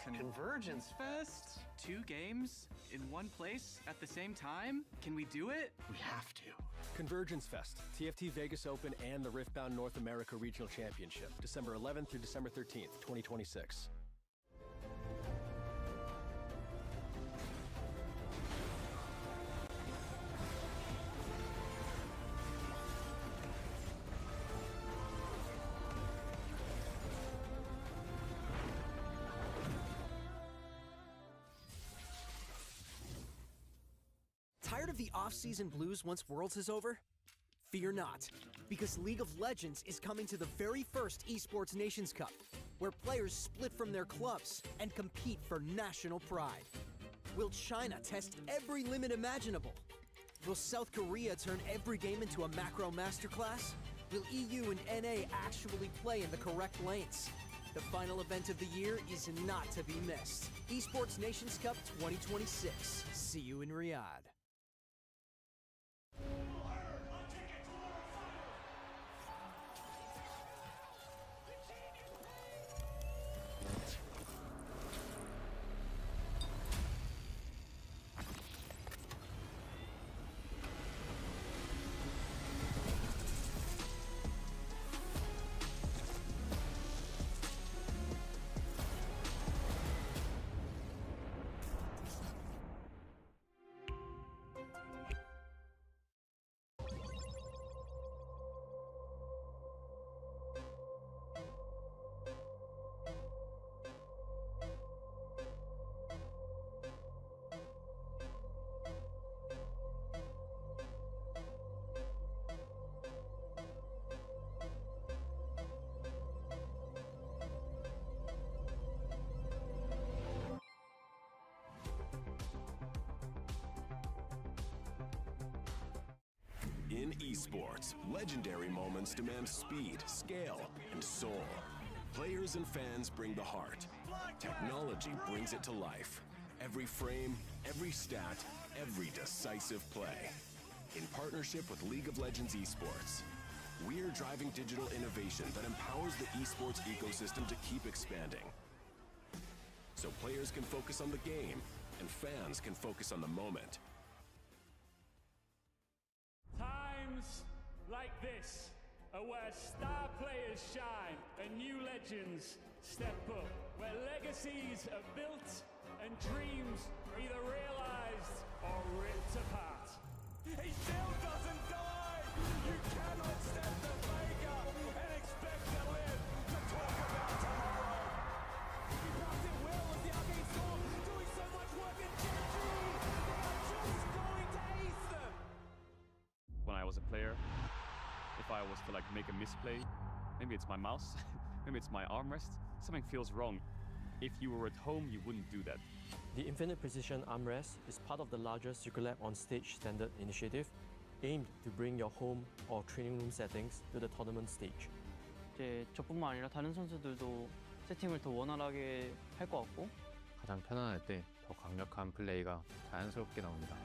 Convergence Fest? 2 games in one place at the same time? Can we do it? We have to. Convergence Fest, TFT Vegas Open, and the Riftbound North America Regional Championship, December 11th through December 13th, 2026. Tired of the off-season blues once Worlds is over? Fear not, because League of Legends is coming to the very first Esports Nations Cup, where players split from their clubs and compete for national pride. Will China test every limit imaginable? Will South Korea turn every game into a macro masterclass? Will EU and NA actually play in the correct lanes? The final event of the year is not to be missed. Esports Nations Cup 2026. See you in Riyadh. In esports, legendary moments demand speed, scale, and soul. Players and fans bring the heart. Technology brings it to life. Every frame, every stat, every decisive play. In partnership with League of Legends Esports, we are driving digital innovation that empowers the esports ecosystem to keep expanding. So players can focus on the game, and fans can focus on the moment. Times like this are where star players shine and new legends step up, where legacies are built and dreams are either realized or ripped apart. He still doesn't die! You cannot step the Vega and expect to live to talk about tomorrow! He blocked it well with the Arcane Storm, doing so much work in Genji! They are just going to ace them! When I was a player, if I was to make a misplay, maybe it's my mouse, maybe it's my armrest, something feels wrong. If you were at home, you wouldn't do that. The Infinite Precision Armrest is part of the larger Circulab on Stage standard initiative, aimed to bring your home or training room settings to the tournament stage. 이제 저뿐만 아니라 다른 선수들도 세팅을 더 원활하게 할 것 같고 가장 편안할 때 더 강력한 플레이가 자연스럽게 나옵니다.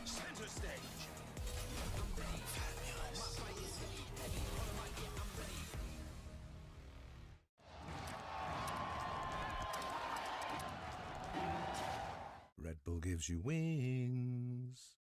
Center stage. Red Bull gives you wings.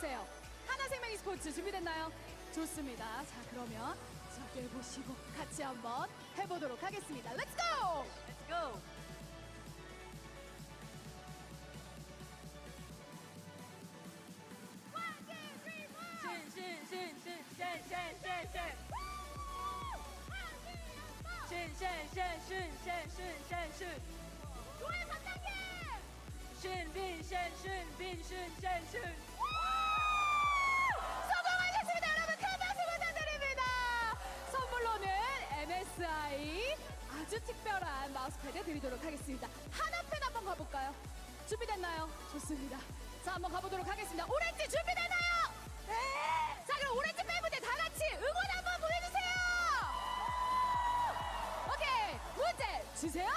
보여주세요. 하나생명 e스포츠 준비됐나요? 좋습니다. 자, 그러면 저길 보시고 같이 한번 해보도록 하겠습니다. Let's go! Let's go! 성공하셨습니다. 여러분 큰 박수 부탁드립니다. 선물로는 MSI 아주 특별한 마우스패드 드리도록 하겠습니다. 하나팬 한번 가볼까요? 준비됐나요? 좋습니다. 자, 한번 가보도록 하겠습니다. 오렌지 준비됐나요? 네. 자, 그럼 오렌지 팬분들 다 같이 응원 한번 보내주세요. 오케이, 문제 주세요.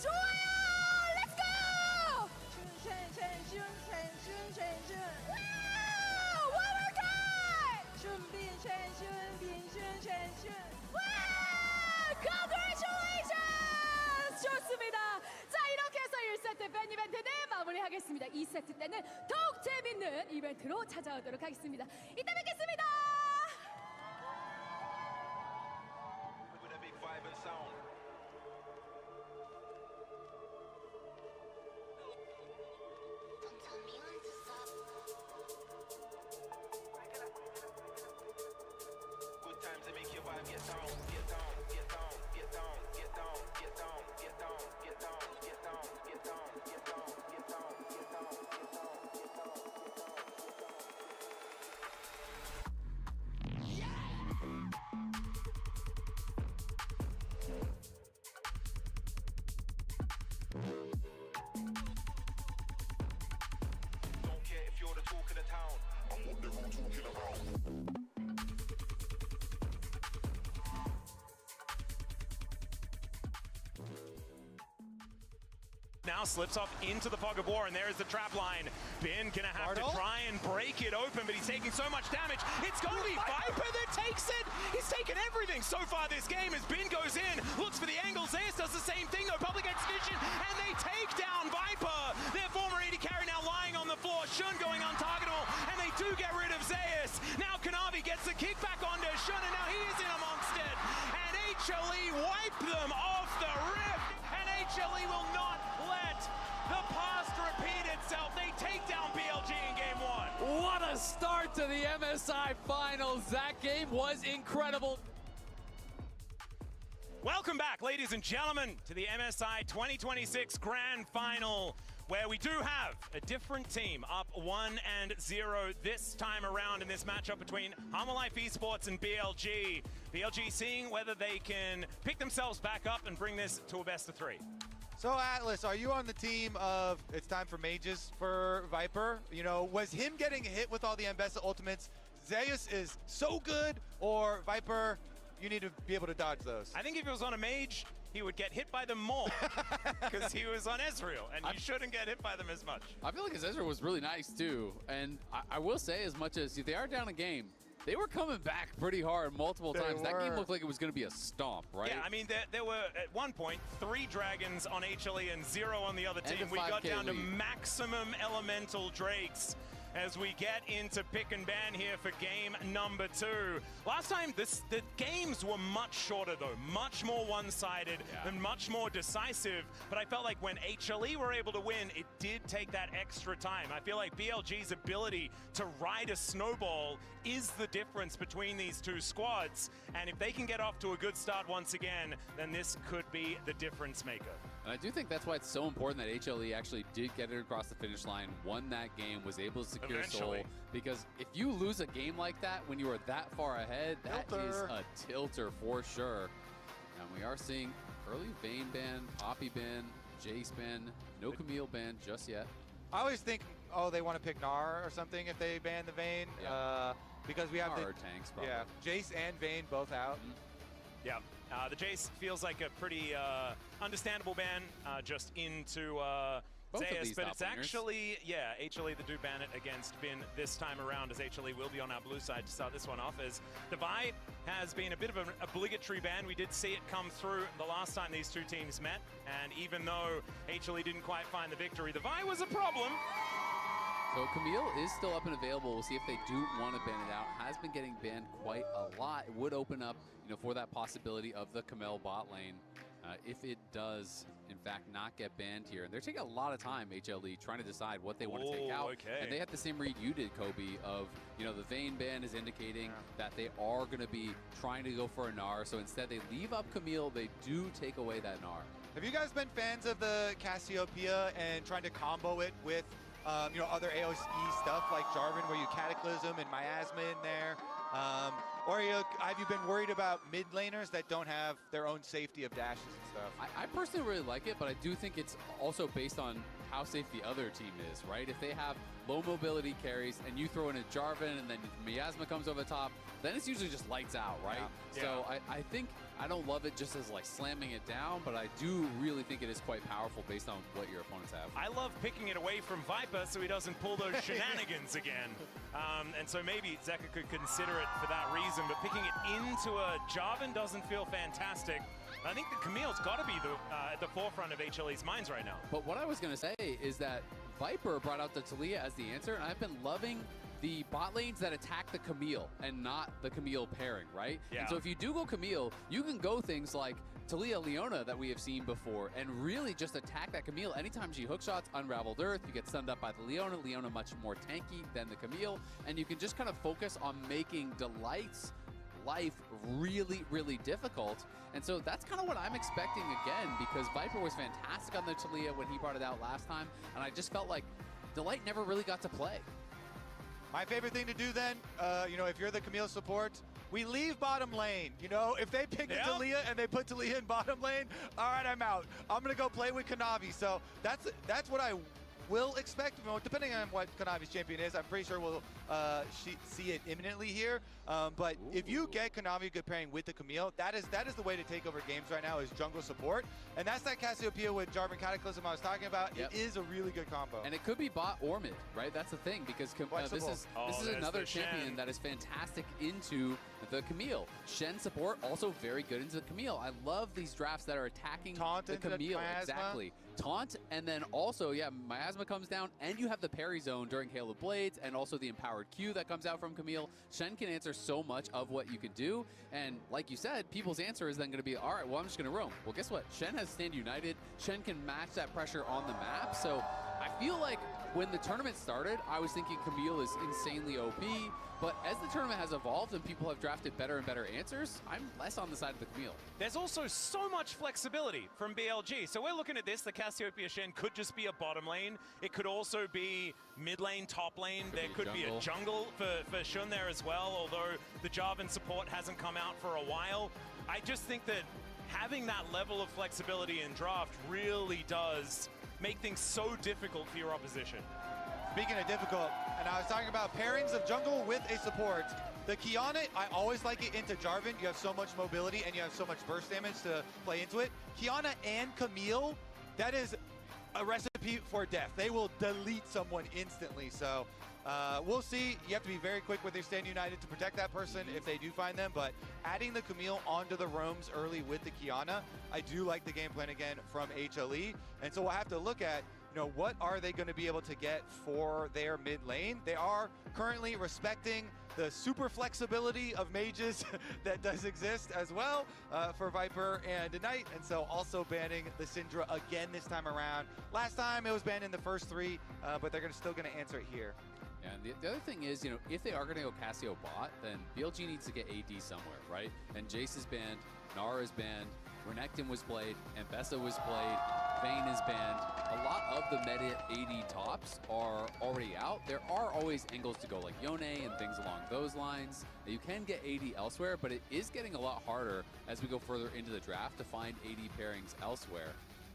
좋아요. Let's go. Wow, one more time. Wow, congratulations. 좋습니다. 자, 이렇게 해서 1세트 팬 이벤트는 마무리하겠습니다. 2세트 때는 더욱 재밌는 이벤트로 찾아오도록 하겠습니다. 이따 뵙겠습니다. Now slips off into the fog of war, and there is the trap line. Bin gonna have to try and break it open, but he's taking so much damage. It's gonna be Viper that takes it. He's taken everything so far this game as Bin goes in, looks for the angle. Zeus does the same thing though, public execution, and they take down Viper. Their former AD carry now lying on the floor. Shun going untargetable, and they do get rid of Zeus. Now Kanavi gets the kickback onto Shun, and now he is in amongst it. And HLE wipe them off the rift, and HLE will not let the past repeat itself. They take down BLG in game one. What a start to the MSI Finals. That game was incredible. Welcome back, ladies and gentlemen, to the MSI 2026 Grand Final, where we do have a different team up 1-0 this time around in this matchup between Harmolife Esports and BLG. BLG seeing whether they can pick themselves back up and bring this to a best of three. So Atlas, are you on the team of it's time for mages for Viper? You know, was him getting hit with all the Ambessa ultimates, Zeus is so good, or Viper, you need to be able to dodge those? I think if he was on a mage, he would get hit by them more because he was on Ezreal, and you shouldn't get hit by them as much. I feel like his Ezreal was really nice too, and I will say, as much as they are down a game, they were coming back pretty hard multiple times. That game looked like it was going to be a stomp, right? Yeah, I mean, there were, at one point, 3 dragons on HLE and 0 on the other team. We got down to maximum elemental drakes as we get into pick and ban here for game number 2. Last time, the games were much shorter though, much more one-sided and much more decisive, but I felt like when HLE were able to win, it did take that extra time. I feel like BLG's ability to ride a snowball is the difference between these two squads, and if they can get off to a good start once again, then this could be the difference maker. And I do think that's why it's so important that HLE actually did get it across the finish line, won that game, was able to secure Soul. Because if you lose a game like that when you are that far ahead, that is a tilter for sure. And we are seeing early Vayne ban, Poppy ban, Jace ban, no Camille ban just yet. I always think, oh, they want to pick Gnar or something if they ban the Vayne. Because we have Gnar or tanks, probably. Yeah, Jace and Vayne both out. Yeah, the Jace feels like a pretty understandable ban just into Both of Zeus, these but top it's laners. actually, yeah, HLE that do ban it against Bin this time around, as HLE will be on our blue side to start this one off, as Divide has been a bit of an obligatory ban. We did see it come through the last time these two teams met, and even though HLE didn't quite find the victory, the Vi was a problem. So Camille is still up and available. We'll see if they do want to ban it out. Has been getting banned quite a lot. It would open up, for that possibility of the Camille bot lane. If it does, in fact, not get banned here. And they're taking a lot of time, HLE, trying to decide what they want to take out. Okay. And they had the same read you did, Kobe, of, the Vayne ban is indicating that they are going to be trying to go for a Gnar. So instead, they leave up Camille. They do take away that Gnar. Have you guys been fans of the Cassiopeia and trying to combo it with, other AOE stuff like Jarvan, where you Cataclysm and Miasma in there? Or have you been worried about mid laners that don't have their own safety of dashes and stuff? I personally really like it, but I do think it's also based on how safe the other team is, right? If they have low mobility carries and you throw in a Jarvan and then Miasma comes over the top, then it's usually just lights out, right? Yeah. So I think I don't love it just as like slamming it down, but I do really think it is quite powerful based on what your opponents have. I love picking it away from Viper so he doesn't pull those shenanigans again. And so maybe Zeka could consider it for that reason, but picking it into a Jarvan doesn't feel fantastic. I think the Camille's got to be at the forefront of HLE's minds right now. But what I was going to say is that Viper brought out the Taliyah as the answer, and I've been loving the bot lanes that attack the Camille and not the Camille pairing, right? Yeah. And so if you do go Camille, you can go things like Taliyah Leona that we have seen before and really just attack that Camille. Anytime she hookshots Unraveled Earth, you get stunned up by the Leona. Leona much more tanky than the Camille, and you can just kind of focus on making Delight's life really, really difficult. And so that's kind of what I'm expecting again, because Viper was fantastic on the Taliyah when he brought it out last time, and I just felt like Delight never really got to play. My favorite thing to do then, if you're the Camille support, we leave bottom lane. If they pick a Taliyah and they put Taliyah in bottom lane, all right, I'm out. I'm going to go play with Kanavi. So that's what I will expect, depending on what Kanavi's champion is. I'm pretty sure we'll see it imminently here. But if you get Kanavi good pairing with the Camille, that is the way to take over games right now, is jungle support. And that's that Cassiopeia with Jarvan Cataclysm I was talking about. Yep. It is a really good combo. And it could be bot or mid, right? That's the thing, because this is another champion that is fantastic into the Camille. Shen support also very good into the Camille. I love these drafts that are attacking the Camille. Exactly. Taunt, and then also, Miasma comes down, and you have the parry zone during Hail of Blades, and also the empowered Q that comes out from Camille. Shen can answer so much of what you can do, and like you said, people's answer is then going to be, all right, well, I'm just going to roam. Well, guess what? Shen has Stand United. Shen can match that pressure on the map, so I feel like when the tournament started, I was thinking Camille is insanely OP, but as the tournament has evolved and people have drafted better and better answers, I'm less on the side of the Camille. There's also so much flexibility from BLG. So we're looking at this. The Cassiopeia Shen could just be a bottom lane. It could also be mid lane, top lane. There could be a jungle for Shun there as well, although the Jarvan support hasn't come out for a while. I just think that having that level of flexibility in draft really does make things so difficult for your opposition. Speaking of difficult, and I was talking about pairings of jungle with a support. The Kiana, I always like it into Jarvan. You have so much mobility and you have so much burst damage to play into it. Kiana and Camille, that is a recipe for death. They will delete someone instantly. So we'll see. You have to be very quick with your Stand United to protect that person if they do find them. But adding the Camille onto the roams early with the Kiana, I do like the game plan again from HLE. And so we'll have to look at, what are they going to be able to get for their mid lane? They are currently respecting the super flexibility of mages that does exist as well for Viper and Knight, and so also banning the Syndra again this time around. Last time it was banned in the first three, but they're still going to answer it here. Yeah, and the other thing is, if they are going to go Cassio bot, then BLG needs to get AD somewhere, right? And Jace is banned, Nara is banned, Renekton was played, Ambessa was played, Vayne is banned. A lot of the meta AD tops are already out. There are always angles to go like Yone and things along those lines. You can get AD elsewhere, but it is getting a lot harder as we go further into the draft to find AD pairings elsewhere.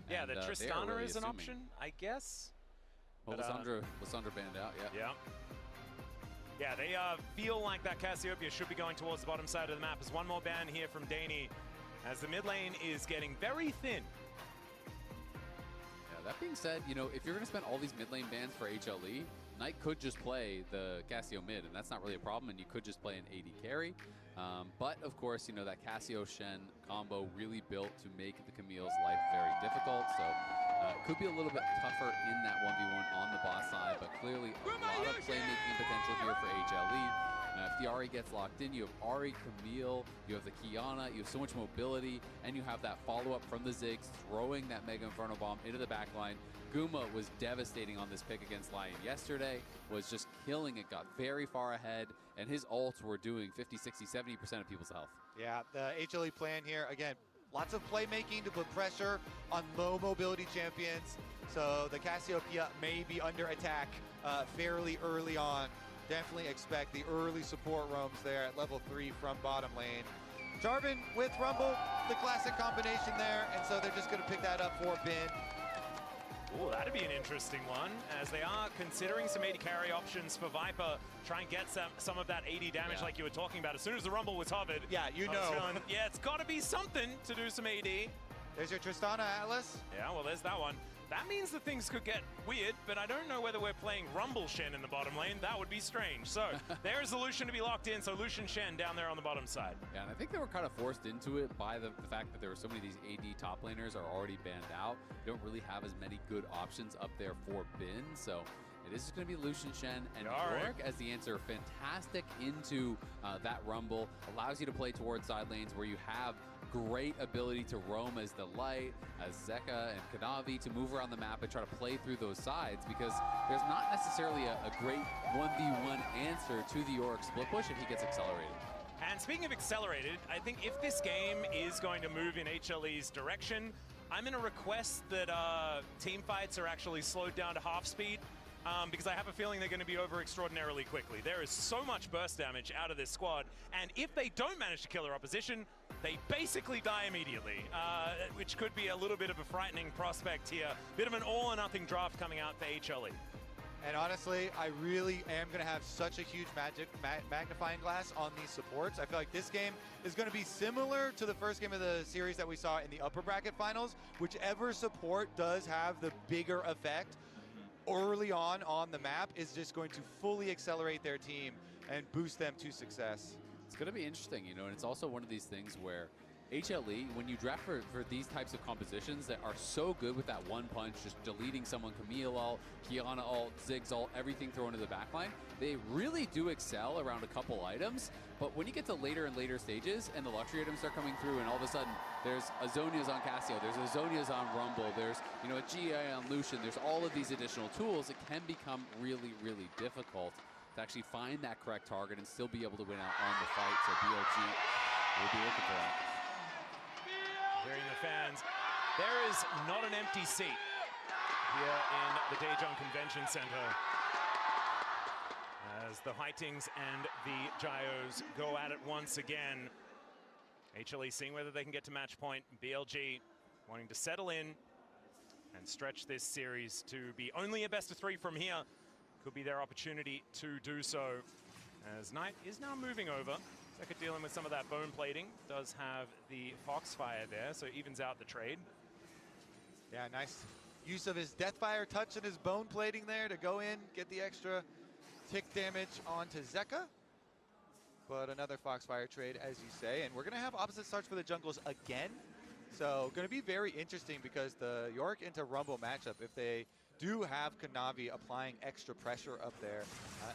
Yeah, and, the Tristana really is an assuming. option, I guess. Well, Lissandra banned out, yeah. Yeah, they feel like that Cassiopeia should be going towards the bottom side of the map. There's one more ban here from Daney as the mid lane is getting very thin. Yeah, That being said, you know, if you're going to spend all these mid lane bans for HLE, Knight could just play the Cassio mid, and that's not really a problem, and you could just play an AD carry. But, of course, you know, that Cassio-Shen combo really built to make the Camille's life very difficult, so it could be a little bit tougher in that 1v1 on the bot side, but clearly a lot of playmaking potential here for HLE. If the Ahri gets locked in, you have Ahri, Camille, you have the Kiana, you have so much mobility, and you have that follow-up from the Ziggs, throwing that Mega Inferno Bomb into the backline. Guma was devastating on this pick against Lion yesterday, was just killing it, got very far ahead, and his ults were doing 50, 60, 70% of people's health. Yeah, the HLE plan here, again, lots of playmaking to put pressure on low mobility champions. So the Cassiopeia may be under attack fairly early on. Definitely expect the early support roams there at level 3 from bottom lane. Jarvan with Rumble, the classic combination there, and so they're just going to pick that up for Bin. Oh, that'd be an interesting one, as they are considering some AD carry options for Viper. Try and get some of that AD damage like you were talking about. As soon as the Rumble was hovered. Yeah, you know. Yeah, it's got to be something to do some AD. There's your Tristana, Atlas. Yeah, well, there's that one. That means that things could get weird, but I don't know whether we're playing Rumble Shen in the bottom lane. That would be strange. So there's the Lucian to be locked in. So Lucian Shen down there on the bottom side. Yeah, and I think they were kind of forced into it by the fact that there were so many of these AD top laners are already banned out. You don't really have as many good options up there for Bin. So it is going to be Lucian Shen and Yorick as the answer. Fantastic into that Rumble. Allows you to play towards side lanes where you have great ability to roam as the Light, as Zeka and Kanavi to move around the map and try to play through those sides, because there's not necessarily a great 1v1 answer to the Yorick split push if he gets accelerated. And speaking of accelerated, I think if this game is going to move in HLE's direction, I'm going to request that team fights are actually slowed down to half speed. Because I have a feeling they're going to be over extraordinarily quickly. There is so much burst damage out of this squad, and if they don't manage to kill their opposition, they basically die immediately, which could be a little bit of a frightening prospect here. Bit of an all-or-nothing draft coming out for HLE. And honestly, I really am going to have such a huge magnifying glass on these supports. I feel like this game is going to be similar to the first game of the series that we saw in the upper bracket finals. Whichever support does have the bigger effect early on the map is just going to fully accelerate their team and boost them to success. It's going to be interesting, you know, and it's also one of these things where HLE, when you draft for these types of compositions that are so good with that one punch, just deleting someone, Camille ult, Kiana ult, Ziggs ult, everything thrown into the backline, they really do excel around a couple items. But when you get to later and later stages and the luxury items start coming through and all of a sudden there's Azonia's on Cassio, there's Azonia's on Rumble, there's, you know, a GA on Lucian, there's all of these additional tools, it can become really, really difficult to actually find that correct target and still be able to win out on the fight. So BLG will be looking for that. Hearing the fans, there is not an empty seat here in the Daejeon Convention Center as the Haitings and the Gyos go at it once again. HLE seeing whether they can get to match point. BLG wanting to settle in and stretch this series to be only a best of 3 from here. Could be their opportunity to do so, as Knight is now moving over. Zeka dealing with some of that bone plating. Does have the Foxfire there, so evens out the trade. Yeah, nice use of his Deathfire touch and his bone plating there to go in, get the extra tick damage onto Zeka. But another Foxfire trade, as you say, and we're going to have opposite starts for the jungles again. So going to be very interesting because the Yorick into Rumble matchup, if they do have Kanavi applying extra pressure up there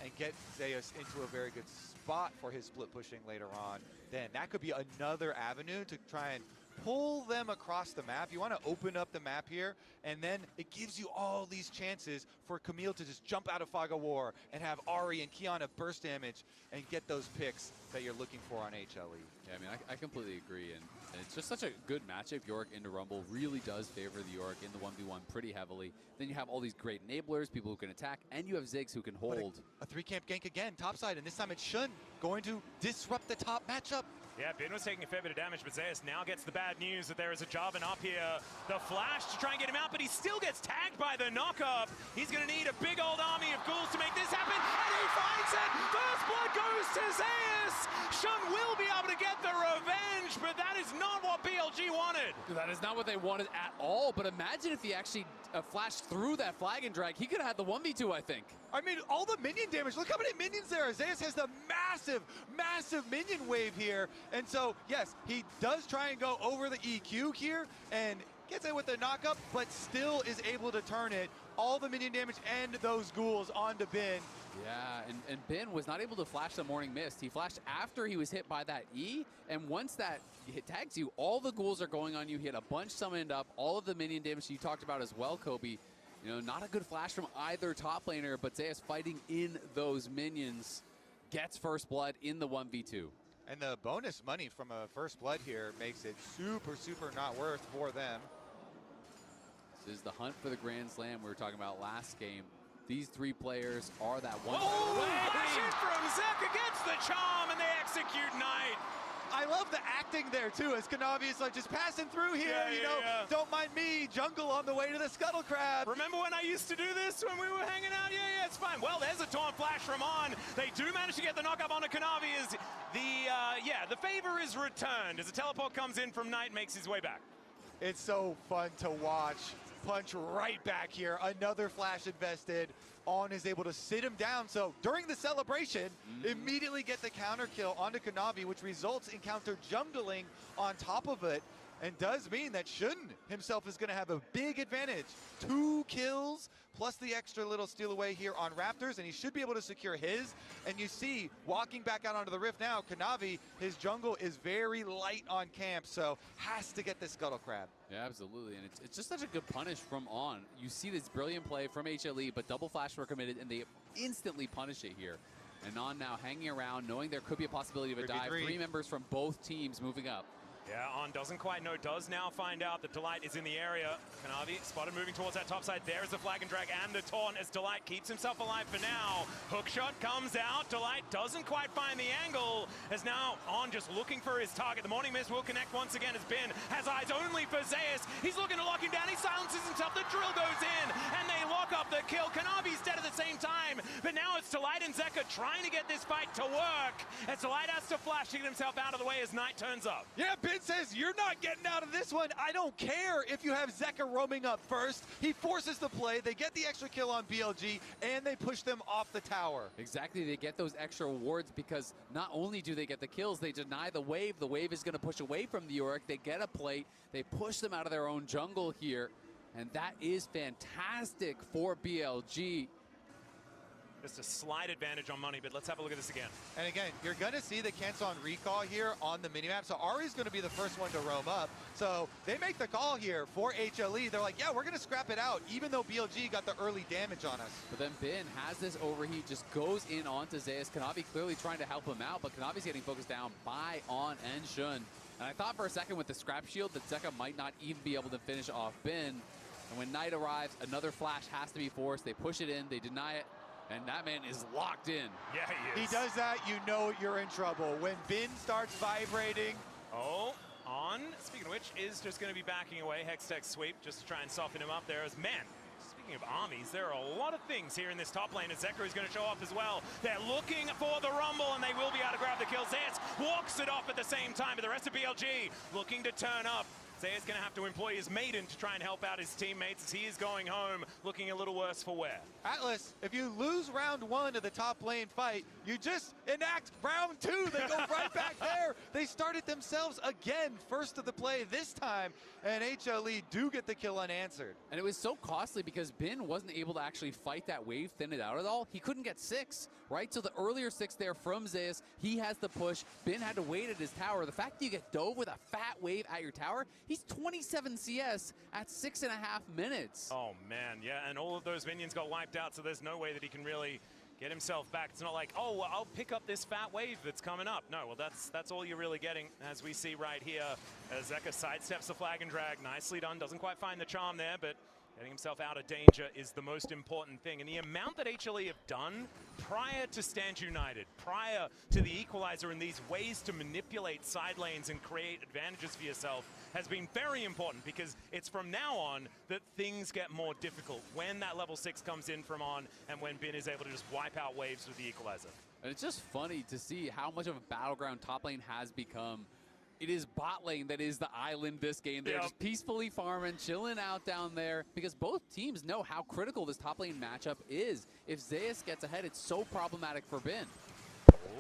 and get Zeus into a very good spot for his split pushing later on, then that could be another avenue to try and pull them across the map. You want to open up the map here, and then it gives you all these chances for Camille to just jump out of Fog of War and have Ahri and Kiana burst damage and get those picks that you're looking for on HLE. Yeah, I mean, I completely agree, and it's just such a good matchup. Yorick into Rumble really does favor the Yorick in the 1v1 pretty heavily. Then you have all these great enablers, people who can attack, and you have Ziggs who can hold. A 3-camp gank again, topside, and this time it's Shun going to disrupt the top matchup. Yeah, Bin was taking a fair bit of damage, but Zeus now gets the bad news that there is a Jarvan up here. The flash to try and get him out, but he still gets tagged by the knock-up. He's going to need a big old army of ghouls to make this happen, and he finds it! First blood goes to Zeus! Shun will be able to get the revenge, but that is not what BLG wanted. That is not what they wanted at all, but imagine if he actually flashed through that flag and drag. He could have had the 1v2, I think. I mean, all the minion damage. Look how many minions there are. Zeus has the massive minion wave here. And so, yes, he does try and go over the EQ here and gets it with the knockup, but still is able to turn it. All the minion damage and those ghouls onto Bin. Yeah, and Bin was not able to flash the Morning Mist. He flashed after he was hit by that E, and once that hit tags you, all the ghouls are going on you. He had a bunch summoned up, all of the minion damage you talked about as well, Kobe. You know, not a good flash from either top laner, but Zeus fighting in those minions gets first blood in the 1v2. And the bonus money from a first blood here makes it super not worth for them. This is the hunt for the Grand Slam we were talking about last game. These three players are that one. Oh, flash in from Zeka gets the charm, and they execute Knight. I love the acting there too, as Kanavi is like just passing through here, don't mind me, jungle on the way to the Scuttle Crab. Remember when I used to do this when we were hanging out? Yeah, it's fine. Well, there's a taunt flash from On. They do manage to get the knockup onto Kanavi as the favor is returned as a teleport comes in from Knight, makes his way back. It's so fun to watch. Punch right back here. Another flash invested. On is able to sit him down. So during the celebration, immediately get the counter kill onto Kanavi, which results in counter jungling on top of it. And does mean that Shun himself is going to have a big advantage. 2 kills plus the extra little steal away here on Raptors, and he should be able to secure his. And you see, walking back out onto the Rift now, Kanavi, his jungle is very light on camp, so has to get this Scuttle Crab. Yeah, absolutely, and it's just such a good punish from On. You see this brilliant play from HLE, but double flash were committed, and they instantly punish it here. And On now hanging around, knowing there could be a possibility of a dive. 3 members from both teams moving up. Yeah, On doesn't quite know, does now find out that Delight is in the area. Kanavi spotted moving towards that top side. There's the flag and drag and the taunt as Delight keeps himself alive for now. Hookshot comes out. Delight doesn't quite find the angle as now On just looking for his target. The Morning Mist will connect once again as Bin has eyes only for Zeus. He's looking to lock him down. He silences himself. The drill goes in and they lock up the kill. Kanavi's dead at the same time, but now it's Delight and Zeka trying to get this fight to work as Delight has to flash to get himself out of the way as Knight turns up. Yeah, Bin says, you're not getting out of this one. I don't care if you have Zeka roaming up first. He forces the play. They get the extra kill on BLG, and they push them off the tower. Exactly. They get those extra rewards because not only do they get the kills, they deny the wave. The wave is going to push away from the Yorick. They get a plate. They push them out of their own jungle here, and that is fantastic for BLG. Just a slight advantage on money, but let's have a look at this again. And again, you're going to see the cancel on recall here on the minimap. So Ari's going to be the first one to roam up. So they make the call here for HLE. They're like, yeah, we're going to scrap it out, even though BLG got the early damage on us. But then Bin has this overheat, just goes in onto Zeus. Kanavi clearly trying to help him out, but Kanavi's getting focused down by On and Shun. And I thought for a second with the scrap shield that Zeka might not even be able to finish off Bin. And when Knight arrives, another flash has to be forced. They push it in, they deny it. And that man is locked in. Yeah, he is. He does that, you know you're in trouble. When Bin starts vibrating. Oh, On, speaking of which, is just going to be backing away. Hextech sweep just to try and soften him up there as man. Speaking of armies, there are a lot of things here in this top lane as Zeka is going to show off as well. They're looking for the rumble and they will be able to grab the kill. Zeus walks it off at the same time, but the rest of BLG looking to turn up. Zeus going to have to employ his maiden to try and help out his teammates as he is going home looking a little worse for wear. Atlas, if you lose round 1 of the top lane fight, you just enact round 2. They go right back there. They started themselves again, first of the play this time, and HLE do get the kill unanswered. And it was so costly because Bin wasn't able to actually fight that wave, thin it out at all. He couldn't get 6, right? So the earlier 6 there from Zeus, he has the push. Bin had to wait at his tower. The fact that you get dove with a fat wave at your tower, he's 27 CS at 6.5 minutes. Oh man, yeah, and all of those minions got wiped out, so there's no way that he can really get himself back. It's not like, oh, well, I'll pick up this fat wave that's coming up. No, well, that's all you're really getting, as we see right here, as Zeka sidesteps the flag and drag. Nicely done, doesn't quite find the charm there, but Getting himself out of danger is the most important thing. And the amount that HLE have done prior to Stand United, prior to the equalizer, and these ways to manipulate side lanes and create advantages for yourself has been very important, because it's from now on that things get more difficult when that level 6 comes in from on and when Bin is able to just wipe out waves with the equalizer. And it's just funny to see how much of a battleground top lane has become. It is bot lane that is the island this game. They're just peacefully farming, chilling out down there, because both teams know how critical this top lane matchup is. If Zeus gets ahead, it's so problematic for Bin.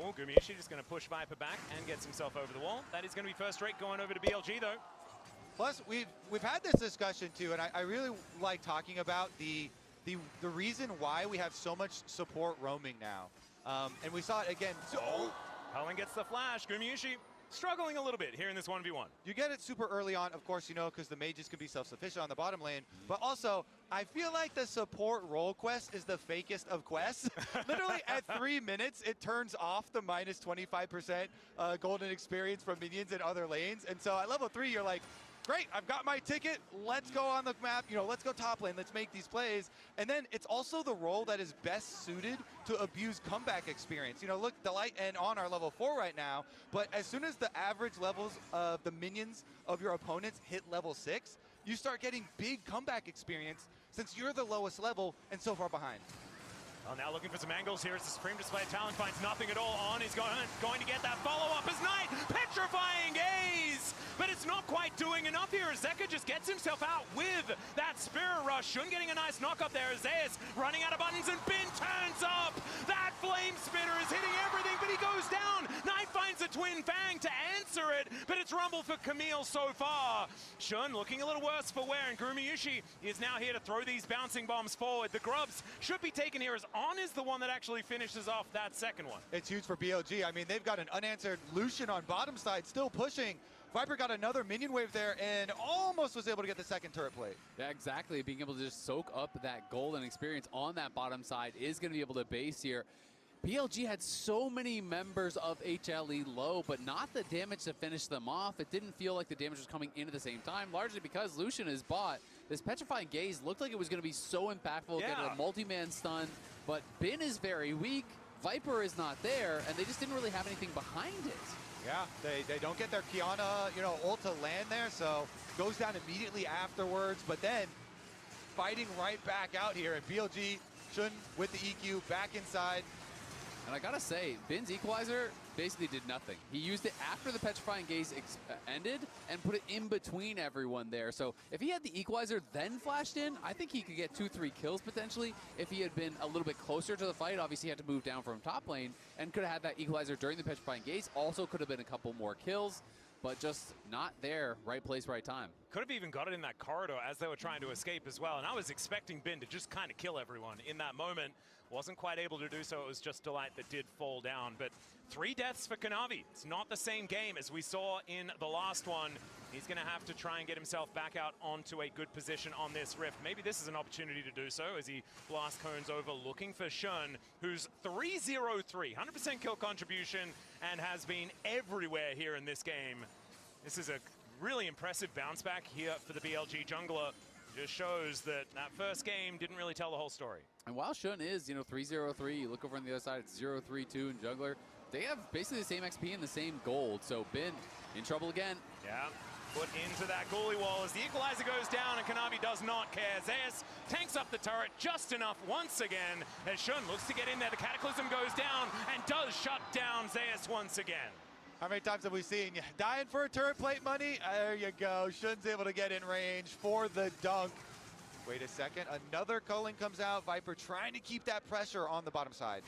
Oh, Gumiushi just going to push Viper back and gets himself over the wall. That is going to be first rate going over to BLG, though. Plus, we've had this discussion too, and I really like talking about the reason why we have so much support roaming now. And we saw it again. Cullen gets the flash. Gumiushi struggling a little bit here in this 1v1. You get it super early on, of course, you know, because the mages can be self-sufficient on the bottom lane. But also, I feel like the support role quest is the fakest of quests. Literally at 3 minutes, it turns off the minus 25% golden experience from minions in other lanes. And so at level 3, you're like, great, I've got my ticket. Let's go on the map. You know, let's go top lane. Let's make these plays. And then it's also the role that is best suited to abuse comeback experience. You know, look, Delight and On are level 4 right now, but as soon as the average levels of the minions of your opponents hit level 6, you start getting big comeback experience since you're the lowest level and so far behind. Well, now looking for some angles here as the Supreme Display of Talent finds nothing at all. On is going to get that follow-up as Knight, petrifying gaze! But it's not quite doing enough here as Zeka just gets himself out with that Spirit Rush. Shun getting a nice knock up there as Zeus running out of buttons, and Bin turns up! That Flame Spitter is hitting everything, but he goes down! Knight finds a Twin Fang to answer it, but it's rumble for Camille so far. Shun looking a little worse for wear, and Gumiushi is now here to throw these bouncing bombs forward. The grubs should be taken here as On is the one that actually finishes off that second one. It's huge for BLG. I mean, they've got an unanswered Lucian on bottom side, still pushing. Viper got another minion wave there and almost was able to get the second turret plate. Yeah, exactly. Being able to just soak up that golden experience on that bottom side is going to be able to base here. BLG had so many members of HLE low, but not the damage to finish them off. It didn't feel like the damage was coming in at the same time, largely because Lucian is bot. This Petrifying Gaze looked like it was going to be so impactful, getting a multi-man stun, but Bin is very weak, Viper is not there, and they just didn't really have anything behind it. Yeah, they don't get their Kiana, you know, ult to land there, so goes down immediately afterwards, but then fighting right back out here, and BLG, Shun with the EQ back inside. And I gotta say, Bin's equalizer basically did nothing. He used it after the Petrifying Gaze ended and put it in between everyone there. So if he had the equalizer then flashed in, I think he could get 2-3 kills potentially. If he had been a little bit closer to the fight, obviously he had to move down from top lane and could have had that equalizer during the Petrifying Gaze. Also could have been a couple more kills, but just not there. Right place, right time. Could have even got it in that corridor as they were trying to escape as well. And I was expecting Bin to just kind of kill everyone in that moment. Wasn't quite able to do so. It was just Delight that did fall down. But 3 deaths for Kanavi. It's not the same game as we saw in the last one. He's going to have to try and get himself back out onto a good position on this rift. Maybe this is an opportunity to do so as he blast cones over, looking for Shun, who's 3-0-3, 100% kill contribution, and has been everywhere here in this game. This is a really impressive bounce back here for the BLG jungler. Just shows that that first game didn't really tell the whole story. And while Shun is, you know, 3-0-3, you look over on the other side, it's 0-3-2 in jungler. They have basically the same XP and the same gold. So Bin in trouble again. Yeah, put into that goalie wall as the equalizer goes down and Kanavi does not care. Zeus tanks up the turret just enough once again as Shun looks to get in there. The Cataclysm goes down and does shut down Zeus once again. How many times have we seen you dying for a turret plate money? There you go. Shun's able to get in range for the dunk. Wait a second. Another Culling comes out. Viper trying to keep that pressure on the bottom side.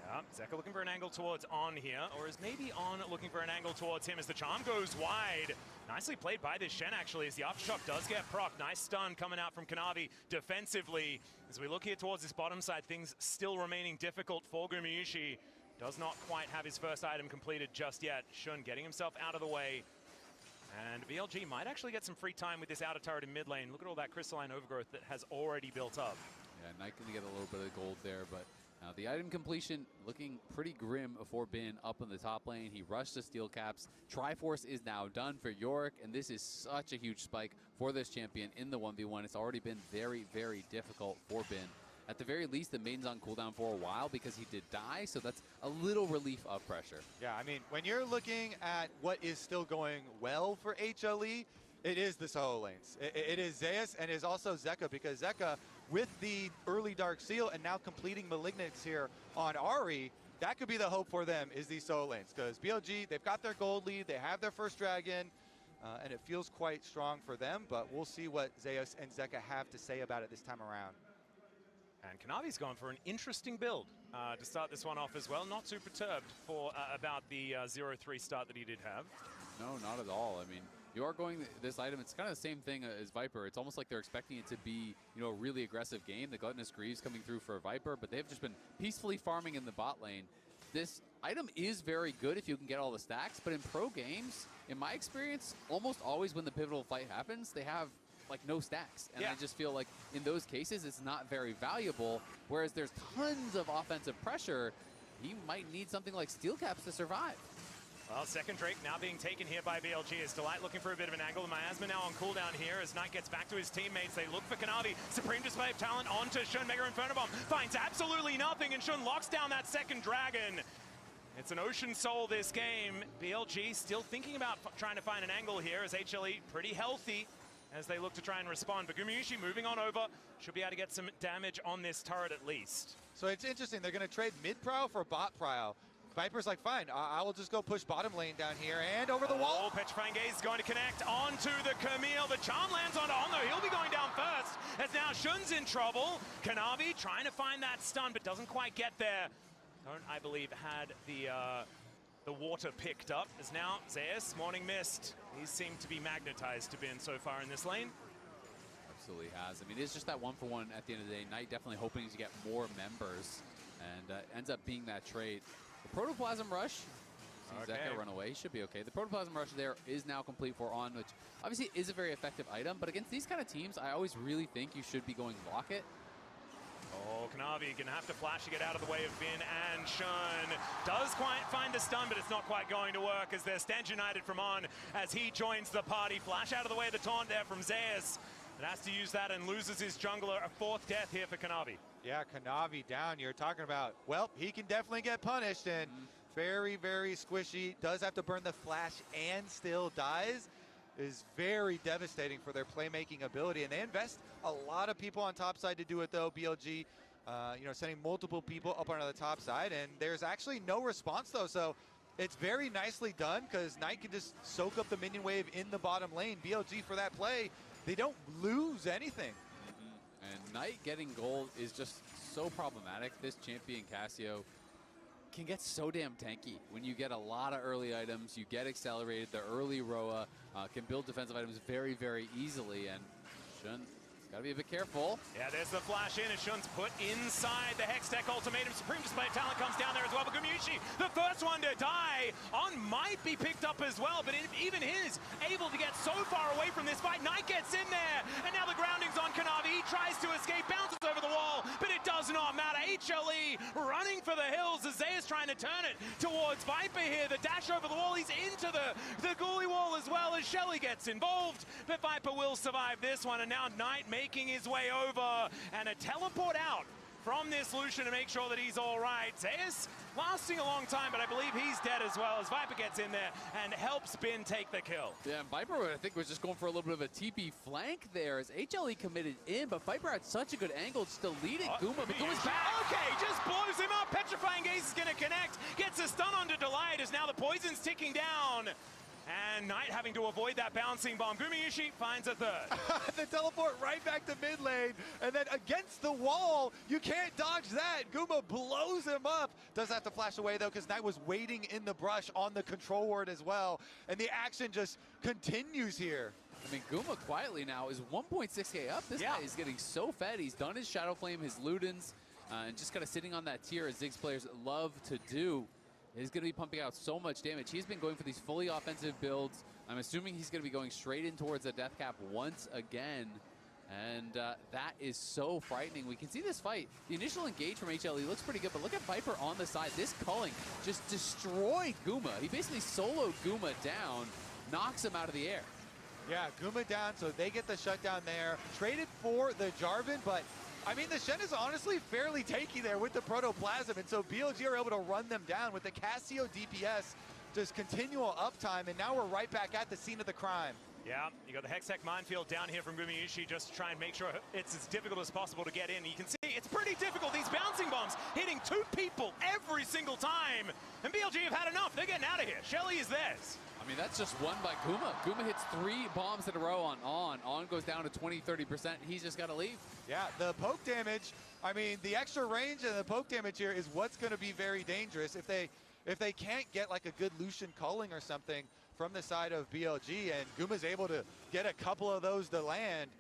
Yeah, Zeka looking for an angle towards On here, or is maybe On looking for an angle towards him as the charm goes wide. Nicely played by this Shen, actually, as the Aftershock does get proc. Nice stun coming out from Kanavi defensively. As we look here towards this bottom side, things still remaining difficult for Gumiushi. Does not quite have his first item completed just yet. Shun getting himself out of the way. And BLG might actually get some free time with this outer turret in mid lane. Look at all that crystalline overgrowth that has already built up. Yeah, Knight gonna get a little bit of gold there, but Now the item completion looking pretty grim for Bin up in the top lane. He rushed the steel caps. Triforce is now done for Yorick, and this is such a huge spike for this champion in the 1v1. It's already been very, very difficult for Bin. At the very least, the Maiden's on cooldown for a while because he did die, so that's a little relief of pressure. Yeah, I mean, when you're looking at what is still going well for HLE, it is the solo lanes. It is Zeus and it is also Zeka, because Zeka, with the early Dark Seal and now completing Malignance here on Ahri, that could be the hope for them, is these solo lanes. Because BLG, they've got their gold lead, they have their first dragon, and it feels quite strong for them, but we'll see what Zeus and Zeka have to say about it this time around. And Kanavi's gone for an interesting build to start this one off as well. Not too perturbed for about the 0-3 start that he did have. No, not at all. I mean, you are going this item, it's kind of the same thing as Viper. It's almost like they're expecting it to be, you know, a really aggressive game. The Gluttonous Greaves coming through for Viper, but they've just been peacefully farming in the bot lane. This item is very good if you can get all the stacks, but in pro games, in my experience, almost always when the pivotal fight happens, they have like no stacks. And I just feel like in those cases, it's not very valuable, whereas there's tons of offensive pressure. He might need something like steel caps to survive. Well, second Drake now being taken here by BLG is Delight looking for a bit of an angle. Miasma now on cooldown here as Knight gets back to his teammates. They look for Kanavi. Supreme display of talent onto Shun. Mega Inferno Bomb finds absolutely nothing, and Shun locks down that second dragon. It's an Ocean Soul this game. BLG still thinking about trying to find an angle here as HLE pretty healthy as they look to try and respond. But Gumayushi moving on over. Should be able to get some damage on this turret at least. So it's interesting. They're going to trade mid prow for bot prow. Viper's like, fine, I will just go push bottom lane down here and over the wall. Petrifying Gaze is going to connect onto the Camille. The charm lands on Ono. He'll be going down first as now Shun's in trouble. Kanavi trying to find that stun but doesn't quite get there. Don't, I believe, had the water picked up as now Zeus, Morning Mist. He's seemed to be magnetized to Bin so far in this lane. Absolutely has. I mean, it's just that 1-for-1 at the end of the day. Knight definitely hoping to get more members and ends up being that trade. The Protoplasm Rush, Zeka run away, should be okay. The Protoplasm Rush there is now complete for On, which obviously is a very effective item, but against these kind of teams, I always really think you should be going lock it. Oh, Kanavi gonna have to flash to get out of the way of Bin, and Shun does quite find the stun, but it's not quite going to work as they're stand united from On as he joins the party. Flash out of the way of the taunt there from Zeus. But has to use that and loses his jungler. A fourth death here for Kanavi. Yeah, Kanavi down. You're talking about, well, he can definitely get punished and very, very squishy. Does have to burn the flash and still dies. Is very devastating for their playmaking ability. And they invest a lot of people on top side to do it though. BLG, you know, sending multiple people up onto the top side. And there's actually no response though. So it's very nicely done because Knight can just soak up the minion wave in the bottom lane. BLG for that play, they don't lose anything. And Knight getting gold is just so problematic. This champion, Cassio, can get so damn tanky. When you get a lot of early items, you get accelerated. The early Roa can build defensive items very, very easily. And Shun got to be a bit careful. Yeah, there's the flash in, and Shun's put inside the Hextech Ultimatum. Supreme Display of Talent comes down there as well, but Gumayushi, the first one to die. On might be picked up as well, but even his able to get so far away from this fight. Knight gets in there, and now the grounding's on Kanavi. He tries to escape, bounces over the wall, but it does not matter. HLE running for the hills as Zay is trying to turn it towards Viper here. The dash over the wall, he's into the ghoulie wall as well as Shelly gets involved, but Viper will survive this one, and now Knight making his way over, and a teleport out from this Lucian to make sure that he's all right. Zeus lasting a long time, but I believe he's dead as well as Viper gets in there and helps Bin take the kill. Yeah, and Viper, I think, was just going for a little bit of a TP flank there as HLE committed in, but Viper had such a good angle just deleting Guma, but Guma's back. Okay, just blows him up. Petrifying Gaze is going to connect, gets a stun onto Delight as now the poison's ticking down. And Knight having to avoid that bouncing bomb. Gumayushi finds a third. The teleport right back to mid lane, and then against the wall, you can't dodge that. Guma blows him up. Does have to flash away though, because Knight was waiting in the brush on the control ward as well. And the action just continues here. I mean, Guma quietly now is 1.6k up. This guy is getting so fed. He's done his Shadow Flame, his Ludens, and just kind of sitting on that tier as Ziggs players love to do. He's going to be pumping out so much damage. He's been going for these fully offensive builds. I'm assuming he's going to be going straight in towards the death cap once again. And that is so frightening. We can see this fight. The initial engage from HLE looks pretty good, but look at Viper on the side. This culling just destroyed Guma. He basically soloed Guma down, knocks him out of the air. Yeah, Guma down, so they get the shutdown there. Traded for the Jarvan, but I mean, the Shen is honestly fairly tanky there with the Protoplasm, and so BLG are able to run them down with the Casio DPS, just continual uptime, and now we're right back at the scene of the crime. Yeah, you got the Hextech minefield down here from Gumayushi just to try and make sure it's as difficult as possible to get in. You can see it's pretty difficult. These bouncing bombs hitting 2 people every single time. And BLG have had enough. They're getting out of here. Shelly is theirs. I mean, that's just one by Guma. Guma hits 3 bombs in a row on On. On goes down to 20-30%. He's just got to leave. Yeah, the poke damage, I mean, the extra range and the poke damage here is what's going to be very dangerous. If they can't get like a good Lucian culling or something from the side of BLG, and Guma's able to get a couple of those to land,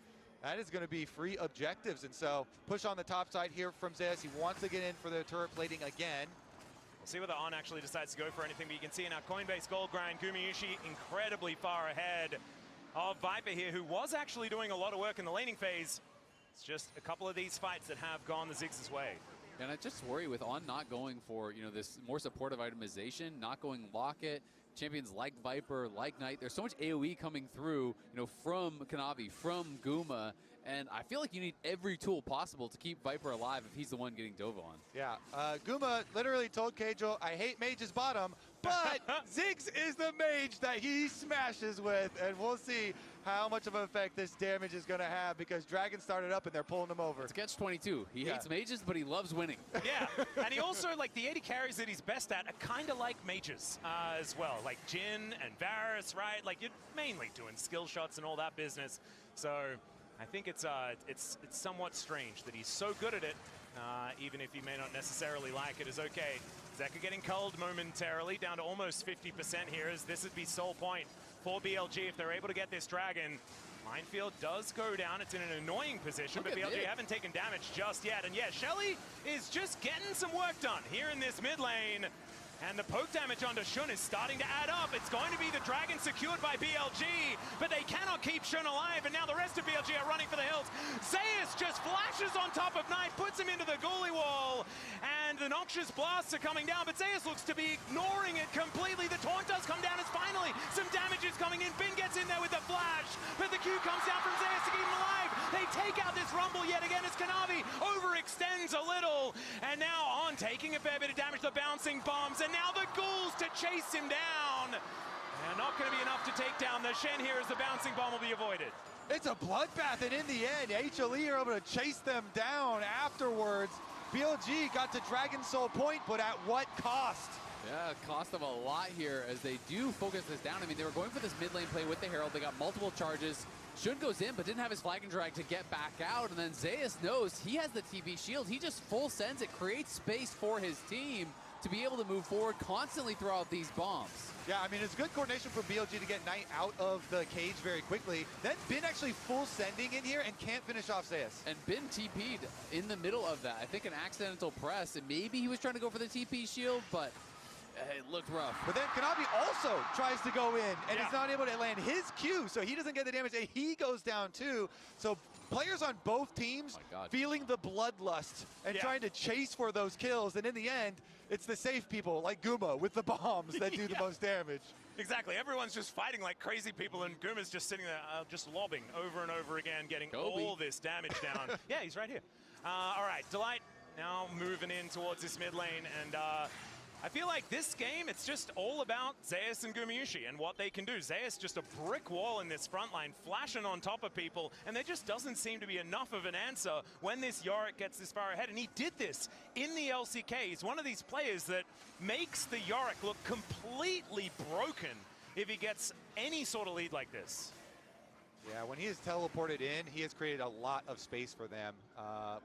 that is going to be free objectives. And so push on the top side here from Zeus. He wants to get in for the turret plating again. We'll see whether On actually decides to go for anything, but you can see in our Coinbase gold grind, Gumayushi incredibly far ahead of Viper here, who was actually doing a lot of work in the laning phase. It's just a couple of these fights that have gone the Ziggs' way. And I just worry with On not going for, you know, this more supportive itemization, not going Locket, champions like Viper, like Knight. There's so much AoE coming through, you know, from Kanavi, from Guma, and I feel like you need every tool possible to keep Viper alive if he's the one getting dove on. Yeah, Guma literally told Keijo, I hate mage's bottom, but Ziggs is the mage that he smashes with, and we'll see how much of an effect this damage is going to have, because Dragon started up and they're pulling him over. It's catch-22. He hates mages, but he loves winning. Yeah, and he also, like, the 80 carries that he's best at are kind of like mages as well. Like Jhin and Varus, right? Like, you're mainly doing skill shots and all that business. So I think it's somewhat strange that he's so good at it, even if he may not necessarily like it, is okay. Zeka getting culled momentarily, down to almost 50% here, as this would be sole point for BLG if they're able to get this Dragon. Minefield does go down. It's in an annoying position, but BLG haven't taken damage just yet. And yeah, Shelly is just getting some work done here in this mid lane. And the poke damage onto Shun is starting to add up. It's going to be the Dragon secured by BLG, but they cannot keep Shun alive, and now the rest of BLG are running for the hills. Zeus just flashes on top of Knight, puts him into the goalie wall, and the Noxious Blasts are coming down, but Zeus looks to be ignoring it completely. The taunt does come down as finally some damage is coming in. Bin gets in there with the flash, but the Q comes down from Zeus to keep him alive. They take out this Rumble yet again as Kanavi overextends a little, and now On taking a fair bit of damage, the bouncing bombs, and now the ghouls to chase him down. And not going to be enough to take down the Shen here, as the bouncing bomb will be avoided. It's a bloodbath, and in the end, HLE are able to chase them down afterwards. BLG got to Dragon Soul point, but at what cost? Yeah, cost them a lot here as they do focus this down. I mean, they were going for this mid lane play with the Herald. They got multiple charges. Shun goes in, but didn't have his flag and drag to get back out. And then Zeus knows he has the TP shield. He just full sends it, creates space for his team to be able to move forward constantly throughout these bombs. Yeah, I mean, it's good coordination from BLG to get Knight out of the cage very quickly. Then Bin actually full sending in here and can't finish off Zeus. And Bin TP'd in the middle of that. I think an accidental press, and maybe he was trying to go for the TP shield, but it looked rough. But then Kanavi also tries to go in and is not able to land his Q, so he doesn't get the damage, and he goes down too. So players on both teams feeling the bloodlust and trying to chase for those kills, and in the end, it's the safe people like Guma with the bombs that do the most damage. Exactly. Everyone's just fighting like crazy people, and Guma's just sitting there, just lobbing over and over again, getting all this damage down. Yeah, he's right here. All right, Delight now moving in towards this mid lane, and I feel like this game, it's just all about Zeus and Gumayushi and what they can do. Zeus just a brick wall in this front line, flashing on top of people, and there just doesn't seem to be enough of an answer when this Yorick gets this far ahead. And he did this in the LCK. He's one of these players that makes the Yorick look completely broken if he gets any sort of lead like this. Yeah, when he is teleported in, he has created a lot of space for them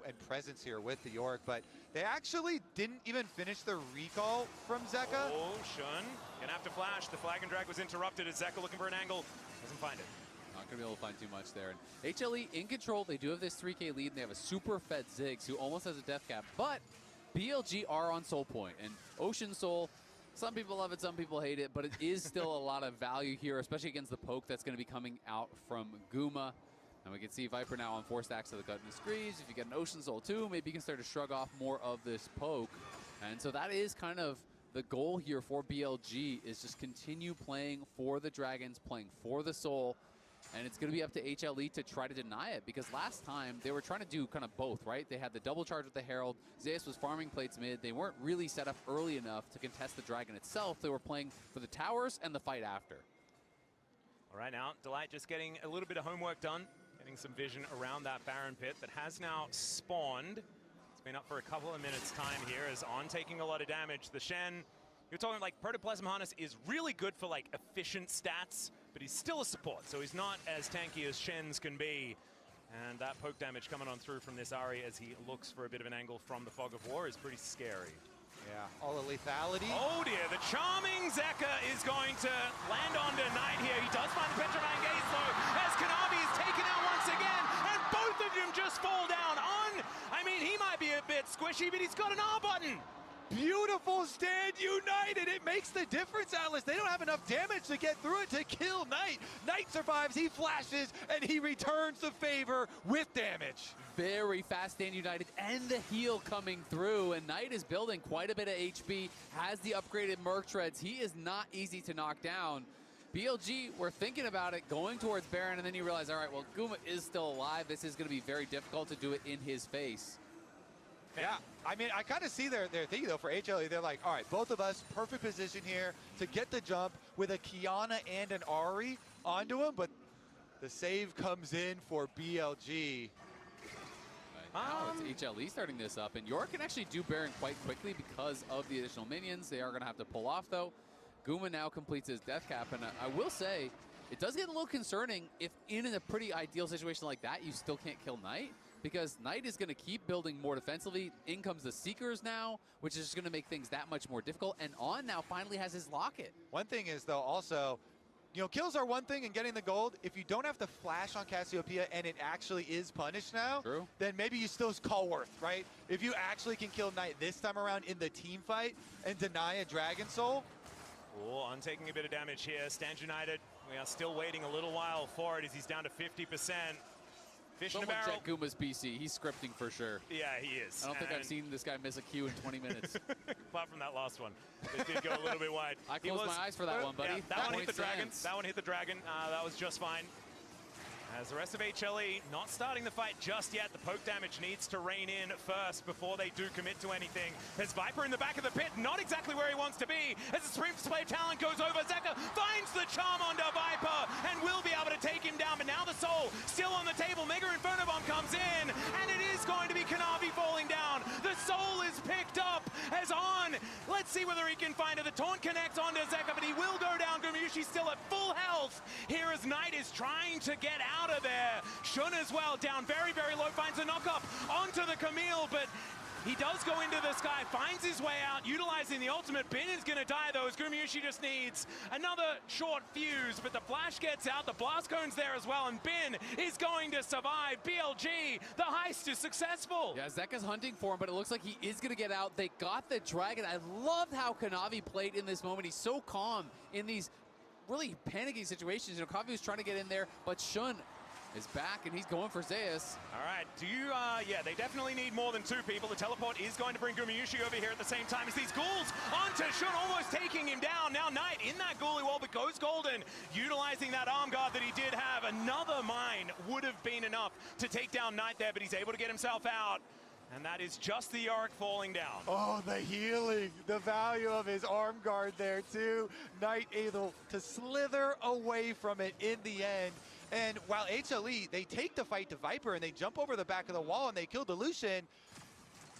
and presence here with the Yorick, but they actually didn't even finish the recall from Zeka. Oh, Shun gonna have to flash. The flag and drag was interrupted as Zeka looking for an angle. Doesn't find it. Not gonna be able to find too much there. And HLE in control. They do have this 3K lead, and they have a super fed Ziggs who almost has a death cap, but BLG are on Soul Point, and Ocean Soul, some people love it, some people hate it, but it is still a lot of value here, especially against the poke that's going to be coming out from Guma. And we can see Viper now on 4 stacks of the Cut and Squeeze. If you get an Ocean Soul too, maybe you can start to shrug off more of this poke. And so that is kind of the goal here for BLG, is just continue playing for the Dragons, playing for the Soul. And it's going to be up to HLE to try to deny it, because last time they were trying to do kind of both, right? They had the double charge with the Herald. Zeus was farming plates mid. They weren't really set up early enough to contest the Dragon itself. They were playing for the towers and the fight after. All right, now Delight just getting a little bit of homework done, getting some vision around that Baron pit that has now spawned. It's been up for a couple of minutes time here as On taking a lot of damage. The Shen, you're talking like Protoplasm Harness is really good for like efficient stats, but he's still a support, so he's not as tanky as Shen's can be. And that poke damage coming on through from this Ari as he looks for a bit of an angle from the Fog of War is pretty scary. Yeah, all the lethality. Oh dear, the charming Zeka is going to land onto Knight here. He does find the Petrifying Gaze though, as Kanavi is taken out once again, and both of them just fall down. I mean, he might be a bit squishy, but he's got an R button. Beautiful stand united. It makes the difference, Atlas. They don't have enough damage to get through it to kill Knight. Knight survives, he flashes, and he returns the favor with damage. Very fast stand united, and the heal coming through, and Knight is building quite a bit of HP, has the upgraded Merc Treads. He is not easy to knock down. BLG, we're thinking about it, going towards Baron, and then you realize, all right, well, Guma is still alive. This is going to be very difficult to do it in his face. Yeah, I mean, I kind of see their thinking, though, for HLE. They're like, all right, both of us, perfect position here to get the jump with a Kiana and an Ari onto him, but the save comes in for BLG. Now it's HLE starting this up, and York can actually do Baron quite quickly because of the additional minions. They are going to have to pull off, though. Guma now completes his death cap, and I will say, it does get a little concerning if in a pretty ideal situation like that, you still can't kill Knight, because Knight is going to keep building more defensively. In comes the Seekers now, which is just going to make things that much more difficult, and On now finally has his locket. One thing is, though, also, you know, kills are one thing and getting the gold. If you don't have to flash on Cassiopeia and it actually is punished now, True. then maybe you still call worth, right? If you actually can kill Knight this time around in the team fight and deny a Dragon Soul. Oh, On taking a bit of damage here. Stand United, we are still waiting a little while for it as he's down to 50%. Fish in a Someone barrel. check Guma's PC. He's scripting for sure. Yeah, he is. I don't think I've seen this guy miss a Q in 20 minutes. Apart from that last one. It did go a little bit wide. I closed my eyes for that one, buddy. Yeah, that one hit the dragon. Sense. That one hit the dragon. That was just fine. As the rest of HLE not starting the fight just yet. The poke damage needs to rein in first before they do commit to anything. There's Viper in the back of the pit, not exactly where he wants to be. As the Supreme Display of Talent goes over, Zeka finds the charm onto Viper and will be able to take him down. But now the Soul still on the table. Mega Inferno Bomb comes in, and it is going to be Kanavi falling down. The Soul is picked up as On. Let's see whether he can find it. The taunt connects onto Zeka, but he will go down. Gumayushi still at full health. Here as Knight is trying to get out of there. Shun as well, down very, very low, finds a knock-up onto the Camille, but he does go into the sky, finds his way out, utilizing the ultimate. Bin is going to die, though, as Gumayushi just needs another short fuse, but the flash gets out, the blast cone's there as well, and Bin is going to survive. BLG, the heist is successful. Yeah, Zeka's hunting for him, but it looks like he is going to get out. They got the dragon. I loved how Kanavi played in this moment. He's so calm in these really panicking situations. You know, Kanavi was trying to get in there, but Shun is back, and he's going for Zeus. All right, yeah, they definitely need more than 2 people. The teleport is going to bring Gumayushi over here at the same time as these ghouls onto Shun, almost taking him down. Now Knight in that ghoulie wall, but goes golden, utilizing that arm guard that he did have. Another mine would have been enough to take down Knight there, but he's able to get himself out. And that is just the Yorick falling down. Oh, the healing, the value of his arm guard there too. Knight able to slither away from it in the end. And while HLE, they take the fight to Viper and they jump over the back of the wall and they kill Delusion,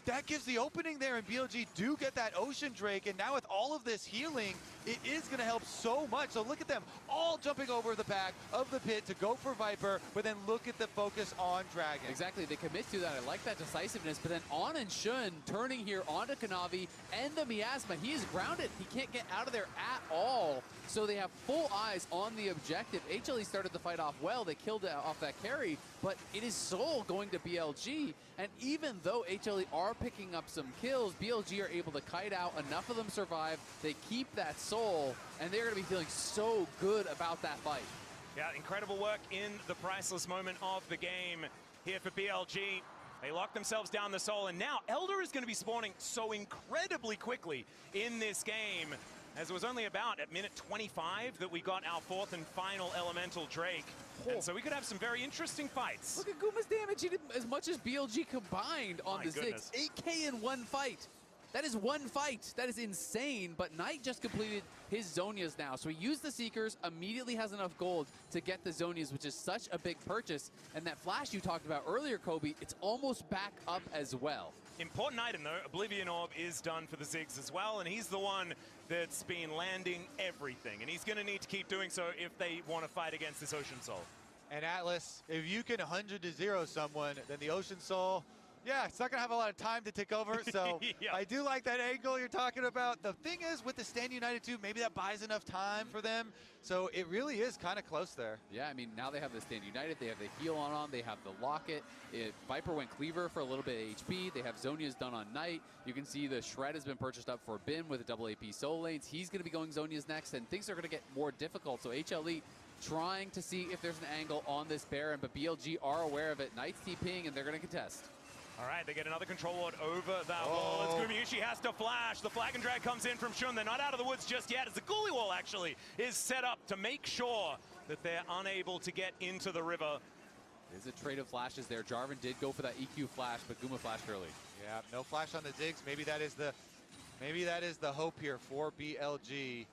that gives the opening there, and BLG do get that Ocean Drake, and now with all of this healing, it is going to help so much. So look at them all jumping over the back of the pit to go for Viper, but then look at the focus on Dragon. Exactly, they commit to that. I like that decisiveness, but then On and Shun turning here onto Kanavi and the Miasma. He is grounded. He can't get out of there at all. So they have full eyes on the objective. HLE started the fight off well. They killed off that carry, but it is Soul going to BLG. And even though HLE are picking up some kills, BLG are able to kite out. Enough of them survive. They keep that Soul, and they're going to be feeling so good about that fight. Yeah, incredible work in the priceless moment of the game here for BLG. They lock themselves down the soul, and now Elder is going to be spawning so incredibly quickly in this game, as it was only about at minute 25 that we got our fourth and final elemental Drake. And so we could have some very interesting fights. Look at Guma's damage. He did as much as BLG combined on My the Ziggs. 8K in one fight. That is one fight. That is insane. But Knight just completed his Zonias now. So he used the Seekers, immediately has enough gold to get the Zonias, which is such a big purchase. And that flash you talked about earlier, Kobe, it's almost back up as well. Important item, though. Oblivion Orb is done for the Ziggs as well, and he's the one that's been landing everything. And he's going to need to keep doing so if they want to fight against this Ocean Soul. And Atlas, if you can 100-0 someone, then the Ocean Soul, yeah, it's not going to have a lot of time to take over. So Yeah. I do like that angle you're talking about. The thing is, with the Stand United 2, maybe that buys enough time for them. So it really is kind of close there. Yeah, I mean, now they have the Stand United, they have the heal on, they have the Locket. Viper went Cleaver for a little bit of HP. They have Zonia's done on Knight. You can see the Shred has been purchased up for Bin with the double AP Soul Lanes. He's going to be going Zonia's next, and things are going to get more difficult. So HLE trying to see if there's an angle on this Baron, but BLG are aware of it. Knight's TPing, and they're going to contest. All right, they get another control ward over that wall. As Gumayushi has to flash. The flag and drag comes in from Shun. They're not out of the woods just yet, as the Ghoulie wall actually is set up to make sure that they're unable to get into the river. There's a trade of flashes there. Jarvan did go for that EQ flash, but Guma flashed early. Yeah, no flash on the Ziggs. Maybe that is the hope here for BLG.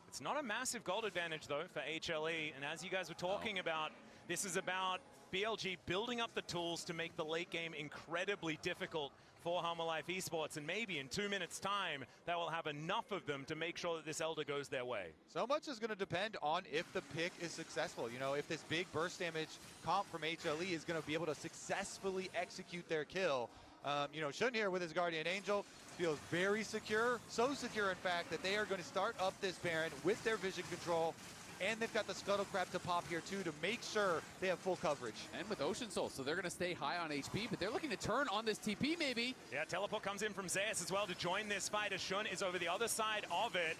It's not a massive gold advantage, though, for HLE. And as you guys were talking about, this is about BLG building up the tools to make the late game incredibly difficult for Hama Life Esports. And maybe in 2 minutes' time, that will have enough of them to make sure that this Elder goes their way. So much is going to depend on if the pick is successful. You know, if this big burst damage comp from HLE is going to be able to successfully execute their kill. You know, Shun here with his Guardian Angel feels very secure. So secure, in fact, that they are going to start up this Baron with their vision control. And they've got the Scuttle Crab to pop here, too, to make sure they have full coverage. And with Ocean Soul, so they're going to stay high on HP, but they're looking to turn on this TP, maybe. Yeah, teleport comes in from Zeus as well to join this fight, as Shun is over the other side of it.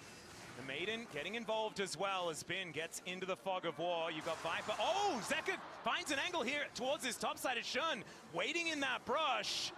The Maiden getting involved as well as Bin gets into the fog of war. You've got Viper. Oh, Zeka finds an angle here towards this top side of Shun, waiting in that brush.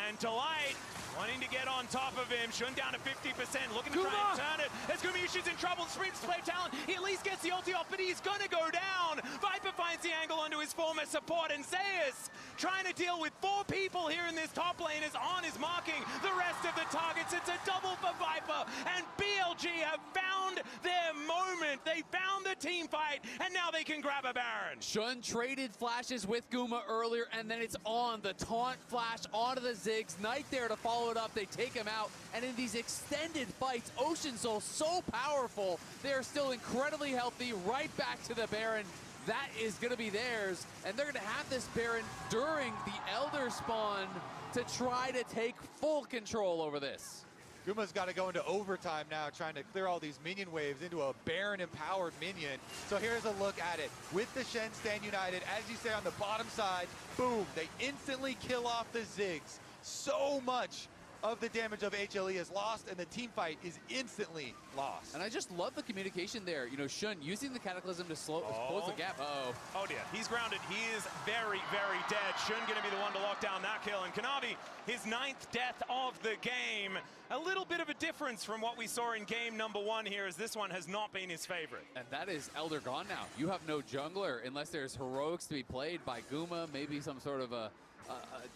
And Delight wanting to get on top of him. Shun down to 50%, looking to try and turn it. As Gumayushi's in trouble, springs to play talent. He at least gets the ulti off, but he's gonna go down. Viper finds the angle onto his former support, and Zeus trying to deal with 4 people here in this top lane is on his marking the rest of the targets. It's a double for Viper, and BLG have found their moment. They found the team fight, and now they can grab a Baron. Shun traded flashes with Guma earlier, and then it's on the taunt flash onto the Ziggs. Knight there to follow it up. They take him out, and in these extended fights, Ocean Soul so powerful. They are still incredibly healthy. Right back to the Baron. That is going to be theirs, and they're going to have this Baron during the Elder spawn to try to take full control over this. Guma's got to go into overtime now, trying to clear all these minion waves into a Baron-empowered minion. So here's a look at it. With the Shen Stand United, as you say, on the bottom side, boom, they instantly kill off the Ziggs. So much of the damage of HLE is lost, and the team fight is instantly lost. And I just love the communication there. You know, Shun using the Cataclysm to close the gap. Uh-oh. Oh dear, he's grounded. He is very, very dead. Shun gonna be the one to lock down that kill. And Kanavi, his 9th death of the game. A little bit of a difference from what we saw in game number 1 here, as this one has not been his favorite. And that is Elder gone now. You have no jungler unless there's heroics to be played by Guma, maybe some sort of a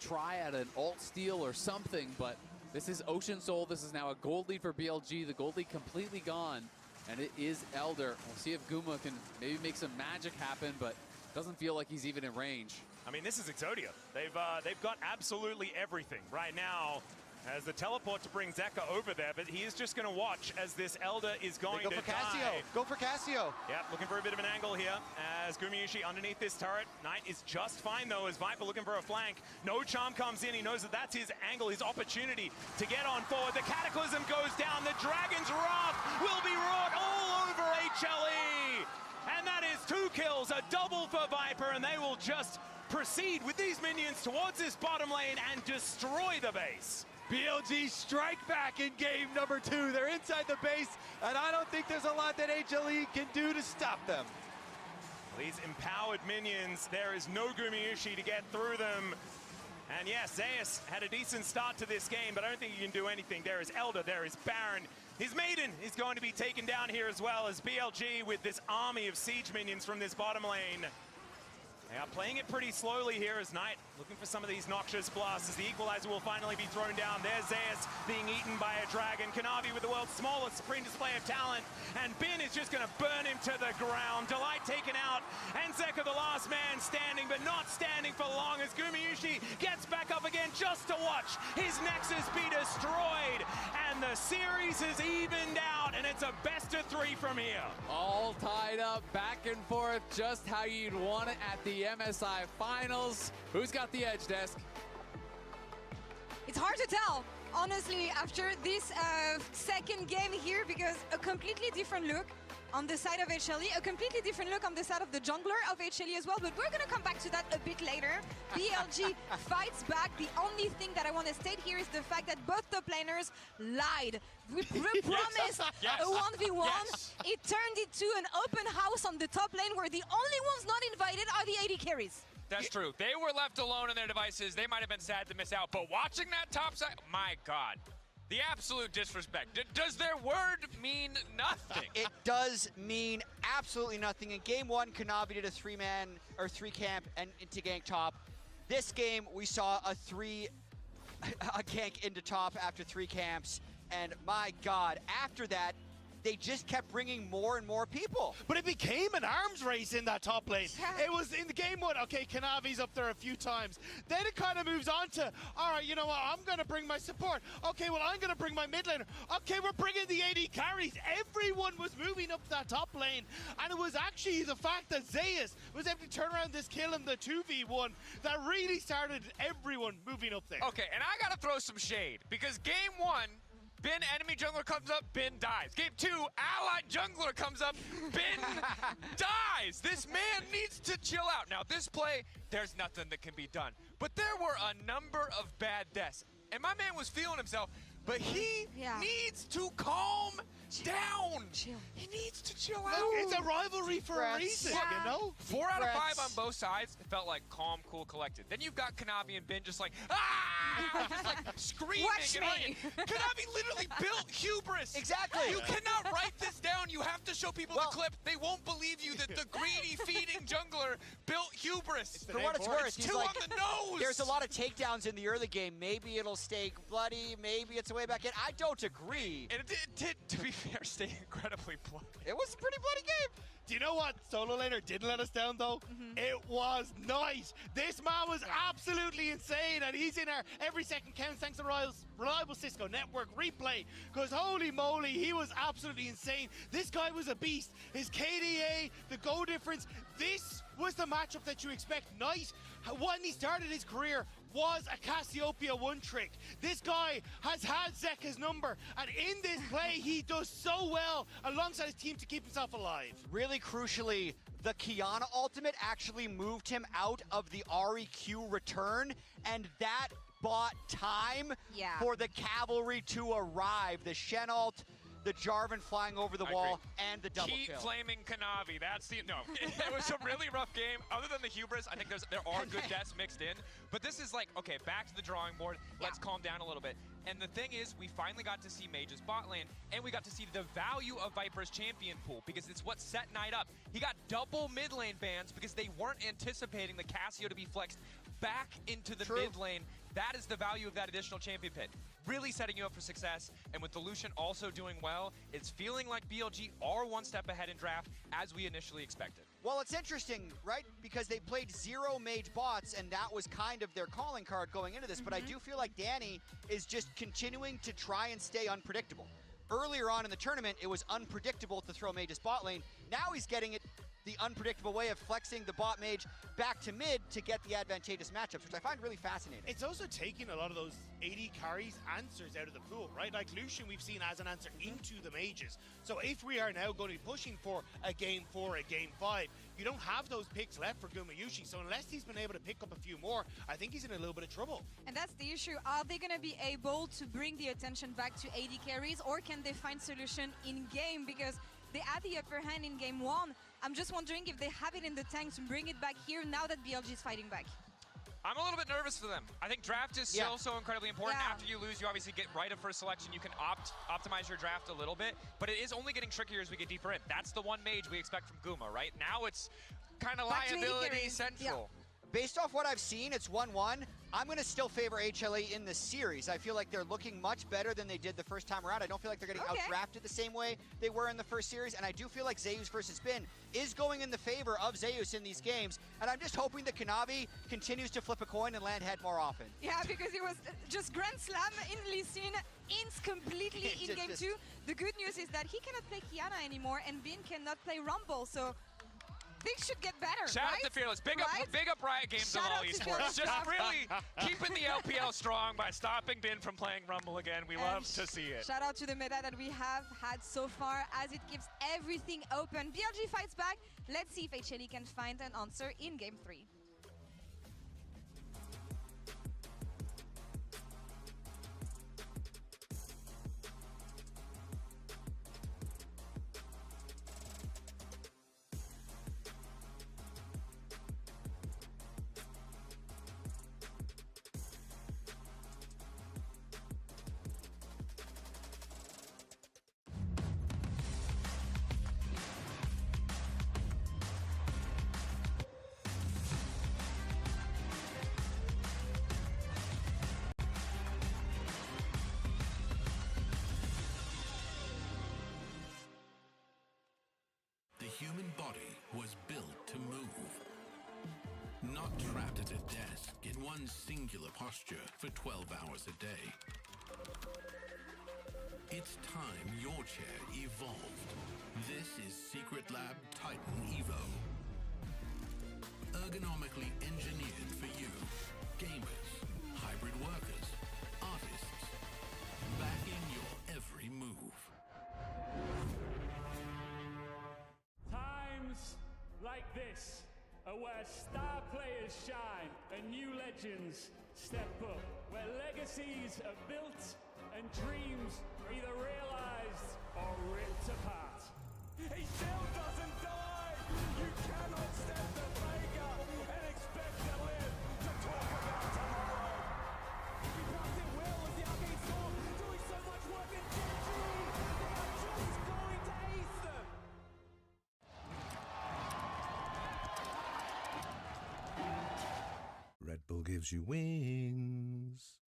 try at an alt steal or something, but this is Ocean Soul. This is now a gold lead for BLG. The gold lead completely gone, and it is Elder. We'll see if Guma can maybe make some magic happen, but doesn't feel like he's even in range. I mean, this is Exodia. They've got absolutely everything right now. As the teleport to bring Zeka over there, but he is just going to watch as this Elder is going to die. Go for Cassio. Yep, looking for a bit of an angle here as Gumayushi underneath this turret. Knight is just fine, though, as Viper looking for a flank. No charm comes in. He knows that that's his angle, his opportunity to get on forward. The Cataclysm goes down. The Dragon's Wrath will be wrought all over HLE. And that is 2 kills, a double for Viper, and they will just proceed with these minions towards this bottom lane and destroy the base. BLG strike back in game number 2. They're inside the base, and I don't think there's a lot that HLE can do to stop them. These empowered minions, there is no Gumayusi to get through them. And yes, Zeus had a decent start to this game, but I don't think he can do anything. There is Elder, there is Baron. His Maiden is going to be taken down here as well as BLG with this army of siege minions from this bottom lane. They are playing it pretty slowly here as Knight looking for some of these noxious blasts as the equalizer will finally be thrown down. There's Zeus being eaten by a dragon. Kanavi with the world's smallest supreme display of talent. And Bin is just going to burn him to the ground. Delight taken out. And Zeka the last man standing, but not standing for long as Gumayusi gets back up again just to watch his Nexus be destroyed. And the series is evened out, and it's a best of 3 from here. All tied up, back and forth, just how you'd want it at the MSI Finals. Who's got the edge, Desk? It's hard to tell, honestly, after this second game here, because a completely different look on the side of HLE, a completely different look on the side of the jungler of HLE as well, but we're going to come back to that a bit later. BLG fights back. The only thing that I want to state here is the fact that both the planers lied. We promised a 1v1. Yes. It turned into an open house on the top lane where the only ones not invited are the AD carries. That's true. They were left alone in their devices. They might have been sad to miss out, but watching that top side, my God. The absolute disrespect. Does their word mean nothing? It does mean absolutely nothing. In game 1, Kanavi did a 3-man or 3-camp and into gank top. This game, we saw a gank into top after 3 camps. And my God, after that, they just kept bringing more and more people. But it became an arms race in that top lane. It was in the game 1, okay, Kanavi's up there a few times. Then it kind of moves on to, all right, you know what, I'm going to bring my support. Okay, well, I'm going to bring my mid laner. Okay, we're bringing the AD carries. Everyone was moving up that top lane. And it was actually the fact that Zeus was able to turn around this kill in the 2v1 that really started everyone moving up there. Okay, and I got to throw some shade because game 1, Bin enemy jungler comes up, Bin dies. Game 2, allied jungler comes up, Bin dies. This man needs to chill out. Now this play, there's nothing that can be done. But there were a number of bad deaths. And my man was feeling himself, but he needs to calm down. He needs to chill out. It's a rivalry for a reason, you know? 4 out of 5 on both sides. It felt like calm, cool, collected. Then you've got Kanavi and Bin just like, just like screaming. Watch and me. Kanavi literally built hubris. Exactly. You cannot write this down. You have to show people the clip. They won't believe you that the greedy feeding jungler built hubris. For what it's worth, it's he's 2 like, on the nose. there's a lot of takedowns in the early game. Maybe it'll stay bloody. Maybe it's a way back in. I don't agree. And it did, to be fair, stay incredibly bloody. It was a pretty bloody game. Do you know what solo laner didn't let us down though? It was nice. This man was absolutely insane, and he's in our every second counts thanks to reliable Cisco network replay. Because holy moly, he was absolutely insane. This guy was a beast. His KDA, the goal difference. This was the matchup that you expect. Knight, when he started his career, was a Cassiopeia one-trick. This guy has had Zeka's number, and in this play, he does so well alongside his team to keep himself alive. Really crucially, the Kiana ultimate actually moved him out of the REQ return, and that bought time for the cavalry to arrive. The Shen ult, the Jarvan flying over the wall, and the double Keep kill. flaming Kanavi. That's the it was a really rough game. Other than the hubris, I think there are good deaths mixed in. But this is like, okay, back to the drawing board. Let's calm down a little bit. And the thing is, we finally got to see Mage's bot lane, and we got to see the value of Viper's champion pool, because it's what set Knight up. He got double mid lane bans because they weren't anticipating the Cassio to be flexed back into the mid lane. That is the value of that additional champion pit. Really setting you up for success, and with the Lucian also doing well, it's feeling like BLG are one step ahead in draft as we initially expected. Well, it's interesting, right? Because they played 0 mage bots, and that was kind of their calling card going into this. But I do feel like Danny is just continuing to try and stay unpredictable. Earlier on in the tournament, it was unpredictable to throw mage's bot lane. Now he's getting it the unpredictable way of flexing the bot mage back to mid to get the advantageous matchups, which I find really fascinating. It's also taking a lot of those AD carries answers out of the pool, right? Like Lucian we've seen as an answer into the mages. So if we are now going to be pushing for a game 4, a game 5, you don't have those picks left for Gumayusi. So unless he's been able to pick up a few more, I think he's in a little bit of trouble. And that's the issue. Are they going to be able to bring the attention back to AD carries, or can they find solution in game? Because They had the upper hand in game 1. I'm just wondering if they have it in the tank to bring it back here now that BLG is fighting back. I'm a little bit nervous for them. I think draft is still so incredibly important. Yeah. After you lose, you obviously get right of first selection. You can optimize your draft a little bit, but it is only getting trickier as we get deeper in. That's the one mage we expect from Guma, right? Now it's kind of liability central. Based off what I've seen, it's 1-1. I'm going to still favor HLA in the series. I feel like they're looking much better than they did the first time around. I don't feel like they're getting out-drafted the same way they were in the first series, and I do feel like Zeus versus Spin is going in the favor of Zeus in these games, and I'm just hoping that Kanavi continues to flip a coin and land head more often. Yeah, because it was just Grand Slam in Lee Sin, Ints completely in game 2. The good news is that he cannot play Kiana anymore, and Bin cannot play Rumble, so things should get better. Shout out to Fearless. Big up Riot Games of all esports. Just really keeping the LPL strong by stopping Bin from playing Rumble again. We love to see it. Shout out to the meta that we have had so far as it keeps everything open. BLG fights back. Let's see if HLE can find an answer in game 3. The human body was built to move. Not trapped at a desk in one singular posture for 12 hours a day. It's time your chair evolved. This is Secret Lab Titan Evo. Ergonomically engineered for you, gamers, hybrid workers, artists, backing your every move. Times like this are where star players shine and new legends step up, where legacies are built and dreams are either realized or ripped apart. He still doesn't die! You cannot step the Vega and expect to live to talk about tomorrow! He comes in well as the Arcane Storm doing so much work in Gen 3! They are just going to ace them! Red Bull gives you wings.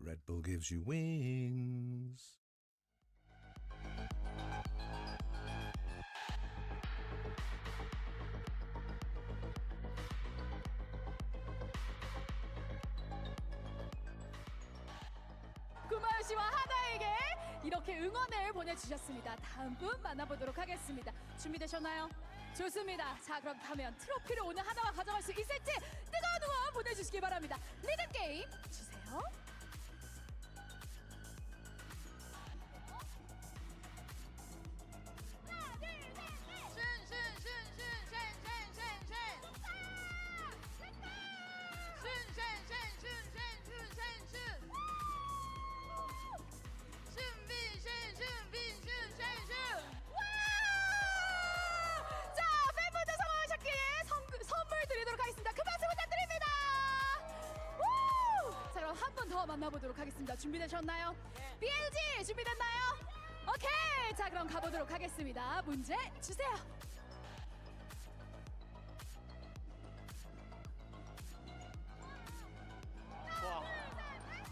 Red Bull gives you wings. 구마유 씨와 하나에게 이렇게 응원을 보내주셨습니다. 다음 분 만나보도록 하겠습니다. 준비되셨나요? 좋습니다. 자, 그렇다면 트로피를 오늘 하나와 가져갈 수 있을지 뜨거운 응원 보내주시기 바랍니다. 리듬 게임 주세요. 자, 팬분들 성공하셨기에 선물 드리도록 하겠습니다. 큰 박수 부탁드립니다. 자, 그럼 한 분 더 만나보도록 하겠습니다. 준비되셨나요? BLG 준비됐나요? 오케이. 자, 그럼 가보도록 하겠습니다. 문제 주세요.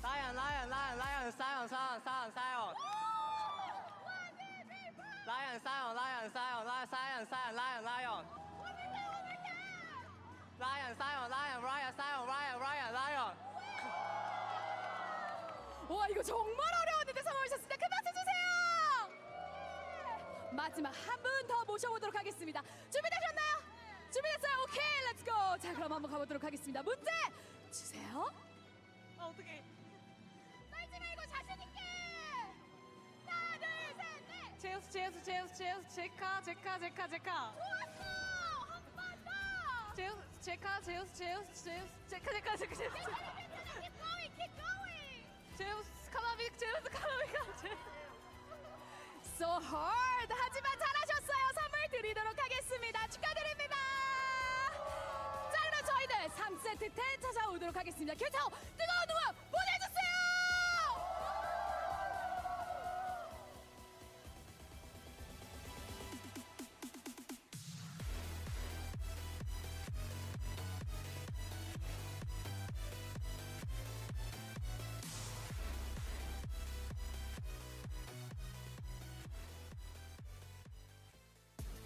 라이언 사이언 사이언 사이언 사이언 사이언 사이언 라이언 사이언 라이언 사이언 라이언 사이언 사이언 라이언 라이언 라이언 사이언 라이언 라이언 사이언 라이언 라이언 라이언 와, 이거 정말 어려웠는데 성공하셨습니다. 큰 박수 주세요. 마지막 한 분 더 모셔보도록 하겠습니다. 준비되셨나요? 준비됐어요? 오케이, 렛츠고. 자, 그럼 한번 가보도록 하겠습니다. 문제 주세요. 어떻게? 떨지 말고 자신 있게. 하나, 둘, 셋, 넷. 제카. 좋았어. 한 번 더. 제카. Keep going. 카마비. So hard. 하지만 잘하셨어요. 선물 드리도록 하겠습니다. 축하드립니다. 자, 그럼 저희는 3세트 때 찾아오도록 하겠습니다. 계속 뜨거운 응원 보내주세요.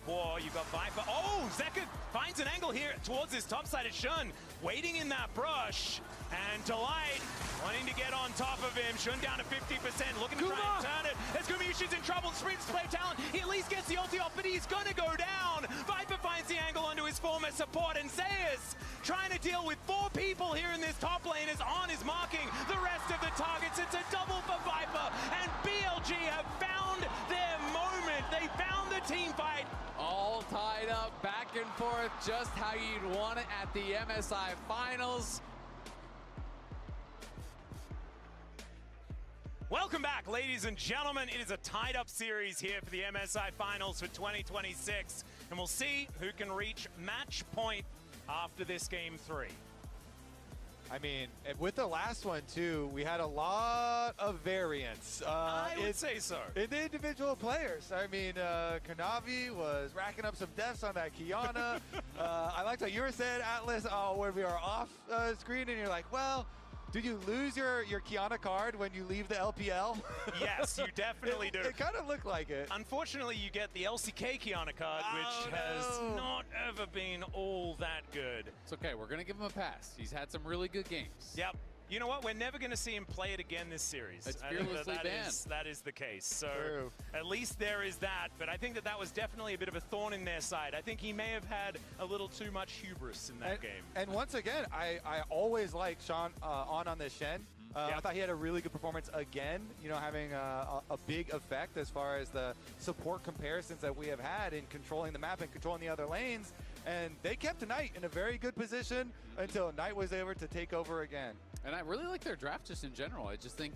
War, you've got Viper. Oh, Zeka finds an angle here towards his top side. It's Shun waiting in that brush. And Delight wanting to get on top of him. Shun down to 50%, looking to try and turn it. As Gumayushi's in trouble, Sprint's play talent. He at least gets the ulti off, but he's gonna go down. Viper finds the angle onto his former support, and Zeus trying to deal with 4 people here in this top lane as On is marking the rest of the targets. It's a double for Viper, and BLG have found their moment. They found the team fight. All tied up, back and forth, just how you'd want it at the MSI Finals. Welcome back, ladies and gentlemen. It is a tied-up series here for the MSI Finals for 2026, and we'll see who can reach match point after this game 3. I mean, with the last one, too, we had a lot of variance. I would say so. In the individual players. I mean, Kanavi was racking up some deaths on that Kiana. I liked how you were saying, Atlas, when we are off screen, and you're like, well, do you lose your Kiana card when you leave the LPL? Yes, you definitely do. It kind of looked like it. Unfortunately, you get the LCK Kiana card, which has not ever been all that good. It's okay, we're going to give him a pass. He's had some really good games. Yep. You know what? We're never going to see him play it again this series. It's fearlessly banned. That is the case. So True. At least there is that. But I think that was definitely a bit of a thorn in their side. I think he may have had a little too much hubris in that game. And once again, I always liked Sean on this Shen. I thought he had a really good performance again, you know, having a big effect as far as the support comparisons that we have had in controlling the map and controlling the other lanes. And they kept Knight in a very good position until Knight was able to take over again. And I really like their draft just in general. I just think,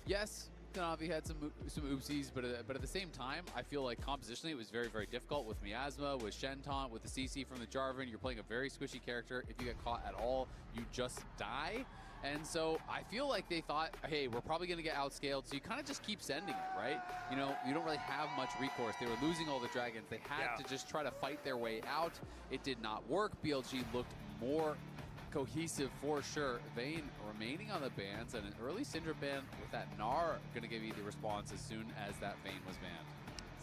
yes, Kanavi had some oopsies, but at the same time, I feel like compositionally it was very, very difficult with Miasma, with Shenton, with the CC from the Jarvan. You're playing a very squishy character. If you get caught at all, you just die. And so I feel like they thought, hey, we're probably going to get outscaled, so you kind of just keep sending it, right? You know, you don't really have much recourse. They were losing all the dragons. They had to just try to fight their way out. It did not work. BLG looked more cohesive for sure. Vayne remaining on the bans, and an early Syndra ban with that Gnar going to give you the response as soon as that Vayne was banned.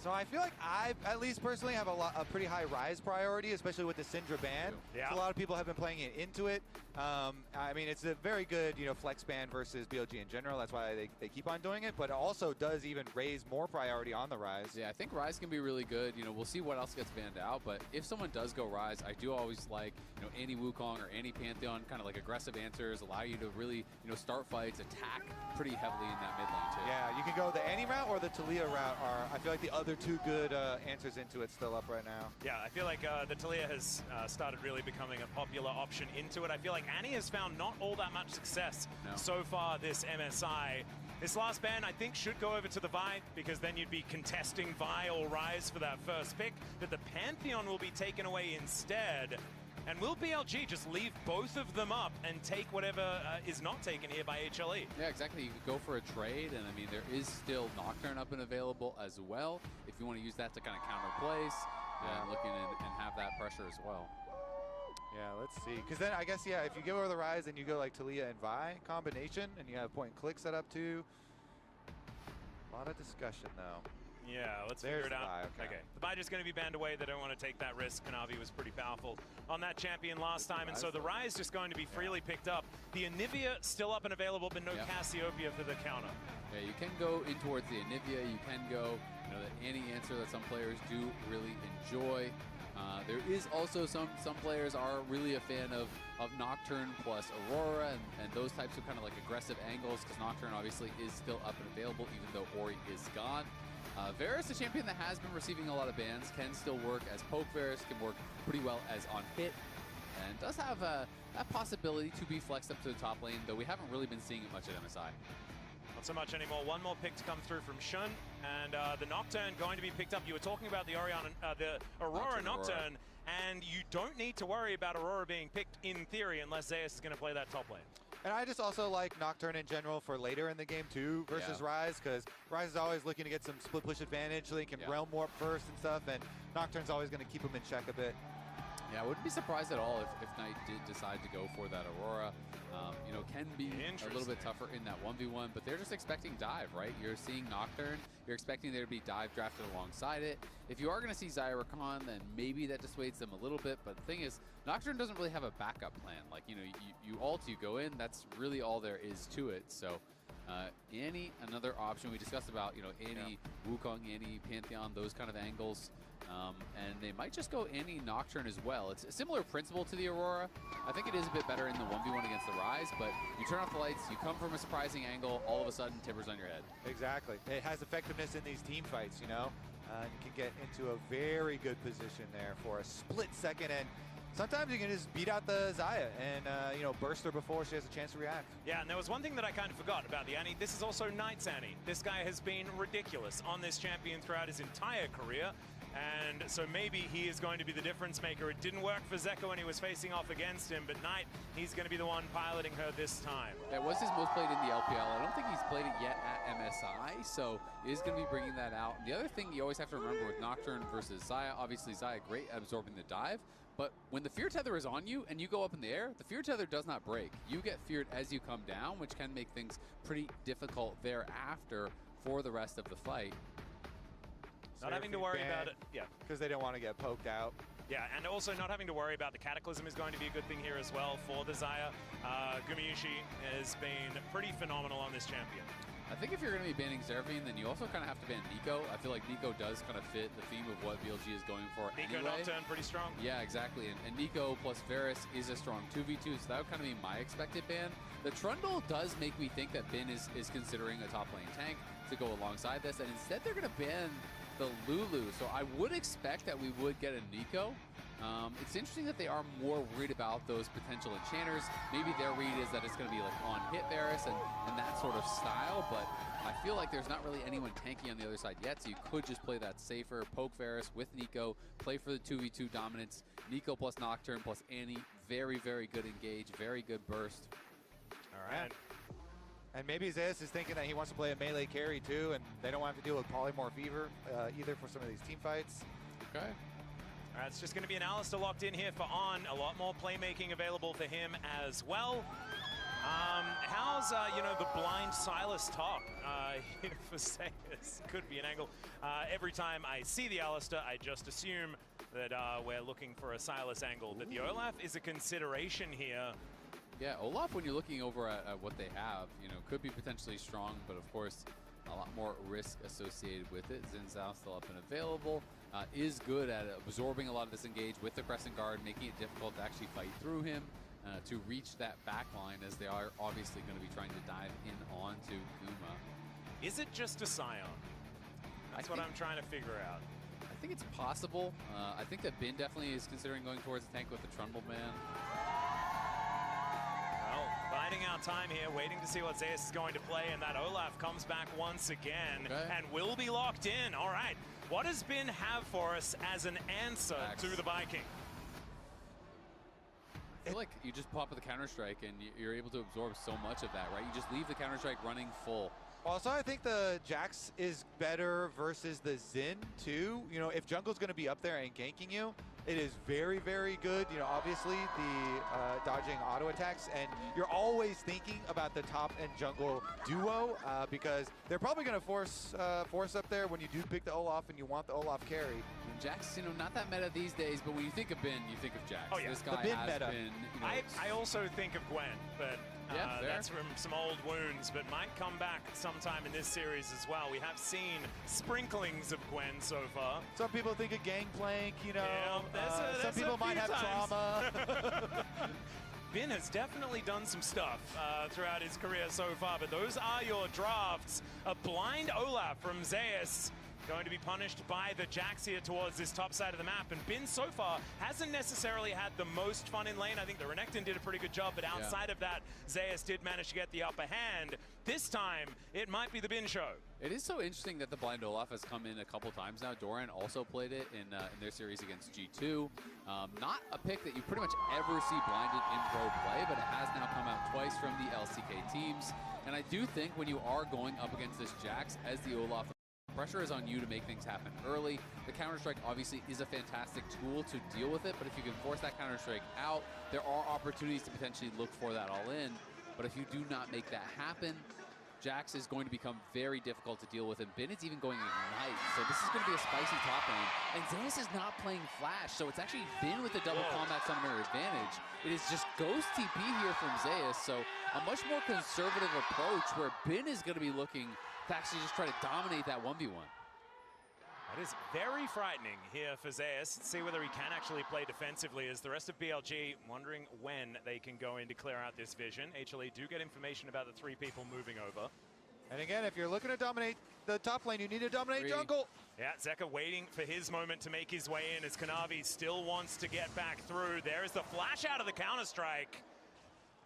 So I feel like I, at least personally, have a pretty high Rise priority, especially with the Syndra ban. Yeah. So a lot of people have been playing it into it. I mean, it's a very good, you know, flex ban versus BLG in general. That's why they keep on doing it. But it also does even raise more priority on the Rise. Yeah, I think Rise can be really good. You know, we'll see what else gets banned out. But if someone does go Rise, I do always like, you know, Annie Wukong or Annie Pantheon, kind of like aggressive answers, allow you to really, you know, start fights, attack pretty heavily in that mid lane too. Yeah, you can go the Annie route or the Talia route. Are I feel like the other two good answers into it still up right now. Yeah, I feel like the Talia has started really becoming a popular option into it. I feel like Annie has found not all that much success so far this MSI. This last ban, I think, should go over to the Vi, because then you'd be contesting Vi or Rise for that first pick, but the Pantheon will be taken away instead. And will BLG just leave both of them up and take whatever is not taken here by HLE? Yeah, exactly. You could go for a trade, and I mean, there is still Nocturne up and available as well, if you want to use that to kind of counter plays and look in and have that pressure as well. Yeah, let's see. Because then I guess, yeah, if you go over the Rise and you go like Talia and Vi combination, and you have point and click set up too. A lot of discussion though. Yeah, let's There's figure it the out. buy, okay. The buy just going to be banned away. They don't want to take that risk. Mabye was pretty powerful on that champion last time, and so the Rise just going to be freely picked up. The Anivia still up and available, but no Cassiopeia for the counter. Yeah, you can go in towards the Anivia. You can go, the Annie answer that some players do really enjoy. There is also some players are really a fan of Nocturne plus Aurora and those types of kind of like aggressive angles, because Nocturne obviously is still up and available even though Ori is gone. Varus, a champion that has been receiving a lot of bans, can still work as Poke Varus, can work pretty well as on hit, and does have that possibility to be flexed up to the top lane, though we haven't really been seeing it much at MSI. Not so much anymore. One more pick to come through from Shun, and the Nocturne going to be picked up. You were talking about the the Aurora Nocturne, and you don't need to worry about Aurora being picked in theory unless Zeus is going to play that top lane. And I just also like Nocturne in general for later in the game too versus Rise, because Rise is always looking to get some split push advantage so they can realm warp first and stuff, and Nocturne's always going to keep them in check a bit. Yeah, I wouldn't be surprised at all if Knight did decide to go for that Aurora. Can be a little bit tougher in that 1v1, but they're just expecting dive, right? You're seeing Nocturne, you're expecting there to be dive drafted alongside it. If you are going to see Xayah Rakan, then maybe that dissuades them a little bit, but the thing is, Nocturne doesn't really have a backup plan. Like, you ult, you go in, that's really all there is to it. So Annie, another option. We discussed about, Annie, Wukong, Annie, Pantheon, those kind of angles. And they might just go Annie Nocturne as well. It's a similar principle to the Aurora. I think it is a bit better in the 1v1 against the Rise, but you turn off the lights, you come from a surprising angle, all of a sudden Timber's on your head. Exactly. It has effectiveness in these team fights, you can get into a very good position there for a split second, and sometimes you can just beat out the Xayah and, burst her before she has a chance to react. Yeah, and there was one thing that I kind of forgot about the Annie. This is also Knight's Annie. This guy has been ridiculous on this champion throughout his entire career. And so maybe he is going to be the difference maker. It didn't work for Zeko when he was facing off against him, but Knight, he's going to be the one piloting her this time. That was his most played in the LPL. I don't think he's played it yet at MSI, so he is going to be bringing that out. The other thing you always have to remember with Nocturne versus Xayah, obviously Xayah great at absorbing the dive, but when the fear tether is on you and you go up in the air, the fear tether does not break. You get feared as you come down, which can make things pretty difficult thereafter for the rest of the fight. Not having to worry about it. Yeah. Because they don't want to get poked out. Yeah, and also not having to worry about the Cataclysm is going to be a good thing here as well for the Xayah. Gumayushi has been pretty phenomenal on this champion. I think if you're going to be banning Zerafin, then you also kind of have to ban Nico. I feel like Nico does kind of fit the theme of what BLG is going for Nico anyway. Nocturne pretty strong. Yeah, exactly. And Nico plus Varus is a strong 2v2, so that would kind of be my expected ban. The Trundle does make me think that Bin is considering a top lane tank to go alongside this, and instead they're going to ban the Lulu, so I would expect that we would get a Nico. It's interesting that they are more worried about those potential enchanters. Maybe their read is that it's going to be like on hit Varus and that sort of style, but I feel like there's not really anyone tanky on the other side yet, so you could just play that safer, poke Varus with Nico, play for the 2v2 dominance. Nico plus Nocturne plus Annie, very, very good engage, very good burst. All right. And maybe Zeus is thinking that he wants to play a melee carry too, and they don't want to have to deal with Polymorph either for some of these team fights. Okay. All right, it's just going to be an Alistar locked in here for On. A lot more playmaking available for him as well. How's, the blind Silas top for Zeus? Could be an angle. Every time I see the Alistar, I just assume that we're looking for a Silas angle. That the Olaf is a consideration here. Yeah, Olaf, when you're looking over at what they have, could be potentially strong, but of course, a lot more risk associated with it. Xin Zhao still up and available. Is good at absorbing a lot of this engage with the Crescent Guard, making it difficult to actually fight through him, to reach that back line, as they are obviously going to be trying to dive in onto Guma. Is it just a Scion? That's what I'm trying to figure out. I think it's possible. I think that Bin definitely is considering going towards the tank with the Trundle Man. Well, biding our time here, waiting to see what Zeus is going to play, and that Olaf comes back once again and will be locked in. All right, what does Bin have for us as an answer to the Viking? I feel like you just pop with the Counter-Strike and you're able to absorb so much of that, right? You just leave the Counter-Strike running full. Also, I think the Jax is better versus the Xin too. If jungle's going to be up there and ganking you, It is very, very good. You know, obviously the dodging auto attacks, and you're always thinking about the top and jungle duo because they're probably going to force up there when you do pick the Olaf and you want the Olaf carry. And Jax, you know, not that meta these days, but when you think of Bin, you think of Jax. Oh, yeah. This guy The Bin has meta. been, you know, I also think of Gwen, but Yeah, fair. that's from some old wounds, but might come back sometime in this series as well. We have seen sprinklings of Gwen so far. Some people think of Gangplank, you know. Yeah, some people might have trauma. Bin has definitely done some stuff throughout his career so far, but those are your drafts. A blind Olaf from Zeus going to be punished by the Jax here towards this top side of the map. And Bin so far hasn't necessarily had the most fun in lane. I think the Renekton did a pretty good job, but outside of that, Zeus did manage to get the upper hand. This time, it might be the Bin show. It is so interesting that the blind Olaf has come in a couple times now. Doran also played it in their series against G2. Not a pick that you pretty much ever see blinded in pro play, but it has now come out twice from the LCK teams. And I do think when you are going up against this Jax as the Olaf, pressure is on you to make things happen early. The Counter-Strike obviously is a fantastic tool to deal with it, but if you can force that Counter-Strike out, there are opportunities to potentially look for that all in. But if you do not make that happen, Jax is going to become very difficult to deal with, and Bin is even going Ignite. So this is going to be a spicy top lane. And Zeus is not playing Flash, so it's actually Bin with the double combat summoner advantage. It is just Ghost TP here from Zeus, so a much more conservative approach where Bin is going to be looking to actually just try to dominate that 1v1. That is very frightening here for Zeus. Let's see whether he can actually play defensively, as the rest of BLG wondering when they can go in to clear out this vision. HLE do get information about the 3 people moving over. And again, if you're looking to dominate the top lane, you need to dominate jungle. Yeah, Zeka waiting for his moment to make his way in, as Kanavi still wants to get back through. There's the flash out of the Counter-Strike.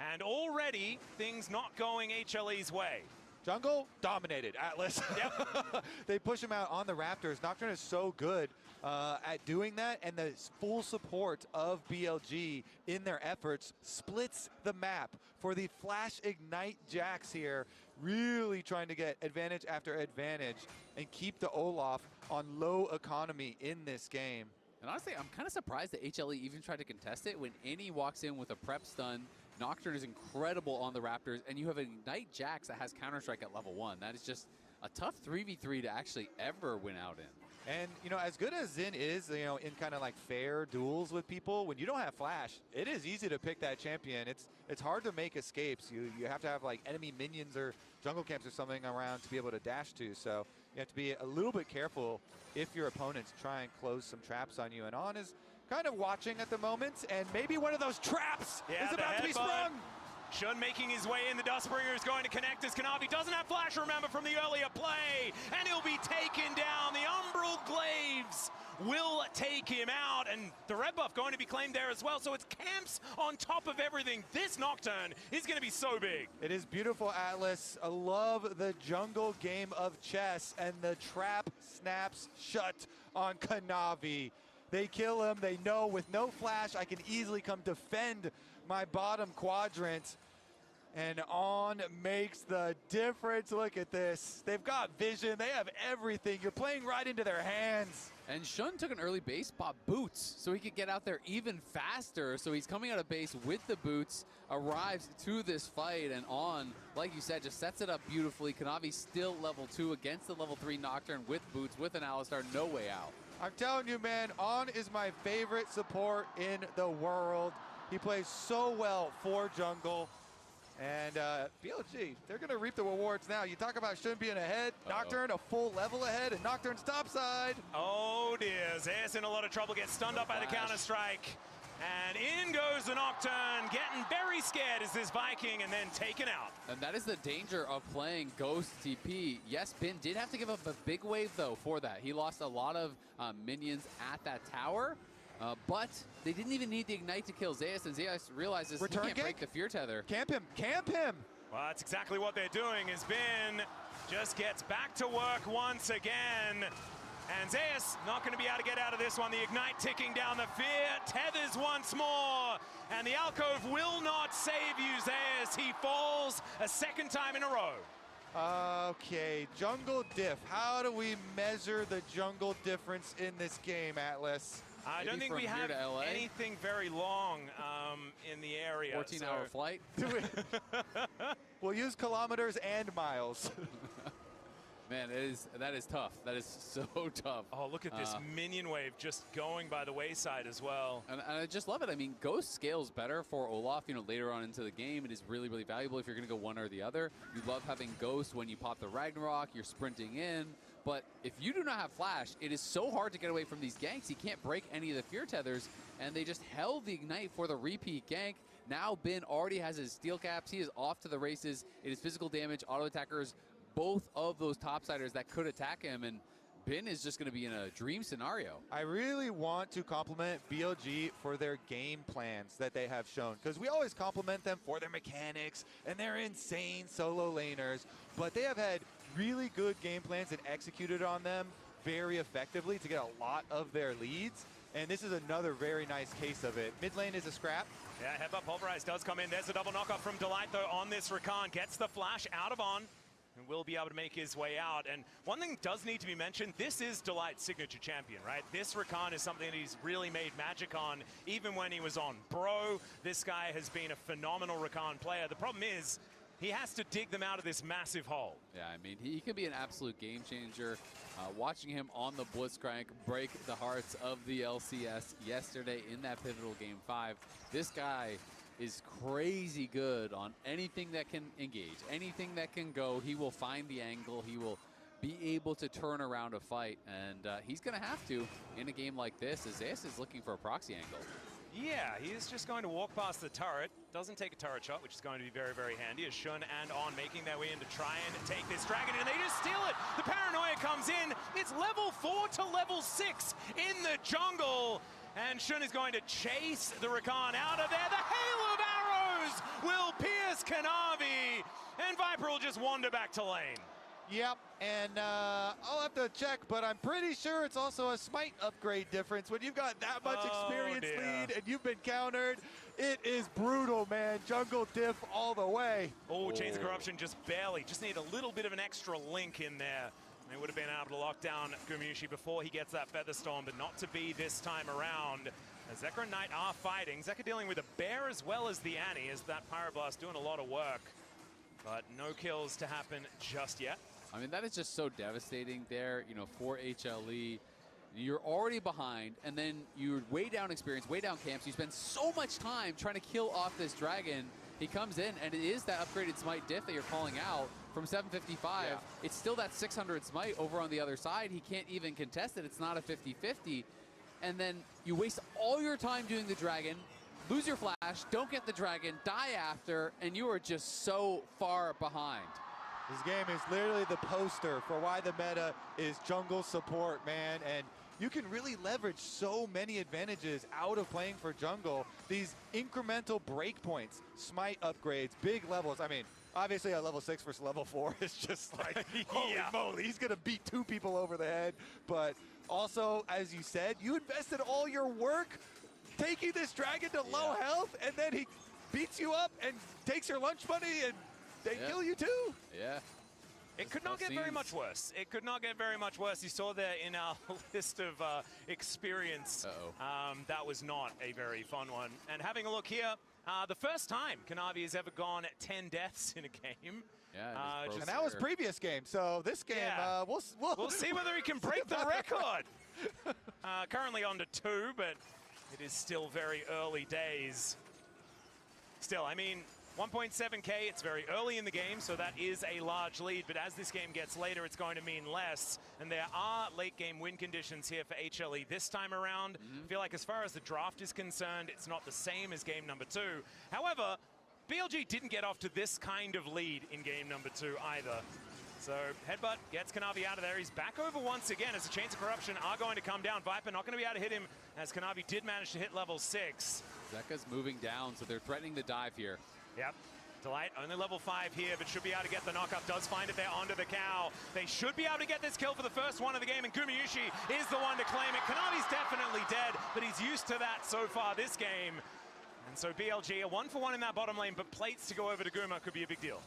And already, things not going HLE's way. Jungle dominated, Atlas. Yep. They push him out on the Raptors. Nocturne is so good at doing that, and the full support of BLG in their efforts splits the map for the Flash Ignite Jax here, really trying to get advantage after advantage and keep the Olaf on low economy in this game. And honestly, I'm kind of surprised that HLE even tried to contest it when Annie walks in with a prep stun. Nocturne is incredible on the Raptors, and you have an Ignite Jax that has Counter-Strike at level 1. That is just a tough 3v3 to actually ever win out in. And, you know, as good as Xin is, you know, in kind of like fair duels with people, when you don't have Flash, it is easy to pick that champion. It's hard to make escapes. You have to have like enemy minions or jungle camps or something around to be able to dash to. So you have to be a little bit careful if your opponents try and close some traps on you. And On is kind of watching at the moment, and maybe one of those traps is about to be sprung. Shun making his way in. The Dustbringer is going to connect as Kanavi doesn't have Flash, remember, from the earlier play, and he'll be taken down. The Umbral Glaives will take him out, and the red buff going to be claimed there as well, so it's camps on top of everything. This Nocturne is going to be so big. It is beautiful, Atlas. I love the jungle game of chess, and the trap snaps shut on Kanavi. They kill him. They know with no Flash, I can easily come defend my bottom quadrant. And On makes the difference. Look at this. They've got vision. They have everything. You're playing right into their hands. And Shun took an early base spot boots so he could get out there even faster. So he's coming out of base with the boots, arrives to this fight, and On, like you said, just sets it up beautifully. Kanavi still level 2 against the level 3 Nocturne with boots, with an Alistar, no way out. I'm telling you, man, On is my favorite support in the world. He plays so well for jungle. And BLG, they're going to reap the rewards now. You talk about Shun being ahead, Nocturne a full level ahead, and Nocturne's topside. Oh dear, Zeus in a lot of trouble, gets stunned up by the Counter-Strike. And in goes the Nocturne, getting very scared as this Viking, and then taken out. And that is the danger of playing Ghost TP. Yes, Bin did have to give up a big wave, though, for that. He lost a lot of minions at that tower, but they didn't even need the Ignite to kill Zeus, and Zeus realizes he can't break the Fear Tether. Camp him, camp him! Well, that's exactly what they're doing, as Bin just gets back to work once again. And Zeus not going to be able to get out of this one. The Ignite ticking down the Fear, tethers once more. And the Alcove will not save you, Zeus. He falls a second time in a row. Okay, jungle diff. How do we measure the jungle difference in this game, Atlas? I Maybe don't think from we here have to LA? anything very long in the area. 14-hour flight. We'll use kilometers and miles. Man, that is tough. That is so tough. Oh, look at this minion wave just going by the wayside as well. And I just love it. I mean, Ghost scales better for Olaf, you know, later on into the game. It is really, really valuable if you're going to go one or the other. You love having Ghost when you pop the Ragnarok, you're sprinting in. But if you do not have Flash, it is so hard to get away from these ganks. He can't break any of the fear tethers, and they just held the Ignite for the repeat gank. Now Bin already has his steel caps. He is off to the races. It is physical damage, auto attackers, both of those topsiders that could attack him, and Bin is just going to be in a dream scenario. I really want to compliment BLG for their game plans that they have shown, because we always compliment them for their mechanics and their insane solo laners, but they have had really good game plans and executed on them very effectively to get a lot of their leads, and this is another very nice case of it. Mid lane is a scrap. Yeah, Headbutt Pulverize does come in. There's a double knockoff from Delight, though, on this Rakan. Gets the flash out of On, and will be able to make his way out. And one thing does need to be mentioned, this is Delight's signature champion, right? This Rakan is something that he's really made magic on, even when he was on Bro. This guy has been a phenomenal Rakan player. The problem is, he has to dig them out of this massive hole. Yeah, I mean, he could be an absolute game changer. Watching him on the Blitzcrank break the hearts of the LCS yesterday in that pivotal Game 5. This guy is crazy good on anything that can engage, anything that can go. He will find the angle. He will be able to turn around a fight, and he's going to have to in a game like this, as Zeus is looking for a proxy angle. Yeah, he is just going to walk past the turret. Doesn't take a turret shot, which is going to be very, very handy, as Shun and On making their way in to try and take this dragon, and they just steal it. The paranoia comes in. It's level 4 to level 6 in the jungle, and Shun is going to chase the Rakan out of there. The hail of arrows will pierce Kanavi, and Viper will just wander back to lane. Yep, and I'll have to check, but I'm pretty sure it's also a smite upgrade difference. When you've got that much experience lead and you've been countered, it is brutal, man. Jungle diff all the way. Oh, Chains of Corruption just barely. Just need a little bit of an extra link in there. They would have been able to lock down Gumushi before he gets that Featherstorm, but not to be this time around. As Zekra and Knight are fighting. Zekra dealing with a bear as well as the Annie, as that Pyroblast doing a lot of work. But no kills to happen just yet. I mean, that is just so devastating there, you know, for HLE. You're already behind, and then you're way down experience, way down camps. You spend so much time trying to kill off this dragon. He comes in, and it is that upgraded smite diff that you're calling out from 755. Yeah. It's still that 600 smite over on the other side. He can't even contest it. It's not a 50-50. And then you waste all your time doing the dragon, lose your flash, don't get the dragon, die after, and you are just so far behind. This game is literally the poster for why the meta is jungle support, man. And you can really leverage so many advantages out of playing for jungle. These incremental breakpoints, smite upgrades, big levels. I mean, obviously at level 6 versus level 4 is just like, holy moly, he's gonna beat 2 people over the head. But also, as you said, you invested all your work taking this dragon to low health, and then he beats you up and takes your lunch money, and they kill you too. Yeah. It could not get very much worse. It could not get very much worse. You saw there in our list of experience. That was not a very fun one. And having a look here, the first time Kanavi has ever gone 10 deaths in a game. Yeah, and that was previous game. So this game, we'll see whether he can break the record. Currently on to 2, but it is still very early days. Still, I mean, 1.7K, it's very early in the game, so that is a large lead, but as this game gets later, it's going to mean less, and there are late-game win conditions here for HLE this time around. I feel like as far as the draft is concerned, it's not the same as game number 2. However, BLG didn't get off to this kind of lead in game number 2 either. So Headbutt gets Kanavi out of there. He's back over once again as the Chains of Corruption are going to come down. Viper not going to be able to hit him, as Kanavi did manage to hit level 6. Zeka's moving down, so they're threatening the dive here. Yep. Delight only level 5 here, but should be able to get the knockup. Does find it there onto the cow. They should be able to get this kill for the first one of the game, and Gumushi is the one to claim it. Kanavi's definitely dead, but he's used to that so far this game. And so BLG, a 1-for-1 in that bottom lane, but plates to go over to Guma could be a big deal.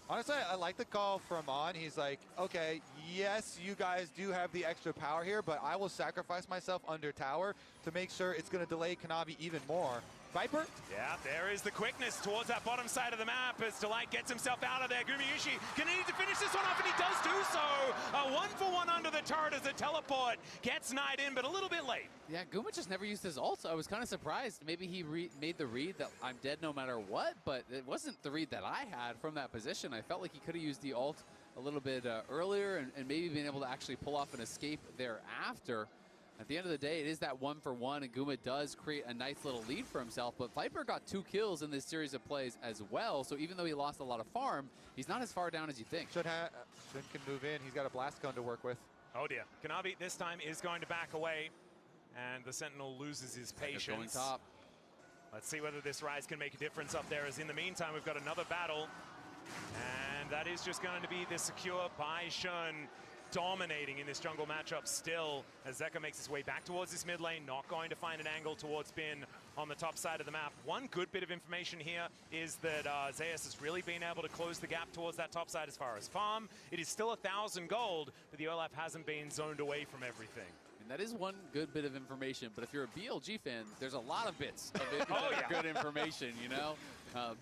Honestly, I like the call from On. He's like, okay, yes, you guys do have the extra power here, but I will sacrifice myself under tower to make sure it's going to delay Kanavi even more. Viper? Yeah, there is the quickness towards that bottom side of the map as Delight gets himself out of there. Gumayusi gonna need to finish this one off, and he does do so. A 1-for-1 under the turret as the teleport gets Knight in, but a little bit late. Yeah, Guma just never used his ult, so I was kind of surprised. Maybe he made the read that I'm dead no matter what, but it wasn't the read that I had from that position. I felt like he could have used the ult a little bit earlier and maybe been able to actually pull off an escape thereafter. At the end of the day, it is that 1-for-1, and Guma does create a nice little lead for himself, but Viper got 2 kills in this series of plays as well, so even though he lost a lot of farm, he's not as far down as you think. Shun can move in. He's got a blast gun to work with. Oh dear. Kanavi this time is going to back away, and the Sentinel loses his patience. Going top. Let's see whether this Rise can make a difference up there, as in the meantime, we've got another battle, and that is just going to be the secure by Shun. Dominating in this jungle matchup still, as Zeka makes his way back towards this mid lane, not going to find an angle towards Bin on the top side of the map. One good bit of information here is that Zeus has really been able to close the gap towards that top side as far as farm. It is still 1,000 gold, but the Olaf hasn't been zoned away from everything. And that is one good bit of information, but if you're a BLG fan, there's a lot of bits of it that are good information, you know?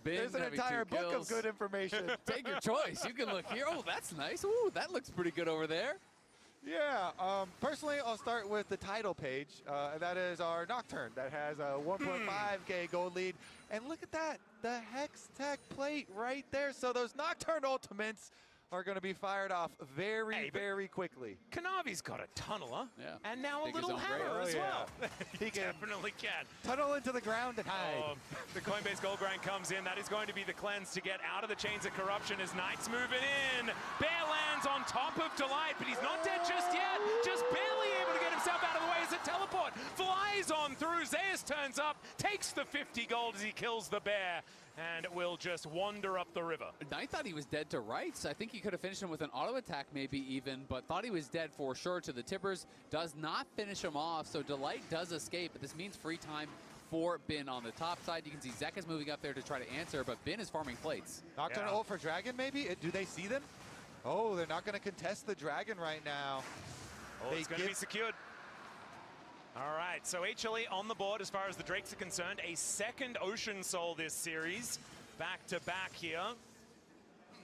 There's an entire book of good information. Take your choice. You can look here. Oh, that's nice. Ooh, that looks pretty good over there. Yeah, personally, I'll start with the title page, and that is our Nocturne that has a 1.5k gold lead. And look at that, the Hex Tech plate right there. So those Nocturne ultimates are going to be fired off very quickly. Kanavi's got a tunneler, and now Dig a little hammer as well. He definitely can. Tunnel into the ground and hide. The Coinbase Gold Grind comes in. That is going to be the cleanse to get out of the chains of corruption as Knight's moving in. Bear lands on top of Delight, but he's not dead just yet. Just barely able to get himself out of the way as a teleport flies on through. Zeus turns up, takes the 50 gold as he kills the bear, and will just wander up the river. Knight thought he was dead to rights. I think he could have finished him with an auto attack maybe even, but thought he was dead for sure to the tippers. Does not finish him off, so Delight does escape, but this means free time for Bin on the top side. You can see Zeka's moving up there to try to answer, but Bin is farming plates. Nocturne ult for Dragon maybe? Do they see them? Oh, they're not going to contest the Dragon right now. Oh, it's going to be secured. All right, so HLE on the board as far as the Drakes are concerned. A second Ocean Soul this series, back to back here.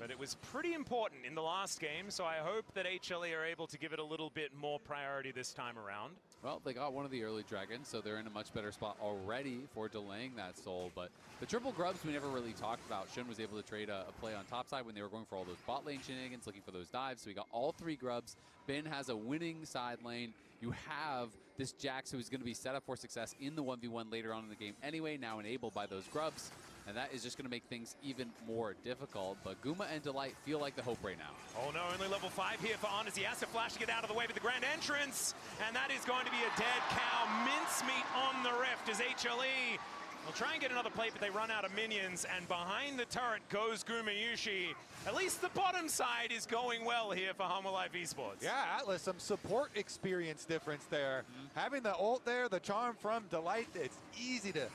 But it was pretty important in the last game, so I hope that HLE are able to give it a little bit more priority this time around. Well, they got one of the early dragons, so they're in a much better spot already for delaying that soul. But the triple grubs we never really talked about. Shun was able to trade a play on top side when they were going for all those bot lane shenanigans, looking for those dives. So we got all 3 grubs. Bin has a winning side lane. You have this Jax who is going to be set up for success in the 1v1 later on in the game anyway, now enabled by those grubs. And that is just going to make things even more difficult. But Guma and Delight feel like the hope right now. Oh no, only level 5 here for On as he has to flash to get out of the way with the grand entrance. And that is going to be a dead cow. Mincemeat on the rift as HLE will try and get another plate, but they run out of minions. And behind the turret goes Gumayusi. At least the bottom side is going well here for Humble Life Esports. Yeah, Atlas, some support experience difference there. Having the ult there, the charm from Delight, it's easy to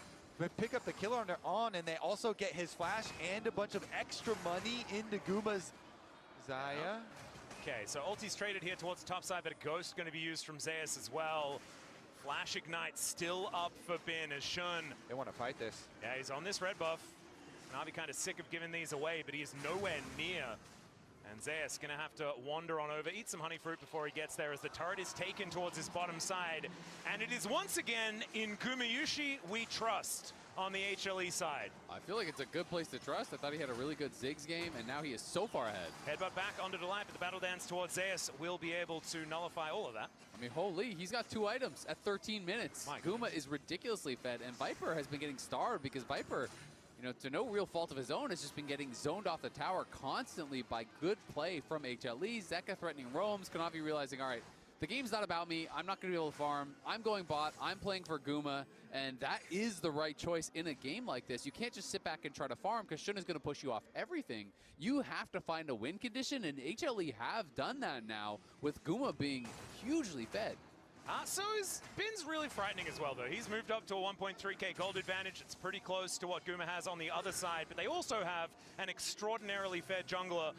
pick up the kill on their On, and they also get his flash and a bunch of extra money into Guma's Zaya. Okay, so ulti's traded here towards the top side, but a ghost going to be used from Zeus as well. Flash Ignite still up for Bin as Shun. They want to fight this. Yeah, he's on this red buff. Navi kind of sick of giving these away, but he is nowhere near. And Zeus going to have to wander on over, eat some honey fruit before he gets there as the turret is taken towards his bottom side. And it is once again in Gumayusi we trust on the HLE side. I feel like it's a good place to trust. I thought he had a really good Ziggs game, and now he is so far ahead. Headbutt back onto Delight, but the battle dance towards Zeus will be able to nullify all of that. I mean, holy, he's got 2 items at 13 minutes. Guma is ridiculously fed, and Viper has been getting starved because Viper, you know, to no real fault of his own, has just been getting zoned off the tower constantly by good play from HLE. Zeka threatening roams, Kanavi realizing, all right, the game's not about me. I'm not going to be able to farm. I'm going bot. I'm playing for Guma, and that is the right choice in a game like this. You can't just sit back and try to farm because Shun is going to push you off everything. You have to find a win condition, and HLE have done that now with Guma being hugely fed. So Bin's really frightening as well, though. He's moved up to a 1.3k gold advantage. It's pretty close to what Guma has on the other side, but they also have an extraordinarily fair jungler.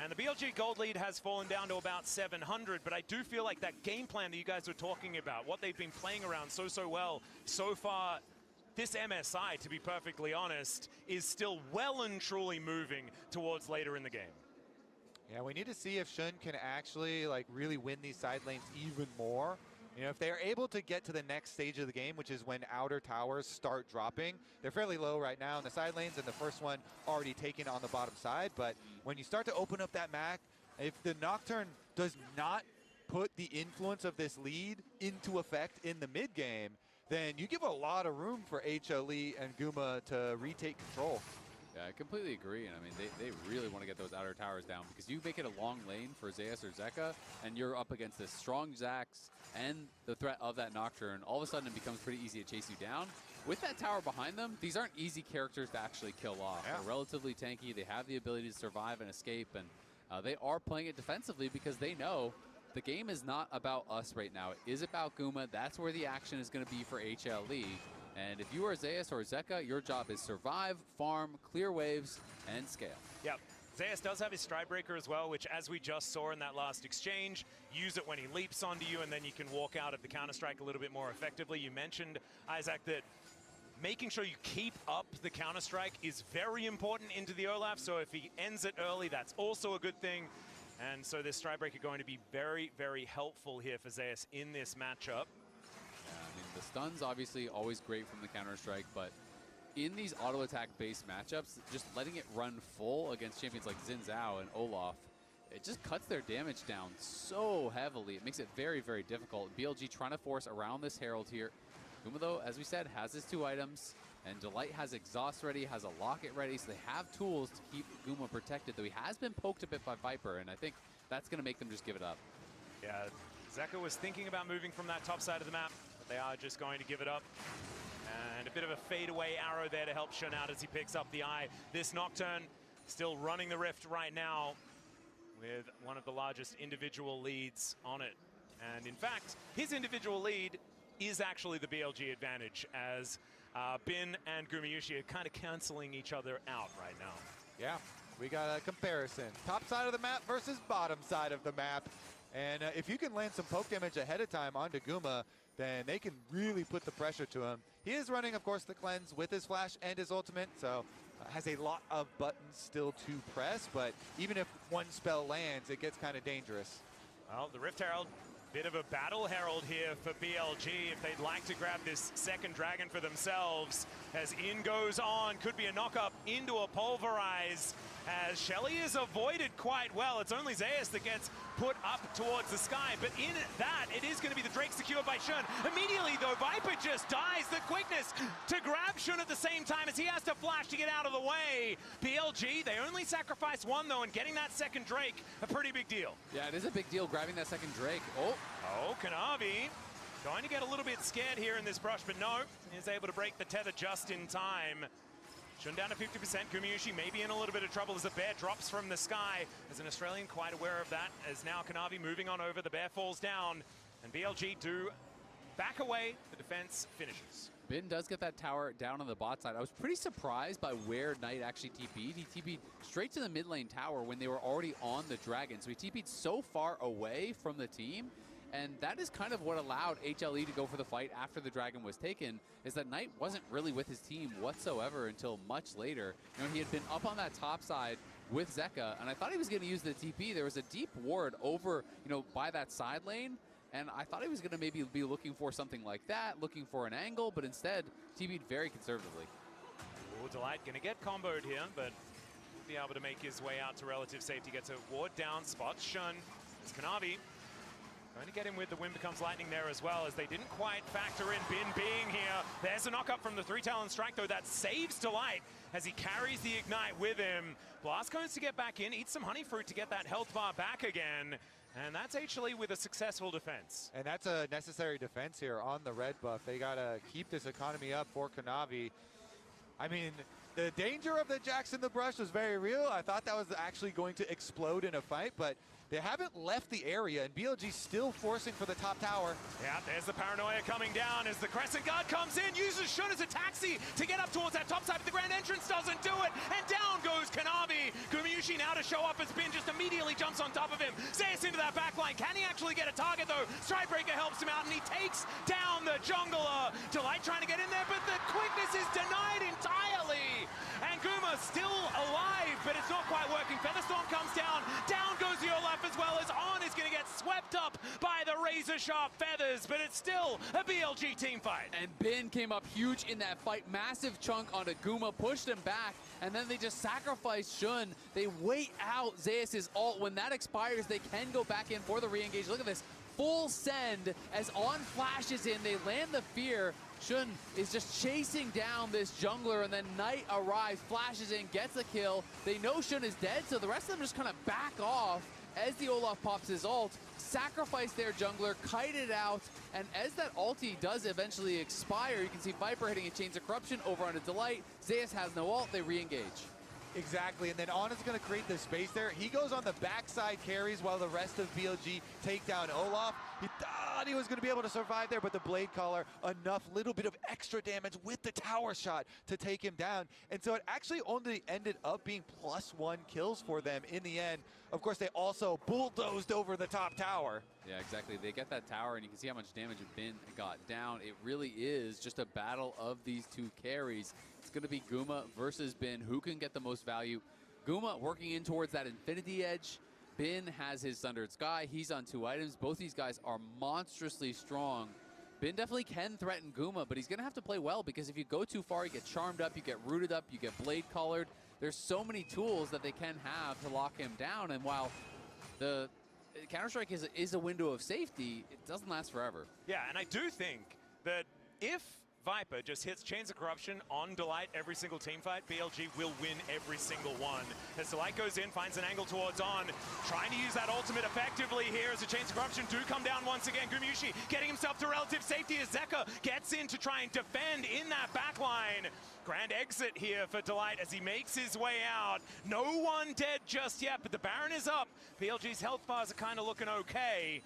And the BLG gold lead has fallen down to about 700, but I do feel like that game plan that you guys were talking about, what they've been playing around so well so far, this MSI, to be perfectly honest, is still well and truly moving towards later in the game. Yeah, we need to see if Shun can actually like really win these side lanes even more. You know, if they're able to get to the next stage of the game, which is when outer towers start dropping, they're fairly low right now in the side lanes, and the first one already taken on the bottom side. But when you start to open up that map, if the Nocturne does not put the influence of this lead into effect in the mid game, then you give a lot of room for HLE and Guma to retake control. Yeah, I completely agree, and I mean, they really want to get those outer towers down, because you make it a long lane for Zeus or Zeka, and you're up against this strong Zax and the threat of that Nocturne. All of a sudden, it becomes pretty easy to chase you down. With that tower behind them, these aren't easy characters to actually kill off. Yeah. They're relatively tanky. They have the ability to survive and escape, and they are playing it defensively because they know the game is not about us right now. It is about Guma. That's where the action is going to be for HLE. And if you are Zeus or Zeka, your job is survive, farm, clear waves, and scale. Yep. Zeus does have his Stride Breaker as well, which, as we just saw in that last exchange, use it when he leaps onto you, and then you can walk out of the Counter-Strike a little bit more effectively. You mentioned, Isaac, that making sure you keep up the Counter-Strike is very important into the Olaf, so if he ends it early, that's also a good thing. And so this Stride Breaker going to be very, very helpful here for Zeus in this matchup. I mean, the stun's obviously always great from the Counter-Strike, but in these auto-attack-based matchups, just letting it run full against champions like Xin Zhao and Olaf, it just cuts their damage down so heavily. It makes it very, very difficult. BLG trying to force around this Herald here. Guma, though, as we said, has his 2 items, and Delight has Exhaust ready, has a Locket ready, so they have tools to keep Guma protected, though he has been poked a bit by Viper, and I think that's going to make them just give it up. Yeah, Zeka was thinking about moving from that top side of the map, but they are just going to give it up. And a bit of a fadeaway arrow there to help Shun out as he picks up the eye. This Nocturne still running the Rift right now with one of the largest individual leads on it. And in fact, his individual lead is actually the BLG advantage, as Bin and Gumayushi are kind of canceling each other out right now. Yeah, we got a comparison. Top side of the map versus bottom side of the map. And if you can land some poke damage ahead of time onto Guma, then they can really put the pressure to him. He is running, of course, the cleanse with his flash and his ultimate, so has a lot of buttons still to press, but even if one spell lands, it gets kind of dangerous. Well, the Rift Herald, bit of a battle herald here for BLG if they'd like to grab this second dragon for themselves. As in goes on, could be a knock-up into a pulverize, as Shelly is avoided quite well. It's only Zeus that gets put up towards the sky, but in that, it is going to be the Drake secured by Shun. Immediately, though, Viper just dies. The quickness to grab Shun at the same time as he has to flash to get out of the way. BLG, they only sacrifice one, though, and getting that second Drake, a pretty big deal. Yeah, it is a big deal grabbing that second Drake. Oh, Kanavi going to get a little bit scared here in this brush, but no, is able to break the tether just in time. Shun down to 50%. Gumayushi may be in a little bit of trouble as the bear drops from the sky. As an Australian, quite aware of that, as now Kanavi moving on over. The bear falls down, and BLG do back away. The defense finishes. Bin does get that tower down on the bot side. I was pretty surprised by where Knight actually TP'd. He TP'd straight to the mid lane tower when they were already on the dragon. So he TP'd so far away from the team. And that is kind of what allowed HLE to go for the fight after the dragon was taken, is that Knight wasn't really with his team whatsoever until much later. You know, he had been up on that top side with Zeka, and I thought he was going to use the TP. There was a deep ward over, you know, by that side lane, and I thought he was going to maybe be looking for something like that, looking for an angle, but instead TP'd very conservatively. Oh, Delight going to get comboed here, but will be able to make his way out to relative safety. Gets a ward down, spots Shun. It's Kanavi. Going to get him with the Wind Becomes Lightning there as well, as they didn't quite factor in Bin being here. There's a knock-up from the 3-Talon Strike, though, that saves Delight as he carries the Ignite with him. Blast goes to get back in, eats some Honey Fruit to get that health bar back again. And that's actually with a successful defense. And that's a necessary defense here on the red buff. They got to keep this economy up for Kanavi. I mean, the danger of the Jax in the brush was very real. I thought that was actually going to explode in a fight, but They haven't left the area, and BLG still forcing for the top tower. Yeah, there's the paranoia coming down as the Crescent Guard comes in, uses Shun as a taxi to get up towards that top side, but the Grand Entrance doesn't do it, and down goes Kanavi. Gumayushi now to show up as Bin just immediately jumps on top of him. Zeus into that backline. Can he actually get a target, though? Stridebreaker helps him out, and he takes down the jungler. Delight trying to get in there, but the quickness is denied entirely. And Guma still alive, but it's not quite working. Featherstorm comes down. Down goes the Olaf as well, as On is going to get swept up by the razor-sharp feathers, but it's still a BLG team fight. And Bin came up huge in that fight. Massive chunk onto Guma, pushed him back, and then they just sacrifice Shun. They wait out Zeus' ult. When that expires, they can go back in for the re-engage. Look at this. Full send as On flashes in. They land the fear. Shun is just chasing down this jungler, and then Knight arrives, flashes in, gets a kill. They know Shun is dead, so the rest of them just kind of back off as the Olaf pops his ult, sacrifice their jungler, kite it out, and as that ulti does eventually expire, you can see Viper hitting a Chains of Corruption over on a Delight. Zeus has no ult, they re-engage. Exactly, and then On is going to create the space there. He goes on the backside carries while the rest of BLG take down Olaf. He thought he was going to be able to survive there, but the Blade Caller, enough little bit of extra damage with the tower shot to take him down. And so it actually only ended up being +1 kills for them in the end. Of course, they also bulldozed over the top tower. Yeah, exactly. They get that tower, and you can see how much damage Bin got down. It really is just a battle of these two carries. It's going to be Guma versus Bin. Who can get the most value? Guma working in towards that Infinity Edge. Bin has his Thundered Sky. He's on 2 items. Both these guys are monstrously strong. Bin definitely can threaten Guma, but he's going to have to play well, because if you go too far, you get charmed up, you get rooted up, you get blade collared. There's so many tools that they can have to lock him down, and while the Counter-Strike is a window of safety, it doesn't last forever. Yeah, and I do think that if Viper just hits Chains of Corruption on Delight every single team fight, BLG will win every single one. As Delight goes in, finds an angle towards On, trying to use that ultimate effectively here as the Chains of Corruption do come down once again. Gumayushi getting himself to relative safety as Zeka gets in to try and defend in that backline. Grand exit here for Delight as he makes his way out. No one dead just yet, but the Baron is up. BLG's health bars are kind of looking okay,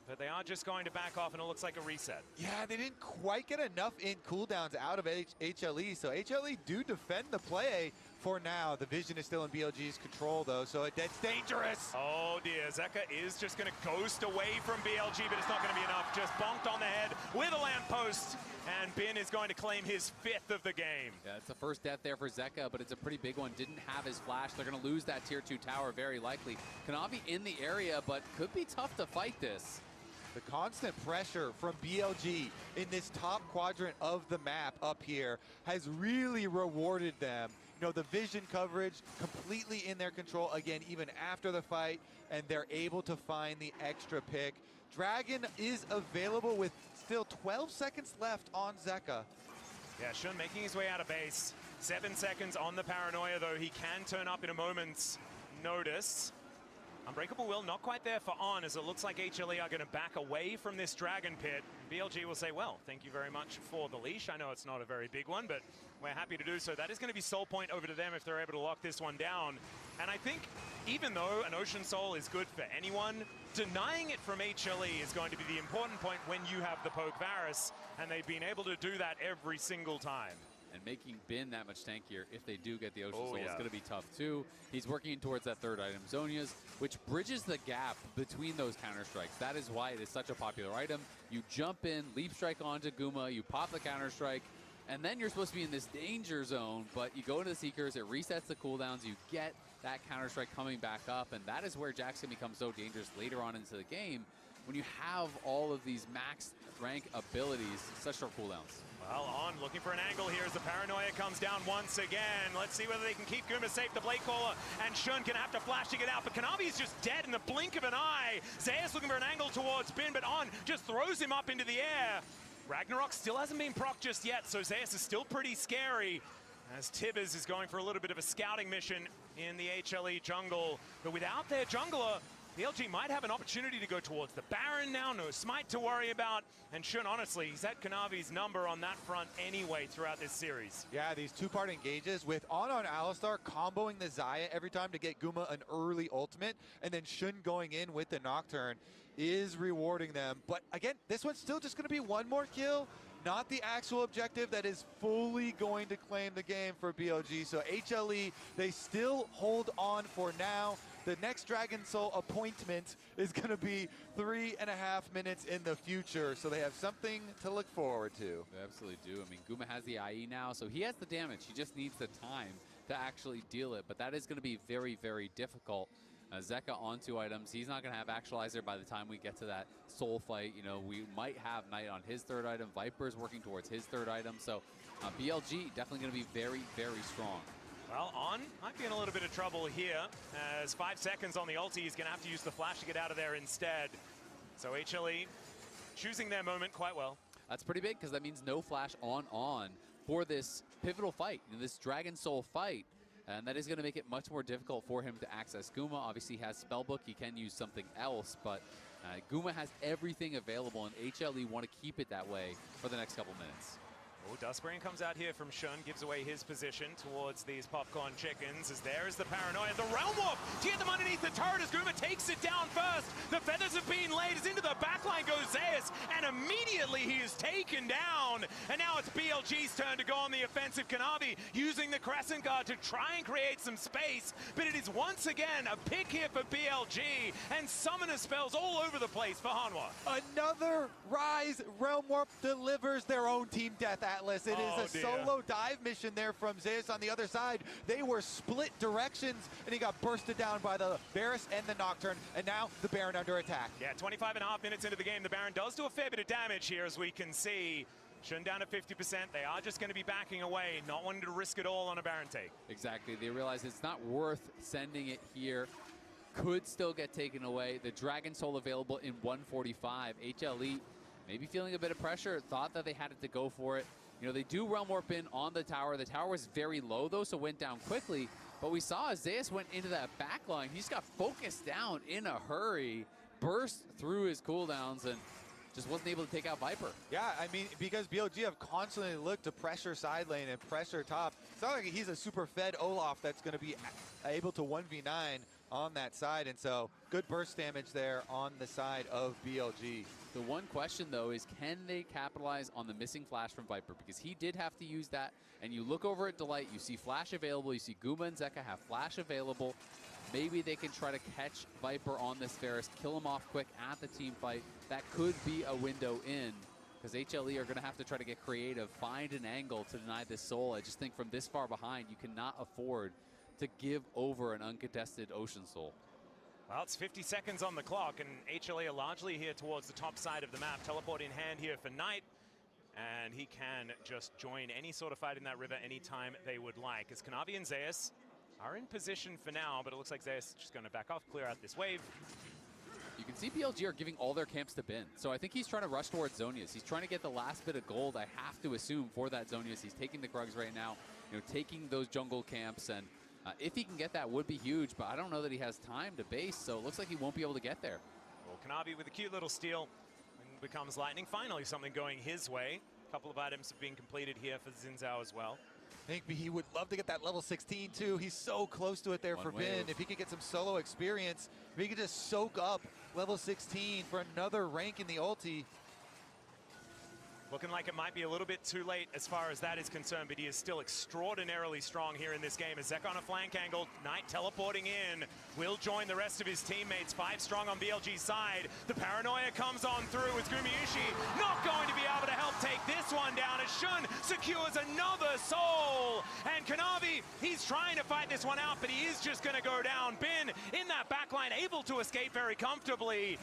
but they are just going to back off, and it looks like a reset. Yeah, they didn't quite get enough in cooldowns out of HLE, so HLE do defend the play for now. The vision is still in BLG's control, though, so that's dangerous. Oh, dear. Zeka is just going to ghost away from BLG, but it's not going to be enough. Just bonked on the head with a lamppost, and Bin is going to claim his 5th of the game. Yeah, it's the first death there for Zeka, but it's a pretty big one. Didn't have his flash. They're going to lose that tier 2 tower very likely. Kanavi in the area, but could be tough to fight this. The constant pressure from BLG in this top quadrant of the map up here has really rewarded them. You know, the vision coverage completely in their control, again, even after the fight, and they're able to find the extra pick. Dragon is available with still 12 seconds left on Zeka. Yeah, Shun making his way out of base. 7 seconds on the Paranoia, though. He can turn up in a moment's notice. Unbreakable Will not quite there for On, as it looks like HLE are going to back away from this Dragon Pit. BLG will say, well, thank you very much for the leash. I know it's not a very big one, but we're happy to do so. That is going to be soul point over to them if they're able to lock this one down. And I think even though an Ocean Soul is good for anyone, denying it from HLE is going to be the important point when you have the Poke Varus, and they've been able to do that every single time. And making Bin that much tankier, if they do get the Ocean Soul, it's going to be tough too. He's working towards that 3rd item, Zhonya's, which bridges the gap between those counter-strikes. That is why it is such a popular item. You jump in, leap strike onto Guma, you pop the counter-strike, and then you're supposed to be in this danger zone, but you go into the Seekers, it resets the cooldowns, you get that counter-strike coming back up, and that is where Jackson becomes so dangerous later on into the game, when you have all of these max rank abilities, such short cooldowns. Well, On looking for an angle here as the Paranoia comes down once again. Let's see whether they can keep Guma safe. The Blade Caller and Shun gonna have to flash to get out, but Kanavi is just dead in the blink of an eye. Zeus looking for an angle towards Bin, but On just throws him up into the air. Ragnarok still hasn't been procced just yet, so Zeus is still pretty scary, as Tibbers is going for a little bit of a scouting mission in the HLE jungle. But without their jungler, BLG might have an opportunity to go towards the Baron now. No smite to worry about. And Shun, honestly, he's had Kanavi's number on that front anyway throughout this series. Yeah, these two-part engages with on Alistar comboing the Xayah every time to get Guma an early ultimate, and then Shun going in with the Nocturne is rewarding them. But again, this one's still just going to be one more kill, not the actual objective that is fully going to claim the game for BLG. So HLE, they still hold on for now. The next Dragon Soul appointment is going to be 3.5 minutes in the future, so they have something to look forward to. They absolutely do. I mean, Guma has the IE now, so he has the damage. He just needs the time to actually deal it, but that is going to be very, very difficult. Zeka on 2 items. He's not going to have Actualizer by the time we get to that Soul fight. You know, we might have Knight on his 3rd item. Viper's working towards his 3rd item, so BLG definitely going to be very, very strong. Well, On might be in a little bit of trouble here, as 5 seconds on the ulti. He's going to have to use the flash to get out of there instead. So HLE choosing their moment quite well. That's pretty big, because that means no flash on for this pivotal fight, this Dragon Soul fight. And that is going to make it much more difficult for him to access Guma. Obviously, he has Spellbook. He can use something else, but Guma has everything available, and HLE want to keep it that way for the next couple minutes. Oh, Dustbrain comes out here from Shun, gives away his position towards these popcorn chickens, as there is the Paranoia. The Realm Warp to get them underneath the turret as Guma takes it down first. The feathers have been laid, as into the backline goes Zeus, and immediately he is taken down. And now it's BLG's turn to go on the offensive. Kanavi using the Crescent Guard to try and create some space, but it is once again a pick here for BLG, and summoner spells all over the place for Hanwha. Another Rise Realm Warp delivers their own team death, Atlas. It is a solo dive mission there from Zeus on the other side. They were split directions, and he got bursted down by the Varus and the Nocturne, and now the Baron under attack. Yeah, 25.5 minutes into the game, the Baron does do a fair bit of damage here, as we can see. Shun down to 50%. They are just going to be backing away, not wanting to risk it all on a Baron take. Exactly. They realize it's not worth sending it here. Could still get taken away. The Dragon Soul available in 145. HLE maybe feeling a bit of pressure, thought that they had it to go for it. You know, they do Realm Warp in on the tower. The tower was very low, though, so went down quickly. But we saw as Zeus went into that backline, he just got focused down in a hurry, burst through his cooldowns, and just wasn't able to take out Viper. Yeah, I mean, because BLG have constantly looked to pressure side lane and pressure top. It's not like he's a super fed Olaf that's going to be able to 1v9 on that side, and so good burst damage there on the side of BLG. The one question, though, is can they capitalize on the missing flash from Viper? Because he did have to use that, and you look over at Delight, you see flash available, you see Guma and Zeka have flash available. Maybe they can try to catch Viper on this Varus, kill him off quick at the team fight. That could be a window in, because HLE are going to have to try to get creative, find an angle to deny this soul. I just think from this far behind, you cannot afford to give over an uncontested Ocean Soul. Well, it's 50 seconds on the clock, and HLE are largely here towards the top side of the map. Teleport in hand here for Knight, and he can just join any sort of fight in that river anytime they would like. As Kanavi and Zeus are in position for now, but it looks like Zeus is just going to back off, clear out this wave. You can see BLG are giving all their camps to Bin. So I think he's trying to rush towards Zonius. He's trying to get the last bit of gold, I have to assume, for that Zonius. He's taking the Krugs right now, you know, taking those jungle camps, and if he can get that would be huge, but I don't know that he has time to base, so it looks like he won't be able to get there. Well, Kanavi with a cute little steal and becomes lightning. Finally, something going his way. A couple of items have been completed here for Xin Zhao as well. I think he would love to get that level 16 too. He's so close to it there for Bin. If he could get some solo experience, if he could just soak up level 16 for another rank in the ulti. Looking like it might be a little bit too late as far as that is concerned, but he is still extraordinarily strong here in this game. As Zek on a flank angle, Knight teleporting in, will join the rest of his teammates. 5 strong on BLG's side. The Paranoia comes on through with Gumayushi not going to be able to help take this one down as Shun secures another soul. And Kanavi, he's trying to fight this one out, but he is just going to go down. Bin in that backline, able to escape very comfortably.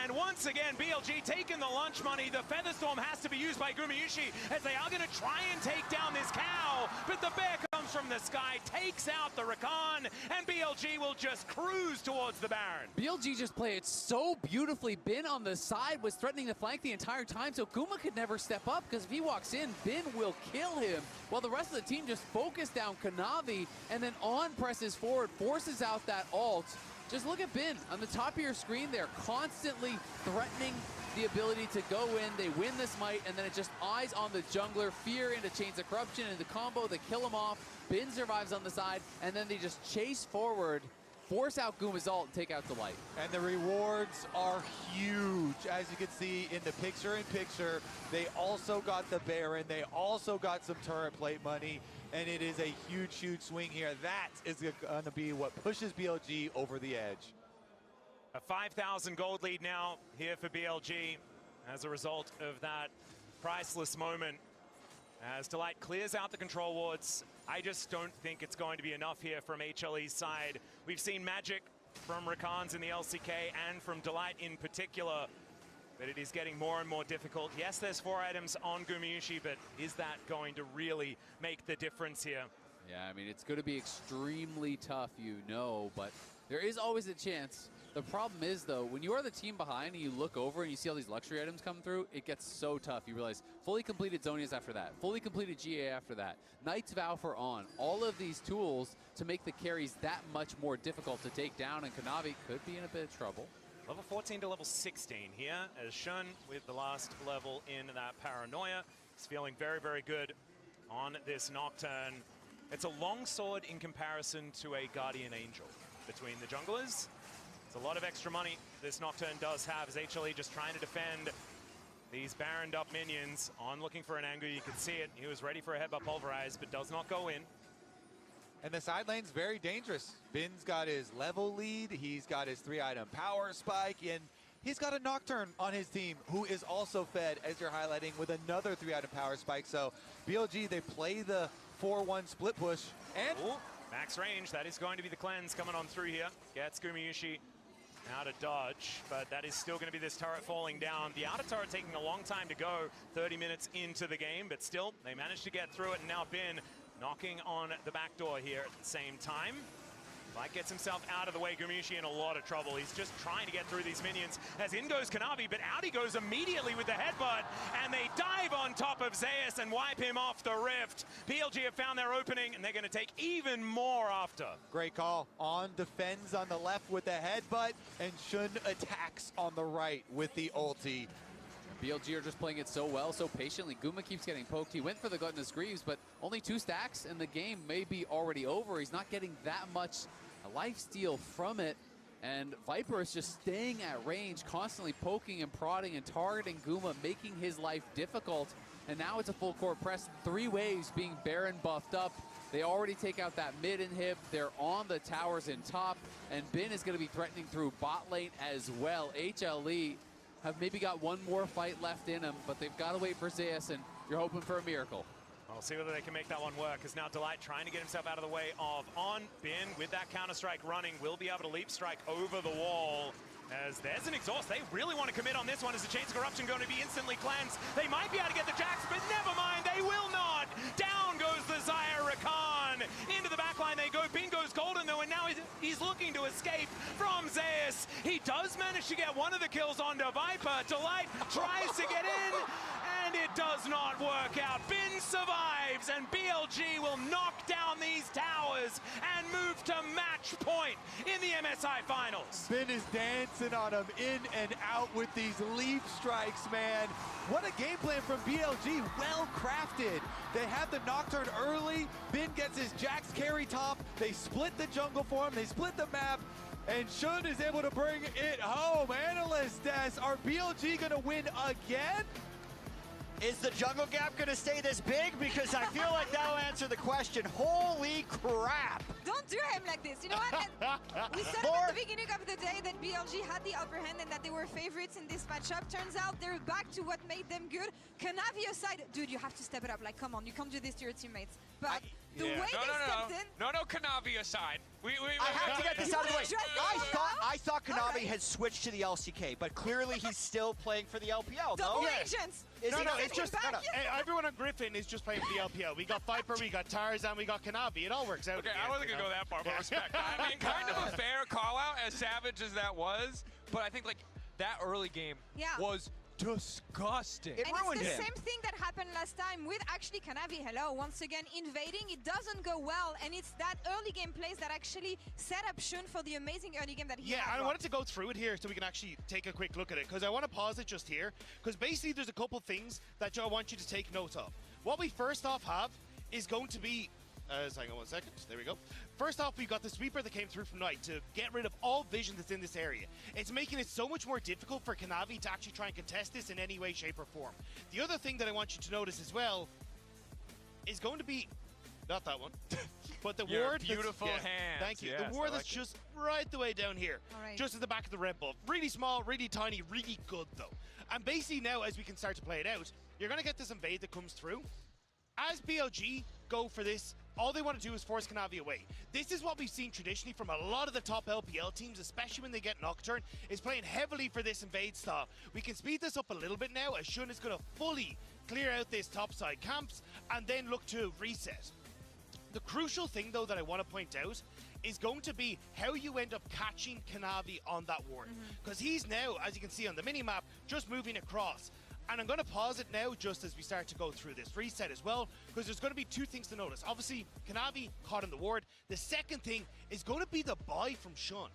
And once again, BLG taking the lunch money. The Featherstorm has to be used by Gumayushi as they are going to try and take down this cow, but the bear comes from the sky, takes out the Rakan, and BLG will just cruise towards the Baron. BLG just played it so beautifully. Bin on the side was threatening to flank the entire time, so Guma could never step up, because if he walks in, Bin will kill him, while the rest of the team just focus down Kanavi, and then On presses forward, forces out that ult. Just look at Bin on the top of your screen there, constantly threatening the ability to go in. They win this might, and then it just eyes on the jungler, fear into Chains of Corruption, into combo, they kill him off. Bin survives on the side, and then they just chase forward, force out Guma's ult, and take out Delight. And the rewards are huge, as you can see in the picture-in-picture. They also got the Baron, they also got some turret plate money, and it is a huge, huge swing here. That is going to be what pushes BLG over the edge. A 5,000 gold lead now here for BLG as a result of that priceless moment. As Delight clears out the control wards, I just don't think it's going to be enough here from HLE's side. We've seen magic from Rakans in the LCK and from Delight in particular, but it is getting more and more difficult. Yes, there's 4 items on Gumayusi, but is that going to really make the difference here? Yeah, I mean, it's going to be extremely tough, you know, but there is always a chance. The problem is, though, when you are the team behind and you look over and you see all these luxury items come through, it gets so tough. You realize fully completed Zonias after that, fully completed GA after that, Knight's Vow for On, all of these tools to make the carries that much more difficult to take down, and Kanavi could be in a bit of trouble. Level 14 to level 16 here, as Shun with the last level in that Paranoia. He's feeling very, very good on this Nocturne. It's a long sword in comparison to a Guardian Angel between the junglers. It's a lot of extra money this Nocturne does have, as HLE just trying to defend these Baroned up minions. On looking for an angle, you can see it. He was ready for a headbutt pulverize, but does not go in. And the side lane's very dangerous. Bin's got his level lead, he's got his 3-item power spike, and he's got a Nocturne on his team who is also fed, as you're highlighting, with another 3-item power spike. So BLG, they play the 4-1 split push, and ooh, max range. That is going to be the cleanse coming on through here. Gets Gumayusi out of dodge, but that is still going to be this turret falling down. The outer turret taking a long time to go, 30 minutes into the game, but still, they managed to get through it, and now Bin knocking on the back door here at the same time. Light gets himself out of the way. Gumayusi in a lot of trouble. He's just trying to get through these minions. As in goes Kanavi, but out he goes immediately with the headbutt, and they dive on top of Zeus and wipe him off the rift. BLG have found their opening, and they're going to take even more after. Great call. On defends on the left with the headbutt, and Shun attacks on the right with the ulti. BLG are just playing it so well, so patiently. Guma keeps getting poked. He went for the Gluttonous Greaves, but only 2 stacks, and the game may be already over. He's not getting that much lifesteal from it, and Viper is just staying at range, constantly poking and prodding and targeting Guma, making his life difficult. And now it's a full court press. 3 waves being Baron buffed up. They already take out that mid inhib. They're on the towers in top, and Bin is going to be threatening through bot lane as well. HLE have maybe got one more fight left in them, but they've got to wait for Zeus, and you're hoping for a miracle. We'll see whether they can make that one work, as now Delight trying to get himself out of the way of On. Bin with that counter-strike running will be able to leap strike over the wall. As there's an exhaust. They really want to commit on this one. As the Chains of Corruption going to be instantly cleansed. They might be able to get the Jax, but never mind, they will not. Down goes the Xayah Rakan. Into the backline they go. Bin goes golden though, and now he's looking to escape from Zeus. He does manage to get one of the kills onto Viper. Delight tries to get in, and it does not work out. Bin survives, and BLG will knock down these towers and move to match point in the MSI Finals. Bin is dancing on him in and out with these leap strikes, man. What a game plan from BLG, well crafted. They have the Nocturne early, Bin gets his Jax carry top, they split the jungle for him, they split the map, and Shun is able to bring it home. Analyst Des, are BLG gonna win again? Is the jungle gap going to stay this big? Because I feel like that'll answer the question. Holy crap! Don't do him like this. You know what? We said at the beginning of the day that BLG had the upper hand and that they were favorites in this matchup. Turns out they're back to what made them good. Kanavi aside, dude, you have to step it up. Like, come on, you can't do this to your teammates. But the way they stepped in... No, Kanavi aside. I have to get this out of the way. I thought Kanavi had switched to the LCK, but clearly he's still playing for the LPL. Double agents. It's just everyone on Griffin is just playing for the LPL. We got Viper, we got Tarzan, we got Kanavi. It all works out. Okay, I wasn't gonna go that far, but respect. I mean, kind of a fair call out, as savage as that was. But I think like that early game was disgusting. It ruined it's the him. same thing that happened last time with actually Kanavi. Hello, once again invading. It doesn't go well, and it's that early game plays that actually set up Shun for the amazing early game that he had. Yeah, I wanted to go through it here so we can actually take a quick look at it, because I want to pause it just here, because basically there's a couple things that I want you to take note of. What we first off have is going to be hang on one second. There we go. First off, we've got the sweeper that came through from Knight to get rid of all vision that's in this area. It's making it so much more difficult for Kanavi to actually try and contest this in any way, shape, or form. The other thing that I want you to notice as well is going to be, not that one, but the Your ward. beautiful hands. Thank you. Yes, the ward I like that's it. just right the way down here, right. just at the back of the red buff. Really small, really tiny, really good though. And basically now, as we can start to play it out, you're going to get this invade that comes through. As BLG go for this, all they want to do is force Kanavi away. This is what we've seen traditionally from a lot of the top LPL teams, especially when they get Nocturne, is playing heavily for this invade style. We can speed this up a little bit now, as Shun is going to fully clear out this topside camps and then look to reset. The crucial thing, though, that I want to point out is going to be how you end up catching Kanavi on that ward. Because he's now, as you can see on the minimap, just moving across. And I'm going to pause it now just as we start to go through this reset as well, because there's going to be two things to notice. Obviously, Kanavi caught in the ward. The second thing is going to be the buy from Shun.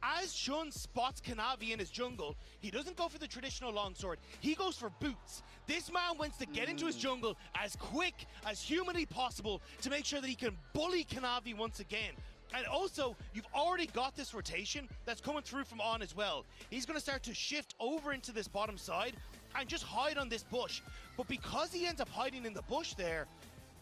As Shun spots Kanavi in his jungle, he doesn't go for the traditional longsword. He goes for boots. This man wants to get into his jungle as quick as humanly possible to make sure that he can bully Kanavi once again. And also, you've already got this rotation that's coming through from On as well. He's going to start to shift over into this bottom side and just hide on this bush. But because he ends up hiding in the bush there,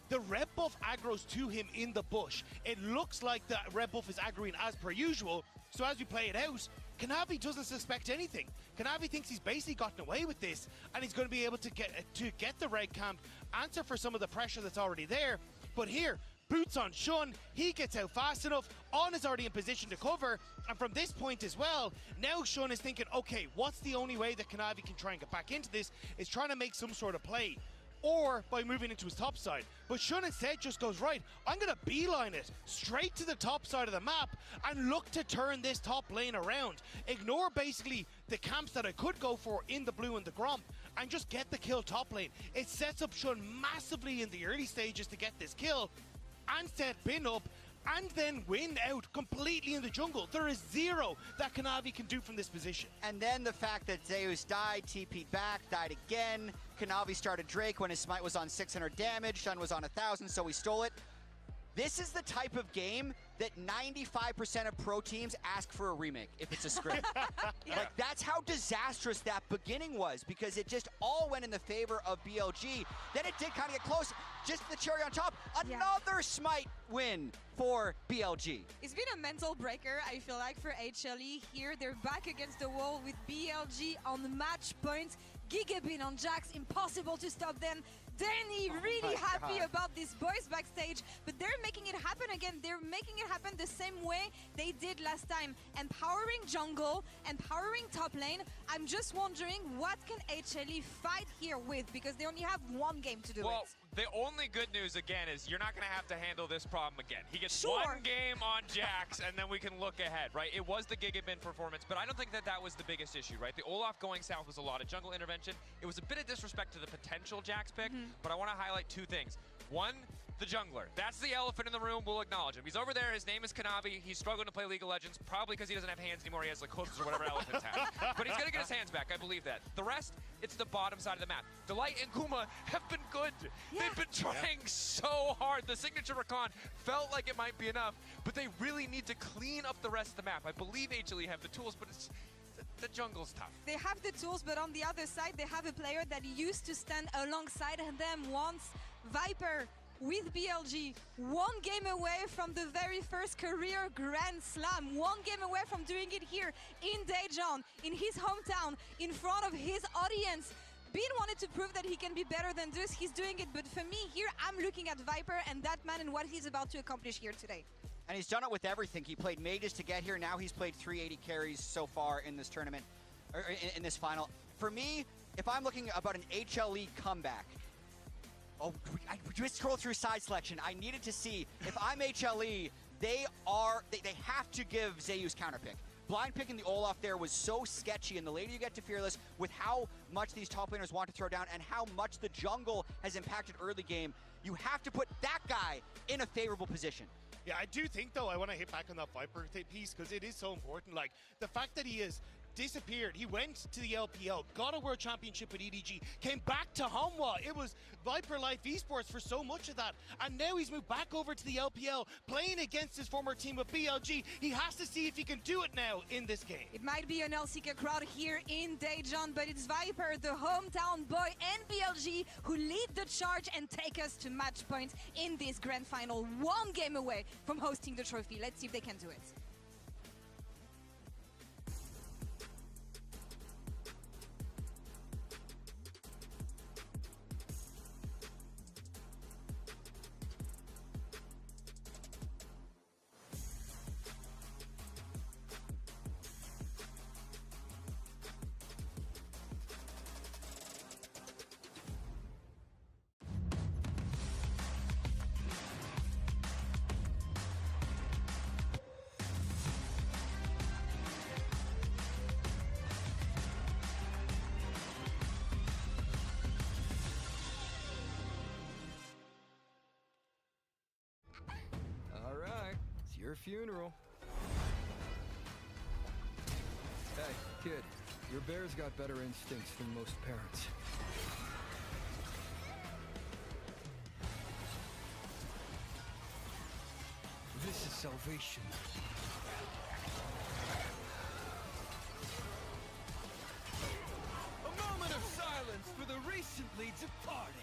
the red buff aggroes to him in the bush. It looks like the red buff is aggroing as per usual. So as we play it out, Kanavi doesn't suspect anything. Kanavi thinks he's basically gotten away with this, and he's going to be able to get the red camp, answer for some of the pressure that's already there. But here, boots on Shun, he gets out fast enough. On is already in position to cover, and from this point as well, now Shun is thinking, okay, what's the only way that Kanavi can try and get back into this is trying to make some sort of play, or by moving into his top side. But Shun instead just goes, right, I'm going to beeline it straight to the top side of the map and look to turn this top lane around. Ignore basically the camps that I could go for in the blue and the gromp and just get the kill top lane. It sets up Shun massively in the early stages to get this kill and set Bin up and then win out completely in the jungle. There is zero that Kanavi can do from this position. And then the fact that Zeus died, TP'd back, died again. Kanavi started Drake when his smite was on 600 damage. Shun was on 1,000, so he stole it. This is the type of game that 95% of pro teams ask for a remake if it's a script. Like, that's how disastrous that beginning was, because it just all went in the favor of BLG. Then it did kind of get close. Just the cherry on top, another smite win for BLG. It's been a mental breaker, I feel like, for HLE here. They're back against the wall with BLG on the match point. Gigabin on Jax, impossible to stop them. Danny really happy about these boys backstage, but they're making it happen again. They're making it happen the same way they did last time. Empowering jungle, empowering top lane. I'm just wondering, what can HLE fight here with? Because they only have one game to do Well, it. the only good news, again, is you're not going to have to handle this problem again. He gets one game on Jax, and then we can look ahead, right? It was the Gigabin performance, but I don't think that that was the biggest issue, right? The Olaf going south was a lot of jungle intervention. It was a bit of disrespect to the potential Jax pick, but I want to highlight two things. One, the jungler. That's the elephant in the room. We'll acknowledge him. He's over there. His name is Kanavi. He's struggling to play League of Legends, probably because he doesn't have hands anymore. He has like hooves or whatever elephants have. But he's going to get his hands back. I believe that. The rest, it's the bottom side of the map. Delight and Kuma have been good. They've been trying so hard. The signature Rakan felt like it might be enough, but they really need to clean up the rest of the map. I believe HLE have the tools, but it's the jungle's tough. They have the tools, but on the other side, they have a player that used to stand alongside them once. Viper with BLG, one game away from the very first career Grand Slam, one game away from doing it here in Daejeon, in his hometown, in front of his audience. Bean wanted to prove that he can be better than this. He's doing it, but for me here, I'm looking at Viper and that man and what he's about to accomplish here today. And he's done it with everything. He played mages to get here. Now he's played 380 carries so far in this tournament, or in this final. For me, if I'm looking about an HLE comeback, I just scroll through side selection. I needed to see if I'm HLE, they have to give Zeus counterpick. blind picking the Olaf there was so sketchy, and the later you get to Fearless, with how much these top laners want to throw down and how much the jungle has impacted early game, you have to put that guy in a favorable position. Yeah, I do think, though, I want to hit back on that Viper piece because it is so important. Like, the fact that he is disappeared. He went to the LPL, got a world championship with EDG, came back to Hanwha. It was Viper Life Esports for so much of that. And now he's moved back over to the LPL, playing against his former team with BLG. He has to see if he can do it now in this game. It might be an LCK crowd here in Daejeon, but it's Viper, the hometown boy, and BLG who lead the charge and take us to match point in this grand final. One game away from hosting the trophy. Let's see if they can do it. Your funeral. Hey, kid, your bear's got better instincts than most parents. This is salvation. A moment of silence for the recently departed.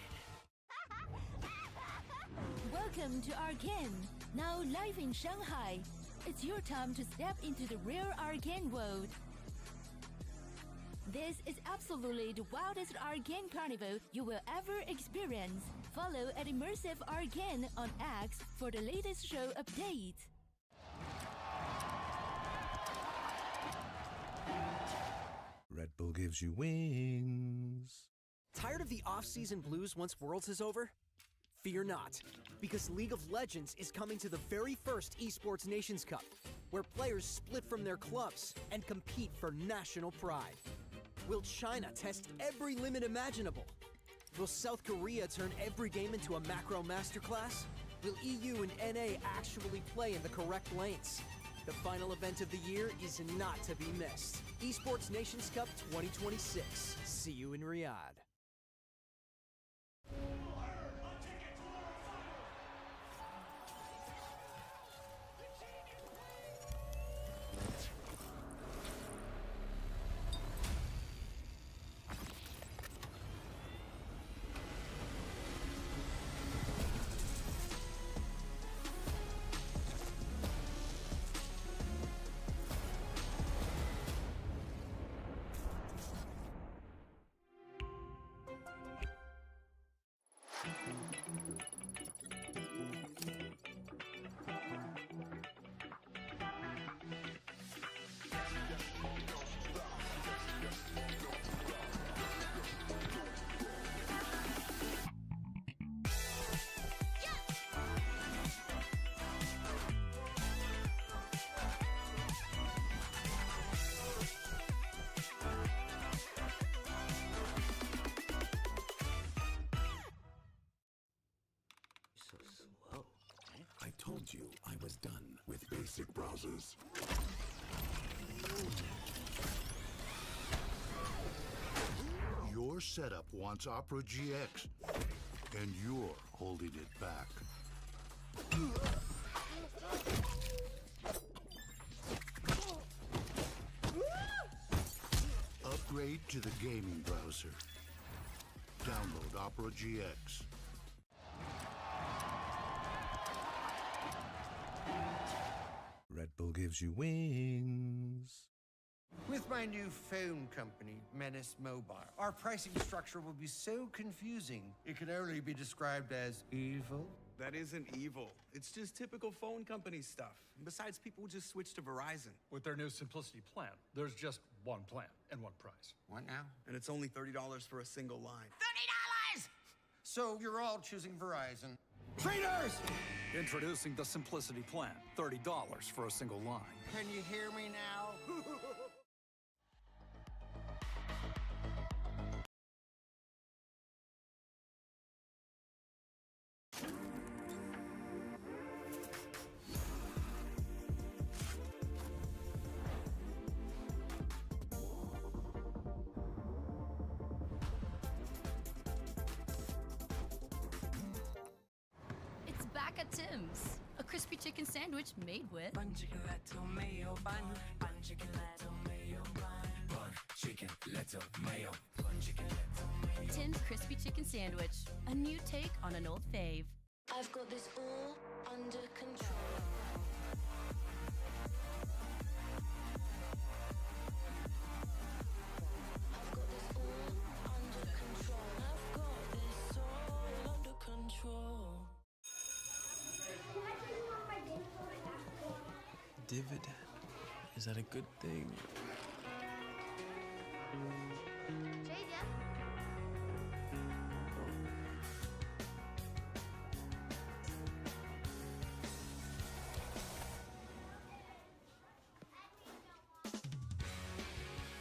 Welcome to Arcane, now live in Shanghai. It's your time to step into the real Arcane world. This is absolutely the wildest Arcane carnival you will ever experience. Follow at Immersive Arcane on X for the latest show update. Red Bull gives you wings. Tired of the off-season blues once Worlds is over? Fear not, because League of Legends is coming to the very first Esports Nations Cup, where players split from their clubs and compete for national pride. Will China test every limit imaginable? Will South Korea turn every game into a macro masterclass? Will EU and NA actually play in the correct lanes? The final event of the year is not to be missed. Esports Nations Cup 2026. See you in Riyadh. I told you I was done with basic browsers. Your setup wants Opera GX, and you're holding it back. Upgrade to the gaming browser. Download Opera GX. Red Bull gives you wings. With my new phone company, Menace Mobile, our pricing structure will be so confusing, it can only be described as evil. That isn't evil. It's just typical phone company stuff. Besides, people just switch to Verizon. With their new Simplicity plan, there's just one plan and one price. What now? And it's only $30 for a single line. $30! So you're all choosing Verizon. Trainers! Introducing the Simplicity plan. $30 for a single line. Can you hear me now? back at Tim's. A crispy chicken sandwich made with bun, chicken, lettuce, mayo, bun, bun, chicken, lettuce, mayo, bun, chicken, lettuce, mayo, bun, chicken, lettuce, mayo. Tim's crispy chicken sandwich, a new take on an old fave. I've got this all under control. I've got this all under control. I've got this all under control. Dividend. Is that a good thing?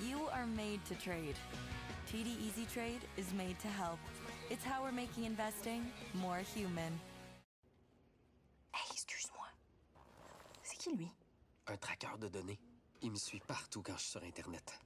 You are made to trade. TD Easy Trade is made to help. It's how we're making investing more human. Hey, excuse-moi. C'est qui lui? Un traqueur de données. Il me suit partout quand je suis sur Internet.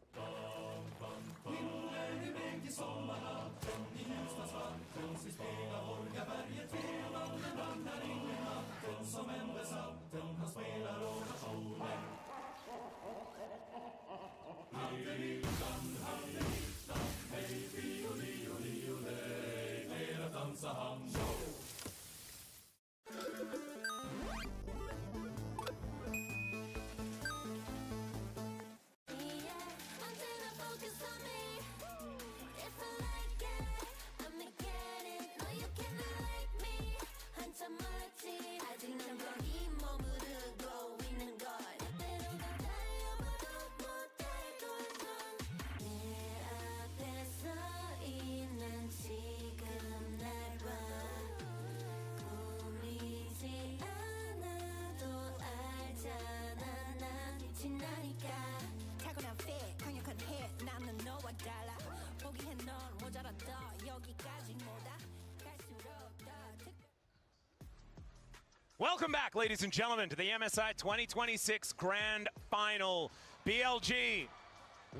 Welcome back, ladies and gentlemen, to the MSI 2026 Grand Final. BLG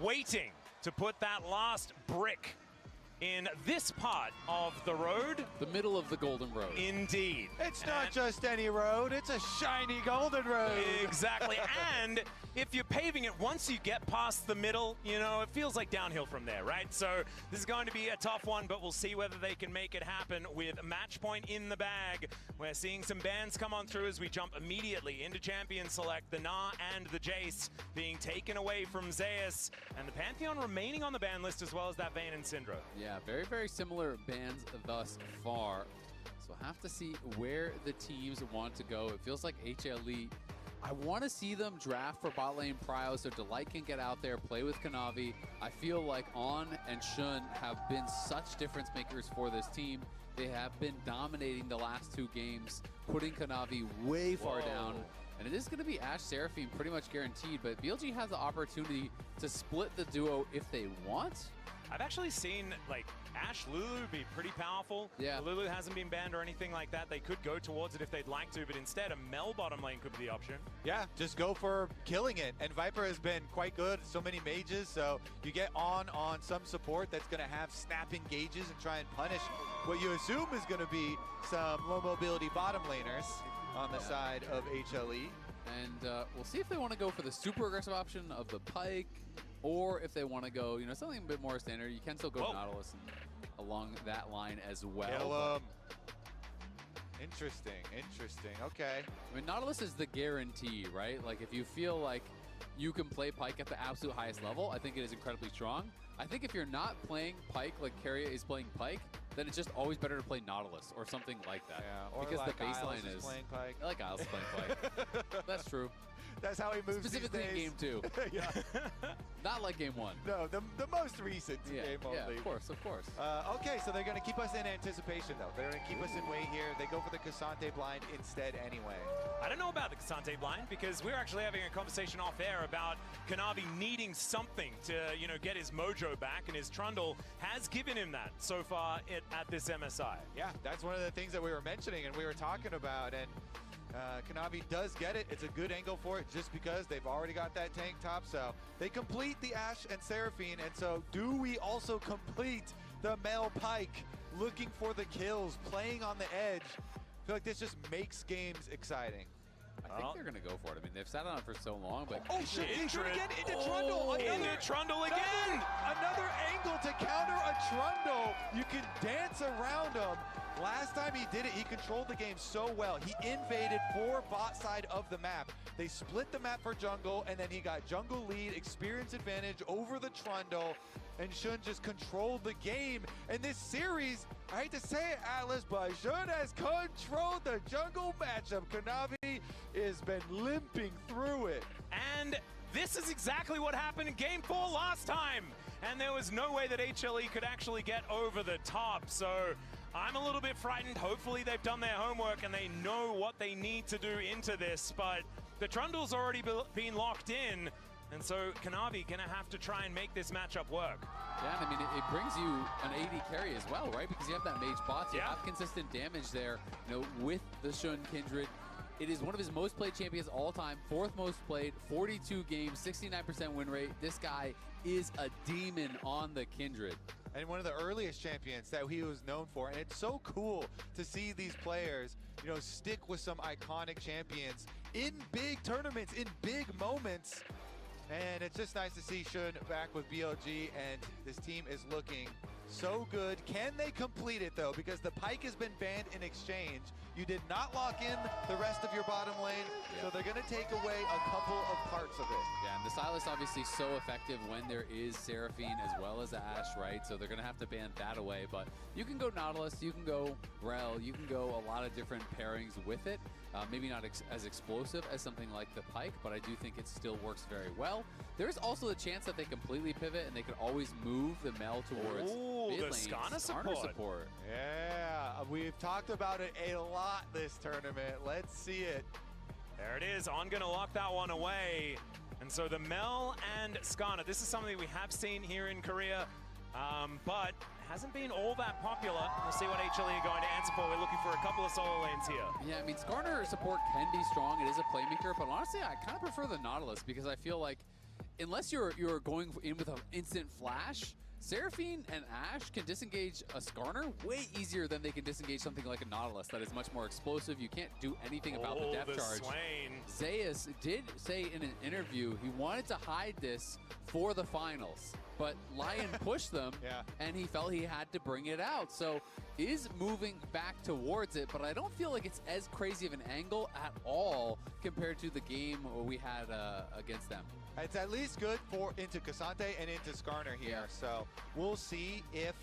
waiting to put that last brick in this part of the road. The middle of the Golden Road. Indeed. It's not just any road, it's a shiny golden road. Exactly. And if you're paving it, once you get past the middle, you know, it feels like downhill from there, right? So this is going to be a tough one, but we'll see whether they can make it happen with match point in the bag. We're seeing some bans come on through as we jump immediately into Champion Select. The Na and the Jace being taken away from Zeus, and the Pantheon remaining on the ban list as well as that Vayne and Syndra. Yeah, very, very similar bans thus far. So we'll have to see where the teams want to go. It feels like HLE, I want to see them draft for bot lane prio so Delight can get out there, play with Kanavi. I feel like On and Shun have been such difference makers for this team. They have been dominating the last two games, putting Kanavi way far down. And it is going to be Ashe Seraphine pretty much guaranteed, but BLG has the opportunity to split the duo if they want. I've actually seen, like, Ashe Lulu be pretty powerful. Yeah. Lulu hasn't been banned or anything like that. They could go towards it if they'd like to, but instead a Mel bottom lane could be the option. Yeah, just go for killing it. And Viper has been quite good. So many mages, so you get on some support that's going to have snap engages and try and punish what you assume is going to be some low mobility bottom laners on the side of HLE. And we'll see if they want to go for the super aggressive option of the Pyke, or if they want to go, you know, something a bit more standard. You can still go Nautilus and along that line as well. Kill him. Interesting, interesting. Okay. I mean, Nautilus is the guarantee, right? Like, if you feel like you can play Pyke at the absolute highest level, I think it is incredibly strong. I think if you're not playing Pyke like Keria is playing Pyke, then it's just always better to play Nautilus or something like that. Yeah, or because like the baseline Isles is playing Pyke. Like Isles playing Pyke. That's true. That's how he moves Specifically these in days. game 2. Yeah. Not like game 1. No, the most recent game only. Yeah, of course, of course. Okay, so they're going to keep us in anticipation, though. They're going to keep us in wait here. They go for the Cassante blind instead anyway. I don't know about the Cassante blind because we're actually having a conversation off air about Kanavi needing something to, you know, get his mojo back, and his Trundle has given him that so far at this MSI. Yeah, that's one of the things that we were mentioning and we were talking about, and Kanavi does get it. It's a good angle for it just because they've already got that tank top, so they complete the Ashe and Seraphine, and so do we also complete the Mel Pyke looking for the kills, playing on the edge? feel like this just makes games exciting. I think they're going to go for it. I mean, they've sat on it for so long, but... Oh, shit, he's doing it again into Trundle. Into Trundle again. Another angle to counter a Trundle. You can dance around him. Last time he did it, he controlled the game so well. He invaded 4 bot side of the map. They split the map for jungle, and then he got jungle lead, experience advantage over the Trundle, and Shun just controlled the game. And this series, I hate to say it, Atlas, but Shun has controlled the jungle matchup. Kanavi has been limping through it. And this is exactly what happened in Game 4 last time. And there was no way that HLE could actually get over the top. So I'm a little bit frightened. Hopefully they've done their homework and they know what they need to do into this. But the Trundle's already been locked in. And so Kanavi gonna have to try and make this matchup work. Yeah, and I mean, it brings you an AD carry as well, right? Because you have that mage bot, so you have consistent damage there, you know, with the Shun Kindred. It is one of his most played champions all time, 4th most played, 42 games, 69% win rate. This guy is a demon on the Kindred. And one of the earliest champions that he was known for. And it's so cool to see these players, you know, stick with some iconic champions in big tournaments, in big moments. And it's just nice to see Shun back with BLG, and this team is looking so good. Can they complete it, though? Because the Pyke has been banned in exchange. You did not lock in the rest of your bottom lane, so they're going to take away a couple of parts of it. Yeah, and the Sylas obviously so effective when there is Seraphine as well as Ashe, right? So they're going to have to ban that away. But you can go Nautilus, you can go Rel, you can go a lot of different pairings with it. Maybe not as explosive as something like the Pyke, but I do think it still works very well. There's also a chance that they completely pivot and they could always move the Mel towards mid lane. The Skarner support. Yeah, we've talked about it a lot this tournament. Let's see it. There it is. On gonna lock that one away. And so the Mel and Skarner, this is something we have seen here in Korea, but hasn't been all that popular. We'll see what HLE are going to answer for. We're looking for a couple of solo lanes here. Yeah, I mean, Skarner support can be strong. It is a playmaker, but honestly, I kind of prefer the Nautilus because I feel like unless you're going in with an instant flash, Seraphine and Ashe can disengage a Skarner way easier than they can disengage something like a Nautilus that is much more explosive. You can't do anything about the depth charge. Swain. Zeus did say in an interview he wanted to hide this for the finals, but Lion pushed them, and he felt he had to bring it out. So is moving back towards it, but I don't feel like it's as crazy of an angle at all compared to the game we had against them. It's at least good for into Cassante and into Skarner here. So we'll see if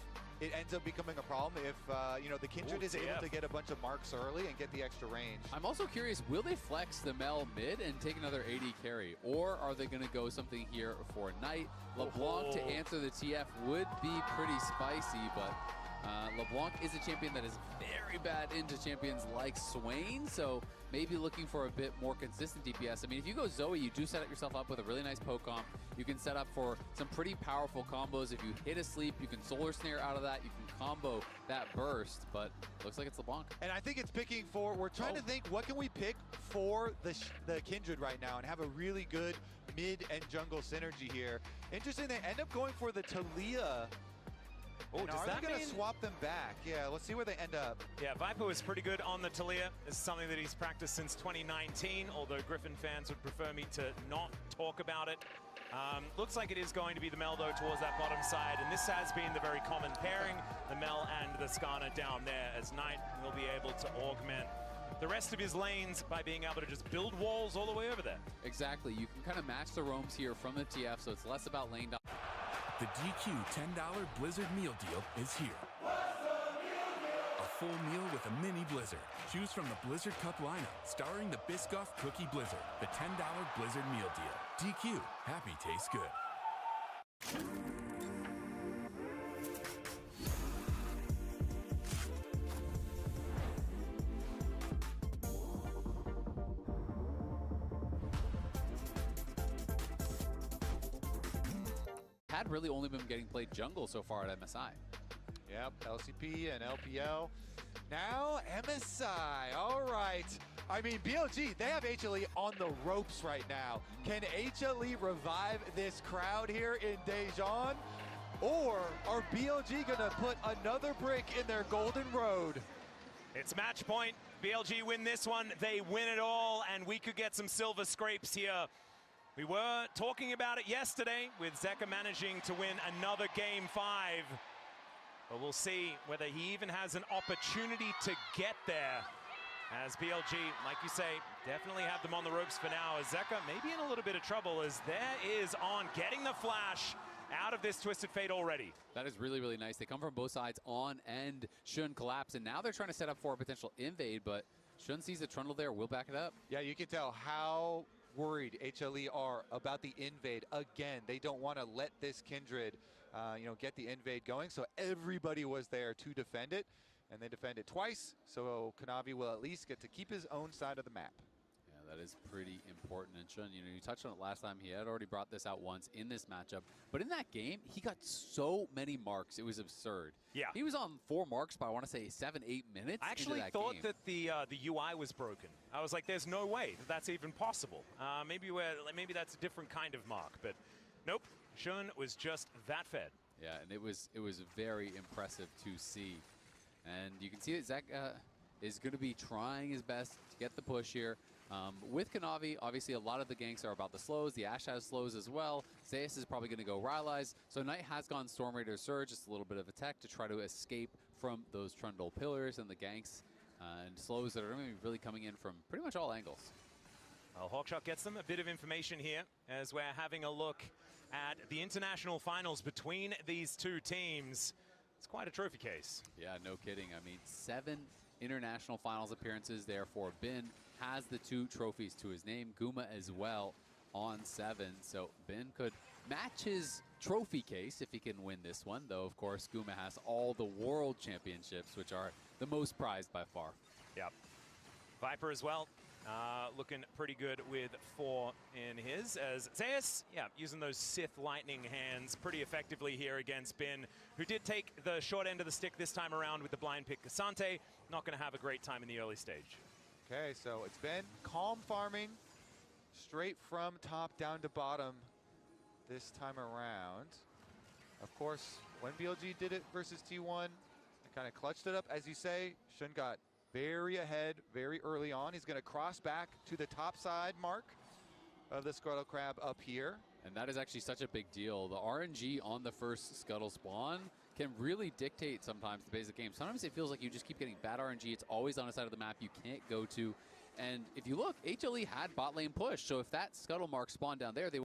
it ends up becoming a problem, if you know, the Kindred is able to get a bunch of marks early and get the extra range. I'm also curious, will they flex the Mel mid and take another AD carry, or are they going to go something here for Knight? LeBlanc to answer the TF would be pretty spicy, but LeBlanc is a champion that is very bad into champions like Swain, so maybe looking for a bit more consistent DPS. I mean, if you go Zoe, you do set yourself up with a really nice poke comp. You can set up for some pretty powerful combos. If you hit a sleep, you can solar snare out of that. You can combo that burst, but looks like it's LeBlanc. And I think it's picking for, we're trying to think, what can we pick for the Kindred right now and have a really good mid and jungle synergy here. Interesting, they end up going for the Talia. Oh, does are that they going to mean swap them back? Yeah, let's see where they end up. Yeah, Viper was pretty good on the Talia. This is something that he's practiced since 2019, although Griffin fans would prefer me to not talk about it. Looks like it is going to be the Mel, though, towards that bottom side, and this has been the very common pairing, the Mel and the Skarner down there, as Knight will be able to augment the rest of his lanes by being able to just build walls all the way over there. Exactly. You can kind of match the roams here from the TF, so it's less about lane down. The DQ $10 Blizzard meal deal is here. A full meal with a mini Blizzard. Choose from the Blizzard Cup lineup, starring the Biscoff Cookie Blizzard. The $10 Blizzard meal deal. DQ. Happy tastes good. Had really only been getting played jungle so far at MSI. Yep, LCP and LPL. Now MSI, all right. I mean, BLG, they have HLE on the ropes right now. Can HLE revive this crowd here in Daejeon? Or are BLG gonna put another brick in their golden road? It's match point. BLG win this one. They win it all, and we could get some silver scrapes here. We were talking about it yesterday with Zeka managing to win another Game 5. But we'll see whether he even has an opportunity to get there. As BLG, like you say, definitely have them on the ropes for now. As Zeka maybe in a little bit of trouble as there is On getting the flash out of this Twisted Fate already. That is really, really nice. They come from both sides, On and Shun collapse, and now they're trying to set up for a potential invade, but Shun sees the Trundle there, will back it up. Yeah, you can tell how worried HLE are about the invade. Again, they don't want to let this Kindred, get the invade going, so everybody was there to defend it, and they defend it twice, so Kanavi will at least get to keep his own side of the map. That is pretty important. And Shun, you touched on it last time. He had already brought this out once in this matchup. But in that game, he got so many marks. It was absurd. Yeah. He was on 4 marks by, I want to say, 7-8 minutes. I actually thought that the UI was broken. I was like, there's no way that that's even possible. Maybe that's a different kind of mark. But nope, Shun was just that fed. Yeah, and it was very impressive to see. And you can see that Zach is going to be trying his best to get the push here. With Kanavi, obviously a lot of the ganks are about the slows. The Ashe has slows as well. Zeus is probably going to go Rylai's. So Knight has gone Storm Raider Surge, just a little bit of a tech to try to escape from those Trundle pillars and the ganks and slows that are going to be really coming in from pretty much all angles. Well, Hawkshot gets them a bit of information here as we're having a look at the international finals between these two teams. It's quite a trophy case. Yeah, no kidding. I mean, 7 international finals appearances there for Bin. Has the 2 trophies to his name. Guma as well on 7. So Bin could match his trophy case if he can win this one. Though, of course, Guma has all the world championships, which are the most prized by far. Yep. Viper as well. Looking pretty good with 4 in his. As Zeus, using those Sith lightning hands pretty effectively here against Bin, who did take the short end of the stick this time around with the blind pick Kasante. Not going to have a great time in the early stage. Okay, so it's been calm farming, straight from top down to bottom this time around. Of course, when BLG did it versus T1, they kind of clutched it up. As you say, Shun got very ahead very early on. He's going to cross back to the top side mark of the Scuttle Crab up here. And that is actually such a big deal. The RNG on the first Scuttle spawn can really dictate sometimes the basic game. Sometimes it feels like you just keep getting bad RNG. It's always on a side of the map you can't go to. And if you look, HLE had bot lane push. So if that Scuttle mark spawned down there, they